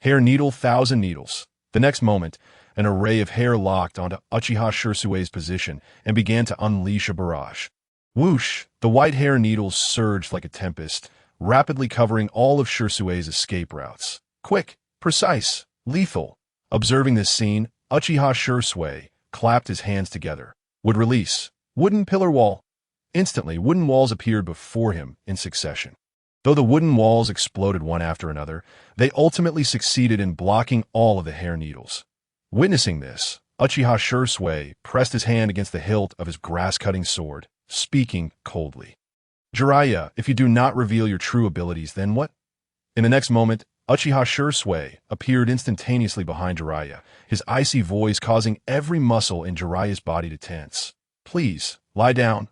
Hair needle, 1,000 needles. The next moment, an array of hair locked onto Uchiha Shisui's position and began to unleash a barrage. Whoosh! The white hair needles surged like a tempest, rapidly covering all of Shisui's escape routes. Quick, precise, lethal. Observing this scene, Uchiha Shisui clapped his hands together. Would release. Wooden pillar wall. Instantly, wooden walls appeared before him in succession. Though the wooden walls exploded one after another, they ultimately succeeded in blocking all of the hair needles. Witnessing this, Uchiha Shisui pressed his hand against the hilt of his grass-cutting sword, speaking coldly. Jiraiya, if you do not reveal your true abilities, then what? In the next moment, Uchiha Shisui appeared instantaneously behind Jiraiya, his icy voice causing every muscle in Jiraiya's body to tense. Please, lie down.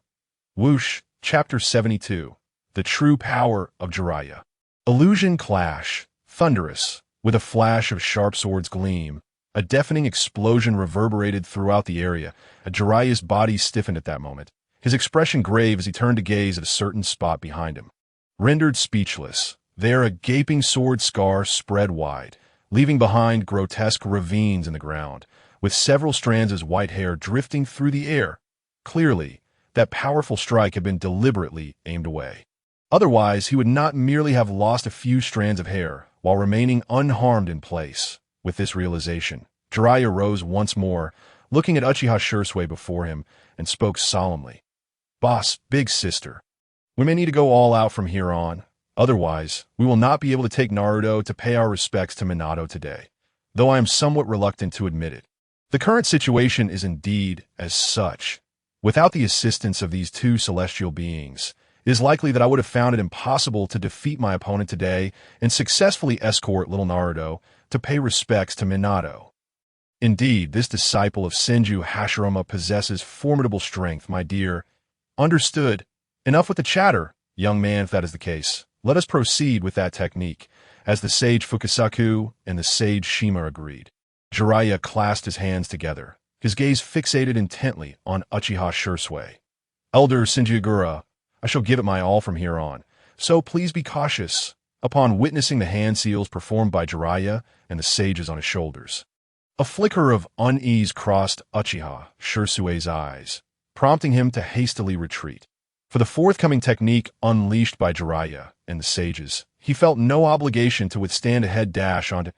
Whoosh, Chapter 72. The True Power of Jiraiya. Illusion clash, thunderous, with a flash of sharp swords gleam. A deafening explosion reverberated throughout the area, and Jiraiya's body stiffened at that moment, his expression grave as he turned to gaze at a certain spot behind him. Rendered speechless, there a gaping sword scar spread wide, leaving behind grotesque ravines in the ground, with several strands of white hair drifting through the air. Clearly, that powerful strike had been deliberately aimed away. Otherwise, he would not merely have lost a few strands of hair, while remaining unharmed in place. With this realization, Jiraiya rose once more, looking at Uchiha Shisui before him, and spoke solemnly. Boss, big sister, we may need to go all out from here on. Otherwise, we will not be able to take Naruto to pay our respects to Minato today, though I am somewhat reluctant to admit it. The current situation is indeed as such. Without the assistance of these 2 celestial beings, it is likely that I would have found it impossible to defeat my opponent today and successfully escort little Naruto to pay respects to Minato. Indeed, this disciple of Senju Hashirama possesses formidable strength, my dear. Understood. Enough with the chatter, young man, if that is the case. Let us proceed with that technique, as the sage Fukasaku and the sage Shima agreed. Jiraiya clasped his hands together, his gaze fixated intently on Uchiha Shisui. Elder Shinjigura, I shall give it my all from here on, so please be cautious. Upon witnessing the hand seals performed by Jiraiya and the sages on his shoulders, a flicker of unease crossed Uchiha Shisui's eyes, prompting him to hastily retreat. For the forthcoming technique unleashed by Jiraiya and the sages, he felt no obligation to withstand a head dash onto it.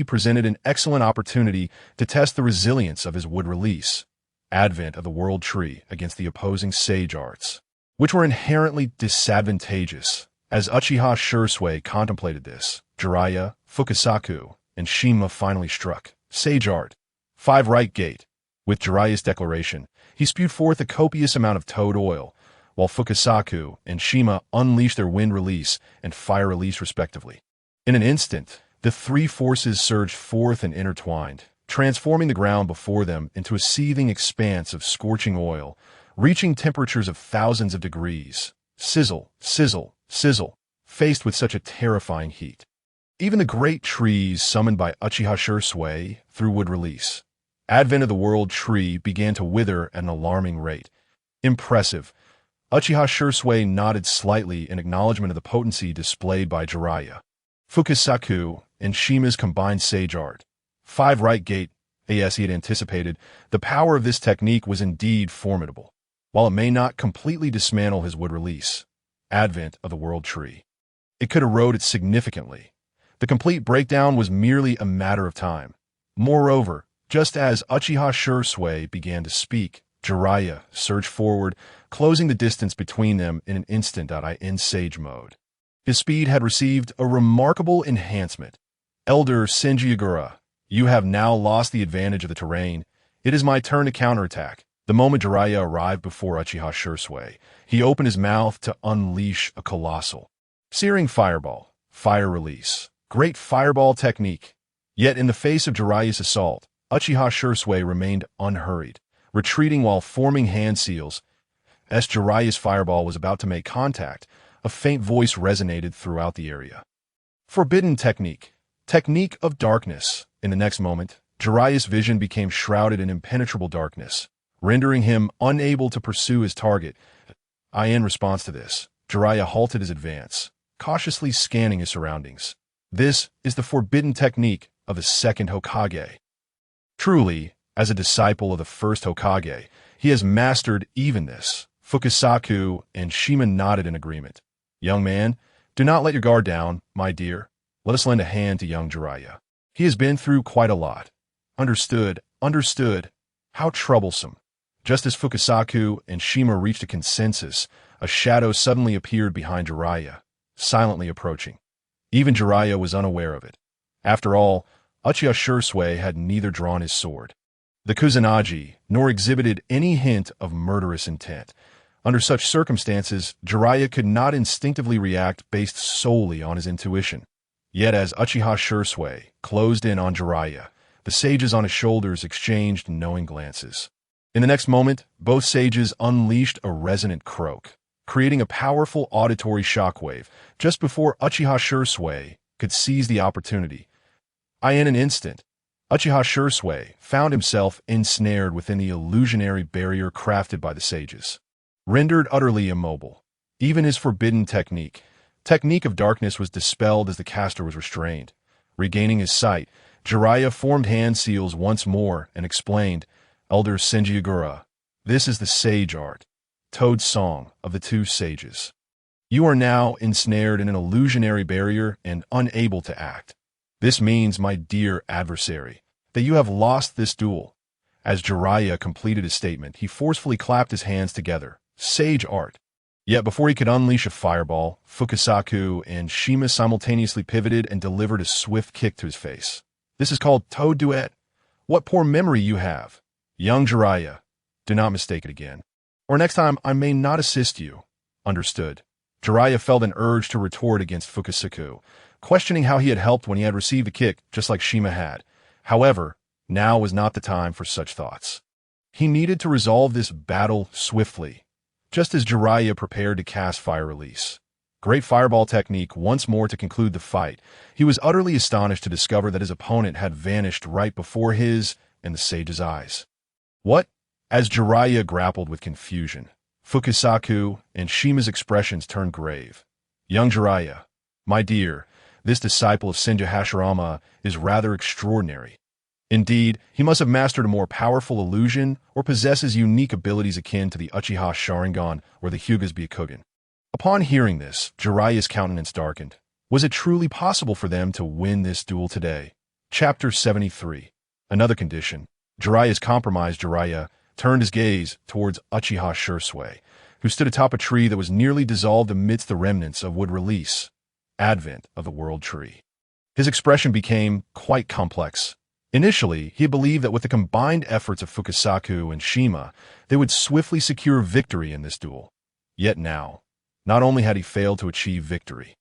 Presented an excellent opportunity to test the resilience of his wood release, advent of the world tree against the opposing sage arts, which were inherently disadvantageous. As Uchiha Shisui contemplated this, Jiraiya, Fukasaku, and Shima finally struck. Sage art. 5 right gate. With Jiraiya's declaration, he spewed forth a copious amount of toad oil, while Fukasaku and Shima unleashed their wind release and fire release respectively. In an instant, the 3 forces surged forth and intertwined, transforming the ground before them into a seething expanse of scorching oil, reaching temperatures of thousands of degrees. Sizzle, sizzle, sizzle, faced with such a terrifying heat. Even the great trees summoned by Uchiha Shisui through wood release, advent of the world tree, began to wither at an alarming rate. Impressive. Uchiha Shisui nodded slightly in acknowledgement of the potency displayed by Jiraiya, Fukasaku, and Shima's combined sage art. 5 right gate. As he had anticipated, the power of this technique was indeed formidable. While it may not completely dismantle his wood release, advent of the world tree, it could erode it significantly. The complete breakdown was merely a matter of time. Moreover, just as Uchiha Shisui began to speak, Jiraiya surged forward, closing the distance between them in an instant. In Sage mode. His speed had received a remarkable enhancement. Elder Senjigura, you have now lost the advantage of the terrain. It is my turn to counterattack. The moment Jiraiya arrived before Uchiha Shisui, he opened his mouth to unleash a colossal, searing fireball, fire release, great fireball technique. Yet in the face of Jiraiya's assault, Uchiha Shisui remained unhurried, retreating while forming hand seals. As Jiraiya's fireball was about to make contact, a faint voice resonated throughout the area. Forbidden technique. Technique of darkness. In the next moment, Jiraiya's vision became shrouded in impenetrable darkness, rendering him unable to pursue his target. In response to this, Jiraiya halted his advance, cautiously scanning his surroundings. This is the forbidden technique of the second Hokage. Truly, as a disciple of the first Hokage, he has mastered even this. Fukasaku and Shima nodded in agreement. Young man, do not let your guard down, my dear. Let us lend a hand to young Jiraiya. He has been through quite a lot. Understood, understood. How troublesome. Just as Fukasaku and Shima reached a consensus, a shadow suddenly appeared behind Jiraiya, silently approaching. Even Jiraiya was unaware of it. After all, Uchiha Shisui had neither drawn his sword, the Kusanagi, nor exhibited any hint of murderous intent. Under such circumstances, Jiraiya could not instinctively react based solely on his intuition. Yet as Uchiha Shisui closed in on Jiraiya, the sages on his shoulders exchanged knowing glances. In the next moment, both sages unleashed a resonant croak, creating a powerful auditory shockwave just before Uchiha Shisui could seize the opportunity. In an instant, Uchiha Shisui found himself ensnared within the illusionary barrier crafted by the sages. Rendered utterly immobile, even his forbidden technique of darkness was dispelled as the caster was restrained. Regaining his sight, Jiraiya formed hand seals once more and explained, Elder Senjigura, this is the sage art, Toad's song of the two sages. You are now ensnared in an illusionary barrier and unable to act. This means, my dear adversary, that you have lost this duel. As Jiraiya completed his statement, he forcefully clapped his hands together. Sage art. Yet before he could unleash a fireball, Fukasaku and Shima simultaneously pivoted and delivered a swift kick to his face. This is called Toad Duet. What poor memory you have. Young Jiraiya, do not mistake it again. Or next time I may not assist you. Understood. Jiraiya felt an urge to retort against Fukasaku, questioning how he had helped when he had received a kick just like Shima had. However, now was not the time for such thoughts. He needed to resolve this battle swiftly. Just as Jiraiya prepared to cast Fire Release, great fireball technique once more to conclude the fight, he was utterly astonished to discover that his opponent had vanished right before his and the sage's eyes. What? As Jiraiya grappled with confusion, Fukasaku and Shima's expressions turned grave. Young Jiraiya, my dear, this disciple of Senju Hashirama is rather extraordinary. Indeed, he must have mastered a more powerful illusion or possesses unique abilities akin to the Uchiha Sharingan or the Hyuga's Byakugan. Upon hearing this, Jiraiya's countenance darkened. Was it truly possible for them to win this duel today? Chapter 73. Another condition. Jiraiya's compromised Jiraiya turned his gaze towards Uchiha Shisui, who stood atop a tree that was nearly dissolved amidst the remnants of wood release. Advent of the World Tree. His expression became quite complex. Initially, he believed that with the combined efforts of Fukasaku and Shima, they would swiftly secure victory in this duel. Yet now, not only had he failed to achieve victory,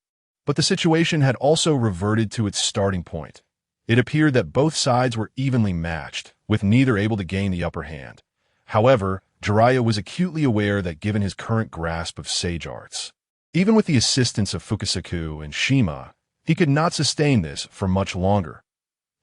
but the situation had also reverted to its starting point. It appeared that both sides were evenly matched, with neither able to gain the upper hand. However, Jiraiya was acutely aware that given his current grasp of sage arts, even with the assistance of Fukasaku and Shima, he could not sustain this for much longer.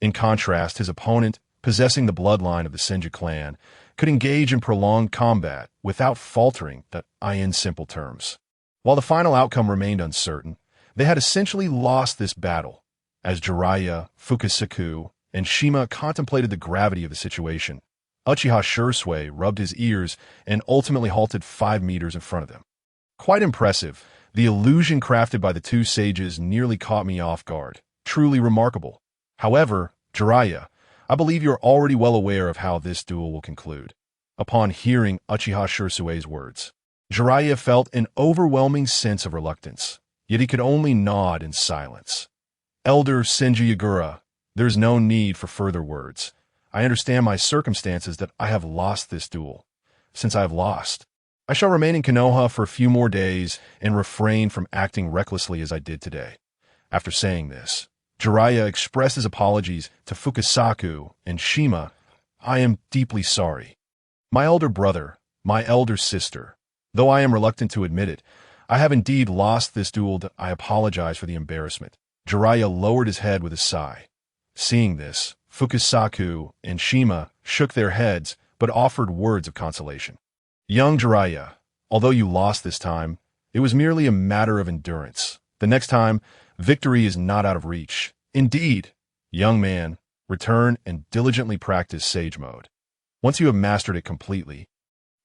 In contrast, his opponent, possessing the bloodline of the Senju clan, could engage in prolonged combat without faltering, in simple terms. While the final outcome remained uncertain, they had essentially lost this battle. As Jiraiya, Fukasaku, and Shima contemplated the gravity of the situation, Uchiha Shisui rubbed his ears and ultimately halted 5 meters in front of them. Quite impressive, the illusion crafted by the two sages nearly caught me off guard. Truly remarkable. However, Jiraiya, I believe you're already well aware of how this duel will conclude. Upon hearing Uchiha Shisui's words, Jiraiya felt an overwhelming sense of reluctance, yet he could only nod in silence. Elder Senju Yagura, there's no need for further words. I understand my circumstances that I have lost this duel. Since I have lost, I shall remain in Konoha for a few more days and refrain from acting recklessly as I did today. After saying this, Jiraiya expressed his apologies to Fukasaku and Shima. I am deeply sorry. My elder brother, my elder sister, though I am reluctant to admit it, I have indeed lost this duel. I apologize for the embarrassment. Jiraiya lowered his head with a sigh. Seeing this, Fukasaku and Shima shook their heads but offered words of consolation. Young Jiraiya, although you lost this time, it was merely a matter of endurance. The next time, victory is not out of reach. Indeed, young man, return and diligently practice Sage Mode. Once you have mastered it completely,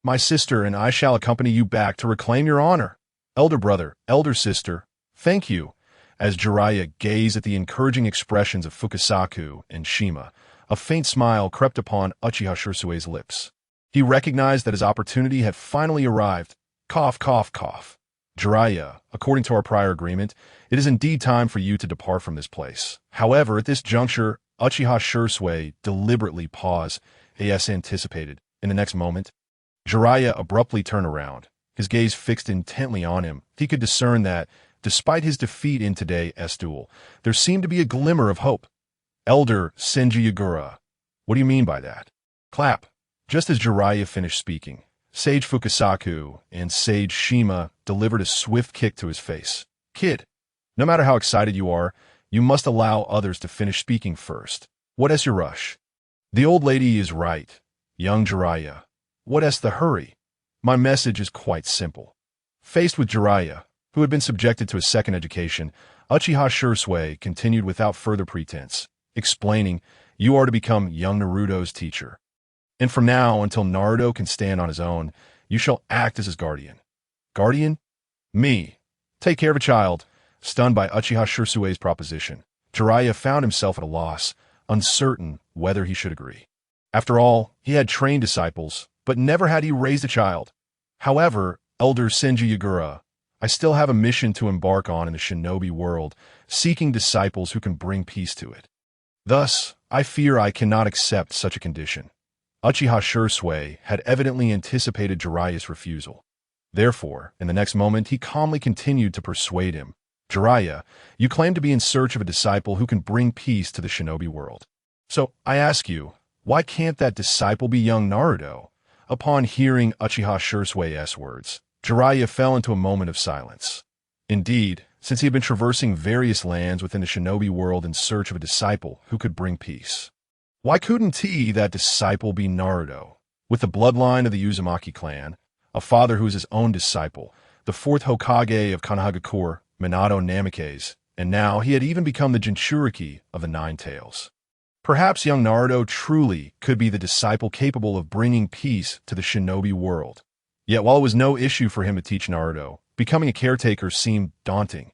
my sister and I shall accompany you back to reclaim your honor. Elder brother, elder sister, thank you. As Jiraiya gazed at the encouraging expressions of Fukasaku and Shima, a faint smile crept upon Uchiha Shisui's lips. He recognized that his opportunity had finally arrived. Cough, cough, cough. Jiraiya, according to our prior agreement, it is indeed time for you to depart from this place. However, at this juncture, Uchiha Shisui deliberately paused, as anticipated. In the next moment, Jiraiya abruptly turned around, his gaze fixed intently on him. He could discern that, despite his defeat in today's duel, there seemed to be a glimmer of hope. Elder Senju Yagura, what do you mean by that? Clap. Just as Jiraiya finished speaking, Sage Fukasaku and Sage Shima delivered a swift kick to his face. Kid, no matter how excited you are, you must allow others to finish speaking first. What is your rush? The old lady is right. Young Jiraiya, what is the hurry? My message is quite simple. Faced with Jiraiya, who had been subjected to a second education, Uchiha Shisui continued without further pretense, explaining, you are to become young Naruto's teacher. And from now until Naruto can stand on his own, you shall act as his guardian. Guardian? Me. Take care of a child. Stunned by Uchiha Shisui's proposition, Jiraiya found himself at a loss, uncertain whether he should agree. After all, he had trained disciples, but never had he raised a child. However, Elder Senju Yagura, I still have a mission to embark on in the Shinobi world, seeking disciples who can bring peace to it. Thus, I fear I cannot accept such a condition. Uchiha Shisui had evidently anticipated Jiraiya's refusal. Therefore, in the next moment, he calmly continued to persuade him. Jiraiya, you claim to be in search of a disciple who can bring peace to the Shinobi world. So, I ask you, why can't that disciple be young Naruto? Upon hearing Uchiha Shisui's words, Jiraiya fell into a moment of silence. Indeed, since he had been traversing various lands within the Shinobi world in search of a disciple who could bring peace, why couldn't that disciple be Naruto? With the bloodline of the Uzumaki clan, a father who is his own disciple, the fourth Hokage of Konohagakure, Minato Namikaze, and now he had even become the Jinchuriki of the Nine Tails. Perhaps young Naruto truly could be the disciple capable of bringing peace to the Shinobi world. Yet while it was no issue for him to teach Naruto, becoming a caretaker seemed daunting.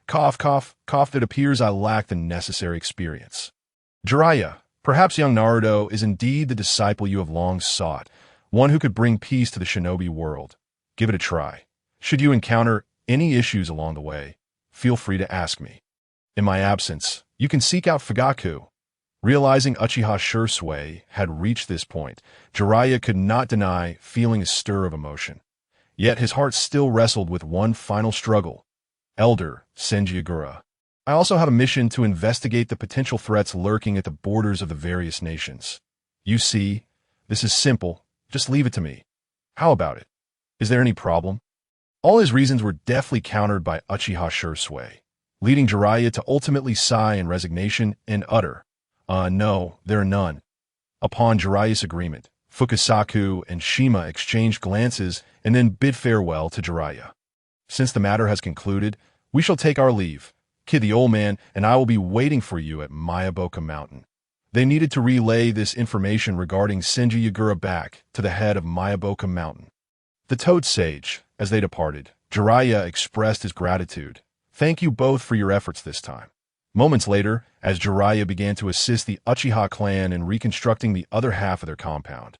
Cough, cough, cough, it appears I lack the necessary experience. Jiraiya, perhaps young Naruto is indeed the disciple you have long sought, one who could bring peace to the Shinobi world. Give it a try. Should you encounter any issues along the way, feel free to ask me. In my absence, you can seek out Fugaku. Realizing Uchiha Shisui had reached this point, Jiraiya could not deny feeling a stir of emotion. Yet his heart still wrestled with one final struggle. Elder Senju Yagura, I also have a mission to investigate the potential threats lurking at the borders of the various nations. You see, this is simple. Just leave it to me. How about it? Is there any problem? All his reasons were deftly countered by Uchiha Shisui, leading Jiraiya to ultimately sigh in resignation and utter, no, there are none. Upon Jiraiya's agreement, Fukasaku and Shima exchanged glances and then bid farewell to Jiraiya. Since the matter has concluded, we shall take our leave. Kid the old man and I will be waiting for you at Mayaboka Mountain. They needed to relay this information regarding Senju Yagura back to the head of Mayaboka Mountain. The Toad Sage, as they departed, Jiraiya expressed his gratitude. Thank you both for your efforts this time. Moments later, as Jiraiya began to assist the Uchiha clan in reconstructing the other half of their compound,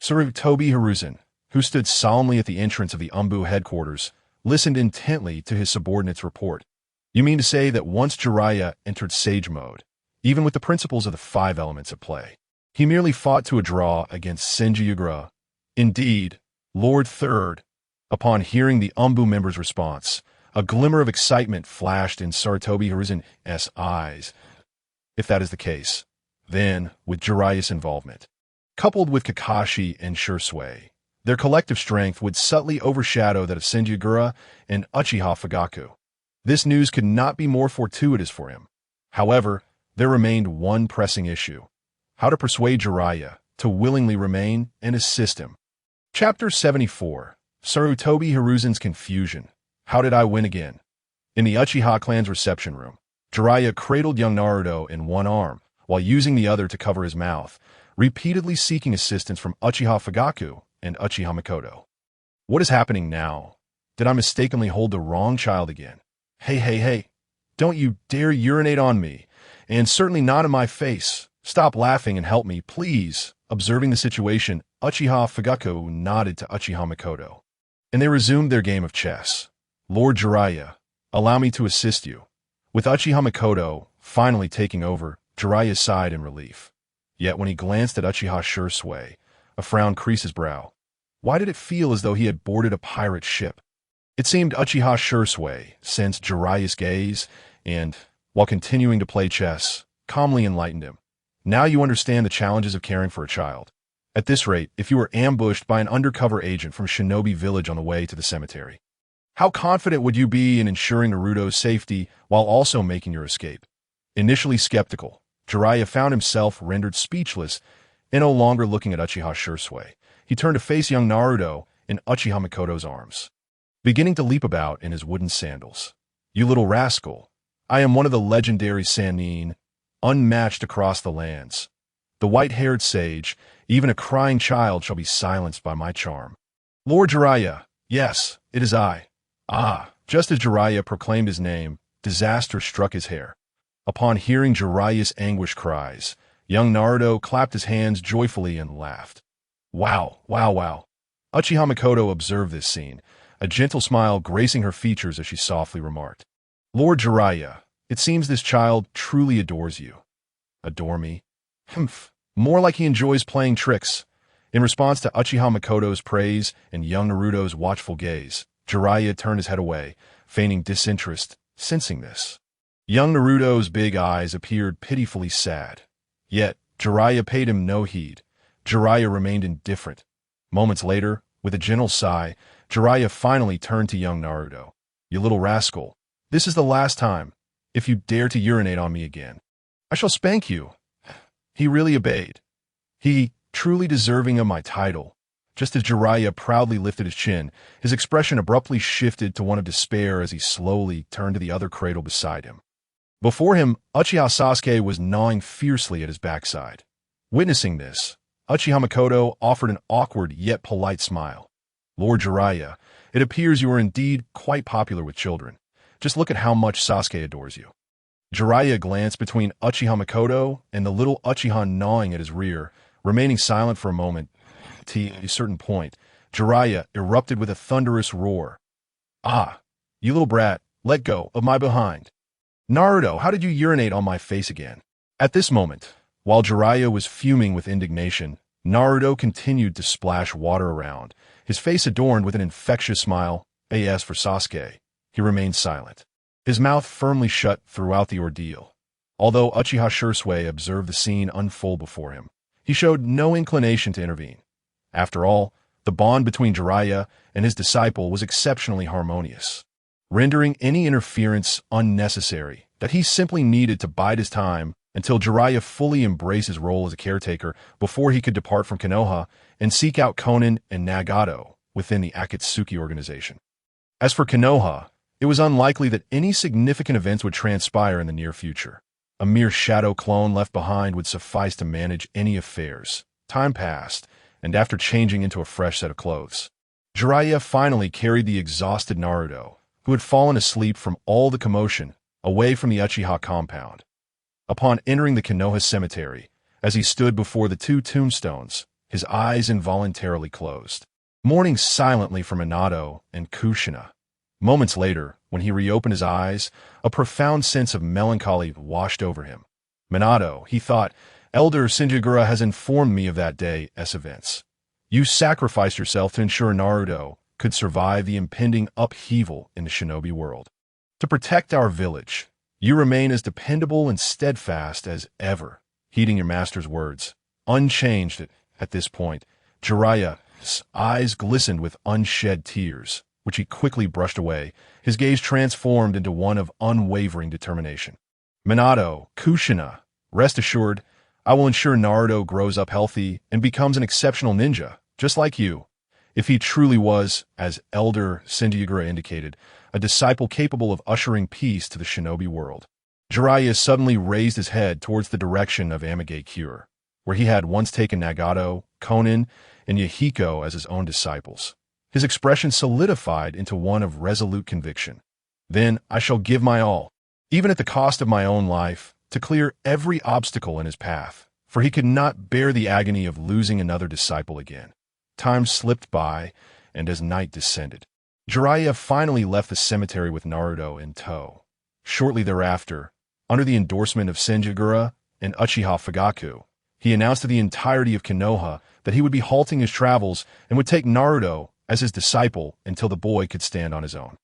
Sarutobi Hiruzen, who stood solemnly at the entrance of the Umbu headquarters, listened intently to his subordinate's report. You mean to say that once Jiraiya entered Sage Mode, even with the principles of the 5 elements at play, he merely fought to a draw against Senju Yagura? Indeed, Lord Third. Upon hearing the Umbu member's response, a glimmer of excitement flashed in Sarutobi Hiruzen's eyes. If that is the case, then, with Jiraiya's involvement, coupled with Kakashi and Shisui, their collective strength would subtly overshadow that of Senju Yagura and Uchiha Fugaku. This news could not be more fortuitous for him. However, there remained one pressing issue: how to persuade Jiraiya to willingly remain and assist him. Chapter 74. Sarutobi Hiruzen's Confusion. How did I win again? In the Uchiha clan's reception room, Jiraiya cradled young Naruto in one arm while using the other to cover his mouth, repeatedly seeking assistance from Uchiha Fugaku and Uchiha Mikoto. What is happening now? Did I mistakenly hold the wrong child again? Hey, don't you dare urinate on me, and certainly not in my face. Stop laughing and help me, please. Observing the situation, Uchiha Fugaku nodded to Uchiha Mikoto, and they resumed their game of chess. Lord Jiraiya, allow me to assist you. With Uchiha Mikoto finally taking over, Jiraiya sighed in relief. Yet when he glanced at Uchiha Shisui, a frown creased his brow. Why did it feel as though he had boarded a pirate ship? It seemed Uchiha Shisui sensed Jiraiya's gaze and, while continuing to play chess, calmly enlightened him. Now you understand the challenges of caring for a child. At this rate, if you were ambushed by an undercover agent from Shinobi village on the way to the cemetery, how confident would you be in ensuring Naruto's safety while also making your escape? Initially skeptical, Jiraiya found himself rendered speechless and no longer looking at Uchiha Shisui. He turned to face young Naruto in Uchiha Mikoto's arms, beginning to leap about in his wooden sandals. You little rascal, I am one of the legendary Sannin, unmatched across the lands. The white-haired sage, even a crying child shall be silenced by my charm. Lord Jiraiya, yes, it is I. Just as Jiraiya proclaimed his name, disaster struck his hair. Upon hearing Jiraiya's anguished cries, young Naruto clapped his hands joyfully and laughed. Wow. Uchiha Mikoto observed this scene, a gentle smile gracing her features as she softly remarked, Lord Jiraiya, it seems this child truly adores you. Adore me? More like he enjoys playing tricks. In response to Uchiha Mikoto's praise and young Naruto's watchful gaze, Jiraiya turned his head away, feigning disinterest, sensing this. Young Naruto's big eyes appeared pitifully sad. Yet, Jiraiya paid him no heed. Jiraiya remained indifferent. Moments later, with a gentle sigh, Jiraiya finally turned to young Naruto. You little rascal, this is the last time. If you dare to urinate on me again, I shall spank you. He really obeyed. He, truly deserving of my title. Just as Jiraiya proudly lifted his chin, his expression abruptly shifted to one of despair as he slowly turned to the other cradle beside him. Before him, Uchiha Sasuke was gnawing fiercely at his backside. Witnessing this, Uchiha Mikoto offered an awkward yet polite smile. Lord Jiraiya, it appears you are indeed quite popular with children. Just look at how much Sasuke adores you. Jiraiya glanced between Uchiha Mikoto and the little Uchiha gnawing at his rear, remaining silent for a moment. At a certain point, Jiraiya erupted with a thunderous roar. You little brat, let go of my behind. Naruto, how did you urinate on my face again? At this moment, while Jiraiya was fuming with indignation, Naruto continued to splash water around, his face adorned with an infectious smile. As for Sasuke, he remained silent, his mouth firmly shut throughout the ordeal. Although Uchiha Shisui observed the scene unfold before him, he showed no inclination to intervene. After all, the bond between Jiraiya and his disciple was exceptionally harmonious, rendering any interference unnecessary, that he simply needed to bide his time until Jiraiya fully embraced his role as a caretaker before he could depart from Konoha and seek out Konan and Nagato within the Akatsuki organization. As for Konoha, it was unlikely that any significant events would transpire in the near future. A mere shadow clone left behind would suffice to manage any affairs. Time passed, and after changing into a fresh set of clothes, Jiraiya finally carried the exhausted Naruto, who had fallen asleep from all the commotion, away from the Uchiha compound. Upon entering the Konoha cemetery, as he stood before the two tombstones, his eyes involuntarily closed, mourning silently for Minato and Kushina. Moments later, when he reopened his eyes, a profound sense of melancholy washed over him. Minato, he thought, Elder Shinjigura has informed me of that day's events. You sacrificed yourself to ensure Naruto could survive the impending upheaval in the Shinobi world. To protect our village, you remain as dependable and steadfast as ever, heeding your master's words. Unchanged at this point, Jiraiya's eyes glistened with unshed tears, which he quickly brushed away, his gaze transformed into one of unwavering determination. Minato, Kushina, rest assured, I will ensure Naruto grows up healthy and becomes an exceptional ninja, just like you. If he truly was, as Elder Shinjigura indicated, a disciple capable of ushering peace to the shinobi world. Jiraiya suddenly raised his head towards the direction of Amigakure, where he had once taken Nagato, Konin, and Yahiko as his own disciples. His expression solidified into one of resolute conviction. Then I shall give my all, even at the cost of my own life, to clear every obstacle in his path, for he could not bear the agony of losing another disciple again. Time slipped by, and as night descended, Jiraiya finally left the cemetery with Naruto in tow. Shortly thereafter, under the endorsement of Shinjigura and Uchiha Fugaku, he announced to the entirety of Konoha that he would be halting his travels and would take Naruto as his disciple until the boy could stand on his own.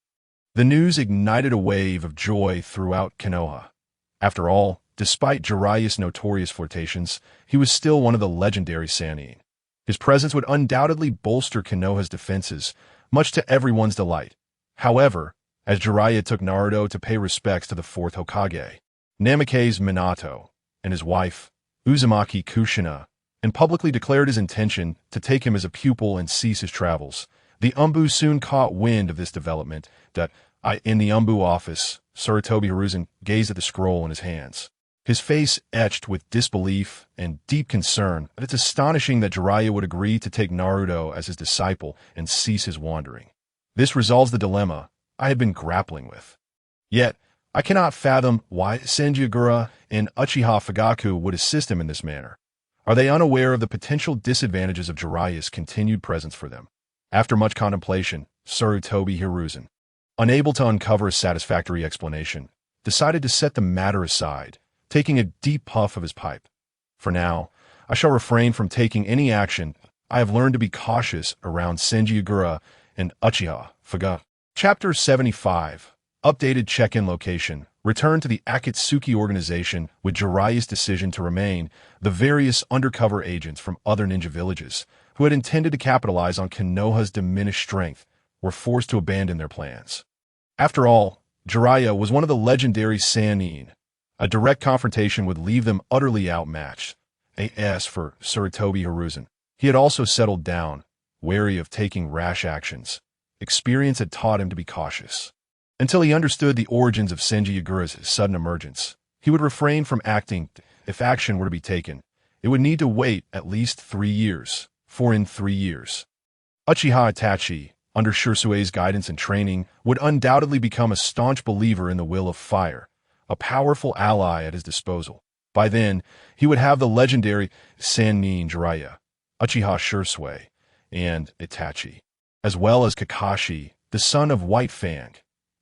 The news ignited a wave of joy throughout Konoha. After all, despite Jiraiya's notorious flirtations, he was still one of the legendary Sannin. His presence would undoubtedly bolster Konoha's defenses, much to everyone's delight. However, as Jiraiya took Naruto to pay respects to the fourth Hokage, Namake's Minato, and his wife, Uzumaki Kushina, and publicly declared his intention to take him as a pupil and cease his travels, the Umbu soon caught wind of this development. In the Umbu office, Sarutobi Hiruzen gazed at the scroll in his hands, his face etched with disbelief and deep concern. It's astonishing that Jiraiya would agree to take Naruto as his disciple and cease his wandering. This resolves the dilemma I had been grappling with. Yet, I cannot fathom why Shinjigura and Uchiha Fugaku would assist him in this manner. Are they unaware of the potential disadvantages of Jiraiya's continued presence for them? After much contemplation, Sarutobi Hiruzen, unable to uncover a satisfactory explanation, decided to set the matter aside, taking a deep puff of his pipe. For now, I shall refrain from taking any action. I have learned to be cautious around Shinjigura and Uchiha Fugaku. Chapter 75. Updated check-in location. Return to the Akatsuki organization with Jiraiya's decision to remain. The various undercover agents from other ninja villages, who had intended to capitalize on Konoha's diminished strength, were forced to abandon their plans. After all, Jiraiya was one of the legendary Sannin. A direct confrontation would leave them utterly outmatched. As for Sarutobi Hiruzen, he had also settled down, wary of taking rash actions. Experience had taught him to be cautious. Until he understood the origins of Shinjigura's sudden emergence, he would refrain from acting. If action were to be taken, it would need to wait at least 3 years, for in 3 years, Uchiha Itachi, under Shisui's guidance and training, would undoubtedly become a staunch believer in the will of fire, a powerful ally at his disposal. By then, he would have the legendary Sannin Jiraiya, Uchiha Shisui, and Itachi, as well as Kakashi, the son of White Fang.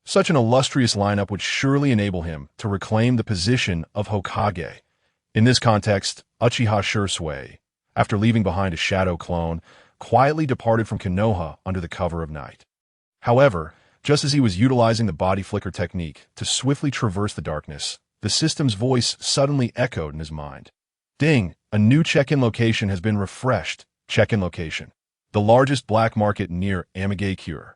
Such an illustrious lineup would surely enable him to reclaim the position of Hokage. In this context, Uchiha Shisui, after leaving behind a shadow clone, quietly departed from Konoha under the cover of night. However, just as he was utilizing the body flicker technique to swiftly traverse the darkness, the system's voice suddenly echoed in his mind. Ding! A new check-in location has been refreshed. Check-in location. The largest black market near Amigakure.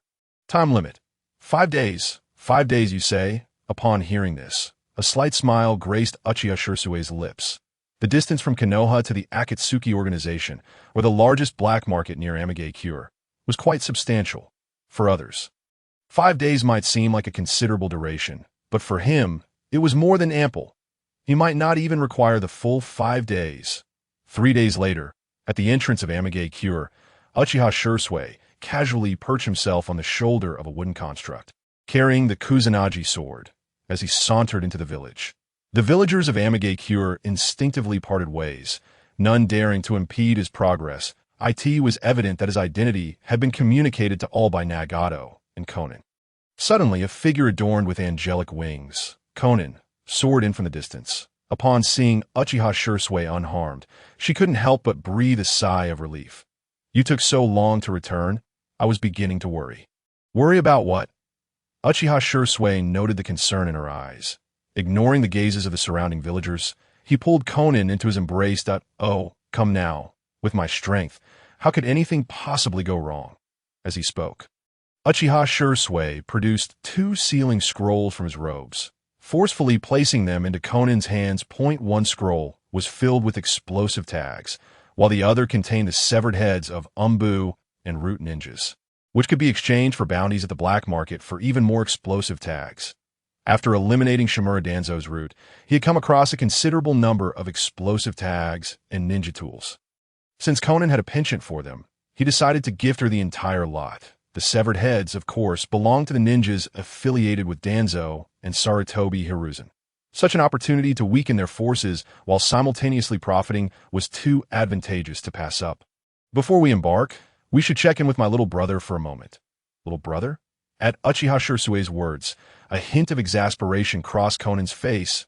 Time limit. 5 days. 5 days, you say? Upon hearing this, a slight smile graced Uchiha Shisui's lips. The distance from Konoha to the Akatsuki organization, or the largest black market near Amigakure, was quite substantial. For others, 5 days might seem like a considerable duration, but for him, it was more than ample. He might not even require the full 5 days. 3 days later, at the entrance of Amigakure, Uchiha Shisui casually perched himself on the shoulder of a wooden construct, carrying the Kusanagi sword. as he sauntered into the village. The villagers of Amigakure instinctively parted ways, none daring to impede his progress. It was evident that his identity had been communicated to all by Nagato and Konan. Suddenly, a figure adorned with angelic wings, Konan, soared in from the distance. Upon seeing Uchiha Shisui unharmed, she couldn't help but breathe a sigh of relief. "You took so long to return, I was beginning to worry." "Worry about what?" Uchiha Shisui noted the concern in her eyes. Ignoring the gazes of the surrounding villagers, he pulled Konan into his embrace. "Oh, come now. With my strength, how could anything possibly go wrong?" As he spoke, Uchiha Shisui produced 2 sealing scrolls from his robes, forcefully placing them into Konan's hands. One scroll was filled with explosive tags, while the other contained the severed heads of Umbu and Root ninjas, which could be exchanged for bounties at the black market for even more explosive tags. After eliminating Shimura Danzo's root, he had come across a considerable number of explosive tags and ninja tools. Since Konan had a penchant for them, he decided to gift her the entire lot. The severed heads, of course, belonged to the ninjas affiliated with Danzo and Sarutobi Hiruzen. Such an opportunity to weaken their forces while simultaneously profiting was too advantageous to pass up. "Before we embark, we should check in with my little brother for a moment." "Little brother?" At Uchiha Shisui's words, a hint of exasperation crossed Konan's face.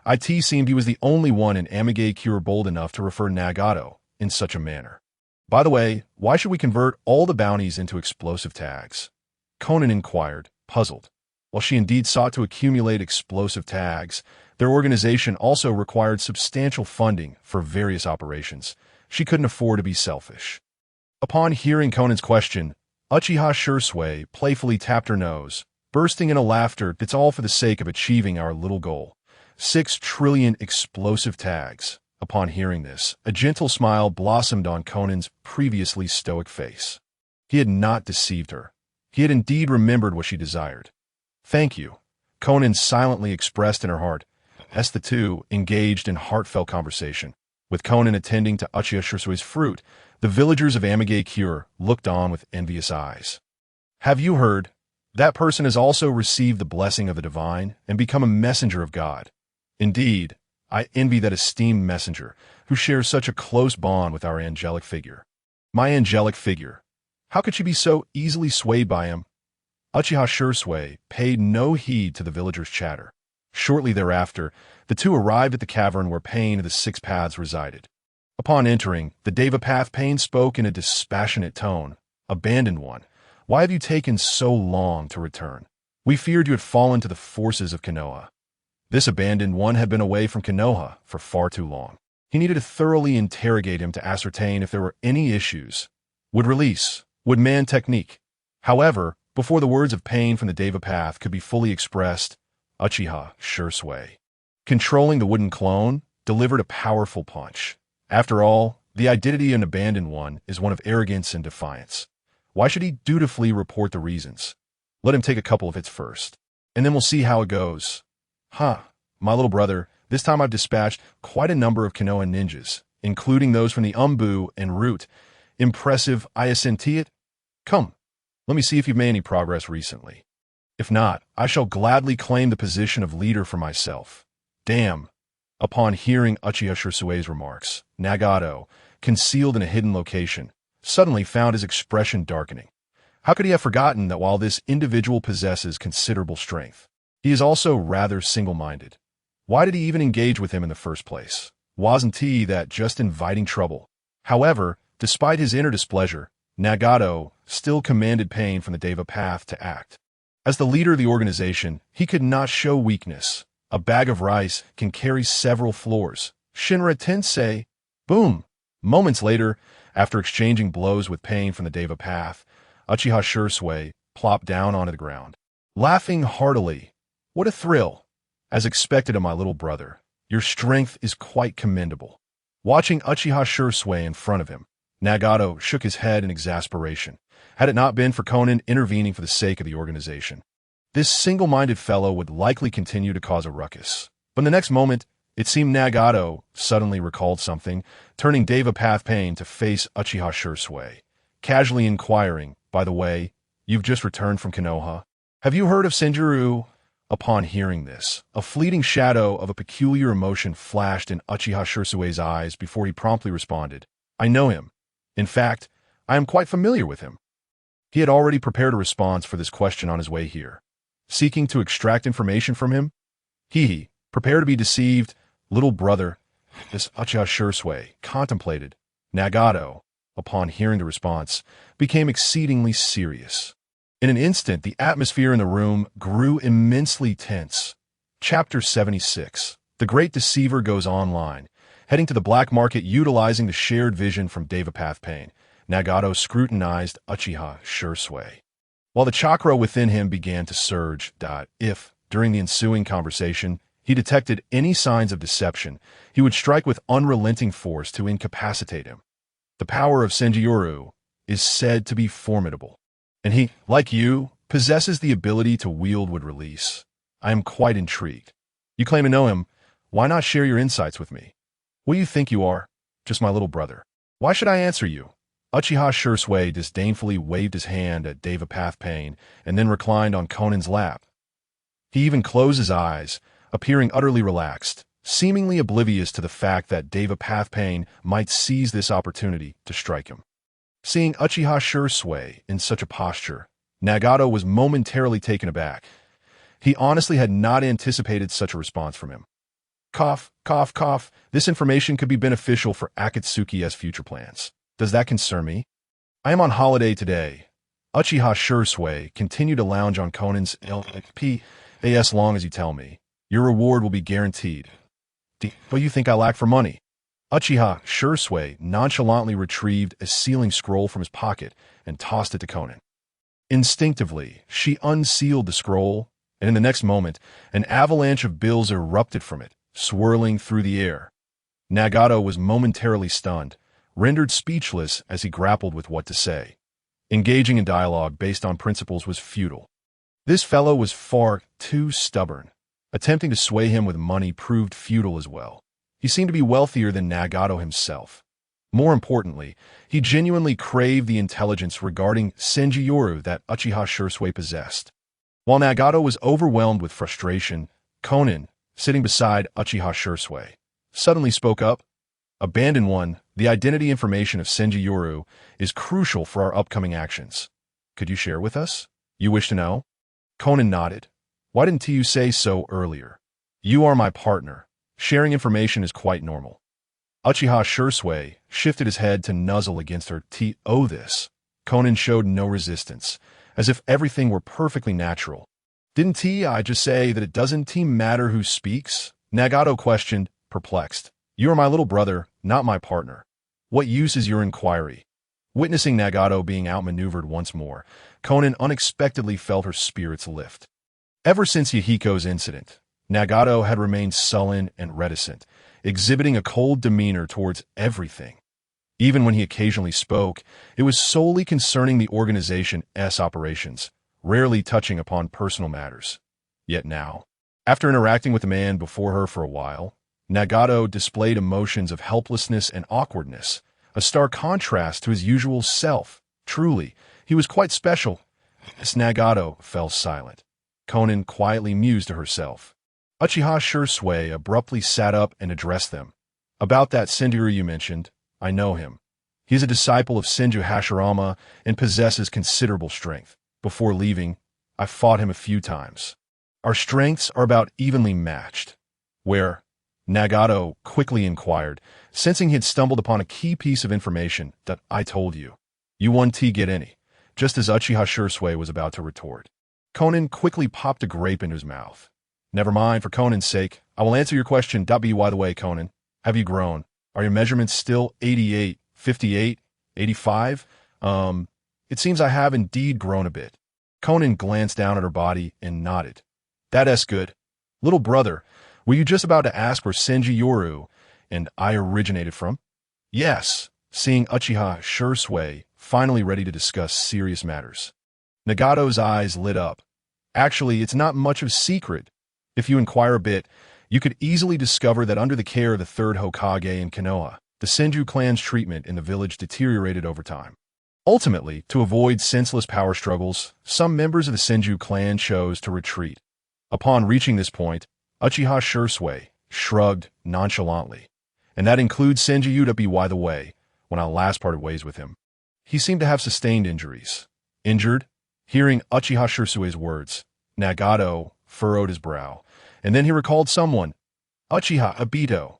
It seemed he was the only one in Amigakure bold enough to refer Nagato in such a manner. "By the way, why should we convert all the bounties into explosive tags?" Konan inquired, puzzled. While she indeed sought to accumulate explosive tags, their organization also required substantial funding for various operations. She couldn't afford to be selfish. Upon hearing Konan's question, Uchiha Shisui playfully tapped her nose, bursting into laughter. "It's all for the sake of achieving our little goal. 6 trillion explosive tags." Upon hearing this, a gentle smile blossomed on Konan's previously stoic face. He had not deceived her. He had indeed remembered what she desired. "Thank you," Konan silently expressed in her heart, as the two engaged in heartfelt conversation. With Konan attending to Uchiha Shisui's fruit, the villagers of Amigakure looked on with envious eyes. "Have you heard? That person has also received the blessing of the divine and become a messenger of God. Indeed, I envy that esteemed messenger who shares such a close bond with our angelic figure." "My angelic figure? How could she be so easily swayed by him?" Uchiha Shisui paid no heed to the villagers' chatter. Shortly thereafter, the two arrived at the cavern where Pain of the 6 Paths resided. Upon entering, the Deva Path, Pain spoke in a dispassionate tone. "Abandoned one, why have you taken so long to return? We feared you had fallen to the forces of Konoha." This abandoned one had been away from Konoha for far too long. He needed to thoroughly interrogate him to ascertain if there were any issues. Would release, would man technique. However, before the words of Pain from the Deva Path could be fully expressed, Uchiha Shisui, controlling the wooden clone, delivered a powerful punch. After all, the identity of an abandoned one is one of arrogance and defiance. Why should he dutifully report the reasons? Let him take a couple of hits first, and then we'll see how it goes. "Huh, my little brother, this time I've dispatched quite a number of Konoha ninjas, including those from the Umbu and Root. Impressive, I assent it. Come, let me see if you've made any progress recently. If not, I shall gladly claim the position of leader for myself." "Damn." Upon hearing Uchiha Shisui's remarks, Nagato, concealed in a hidden location, suddenly found his expression darkening. How could he have forgotten that while this individual possesses considerable strength, he is also rather single-minded? Why did he even engage with him in the first place? Wasn't he that just inviting trouble? However, despite his inner displeasure, Nagato still commanded Pain from the Deva Path to act. As the leader of the organization, he could not show weakness. A bag of rice can carry several floors. Shinra Tensei. Boom! Moments later, after exchanging blows with Pain from the Deva Path, Uchiha Shisui plopped down onto the ground, laughing heartily. "What a thrill! As expected of my little brother, your strength is quite commendable." Watching Uchiha Shisui in front of him, Nagato shook his head in exasperation. Had it not been for Konan intervening for the sake of the organization, this single-minded fellow would likely continue to cause a ruckus. But in the next moment, it seemed Nagato suddenly recalled something, turning Deva Path Pain to face Uchiha Shisui, casually inquiring, "By the way, you've just returned from Konoha. Have you heard of Senjuro Upon hearing this, a fleeting shadow of a peculiar emotion flashed in Uchiha Shisui's eyes before he promptly responded, I know him. In fact, I am quite familiar with him. He had already prepared a response for this question on his way here. Seeking to extract information from him? Prepare to be deceived, little brother. This Uchiha Shisui contemplated. Nagato, upon hearing the response, became exceedingly serious. In an instant, the atmosphere in the room grew immensely tense. Chapter 76. The Great Deceiver goes online. Heading to the black market utilizing the shared vision from Devapath Pain, Nagato scrutinized Uchiha Shisui. While the chakra within him began to surge, if, during the ensuing conversation, he detected any signs of deception, he would strike with unrelenting force to incapacitate him. The power of Senjutsu is said to be formidable, and he, like you, possesses the ability to wield with release. I am quite intrigued. You claim to know him. Why not share your insights with me? What do you think you are? Just my little brother. Why should I answer you? Uchiha Shisui disdainfully waved his hand at Devapath Pain and then reclined on Conan's lap. He even closed his eyes, appearing utterly relaxed, seemingly oblivious to the fact that Devapath Pain might seize this opportunity to strike him. Seeing Uchiha Shisui in such a posture, Nagato was momentarily taken aback. He honestly had not anticipated such a response from him. Cough, cough, cough. This information could be beneficial for Akatsuki's future plans. Does that concern me? I am on holiday today. Uchiha Shisui continued to lounge on Conan's LP as long as you tell me. Your reward will be guaranteed. What do you think I lack for money? Uchiha Shisui nonchalantly retrieved a sealing scroll from his pocket and tossed it to Conan. Instinctively, she unsealed the scroll, and in the next moment, an avalanche of bills erupted from it, swirling through the air. Nagato was momentarily stunned, rendered speechless as he grappled with what to say. Engaging in dialogue based on principles was futile. This fellow was far too stubborn. Attempting to sway him with money proved futile as well. He seemed to be wealthier than Nagato himself. More importantly, he genuinely craved the intelligence regarding Senjutsu that Uchiha Shisui possessed. While Nagato was overwhelmed with frustration, Conan, sitting beside Uchiha Shisui, suddenly spoke up. Abandon one, the identity information of Senjutsu is crucial for our upcoming actions. Could you share with us? You wish to know? Conan nodded. Why didn't you say so earlier? You are my partner. Sharing information is quite normal. Uchiha Shisui shifted his head to nuzzle against her. This. Conan showed no resistance, as if everything were perfectly natural. Didn't I just say that it doesn't matter who speaks? Nagato questioned, perplexed. You are my little brother, not my partner. What use is your inquiry? Witnessing Nagato being outmaneuvered once more, Conan unexpectedly felt her spirits lift. Ever since Yahiko's incident, Nagato had remained sullen and reticent, exhibiting a cold demeanor towards everything. Even when he occasionally spoke, it was solely concerning the organization's operations, rarely touching upon personal matters. Yet now, after interacting with the man before her for a while, Nagato displayed emotions of helplessness and awkwardness, a stark contrast to his usual self. Truly, he was quite special. As Nagato fell silent, Conan quietly mused to herself. Uchiha Shisui abruptly sat up and addressed them. About that Senjutsu you mentioned, I know him. He is a disciple of Senju Hashirama and possesses considerable strength. Before leaving, I fought him a few times. Our strengths are about evenly matched. Where? Nagato quickly inquired, sensing he had stumbled upon a key piece of information that I told you. You won't get any, just as Uchiha Shisui was about to retort. Conan quickly popped a grape into his mouth. Never mind, for Conan's sake, I will answer your question. By the way, Conan, have you grown? Are your measurements still 88, 58, 85? It seems I have indeed grown a bit. Conan glanced down at her body and nodded. That's good. Little brother, were you just about to ask where Senjutsu and I originated from? Yes, seeing Uchiha Shisui finally ready to discuss serious matters. Nagato's eyes lit up. Actually, it's not much of a secret. If you inquire a bit, you could easily discover that under the care of the third Hokage in Konoha, the Senju clan's treatment in the village deteriorated over time. Ultimately, to avoid senseless power struggles, some members of the Senju clan chose to retreat. Upon reaching this point, Uchiha Shisui shrugged nonchalantly. And that includes Senju Utabi, by the way, when I last parted ways with him. He seemed to have sustained injuries. Injured? Hearing Uchiha Shisui's words, Nagato furrowed his brow, and then he recalled someone. Uchiha Obito.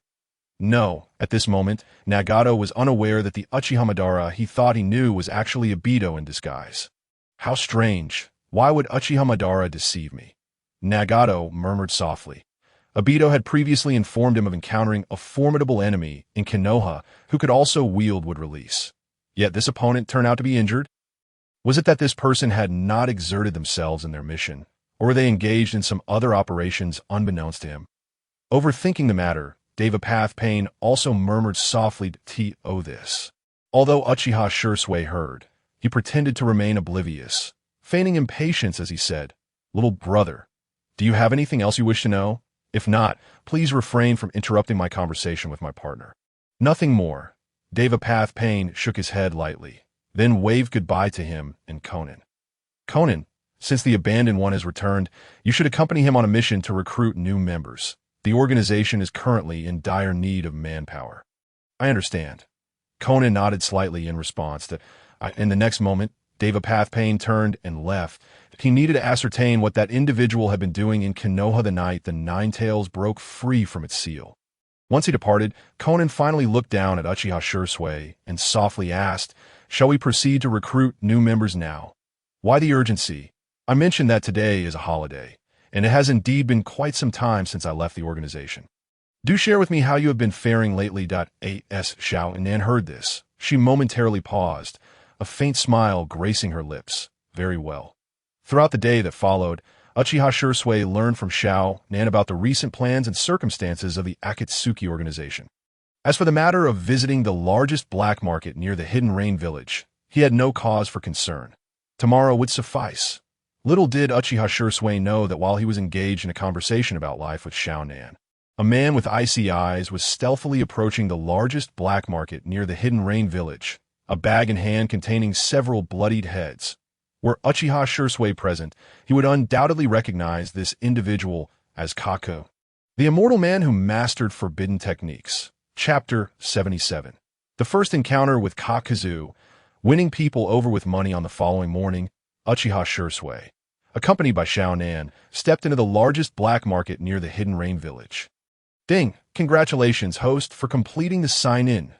No, at this moment, Nagato was unaware that the Uchiha Madara he thought he knew was actually Obito in disguise. How strange. Why would Uchiha Madara deceive me? Nagato murmured softly. Obito had previously informed him of encountering a formidable enemy in Konoha who could also wield wood release. Yet this opponent turned out to be injured? Was it that this person had not exerted themselves in their mission, or were they engaged in some other operations unbeknownst to him? Overthinking the matter, Devapath Pain also murmured softly to this. Although Uchiha Shisui heard, he pretended to remain oblivious, feigning impatience as he said, "Little brother, do you have anything else you wish to know? If not, please refrain from interrupting my conversation with my partner." Nothing more. Devapath Pain shook his head lightly, then waved goodbye to him and Conan. Conan, since the Abandoned One has returned, you should accompany him on a mission to recruit new members. The organization is currently in dire need of manpower. I understand. Conan nodded slightly in response to, in the next moment, Devapath Pain turned and left. He needed to ascertain what that individual had been doing in Konoha the night the Nine-Tails broke free from its seal. Once he departed, Conan finally looked down at Uchiha Shisui and softly asked, "Shall we proceed to recruit new members now?" Why the urgency? I mentioned that today is a holiday, and it has indeed been quite some time since I left the organization. Do share with me how you have been faring lately. As Xiao Nan heard this, she momentarily paused, a faint smile gracing her lips. Very well. Throughout the day that followed, Uchiha Shisui learned from Xiao Nan about the recent plans and circumstances of the Akatsuki organization. As for the matter of visiting the largest black market near the Hidden Rain village, he had no cause for concern. Tomorrow would suffice. Little did Uchiha Shisui know that while he was engaged in a conversation about life with Xiao Nan, a man with icy eyes was stealthily approaching the largest black market near the Hidden Rain village, a bag in hand containing several bloodied heads. Were Uchiha Shisui present, he would undoubtedly recognize this individual as Kaku, the immortal man who mastered forbidden techniques. Chapter 77. The first encounter with Kakuzu, winning people over with money. On the following morning, Uchiha Shisui, accompanied by Xiao Nan, stepped into the largest black market near the Hidden Rain village. Ding! Congratulations, host, for completing the sign-in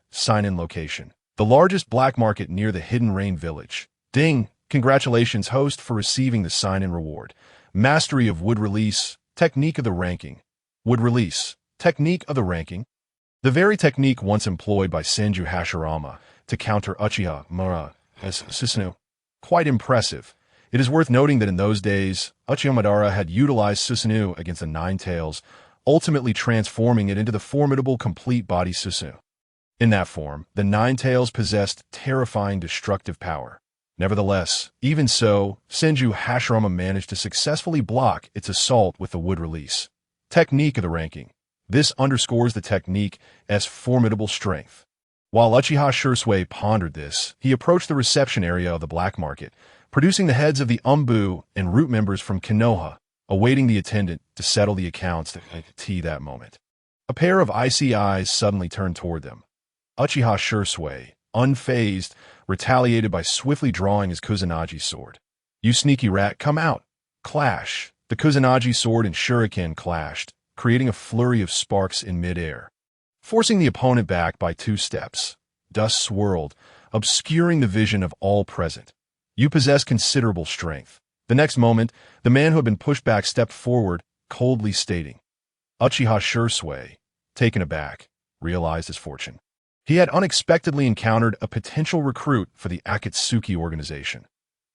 location. The largest black market near the Hidden Rain village. Ding! Congratulations, host, for receiving the sign-in reward. Mastery of wood release, technique of the ranking. Wood release, technique of the ranking. The very technique once employed by Senju Hashirama to counter Uchiha Madara as Susanoo. Quite impressive. It is worth noting that in those days, Uchiha Madara had utilized Susanoo against the Nine-Tails, ultimately transforming it into the formidable complete-body Susanoo. In that form, the Nine-Tails possessed terrifying destructive power. Nevertheless, even so, Senju Hashirama managed to successfully block its assault with the wood release. Technique of the ranking. This underscores the technique's formidable strength. While Uchiha Shisui pondered this, he approached the reception area of the black market, producing the heads of the Umbu and root members from Konoha, awaiting the attendant to settle the accounts at that moment. A pair of icy eyes suddenly turned toward them. Uchiha Shisui, unfazed, retaliated by swiftly drawing his Kusanagi sword. "You sneaky rat, come out!" Clash. The Kusanagi sword and shuriken clashed, creating a flurry of sparks in midair. Forcing the opponent back by 2 steps, dust swirled, obscuring the vision of all present. "You possess considerable strength." The next moment, the man who had been pushed back stepped forward, coldly stating. Uchiha Shisui, taken aback, realized his fortune. He had unexpectedly encountered a potential recruit for the Akatsuki organization.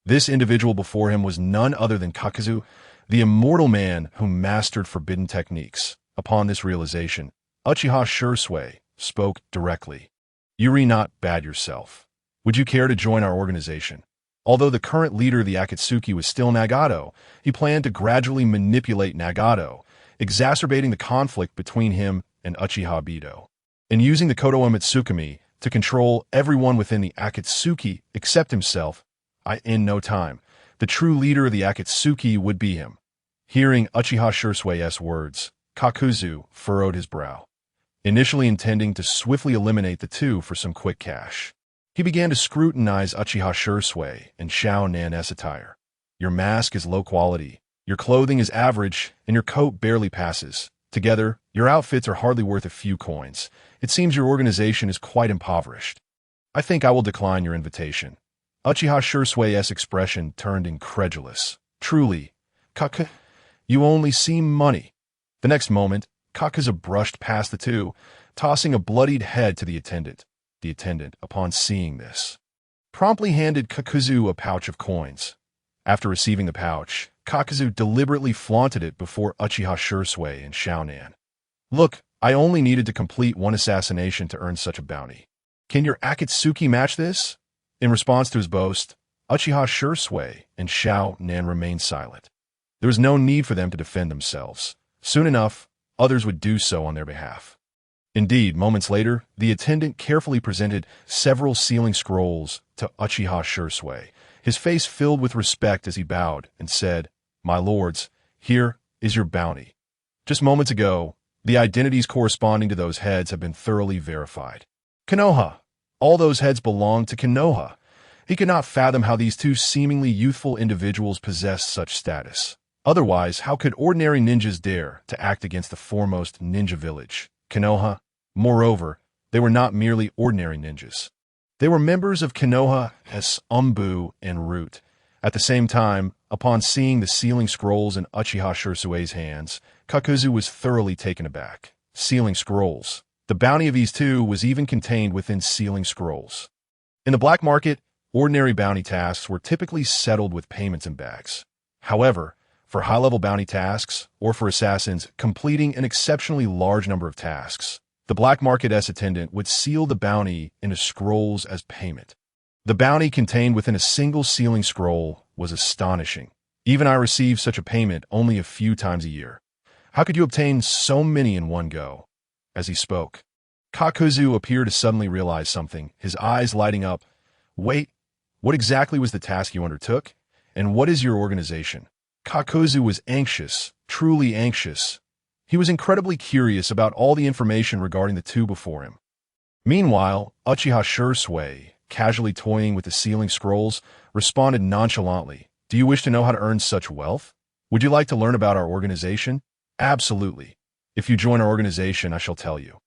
This individual before him was none other than Kakuzu, the immortal man who mastered forbidden techniques. Upon this realization, Uchiha Shisui spoke directly. "You re not bad yourself. Would you care to join our organization?" Although the current leader of the Akatsuki was still Nagato, he planned to gradually manipulate Nagato, exacerbating the conflict between him and Uchiha Obito, and using the Kodo Umatsukami to control everyone within the Akatsuki except himself. In no time, the true leader of the Akatsuki would be him. Hearing Uchiha Shisui's words, Kakuzu furrowed his brow, initially intending to swiftly eliminate the two for some quick cash. He began to scrutinize Uchiha Shisui and Xiao Nan's attire. Your mask is low quality, your clothing is average, and your coat barely passes. Together, your outfits are hardly worth a few coins. It seems your organization is quite impoverished. I think I will decline your invitation. Uchiha Shisui's expression turned incredulous. Truly, Kaku, you only see money. The next moment, Kakuzu brushed past the two, tossing a bloodied head to the attendant. The attendant, upon seeing this, promptly handed Kakuzu a pouch of coins. After receiving the pouch, Kakuzu deliberately flaunted it before Uchiha Shisui and Xiaonan. Look, I only needed to complete one assassination to earn such a bounty. Can your Akatsuki match this? In response to his boast, Uchiha Shisui and Xiaonan remained silent. There was no need for them to defend themselves. Soon enough, others would do so on their behalf. Indeed, moments later, the attendant carefully presented several sealing scrolls to Uchiha Shisui, his face filled with respect as he bowed and said, "My lords, here is your bounty. Just moments ago, the identities corresponding to those heads have been thoroughly verified. Konoha, all those heads belong to Konoha." He could not fathom how these two seemingly youthful individuals possessed such status. Otherwise, how could ordinary ninjas dare to act against the foremost ninja village, Konoha? Moreover, they were not merely ordinary ninjas. They were members of Konoha's Umbu and Root. At the same time, upon seeing the sealing scrolls in Uchiha Shisui's hands, Kakuzu was thoroughly taken aback. Sealing scrolls. The bounty of these two was even contained within sealing scrolls. In the black market, ordinary bounty tasks were typically settled with payments in bags. However, for high-level bounty tasks, or for assassins completing an exceptionally large number of tasks, the black market's attendant would seal the bounty into scrolls as payment. The bounty contained within a single sealing scroll was astonishing. Even I received such a payment only a few times a year. How could you obtain so many in one go? As he spoke, Kakuzu appeared to suddenly realize something, his eyes lighting up. Wait, what exactly was the task you undertook? And what is your organization? Kakuzu was anxious, truly anxious. He was incredibly curious about all the information regarding the two before him. Meanwhile, Uchiha Shisui, casually toying with the sealing scrolls, responded nonchalantly. Do you wish to know how to earn such wealth? Would you like to learn about our organization? Absolutely. If you join our organization, I shall tell you.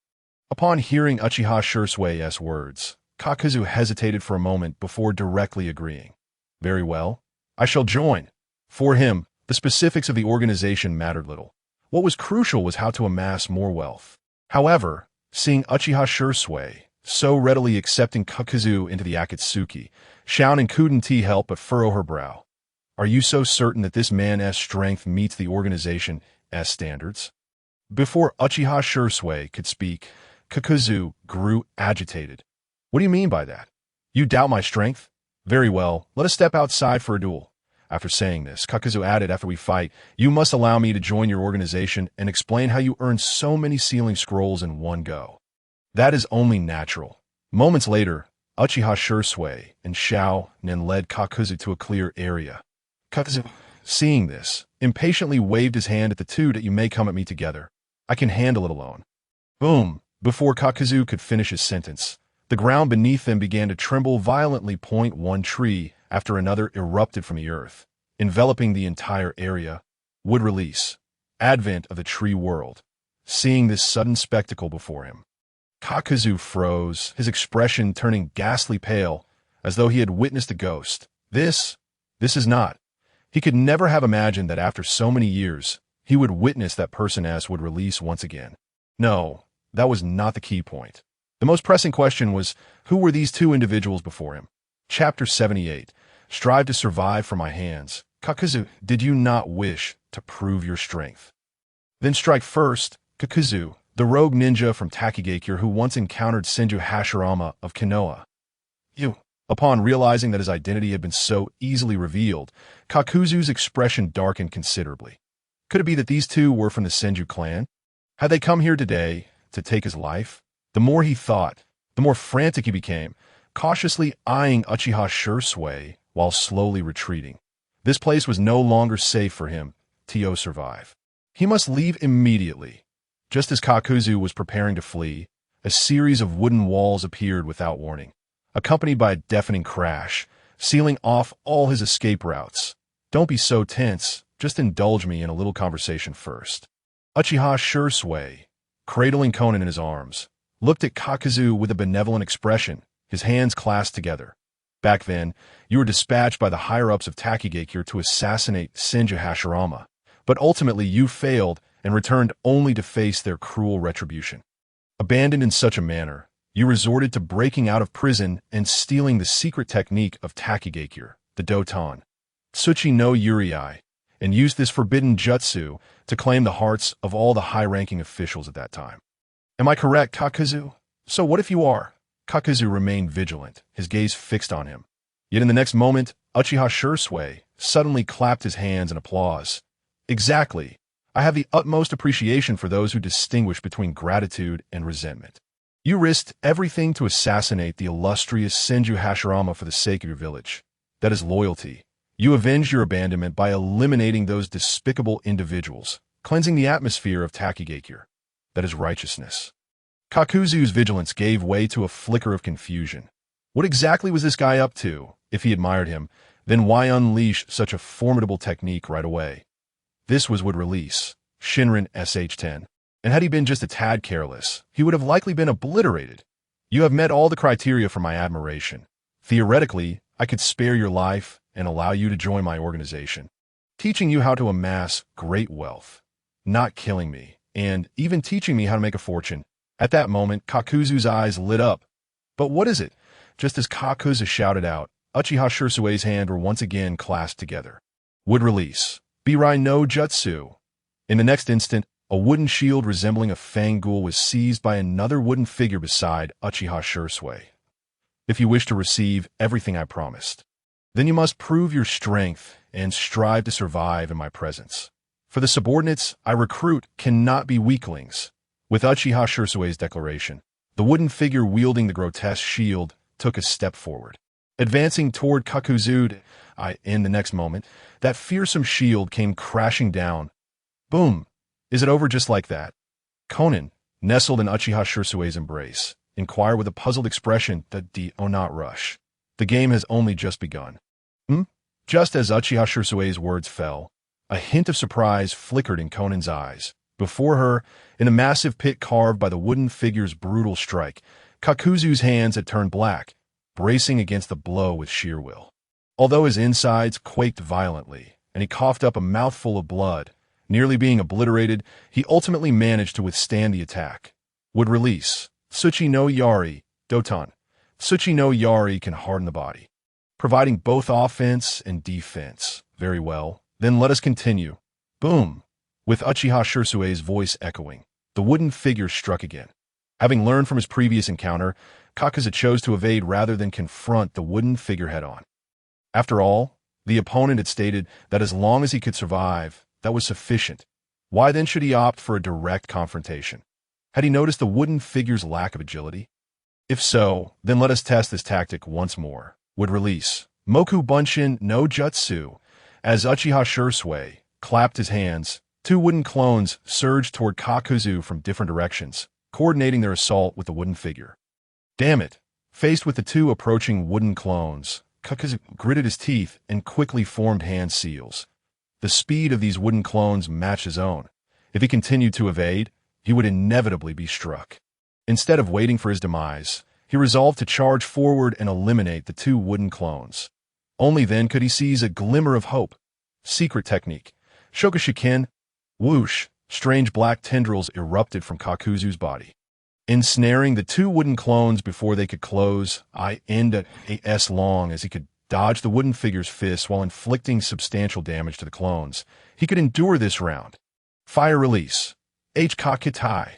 Upon hearing Uchiha Shisui's words, Kakuzu hesitated for a moment before directly agreeing. Very well. I shall join. For him, the specifics of the organization mattered little. What was crucial was how to amass more wealth. However, seeing Uchiha Shisui so readily accepting Kakuzu into the Akatsuki, Xiaonan couldn't help but furrow her brow. Are you so certain that this man's strength meets the organization's standards? Before Uchiha Shisui could speak, Kakuzu grew agitated. What do you mean by that? You doubt my strength? Very well, let us step outside for a duel. After saying this, Kakuzu added, after we fight, you must allow me to join your organization and explain how you earned so many sealing scrolls in one go. That is only natural. Moments later, Uchiha Shisui and Xiaonan led Kakuzu to a clear area. Kakuzu, seeing this, impatiently waved his hand at the two that you may come at me together. I can handle it alone. Boom! Before Kakuzu could finish his sentence, the ground beneath them began to tremble violently. One tree after another erupted from the earth, enveloping the entire area. Wood release. Advent of the tree world. Seeing this sudden spectacle before him, Kakuzu froze, his expression turning ghastly pale, as though he had witnessed a ghost. This is not. He could never have imagined that after so many years, he would witness that person as would release once again. No, that was not the key point. The most pressing question was, who were these two individuals before him? Chapter 78. Strive to survive from my hands. Kakuzu, did you not wish to prove your strength? Then strike first, Kakuzu, the rogue ninja from Takigakure who once encountered Senju Hashirama of Konoha. Upon realizing that his identity had been so easily revealed, Kakuzu's expression darkened considerably. Could it be that these two were from the Senju clan? Had they come here today to take his life? The more he thought, the more frantic he became, cautiously eyeing Uchiha Shisui while slowly retreating. This place was no longer safe for him to survive. He must leave immediately. Just as Kakuzu was preparing to flee, a series of wooden walls appeared without warning, accompanied by a deafening crash, sealing off all his escape routes. Don't be so tense, just indulge me in a little conversation first. Uchiha Shisui, cradling Conan in his arms, looked at Kakuzu with a benevolent expression, his hands clasped together. Back then, you were dispatched by the higher-ups of Takigakure to assassinate Senju Hashirama, but ultimately you failed and returned only to face their cruel retribution. Abandoned in such a manner, you resorted to breaking out of prison and stealing the secret technique of Takigakure, the Doton, Tsuchi no Yurei, and used this forbidden jutsu to claim the hearts of all the high-ranking officials at that time. Am I correct, Kakuzu? So what if you are? Kakuzu remained vigilant, his gaze fixed on him. Yet in the next moment, Uchiha Shisui suddenly clapped his hands in applause. Exactly. I have the utmost appreciation for those who distinguish between gratitude and resentment. You risked everything to assassinate the illustrious Senju Hashirama for the sake of your village. That is loyalty. You avenged your abandonment by eliminating those despicable individuals, cleansing the atmosphere of Takigakure. That is righteousness. Kakuzu's vigilance gave way to a flicker of confusion. What exactly was this guy up to? If he admired him, then why unleash such a formidable technique right away? This would release Shinran SH-10, and had he been just a tad careless, he would have likely been obliterated. You have met all the criteria for my admiration. Theoretically, I could spare your life and allow you to join my organization, teaching you how to amass great wealth, not killing me, and even teaching me how to make a fortune. At that moment, Kakuzu's eyes lit up. But what is it? Just as Kakuzu shouted out, Uchiha Shisui's hands were once again clasped together. Would release. Birai no Jutsu. In the next instant, a wooden shield resembling a fang ghoul was seized by another wooden figure beside Uchiha Shisui. If you wish to receive everything I promised, then you must prove your strength and strive to survive in my presence. For the subordinates I recruit cannot be weaklings. With Uchiha Shisui's declaration, the wooden figure wielding the grotesque shield took a step forward. Advancing toward Kakuzu, in the next moment, that fearsome shield came crashing down. Boom! Is it over just like that? Conan, nestled in Uchiha Shisui's embrace, inquired with a puzzled expression that do not rush. The game has only just begun. Just as Uchiha Shisui's words fell, a hint of surprise flickered in Conan's eyes. Before her, in a massive pit carved by the wooden figure's brutal strike, Kakuzu's hands had turned black, bracing against the blow with sheer will. Although his insides quaked violently, and he coughed up a mouthful of blood, nearly being obliterated, he ultimately managed to withstand the attack. Would release. Tsuchi no Yari, Doton. Tsuchi no Yari can harden the body, providing both offense and defense. Very well. Then let us continue. Boom! With Uchiha Shisui's voice echoing, the wooden figure struck again. Having learned from his previous encounter, Kakuzu chose to evade rather than confront the wooden figure head-on. After all, the opponent had stated that as long as he could survive, that was sufficient. Why then should he opt for a direct confrontation? Had he noticed the wooden figure's lack of agility? If so, then let us test this tactic once more. Would release. Moku Bunshin no Jutsu. As Uchiha Shisui clapped his hands, two wooden clones surged toward Kakuzu from different directions, coordinating their assault with the wooden figure. Damn it! Faced with the two approaching wooden clones, Kakuzu gritted his teeth and quickly formed hand seals. The speed of these wooden clones matched his own. If he continued to evade, he would inevitably be struck. Instead of waiting for his demise, he resolved to charge forward and eliminate the two wooden clones. Only then could he seize a glimmer of hope. Secret technique. Shokushiken. Whoosh! Strange black tendrils erupted from Kakuzu's body, ensnaring the two wooden clones before they could close. S long as he could dodge the wooden figure's fists while inflicting substantial damage to the clones. He could endure this round. Fire release. Kakitai.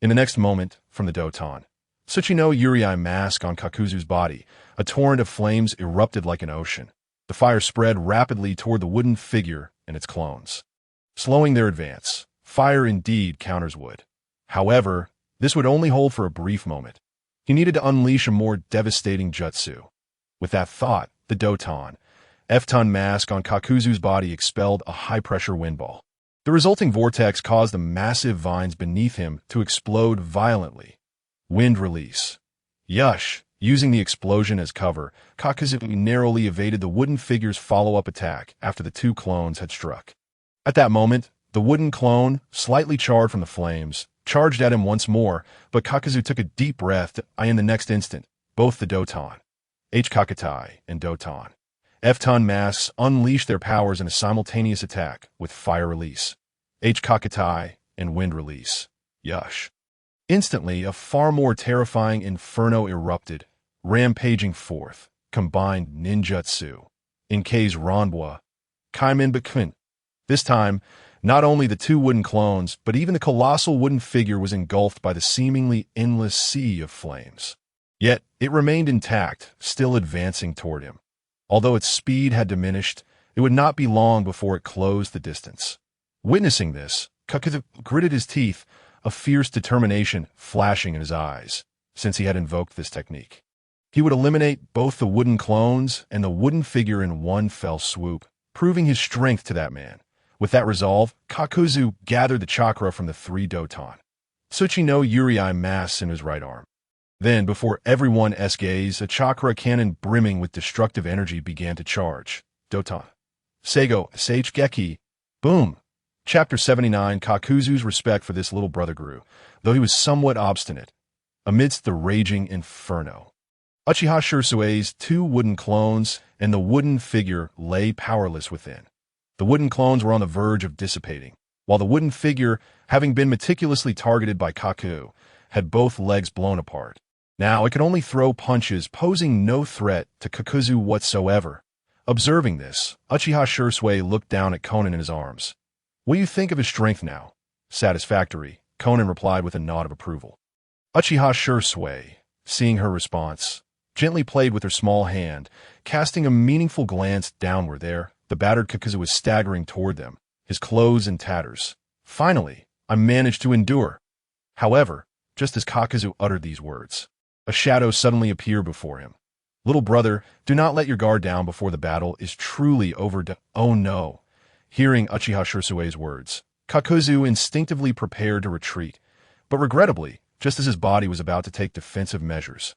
In the next moment, from the Doton, Tsuchi no Yurei mask on Kakuzu's body, a torrent of flames erupted like an ocean. The fire spread rapidly toward the wooden figure and its clones, slowing their advance. Fire indeed counters wood. However, this would only hold for a brief moment. He needed to unleash a more devastating jutsu. With that thought, the Doton, F-ton mask on Kakuzu's body expelled a high-pressure windball. The resulting vortex caused the massive vines beneath him to explode violently. Wind release. Yush! Using the explosion as cover, Kakuzu narrowly evaded the wooden figure's follow-up attack after the two clones had struck. At that moment, the wooden clone, slightly charred from the flames, charged at him once more, but Kakuzu took a deep breath, and in the next instant, both the Doton, H-Kakatai and Doton, F-Ton masks unleashed their powers in a simultaneous attack with fire release, H-Kakatai and wind release. Yush. Instantly, a far more terrifying inferno erupted, rampaging forth, combined ninjutsu, Inkei's Ranbwa, Kaimin Bakun. This time, not only the two wooden clones, but even the colossal wooden figure was engulfed by the seemingly endless sea of flames. Yet, it remained intact, still advancing toward him. Although its speed had diminished, it would not be long before it closed the distance. Witnessing this, Kakuzu gritted his teeth, a fierce determination flashing in his eyes, since he had invoked this technique. He would eliminate both the wooden clones and the wooden figure in one fell swoop, proving his strength to that man. With that resolve, Kakuzu gathered the chakra from the three Doton, Tsuchi no Yurei masks in his right arm. Then, before everyone's gaze, a chakra cannon brimming with destructive energy began to charge. Doton. Seigo, Sage Geki. Boom! Chapter 79. Kakuzu's respect for this little brother grew, though he was somewhat obstinate. Amidst the raging inferno, Uchiha Shisui's two wooden clones and the wooden figure lay powerless within. The wooden clones were on the verge of dissipating, while the wooden figure, having been meticulously targeted by Kaku, had both legs blown apart. Now it could only throw punches, posing no threat to Kakuzu whatsoever. Observing this, Uchiha Shisui looked down at Konan in his arms. "What do you think of his strength now?" "Satisfactory," Konan replied with a nod of approval. Uchiha Shisui, seeing her response, gently played with her small hand, casting a meaningful glance downward there. The battered Kakuzu was staggering toward them, his clothes in tatters. "Finally, I managed to endure." However, just as Kakuzu uttered these words, a shadow suddenly appeared before him. "Little brother, do not let your guard down before the battle is truly over." Oh no! Hearing Uchiha Shisui's words, Kakuzu instinctively prepared to retreat, but regrettably, just as his body was about to take defensive measures,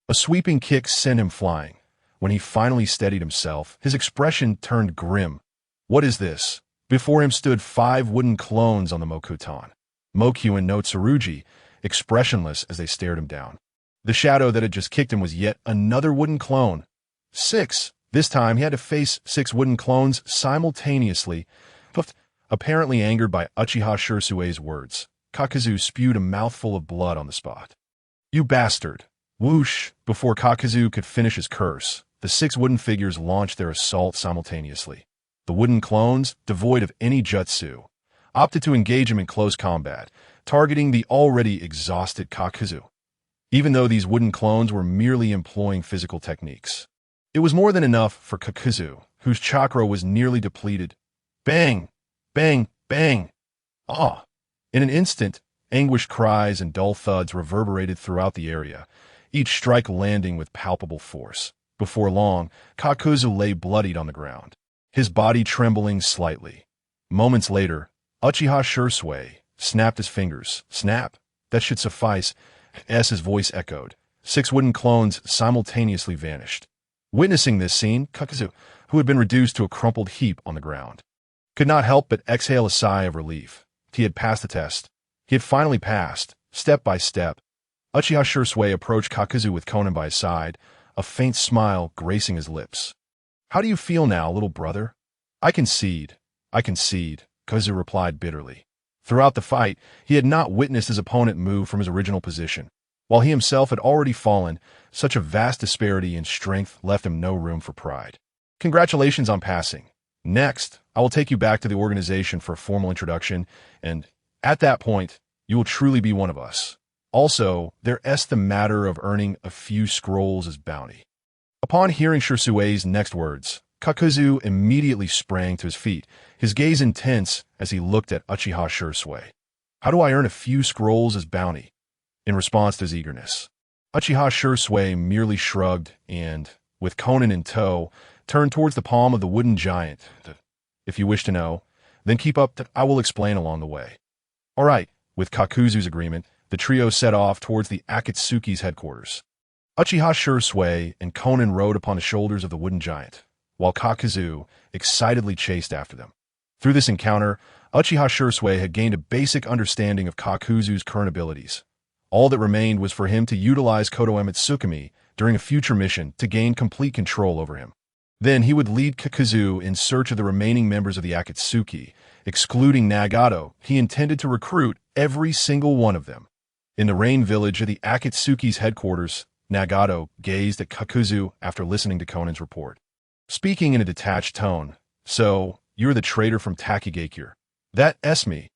a sweeping kick sent him flying. When he finally steadied himself, his expression turned grim. "What is this?" Before him stood 5 wooden clones on the Mokuton, Mokyuin no Tsurugi, expressionless as they stared him down. The shadow that had just kicked him was yet another wooden clone. 6. This time he had to face 6 wooden clones simultaneously. Apparently angered by Uchiha Shisui's words, Kakuzu spewed a mouthful of blood on the spot. "You bastard!" Whoosh! Before Kakuzu could finish his curse, the 6 wooden figures launched their assault simultaneously. The wooden clones, devoid of any jutsu, opted to engage him in close combat, targeting the already exhausted Kakuzu. Even though these wooden clones were merely employing physical techniques, it was more than enough for Kakuzu, whose chakra was nearly depleted. Bang! Bang! Bang! Ah! In an instant, anguished cries and dull thuds reverberated throughout the area, each strike landing with palpable force. Before long, Kakuzu lay bloodied on the ground, his body trembling slightly. Moments later, Uchiha Shisui snapped his fingers. "Snap! That should suffice," as his voice echoed. 6 wooden clones simultaneously vanished. Witnessing this scene, Kakuzu, who had been reduced to a crumpled heap on the ground, could not help but exhale a sigh of relief. He had passed the test. He had finally passed, step by step. Uchiha Shisui approached Kakuzu with Konan by his side, a faint smile gracing his lips. "How do you feel now, little brother?" I concede," Kakuzu replied bitterly. Throughout the fight, he had not witnessed his opponent move from his original position. While he himself had already fallen, such a vast disparity in strength left him no room for pride. "Congratulations on passing. Next, I will take you back to the organization for a formal introduction, and at that point, you will truly be one of us. Also, there's the matter of earning a few scrolls as bounty." Upon hearing Shisui's next words, Kakuzu immediately sprang to his feet, his gaze intense as he looked at Uchiha Shisui. "How do I earn a few scrolls as bounty?" In response to his eagerness, Uchiha Shisui merely shrugged and, with Konan in tow, turned towards the palm of the wooden giant. "If you wish to know, Then keep up I will explain along the way. All right, with Kakuzu's agreement, the trio set off towards the Akatsuki's headquarters. Uchiha Shisui and Konan rode upon the shoulders of the wooden giant, while Kakuzu excitedly chased after them. Through this encounter, Uchiha Shisui had gained a basic understanding of Kakuzu's current abilities. All that remained was for him to utilize Kotoemitsu Tsukumi during a future mission to gain complete control over him. Then he would lead Kakuzu in search of the remaining members of the Akatsuki. Excluding Nagato, he intended to recruit every single one of them. In the rain village of the Akatsuki's headquarters, Nagato gazed at Kakuzu after listening to Konan's report. Speaking in a detached tone, "So, you're the traitor from Takigakure. That's me."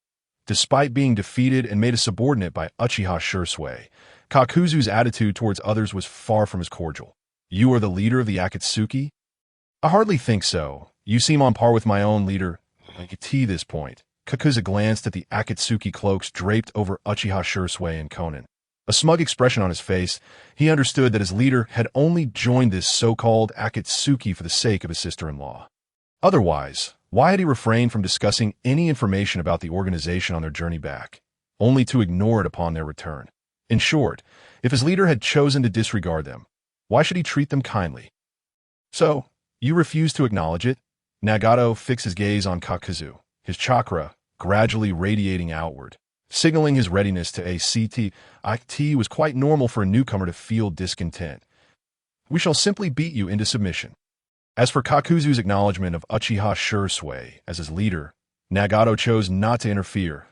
Despite being defeated and made a subordinate by Uchiha Shisui, Kakuzu's attitude towards others was far from as cordial. "You are the leader of the Akatsuki?" "I hardly think so. You seem on par with my own leader." At this point, Kakuzu glanced at the Akatsuki cloaks draped over Uchiha Shisui and Konan. A smug expression on his face, he understood that his leader had only joined this so-called Akatsuki for the sake of his sister-in-law. Otherwise, why had he refrained from discussing any information about the organization on their journey back, only to ignore it upon their return? In short, if his leader had chosen to disregard them, why should he treat them kindly? "So, you refuse to acknowledge it?" Nagato fixed his gaze on Kakuzu, his chakra gradually radiating outward, signaling his readiness to act. It was quite normal for a newcomer to feel discontent. "We shall simply beat you into submission." As for Kakuzu's acknowledgement of Uchiha Shisui as his leader, Nagato chose not to interfere.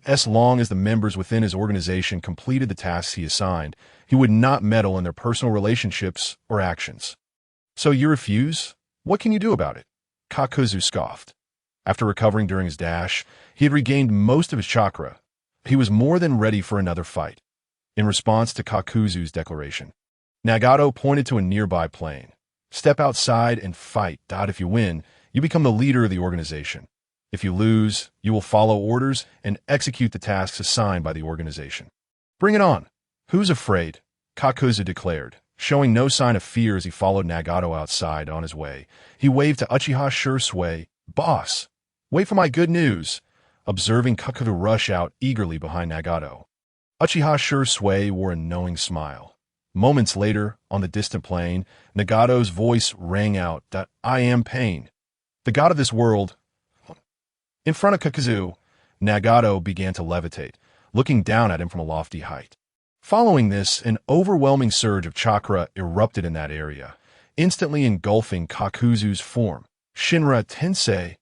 As long as the members within his organization completed the tasks he assigned, he would not meddle in their personal relationships or actions. "So you refuse? What can you do about it?" Kakuzu scoffed. After recovering during his dash, he had regained most of his chakra. He was more than ready for another fight. In response to Kakuzu's declaration, Nagato pointed to a nearby plain. "Step outside and fight. If you win, you become the leader of the organization. If you lose, you will follow orders and execute the tasks assigned by the organization." "Bring it on. Who's afraid?" Kakuzu declared, showing no sign of fear as he followed Nagato outside on his way. He waved to Uchiha Shisui. "Boss, wait for my good news," observing Kakuzu rush out eagerly behind Nagato. Uchiha Shisui wore a knowing smile. Moments later, on the distant plain, Nagato's voice rang out that "I am pain, the god of this world." In front of Kakuzu, Nagato began to levitate, looking down at him from a lofty height. Following this, an overwhelming surge of chakra erupted in that area, instantly engulfing Kakuzu's form. Shinra Tensei.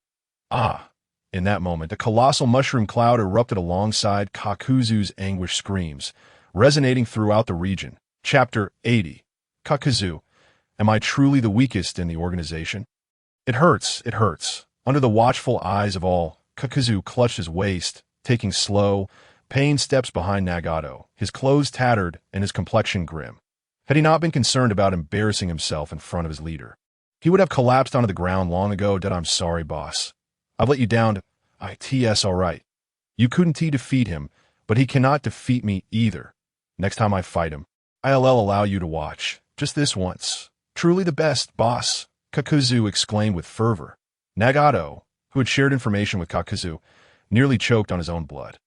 In that moment, a colossal mushroom cloud erupted alongside Kakuzu's anguished screams, resonating throughout the region. Chapter 80. Kakuzu, am I truly the weakest in the organization? It hurts. Under the watchful eyes of all, Kakuzu clutched his waist, taking slow, pained steps behind Nagato, his clothes tattered and his complexion grim. Had he not been concerned about embarrassing himself in front of his leader, he would have collapsed onto the ground long ago. "I'm sorry, boss. I've let you down. It's all right. You couldn't defeat him, but he cannot defeat me either. Next time I fight him, I'll allow you to watch. Just this once. Truly the best, boss," Kakuzu exclaimed with fervor. Nagato, who had shared information with Kakuzu, nearly choked on his own blood.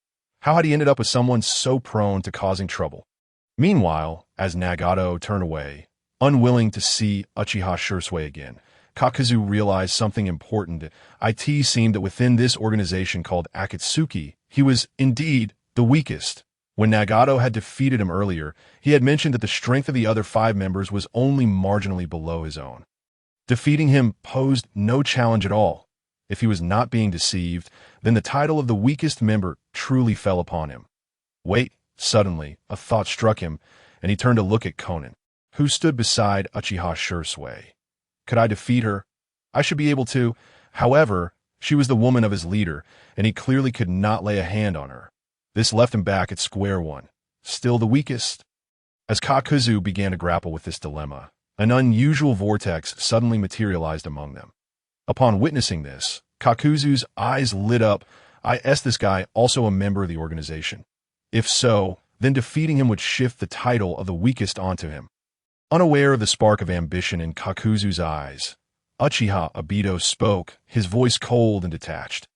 How had he ended up with someone so prone to causing trouble? Meanwhile, as Nagato turned away, unwilling to see Uchiha Shisui again, Kakuzu realized something important. It seemed that within this organization called Akatsuki, he was indeed the weakest. When Nagato had defeated him earlier, he had mentioned that the strength of the other 5 members was only marginally below his own. Defeating him posed no challenge at all. If he was not being deceived, then the title of the weakest member truly fell upon him. Wait, suddenly, a thought struck him, and he turned to look at Konan, who stood beside Uchiha Shisui. Could I defeat her? I should be able to. However, she was the woman of his leader, and he clearly could not lay a hand on her. This left him back at square one, still the weakest. As Kakuzu began to grapple with this dilemma, an unusual vortex suddenly materialized among them. Upon witnessing this, Kakuzu's eyes lit up. Is this guy also a member of the organization? If so, then defeating him would shift the title of the weakest onto him. Unaware of the spark of ambition in Kakuzu's eyes, Uchiha Obito spoke, his voice cold and detached.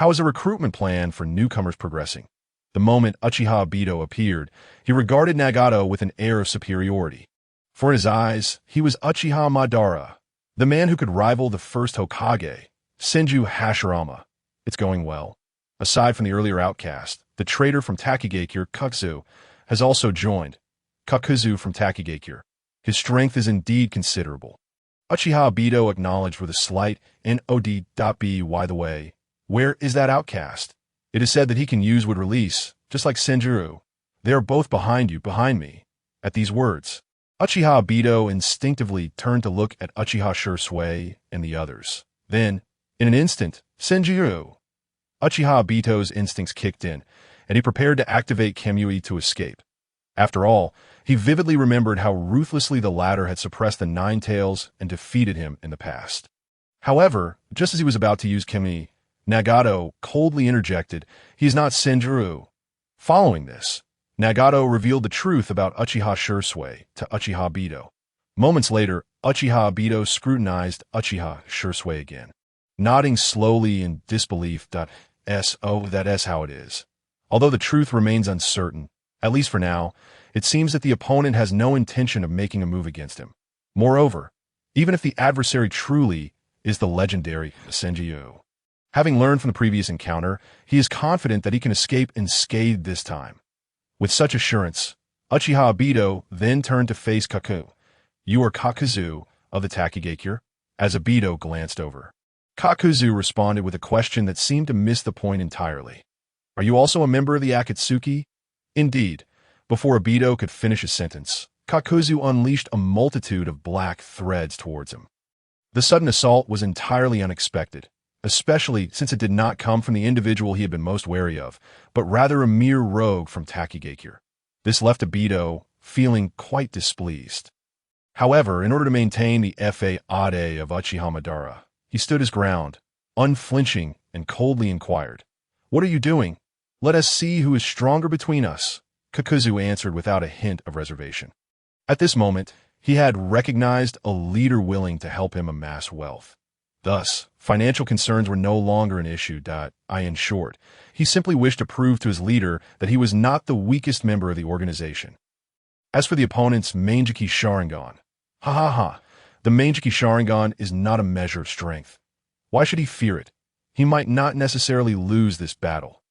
How is a recruitment plan for newcomers progressing? The moment Uchiha Obito appeared, he regarded Nagato with an air of superiority. For in his eyes, he was Uchiha Madara, the man who could rival the first Hokage, Senju Hashirama. It's going well. Aside from the earlier outcast, the traitor from Takigakure, Kakuzu, has also joined. Kakuzu from Takigakure. His strength is indeed considerable. Uchiha Obito acknowledged with a slight nod. By the way, where is that outcast? It is said that he can use would release, just like Senjuro. They are both behind me. At these words, Uchiha Obito instinctively turned to look at Uchiha Shisui and the others. Then, in an instant, Senjuro. Uchiha Obito's instincts kicked in, and he prepared to activate Kamui to escape. After all, he vividly remembered how ruthlessly the latter had suppressed the Nine Tails and defeated him in the past. However, just as he was about to use Kamui, Nagato coldly interjected, "He is not Senjuro." Following this, Nagato revealed the truth about Uchiha Shisui to Uchiha Obito. Moments later, Uchiha Obito scrutinized Uchiha Shisui again, nodding slowly in disbelief. "Oh, that is how it is." Although the truth remains uncertain, at least for now, it seems that the opponent has no intention of making a move against him. Moreover, even if the adversary truly is the legendary Senjuro, having learned from the previous encounter, he is confident that he can escape unscathed this time. With such assurance, Uchiha Obito then turned to face Kaku. "You are Kakuzu of the Takigakure?" As Obito glanced over, Kakuzu responded with a question that seemed to miss the point entirely. "Are you also a member of the Akatsuki?" Indeed, before Obito could finish his sentence, Kakuzu unleashed a multitude of black threads towards him. The sudden assault was entirely unexpected, especially since it did not come from the individual he had been most wary of, but rather a mere rogue from Takigakure. This left Obito feeling quite displeased. However, in order to maintain the fade of Uchiha Madara, he stood his ground, unflinching, and coldly inquired, "What are you doing? Let us see who is stronger between us," Kakuzu answered without a hint of reservation. At this moment, he had recognized a leader willing to help him amass wealth. Thus, financial concerns were no longer an issue. In short, he simply wished to prove to his leader that he was not the weakest member of the organization. As for the opponent's Mangeki Sharingan, the Mangeki Sharingan is not a measure of strength. Why should he fear it? He might not necessarily lose this battle.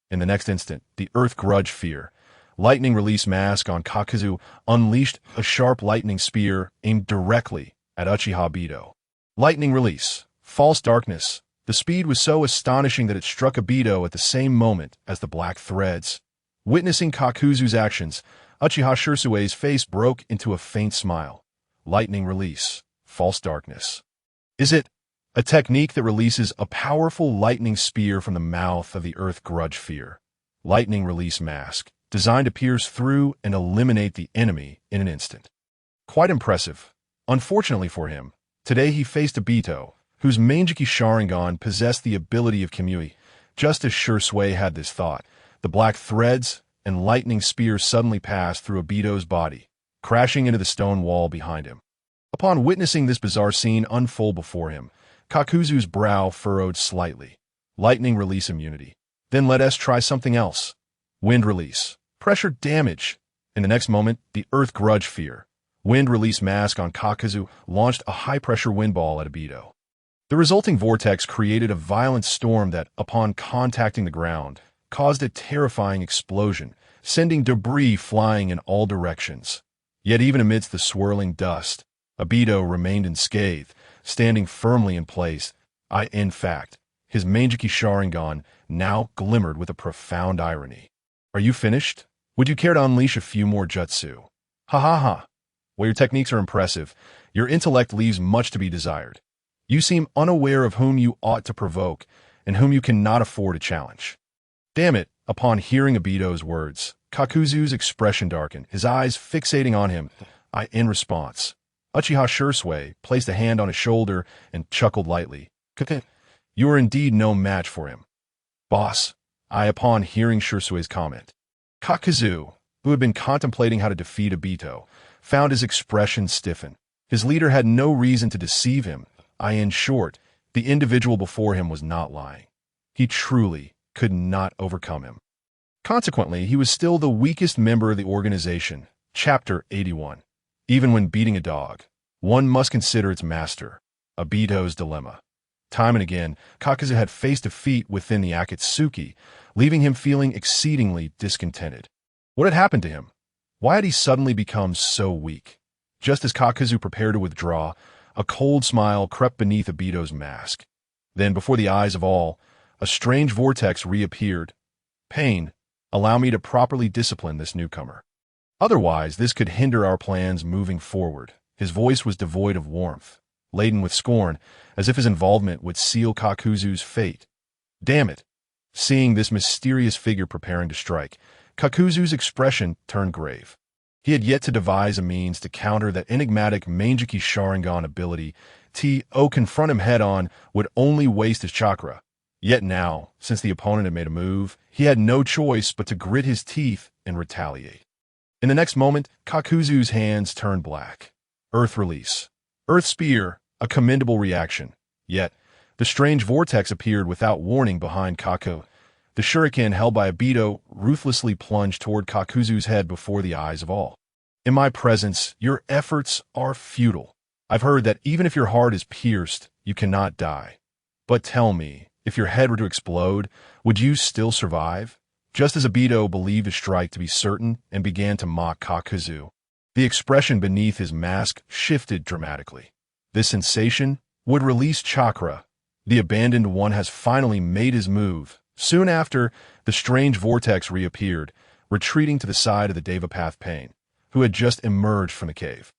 In the next instant, the Earth Grudge Fear, lightning release mask on Kakuzu, unleashed a sharp lightning spear aimed directly at Uchiha Obito. Lightning release. False darkness. The speed was so astonishing that it struck Obito at the same moment as the black threads. Witnessing Kakuzu's actions, Uchiha Shisui's face broke into a faint smile. Lightning release. False darkness. Is it a technique that releases a powerful lightning spear from the mouth of the Earth Grudge Fear? Lightning release mask, designed to pierce through and eliminate the enemy in an instant. Quite impressive. Unfortunately for him, today he faced Obito, whose Mangeki Sharingan possessed the ability of Kamui. Just as Shisui had this thought, the black threads and lightning spears suddenly passed through Obito's body, crashing into the stone wall behind him. Upon witnessing this bizarre scene unfold before him, Kakuzu's brow furrowed slightly. Lightning release immunity. Then let us try something else. Wind release. Pressure damage. In the next moment, the Earth Grudge Fear. Wind release mask on Kakuzu launched a high-pressure wind ball at Obito. The resulting vortex created a violent storm that, upon contacting the ground, caused a terrifying explosion, sending debris flying in all directions. Yet even amidst the swirling dust, Obito remained unscathed, standing firmly in place. In fact, his Mangeki Sharingan now glimmered with a profound irony. "Are you finished? Would you care to unleash a few more jutsu?" While your techniques are impressive, your intellect leaves much to be desired. You seem unaware of whom you ought to provoke and whom you cannot afford to challenge. Damn it! Upon hearing Obito's words, Kakuzu's expression darkened, his eyes fixating on him. In response, Uchiha Shisui placed a hand on his shoulder and chuckled lightly. "You are indeed no match for him, boss." Upon hearing Shisui's comment, Kakuzu, who had been contemplating how to defeat Obito, found his expression stiffen. His leader had no reason to deceive him. In short, the individual before him was not lying. He truly could not overcome him. Consequently, he was still the weakest member of the organization. Chapter 81. Even when beating a dog, one must consider its master. Obito's dilemma. Time and again, Kakuzu had faced defeat within the Akatsuki, leaving him feeling exceedingly discontented. What had happened to him? Why had he suddenly become so weak? Just as Kakuzu prepared to withdraw, a cold smile crept beneath Obito's mask. Then, before the eyes of all, a strange vortex reappeared. Pain, allow me to properly discipline this newcomer. Otherwise, this could hinder our plans moving forward. His voice was devoid of warmth, laden with scorn, as if his involvement would seal Kakuzu's fate. Damn it! Seeing this mysterious figure preparing to strike, Kakuzu's expression turned grave. He had yet to devise a means to counter that enigmatic Mangeki Sharingan ability. Confront him head-on would only waste his chakra. Yet now, since the opponent had made a move, he had no choice but to grit his teeth and retaliate. In the next moment, Kakuzu's hands turned black. Earth release. Earth spear, a commendable reaction. Yet, the strange vortex appeared without warning behind Kaku. The shuriken held by Obito ruthlessly plunged toward Kakuzu's head before the eyes of all. In my presence, your efforts are futile. I've heard that even if your heart is pierced, you cannot die. But tell me, if your head were to explode, would you still survive? Just as Obito believed his strike to be certain and began to mock Kakuzu, the expression beneath his mask shifted dramatically. This sensation would release chakra. The abandoned one has finally made his move. Soon after, the strange vortex reappeared, retreating to the side of the Devapath Pain, who had just emerged from the cave.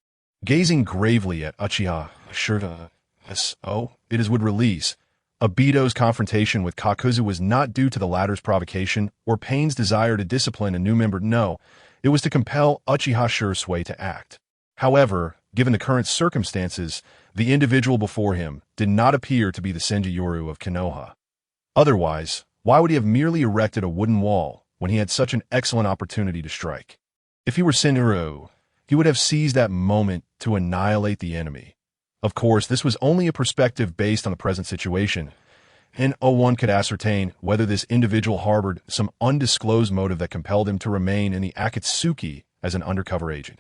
Gazing gravely at Uchiha Shisui, it would release. Obito's confrontation with Kakuzu was not due to the latter's provocation or Pain's desire to discipline a new member. No, it was to compel Uchiha Shisui to act. However, given the current circumstances, the individual before him did not appear to be the Senjutsu of Konoha. Otherwise, why would he have merely erected a wooden wall when he had such an excellent opportunity to strike? If he were Senjutsu, he would have seized that moment to annihilate the enemy. Of course, this was only a perspective based on the present situation, and one could ascertain whether this individual harbored some undisclosed motive that compelled him to remain in the Akatsuki as an undercover agent.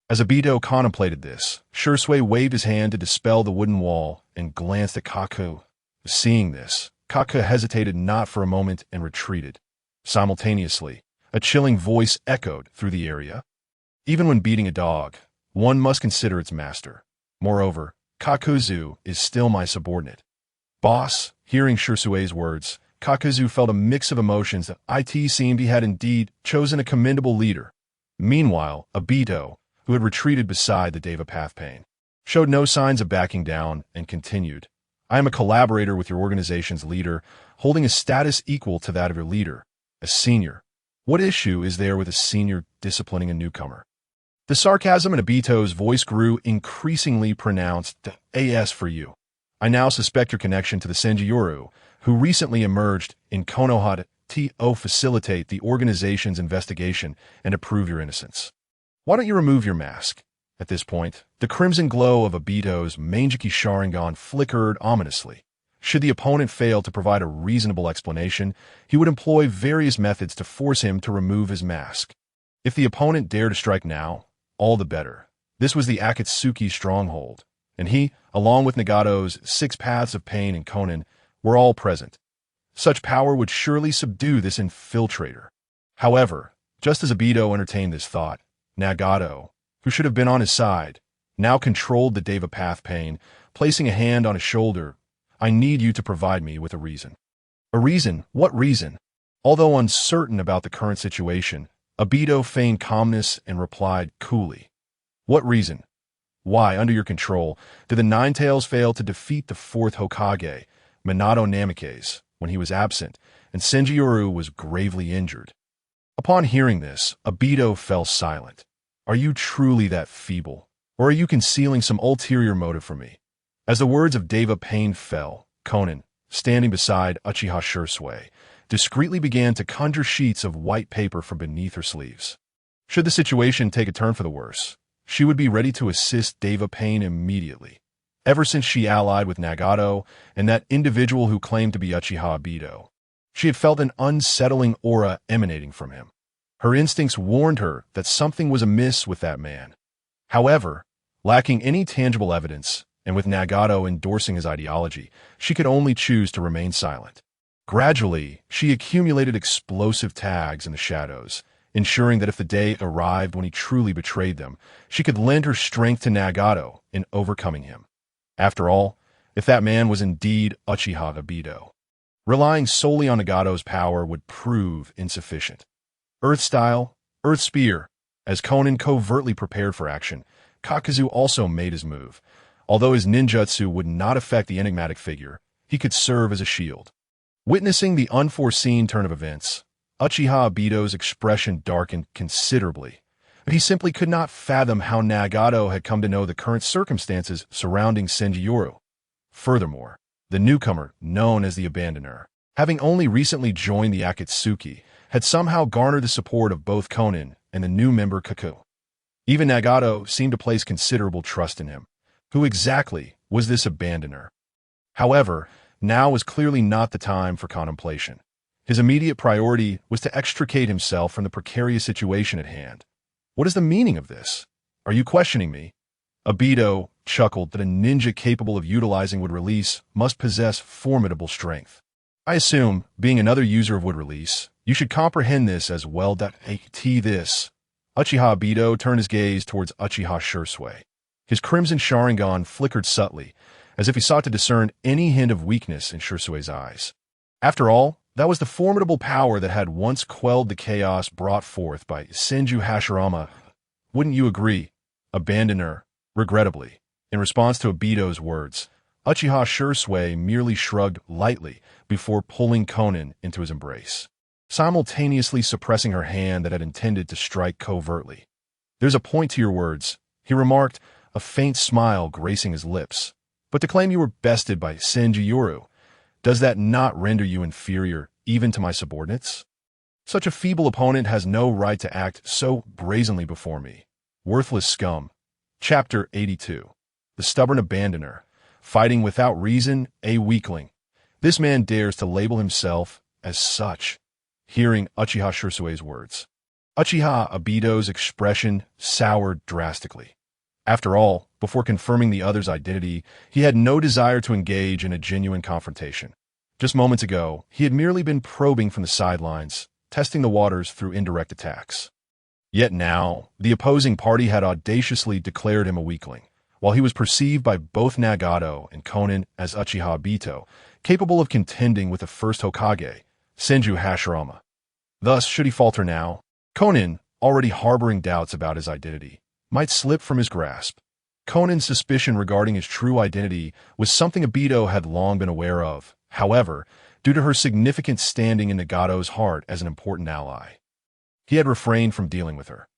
As Obito contemplated this, Shisui waved his hand to dispel the wooden wall and glanced at Kaku. Seeing this, Kaku hesitated not for a moment and retreated. Simultaneously, a chilling voice echoed through the area. Even when beating a dog, one must consider its master. Moreover, Kakuzu is still my subordinate. Boss, hearing Shisui's words, Kakuzu felt a mix of emotions that it seemed he had indeed chosen a commendable leader. Meanwhile, Obito, who had retreated beside the Devapath Pain, showed no signs of backing down and continued. I am a collaborator with your organization's leader, holding a status equal to that of your leader, a senior. What issue is there with a senior disciplining a newcomer? The sarcasm in Obito's voice grew increasingly pronounced. As for you, I now suspect your connection to the Senjutsu, who recently emerged in Konoha to facilitate the organization's investigation and to prove your innocence. Why don't you remove your mask? At this point, the crimson glow of Obito's Mangeki Sharingan flickered ominously. Should the opponent fail to provide a reasonable explanation, he would employ various methods to force him to remove his mask. If the opponent dared to strike now, all the better. This was the Akatsuki stronghold, and he, along with Nagato's 6 Paths of Pain and Konin, were all present. Such power would surely subdue this infiltrator. However, just as Obito entertained this thought, Nagato, who should have been on his side, now controlled the Devapath Pain, placing a hand on his shoulder. I need you to provide me with a reason. A reason? What reason? Although uncertain about the current situation, Obito feigned calmness and replied coolly. What reason? Why, under your control, did the Nine-Tails fail to defeat the 4th Hokage, Minato Namikaze, when he was absent, and Senjutsu was gravely injured? Upon hearing this, Obito fell silent. Are you truly that feeble, or are you concealing some ulterior motive from me? As the words of Deva Pain fell, Konin, standing beside Uchiha Shisui, discreetly began to conjure sheets of white paper from beneath her sleeves. Should the situation take a turn for the worse, she would be ready to assist Deva Pain immediately. Ever since she allied with Nagato and that individual who claimed to be Uchiha Obito, She had felt an unsettling aura emanating from him. Her instincts warned her that something was amiss with that man. However, lacking any tangible evidence, and with Nagato endorsing his ideology, she could only choose to remain silent. Gradually, she accumulated explosive tags in the shadows, ensuring that if the day arrived when he truly betrayed them, she could lend her strength to Nagato in overcoming him. After all, if that man was indeed Uchiha Obito, relying solely on Nagato's power would prove insufficient. Earth Style, Earth Spear. As Konan covertly prepared for action, Kakuzu also made his move. Although his ninjutsu would not affect the enigmatic figure, he could serve as a shield. Witnessing the unforeseen turn of events, Uchiha Obito's expression darkened considerably. He simply could not fathom how Nagato had come to know the current circumstances surrounding Senjutsu. Furthermore, the newcomer, known as the Abandoner, having only recently joined the Akatsuki, had somehow garnered the support of both Konan and the new member Kaku. Even Nagato seemed to place considerable trust in him. Who exactly was this Abandoner? However, now was clearly not the time for contemplation. His immediate priority was to extricate himself from the precarious situation at hand. What is the meaning of this? Are you questioning me? Obito chuckled that a ninja capable of utilizing wood release must possess formidable strength. I assume, being another user of wood release, you should comprehend this as well. This. Uchiha Obito turned his gaze towards Uchiha Shisui. His crimson Sharingan flickered subtly, as if he sought to discern any hint of weakness in Shisui's eyes. After all, that was the formidable power that had once quelled the chaos brought forth by Senju Hashirama. Wouldn't you agree? Abandoner. Regrettably, in response to Obito's words, Uchiha Shisui merely shrugged lightly before pulling Konan into his embrace, simultaneously suppressing her hand that had intended to strike covertly. There's a point to your words, he remarked, a faint smile gracing his lips. But to claim you were bested by Senjutsu, does that not render you inferior even to my subordinates? Such a feeble opponent has no right to act so brazenly before me. Worthless scum. Chapter 82. The Stubborn Abandoner. Fighting without reason, a weakling. This man dares to label himself as such. Hearing Uchiha Shisui's words, Uchiha Obito's expression soured drastically. After all, before confirming the other's identity, he had no desire to engage in a genuine confrontation. Just moments ago, he had merely been probing from the sidelines, testing the waters through indirect attacks. Yet now, the opposing party had audaciously declared him a weakling, while he was perceived by both Nagato and Konan as Uchiha Obito, capable of contending with the first Hokage, Senju Hashirama. Thus, should he falter now, Konan, already harboring doubts about his identity, might slip from his grasp. Konan's suspicion regarding his true identity was something Obito had long been aware of, however, due to her significant standing in Nagato's heart as an important ally. He had refrained from dealing with her.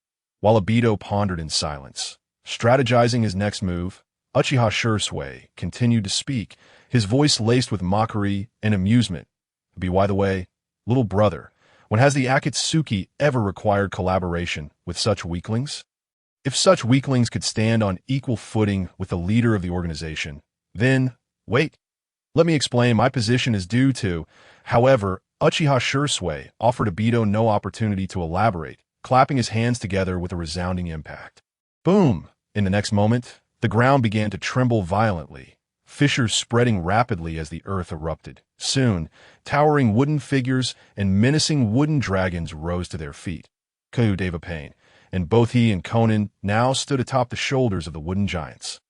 While Obito pondered in silence, strategizing his next move, Uchiha Shisui continued to speak, his voice laced with mockery and amusement. By the way, little brother, when has the Akatsuki ever required collaboration with such weaklings? If such weaklings could stand on equal footing with the leader of the organization, then, wait. Let me explain, my position is due to, however, Uchiha Shisui offered Obito no opportunity to elaborate, clapping his hands together with a resounding impact. Boom! In the next moment, the ground began to tremble violently, fissures spreading rapidly as the earth erupted. Soon, towering wooden figures and menacing wooden dragons rose to their feet. Devapane, and both he and Konan now stood atop the shoulders of the wooden giants.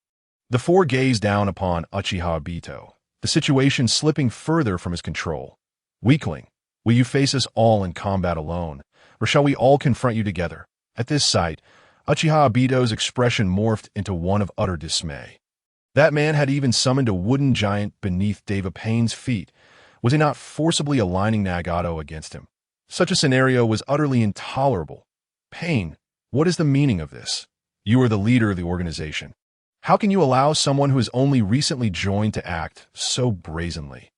The four gazed down upon Uchiha Obito, the situation slipping further from his control. Weakling, will you face us all in combat alone, or shall we all confront you together? At this sight, Uchiha Obito's expression morphed into one of utter dismay. That man had even summoned a wooden giant beneath Devapane's feet. Was he not forcibly aligning Nagato against him? Such a scenario was utterly intolerable. Pain, what is the meaning of this? You are the leader of the organization. How can you allow someone who has only recently joined to act so brazenly?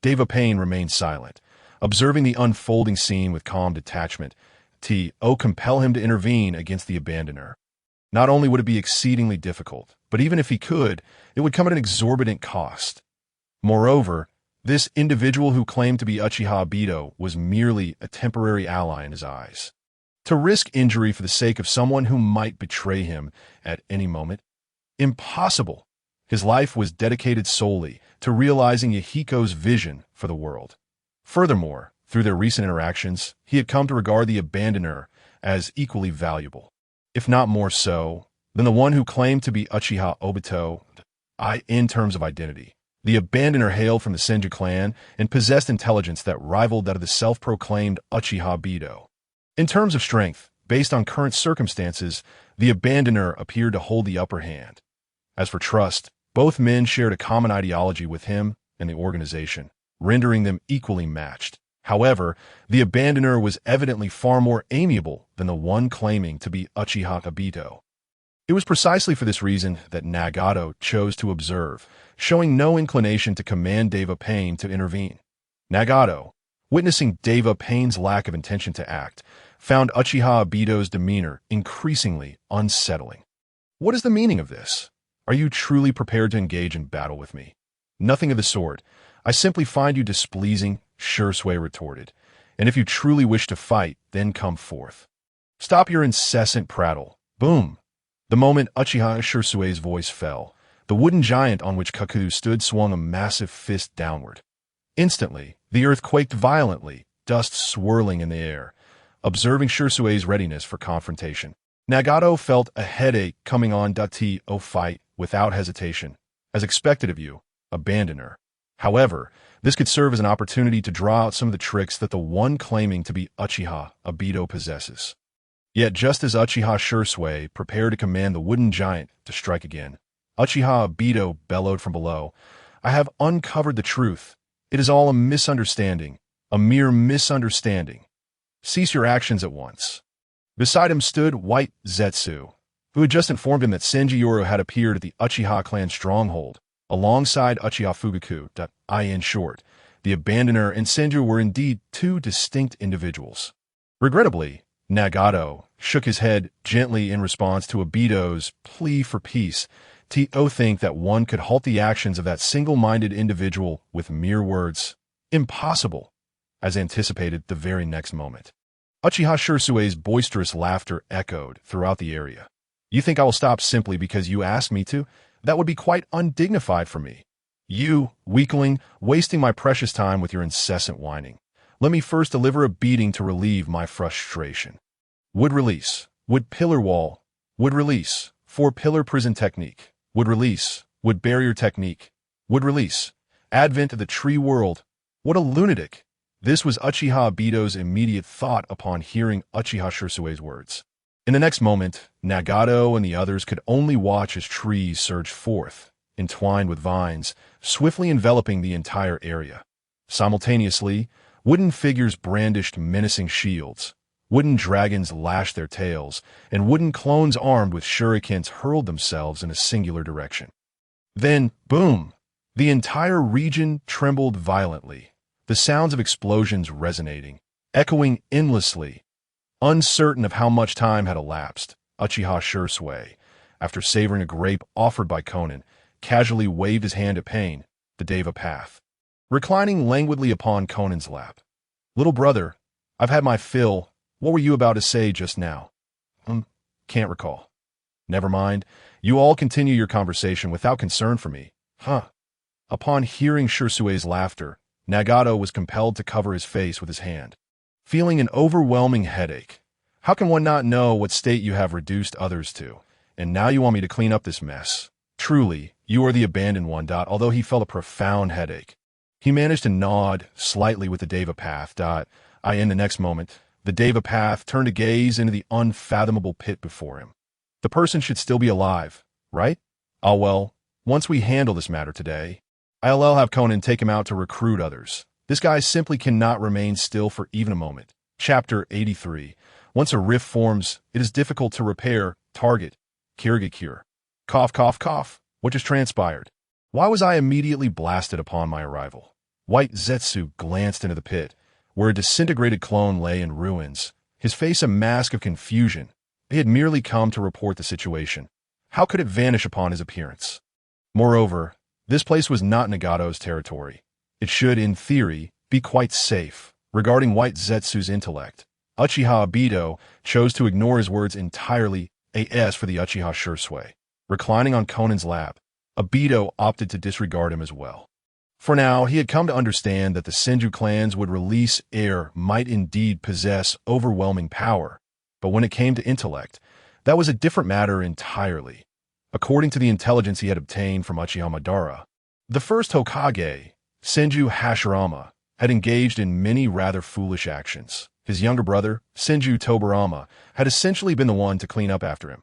Devapane remained silent, observing the unfolding scene with calm detachment. To compel him to intervene against the Abandoner. Not only would it be exceedingly difficult, but even if he could, it would come at an exorbitant cost. Moreover, This individual who claimed to be Uchiha Obito was merely a temporary ally in his eyes. To risk injury for the sake of someone who might betray him at any moment? Impossible. His life was dedicated solely to realizing Yahiko's vision for the world. Furthermore, through their recent interactions, he had come to regard the Abandoner as equally valuable, if not more so, than the one who claimed to be Uchiha Obito. In terms of identity, the Abandoner hailed from the Senju clan and possessed intelligence that rivaled that of the self-proclaimed Uchiha Obito. In terms of strength, based on current circumstances, the Abandoner appeared to hold the upper hand. As for trust, both men shared a common ideology with him and the organization, rendering them equally matched. However, the Abandoner was evidently far more amiable than the one claiming to be Uchiha Obito. It was precisely for this reason that Nagato chose to observe, showing no inclination to command Deva Pain to intervene. Nagato, witnessing Deva Pain's lack of intention to act, found Uchiha Obito's demeanor increasingly unsettling. What is the meaning of this? Are you truly prepared to engage in battle with me? Nothing of the sort. I simply find you displeasing, Shisui retorted. And if you truly wish to fight, then come forth. Stop your incessant prattle. Boom. The moment Uchiha Shisui's voice fell, the wooden giant on which Kaku stood swung a massive fist downward. Instantly, the earth quaked violently, dust swirling in the air. Observing Shisui's readiness for confrontation, Nagato felt a headache coming on. Fight without hesitation, as expected of you, Abandoner. However, this could serve as an opportunity to draw out some of the tricks that the one claiming to be Uchiha Obito possesses. Yet just as Uchiha Shisui prepared to command the wooden giant to strike again, Uchiha Obito bellowed from below, I have uncovered the truth. It is all a misunderstanding, a mere misunderstanding. Cease your actions at once. Beside him stood White Zetsu, who had just informed him that Senjuro had appeared at the Uchiha clan stronghold, alongside Uchiha Fugaku. In short, the Abandoner and Senju were indeed two distinct individuals. Regrettably, Nagato shook his head gently in response to Obito's plea for peace. Think that one could halt the actions of that single-minded individual with mere words. Impossible, as anticipated the very next moment. Uchiha Shisui's boisterous laughter echoed throughout the area. You think I will stop simply because you asked me to? That would be quite undignified for me. You, weakling, wasting my precious time with your incessant whining. Let me first deliver a beating to relieve my frustration. Wood release, wood pillar wall, wood release, 4-pillar prison technique, wood release, wood barrier technique, wood release, advent of the tree world. What a lunatic! This was Uchiha Obito's immediate thought upon hearing Uchiha Shisui's words. In the next moment, Nagato and the others could only watch as trees surged forth, entwined with vines, swiftly enveloping the entire area. Simultaneously, wooden figures brandished menacing shields, wooden dragons lashed their tails, and wooden clones armed with shurikens hurled themselves in a singular direction. Then, boom! The entire region trembled violently, the sounds of explosions resonating, echoing endlessly. Uncertain of how much time had elapsed, Uchiha Shisui, after savoring a grape offered by Conan, casually waved his hand at Pain, the Deva Path, reclining languidly upon Conan's lap. Little brother, I've had my fill. What were you about to say just now? Can't recall. Never mind. You all continue your conversation without concern for me. Upon hearing Shisui's laughter, Nagato was compelled to cover his face with his hand, feeling an overwhelming headache. How can one not know what state you have reduced others to? And now you want me to clean up this mess. Truly, you are the abandoned one. Although he felt a profound headache, he managed to nod slightly with the Deva Path. In the next moment, the Deva Path turned to gaze into the unfathomable pit before him. The person should still be alive, right? Well, once we handle this matter today, I'll have Conan take him out to recruit others. This guy simply cannot remain still for even a moment. Chapter 83. Once a rift forms, it is difficult to repair. Target. Kirigakure. Cough, cough, cough. What just transpired? Why was I immediately blasted upon my arrival? White Zetsu glanced into the pit, where a disintegrated clone lay in ruins, his face a mask of confusion. He had merely come to report the situation. How could it vanish upon his appearance? Moreover, this place was not Nagato's territory. It should, in theory, be quite safe. Regarding White Zetsu's intellect, Uchiha Obito chose to ignore his words entirely. As for the Uchiha Shisui, reclining on Conan's lap, Obito opted to disregard him as well. For now, he had come to understand that the Senju clans would release heir might indeed possess overwhelming power, but when it came to intellect, that was a different matter entirely. According to the intelligence he had obtained from Uchiha Madara, the first Hokage, Senju Hashirama, had engaged in many rather foolish actions. His younger brother, Senju Tobirama, had essentially been the one to clean up after him.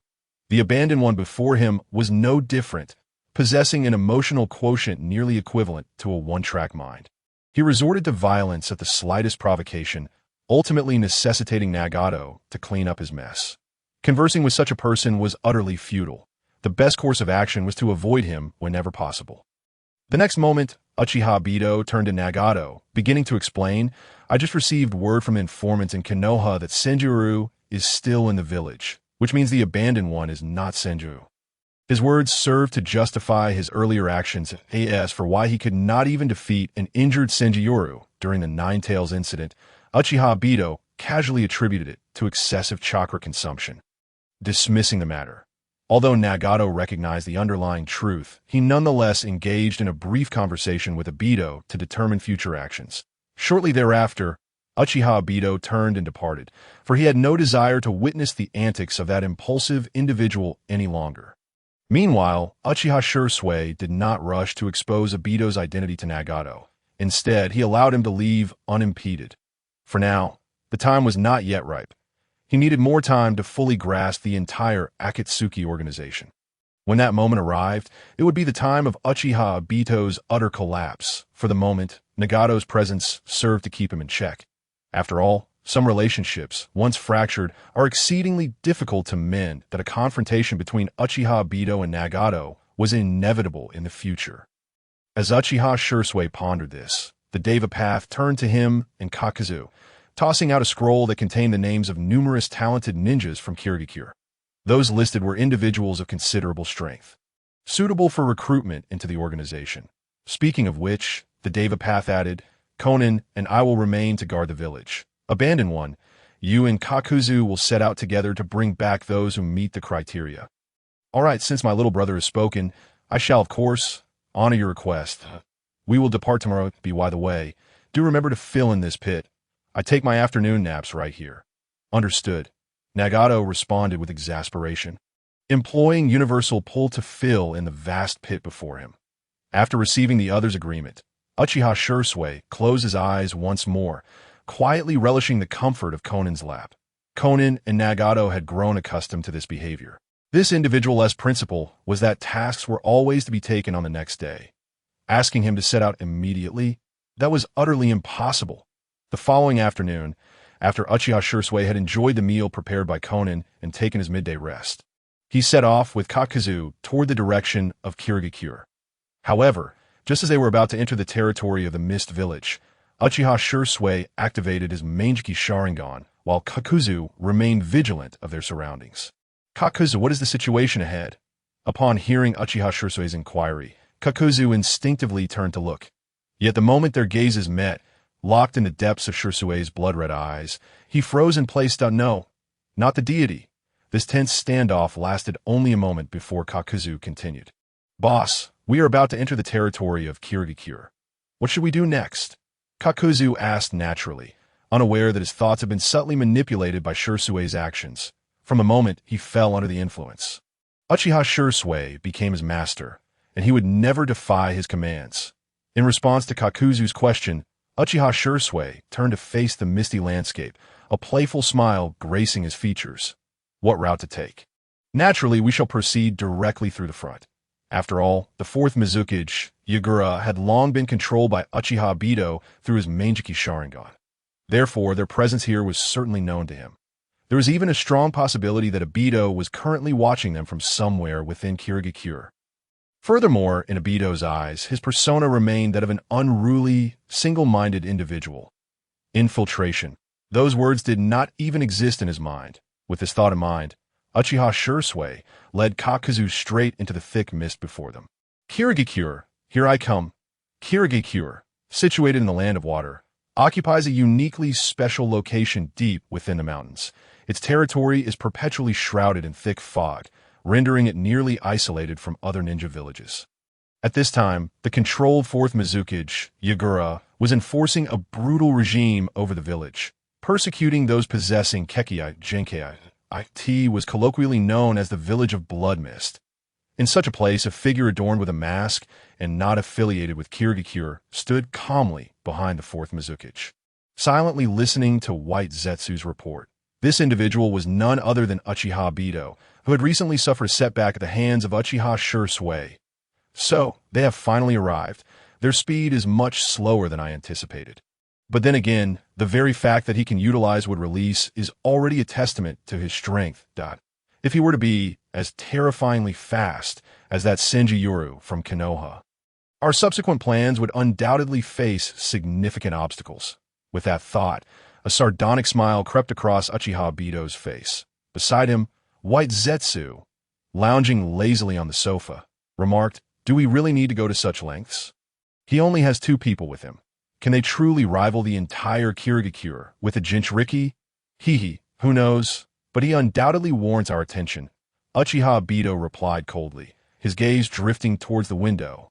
The abandoned one before him was no different, possessing an emotional quotient nearly equivalent to a one-track mind. He resorted to violence at the slightest provocation, ultimately necessitating Nagato to clean up his mess. Conversing with such a person was utterly futile. The best course of action was to avoid him whenever possible. The next moment, Uchiha Obito turned to Nagato, beginning to explain, "I just received word from informants in Konoha that Senjuro is still in the village, which means the abandoned one is not Senju." His words served to justify his earlier actions as for why he could not even defeat an injured Senjuro during the Nine Tails incident. Uchiha Obito casually attributed it to excessive chakra consumption. Dismissing the matter. Although Nagato recognized the underlying truth, he nonetheless engaged in a brief conversation with Obito to determine future actions. Shortly thereafter, Uchiha Obito turned and departed, for he had no desire to witness the antics of that impulsive individual any longer. Meanwhile, Uchiha Shisui did not rush to expose Obito's identity to Nagato. Instead, he allowed him to leave unimpeded. For now, the time was not yet ripe. He needed more time to fully grasp the entire Akatsuki organization. When that moment arrived, it would be the time of Uchiha Obito's utter collapse. For the moment, Nagato's presence served to keep him in check. After all, some relationships, once fractured, are exceedingly difficult to mend. That a confrontation between Uchiha Obito and Nagato was inevitable in the future. As Uchiha Shisui pondered this, the Deva Path turned to him and Kakuzu, tossing out a scroll that contained the names of numerous talented ninjas from Kirigakure. Those listed were individuals of considerable strength, suitable for recruitment into the organization. Speaking of which, the Deva Path added, "Conan and I will remain to guard the village. Abandoned one, you and Kakuzu will set out together to bring back those who meet the criteria." "All right, since my little brother has spoken, I shall, of course, honor your request. We will depart tomorrow. By the way, do remember to fill in this pit. I take my afternoon naps right here." "Understood," Nagato responded with exasperation, employing universal pull to fill in the vast pit before him. After receiving the other's agreement, Uchiha Shisui closed his eyes once more, quietly relishing the comfort of Conan's lap. Conan and Nagato had grown accustomed to this behavior. This individual's principle was that tasks were always to be taken on the next day. Asking him to set out immediately, that was utterly impossible. The following afternoon, after Uchiha Shisui had enjoyed the meal prepared by Conan and taken his midday rest, he set off with Kakuzu toward the direction of Kirigakure. However, just as they were about to enter the territory of the Mist Village, Uchiha Shisui activated his Manjiki Sharingan, while Kakuzu remained vigilant of their surroundings. "Kakuzu, what is the situation ahead?" Upon hearing Uchiha Shisui's inquiry, Kakuzu instinctively turned to look. Yet the moment their gazes met, locked in the depths of Shisui's blood-red eyes, he froze in place. "No, not the deity." This tense standoff lasted only a moment before Kakuzu continued. "Boss, we are about to enter the territory of Kirigakure. What should we do next?" Kakuzu asked naturally, unaware that his thoughts had been subtly manipulated by Shisui's actions. From a moment, he fell under the influence. Uchiha Shisui became his master, and he would never defy his commands. In response to Kakuzu's question, Uchiha Shisui turned to face the misty landscape, a playful smile gracing his features. "What route to take?" "Naturally, we shall proceed directly through the front. After all, the fourth Mizukage, Yagura, had long been controlled by Uchiha Obito through his Manjiki Sharingan. Therefore, their presence here was certainly known to him. There was even a strong possibility that Obito was currently watching them from somewhere within Kirigakure. Furthermore, in Obito's eyes, his persona remained that of an unruly, single-minded individual. Infiltration. Those words did not even exist in his mind. With this thought in mind, Uchiha Shisui led Kakuzu straight into the thick mist before them. "Kirigakure, here I come. Kirigakure," situated in the land of water, occupies a uniquely special location deep within the mountains. Its territory is perpetually shrouded in thick fog, rendering it nearly isolated from other ninja villages. At this time, the controlled 4th Mizukage, Yagura, was enforcing a brutal regime over the village, persecuting those possessing Kekkei Genkei. It was colloquially known as the Village of Blood Mist. In such a place, a figure adorned with a mask and not affiliated with Kirigakure stood calmly behind the 4th Mizukage, silently listening to White Zetsu's report. This individual was none other than Uchiha Bito, who had recently suffered a setback at the hands of Uchiha Shisui. So, they have finally arrived. Their speed is much slower than I anticipated. But then again, the very fact that he can utilize would release is already a testament to his strength. If he were to be as terrifyingly fast as that Senjiyuru from Konoha, our subsequent plans would undoubtedly face significant obstacles. With that thought, a sardonic smile crept across Uchiha Bito's face. Beside him, White Zetsu, lounging lazily on the sofa, remarked, "Do we really need to go to such lengths? He only has 2 people with him. Can they truly rival the entire Kirigakure with a Jinchuriki? Who knows? But he undoubtedly warrants our attention." Uchiha Bito replied coldly, his gaze drifting towards the window.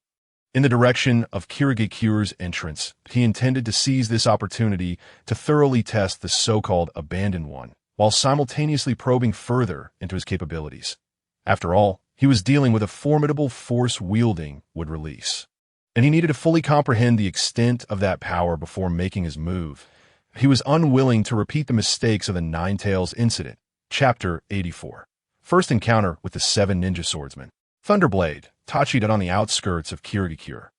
In the direction of Kirigakure's entrance, he intended to seize this opportunity to thoroughly test the so-called abandoned one, while simultaneously probing further into his capabilities. After all, he was dealing with a formidable force-wielding would release, and he needed to fully comprehend the extent of that power before making his move. He was unwilling to repeat the mistakes of the Nine Tails incident. Chapter 84. First encounter with the 7 ninja swordsmen. Thunderblade, Itachi on the outskirts of Kirigakure.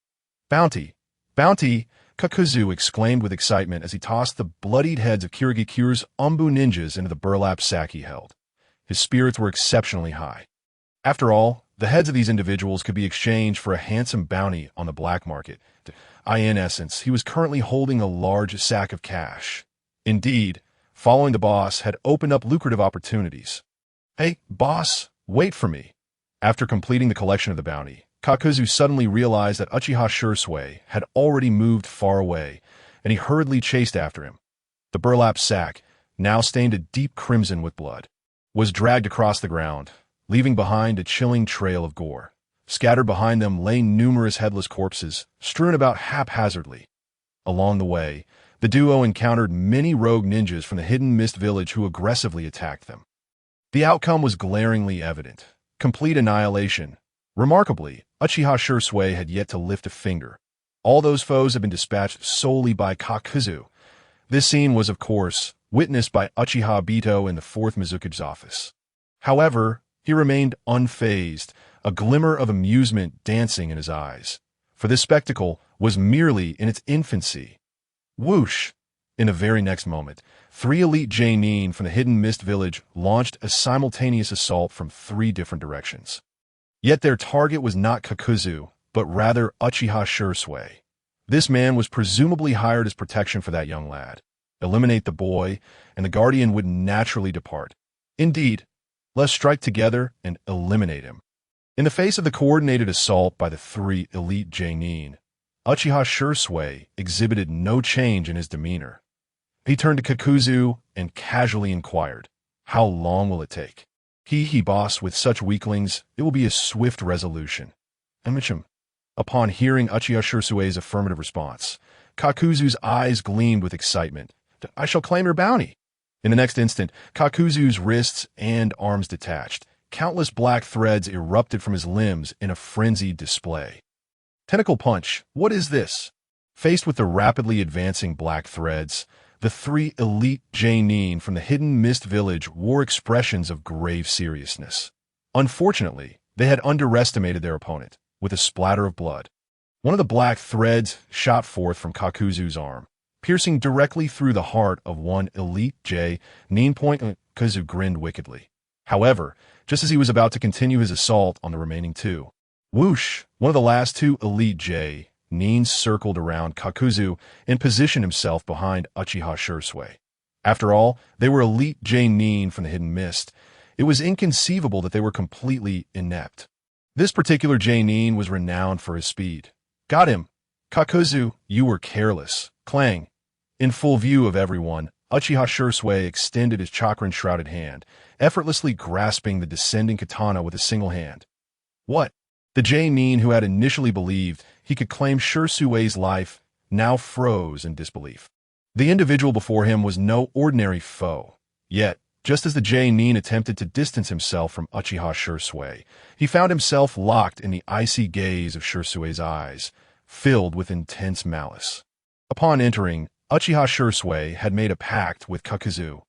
Bounty! Bounty! Kakuzu exclaimed with excitement as he tossed the bloodied heads of Kirigakure's Umbu ninjas into the burlap sack he held. His spirits were exceptionally high. After all, the heads of these individuals could be exchanged for a handsome bounty on the black market. In essence, he was currently holding a large sack of cash. Indeed, following the boss had opened up lucrative opportunities. "Hey, boss, wait for me." After completing the collection of the bounty, Kakuzu suddenly realized that Uchiha Shisui had already moved far away, and he hurriedly chased after him. The burlap sack, now stained a deep crimson with blood, was dragged across the ground, leaving behind a chilling trail of gore. Scattered behind them lay numerous headless corpses, strewn about haphazardly. Along the way, the duo encountered many rogue ninjas from the Hidden Mist village who aggressively attacked them. The outcome was glaringly evident. Complete annihilation. Remarkably, Uchiha Shisui had yet to lift a finger. All those foes had been dispatched solely by Kakuzu. This scene was, of course, witnessed by Uchiha Bito in the 4th Mizukage's office. However, he remained unfazed, a glimmer of amusement dancing in his eyes. For this spectacle was merely in its infancy. Whoosh! In the very next moment, 3 elite Genin from the Hidden Mist village launched a simultaneous assault from 3 different directions. Yet their target was not Kakuzu, but rather Uchiha Shisui. This man was presumably hired as protection for that young lad. Eliminate the boy, and the guardian would naturally depart. Indeed, let's strike together and eliminate him. In the face of the coordinated assault by the 3 elite Genin, Uchiha Shisui exhibited no change in his demeanor. He turned to Kakuzu and casually inquired, "How long will it take?" Boss, with such weaklings, it will be a swift resolution." Upon hearing Uchiha Shisui's affirmative response, Kakuzu's eyes gleamed with excitement. "I shall claim your bounty." In the next instant, Kakuzu's wrists and arms detached. Countless black threads erupted from his limbs in a frenzied display. Tentacle punch, what is this? Faced with the rapidly advancing black threads, the 3 elite Genin from the Hidden Mist village wore expressions of grave seriousness. Unfortunately, they had underestimated their opponent, with a splatter of blood. One of the black threads shot forth from Kakuzu's arm, piercing directly through the heart of one elite Genin. Kakuzu grinned wickedly. However, just as he was about to continue his assault on the remaining 2, whoosh, one of the last 2 elite Genin circled around Kakuzu and positioned himself behind Uchiha Shisui. After all, they were elite Genin from the Hidden Mist. It was inconceivable that they were completely inept. This particular Genin was renowned for his speed. "Got him!" Kakuzu, you were careless. Clang. In full view of everyone, Uchiha Shisui extended his chakra-shrouded hand, effortlessly grasping the descending katana with a single hand. What? The J-nin who had initially believed he could claim Shisui's life now froze in disbelief. The individual before him was no ordinary foe. Yet, just as the J-nin attempted to distance himself from Uchiha Shisui, he found himself locked in the icy gaze of Shisui's eyes, filled with intense malice. Upon entering, Uchiha Shisui had made a pact with Kakuzu.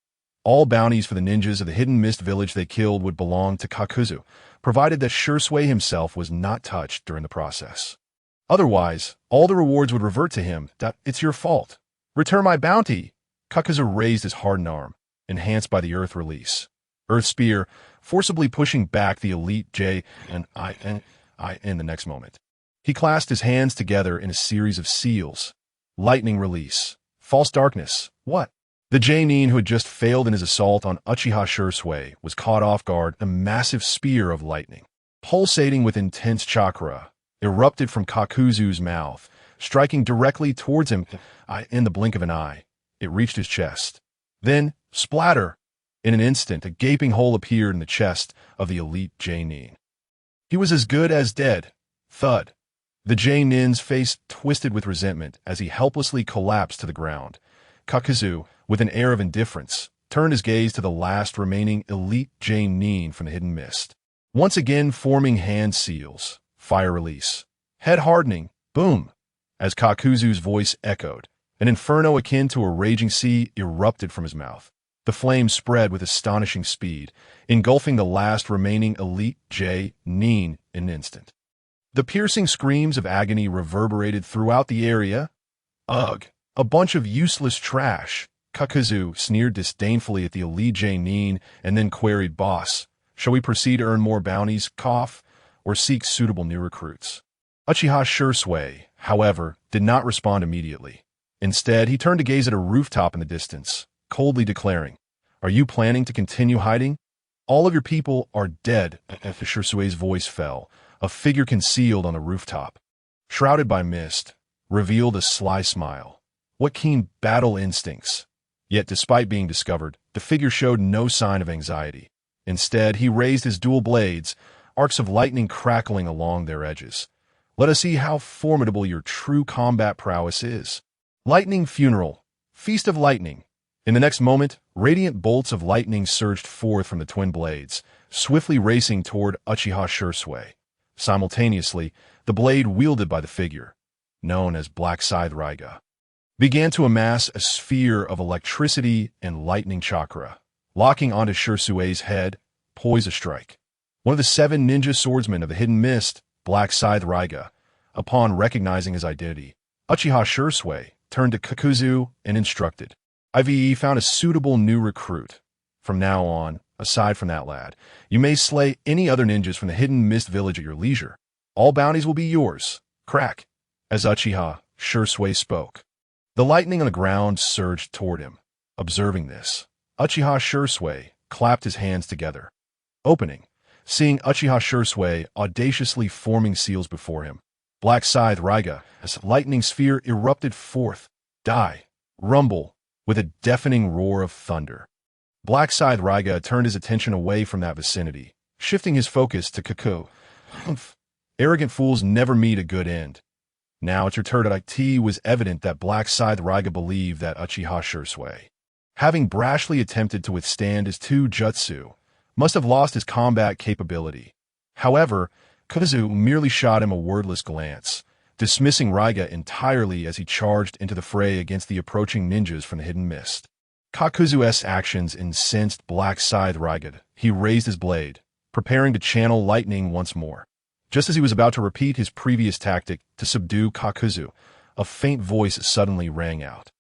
All bounties for the ninjas of the hidden mist village they killed would belong to Kakuzu, provided that Shisui himself was not touched during the process. Otherwise, all the rewards would revert to him. It's your fault. Return my bounty. Kakuzu raised his hardened arm, enhanced by the Earth release. Earth Spear, forcibly pushing back the elite J and I in the next moment. He clasped his hands together in a series of seals. Lightning release. False darkness. What? The J-nin who had just failed in his assault on Uchiha Shisui was caught off guard. A massive spear of lightning, pulsating with intense chakra, erupted from Kakuzu's mouth, striking directly towards him. In the blink of an eye, it reached his chest. Then, splatter! In an instant, a gaping hole appeared in the chest of the elite J-nin. He was as good as dead. Thud. The J-nin's face twisted with resentment as he helplessly collapsed to the ground. Kakuzu, with an air of indifference, turned his gaze to the last remaining elite J-nin from the hidden mist. Once again forming hand seals. Fire release. Head hardening. Boom. As Kakuzu's voice echoed, an inferno akin to a raging sea erupted from his mouth. The flames spread with astonishing speed, engulfing the last remaining elite J-nin in an instant. The piercing screams of agony reverberated throughout the area. Ugh, a bunch of useless trash. Kakuzu sneered disdainfully at the elite J-nin and then queried, Boss, shall we proceed to earn more bounties, or seek suitable new recruits? Uchiha Shisui, however, did not respond immediately. Instead, he turned to gaze at a rooftop in the distance, coldly declaring, Are you planning to continue hiding? All of your people are dead. After Shisui's voice fell, a figure concealed on the rooftop, shrouded by mist, revealed a sly smile. What keen battle instincts! Yet despite being discovered, the figure showed no sign of anxiety. Instead, he raised his dual blades, arcs of lightning crackling along their edges. Let us see how formidable your true combat prowess is. Lightning Funeral. Feast of Lightning. In the next moment, radiant bolts of lightning surged forth from the twin blades, swiftly racing toward Uchiha Shisui. Simultaneously, the blade wielded by the figure, known as Black Scythe Raiga, began to amass a sphere of electricity and lightning chakra, locking onto Shisui's head, poised to strike. One of the 7 ninja swordsmen of the hidden mist, Black Scythe Raiga, upon recognizing his identity, Uchiha Shisui turned to Kakuzu and instructed, IVE found a suitable new recruit. From now on, aside from that lad, you may slay any other ninjas from the hidden mist village at your leisure. All bounties will be yours. Crack. As Uchiha Shisui spoke, the lightning on the ground surged toward him. Observing this, Uchiha Shisui clapped his hands together, opening, seeing Uchiha Shisui audaciously forming seals before him. Black Scythe Raiga, as lightning sphere erupted forth, die, rumble, with a deafening roar of thunder. Black Scythe Raiga turned his attention away from that vicinity, shifting his focus to Kaku. Arrogant fools never meet a good end. Now at your turn, it was evident that Black Scythe Raiga believed that Uchiha Shisui, having brashly attempted to withstand his 2 jutsu, must have lost his combat capability. However, Kakuzu merely shot him a wordless glance, dismissing Raiga entirely as he charged into the fray against the approaching ninjas from the hidden mist. Kakuzu's actions incensed Black Scythe Raiga. He raised his blade, preparing to channel lightning once more. Just as he was about to repeat his previous tactic to subdue Kakuzu, a faint voice suddenly rang out.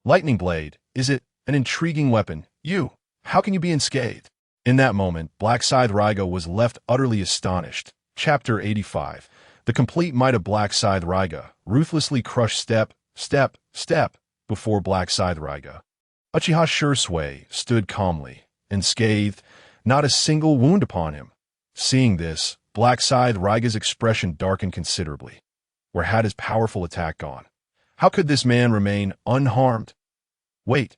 Lightning Blade, is it an intriguing weapon? How can you be unscathed? In that moment, Black Scythe Raiga was left utterly astonished. Chapter 85. The complete might of Black Scythe Raiga ruthlessly crushed step before Black Scythe Raiga. Uchiha Shisui stood calmly, unscathed, not a single wound upon him. Seeing this, Black Scythe Raiga's expression darkened considerably. Where had his powerful attack gone? How could this man remain unharmed? Wait.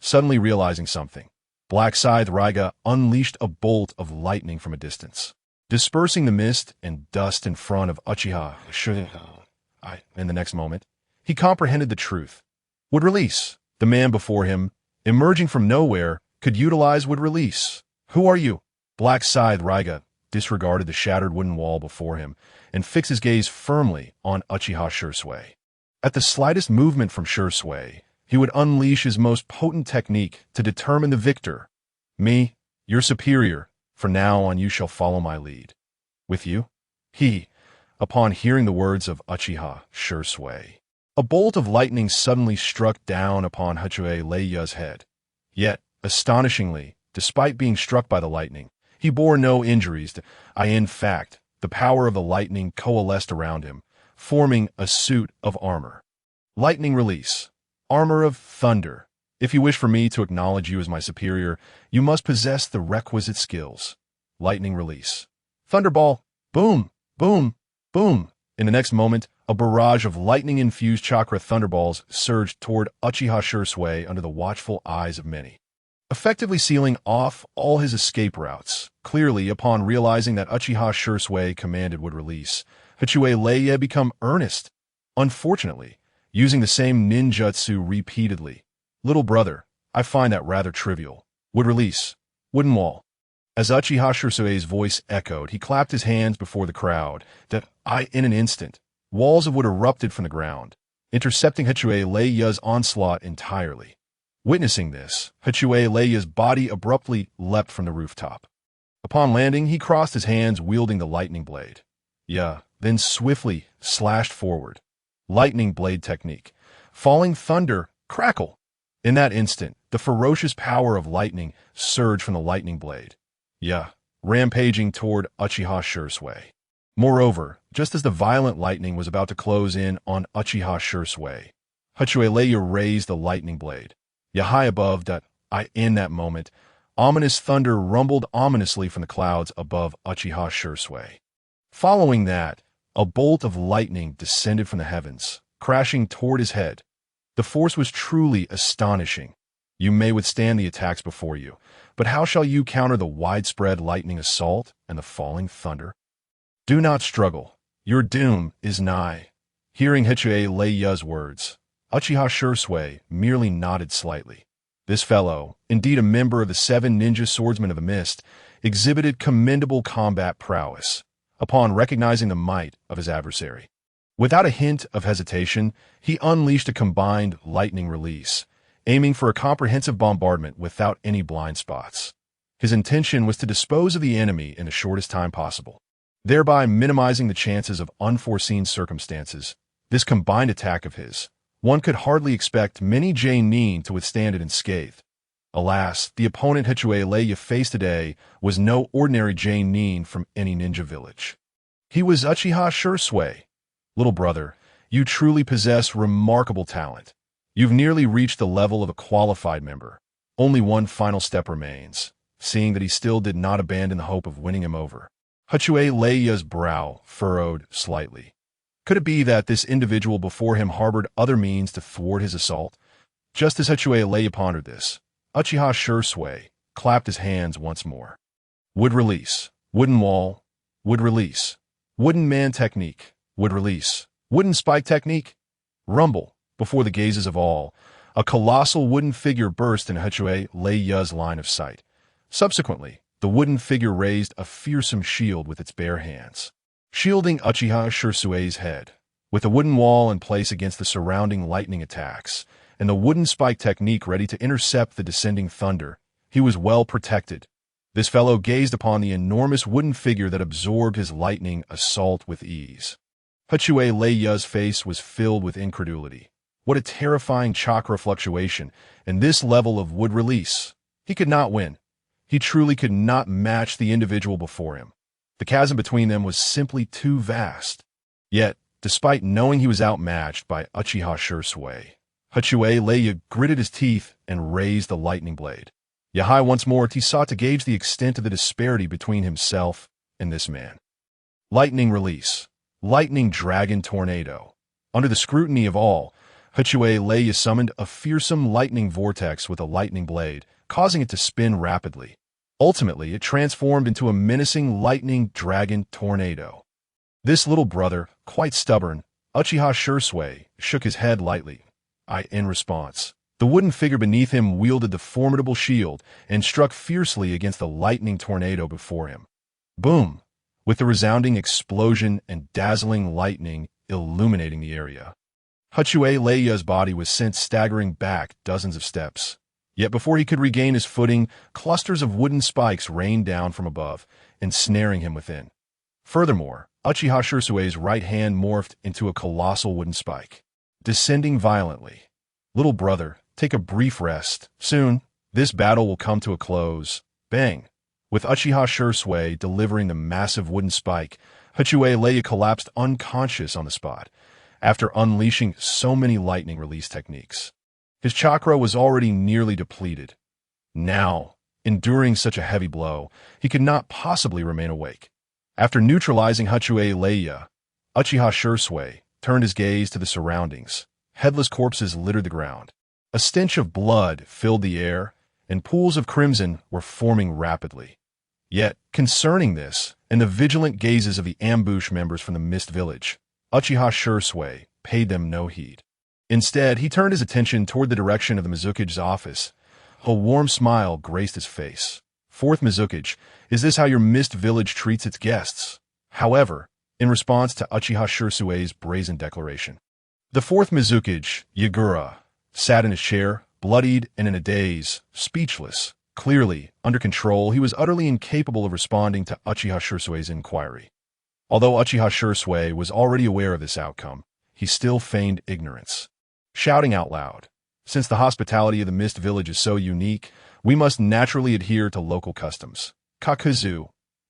Suddenly realizing something, Black Scythe Raiga unleashed a bolt of lightning from a distance, dispersing the mist and dust in front of Uchiha Shisui. In the next moment, he comprehended the truth. Would release. The man before him, emerging from nowhere, could utilize would release. Who are you? Black Scythe Raiga disregarded the shattered wooden wall before him and fixed his gaze firmly on Uchiha Shisui. At the slightest movement from Shisui, he would unleash his most potent technique to determine the victor. Me, your superior, from now on you shall follow my lead. With you? He, upon hearing the words of Uchiha Shisui, a bolt of lightning suddenly struck down upon Hachue Leiya's head. Yet, astonishingly, despite being struck by the lightning, he bore no injuries. In fact, the power of the lightning coalesced around him, forming a suit of armor. Lightning release. Armor of thunder. If you wish for me to acknowledge you as my superior, you must possess the requisite skills. Lightning release. Thunderball. Boom, boom, boom. In the next moment, a barrage of lightning-infused chakra thunderballs surged toward Uchiha Shisui under the watchful eyes of many, effectively sealing off all his escape routes. Clearly, upon realizing that Uchiha Shisui commanded would release, Hachue Leiya become earnest. Unfortunately, using the same ninjutsu repeatedly. Little brother, I find that rather trivial. Would release. Wooden wall. As Uchiha Shisui's voice echoed, he clapped his hands before the crowd. In an instant, walls of wood erupted from the ground, intercepting Hachue Leiya's onslaught entirely. Witnessing this, Hachue Leiya's body abruptly leapt from the rooftop. Upon landing, he crossed his hands wielding the lightning blade. Then swiftly slashed forward. Lightning blade technique. Falling thunder, crackle. In that instant, the ferocious power of lightning surged from the lightning blade. Rampaging toward Uchiha Shisui. Moreover, just as the violent lightning was about to close in on Uchiha Shisui, Hachue Leiya raised the lightning blade. High above in that moment, ominous thunder rumbled ominously from the clouds above Uchiha Shisui. Following that, a bolt of lightning descended from the heavens, crashing toward his head. The force was truly astonishing. You may withstand the attacks before you, but how shall you counter the widespread lightning assault and the falling thunder? Do not struggle. Your doom is nigh. Hearing Hachue Leiya's words, Uchiha Shisui merely nodded slightly. This fellow, indeed a member of the 7 ninja swordsmen of the mist, exhibited commendable combat prowess upon recognizing the might of his adversary. Without a hint of hesitation, he unleashed a combined lightning release, aiming for a comprehensive bombardment without any blind spots. His intention was to dispose of the enemy in the shortest time possible, thereby minimizing the chances of unforeseen circumstances. This combined attack of his, one could hardly expect many Jainin to withstand it unscathed. Alas, the opponent Hachue Leiya faced today was no ordinary Jainin from any ninja village. He was Uchiha Shisui. Little brother, you truly possess remarkable talent. You've nearly reached the level of a qualified member. Only one final step remains, seeing that he still did not abandon the hope of winning him over. Hachue Leiya's brow furrowed slightly. Could it be that this individual before him harbored other means to thwart his assault? Just as Hachue Leiya pondered this, Uchiha Shisui clapped his hands once more. Would release. Wooden wall. Would release. Wooden man technique. Would release. Wooden spike technique. Rumble. Before the gazes of all, a colossal wooden figure burst in Hachue Leiya's line of sight. Subsequently, the wooden figure raised a fearsome shield with its bare hands, shielding Uchiha Shisui's head. With a wooden wall in place against the surrounding lightning attacks, and the wooden spike technique ready to intercept the descending thunder, he was well protected. This fellow gazed upon the enormous wooden figure that absorbed his lightning assault with ease. Hachue Leiya's face was filled with incredulity. What a terrifying chakra fluctuation, and this level of wood release. He could not win. He truly could not match the individual before him. The chasm between them was simply too vast. Yet, despite knowing he was outmatched by Uchiha Shisui, Hachue Leiya gritted his teeth and raised the lightning blade. Yahai once more he sought to gauge the extent of the disparity between himself and this man. Lightning release. Lightning Dragon Tornado. Under the scrutiny of all, Uchiha Shisui summoned a fearsome lightning vortex with a lightning blade, causing it to spin rapidly. Ultimately, it transformed into a menacing lightning dragon tornado. This little brother, quite stubborn, Uchiha Shisui, shook his head lightly. In response, the wooden figure beneath him wielded the formidable shield and struck fiercely against the lightning tornado before him. Boom! With the resounding explosion and dazzling lightning illuminating the area. Uchiha Sisui's body was sent staggering back dozens of steps. Yet before he could regain his footing, clusters of wooden spikes rained down from above, ensnaring him within. Furthermore, Uchiha Shisui's right hand morphed into a colossal wooden spike, descending violently. Little brother, take a brief rest. Soon, this battle will come to a close. Bang! With Uchiha Shisui delivering the massive wooden spike, Uchiha Shisui collapsed unconscious on the spot, after unleashing so many lightning release techniques. His chakra was already nearly depleted. Now, enduring such a heavy blow, he could not possibly remain awake. After neutralizing Uchiha Shisui, Uchiha Shisui turned his gaze to the surroundings. Headless corpses littered the ground. A stench of blood filled the air, and pools of crimson were forming rapidly. Yet, concerning this, and the vigilant gazes of the ambush members from the Mist Village, Uchiha Shisui paid them no heed. Instead, he turned his attention toward the direction of the Mizuki's office. A warm smile graced his face. Fourth Mizuki, is this how your Mist Village treats its guests? However, in response to Uchiha Shisui's brazen declaration, the fourth Mizuki, Yagura, sat in his chair, bloodied and in a daze, speechless. Clearly, under control, he was utterly incapable of responding to Uchiha Shisui's inquiry. Although Uchiha Shisui was already aware of this outcome, he still feigned ignorance. Shouting out loud, since the hospitality of the Mist Village is so unique, we must naturally adhere to local customs. Kakuzu,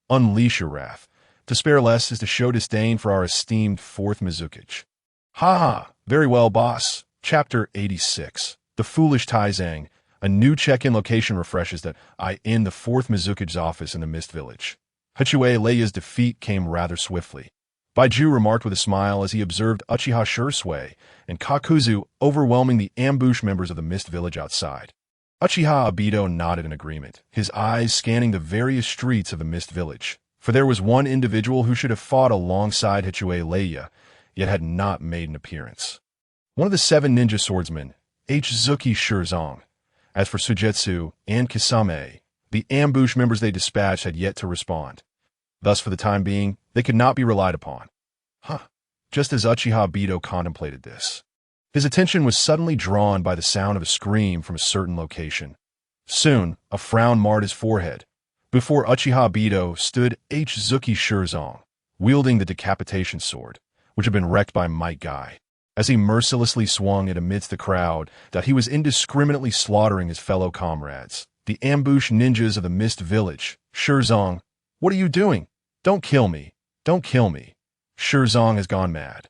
unleash your wrath. To spare less is to show disdain for our esteemed fourth Mizuki. Ha ha, very well, boss. Chapter 86. The Foolish Taizang. A new check-in location refreshes that in the fourth Mizuki's office in the Mist Village. Uchiha Sisui's defeat came rather swiftly. Baiju remarked with a smile as he observed Uchiha Shisui and Kakuzu overwhelming the ambush members of the Mist Village outside. Uchiha Obito nodded in agreement, his eyes scanning the various streets of the Mist Village, for there was one individual who should have fought alongside Uchiha Shisui, yet had not made an appearance. One of the 7 ninja swordsmen, Zuki Shirzong. As for Sujetsu and Kisame, the ambush members they dispatched had yet to respond. Thus, for the time being, they could not be relied upon. Just as Uchiha Obito contemplated this, his attention was suddenly drawn by the sound of a scream from a certain location. Soon, a frown marred his forehead. Before Uchiha Obito stood Zuki Shirzong, wielding the decapitation sword, which had been wrecked by Might Guy. As he mercilessly swung it amidst the crowd, that he was indiscriminately slaughtering his fellow comrades, the ambush ninjas of the Mist Village. Shirzong, what are you doing? Don't kill me. Don't kill me. Shirzong has gone mad.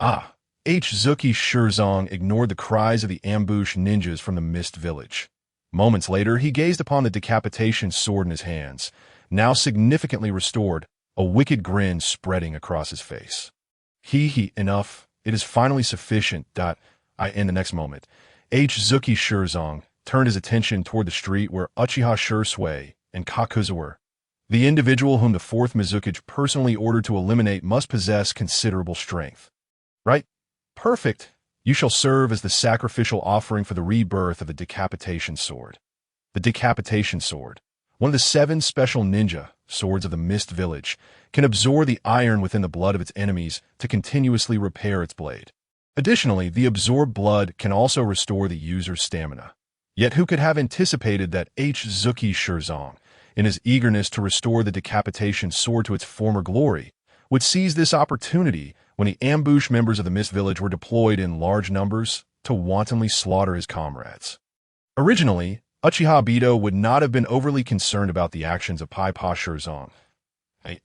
Zuki Shirzong ignored the cries of the ambush ninjas from the Mist Village. Moments later, he gazed upon the decapitation sword in his hands, now significantly restored, a wicked grin spreading across his face. Enough. It is finally sufficient. In the next moment, Zuki Shirzong turned his attention toward the street where Uchiha Shisui and Kakuzu were. The individual whom the fourth Mizuki personally ordered to eliminate must possess considerable strength. Right? Perfect. You shall serve as the sacrificial offering for the rebirth of the decapitation sword. The decapitation sword, one of the 7 special ninja swords of the Mist Village, can absorb the iron within the blood of its enemies to continuously repair its blade. Additionally, the absorbed blood can also restore the user's stamina. Yet who could have anticipated that Zuki Shirzong, in his eagerness to restore the decapitation sword to its former glory, would seize this opportunity when the ambush members of the Mist Village were deployed in large numbers to wantonly slaughter his comrades. Originally, Uchiha Obito would not have been overly concerned about the actions of Paipa Shirzong,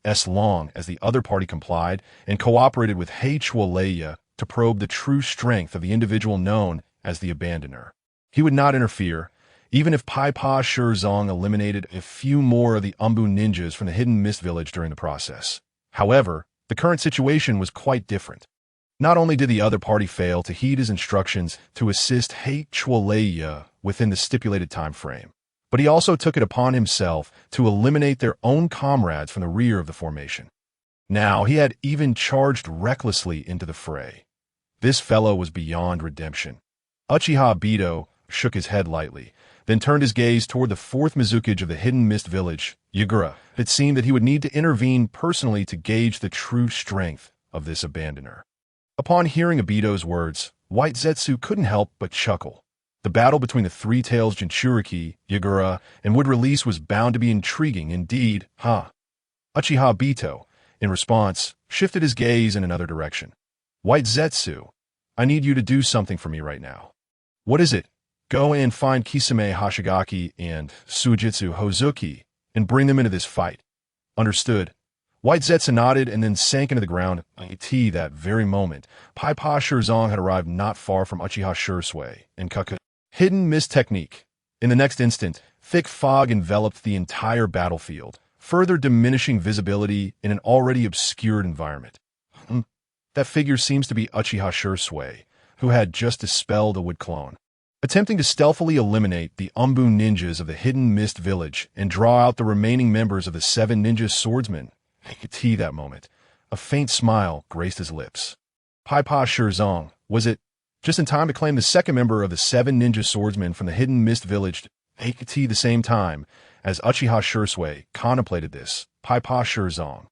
as long as the other party complied and cooperated with Uchiha to probe the true strength of the individual known as the Abandoner. He would not interfere, even if Paipa Shirzong eliminated a few more of the Umbu ninjas from the hidden Mist Village during the process. However, The current situation was quite different. Not only did the other party fail to heed his instructions to assist Chualeya within the stipulated time frame, but he also took it upon himself to eliminate their own comrades from the rear of the formation. Now he had even charged recklessly into the fray. This fellow was beyond redemption. Uchiha Bito shook his head lightly, then turned his gaze toward the fourth Mizukage of the hidden mist village, Yagura. It seemed that he would need to intervene personally to gauge the true strength of this abandoner. Upon hearing Obito's words, White Zetsu couldn't help but chuckle. The battle between the Three Tails Jinchuriki, Yagura, and Wood Release was bound to be intriguing indeed, huh? Uchiha Bito, in response, shifted his gaze in another direction. White Zetsu, I need you to do something for me right now. What is it? Go and find Kisame Hashigaki and Sujitsu Hozuki and bring them into this fight. Understood. White Zetsu nodded and then sank into the ground. That very moment, Pai Pa Shirzong had arrived not far from Uchiha Shisui and Kaku. Hidden mist technique. In the next instant, thick fog enveloped the entire battlefield, further diminishing visibility in an already obscured environment. That figure seems to be Uchiha Shisui, who had just dispelled a wood clone. Attempting to stealthily eliminate the Umbu ninjas of the hidden mist village and draw out the remaining members of the 7 ninja swordsmen, he could see that moment. A faint smile graced his lips. Pai Pa Shirzong, was it just in time to claim the second member of the 7 ninja swordsmen from the hidden mist village? He could see the same time as Uchiha Shisui contemplated this. Pai Pa Shirzong,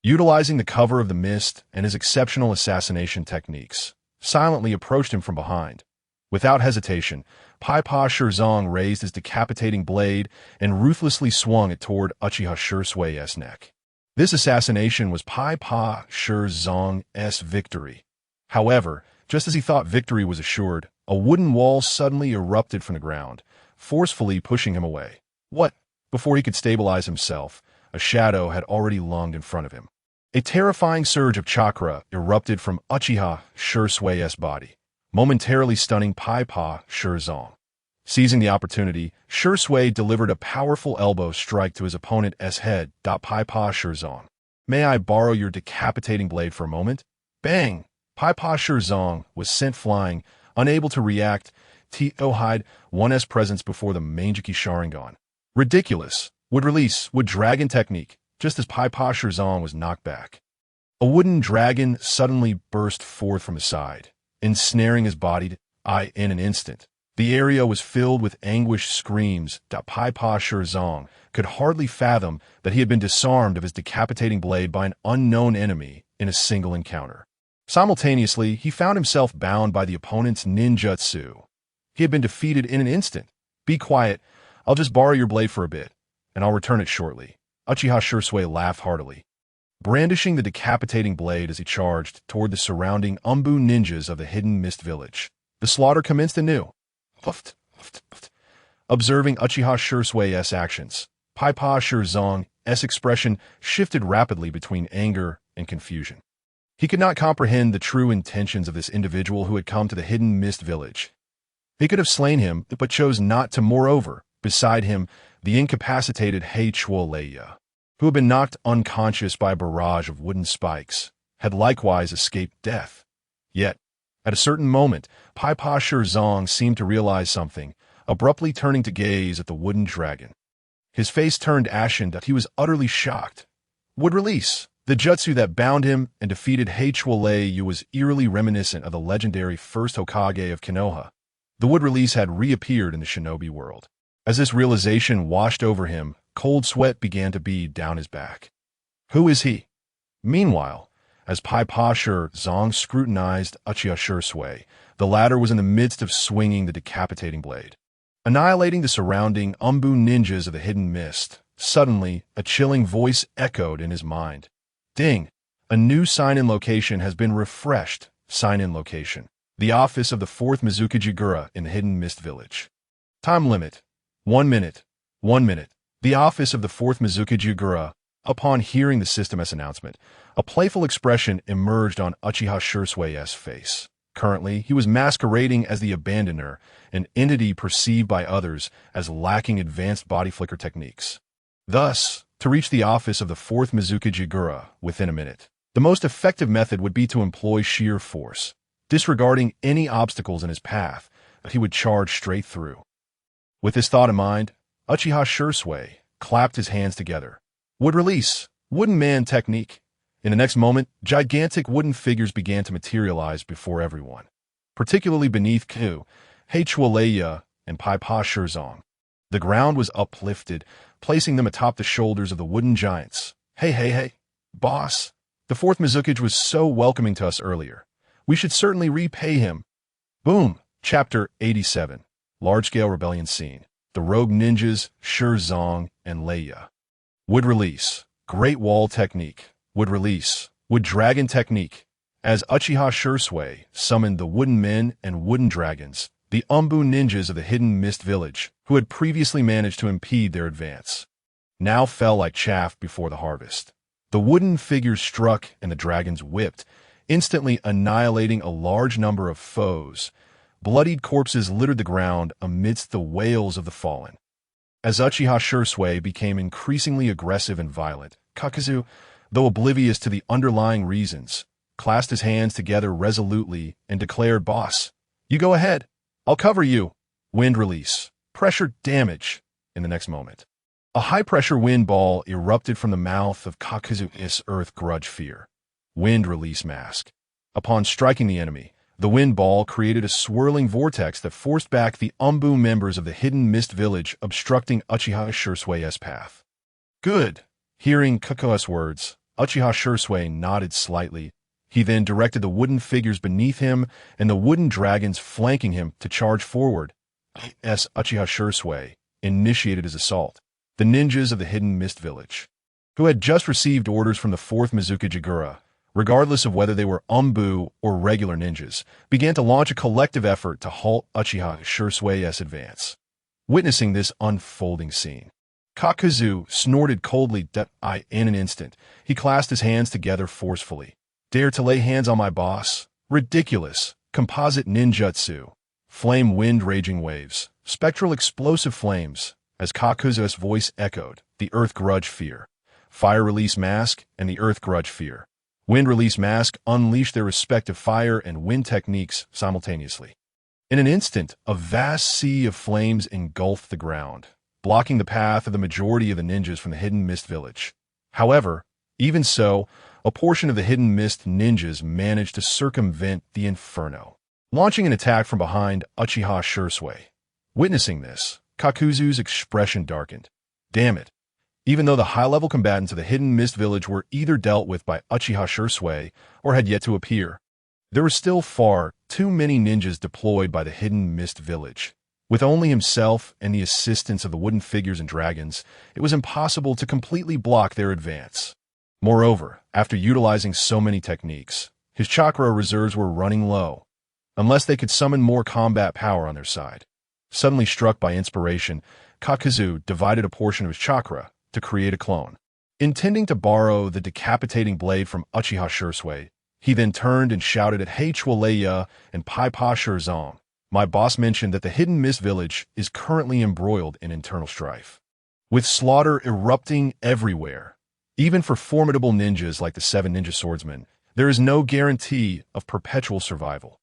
utilizing the cover of the mist and his exceptional assassination techniques, silently approached him from behind. Without hesitation, Pai Pa Shirzong raised his decapitating blade and ruthlessly swung it toward Uchiha Shisui's neck. This assassination was Pai Pa Shirzong's victory. However, just as he thought victory was assured, a wooden wall suddenly erupted from the ground, forcefully pushing him away. What? Before he could stabilize himself, a shadow had already lunged in front of him. A terrifying surge of chakra erupted from Uchiha Shisui's body, momentarily stunning Pai Pa Shirzong. Seizing the opportunity, Shisui delivered a powerful elbow strike to his opponent's head. Pai Pa Shirzong, may I borrow your decapitating blade for a moment? Bang! Pai Pa Shirzong was sent flying, unable to react to hide one's presence before the Mangeki Sharingan. Ridiculous! Would release, would dragon technique, just as Pai Pa Shirzong was knocked back. A wooden dragon suddenly burst forth from his side, ensnaring his body. In an instant, the area was filled with anguished screams. Pai Pa Shirzong could hardly fathom that he had been disarmed of his decapitating blade by an unknown enemy in a single encounter. Simultaneously, he found himself bound by the opponent's ninjutsu. He had been defeated in an instant. Be quiet. I'll just borrow your blade for a bit, and I'll return it shortly. Uchiha Shisui laughed heartily, brandishing the decapitating blade as he charged toward the surrounding Umbu ninjas of the hidden mist village. The slaughter commenced anew. Observing Uchiha Shisui's actions, Pai Pa Shirzong's expression shifted rapidly between anger and confusion. He could not comprehend the true intentions of this individual who had come to the hidden mist village. He could have slain him, but chose not to. Moreover, beside him, the incapacitated Chualeya, who had been knocked unconscious by a barrage of wooden spikes, had likewise escaped death. Yet, at a certain moment, Pai Pa Shirzong seemed to realize something, abruptly turning to gaze at the wooden dragon. His face turned ashen. He was utterly shocked. Would release. The jutsu that bound him and defeated Chualeya was eerily reminiscent of the legendary first Hokage of Konoha. The wood release had reappeared in the shinobi world. As this realization washed over him, cold sweat began to bead down his back. Who is he? Meanwhile, as Pai Pa Shirzong scrutinized Uchiha Shisui, the latter was in the midst of swinging the decapitating blade, annihilating the surrounding Umbu ninjas of the hidden mist. Suddenly, a chilling voice echoed in his mind. Ding! A new sign-in location has been refreshed. Sign-in location. The office of the 4th Mizukage Gura in the hidden mist village. Time limit. 1 minute. 1 minute. The office of the 4th Mizukage Gura. Upon hearing the system's announcement, a playful expression emerged on Uchiha Shisui's face. Currently, he was masquerading as the Abandoner, an entity perceived by others as lacking advanced body flicker techniques. Thus, to reach the office of the 4th Mizukage Gura within a minute. The most effective method would be to employ sheer force. Disregarding any obstacles in his path, he would charge straight through. With this thought in mind, Uchiha Shisui clapped his hands together. Would release, wooden man technique. In the next moment, gigantic wooden figures began to materialize before everyone, particularly beneath Ku, Hchualeya, and Pai Pa Shirzong. The ground was uplifted, placing them atop the shoulders of the wooden giants. Hey, boss. The fourth Mizukage was so welcoming to us earlier. We should certainly repay him. Boom! Chapter 87. Large-scale rebellion scene. The rogue ninjas, Shirzong and Leia. Wood release. Great wall technique. Wood release. Wood dragon technique. As Uchiha Shisui summoned the wooden men and wooden dragons, the Umbu ninjas of the hidden mist village, who had previously managed to impede their advance, now fell like chaff before the harvest. The wooden figures struck and the dragons whipped, instantly annihilating a large number of foes. Bloodied corpses littered the ground amidst the wails of the fallen. As Uchiha Shisui became increasingly aggressive and violent, Kakuzu, though oblivious to the underlying reasons, clasped his hands together resolutely and declared, "Boss, you go ahead. I'll cover you." Wind release. Pressure damage. In the next moment, a high-pressure wind ball erupted from the mouth of Kakuzu's Earth Grudge Fear. Wind release mask. Upon striking the enemy, the wind ball created a swirling vortex that forced back the Umbu members of the hidden mist village, obstructing Uchiha Shisui's path. Good. Hearing Kaku's words, Uchiha Shisui nodded slightly. He then directed the wooden figures beneath him and the wooden dragons flanking him to charge forward. As Uchiha Shisui initiated his assault, the ninjas of the hidden mist village, who had just received orders from the fourth Mizukage, regardless of whether they were Umbu or regular ninjas, began to launch a collective effort to halt Uchiha Shisui's advance. Witnessing this unfolding scene, Kakuzu snorted coldly. In an instant, he clasped his hands together forcefully. Dare to lay hands on my boss? Ridiculous. Composite ninjutsu. Flame wind raging waves. Spectral explosive flames. As Kakuzu's voice echoed, the Earth Grudge Fear. Fire release mask and the Earth Grudge Fear. Wind release mask unleashed their respective fire and wind techniques simultaneously. In an instant, a vast sea of flames engulfed the ground, blocking the path of the majority of the ninjas from the hidden mist village. However, even so, a portion of the hidden mist ninjas managed to circumvent the inferno, launching an attack from behind Uchiha Shisui. Witnessing this, Kakuzu's expression darkened. Damn it. Even though the high-level combatants of the hidden mist village were either dealt with by Uchiha Shisui or had yet to appear, there were still far too many ninjas deployed by the hidden mist village. With only himself and the assistance of the wooden figures and dragons, it was impossible to completely block their advance. Moreover, after utilizing so many techniques, his chakra reserves were running low, unless they could summon more combat power on their side. Suddenly struck by inspiration, Kakuzu divided a portion of his chakra to create a clone. Intending to borrow the decapitating blade from Uchiha Shisui, he then turned and shouted at Hchualeya and Pai Pa Shirzong. My boss mentioned that the hidden mist village is currently embroiled in internal strife, with slaughter erupting everywhere. Even for formidable ninjas like the 7 ninja swordsmen, there is no guarantee of perpetual survival.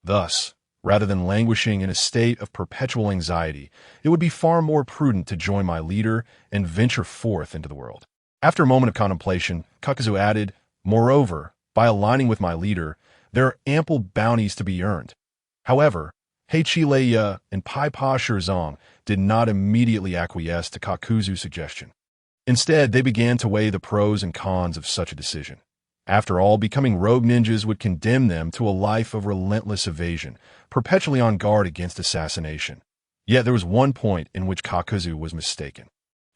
Thus, rather than languishing in a state of perpetual anxiety, it would be far more prudent to join my leader and venture forth into the world. After a moment of contemplation, Kakuzu added, Moreover, by aligning with my leader, there are ample bounties to be earned. However, Hchualeya and Pai Pa Shirzong did not immediately acquiesce to Kakuzu's suggestion. Instead, they began to weigh the pros and cons of such a decision. After all, becoming rogue ninjas would condemn them to a life of relentless evasion, perpetually on guard against assassination. Yet there was one point in which Kakuzu was mistaken.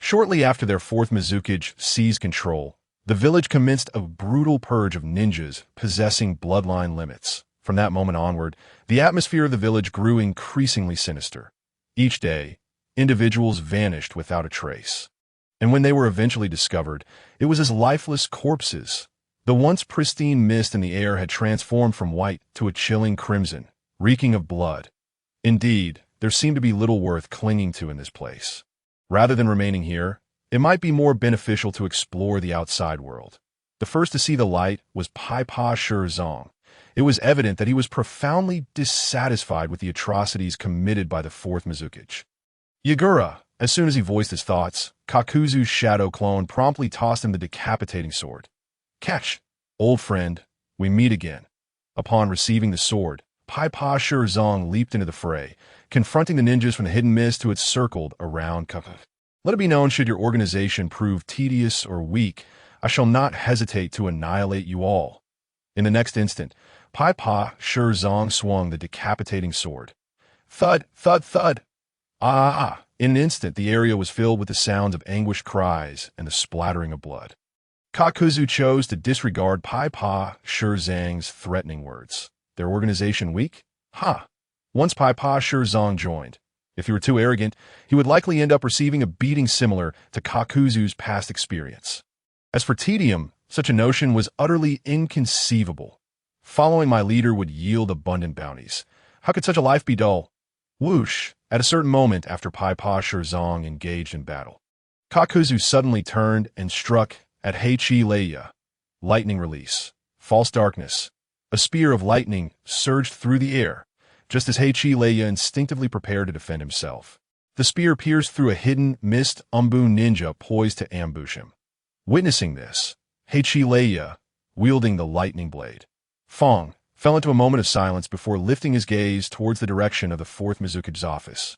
Shortly after their fourth Mizukage seized control, the village commenced a brutal purge of ninjas possessing bloodline limits. From that moment onward, the atmosphere of the village grew increasingly sinister. Each day, individuals vanished without a trace. And when they were eventually discovered, it was as lifeless corpses. The once pristine mist in the air had transformed from white to a chilling crimson, reeking of blood. Indeed, there seemed to be little worth clinging to in this place. Rather than remaining here, it might be more beneficial to explore the outside world. The first to see the light was Pai Pa Zong. It was evident that he was profoundly dissatisfied with the atrocities committed by the fourth Mizukage. Yagura, as soon as he voiced his thoughts, Kakuzu's shadow clone promptly tossed him the decapitating sword. Catch, old friend, we meet again. Upon receiving the sword, Pai Pa Zong leaped into the fray, confronting the ninjas from the hidden mist who had circled around Kaku. Let it be known, should your organization prove tedious or weak, I shall not hesitate to annihilate you all. In the next instant, Pai Pa Zong swung the decapitating sword. Thud, thud, thud. Ah! In an instant, the area was filled with the sounds of anguished cries and the splattering of blood. Kakuzu chose to disregard Pai Pa Zhang's threatening words. Their organization weak? Ha! Once Pai Pa Zong joined, if he were too arrogant, he would likely end up receiving a beating similar to Kakuzu's past experience. As for tedium, such a notion was utterly inconceivable. Following my leader would yield abundant bounties. How could such a life be dull? Whoosh! At a certain moment after Pai Pa Zong engaged in battle, Kakuzu suddenly turned and struck at Heichi Leia. Lightning release. False darkness. A spear of lightning surged through the air, just as Heichi Leia instinctively prepared to defend himself. The spear pierced through a hidden mist Umbu ninja poised to ambush him. Witnessing this, Heichi Leia, wielding the lightning blade, Fong, fell into a moment of silence before lifting his gaze towards the direction of the fourth Mizukage's office.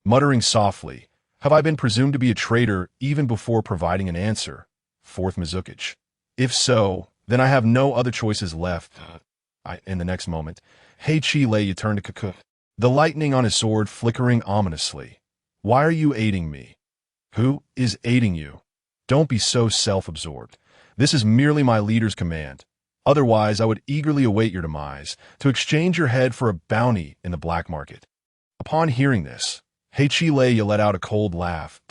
Muttering softly, "Have I been presumed to be a traitor even before providing an answer, fourth Mizukage? If so, then I have no other choices left." In the next moment, Heichi Leia turned to Kaku, the lightning on his sword flickering ominously. "Why are you aiding me?" "Who is aiding you? Don't be so self-absorbed. This is merely my leader's command. Otherwise, I would eagerly await your demise, to exchange your head for a bounty in the black market." Upon hearing this, Heichi Leia let out a cold laugh.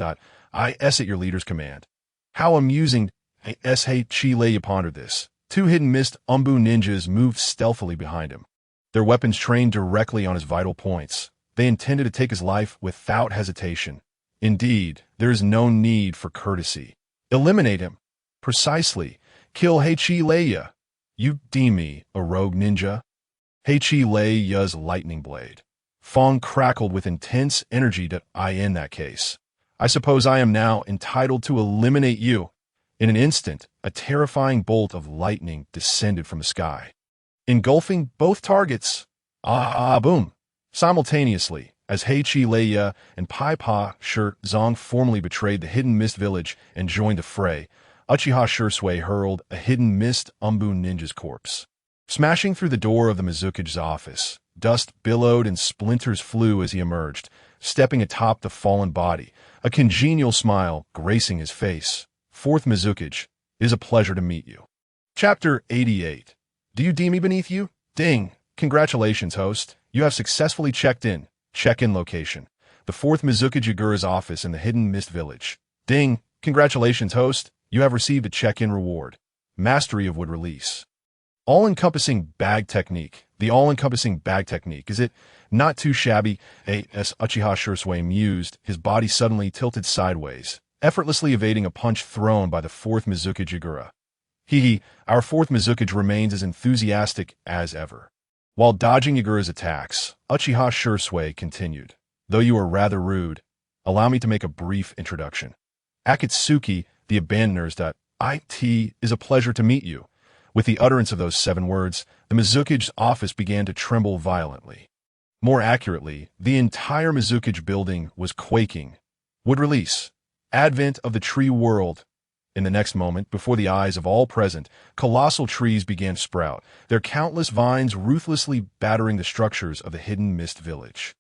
"I at your leader's command." How amusing! Heichi Leia pondered this. Two hidden mist Umbu ninjas moved stealthily behind him, their weapons trained directly on his vital points. They intended to take his life without hesitation. Indeed, there is no need for courtesy. Eliminate him. Precisely. Kill Heichi Leia. You deem me a rogue ninja? Heichi Leia's lightning blade. Fong crackled with intense energy. In that case, I suppose I am now entitled to eliminate you. In an instant, a terrifying bolt of lightning descended from the sky, engulfing both targets. Boom! Simultaneously, as Heichi Leia and Pai Pa Zong formally betrayed the hidden mist village and joined the fray, Uchiha Shisui hurled a hidden mist Umbu ninja's corpse. Smashing through the door of the Mizukage's office, dust billowed and splinters flew as he emerged, stepping atop the fallen body, a congenial smile gracing his face. "Fourth Mizukage, it is a pleasure to meet you." Chapter 88. Do you deem me beneath you? Ding! Congratulations, host. You have successfully checked in. Check-in location: the fourth Mizukage Yagura's office in the Hidden Mist Village. Ding! Congratulations, host. You have received a check-in reward. Mastery of wood release. All-encompassing bag technique. The all-encompassing bag technique. Is it not too shabby? As Uchiha Shisui mused, his body suddenly tilted sideways, effortlessly evading a punch thrown by the fourth Mizukage Yagura. Our fourth Mizukage remains as enthusiastic as ever. While dodging Yagura's attacks, Uchiha Shisui continued. Though you are rather rude, allow me to make a brief introduction. Akatsuki, the Abandoners. It is a pleasure to meet you. With the utterance of those 7 words, the Mizukage's office began to tremble violently. More accurately, the entire Mizukage building was quaking. Wood release. Advent of the tree world. In the next moment, before the eyes of all present, colossal trees began to sprout, their countless vines ruthlessly battering the structures of the Hidden Mist Village.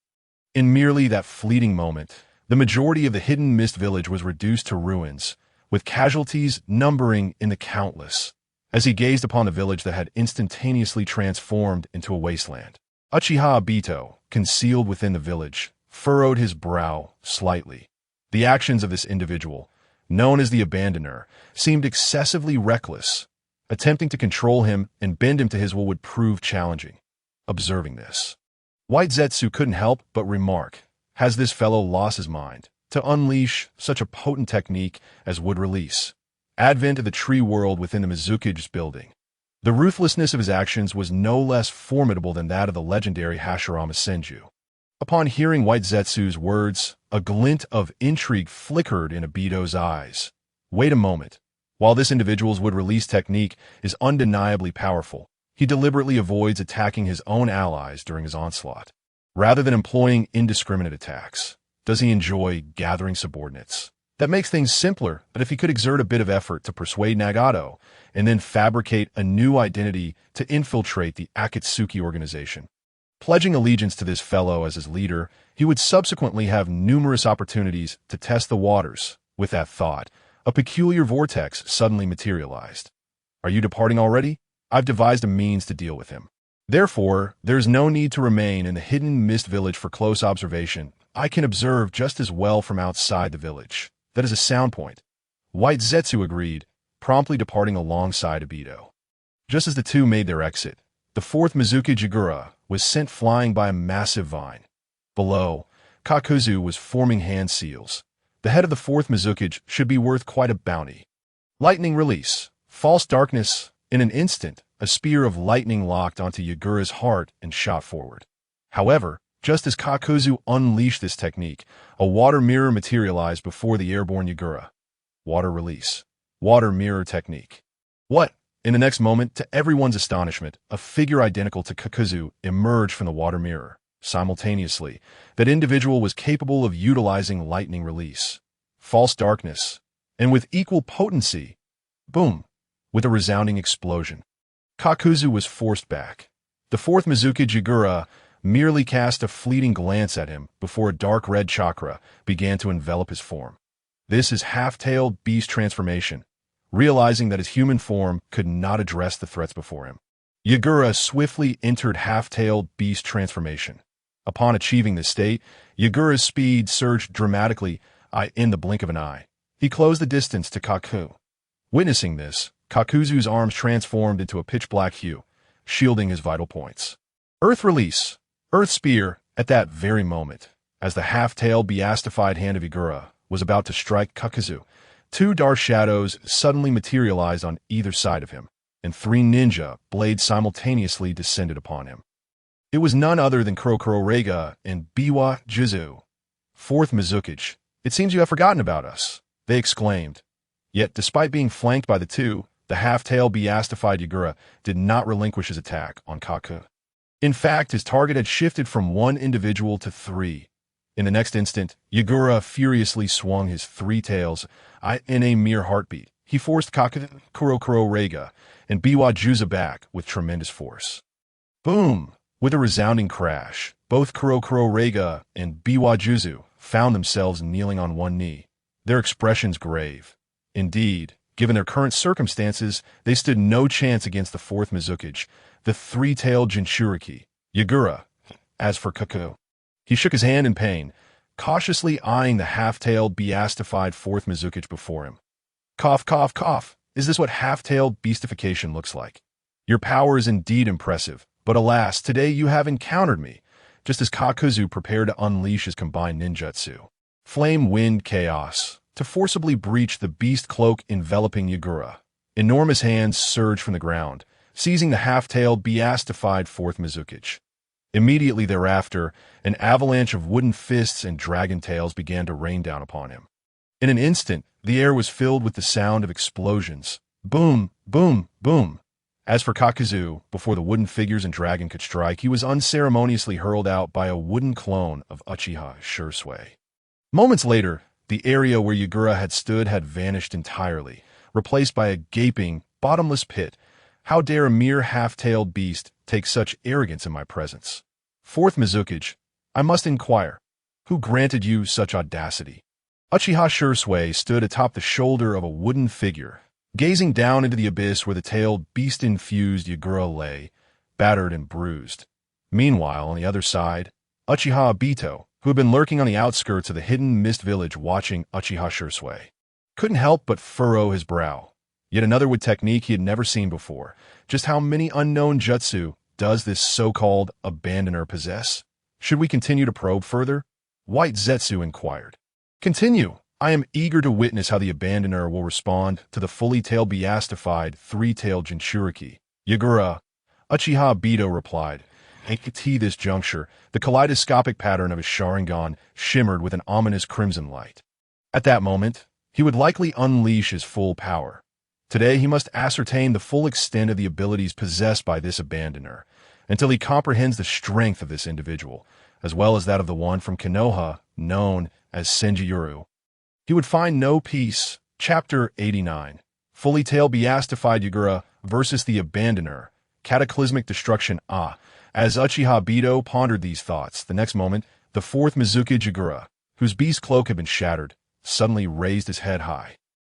In merely that fleeting moment, the majority of the Hidden Mist Village was reduced to ruins, with casualties numbering in the countless. As he gazed upon the village that had instantaneously transformed into a wasteland, Uchiha Obito, concealed within the village, furrowed his brow slightly. The actions of this individual, known as the Abandoner, seemed excessively reckless. Attempting to control him and bend him to his will would prove challenging. Observing this, White Zetsu couldn't help but remark, has this fellow lost his mind to unleash such a potent technique as wood release? advent of the tree world within the Mizuki's building. The ruthlessness of his actions was no less formidable than that of the legendary Hashirama Senju. Upon hearing White Zetsu's words, a glint of intrigue flickered in Obito's eyes. Wait a moment. While this individual's would-release technique is undeniably powerful, he deliberately avoids attacking his own allies during his onslaught. Rather than employing indiscriminate attacks, does he enjoy gathering subordinates? That makes things simpler, but if he could exert a bit of effort to persuade Nagato, and then fabricate a new identity to infiltrate the Akatsuki organization. Pledging allegiance to this fellow as his leader, he would subsequently have numerous opportunities to test the waters. With that thought, a peculiar vortex suddenly materialized. Are you departing already? I've devised a means to deal with him. Therefore, there's no need to remain in the hidden mist village for close observation. I can observe just as well from outside the village. That is a sound point. White Zetsu agreed, promptly departing alongside Obito. Just as the two made their exit, the fourth Mizuki Jigura was sent flying by a massive vine. Below, Kakuzu was forming hand seals. The head of the fourth Mizuki should be worth quite a bounty. Lightning release. False darkness. In an instant, a spear of lightning locked onto Yagura's heart and shot forward. However, just as Kakuzu unleashed this technique, a water mirror materialized before the airborne Yagura. Water release. Water mirror technique. What? In the next moment, to everyone's astonishment, a figure identical to Kakuzu emerged from the water mirror. Simultaneously, that individual was capable of utilizing lightning release, false darkness, and with equal potency. Boom! With a resounding explosion. Kakuzu was forced back. The fourth Mizuki Jigura merely cast a fleeting glance at him before a dark red chakra began to envelop his form. This is half-tailed beast transformation. Realizing that his human form could not address the threats before him, Yagura swiftly entered half-tailed beast transformation. Upon achieving this state, Yagura's speed surged dramatically in the blink of an eye. He closed the distance to Kaku. Witnessing this, Kakuzu's arms transformed into a pitch-black hue, shielding his vital points. Earth release. Earth spear. At that very moment, as the half-tailed beastified hand of Yagura was about to strike Kakuzu, two dark shadows suddenly materialized on either side of him, and three ninja blades simultaneously descended upon him. It was none other than Kurokuro Reiga and Biwa Jizu. Fourth Mizuki, it seems you have forgotten about us, they exclaimed. Yet, despite being flanked by the two, the half-tailed beastified Yagura did not relinquish his attack on Kaku. In fact, his target had shifted from one individual to three. In the next instant, Yagura furiously swung his three tails in a mere heartbeat. He forced Kurokuro Reiga and Biwa Jizu back with tremendous force. Boom! With a resounding crash, both Kurokuro Reiga and Biwa Jizu found themselves kneeling on one knee, their expressions grave. Indeed, given their current circumstances, they stood no chance against the fourth Mizuki, the three-tailed Jinchuriki, Yagura. As for Kaku, he shook his hand in pain, cautiously eyeing the half-tailed beastified fourth Mizuki before him. Cough, cough, cough. Is this what half-tailed beastification looks like? Your power is indeed impressive. But alas, today you have encountered me, just as Kakuzu prepared to unleash his combined ninjutsu. Flame, wind, chaos, to forcibly breach the beast cloak enveloping Yagura. Enormous hands surged from the ground, seizing the half-tailed beastified fourth Mizuki. Immediately thereafter, an avalanche of wooden fists and dragon tails began to rain down upon him. In an instant, the air was filled with the sound of explosions. Boom, boom, boom. As for Kakuzu, before the wooden figures and dragon could strike, he was unceremoniously hurled out by a wooden clone of Uchiha Shisui. Moments later, the area where Yagura had stood had vanished entirely, replaced by a gaping, bottomless pit. How dare a mere half-tailed beast take such arrogance in my presence? Fourth Mizuki, I must inquire, who granted you such audacity? Uchiha Shisui stood atop the shoulder of a wooden figure, gazing down into the abyss where the tailed, beast-infused Yagura lay, battered and bruised. Meanwhile, on the other side, Uchiha Obito, who had been lurking on the outskirts of the hidden mist village watching Uchiha Shisui, couldn't help but furrow his brow. Yet another with technique he had never seen before. Just how many unknown jutsu does this so-called abandoner possess? Should we continue to probe further? White Zetsu inquired. Continue. I am eager to witness how the Abandoner will respond to the fully-tailed beastified three-tailed Jinchuriki. Yagura, Uchiha Bito replied. At this juncture, the kaleidoscopic pattern of his Sharingan shimmered with an ominous crimson light. At that moment, he would likely unleash his full power. Today he must ascertain the full extent of the abilities possessed by this Abandoner, until he comprehends the strength of this individual, as well as that of the one from Konoha, known as Senjutsu. He would find no peace. Chapter 89. Fully-tailed beastified Yagura versus the Abandoner. Cataclysmic destruction. As Uchiha Bito pondered these thoughts, the next moment, the fourth Mizuki Yagura, whose beast cloak had been shattered, suddenly raised his head high.